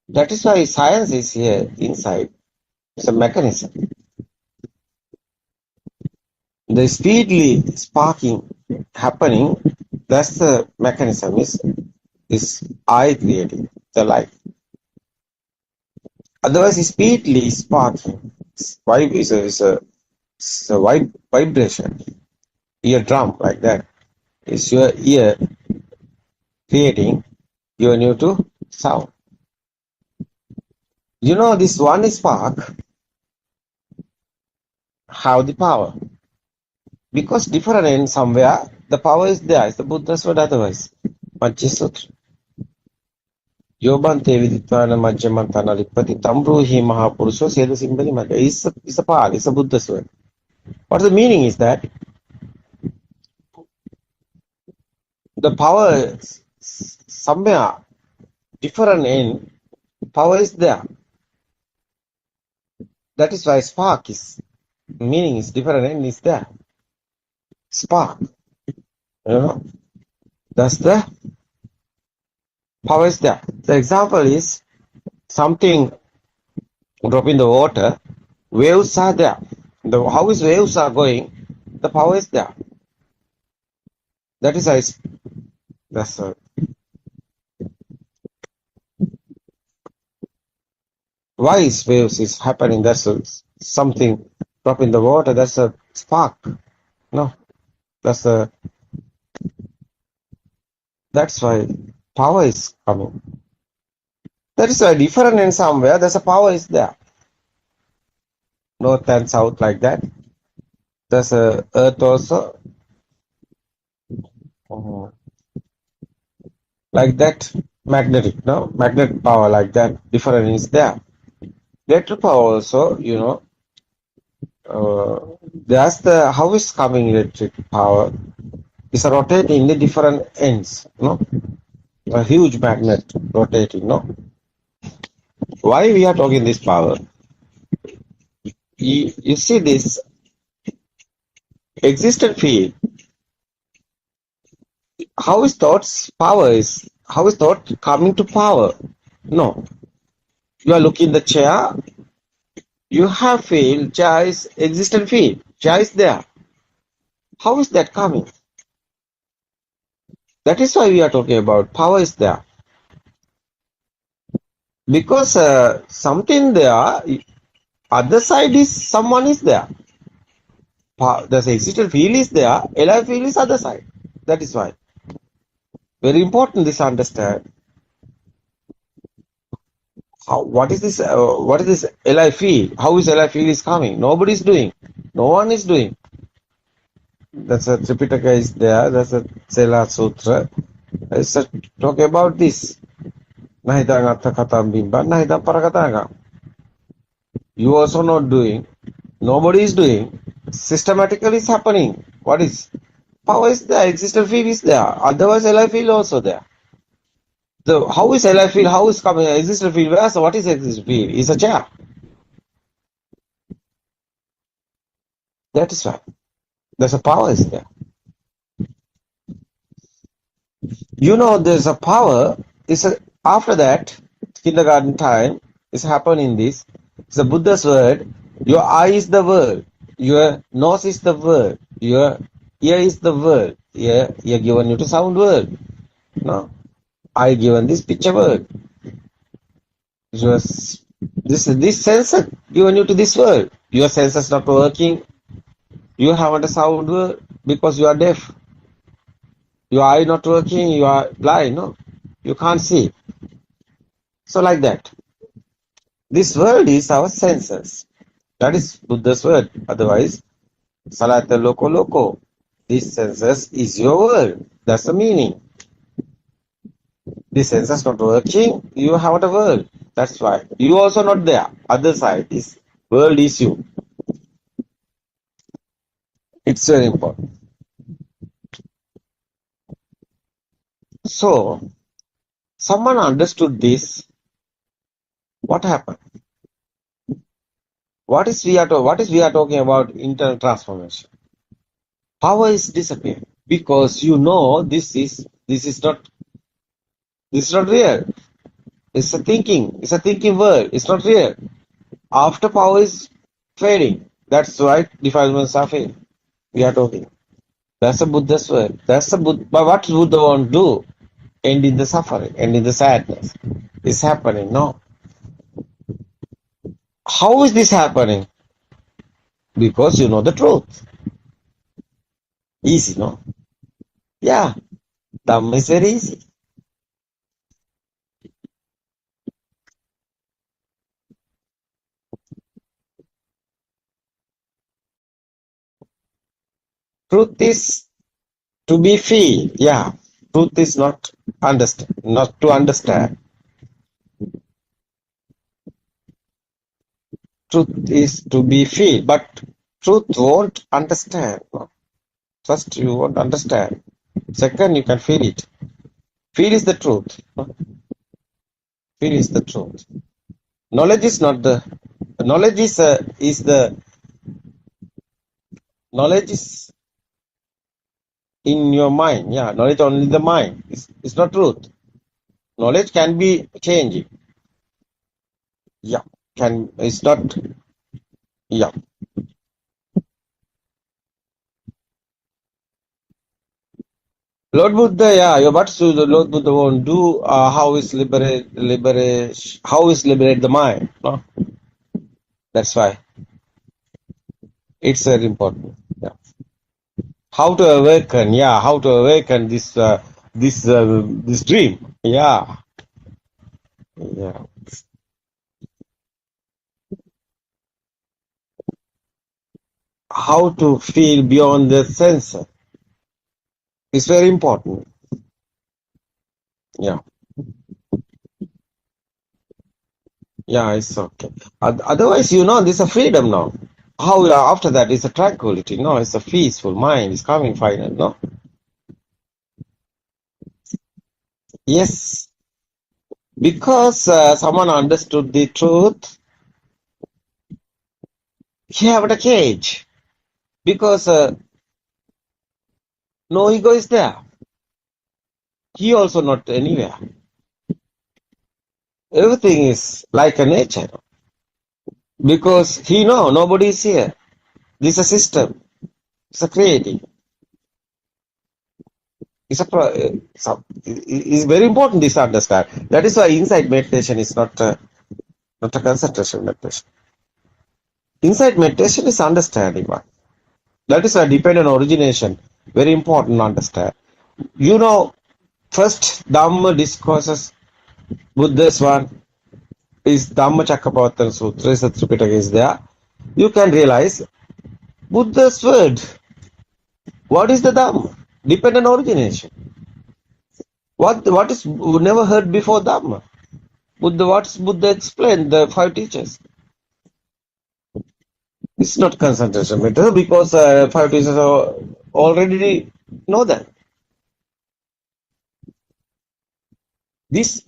[SPEAKER 15] That is why science is here inside. It's a mechanism. The speedily sparking happening, that's the mechanism is I creating the light. Otherwise, speedily sparking is a vibration. Eardrum like that. Is your ear creating your new to sound. You know, this one spark have the power. Because different in somewhere, the power is there. It's the Buddha's word otherwise. Majjhi Sutra. Yobante viditvana majjamantana lipati tambruhi mahapurusho seda simbali magga. It's a part, it's a Buddha's word. What the meaning is that the power is somewhere different in power is there. That is why spark is meaning is different and is there. Spark. You know, that's the power is there. The example is something drop in the water, waves are there. How is waves are going? The power is there. That is that's why is waves is happening. That's something drop in the water. That's a spark. No, that's why power is coming. That is why different in somewhere. There's a power is there. North and south like that. There's a earth also. Like that, magnetic, no? Magnetic power like that. Different is there. Electric power also, you know, that's the how is coming electric power is rotating in the different ends, no? A huge magnet rotating, no? Why we are talking this power? You see this existent field. How is thought coming to power? No. You are looking the chair. You have field. Chair is existent field. Chair is there. How is that coming? That is why we are talking about power is there. Because something there, other side is someone is there. The existent field is there. Alive field is other side. That is why. Very important this understand. What is this alive field? How is alive field is coming? Nobody is doing. No one is doing. That's a Tripitaka is there. That's a Sela Sutra. It's talk about this. Nahidang Atthakatam Bimba, Nahidang Parakatanga. You also not doing. Nobody is doing. Systematically is happening. What is? Power is there. Existent field is there. Otherwise, alive field also there. So how is alive field? How is coming? Existent field? Where? So what is existent field? It's a chair. That is why. There's a power is there. You know, there's a power. After that, kindergarten time is happening this. It's the Buddha's word. Your eye is the world. Your nose is the world. Your ear is the world. Ear given you to sound world. No. I given this picture word. Your This sensor given you to this world. Your senses not working. You haven't a sound world because you are deaf. Your eye not working. You are blind. No, you can't see. So like that. This world is our senses. That is Buddha's word. Otherwise, Salata Loko Loko. This senses is your world. That's the meaning. This senses not working, you haven't a world. That's why. You also not there. Other side is world is you. It's very important. So, someone understood this. What happened? What is we are talking about internal transformation? Power is disappearing because you know this is not real. It's a thinking world. It's not real. After power is fading. That's why defilements are fading. We are talking. That's a Buddha's word. That's the Buddha. But what Buddha want to do? End in the suffering, end in the sadness. It's happening, no? How is this happening? Because you know the truth. Easy, no? Yeah. Dhamma is very easy. Truth is to be feel. Yeah. Truth is not to understand. Truth is to be feel, but truth won't understand. No? First, you won't understand. Second, you can feel it. Feel is the truth. No? Feel is the truth. Knowledge is not the knowledge is the knowledge is in your mind. Yeah, knowledge only the mind. It's not truth. Knowledge can be changing. Yeah, it's not. Yeah. Lord Buddha, yeah, what should the Lord Buddha want to do? How is liberate the mind? No? That's why it's very important. Yeah. How to awaken? Yeah, how to awaken this dream? Yeah, yeah. How to feel beyond the sensor? It's very important. Yeah. Yeah, it's okay. Otherwise, there's a freedom now. How after that is a tranquility. No, it's a peaceful mind. It's coming final. No. Yes, because someone understood the truth. He have a cage because no ego is there. He also not anywhere. Everything is like a nature because he know nobody is here. This is a system. It's a creating. It's very important this understand. That is why insight meditation is not a concentration meditation. Insight meditation is understanding one. That is why dependent origination very important to understand. First Dhamma discourses Buddha's one is Dhamma Chakkapavattana Sutra. Is the Tripitaka is there. You can realize Buddha's word. What is the Dhamma? Dependent origination. What is never heard before Dhamma? What's Buddha explained, the 5 teachers? It's not concentration matter because 5 teachers already know that. This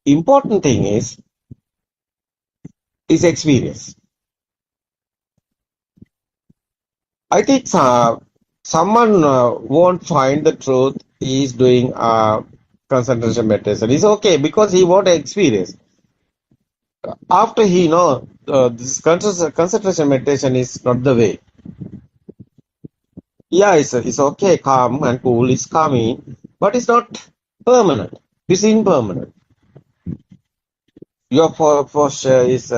[SPEAKER 15] important thing is experience. I think someone won't find the truth. He is doing concentration meditation. It's okay because he won't experience. After he this concentration meditation is not the way. Yeah, it's okay, calm and cool is calming, but it's not permanent. It's impermanent. Your posture is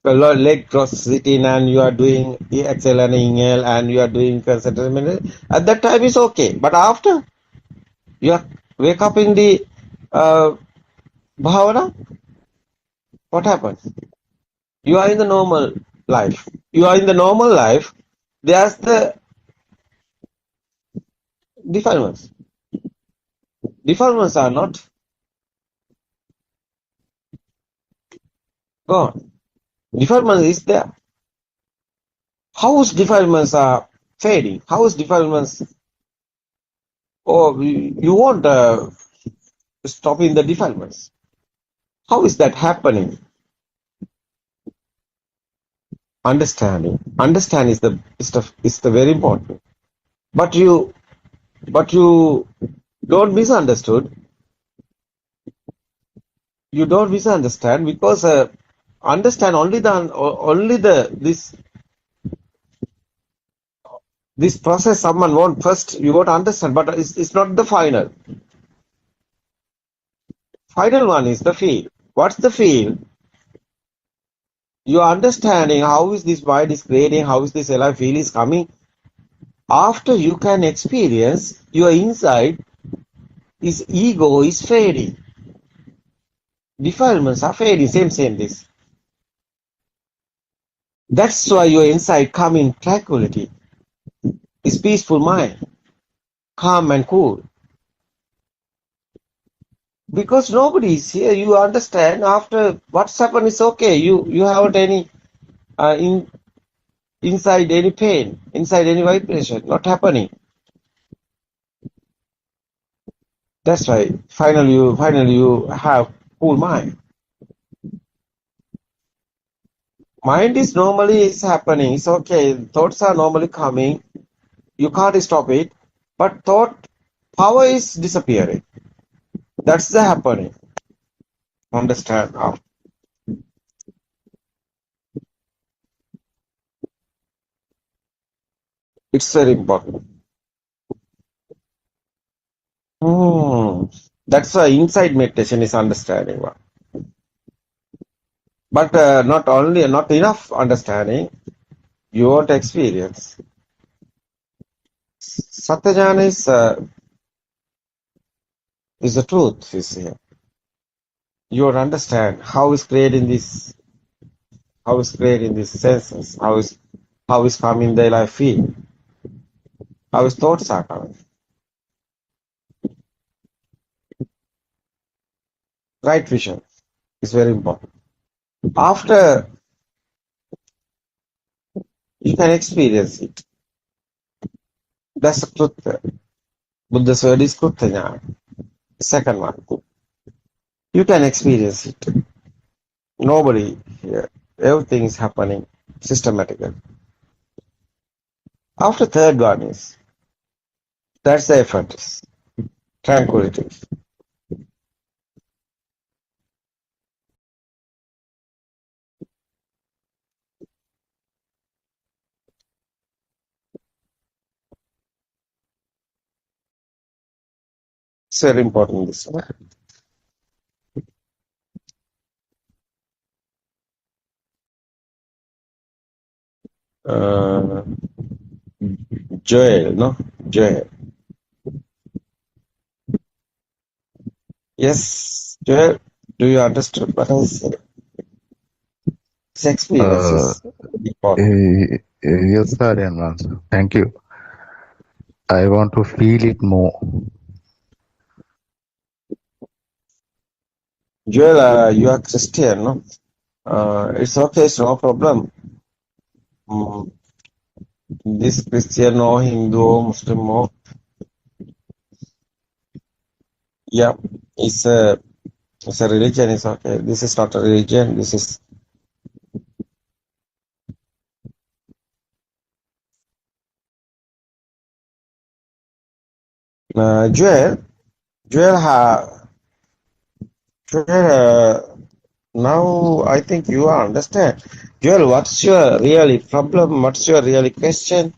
[SPEAKER 15] leg cross sitting, and you are doing exhale and inhale, and you are doing concentration. At that time is okay, but after you are wake up in the bhavana, what happens? You are in the normal life. You are in the normal life. There's the defilements. Defilements are not gone. Defilement is there. How is defilements are fading? How is defilements? Oh, you won't stop in the defilements. How is that happening? Understanding. Understand is the very important. But you don't misunderstood. You don't misunderstand because understand only this process someone want first. You won't understand, but it's not the final. Final one is the feel. What's the feel? You are understanding how is this mind is creating, how is this alive feel is coming. After you can experience your inside, is ego is fading. Defilements are fading, same this. That's why your inside come in tranquility. It's peaceful mind, calm and cool. Because nobody is here, you understand after what's happened is okay. You haven't any inside any pain, inside any vibration, not happening. That's why finally you have cool mind. Mind is normally is happening. It's okay. Thoughts are normally coming. You can't stop it. But thought power is disappearing. That's the happening. Understand now. It's very important. That's why inside meditation is understanding. But not enough understanding. You won't experience. Satyajnana is the truth. Is here. You won't understand how is creating this. How is creating these senses? How is coming the life feel? How is thoughts are coming? Right vision is very important. After you can experience it. That's the truth. Buddha's word is Kruthajnana. Second one. You can experience it. Nobody here. Everything is happening systematically. After third one is, that's the effort. Tranquility. It's very important this one. Joel, no? Joel. Yes, Joel, do you understand what I said? This experience is important.
[SPEAKER 16] Yes, Aryan. Thank you. I want to feel it more.
[SPEAKER 15] Joel, you are Christian, no? It's okay, it's no problem. This Christian or Hindu or Muslim or yeah, it's a religion, it's okay. This is not a religion, this is Joel, now I think you understand. Joel, what's your really problem? What's your really question?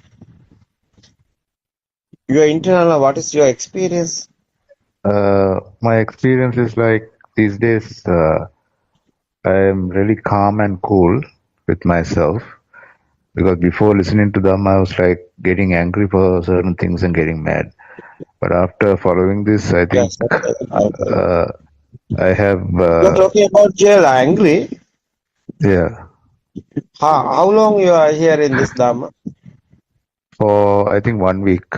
[SPEAKER 15] Your internal, what is your experience?
[SPEAKER 16] My experience is like these days, I'm really calm and cool with myself, because before listening to them, I was like getting angry for certain things and getting mad. But after following this, I think
[SPEAKER 15] Yes, I agree.
[SPEAKER 16] I have,
[SPEAKER 15] You're talking about jail angry.
[SPEAKER 16] yeah,
[SPEAKER 15] How long you are here in this Dhamma?
[SPEAKER 16] for I think 1 week.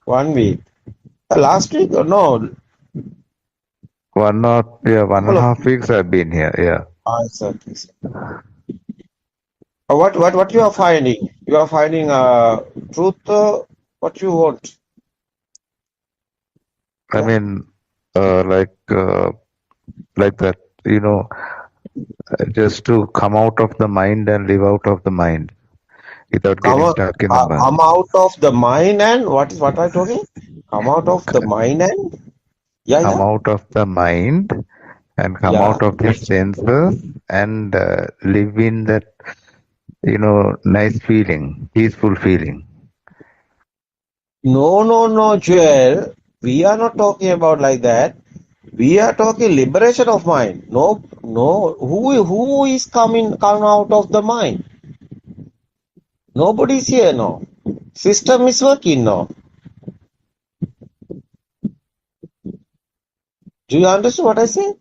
[SPEAKER 15] 1 week. Last week or no?
[SPEAKER 16] One and
[SPEAKER 15] Couple
[SPEAKER 16] a
[SPEAKER 15] of
[SPEAKER 16] half weeks I've been here. Yeah.
[SPEAKER 15] exactly. What you are finding? You are finding truth. What you want?
[SPEAKER 16] I
[SPEAKER 15] Yeah.
[SPEAKER 16] mean, like that, just to come out of the mind and live out of the mind without
[SPEAKER 15] Come
[SPEAKER 16] getting
[SPEAKER 15] out,
[SPEAKER 16] stuck in the mind.
[SPEAKER 15] come out of the mind and what are you talking? Come out of the mind and
[SPEAKER 16] Come
[SPEAKER 15] yeah.
[SPEAKER 16] out of the mind and come
[SPEAKER 15] Yeah.
[SPEAKER 16] out of the senses and live in that, nice feeling, peaceful feeling.
[SPEAKER 15] No, Joel. We are not talking about like that. We are talking liberation of mind. No. Who is come out of the mind? Nobody is here. No. System is working now. Do you understand what I say?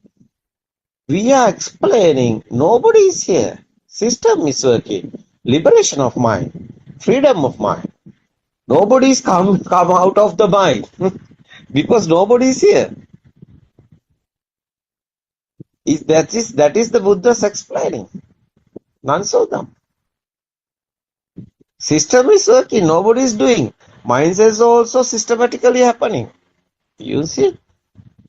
[SPEAKER 15] We are explaining. Nobody is here. System is working. Liberation of mind. Freedom of mind. Nobody is come out of the mind because nobody is here. That is the Buddha's explaining. None of them. System is working. Nobody is doing. Minds is also systematically happening. You see,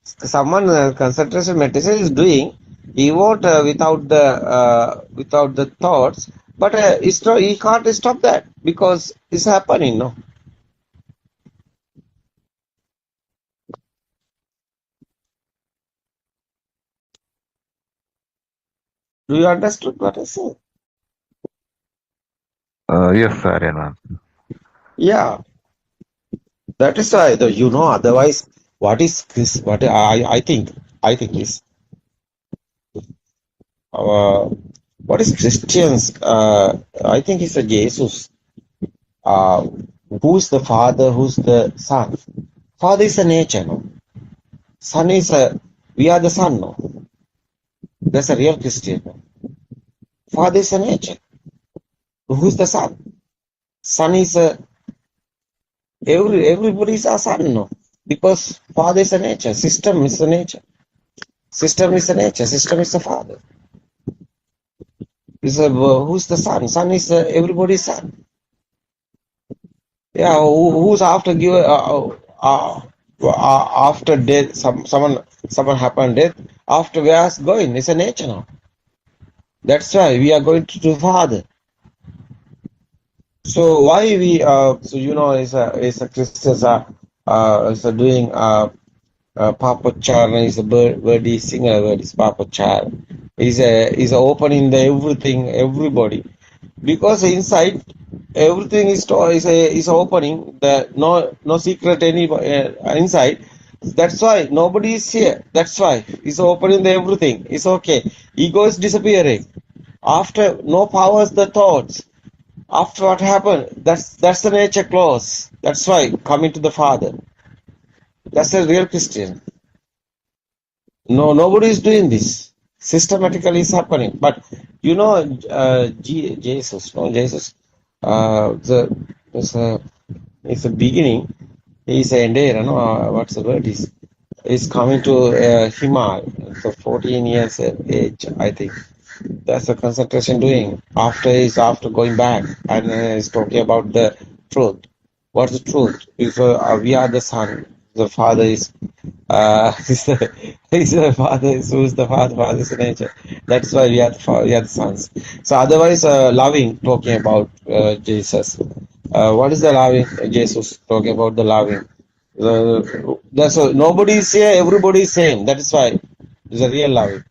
[SPEAKER 15] someone concentration meditation is doing. He won't without the thoughts, but he can't stop that because it's happening. No. Do you understand what I say?
[SPEAKER 16] Yes, Aryan.
[SPEAKER 15] Yeah. That is why, otherwise, what is this? What I think is, what is Christians? I think it's a Jesus. Who's the Father? Who's the Son? Father is a nature, no? Son is we are the Son, no? That's a real Christian. No? Father is a nature. Who's the Son? Son is everybody is a Son, no? Because Father is a nature. System is a nature. System is a nature. System is a Father. Who's the Son? Son is everybody's Son. Yeah, who's after after death? Someone happened death. After we are going, it's a nature now. That's why we are going to Father. So why we is a Christians is doing Papa Charna is a birdie singer word is Papa Char is opening the everybody because inside everything is opening the no secret any inside. That's why nobody is here. That's why it's opening the everything. It's okay. Ego is disappearing. After no powers the thoughts. After what happened, that's the nature clause. That's why coming to the Father. That's a real Christian. No, nobody is doing this. Systematically is happening. But Jesus, no Jesus. It's a beginning. He's a endeavor, no? What's the word? He's coming to Himal. So 14 years age, I think. That's the concentration doing. After going back and he's talking about the truth. What's the truth? Because we are the son. The father is he's the father. Who's the father? Father is the nature. That's why we are the father, we are the sons. So otherwise, loving talking about Jesus. What is the loving? Jesus talking about the loving. That's all. Nobody is here. Everybody is same. That is why it's a real loving.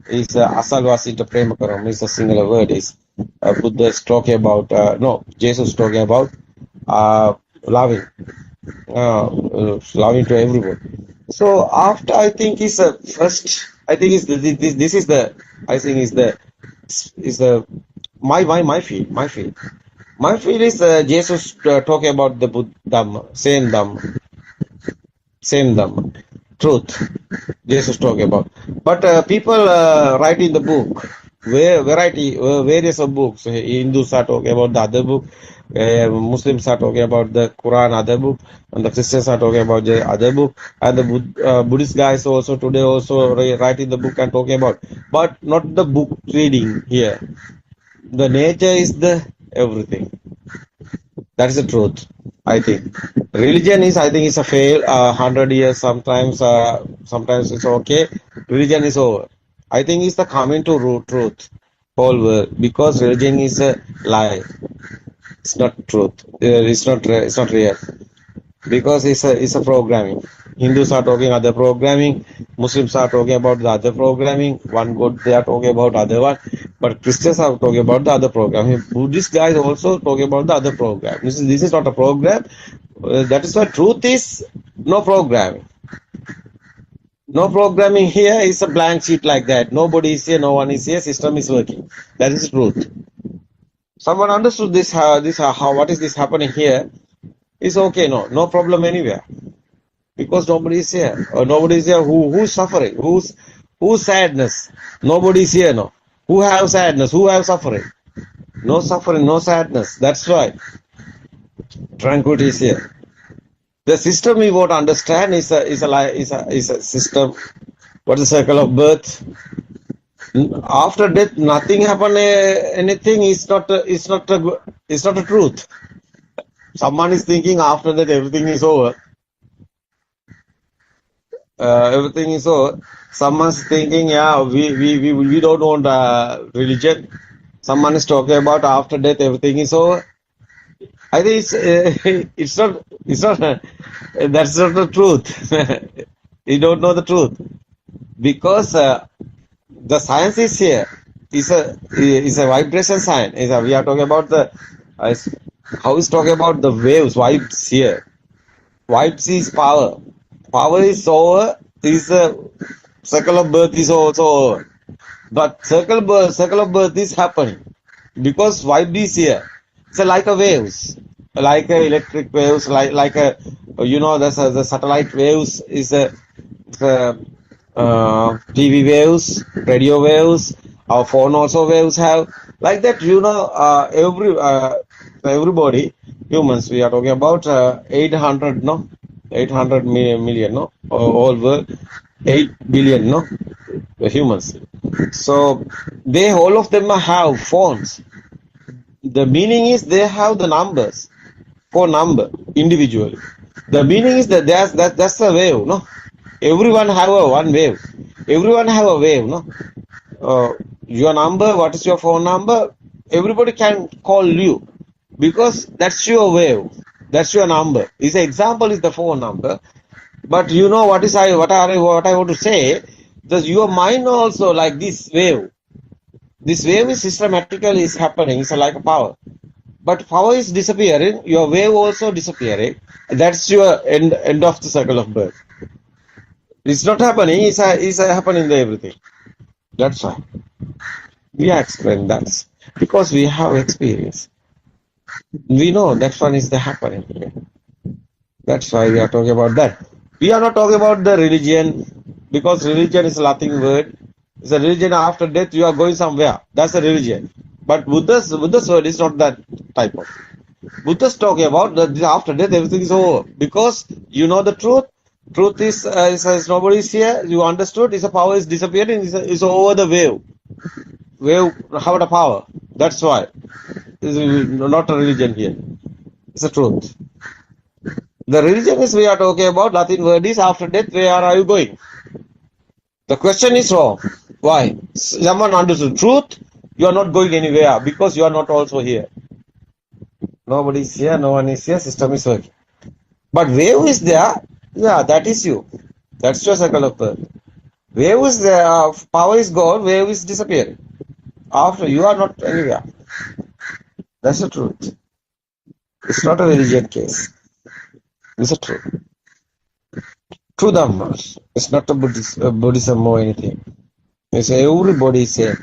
[SPEAKER 15] Is asalvasita premakaram is a singular word. Is Buddha is talking about Jesus talking about loving, loving to everyone. So after I think is first I think is this is the I think is the my feel. My feel is Jesus talking about the Dhamma, same Dhamma, truth. Jesus talking about. But people write in the book, various of books. Hindus are talking about the other book, Muslims are talking about the Quran, other book, and the Christians are talking about the other book, and the Buddhist guys also today also write in the book and talking about, but not the book reading here. The nature is the everything. That is the truth, I think. Religion is, I think, it's a fail. 100 years sometimes, sometimes it's okay. Religion is over. I think it's the coming to truth, whole world, because religion is a lie. It's not truth. It's not real. Because it's a programming. Hindus are talking other programming, Muslims are talking about the other programming, one God they are talking about other one, but Christians are talking about the other programming. Buddhist guys also talking about the other program. This is not a program. That is why truth is no programming. No programming here is a blank sheet like that. Nobody is here, no one is here, system is working. That is truth. Someone understood this, how what is this happening here? It's okay, no problem anywhere. Because nobody is here. Or nobody is here who's suffering? Who's sadness? Nobody is here, no. Who have sadness? Who have suffering? No suffering, no sadness. That's why tranquility is here. The system we want to understand is a system. What is the circle of birth? After death, nothing happen. Anything is not a truth. Someone is thinking after that everything is over. Everything is over. Someone's thinking, yeah, we don't want religion. Someone is talking about after death everything is over. I think it's not that's not the truth. You don't know the truth because the science is here. Is a vibration science. We are talking about the how is talking about the waves, vibes here. Vibes is power. Power is over. Is a circle of birth is also over. But circle of birth is happening because vibe is here. It's like a waves, like a electric waves, like a the satellite waves is a TV waves, radio waves. Our phone also waves have like that. Everybody, humans. We are talking about 800 million, no, all world 8 billion, no, the humans. So they all of them have phones. The meaning is they have the numbers, phone number individually. The meaning is that that's a wave, no. Everyone have one wave. Everyone have a wave, no. Your number, what is your phone number? Everybody can call you because that's your wave. That's your number. This example is the phone number. But you know what I want to say? That your mind also like this wave. This wave is systematically is happening. It's like a power. But power is disappearing. Your wave also disappearing. That's your end of the circle of birth. It's not happening. It's happening in everything. That's why we are explaining that because we have experience. We know that one is the happening here. That's why we are talking about that. We are not talking about the religion because religion is a Latin word. It's a religion after death. You are going somewhere. That's a religion. But Buddha's word is not that type of. Buddha's talking about that after death everything is over because you know the truth. Truth is nobody is here. You understood. It's a power is disappearing. It's over the wave. Wave have a power. That's why. It's not a religion here. It's a truth. The religion is we are talking about. Latin word is after death. Where are you going? The question is wrong. Why? Someone understood truth. You are not going anywhere because you are not also here. Nobody is here. No one is here. System is working. But wave is there. Yeah, that is you. That's your circle of birth. Wave is there. Power is gone. Wave is disappearing. After you are not anywhere. That's the truth. It's not a religion case. It's a truth. True Dhamma. It's not a Buddhism or anything. It's everybody say,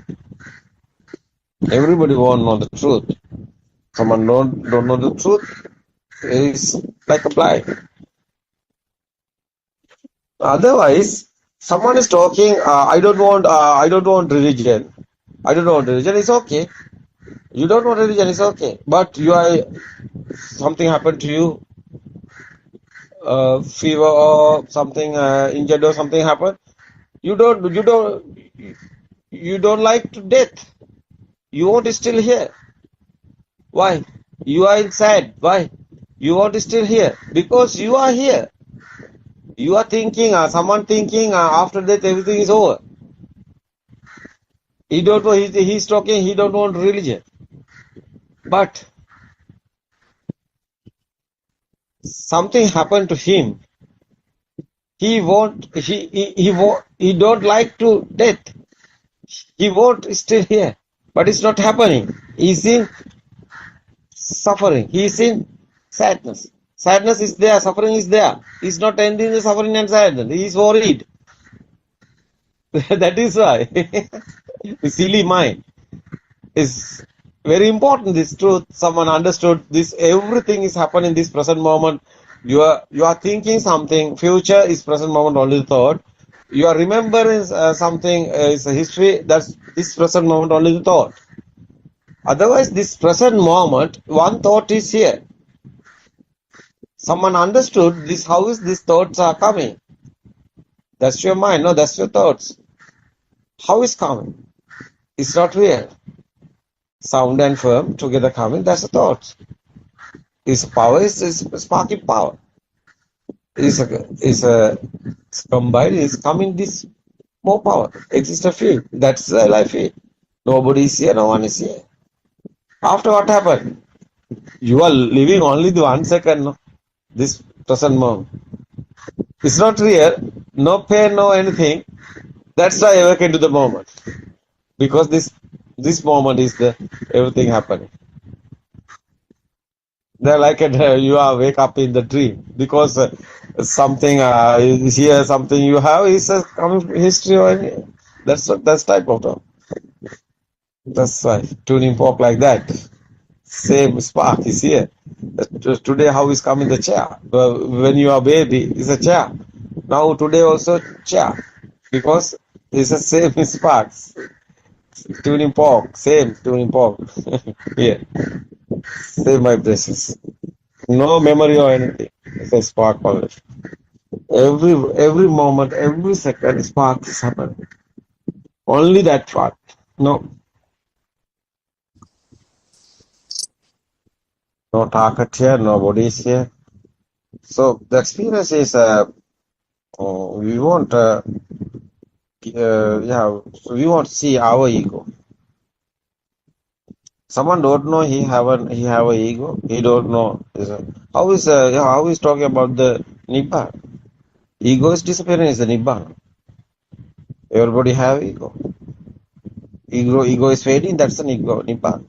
[SPEAKER 15] everybody want to know the truth. Someone don't know the truth is like a blind. Otherwise, someone is talking. I don't want religion. I don't want religion. It's okay. You don't want religion. It's okay. But you are something happened to you, fever or something, injured or something happened. You don't like to death. You want to still here. Why? You are inside. Why? You want to still here because you are here. You are thinking, someone thinking after death everything is over. He don't know. He's talking. He don't want religion. But something happened to him. He don't like to death. He won't still here. But it's not happening. He's in suffering. He's in sadness. Sadness is there. Suffering is there. He's not ending the suffering and sadness. He's worried. That is why. The silly mind is very important. This truth. Someone understood this. Everything is happening in this present moment. You are thinking something. Future is present moment only the thought. You are remembering something is a history. That's this present moment only the thought. Otherwise, this present moment, one thought is here. Someone understood this. How is these thoughts are coming? That's your mind. No, that's your thoughts. How is coming? It's not real. Sound and firm together coming. That's the thought. Is power is sparking power. Is combined. Is coming this more power. Exists a field. That's the life field. Nobody is here. No one is here. After what happened? You are living only the 1 second. No? This present moment. It's not real. No pain. No anything. That's why I awaken to the moment. Because this moment is the everything happening. They're like you are wake up in the dream because something is here, something you have is a coming history or any, that's type of term. That's why tuning fork like that. Same spark is here. Today how is coming the chair? When you are baby, it's a chair. Now today also chair because it's the same sparks. Tuning fork, same tuning fork. Here. Same vibrations. No memory or anything. It's a spark only. Every moment, every second, spark is happening. Only that part. No target here, nobody is here. So the experience is we want so we want to see our ego. Someone don't know he have a ego. He don't know how is talking about the nibbana. Ego is disappearing is the nibbana. Everybody have ego. Ego is fading. That's an ego nibbana.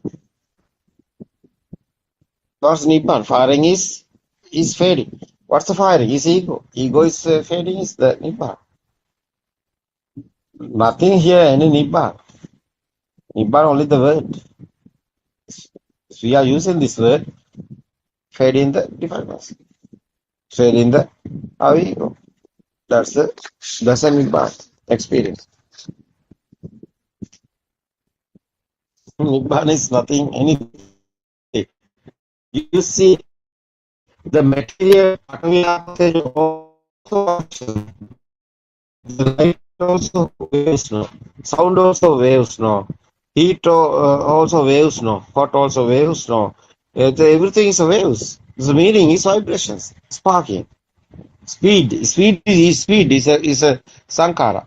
[SPEAKER 15] What's nibbana? Firing is fading. What's the firing? Is ego. Ego is fading. Is the nibbana. Nothing here any nibbana. Nibbana only the word. We are using this word, fade in the defilements, fade in the our ego. That's a Nibbana experience. Nibbana is nothing, anything. You see, the material also, the light also waves, no. Sound also waves, no. Heat also waves, no. Hot also waves, no. Everything is waves. The meaning is vibrations, sparking. Speed is a sankara.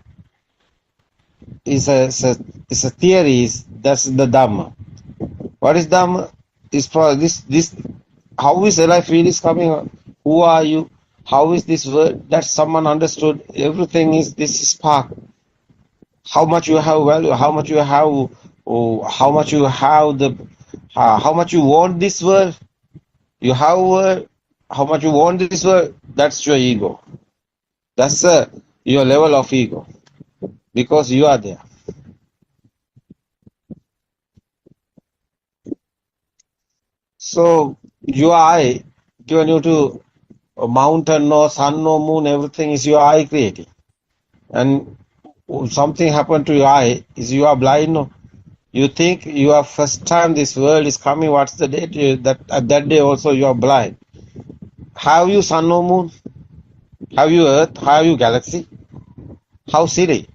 [SPEAKER 15] Is a theory. That's the Dhamma. What is Dhamma? Is for this. How is life really coming? Who are you? How is this word? That someone understood. Everything is this spark. How much you have value? How much you have? How much you have the? How much you want this word? You have word. How much you want this word? That's your ego. That's your level of ego. Because you are there. So your eye given you to a mountain, no sun, no moon, everything is your eye creating. And something happened to your eye, is you are blind, no? You think you are first time this world is coming, what's the date? That at that day also you are blind. Have you sun, no moon? Have you earth? Have you galaxy? How silly.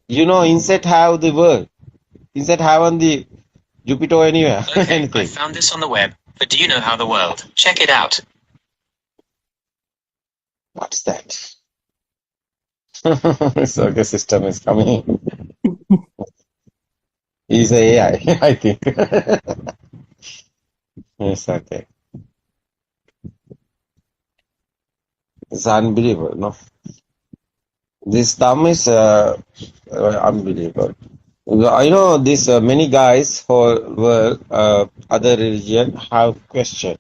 [SPEAKER 15] You know, insect have the world. Insect haven't the Jupiter anywhere.
[SPEAKER 17] Okay, I
[SPEAKER 15] Anything.
[SPEAKER 17] found this on the web, but do you know how the world? Check it out.
[SPEAKER 15] What's that? Circle system is coming. He's a AI, I think. Yes, okay. It's unbelievable, no? This Dham is unbelievable. I know this many guys for world, other religion have question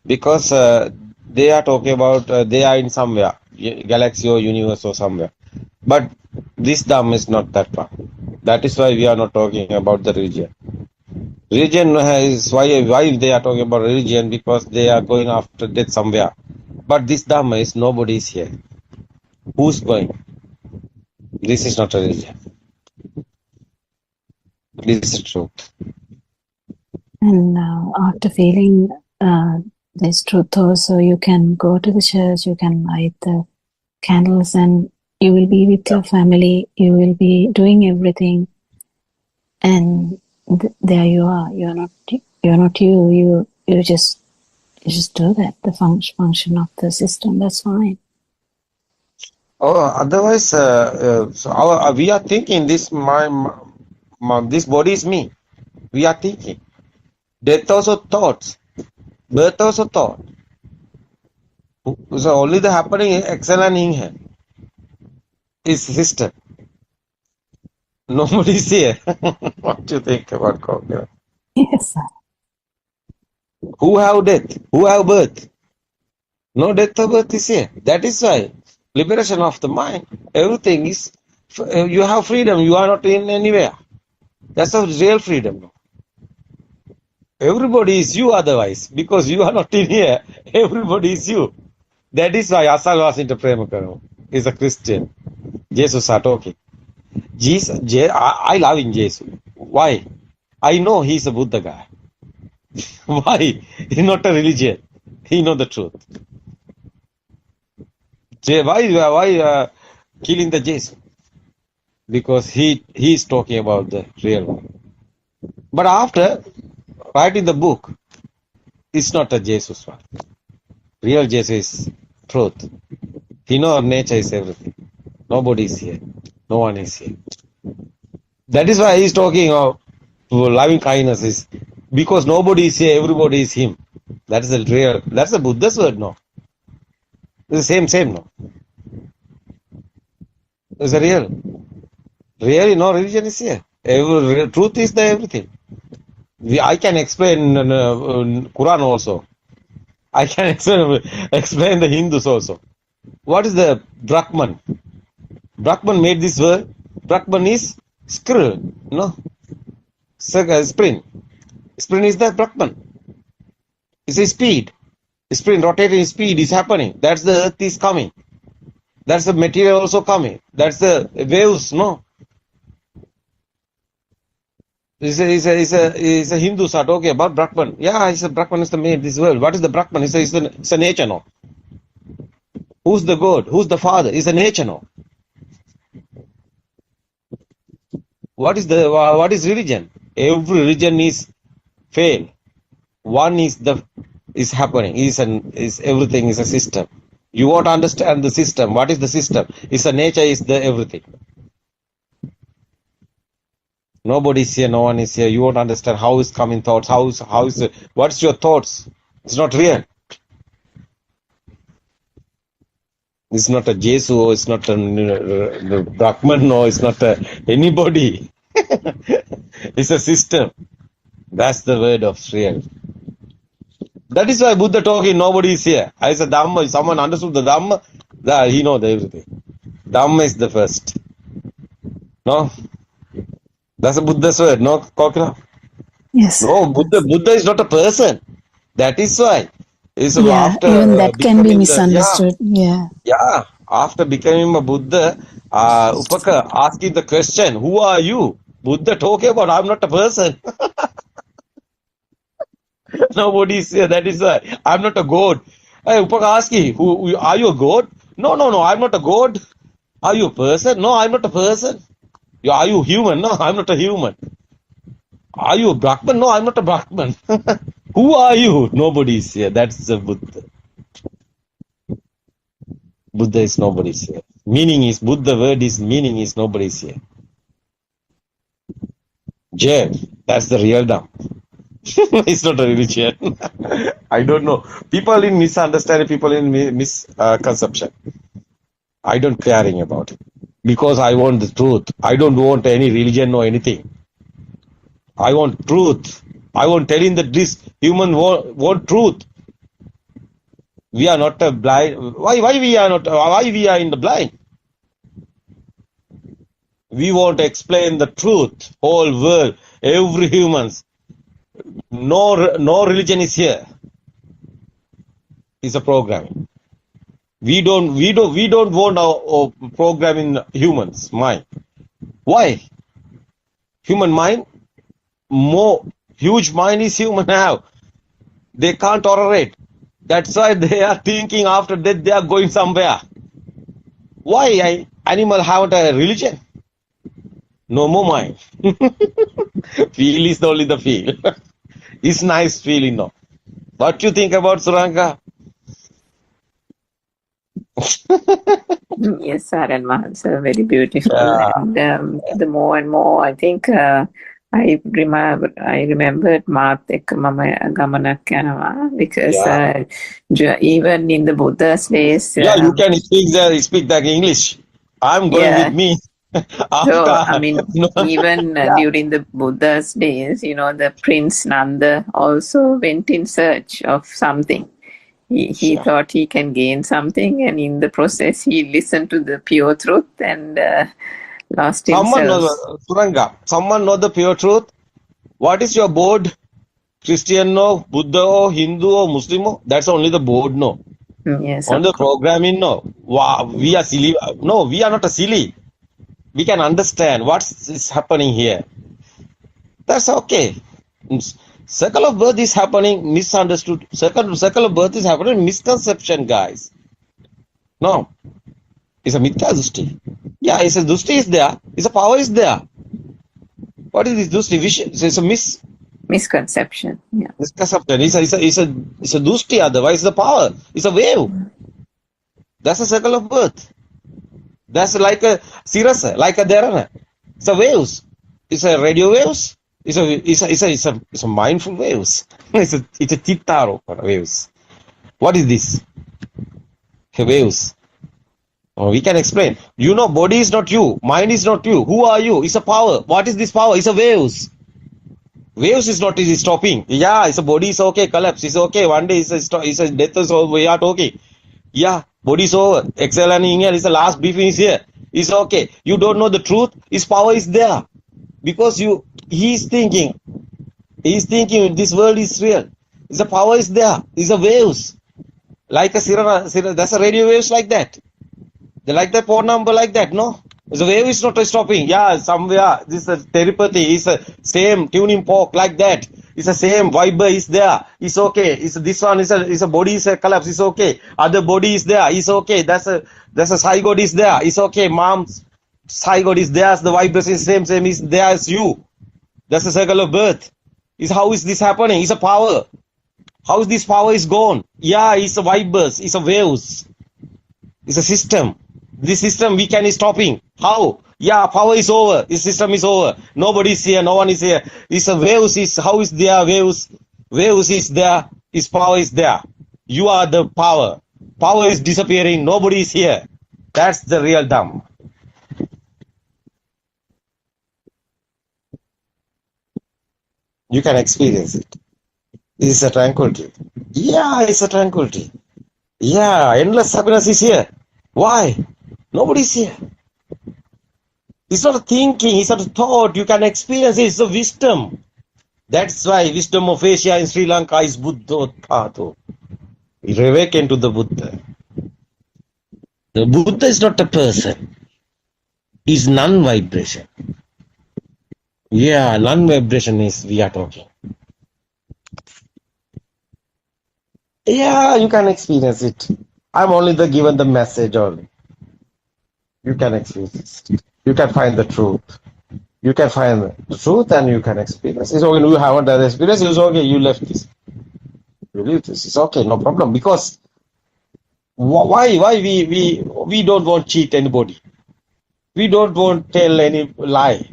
[SPEAKER 15] because they are talking about they are in somewhere galaxy or universe or somewhere, but this Dham is not that far. That is why we are not talking about the religion. Religion is why they are talking about religion, because they are going after death somewhere. But this Dhamma is nobody is here. Who's going? This is not a religion. This is truth.
[SPEAKER 3] And after feeling this truth also, you can go to the church, you can light the candles, and you will be with your family, you will be doing everything, and there you are. You're not you. You just do that. The function of the system. That's fine.
[SPEAKER 15] Oh, otherwise, so we are thinking this this body is me. We are thinking. Death also thoughts. Birth also thought. So only the happening excel and inhale is system. Nobody is here. What do you think about God?
[SPEAKER 3] Yes, sir.
[SPEAKER 15] Who have death? Who have birth? No death or birth is here. That is why liberation of the mind. Everything is, you have freedom. You are not in anywhere. That's a real freedom. Everybody is you otherwise. Because you are not in here. Everybody is you. That is why Asal was into Premakaram. Is a Christian. Jesus are talking. Jesus, I love in Jesus. Why? I know he is a Buddha guy. Why? He's not a religion. He know the truth. Why killing the Jesus? Because he is talking about the real one. But after writing the book, it's not a Jesus one. Real Jesus is truth. He knows nature is everything. Nobody is here. No one is here. That is why he is talking of loving kindness, is because nobody is here, everybody is him. That is the real. That's the Buddha's word, no? It's the same, no? It's a real. Really, no religion is here. Truth is the everything. I can explain Quran also. I can explain the Hindus also. What is the Brahman? Brahman made this word. Brahman is squirrel, no? Spring. Spring is the Brahman. It's a speed. Spring rotating speed is happening. That's the earth is coming. That's the material also coming. That's the waves, no? Is a Hindus are talking about Brahman. Yeah, it's a Brahman is the made this world. What is the Brahman? It's a nature, no? Who's the God? Who's the Father? It's a nature, no? What is religion? Every religion is fail. One is happening. Is everything is a system. You won't understand the system. What is the system? It's a nature. Is the everything. Nobody is here. No one is here. You won't understand how is coming thoughts. What's your thoughts? It's not real. It's not a Jesu. It's not a Brahman. No, it's not anybody. It's a system. That's the word of real. That is why Buddha talking, nobody is here. I said Dhamma, if someone understood the Dhamma, he knows everything. Dhamma is the first. No? That's a Buddha's word, no, Kokila?
[SPEAKER 3] Yes.
[SPEAKER 15] No, Buddha is not a person. That is why. Is
[SPEAKER 3] Yeah,
[SPEAKER 15] after
[SPEAKER 3] even that can be
[SPEAKER 15] becoming
[SPEAKER 3] misunderstood. Yeah.
[SPEAKER 15] after becoming a Buddha, Upaka asking the question, who are you? Buddha talking about, I'm not a person. Nobody is here. That is why. I'm not a god. Hey, Upaka asking, are you a god? No, I'm not a god. Are you a person? No, I'm not a person. Are you human? No, I'm not a human. Are you a Brahman? No, I'm not a Brahman. Who are you? Nobody is here. That's the Buddha. Buddha is nobody's here. Meaning is, Buddha word is, meaning is nobody's here. Jail. That's the real dumb. It's not a religion. I don't know. People in misunderstanding, people in misconception. I don't caring about it. Because I want the truth. I don't want any religion or anything. I want truth. I want telling that this human want truth. We are not a blind. Why we are not? Why we are in the blind? We want to explain the truth. Whole world, every humans. No religion is here. It's a programming. We don't want our programming humans mind. Why? Human mind, more huge mind is human now. They can't tolerate. That's why they are thinking after death they are going somewhere. Why animal have a religion? No more mind. Feel is only the feel. It's nice feeling now. What do you think about Suranga?
[SPEAKER 9] Yes, sir, and Mahansa, very beautiful.
[SPEAKER 15] Yeah.
[SPEAKER 9] And the more and more, I think I remembered Maat ekka mama gamanak yanawa, because even in the Buddha's days.
[SPEAKER 15] You can speak that English. I'm going with me.
[SPEAKER 9] So, I mean, even during the Buddha's days, the Prince Nanda also went in search of something. He thought he can gain something, and in the process, he listened to the pure truth and lost himself.
[SPEAKER 15] Someone know the pure truth? What is your board? Christian no, Buddha or Hindu or Muslim no? That's only the board no.
[SPEAKER 9] Yes.
[SPEAKER 15] On the programming no. Wow, we are silly. No, we are not a silly. We can understand what is happening here. That's okay. Circle of birth is happening, misunderstood. Circle of birth is happening, misconception, guys. No. It's a mithya dushti. Yeah, it's a dushti is there. It's a power is there. What is this dushti? It's a
[SPEAKER 9] misconception. Yeah.
[SPEAKER 15] Misconception. It's a dushti, otherwise the power. It's a wave. That's a circle of birth. That's like a sirasa, like a dharana. It's a waves. It's a radio waves. It's a mindful waves. It's a chittaro waves. What is this? Waves. Oh, we can explain. Body is not you. Mind is not you. Who are you? It's a power. What is this power? It's a waves. Waves is not stopping. Yeah, it's a body is okay. Collapse is okay. One day it's a death is over. We are talking. Yeah, body is over. Exhale and inhale is the last briefing is here. It's okay. You don't know the truth. His power is there. Because he's thinking this world is real. The power is there. It's a waves. Like a sirana, that's a radio waves like that. They like the phone number like that, no? The wave is not stopping. Yeah, somewhere this is telepathy. It's a same tuning fork like that. It's the same vibe is there. It's okay. It's this one is a body is a collapse. It's okay. Other body is there. It's okay. That's a zygote is there. It's okay. Mom's zygote is there. The vibration is same is there as you. That's a circle of birth. How is this happening? It's a power. How is this power is gone? Yeah, it's a vibers. It's a waves. It's a system. This system we can stopping. How? Yeah, power is over. This system is over. Nobody is here. No one is here. It's a waves. How is there waves? Waves is there. His power is there. You are the power. Power is disappearing. Nobody is here. That's the real dumb. You can experience it. It's a tranquility. Yeah, it's a tranquility. Yeah, endless happiness is here. Why? Nobody is here. It's not a thinking, it's not a thought. You can experience it. It's a wisdom. That's why wisdom of Asia in Sri Lanka is Buddothpado. We awaken to the Buddha. The Buddha is not a person. Is non-vibration. Yeah, non-vibration is we are talking. Yeah, you can experience it. I'm only given the message only. You can experience it. You can find the truth. You can find the truth and you can experience. It's okay. You haven't done the experience. It's okay. You left this. You leave this. It's okay. No problem. Because why we don't want to cheat anybody. We don't want to tell any lie.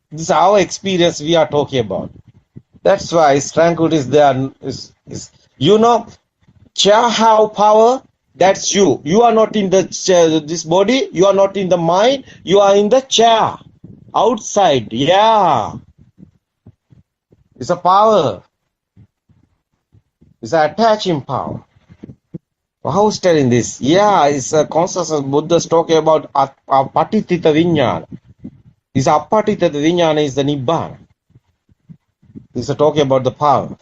[SPEAKER 15] This is our experience we are talking about. That's why tranquility is there. You know, chair have power. That's you. You are not in the chair, this body. You are not in the mind. You are in the chair. Outside. Yeah. It's a power. It's an attaching power. How is telling this? Yeah, it's a consciousness. Buddha's talking about apatitita vinyana. This apatitita vinyana is the nibbana. This is talking about the power.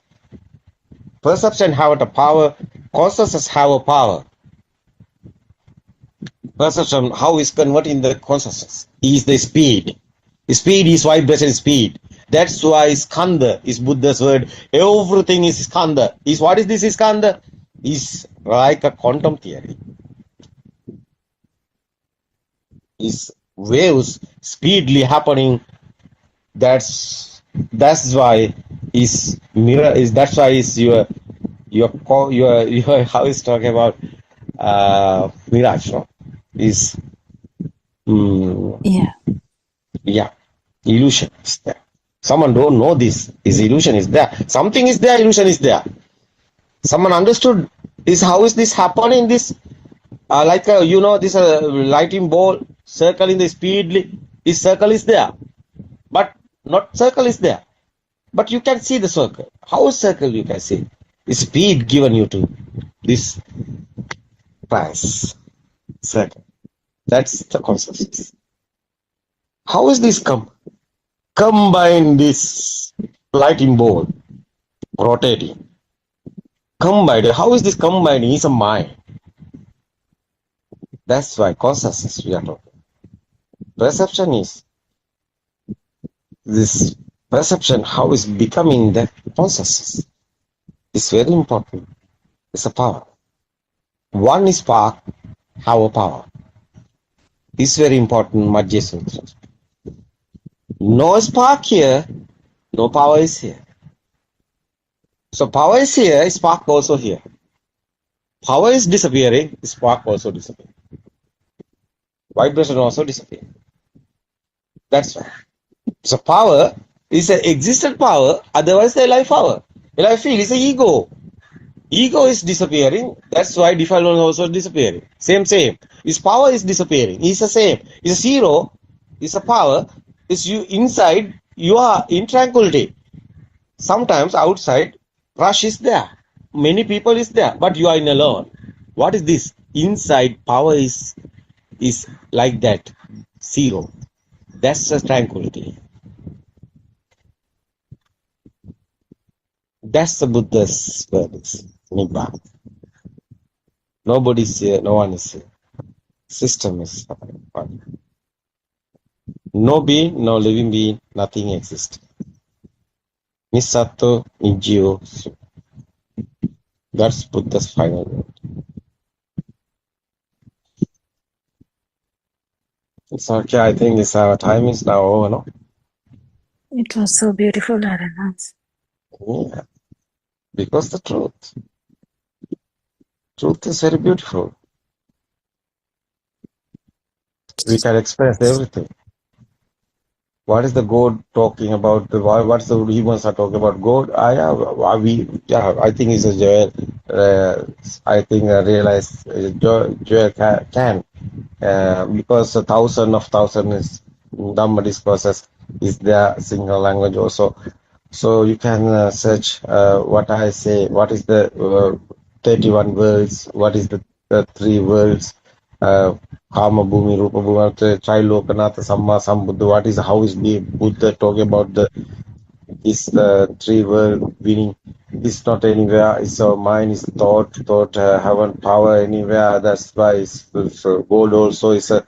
[SPEAKER 15] Perception have a power. Consciousness have a power. Perception, how is converting the consciousness? Is the speed. Speed is vibration speed. That's why skanda is Buddha's word. Everything is skanda. What is this skanda? Is like a quantum theory. Is waves speedily happening. That's why is mirror is that's why is your how is talking about mirage, no? Is yeah, illusion is there. Someone don't know this. Is illusion is there. Something is there, illusion is there. Someone understood is how is this happening? This like this lighting ball circling the speedly. Is circle is there, but not circle is there. But you can see the circle. How is circle you can see? Is speed given you to this price circle. That's the consciousness. How is this combine this lighting ball rotating? Combined. How is this combining? It's a mind. That's why consciousness we are talking. Perception is this perception. How is becoming the consciousness? It's very important. It's a power. One is spark, have a power. It's very important. Majjhima Sutra. No spark here, no power is here. So power is here, spark also here. Power is disappearing, spark also disappearing. Vibration also disappearing. That's why. So power is an existent power, otherwise the life power. Life field is an ego. Ego is disappearing, that's why defilement is also disappearing. Same. His power is disappearing. It's the same. It's a zero, it's a power. It's you inside, you are in tranquility. Sometimes outside, rush is there. Many people is there, but you are in alone. What is this? Inside power is like that. Zero. That's the tranquility. That's the Buddha's words. Nibbana. Nobody's here, no one is here. System is one. No being, no living being, nothing exists. Nisato, Nijio. That's Buddha's final word. It's okay, I think our time is now over, no?
[SPEAKER 3] It was so beautiful, Aranhans.
[SPEAKER 15] Yeah. Because the truth. Truth is very beautiful. We can express everything. What is the God talking about? What's the humans are talking about? God? I think it's a Joel. I think I realize Joel can because 1,000 of 1,000 is Dhamma discourses is their single language also. So you can search what I say. What is the 31 worlds? What is the 3 worlds? Kama Bhumi, Rupa Bhumi, Trilokanatha, Samma Sambuddha. How is the Buddha talking about the Is the three world winning? It's not anywhere. It's our mind. Is thought haven't power anywhere. That's why it's gold also is a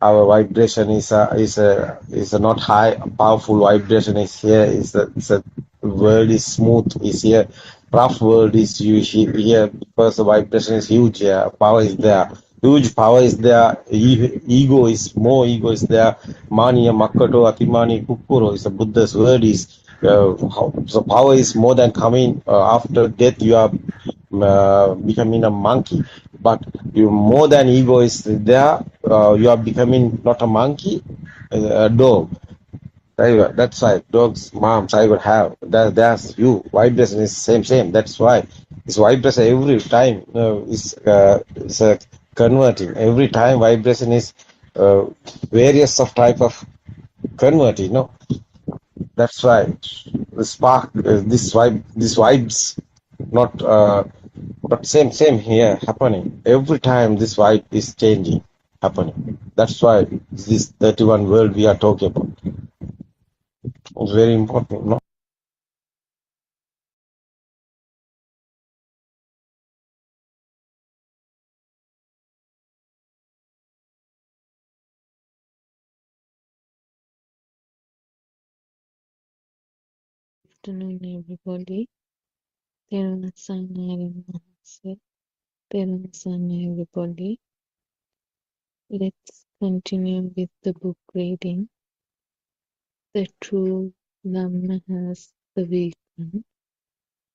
[SPEAKER 15] our vibration is a not high powerful vibration is here. Is a world is smooth is here. Rough world is here because the vibration is huge. Yeah, power is there. Huge power is there. Ego is more. Ego is there. Mani, Makato, Atimani, Kukuro is a Buddha's word is. So power is more than coming after death. You are becoming a monkey, but you more than ego is there. You are becoming not a monkey, a dog. That's why dogs, moms, I would have. That's you. Vibration is same. That's why it's vibration every time. It's converting every time. Vibration is various of type of converting. That's why the spark. This vibes not. But same here happening every time. This vibe is changing, happening. That's why this 31 world we are talking about. It's very important. No?
[SPEAKER 1] Afternoon, everybody. Everybody. Let's continue with the book reading. The True Dhamma Has Awakened,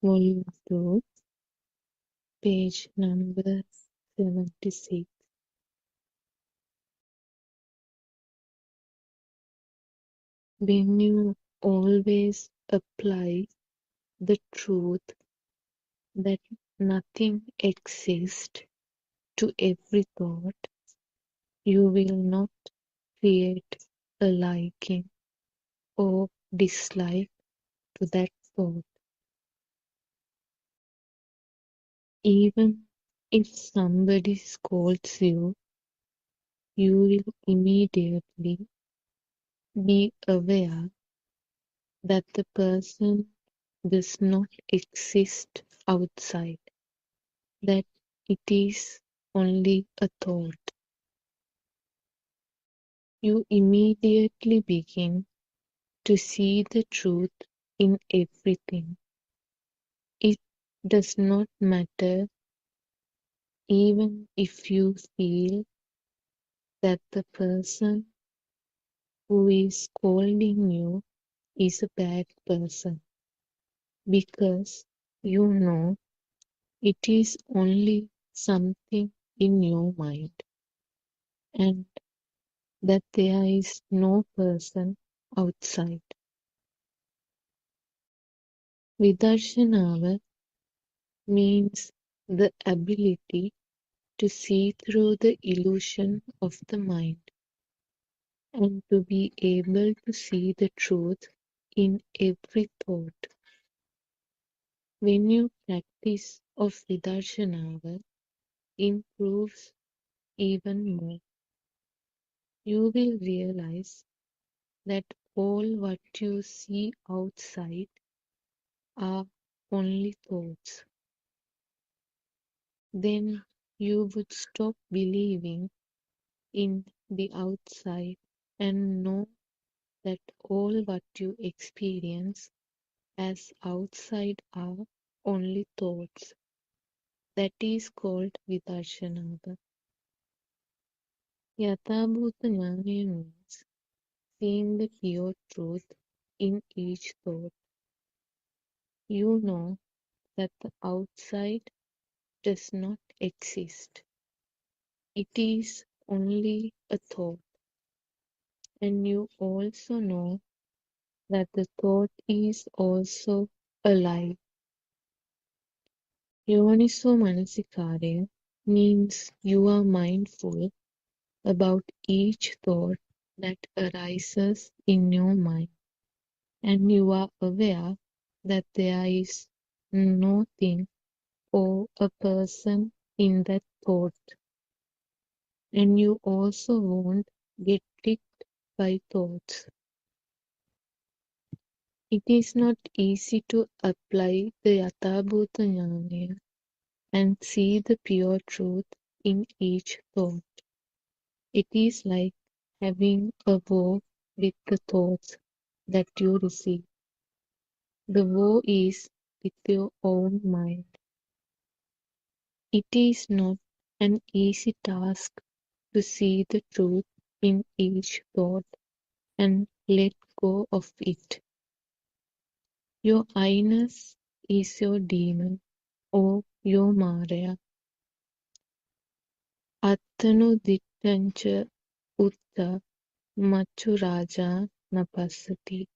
[SPEAKER 1] Volume 2, page number 76. When you always apply the truth that nothing exists to every thought, you will not create a liking or dislike to that thought. Even if somebody scolds you, you will immediately be aware that the person does not exist outside, that it is only a thought. You immediately begin to see the truth in everything. It does not matter even if you feel that the person who is scolding you is a bad person, because you know it is only something in your mind, and that there is no person outside. Vidarshanava means the ability to see through the illusion of the mind and to be able to see the truth in every thought. When your practice of Vidarshanava improves even more, you will realize that all what you see outside are only thoughts. Then you would stop believing in the outside and know that all what you experience as outside are only thoughts. That is called Vidarshanava. Yathabhuta Jnana means seeing the pure truth in each thought. You know that the outside does not exist. It is only a thought. And you also know that the thought is also alive. Yoniso Manasikara means you are mindful about each thought that arises in your mind, and you are aware that there is nothing or a person in that thought, and you also won't get tricked by thoughts. It is not easy to apply the Yathabhuta Jnana and see the pure truth in each thought. It is like having a war with the thoughts that you receive. The war is with your own mind. It is not an easy task to see the truth in each thought and let go of it. Your I-ness is your demon or your Maya. Attanudittancha utta machu raja napasati.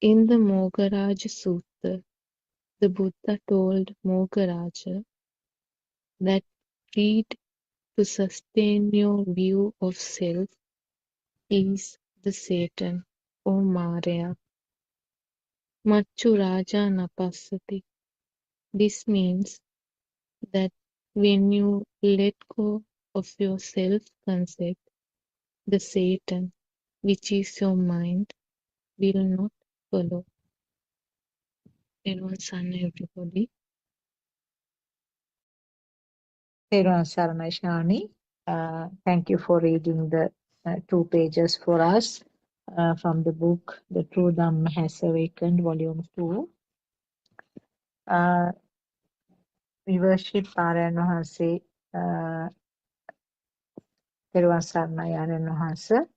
[SPEAKER 1] In the Mogaraja Sutta, the Buddha told Mogaraja that greed to sustain your view of self is the Satan or Maya. Machu raja napasati. This means that when you let go of your self-concept, the Satan, which is your mind, will not follow. Everyone, son, everybody.
[SPEAKER 13] Therun Saranai Shani. Thank you for reading the 2 pages for us from the book The True Dhamma Has Awakened, Volume 2. We worship Aryan Wahanse, Therun Saranai Aryan Wahanse,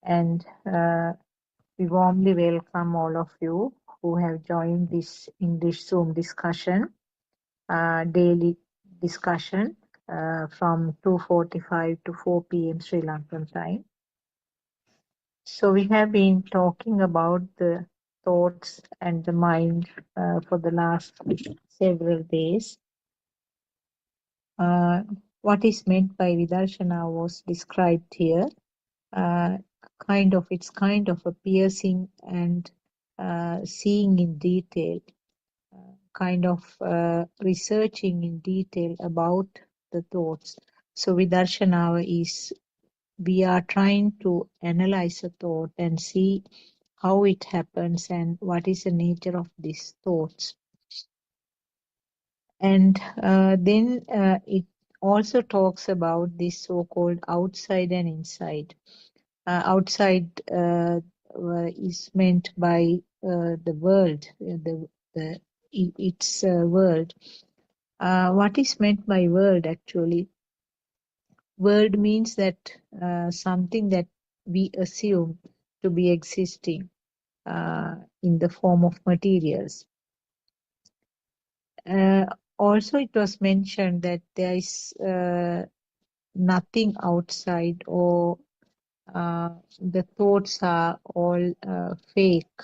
[SPEAKER 13] and we warmly welcome all of you who have joined this English Zoom discussion, daily discussion from 2:45 to 4 p.m. Sri Lankan time. So we have been talking about the thoughts and the mind for the last several days. What is meant by Vidarshana was described here. It's kind of a piercing and seeing in detail, researching in detail about the thoughts. So Vidarshana is, we are trying to analyze a thought and see how it happens and what is the nature of these thoughts. And then it also talks about this so-called outside and inside. Outside is meant by the world, its world. What is meant by world actually? World means that something that we assume to be existing in the form of materials. Also, it was mentioned that there is nothing outside, or the thoughts are all fake.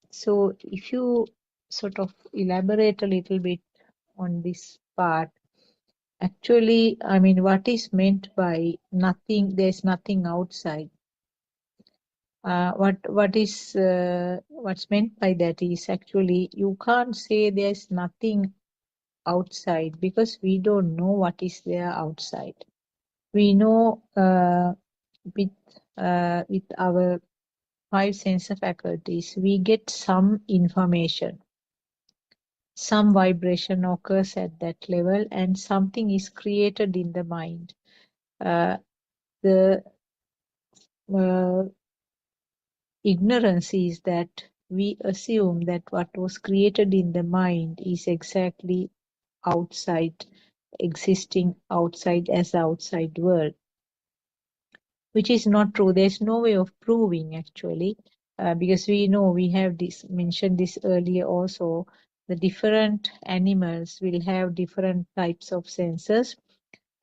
[SPEAKER 13] So if you sort of elaborate a little bit on this part, actually, I mean, what is meant by nothing, there's nothing outside. What's meant by that is actually you can't say there's nothing outside because we don't know what is there outside. We know with our 5 sense faculties, we get some information. Some vibration occurs at that level and something is created in the mind. The ignorance is that we assume that what was created in the mind is exactly outside, existing outside as outside world, which is not true. There's no way of proving actually, because we know, we have mentioned this earlier also, the different animals will have different types of senses,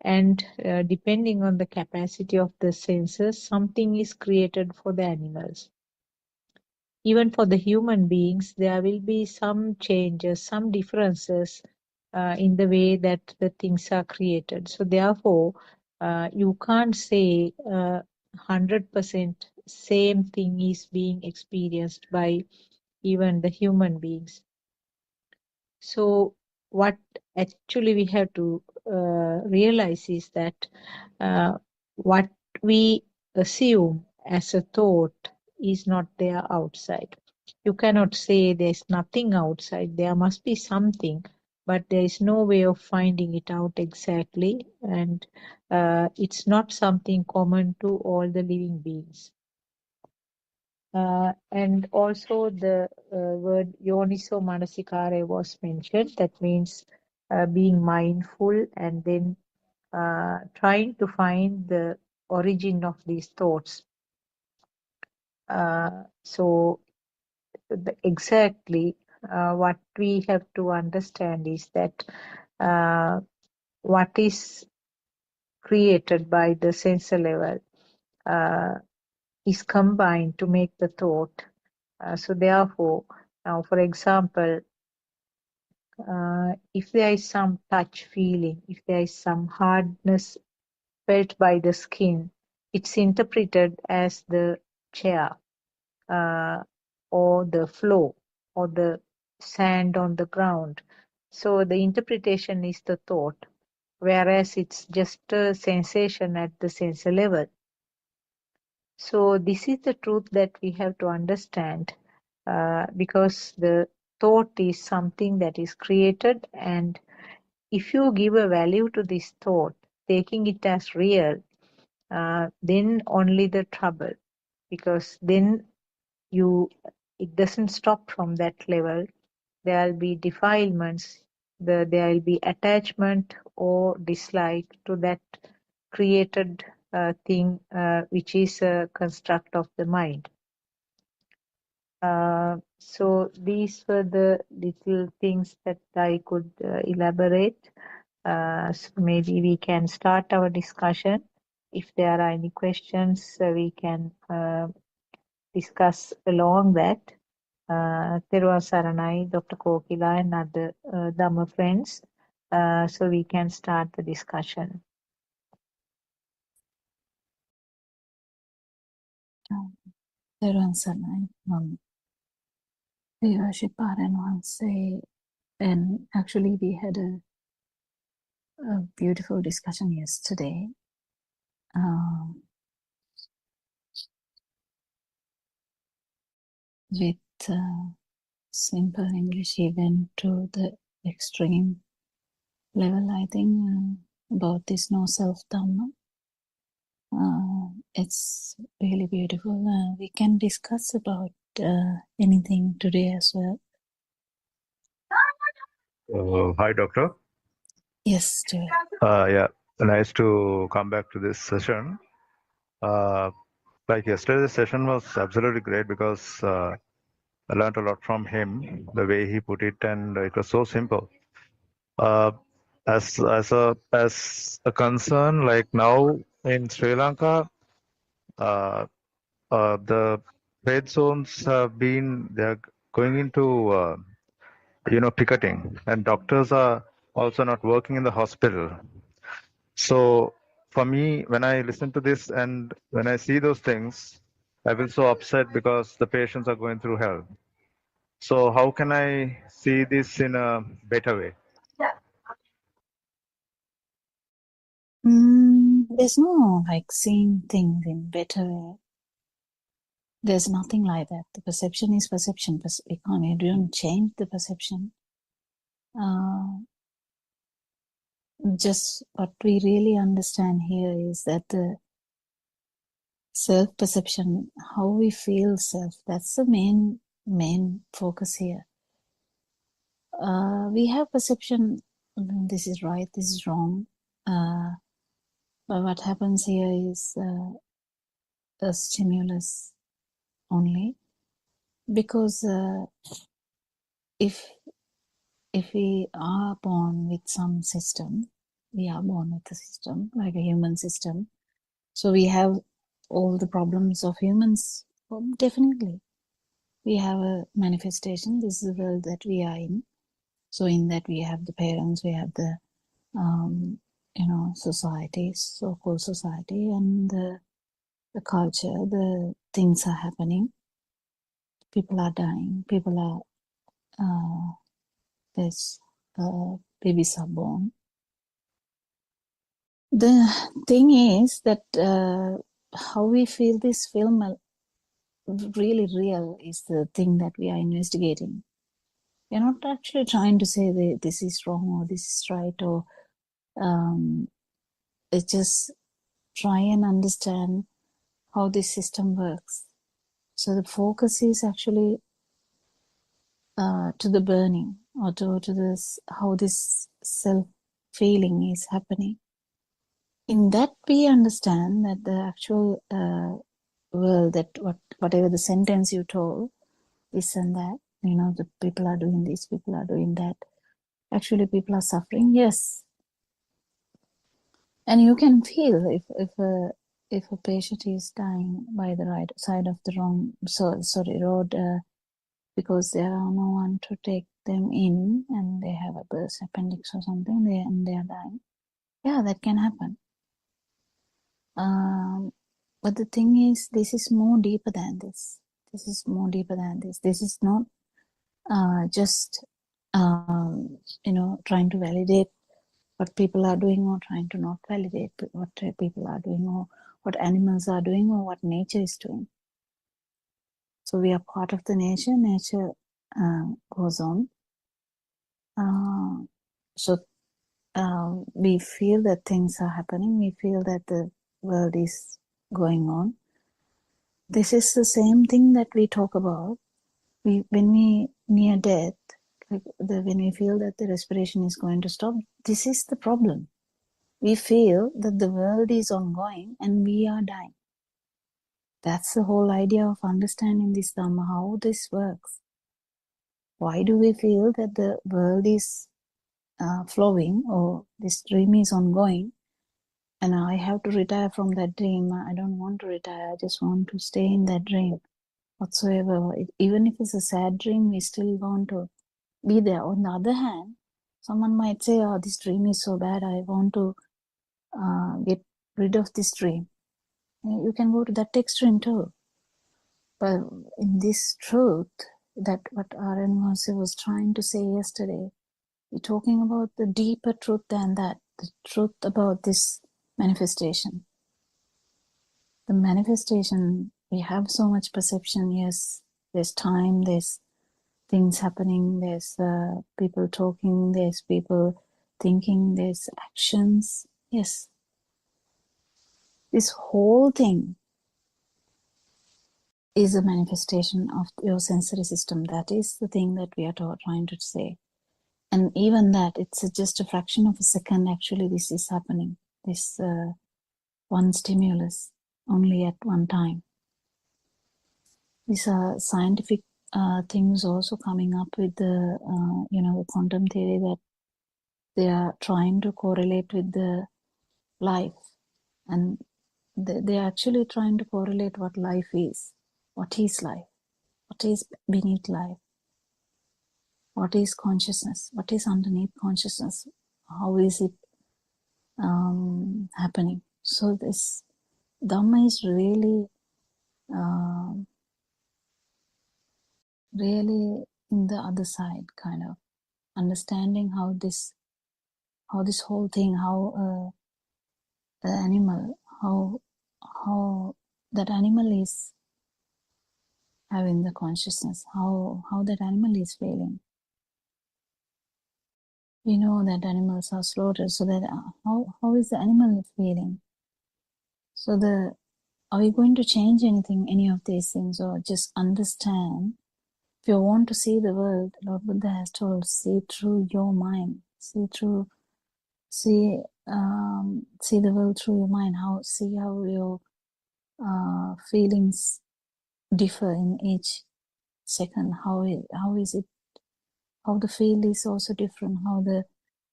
[SPEAKER 13] and depending on the capacity of the senses, something is created for the animals. Even for the human beings, there will be some changes, some differences in the way that the things are created. So therefore, you can't say 100% same thing is being experienced by even the human beings. So what actually we have to realize is that what we assume as a thought is not there outside. You cannot say there's nothing outside. There must be something, but there is no way of finding it out exactly. And it's not something common to all the living beings. And also the word yoniso manasikare was mentioned. That means being mindful and then trying to find the origin of these thoughts. So exactly what we have to understand is that what is created by the sensor level is combined to make the thought. So therefore, now for example, if there is some touch feeling, if there is some hardness felt by the skin, it's interpreted as the chair or the floor or the sand on the ground. So the interpretation is the thought, whereas it's just a sensation at the sensor level. So this is the truth that we have to understand, because the thought is something that is created, and if you give a value to this thought, taking it as real, then only the trouble, because then it doesn't stop from that level. There will be defilements, there will be attachment or dislike to that created thing, which is a construct of the mind. So these were the little things that I could elaborate. So maybe we can start our discussion. If there are any questions, we can discuss along that. Thiruvara Saranai, Dr. Kokila and other Dhamma friends. So we can start the discussion.
[SPEAKER 3] Thiruvara Saranai. We worship Aryan Wahanse, and actually we had a beautiful discussion yesterday. With simple English, he went to the extreme level, I think, about this no self Dhamma. It's really beautiful. We can discuss about anything today as well.
[SPEAKER 16] Hi, Doctor.
[SPEAKER 3] Yes, Joy.
[SPEAKER 16] Yeah, nice to come back to this session. Like yesterday's session was absolutely great because I learned a lot from him, the way he put it, and it was so simple. As a concern, like now in Sri Lanka, the red zones have been, they're going into picketing, and doctors are also not working in the hospital. So for me, when I listen to this and when I see those things, I feel so upset because the patients are going through hell. So how can I see this in a better way?
[SPEAKER 3] There's no like seeing things in better way. There's nothing like that. The perception is perception. We don't change the perception. Just what we really understand here is that the self-perception, how we feel self, that's the main focus here. We have perception, this is right, this is wrong. But what happens here is a stimulus only, because if we are born with some system, we are born with a system, like a human system. So we have all the problems of humans. Definitely. We have a manifestation. This is the world that we are in. So in that we have the parents, we have the, society, so-called society, and the culture, the things are happening. People are dying. People are, babies are born. The thing is that how we feel this film really real is the thing that we are investigating. We're not actually trying to say that this is wrong or this is right, or it's just try and understand how this system works. So the focus is actually to the burning, or to this, how this self-feeling is happening. In that we understand that the actual world, that whatever the sentence you told, this and that, the people are doing this, people are doing that. Actually, people are suffering, yes. And you can feel if a patient is dying by the right side of the road, because there are no one to take them in, and they have a burst appendix or something, and they are dying. Yeah, that can happen. But the thing is, this is more deeper than this. This is more deeper than this. This is not just trying to validate what people are doing, or trying to not validate what people are doing, or what animals are doing, or what nature is doing. So we are part of the nature. Nature goes on. So we feel that things are happening. We feel that the world is going on. This is the same thing that we talk about. When we near death, when we feel that the respiration is going to stop, this is the problem. We feel that the world is ongoing and we are dying. That's the whole idea of understanding this Dhamma, how this works. Why do we feel that the world is flowing, or this dream is ongoing, and I have to retire from that dream? I don't want to retire. I just want to stay in that dream whatsoever. Even if it's a sad dream, we still want to be there. On the other hand, someone might say, oh, this dream is so bad, I want to get rid of this dream. You can go to that extreme too. But in this truth, that what R.N. Maharshi was trying to say yesterday, we're talking about the deeper truth than that, the truth about this manifestation. The manifestation, we have so much perception. Yes, there's time, there's things happening, there's people talking, there's people thinking, there's actions. Yes. This whole thing is a manifestation of your sensory system. That is the thing that we are trying to say. And even that, it's just a fraction of a second actually this is happening. This one stimulus only at one time. These are scientific things also coming up with the the quantum theory, that they are trying to correlate with the life, and they are actually trying to correlate what life is, what is life, what is beneath life, what is consciousness, what is underneath consciousness, how is it happening. So this Dhamma is really really in the other side, kind of understanding how this whole thing, how the animal, how that animal is having the consciousness, how that animal is feeling. We know that animals are slaughtered, so that how is the animal feeling? So are we going to change anything, any of these things, or just understand? If you want to see the world, Lord Buddha has told, see through your mind, see the world through your mind. See how your feelings differ in each second. How is it? How the field is also different. How the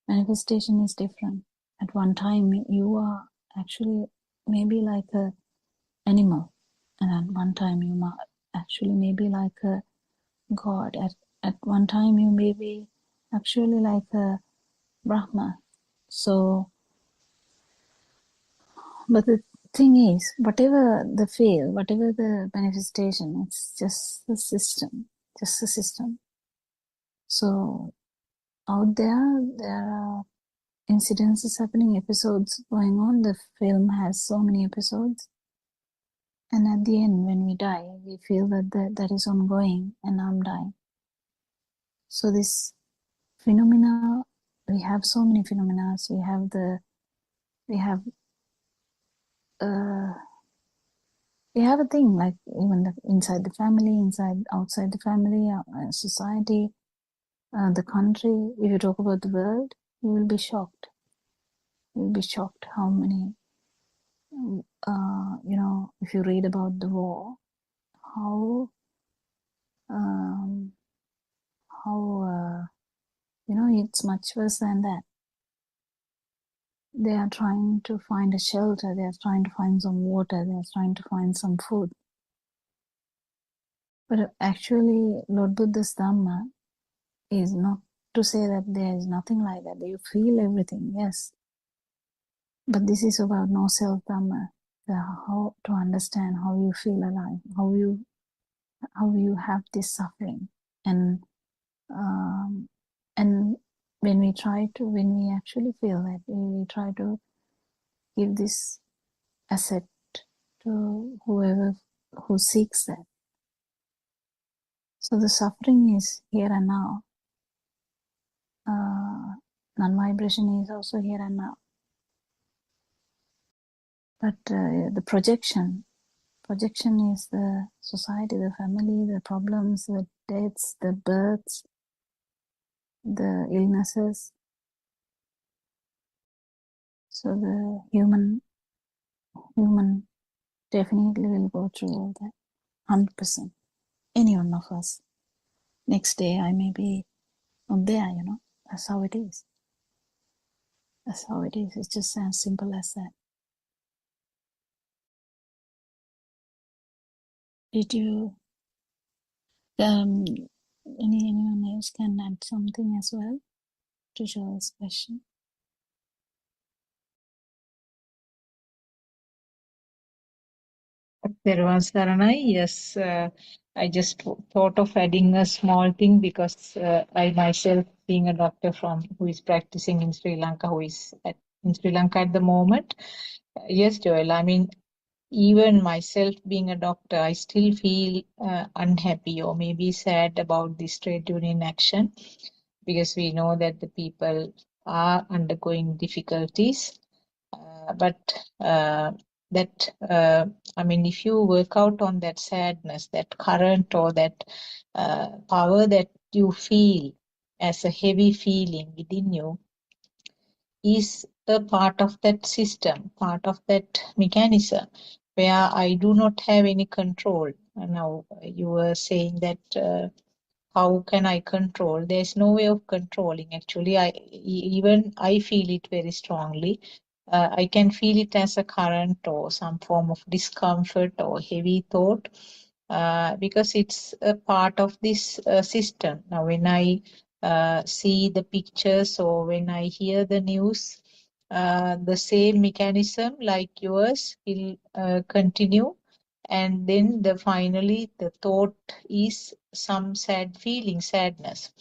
[SPEAKER 3] manifestation is different. At one time, you are actually maybe like a animal, and at one time you are actually maybe like a God. At one time you may be actually like a Brahma. So, but the thing is, whatever the field, whatever the manifestation, it's just the system, just the system. So out there are incidences happening, episodes going on. The film has so many episodes, And at the end, when we die, we feel that is ongoing and I'm dying. So this phenomena, we have so many phenomena. So we have a thing like even inside the family, outside the family, society, the country. If you talk about the world, you will be shocked. You will be shocked how many, if you read about the war, how it's much worse than that. They are trying to find a shelter, they are trying to find some water, they are trying to find some food. But actually, Lord Buddha's Dhamma is not to say that there is nothing like that. You feel everything, yes. But this is about no self Dhamma, how to understand how you feel alive, how you have this suffering. And when we actually feel that, we try to give this asset to whoever who seeks that. So the suffering is here and now. Non-vibration is also here and now. But the projection is the society, the family, the problems, the deaths, the births, the illnesses. So the human definitely will go through all that, 100%. Any one of us. Next day I may be not there, That's how it is. That's how it is. It's just as simple as that. Did you, anyone else can add something as well to Joel's question?
[SPEAKER 18] Thervan Saranai, yes, I just thought of adding a small thing because I myself, being a doctor who is practicing in Sri Lanka, in Sri Lanka at the moment. Yes, Joel, I mean, even myself being a doctor, I still feel unhappy or maybe sad about this trade union action because we know that the people are undergoing difficulties. If you work out on that sadness, that current or that power that you feel as a heavy feeling within you is a part of that system, part of that mechanism where I do not have any control. Now, you were saying that how can I control? There's no way of controlling. Actually, I feel it very strongly. I can feel it as a current or some form of discomfort or heavy thought because it's a part of this system. Now, when I see the pictures or when I hear the news, the same mechanism like yours will continue. And then finally the thought is some sad feeling, sadness.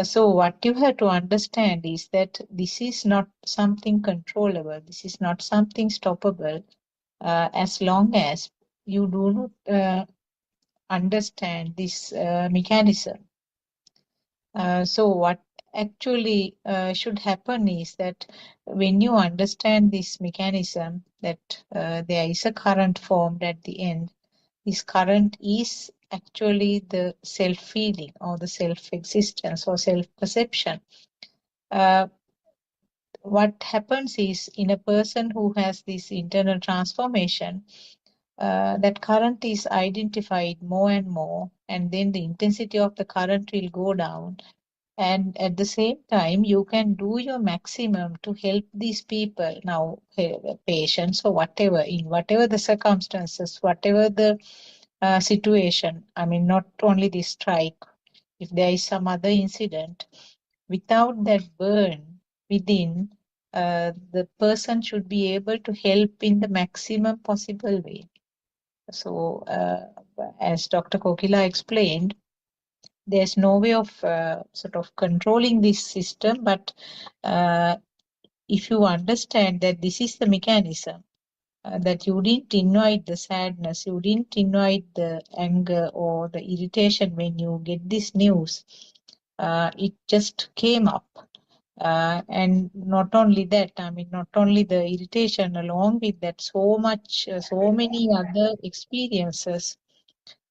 [SPEAKER 18] So what you have to understand is that this is not something controllable. This is not something stoppable as long as you do not understand this mechanism. So what actually should happen is that when you understand this mechanism, that there is a current formed at the end, this current is actually the self-feeling or the self-existence or self-perception. What happens is in a person who has this internal transformation, that current is identified more and more, and then the intensity of the current will go down. And at the same time, you can do your maximum to help these people, now patients or whatever, in whatever the circumstances, whatever the situation. I mean, not only this strike, if there is some other incident, without that burn within, the person should be able to help in the maximum possible way. So, as Dr. Kokila explained, there's no way of sort of controlling this system, but if you understand that this is the mechanism, that you didn't invite the sadness, you didn't invite the anger or the irritation when you get this news. It just came up. And not only that, I mean, not only the irritation, along with that, so many other experiences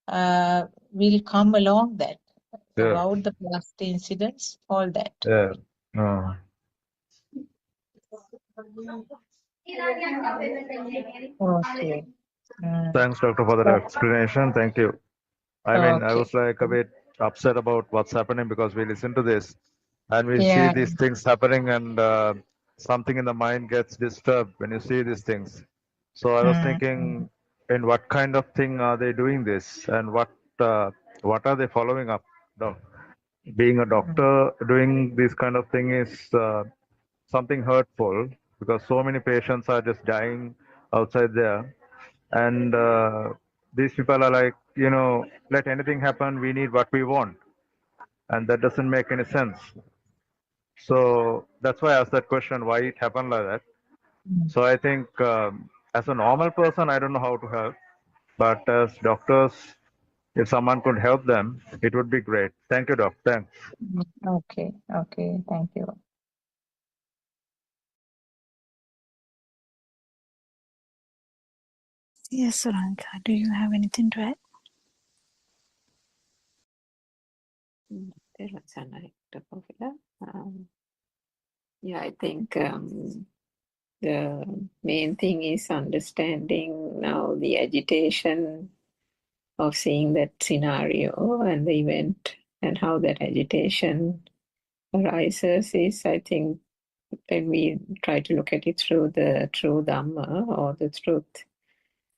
[SPEAKER 18] will come along that
[SPEAKER 16] Yeah.
[SPEAKER 18] about the past incidents, all that.
[SPEAKER 16] Yeah.
[SPEAKER 18] Okay.
[SPEAKER 16] Thanks, Doctor, for that
[SPEAKER 18] So,
[SPEAKER 16] explanation. Thank you. I mean, I
[SPEAKER 18] okay.
[SPEAKER 16] was like a bit upset about what's happening because we listen to this and we see
[SPEAKER 18] Yeah.
[SPEAKER 16] these things happening, and something in the mind gets disturbed when you see these things. So I was thinking, in what kind of thing are they doing this, and what are they following up? No. Being a doctor doing this kind of thing is something hurtful because so many patients are just dying outside there, and these people are like, let anything happen, we need what we want, and that doesn't make any sense. So that's why I asked that question, why it happened like that. So I think as a normal person, I don't know how to help, but as doctors, if someone could help them, it would be great. Thank you, doc. Thanks.
[SPEAKER 18] Okay. Okay. Thank you.
[SPEAKER 3] Yes, Solanka, do you have anything to add?
[SPEAKER 9] Yeah, I think the main thing is understanding now the agitation of seeing that scenario and the event and how that agitation arises is, I think, when we try to look at it through the true Dhamma or the truth,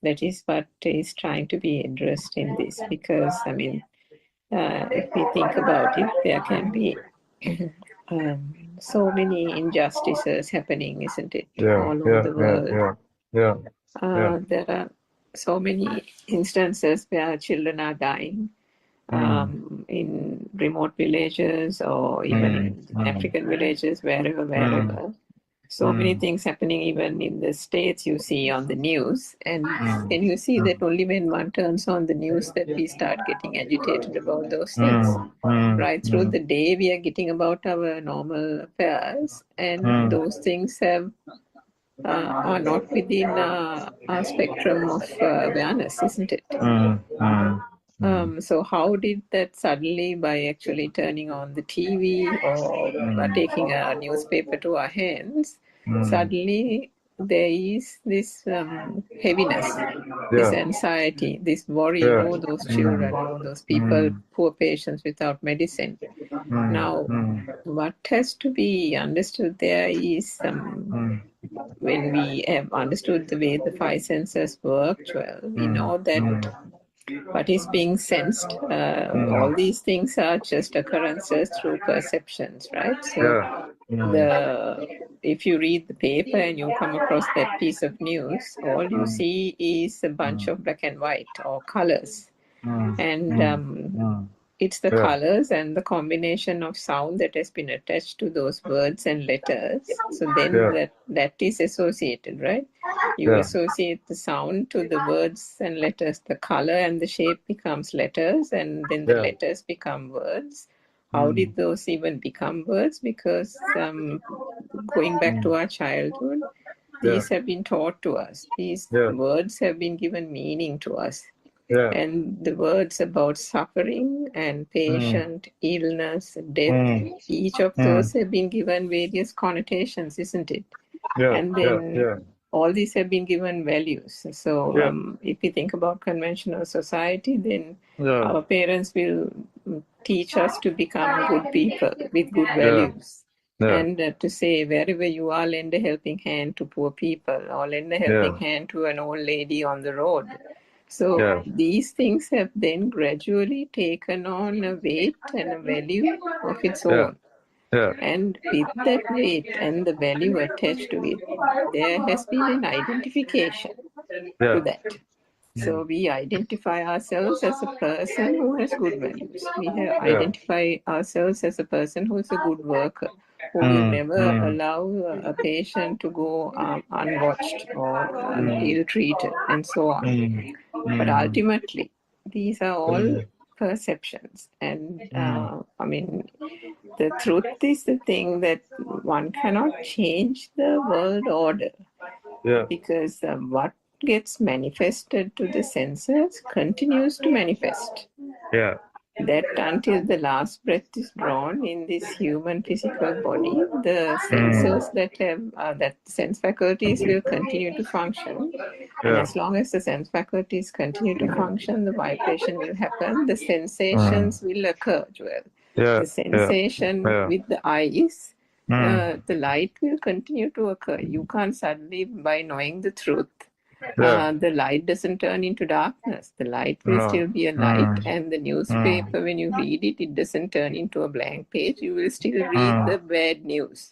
[SPEAKER 9] that is what is trying to be addressed in this. Because, I mean, if we think about it, there can be so many injustices happening, isn't it, all over the world. There are so many instances where children are dying in remote villages or even in African villages, wherever. So many things happening, even in the States, you see on the news. And you see that only when one turns on the news that we start getting agitated about those things. Right through the day, we are getting about our normal affairs, and those things are not within our spectrum of awareness, isn't it? So how did that suddenly, by actually turning on the TV or taking a newspaper to our hands, suddenly there is this heaviness, this anxiety, this worry, oh, those children, oh, those people, poor patients without medicine. Now, what has to be understood there is when we have understood the way the five senses worked well, we know that what is being sensed, all these things are just occurrences through perceptions, right? So if you read the paper and you come across that piece of news, all you see is a bunch of black and white or colors. And it's the colors and the combination of sound that has been attached to those words and letters. So then that is associated, right? You associate the sound to the words and letters. The color and the shape becomes letters, and then the letters become words. How did those even become words? Because going back to our childhood, these have been taught to us. These words have been given meaning to us. And the words about suffering and patient, illness, death, each of those have been given various connotations, isn't it? And then all these have been given values. So if we think about conventional society, then our parents will teach us to become good people with good values. And to say, wherever you are, lend a helping hand to poor people or lend a helping hand to an old lady on the road. So these things have then gradually taken on a weight and a value of its own. And with that weight and the value attached to it, there has been an identification to that. So we identify ourselves as a person who has good values. We have identify ourselves as a person who is a good worker, who will never allow a patient to go unwatched or ill-treated and so on. But ultimately, these are all perceptions. And I mean, the truth is the thing that one cannot change the world order because what gets manifested to the senses continues to manifest.
[SPEAKER 16] Yeah.
[SPEAKER 9] That until the last breath is drawn in this human physical body, the senses that have that sense faculties will continue to function. And as long as the sense faculties continue to function, the vibration will happen, the sensations will occur, Joel. The sensation with the eyes, the light will continue to occur. You can't suddenly, by knowing the truth, the light doesn't turn into darkness. The light will still be a light, and the newspaper, when you read it, it doesn't turn into a blank page. You will still read the bad news.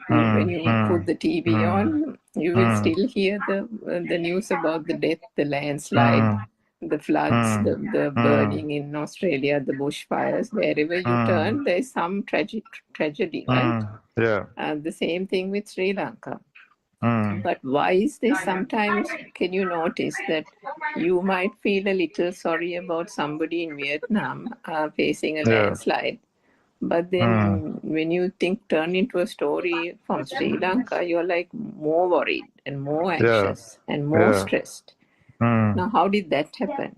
[SPEAKER 9] When you put the TV on, you will still hear the news about the death, the landslide, the floods, the burning in Australia, the bushfires. Wherever you turn, there is some tragedy, right? The same thing with Sri Lanka. But why is this? Sometimes can you notice that you might feel a little sorry about somebody in Vietnam facing a landslide, but then when you turn into a story from Sri Lanka, you're like more worried and more anxious and more stressed. Now, how did that happen?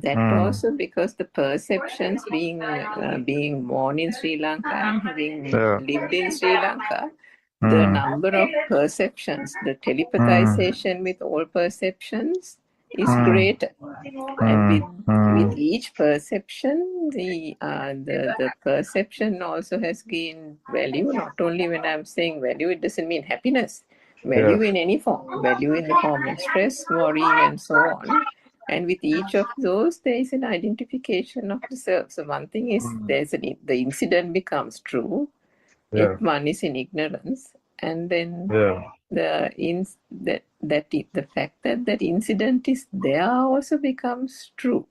[SPEAKER 9] That also because the perceptions being born in Sri Lanka and having lived in Sri Lanka, the number of perceptions, the telepathization with all perceptions is greater. And with each perception, the perception also has gained value. Not only when I'm saying value, it doesn't mean happiness. Value in any form, value in the form of stress, worrying, and so on. And with each of those, there is an identification of the self. So one thing is the incident becomes true if one is in ignorance, and then the fact that that incident is there also becomes true.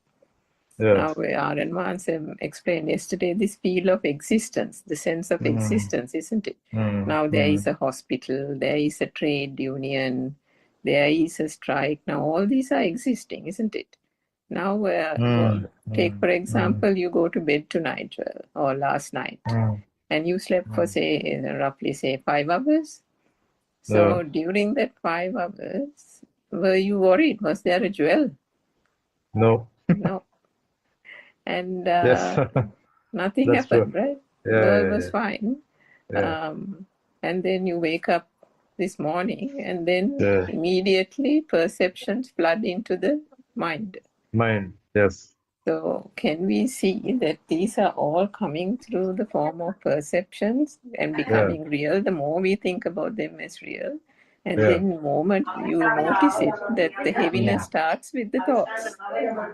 [SPEAKER 9] Now, Aaron once explained yesterday this feel of existence, the sense of existence, isn't it? Now there is a hospital, there is a trade union, there is a strike. Now all these are existing, isn't it? Now, take for example, you go to bed tonight or last night, and you slept for roughly 5 hours. So during that 5 hours, were you worried? Was there a jewel?
[SPEAKER 16] No.
[SPEAKER 9] No. And nothing
[SPEAKER 16] That's
[SPEAKER 9] happened,
[SPEAKER 16] true.
[SPEAKER 9] right? It was fine. And then you wake up this morning, and then immediately perceptions flood into the mind.
[SPEAKER 16] Yes.
[SPEAKER 9] So can we see that these are all coming through the form of perceptions and becoming real? The more we think about them as real, and then the moment you notice it, that the heaviness starts with the thoughts.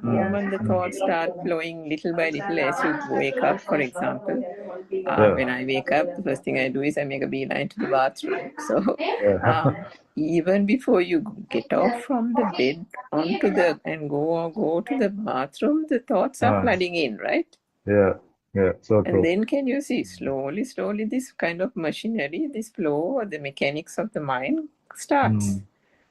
[SPEAKER 9] The moment the thoughts start flowing little by little as you wake up, for example, when I wake up, the first thing I do is I make a beeline to the bathroom. So even before you get off from the bed onto and go to the bathroom, the thoughts are flooding in, right?
[SPEAKER 16] So
[SPEAKER 9] and then can you see slowly this kind of machinery, this flow or the mechanics of the mind starts.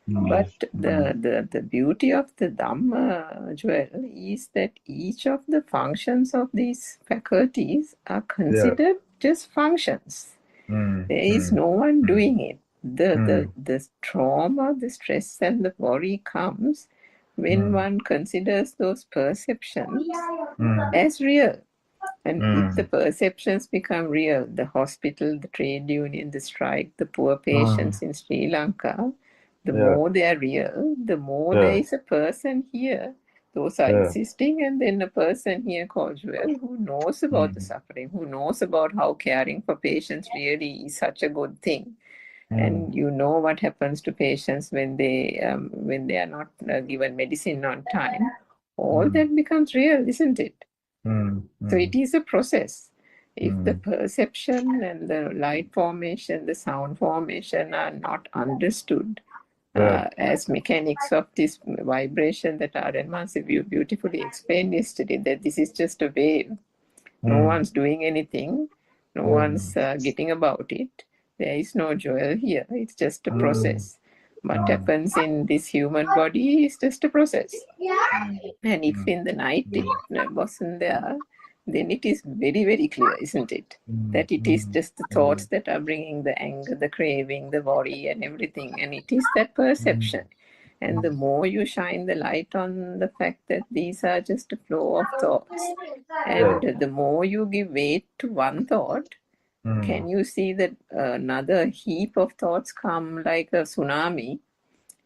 [SPEAKER 9] But the beauty of the Dhamma, Joel, is that each of the functions of these faculties are considered just functions. There is no one doing it. The trauma, the stress, and the worry comes when one considers those perceptions as real. And if the perceptions become real, the hospital, the trade union, the strike, the poor patients in Sri Lanka, the more they are real, the more there is a person here. Those are existing, and then a person here called Joel who knows about the suffering, who knows about how caring for patients really is such a good thing. And you know what happens to patients when they are not given medicine on time. All that becomes real, isn't it? So it is a process. If the perception and the light formation, the sound formation are not understood, as mechanics of this vibration that Aryan Mahasavi beautifully explained yesterday, that this is just a wave. No one's doing anything. No one's getting about it. There is no jewel here. It's just a process. What happens in this human body is just a process. And if in the night it wasn't there, then it is very, very clear, isn't it? That it is just the thoughts that are bringing the anger, the craving, the worry, and everything. And it is that perception. And the more you shine the light on the fact that these are just a flow of thoughts, and the more you give weight to one thought, can you see that another heap of thoughts come like a tsunami,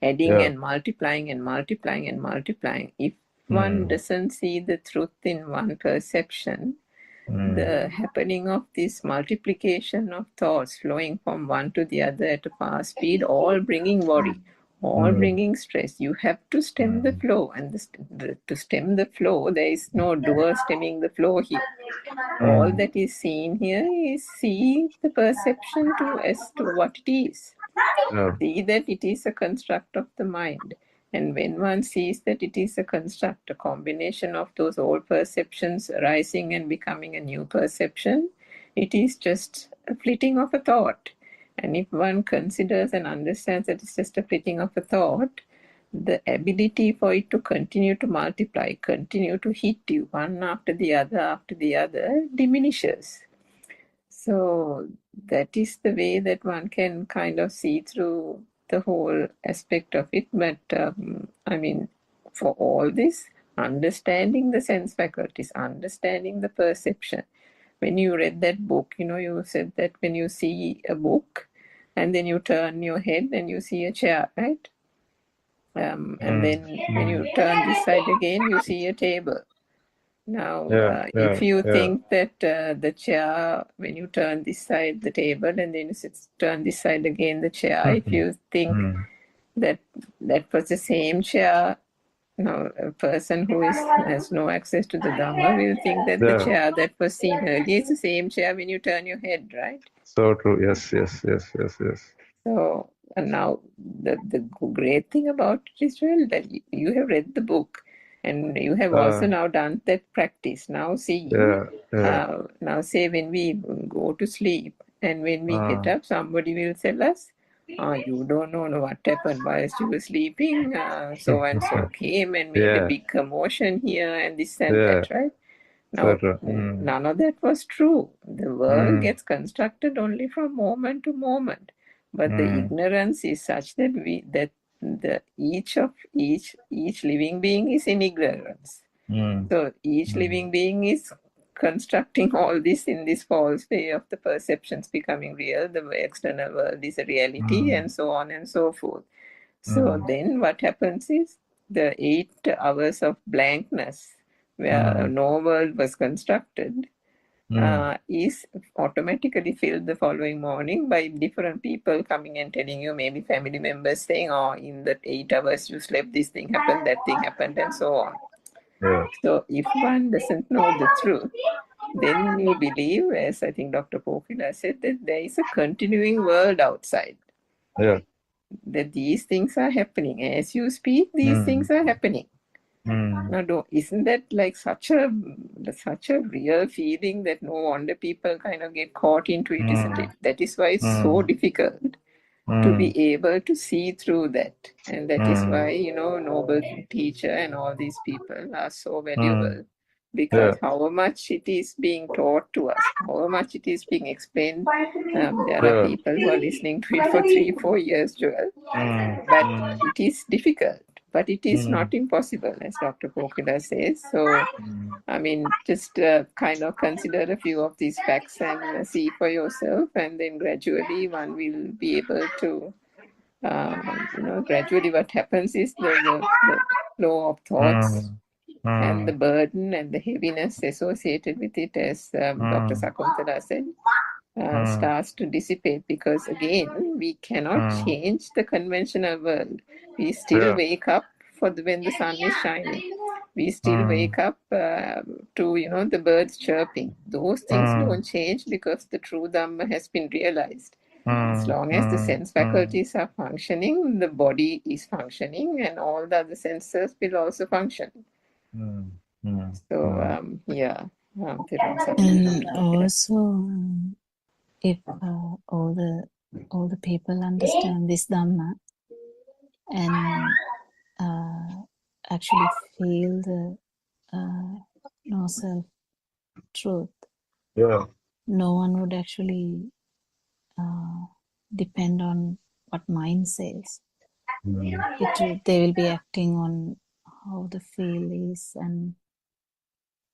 [SPEAKER 9] adding and multiplying and multiplying and multiplying? If one doesn't see the truth in one perception, the happening of this multiplication of thoughts flowing from one to the other at a fast speed, all bringing worry, all bringing stress. You have to stem the flow, and to stem the flow, there is no doer stemming the flow here. All that is seen here is see the perception as to what it is. See that it is a construct of the mind. And when one sees that it is a construct, a combination of those old perceptions arising and becoming a new perception, it is just a flitting of a thought. And if one considers and understands that it's just a flitting of a thought, the ability for it to continue to multiply, continue to hit you one after the other diminishes. So that is the way that one can kind of see through the whole aspect of it. But I mean, for all this, understanding the sense faculties, understanding the perception. When you read that book, you said that when you see a book and then you turn your head and you see a chair, right? And then when you turn this side again, you see a table. Now, if you think that the chair, when you turn this side, the table, and then you turn this side again, the chair, if you think that was the same chair, a person who has no access to the Dhamma will think that the chair that was seen earlier is the same chair when you turn your head, right?
[SPEAKER 16] So true. Yes.
[SPEAKER 9] So, and now the great thing about it is, well, that you have read the book and you have also now done that practice. Now see, now say when we go to sleep and when we get up, somebody will tell us, you don't know what happened whilst you were sleeping, so and so came and made a big commotion here and this and that, right? Now, none of that was true. The world gets constructed only from moment to moment, but the ignorance is such that each living being is in ignorance. So each living being is constructing all this in this false way of the perceptions becoming real. The external world is a reality, and so on and so forth. So then what happens is the 8 hours of blankness where no world was constructed is automatically filled the following morning by different people coming and telling you, maybe family members saying, in that 8 hours you slept, this thing happened, that thing happened, and so on. So if one doesn't know the truth, then you believe, as I think Dr. Pokila said, that there is a continuing world outside. That these things are happening. As you speak, these things are happening. Now, isn't that like such a real feeling that no wonder people kind of get caught into it, isn't it? That is why it's so difficult to be able to see through that. And that is why, noble teacher and all these people are so valuable. Because however much it is being taught to us, however much it is being explained, there are people who are listening to it for 3-4 years, Joel. But it is difficult. But it is not impossible, as Dr. Pokila says. So, I mean, just kind of consider a few of these facts and see for yourself, and then gradually one will be able to, gradually what happens is the flow of thoughts and the burden and the heaviness associated with it, as Dr. Sakuntala said, starts to dissipate, because again, we cannot change the conventional world. We still wake up when the sun is shining. We still wake up to, the birds chirping. Those things don't change because the true Dhamma has been realized. As long as the sense
[SPEAKER 16] mm.
[SPEAKER 9] faculties are functioning, the body is functioning, and all the other senses will also function. So, yeah, Thiruvan
[SPEAKER 3] And
[SPEAKER 9] Sarathana.
[SPEAKER 3] also, if all the people understand this Dhamma and actually feel the no self truth,
[SPEAKER 15] Yeah.
[SPEAKER 3] no one would actually depend on what mind says. They will be acting on how the feel is, and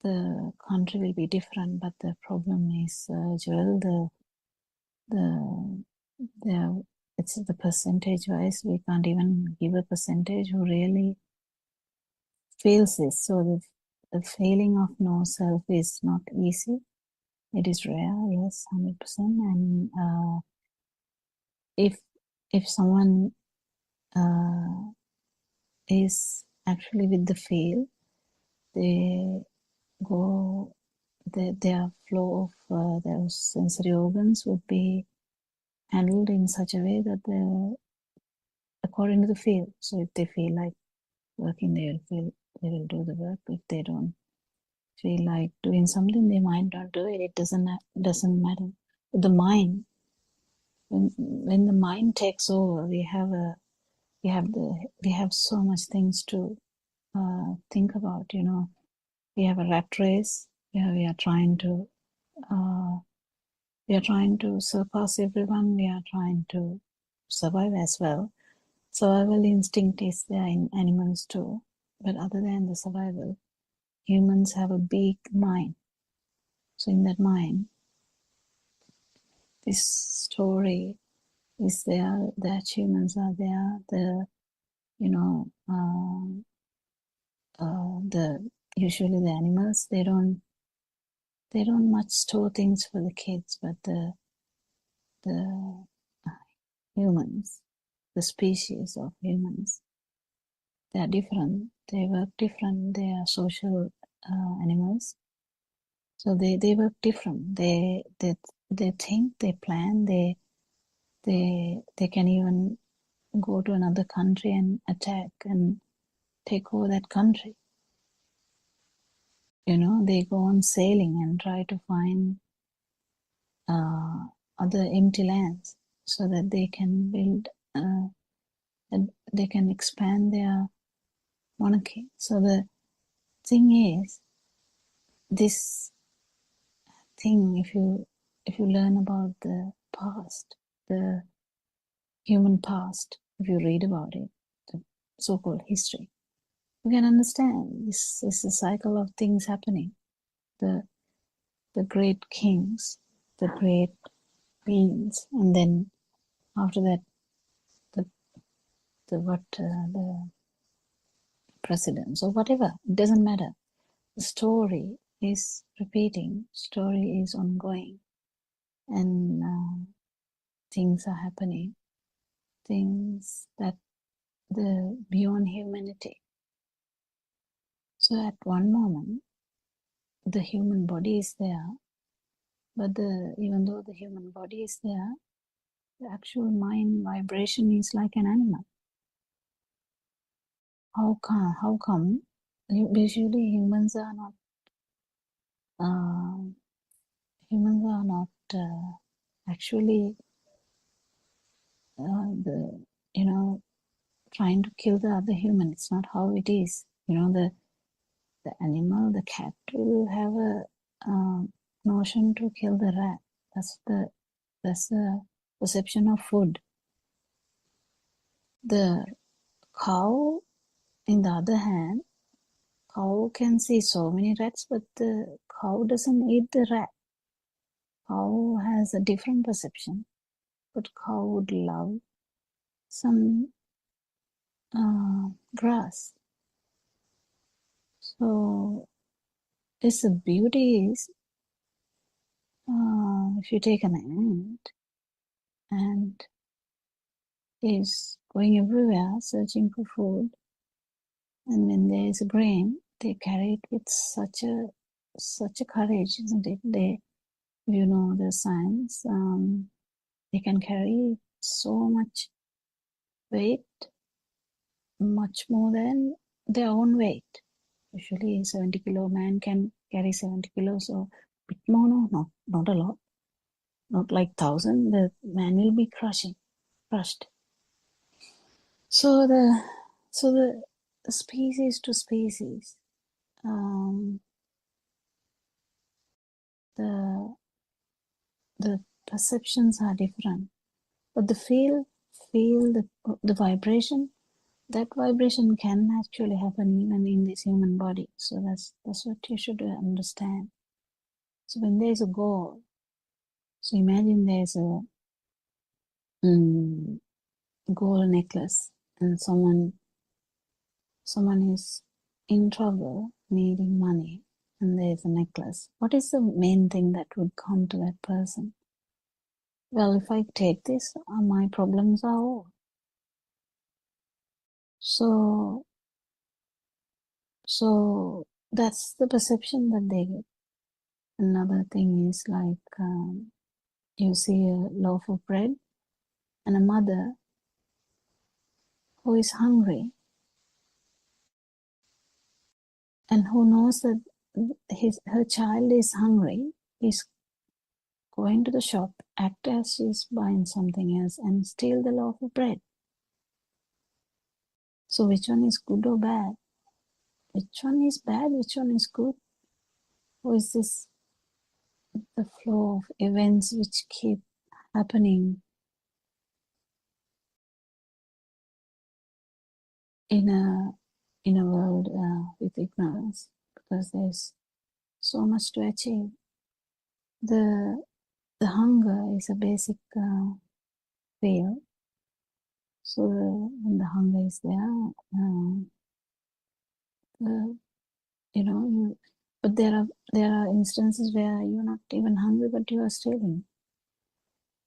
[SPEAKER 3] the country will be different. But the problem is, Joel, it's the percentage wise. We can't even give a percentage who really feels this. So the feeling of no self is not easy. It is rare, yes, 100%. And if someone is actually with the feel, they go, their flow of their sensory organs would be handled in such a way that according to the feel. So if they feel like working, they will do the work. If they don't feel like doing something, they might not do it. It doesn't matter. The mind, when the mind takes over, we have so much things to think about. We have a rat race. We are trying to surpass everyone. We are trying to survive as well. Survival instinct is there in animals too. But other than the survival, humans have a big mind. So in that mind, this story is there. The achievements are there. Usually the animals, they don't much store things for the kids, but the humans, the species of humans, they are different. They work different. They are social animals, so they work different. They think, they plan, they can even go to another country and attack and take over that country. They go on sailing and try to find other empty lands so that they can build and they can expand their monarchy. So the thing is, this thing, if you learn about the past, the human past, if you read about it, the so-called history, you can understand this is a cycle of things happening. The great kings, the great queens, and then after that, the presidents or whatever. It doesn't matter. The story is repeating. Story is ongoing, and things are happening. Things that the beyond humanity. So at one moment, the human body is there, but even though the human body is there, the actual mind vibration is like an animal. How come? Usually humans are not actually trying to kill the other human. It's not how it is. The animal, the cat will have a notion to kill the rat. That's the perception of food. The cow, in the other hand, cow can see so many rats, but the cow doesn't eat the rat. Cow has a different perception, but cow would love some grass. So it's the beauty is, if you take an ant and is going everywhere searching for food, and when there is a grain, they carry it with such a courage, isn't it? The science, they can carry so much weight, much more than their own weight. Usually, 70-kilo man can carry 70 kilos or bit more. No, not a lot. Not like 1,000. The man will be crushed. So the species to species, the perceptions are different, but the feel the vibration, that vibration can actually happen even in this human body. So that's what you should understand. So when there's a goal, so imagine there's a gold necklace and someone is in trouble, needing money, and there's a necklace. What is the main thing that would come to that person? Well, if I take this, my problems are over. So that's the perception that they get. Another thing is like you see a loaf of bread and a mother who is hungry and who knows that her child is hungry, is going to the shop, act as she's buying something else and steal the loaf of bread. So which one is good or bad? Which one is bad? Which one is good? Or is this the flow of events which keep happening in a world with ignorance? Because there's so much to achieve. The hunger is a basic feel. So when the hunger is there, but there are instances where you're not even hungry, but you are stealing.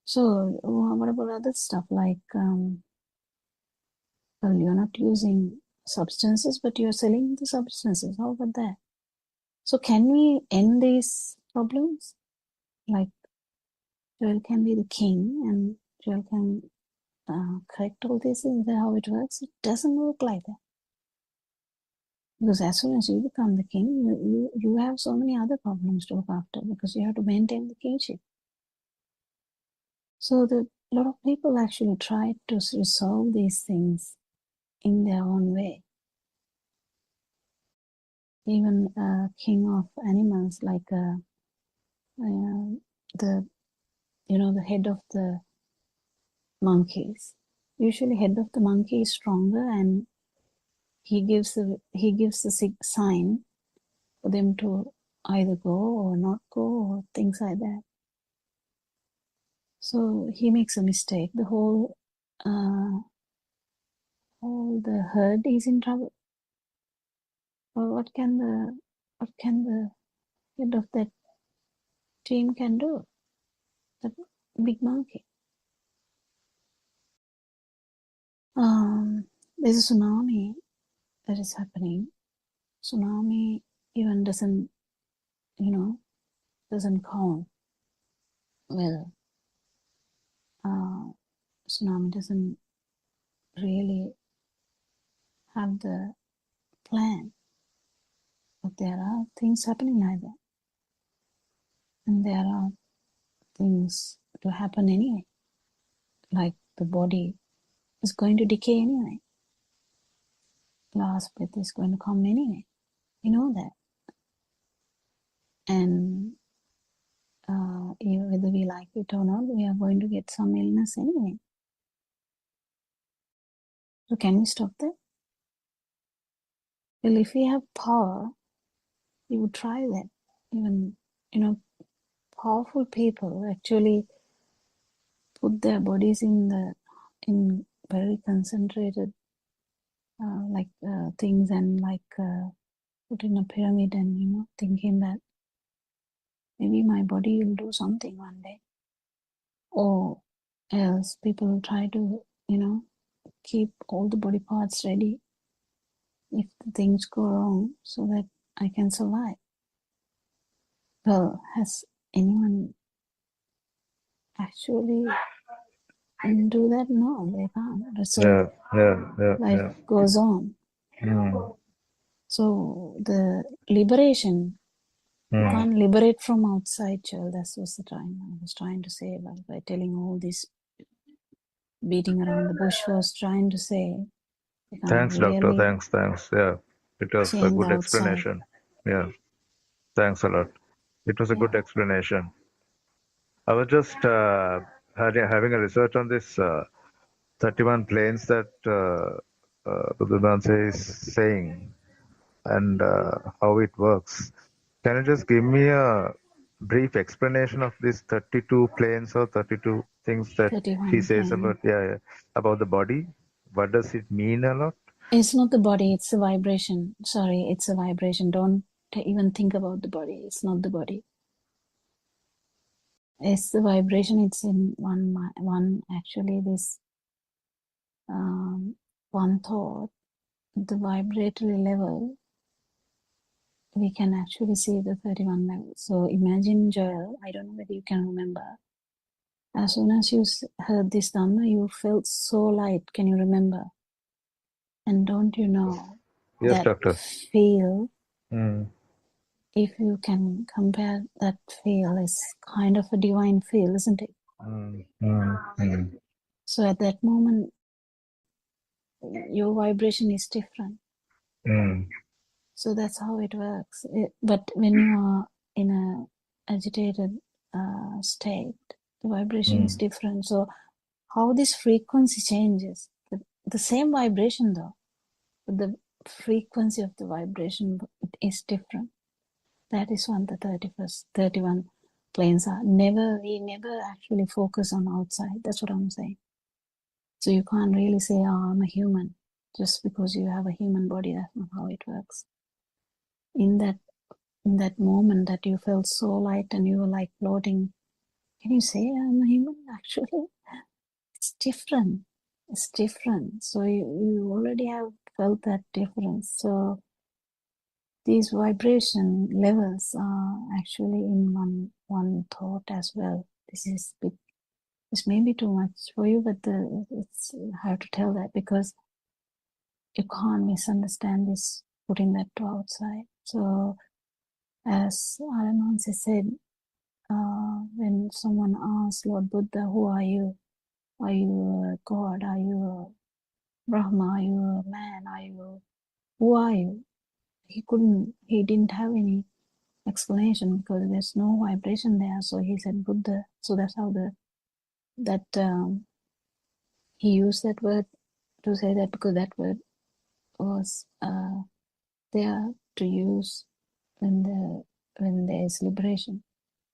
[SPEAKER 3] So what about other stuff like, well, you're not using substances, but you're selling the substances. How about that? So can we end these problems? Like Joel can be the king and Joel can correct all these things. Is that how it works? It doesn't work like that. Because as soon as you become the king, you have so many other problems to look after because you have to maintain the kingship. So a lot of people actually try to resolve these things in their own way. Even a king of animals, like the head of the monkeys. Usually, head of the monkey is stronger, and he gives the sign for them to either go or not go or things like that. So he makes a mistake. The whole the herd is in trouble. Well, what can the head of that team can do? That big monkey. There's a tsunami that is happening. Tsunami even doesn't count. Well, tsunami doesn't really have the plan, but there are things happening like that, and there are things to happen anyway. Like the body is going to decay anyway. Last breath is going to come anyway. You know that. And whether we like it or not, we are going to get some illness anyway. So can we stop that? Well, if we have power, we would try that. Even, powerful people actually put their bodies in very concentrated things and put in a pyramid and thinking that maybe my body will do something one day. Or else people try to keep all the body parts ready if the things go wrong so that I can survive. Well, has anyone actually do that? No, they can't. So
[SPEAKER 16] Yeah.
[SPEAKER 3] life goes on. So the liberation, you can't liberate from outside, child. That's what I was trying to say by telling all this beating around the bush was trying to say you can't
[SPEAKER 16] Thanks, doctor.
[SPEAKER 3] really
[SPEAKER 16] Thanks. Yeah, it was a
[SPEAKER 3] change the
[SPEAKER 16] good
[SPEAKER 3] outside.
[SPEAKER 16] explanation. Yeah, thanks a lot. It was a good explanation. I was just having a research on this 31 planes that Buddothpado is saying and how it works. Can you just give me a brief explanation of these 32 planes or 32 things that he
[SPEAKER 3] 31
[SPEAKER 16] says
[SPEAKER 3] plane.
[SPEAKER 16] about about the body? What does it mean a lot?
[SPEAKER 3] It's not the body, it's the vibration. Sorry, it's a vibration. Don't even think about the body. It's not the body. It's the vibration. It's in one actually this one thought, the vibratory level, we can actually see the 31 levels. So imagine, Joel, I don't know whether you can remember, as soon as you heard this Dhamma, you felt so light. Can you remember? And don't you know
[SPEAKER 16] Yes,
[SPEAKER 3] that
[SPEAKER 16] doctor.
[SPEAKER 3] feel, if you can compare that feel, is kind of a divine feel, isn't it? So at that moment, your vibration is different. So that's how it works. But when you are in a agitated state, the vibration is different. So how this frequency changes, the same vibration though, but the frequency of the vibration is different. That is what the 31 planes are. We never actually focus on outside. That's what I'm saying. So you can't really say, oh, I'm a human. Just because you have a human body, that's not how it works. In that moment that you felt so light and you were like floating, can you say I'm a human? Actually, it's different. It's different. So you already have felt that difference. So these vibration levels are actually in one thought as well. This may be too much for you, but it's hard to tell that because you can't misunderstand this, putting that to outside. So as Aramansi said, when someone asks Lord Buddha, who are you? Are you a God? Are you a Brahma? Are you a man? Who are you? He didn't have any explanation because there's no vibration there. So he said Buddha. So that's how he used that word to say that, because that word was there to use when there is liberation.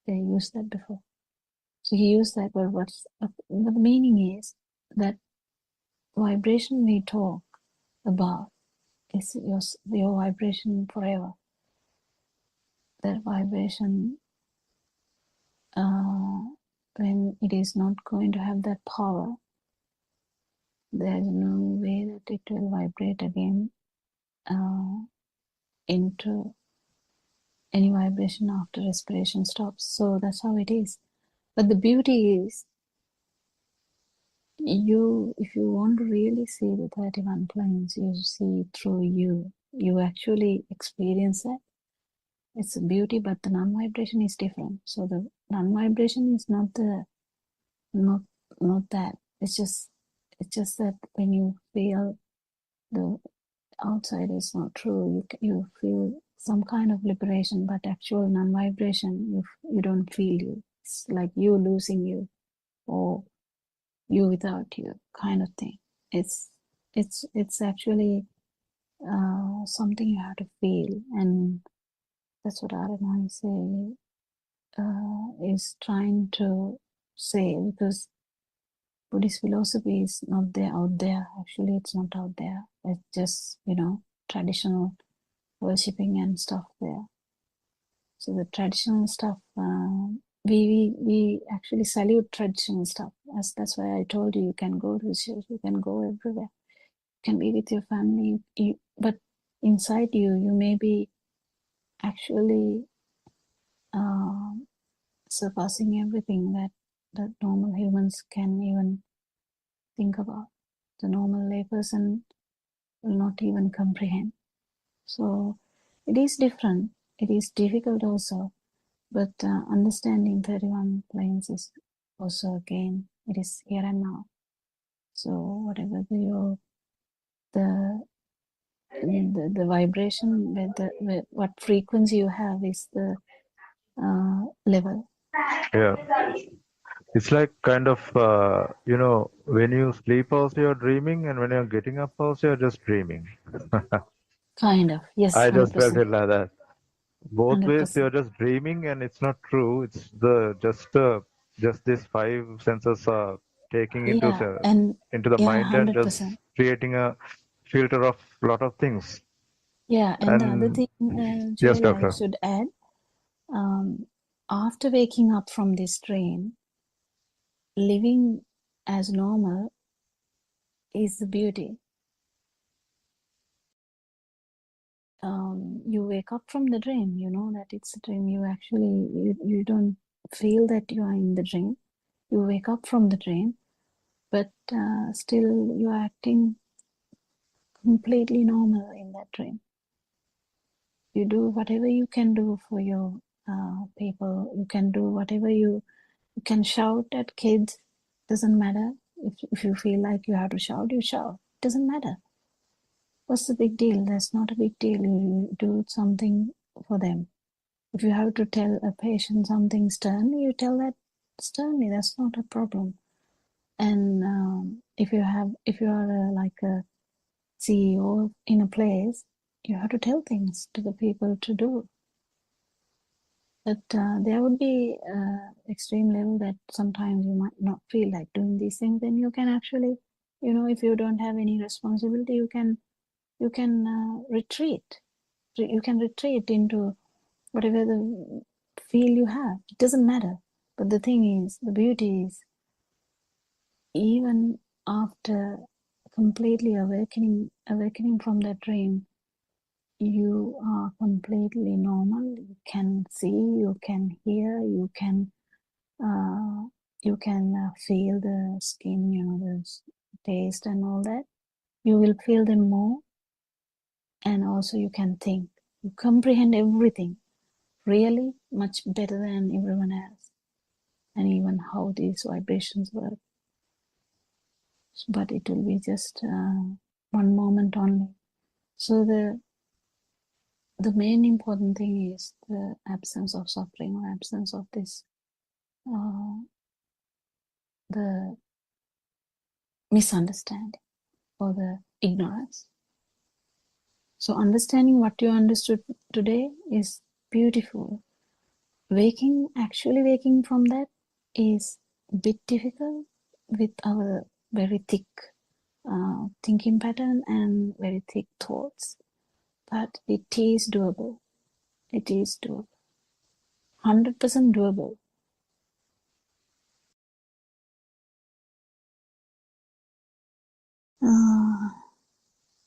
[SPEAKER 3] They used that before. So he used that word. But the meaning is that vibration we talk about is your vibration forever. That vibration, when it is not going to have that power, there is no way that it will vibrate again into any vibration after respiration stops. So that's how it is. But the beauty is, if you want to really see the 31 planes, you see through you. You actually experience that. It's a beauty, but the non-vibration is different. So the non-vibration is not that. It's just that when you feel the outside is not true, you feel some kind of liberation, but actual non-vibration, you don't feel you. It's like you losing you, or you without you, kind of thing. It's actually something you have to feel, and that's what Araman is trying to say, because Buddhist philosophy is not there out there. Actually, it's not out there. It's just, traditional worshipping and stuff there. So the traditional stuff, we actually salute traditional stuff. That's why I told you can go to the church, you can go everywhere, you can be with your family, but inside you may be actually surpassing everything that normal humans can even think about. The normal layperson will not even comprehend. So it is different. It is difficult also. But understanding 31 planes is also, again, it is here and now. So whatever the vibration, what frequency you have is the level.
[SPEAKER 16] Yeah. It's like kind of, when you sleep also you're dreaming, and when you're getting up also you're just dreaming.
[SPEAKER 3] Kind of, yes,
[SPEAKER 16] I just felt
[SPEAKER 3] 100%.
[SPEAKER 16] it like that. Both ways
[SPEAKER 3] 100%.
[SPEAKER 16] you're just dreaming, and it's not true. It's just these five senses are taking into
[SPEAKER 3] Yeah, and
[SPEAKER 16] the
[SPEAKER 3] yeah,
[SPEAKER 16] mind and just
[SPEAKER 3] 100%.
[SPEAKER 16] creating a filter of lot of things.
[SPEAKER 3] Yeah, and the other
[SPEAKER 16] And
[SPEAKER 3] thing,
[SPEAKER 16] yes,
[SPEAKER 3] Joel, I
[SPEAKER 16] doctor.
[SPEAKER 3] should add, after waking up from this dream, living as normal is the beauty. You wake up from the dream, you know that it's a dream. You don't feel that you are in the dream. You wake up from the dream, but still you are acting completely normal in that dream. You do whatever you can do for your people. You can do whatever you can shout at kids. Doesn't matter. If you feel like you have to shout, you shout. Doesn't matter. What's the big deal? That's not a big deal. You do something for them. If you have to tell a patient something sternly, you tell that sternly. That's not a problem. And if you are like a CEO in a place, you have to tell things to the people to do. But there would be extreme level that sometimes you might not feel like doing these things. Then you can actually, if you don't have any responsibility, you can retreat. You can retreat into whatever the feel you have. It doesn't matter. But the thing is, the beauty is, even after completely awakening from that dream, you are completely normal. You can see, you can hear, you can feel the skin, the taste and all that. You will feel them more, and also you can think. You comprehend everything really much better than everyone else, and even how these vibrations work. But it will be just one moment only. So the main important thing is the absence of suffering, or absence of this the misunderstanding or the ignorance. So understanding what you understood today is beautiful. Actually waking from that is a bit difficult with our very thick thinking pattern and very thick thoughts. But it is doable. It is doable. 100% doable.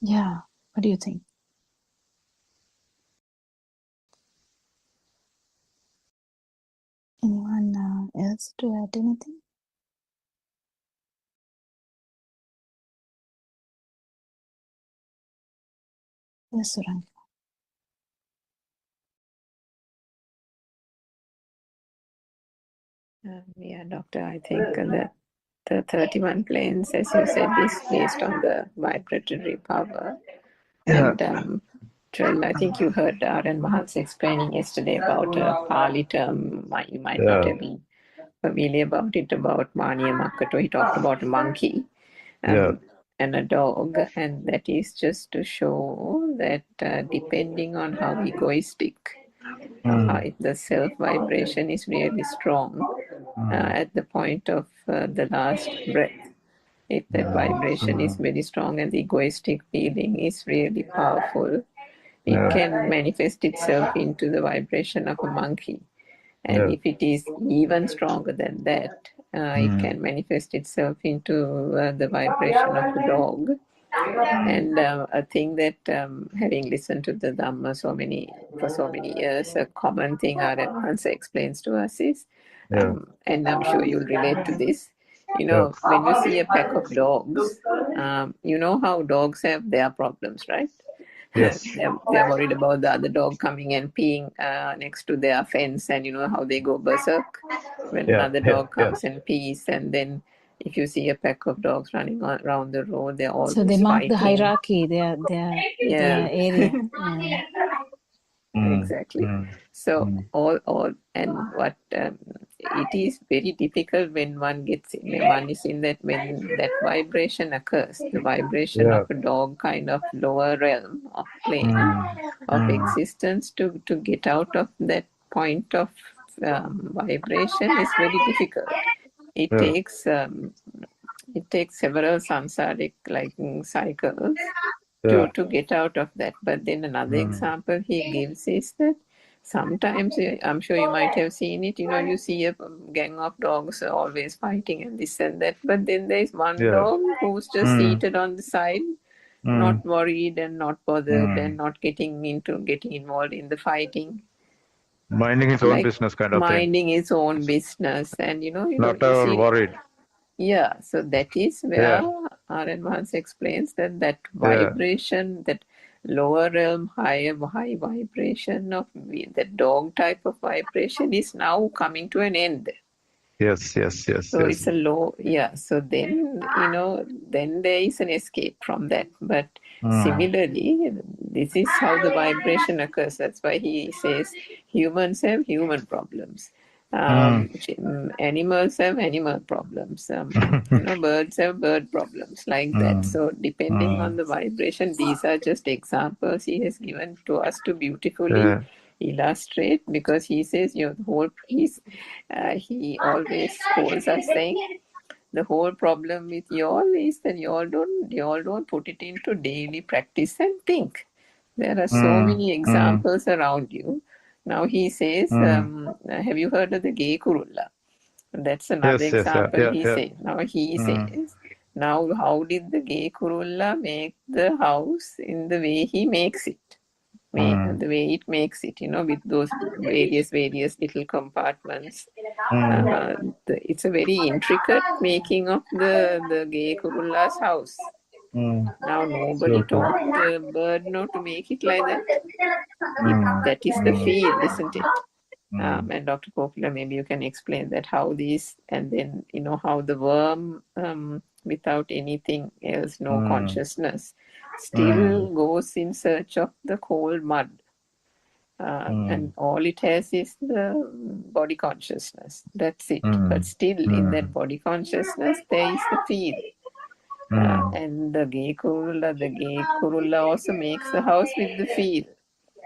[SPEAKER 3] Yeah, what do you think? Anyone else to add anything? Yes, Surang.
[SPEAKER 9] Yeah, doctor, I think the 31 planes, as you said, is based on the vibratory power.
[SPEAKER 16] Yeah.
[SPEAKER 9] And Joel, I think you heard R.N. Mahans explaining yesterday about a Pali term. You might not have been familiar about it, about Mania Makato. He talked about a monkey and a dog, and that is just to show that depending on how egoistic, if the self vibration is really strong at the point of the last breath, if that vibration is very strong and the egoistic feeling is really powerful, it can manifest itself into the vibration of a monkey. And if it is even stronger than that, it can manifest itself into the vibration of a dog. And a thing that, having listened to the Dhamma for so many years, a common thing R.N. Hansa explains to us is, and I'm sure you'll relate to this, You know,
[SPEAKER 16] Yes.
[SPEAKER 9] when you see a pack of dogs, you know how dogs have their problems, right?
[SPEAKER 16] Yes.
[SPEAKER 9] They're worried about the other dog coming and peeing next to their fence, and you know how they go berserk when
[SPEAKER 16] Yeah.
[SPEAKER 9] another
[SPEAKER 16] Yeah.
[SPEAKER 9] dog
[SPEAKER 16] Yeah.
[SPEAKER 9] comes and pees. And then if you see a pack of dogs running around the road, they're
[SPEAKER 3] So they
[SPEAKER 9] always
[SPEAKER 3] mark the
[SPEAKER 9] fighting.
[SPEAKER 3] hierarchy, their
[SPEAKER 9] Yeah.
[SPEAKER 3] area.
[SPEAKER 9] Exactly.
[SPEAKER 16] Mm.
[SPEAKER 9] So
[SPEAKER 16] Mm.
[SPEAKER 9] all and what it is very difficult when one gets when one is in that, when that vibration occurs, the vibration
[SPEAKER 16] Yeah.
[SPEAKER 9] of a dog kind of lower realm of plane
[SPEAKER 16] Mm.
[SPEAKER 9] of
[SPEAKER 16] Mm.
[SPEAKER 9] existence, to get out of that point of vibration is very difficult. It
[SPEAKER 16] Yeah.
[SPEAKER 9] takes several samsaric cycles
[SPEAKER 16] Yeah.
[SPEAKER 9] to get out of that. But then another
[SPEAKER 16] Mm.
[SPEAKER 9] example he gives is that sometimes, I'm sure you might have seen it, you know, you see a gang of dogs always fighting and this and that, but then there's one
[SPEAKER 16] Yeah.
[SPEAKER 9] dog who's just
[SPEAKER 16] Mm.
[SPEAKER 9] seated on the side, not
[SPEAKER 16] Mm.
[SPEAKER 9] worried and not bothered and
[SPEAKER 16] Mm.
[SPEAKER 9] not getting involved in the fighting,
[SPEAKER 16] Minding his own
[SPEAKER 9] like
[SPEAKER 16] business kind of thing.
[SPEAKER 9] minding his own business. And
[SPEAKER 16] Not
[SPEAKER 9] you
[SPEAKER 16] at all
[SPEAKER 9] see,
[SPEAKER 16] worried.
[SPEAKER 9] yeah, so that is where
[SPEAKER 16] Yeah.
[SPEAKER 9] R.N. Vance explains that
[SPEAKER 16] Yeah.
[SPEAKER 9] vibration, that lower realm, high vibration of that dog type of vibration is now coming to an end.
[SPEAKER 16] Yes. Yes. Yes.
[SPEAKER 9] So
[SPEAKER 16] Yes.
[SPEAKER 9] it's a low, yeah. So then, then there is an escape from that. But
[SPEAKER 16] Mm.
[SPEAKER 9] similarly, this is how the vibration occurs. That's why he says humans have human problems.
[SPEAKER 16] Mm.
[SPEAKER 9] Animals have animal problems. Birds have bird problems, like that.
[SPEAKER 16] Mm.
[SPEAKER 9] So depending on
[SPEAKER 16] Mm.
[SPEAKER 9] the vibration, these are just examples he has given to us to beautifully
[SPEAKER 16] Yeah.
[SPEAKER 9] illustrate, because he says, the whole piece, he always calls us saying, the whole problem with y'all is that y'all don't put it into daily practice and think. There are so
[SPEAKER 16] Mm.
[SPEAKER 9] many
[SPEAKER 16] Mm.
[SPEAKER 9] examples around you. Now he says,
[SPEAKER 16] Mm.
[SPEAKER 9] have you heard of the gay kurulla? That's another
[SPEAKER 16] Yes. Yes. Yeah.
[SPEAKER 9] example
[SPEAKER 16] Yeah.
[SPEAKER 9] he
[SPEAKER 16] Yeah.
[SPEAKER 9] says. Now he
[SPEAKER 16] Mm.
[SPEAKER 9] says, now how did the gay kurulla make the house in the way he makes it?
[SPEAKER 16] Mm.
[SPEAKER 9] The way it makes it, with those various little compartments.
[SPEAKER 16] Mm.
[SPEAKER 9] It's a very intricate making of the gay kurulla's house.
[SPEAKER 16] Mm.
[SPEAKER 9] Now nobody
[SPEAKER 16] So true.
[SPEAKER 9] taught the bird to make it like that.
[SPEAKER 16] Mm.
[SPEAKER 9] That is the
[SPEAKER 16] Mm.
[SPEAKER 9] feel, isn't it?
[SPEAKER 16] Mm.
[SPEAKER 9] And Dr. Kokila, maybe you can explain that, how these, and then how the worm, without anything else, no
[SPEAKER 16] Mm.
[SPEAKER 9] consciousness,
[SPEAKER 16] Mm.
[SPEAKER 9] still goes in search of the cold mud. And
[SPEAKER 16] Mm.
[SPEAKER 9] all it has is the body consciousness. That's it. But
[SPEAKER 16] Mm.
[SPEAKER 9] still, in that
[SPEAKER 16] Mm.
[SPEAKER 9] body consciousness, there is the feel.
[SPEAKER 16] Mm.
[SPEAKER 9] And the gay kurulla also makes the house with the feel.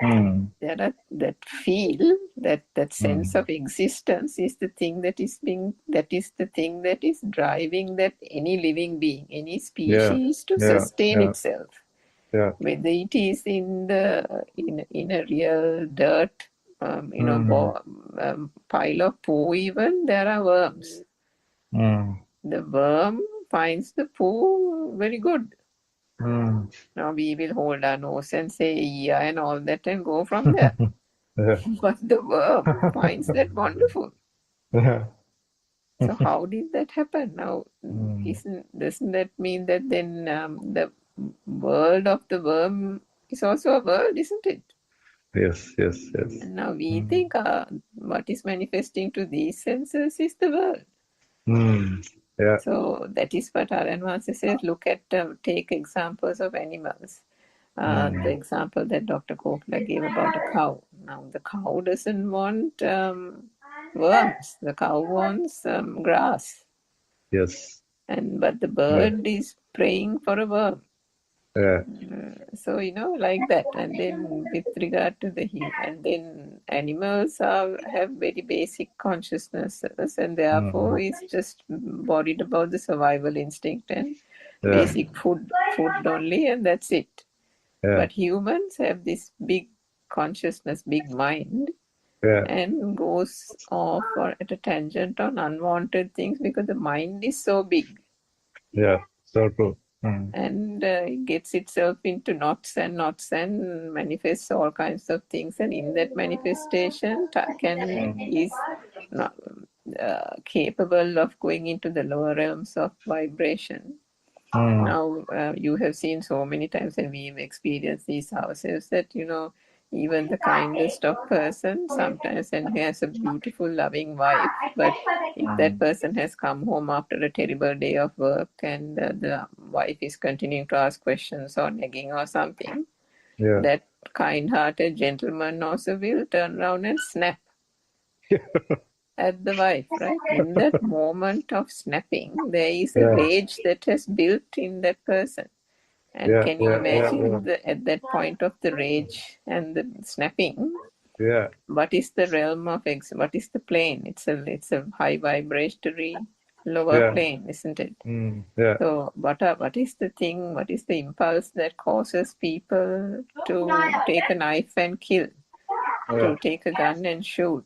[SPEAKER 16] Mm.
[SPEAKER 9] That feel, that sense
[SPEAKER 16] Mm.
[SPEAKER 9] of existence is the thing that is the thing that is driving that any living being, any
[SPEAKER 16] Yeah.
[SPEAKER 9] species, to
[SPEAKER 16] Yeah.
[SPEAKER 9] sustain
[SPEAKER 16] Yeah.
[SPEAKER 9] itself.
[SPEAKER 16] Yeah.
[SPEAKER 9] Whether it is in a real dirt,
[SPEAKER 16] Mm.
[SPEAKER 9] pile of poo, even there are worms.
[SPEAKER 16] Mm.
[SPEAKER 9] The worm finds the poo very good.
[SPEAKER 16] Mm.
[SPEAKER 9] Now we will hold our nose and say yeah and all that and go from there.
[SPEAKER 16] Yeah.
[SPEAKER 9] But the worm finds that wonderful.
[SPEAKER 16] Yeah.
[SPEAKER 9] So how did that happen? Now,
[SPEAKER 16] Mm.
[SPEAKER 9] doesn't that mean that then the world of the worm is also a world, isn't it?
[SPEAKER 16] Yes. Yes. Yes.
[SPEAKER 9] And now we
[SPEAKER 16] Mm.
[SPEAKER 9] think what is manifesting to these senses is the world.
[SPEAKER 16] Mm. Yeah.
[SPEAKER 9] So that is what our advances says. Look at, take examples of animals. The
[SPEAKER 16] Mm.
[SPEAKER 9] example that Dr. Kokla gave about a cow. Now the cow doesn't want worms. The cow wants grass.
[SPEAKER 16] Yes.
[SPEAKER 9] But the
[SPEAKER 16] Yeah.
[SPEAKER 9] bird is praying for a worm.
[SPEAKER 16] Yeah.
[SPEAKER 9] So like that. And then with regard to and then animals have very basic consciousnesses, and therefore
[SPEAKER 16] Mm.
[SPEAKER 9] is just worried about the survival instinct and
[SPEAKER 16] Yeah.
[SPEAKER 9] basic food only, and that's it.
[SPEAKER 16] Yeah.
[SPEAKER 9] But humans have this big consciousness, big mind,
[SPEAKER 16] Yeah.
[SPEAKER 9] and goes off or at a tangent on unwanted things because the mind is so big.
[SPEAKER 16] Yeah. So true. Mm.
[SPEAKER 9] And it gets itself into knots and manifests all kinds of things, and in that manifestation is not, capable of going into the lower realms of vibration. Now, you have seen so many times, and we've experienced these ourselves, that, you know, even the kindest of person sometimes, and he has a beautiful, loving wife, but if that person has come home after a terrible day of work and the wife is continuing to ask questions or nagging or something, that kind-hearted gentleman also will turn around and snap at the wife, right? In that moment of snapping, there is a rage that has built in that person. And can you imagine at that point of the rage and the snapping, what is the realm of what is the plane? It's a high vibratory lower plane, isn't it? So what is the thing, what is the impulse that causes people to take a knife and kill, to take a gun and shoot,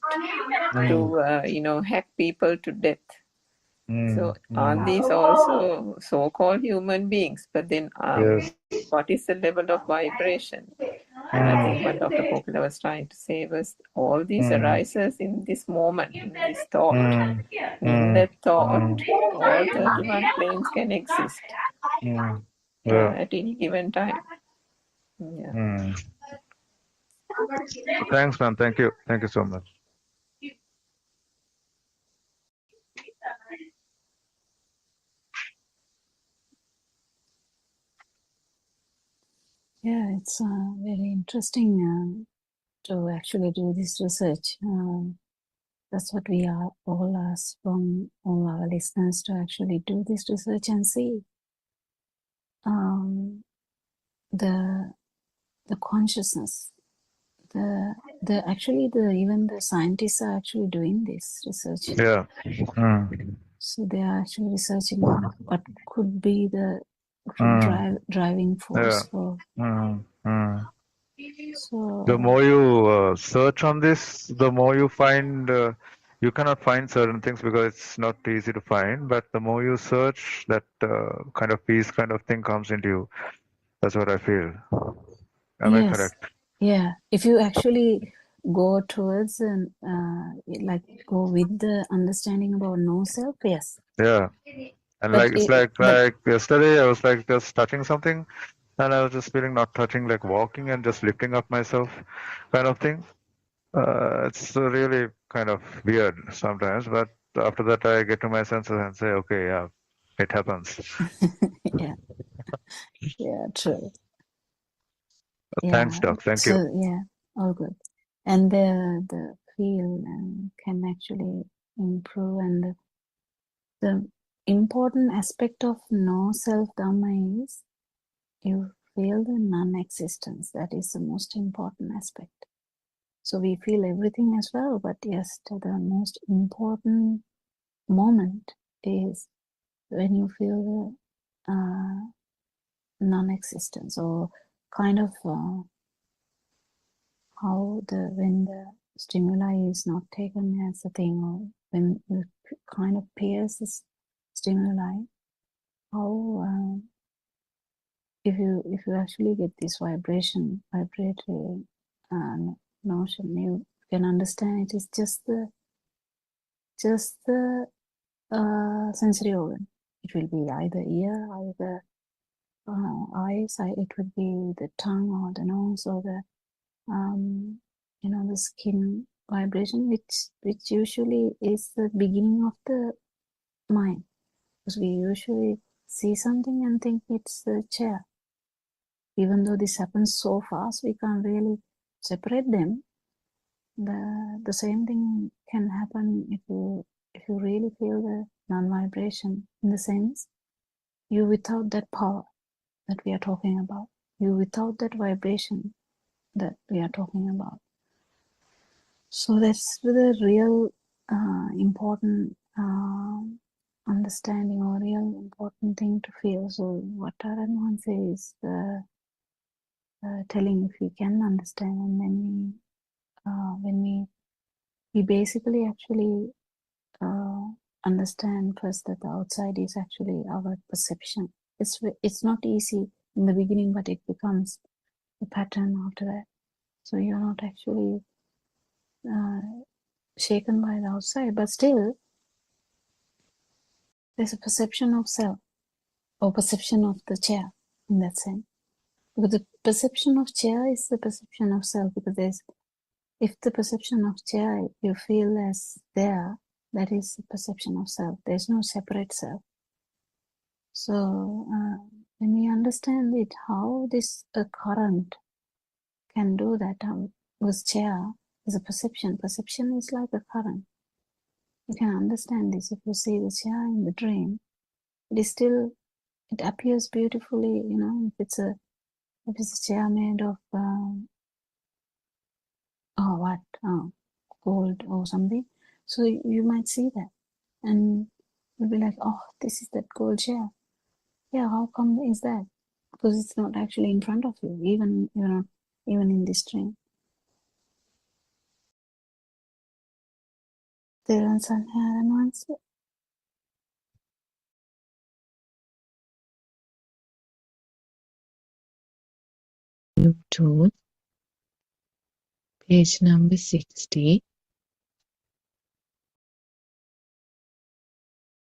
[SPEAKER 9] to you know, hack people to death? So aren't these also so-called human beings? But then what is the level of vibration? And I think what Dr. Kokila was trying to say was all these arises in this moment, in this thought. In that thought, all 31 planes can exist at any given time. Yeah.
[SPEAKER 16] Thanks, man. Thank you. Thank you so much.
[SPEAKER 3] Yeah, it's very interesting to actually do this research. That's what we are all asked from all our listeners, to actually do this research and see the consciousness. Even the scientists are actually doing this research. So they are actually researching what could be the driving force for. So
[SPEAKER 16] The more you search on this, the more you find you cannot find certain things because it's not easy to find. But the more you search, that kind of peace, kind of thing comes into you. That's what I feel. Am I
[SPEAKER 3] yes,
[SPEAKER 16] correct?
[SPEAKER 3] yeah. If you actually go towards and go with the understanding about no self, yes.
[SPEAKER 16] Yeah. And
[SPEAKER 3] But
[SPEAKER 16] like it's like yesterday, I was like just touching something, and I was just feeling not touching, like walking and just lifting up myself, kind of thing. It's really kind of weird sometimes, but after that I get to my senses and say, okay, yeah, it happens.
[SPEAKER 3] yeah, yeah, true.
[SPEAKER 16] Thanks,
[SPEAKER 3] Yeah,
[SPEAKER 16] Doc. Thank
[SPEAKER 3] so
[SPEAKER 16] you.
[SPEAKER 3] yeah, all good. And the feel can actually improve, and the important aspect of no self dhamma is you feel the non-existence. That is the most important aspect. So we feel everything as well, but yes, the most important moment is when you feel the non-existence, or kind of when the stimuli is not taken as a thing, or when you kind of pierce the stimuli, how if you actually get this vibratory notion, you can understand it is just the sensory organ. It will be either ear, either eyes, it would be the tongue or the nose, or the the skin vibration, which usually is the beginning of the mind, because we usually see something and think it's the chair. Even though this happens so fast, we can't really separate them. The same thing can happen if you really feel the non-vibration, in the sense you without that power that we are talking about, you without that vibration that we are talking about. So that's the real important understanding, or real important thing to feel. So what Taran says is telling, if we can understand, and then when we basically actually understand first that the outside is actually our perception. It's not easy in the beginning, but it becomes a pattern after that. So you're not actually shaken by the outside, but still there's a perception of self or perception of the chair in that sense. Because the perception of chair is the perception of self, because if the perception of chair you feel as there, that is the perception of self. There's no separate self. So when we understand it, how this current can do that with chair is a perception. Perception is like a current. You can understand this if you see the chair in the dream. It is still, it appears beautifully, if it's a chair made of gold or something. So you might see that and you'll be like, oh, this is that gold chair. Yeah, how come is that? Because it's not actually in front of you, even in this dream. Terence had an answer.
[SPEAKER 11] YouTube, page number 60.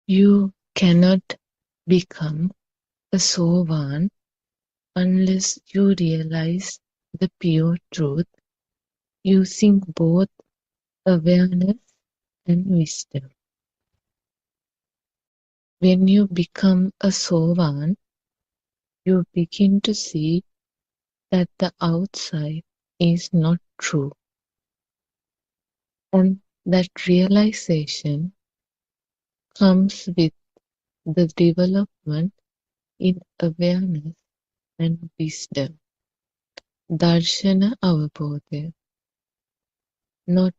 [SPEAKER 11] You cannot become a sovan unless you realize the pure truth using both awareness and wisdom. When you become a sovan, you begin to see that the outside is not true, and that realization comes with the development in awareness and wisdom. Darshana avabodha, not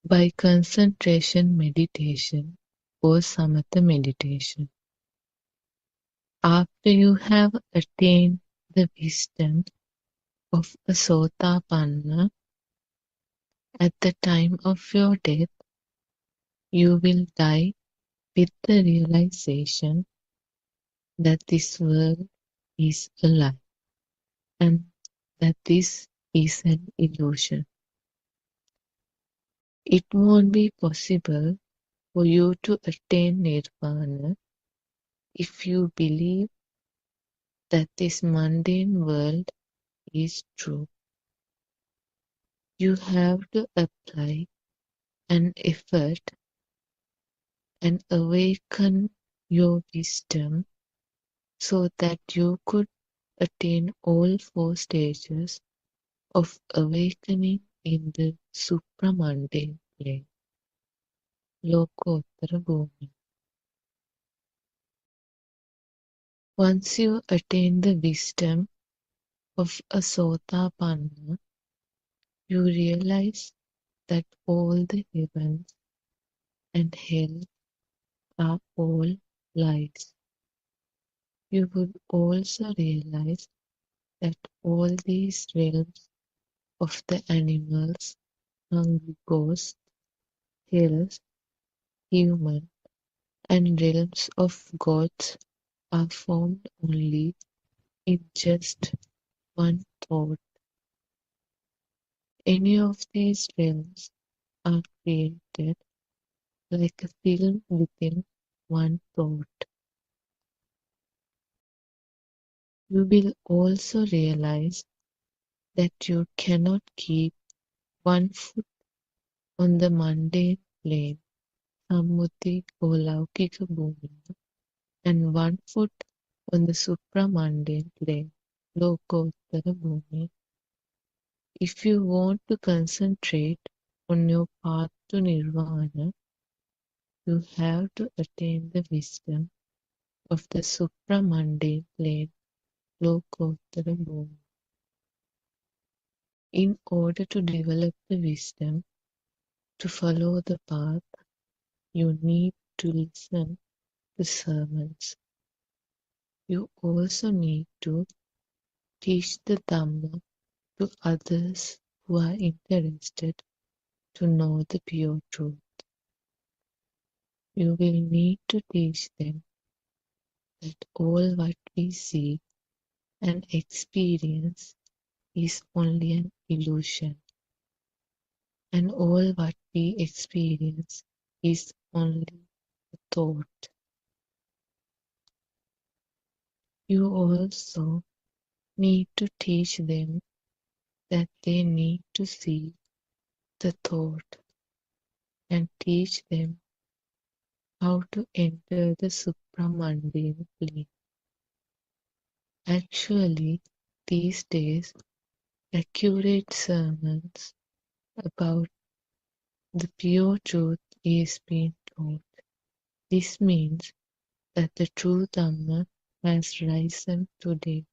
[SPEAKER 11] by concentration meditation or samatha meditation. After you have attained the wisdom of a sotapanna, at the time of your death, you will die with the realization that this world is a lie and that this is an illusion. It won't be possible for you to attain nirvana if you believe that this mundane world is true. You have to apply an effort and awaken your wisdom so that you could attain all 4 stages of awakening in the supramundane plane, Lokottara Bhumi. Once you attain the wisdom of a Sotapanna, you realize that all the heavens and hell are all lies. You would also realize that all these realms of the animals, hungry ghosts, hells, human, and realms of gods are formed only in just one thought. Any of these realms are created like a film within one thought. You will also realize that you cannot keep one foot on the mundane plane, Sammuti or Laukika Bhumi, and one foot on the supramundane plane, Lokottara Bhumi. If you want to concentrate on your path to nirvana, you have to attain the wisdom of the supramundane plane, Lokottara Bhumi. In order to develop the wisdom to follow the path, you need to listen to sermons. You also need to teach the Dhamma to others who are interested to know the pure truth. You will need to teach them that all what we see and experience is only an illusion, and all what we experience is only a thought.
[SPEAKER 1] you also need to teach them that they need to see the thought and teach them how to enter the supramundane plane. Actually, these days, accurate sermons about the pure truth is being taught. This means that the true Dhamma has risen today.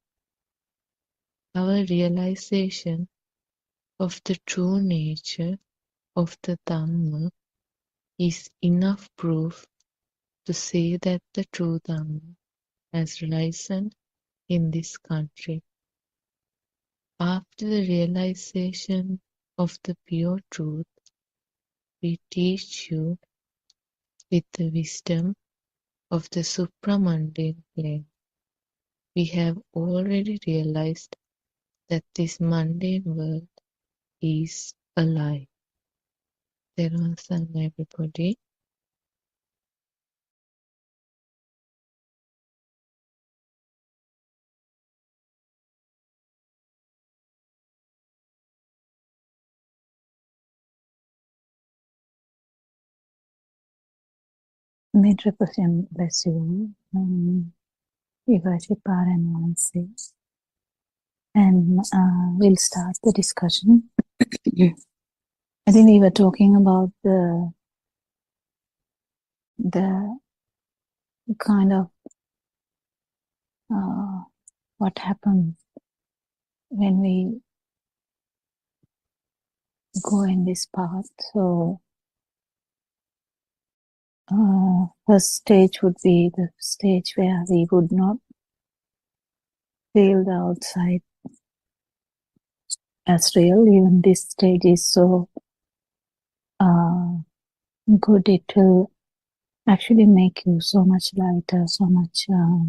[SPEAKER 1] Our realization of the true nature of the Dhamma is enough proof to say that the true Dhamma has risen in this country. After the realization of the pure truth, we teach you with the wisdom of the supramundane plane. We have already realized that this mundane world is a lie. Thermal sun, everybody.
[SPEAKER 3] May Triple bless you. We worship our Envanse. And we'll start the discussion. I think we were talking about the kind of what happens when we go in this path. So first stage would be the stage where we would not feel the outside as real. Even this stage is so good, it will actually make you so much lighter, so much I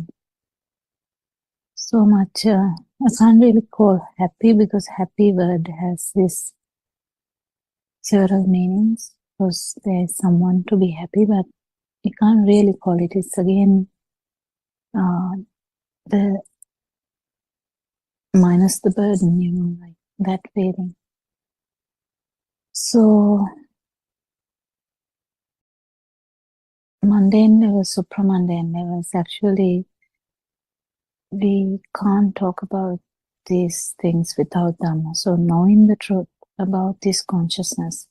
[SPEAKER 3] can't really call happy, because happy word has this several meanings, because there's someone to be happy, but you can't really call it. It's again the minus the burden, like that feeling. So mundane levels, supramundane levels, actually we can't talk about these things without Dhamma. So knowing the truth about this consciousness,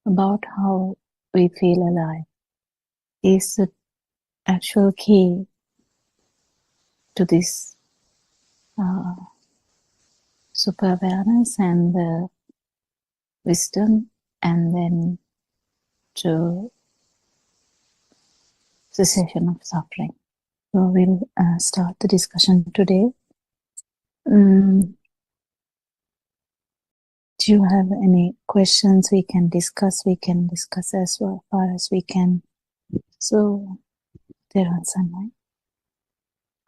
[SPEAKER 3] about how we feel alive, is the actual key to this super awareness and the wisdom, and then to cessation of suffering. So we'll start the discussion today. Do you have any questions? We can discuss as far as we can. So there are some.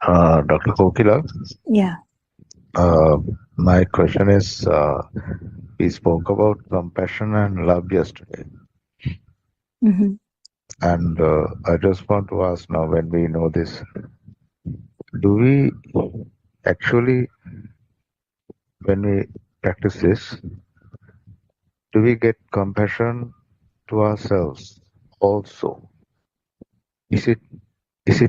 [SPEAKER 16] Dr. Kokila?
[SPEAKER 3] Yeah.
[SPEAKER 16] My question is, we spoke about compassion and love yesterday.
[SPEAKER 3] Mm-hmm.
[SPEAKER 16] And I just want to ask now, when we know this, do we actually, when we practice this, do we get compassion to ourselves also? Is it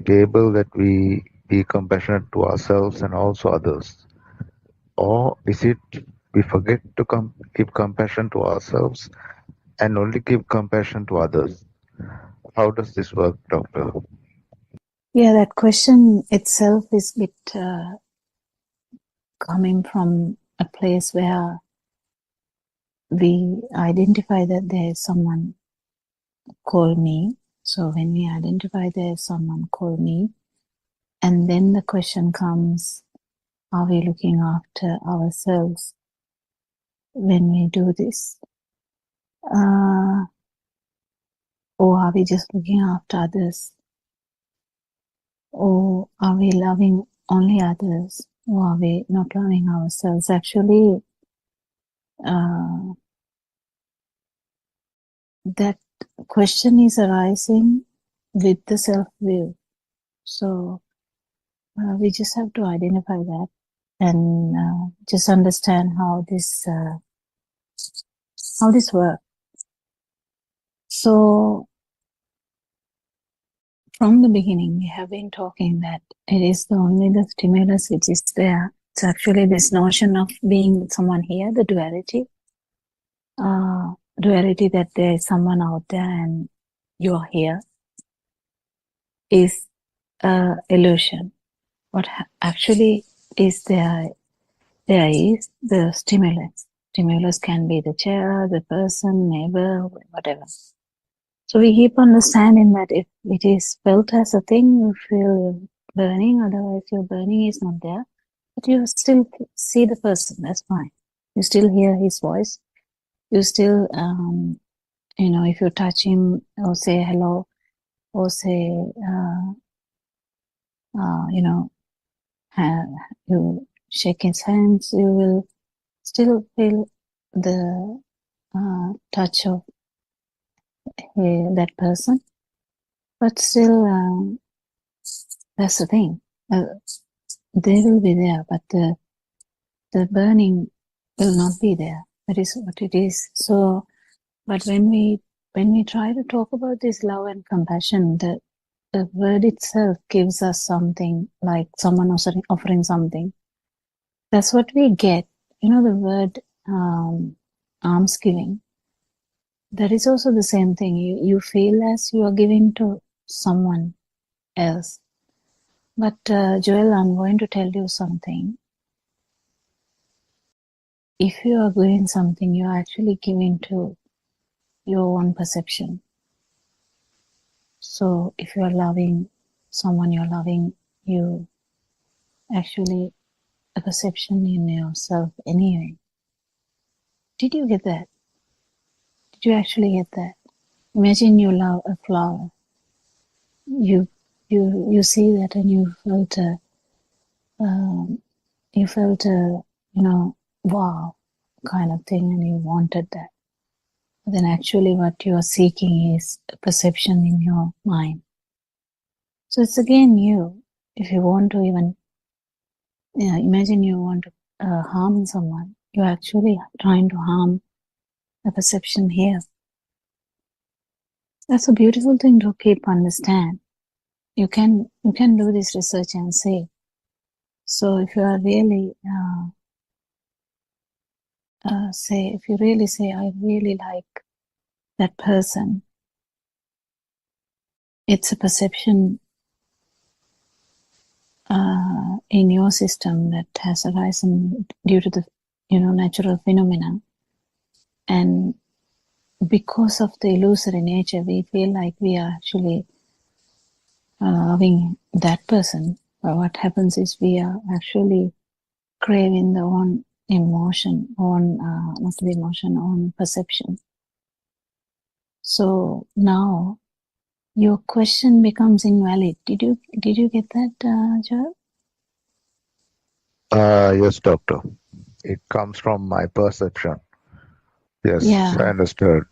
[SPEAKER 16] able that we be compassionate to ourselves and also others? Or is it we forget to give compassion to ourselves and only give compassion to others? How does this work, Doctor?
[SPEAKER 3] Yeah, that question itself is a bit coming from a place where we identify that there is someone called me. So when we identify there is someone called me, and then the question comes, are we looking after ourselves when we do this? Or are we just looking after others? Or are we loving only others? Or are we not loving ourselves? Actually, that question is arising with the self-view. So we just have to identify that and just understand how this works. So from the beginning, we have been talking that it is only the stimulus which is there. It's actually this notion of being with someone here, the duality that there is someone out there and you are here, is illusion. What actually is there is the stimulus. Stimulus can be the chair, the person, neighbor, whatever. So we keep understanding that if it is felt as a thing, you feel burning, otherwise your burning is not there. But you still see the person, that's fine. You still hear his voice. You still, if you touch him or say hello or say, you shake his hands, you will still feel the touch of that person. But still, that's the thing. They will be there, but the burning will not be there. That is what it is. So, but when we try to talk about this love and compassion, the word itself gives us something, like someone offering something. That's what we get. The word almsgiving. That is also the same thing. You feel as you are giving to someone else. But Joel, I'm going to tell you something. If you are doing something, you are actually giving to your own perception. So if you are loving someone, you're loving you, actually a perception in yourself anyway. Did you get that? Did you actually get that? Imagine you love a flower. You see that and you felt a wow kind of thing, and you wanted that. Then actually what you are seeking is a perception in your mind. So it's again you. If you want to even imagine you want to harm someone, you're actually trying to harm a perception here. That's a beautiful thing to keep understand. You can do this research and see. So if you are really if you really say, I really like that person, it's a perception in your system that has arisen due to the natural phenomena, and because of the illusory nature, we feel like we are actually loving that person. But what happens is we are actually craving the own emotion, own perception. So now your question becomes invalid. Did you get that, Joel?
[SPEAKER 16] Yes, doctor. It comes from my perception. Yes,
[SPEAKER 3] Yeah.
[SPEAKER 16] I understood.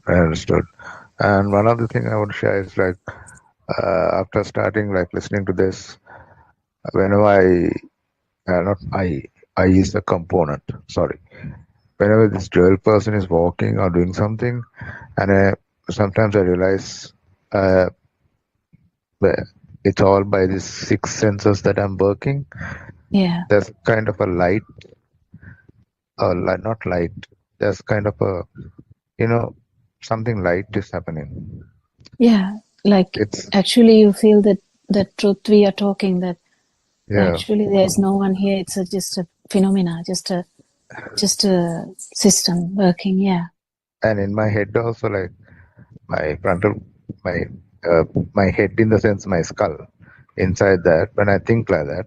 [SPEAKER 16] And one other thing I would share is like, after starting like listening to this, whenever I is the component, sorry. Whenever this dual person is walking or doing something, and sometimes I realize it's all by these 6 senses that I'm working.
[SPEAKER 3] Yeah.
[SPEAKER 16] There's kind of a light, not light. There's kind of a, something light is happening.
[SPEAKER 3] Yeah, like
[SPEAKER 16] It's
[SPEAKER 3] actually you feel that the truth we are talking, that
[SPEAKER 16] yeah.
[SPEAKER 3] actually there's no one here. It's just a phenomena, just a system working. Yeah.
[SPEAKER 16] And in my head also, like my frontal, my head in the sense my skull, inside that, when I think like that,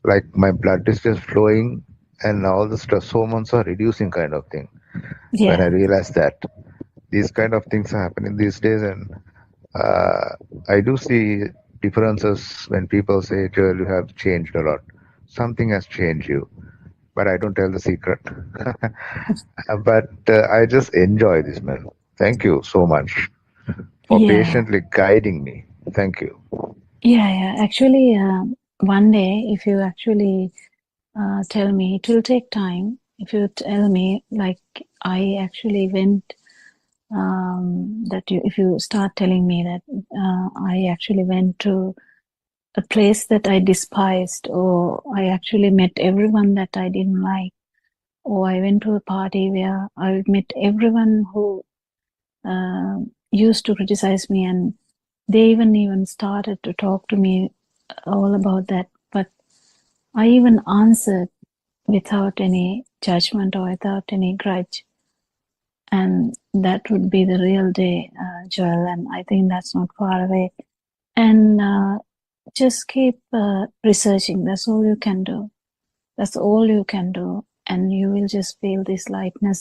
[SPEAKER 16] like my blood is just flowing and all the stress hormones are reducing kind of thing.
[SPEAKER 3] Yeah.
[SPEAKER 16] When I realize that these kind of things are happening these days, and I do see differences when people say, Joel, you have changed a lot. Something has changed you, but I don't tell the secret. But I just enjoy this, man. Thank you so much for
[SPEAKER 3] Yeah.
[SPEAKER 16] patiently guiding me. Thank you.
[SPEAKER 3] Yeah. Actually, one day, if you actually tell me, it will take time. If you tell me, like I actually went, if you start telling me that I actually went to a place that I despised, or I actually met everyone that I didn't like, or I went to a party where I met everyone who used to criticize me, and they even started to talk to me all about that. But I even answered without any judgment or without any grudge. And that would be the real day, Joel, and I think that's not far away. And just keep researching. That's all you can do. That's all you can do. And you will just feel this lightness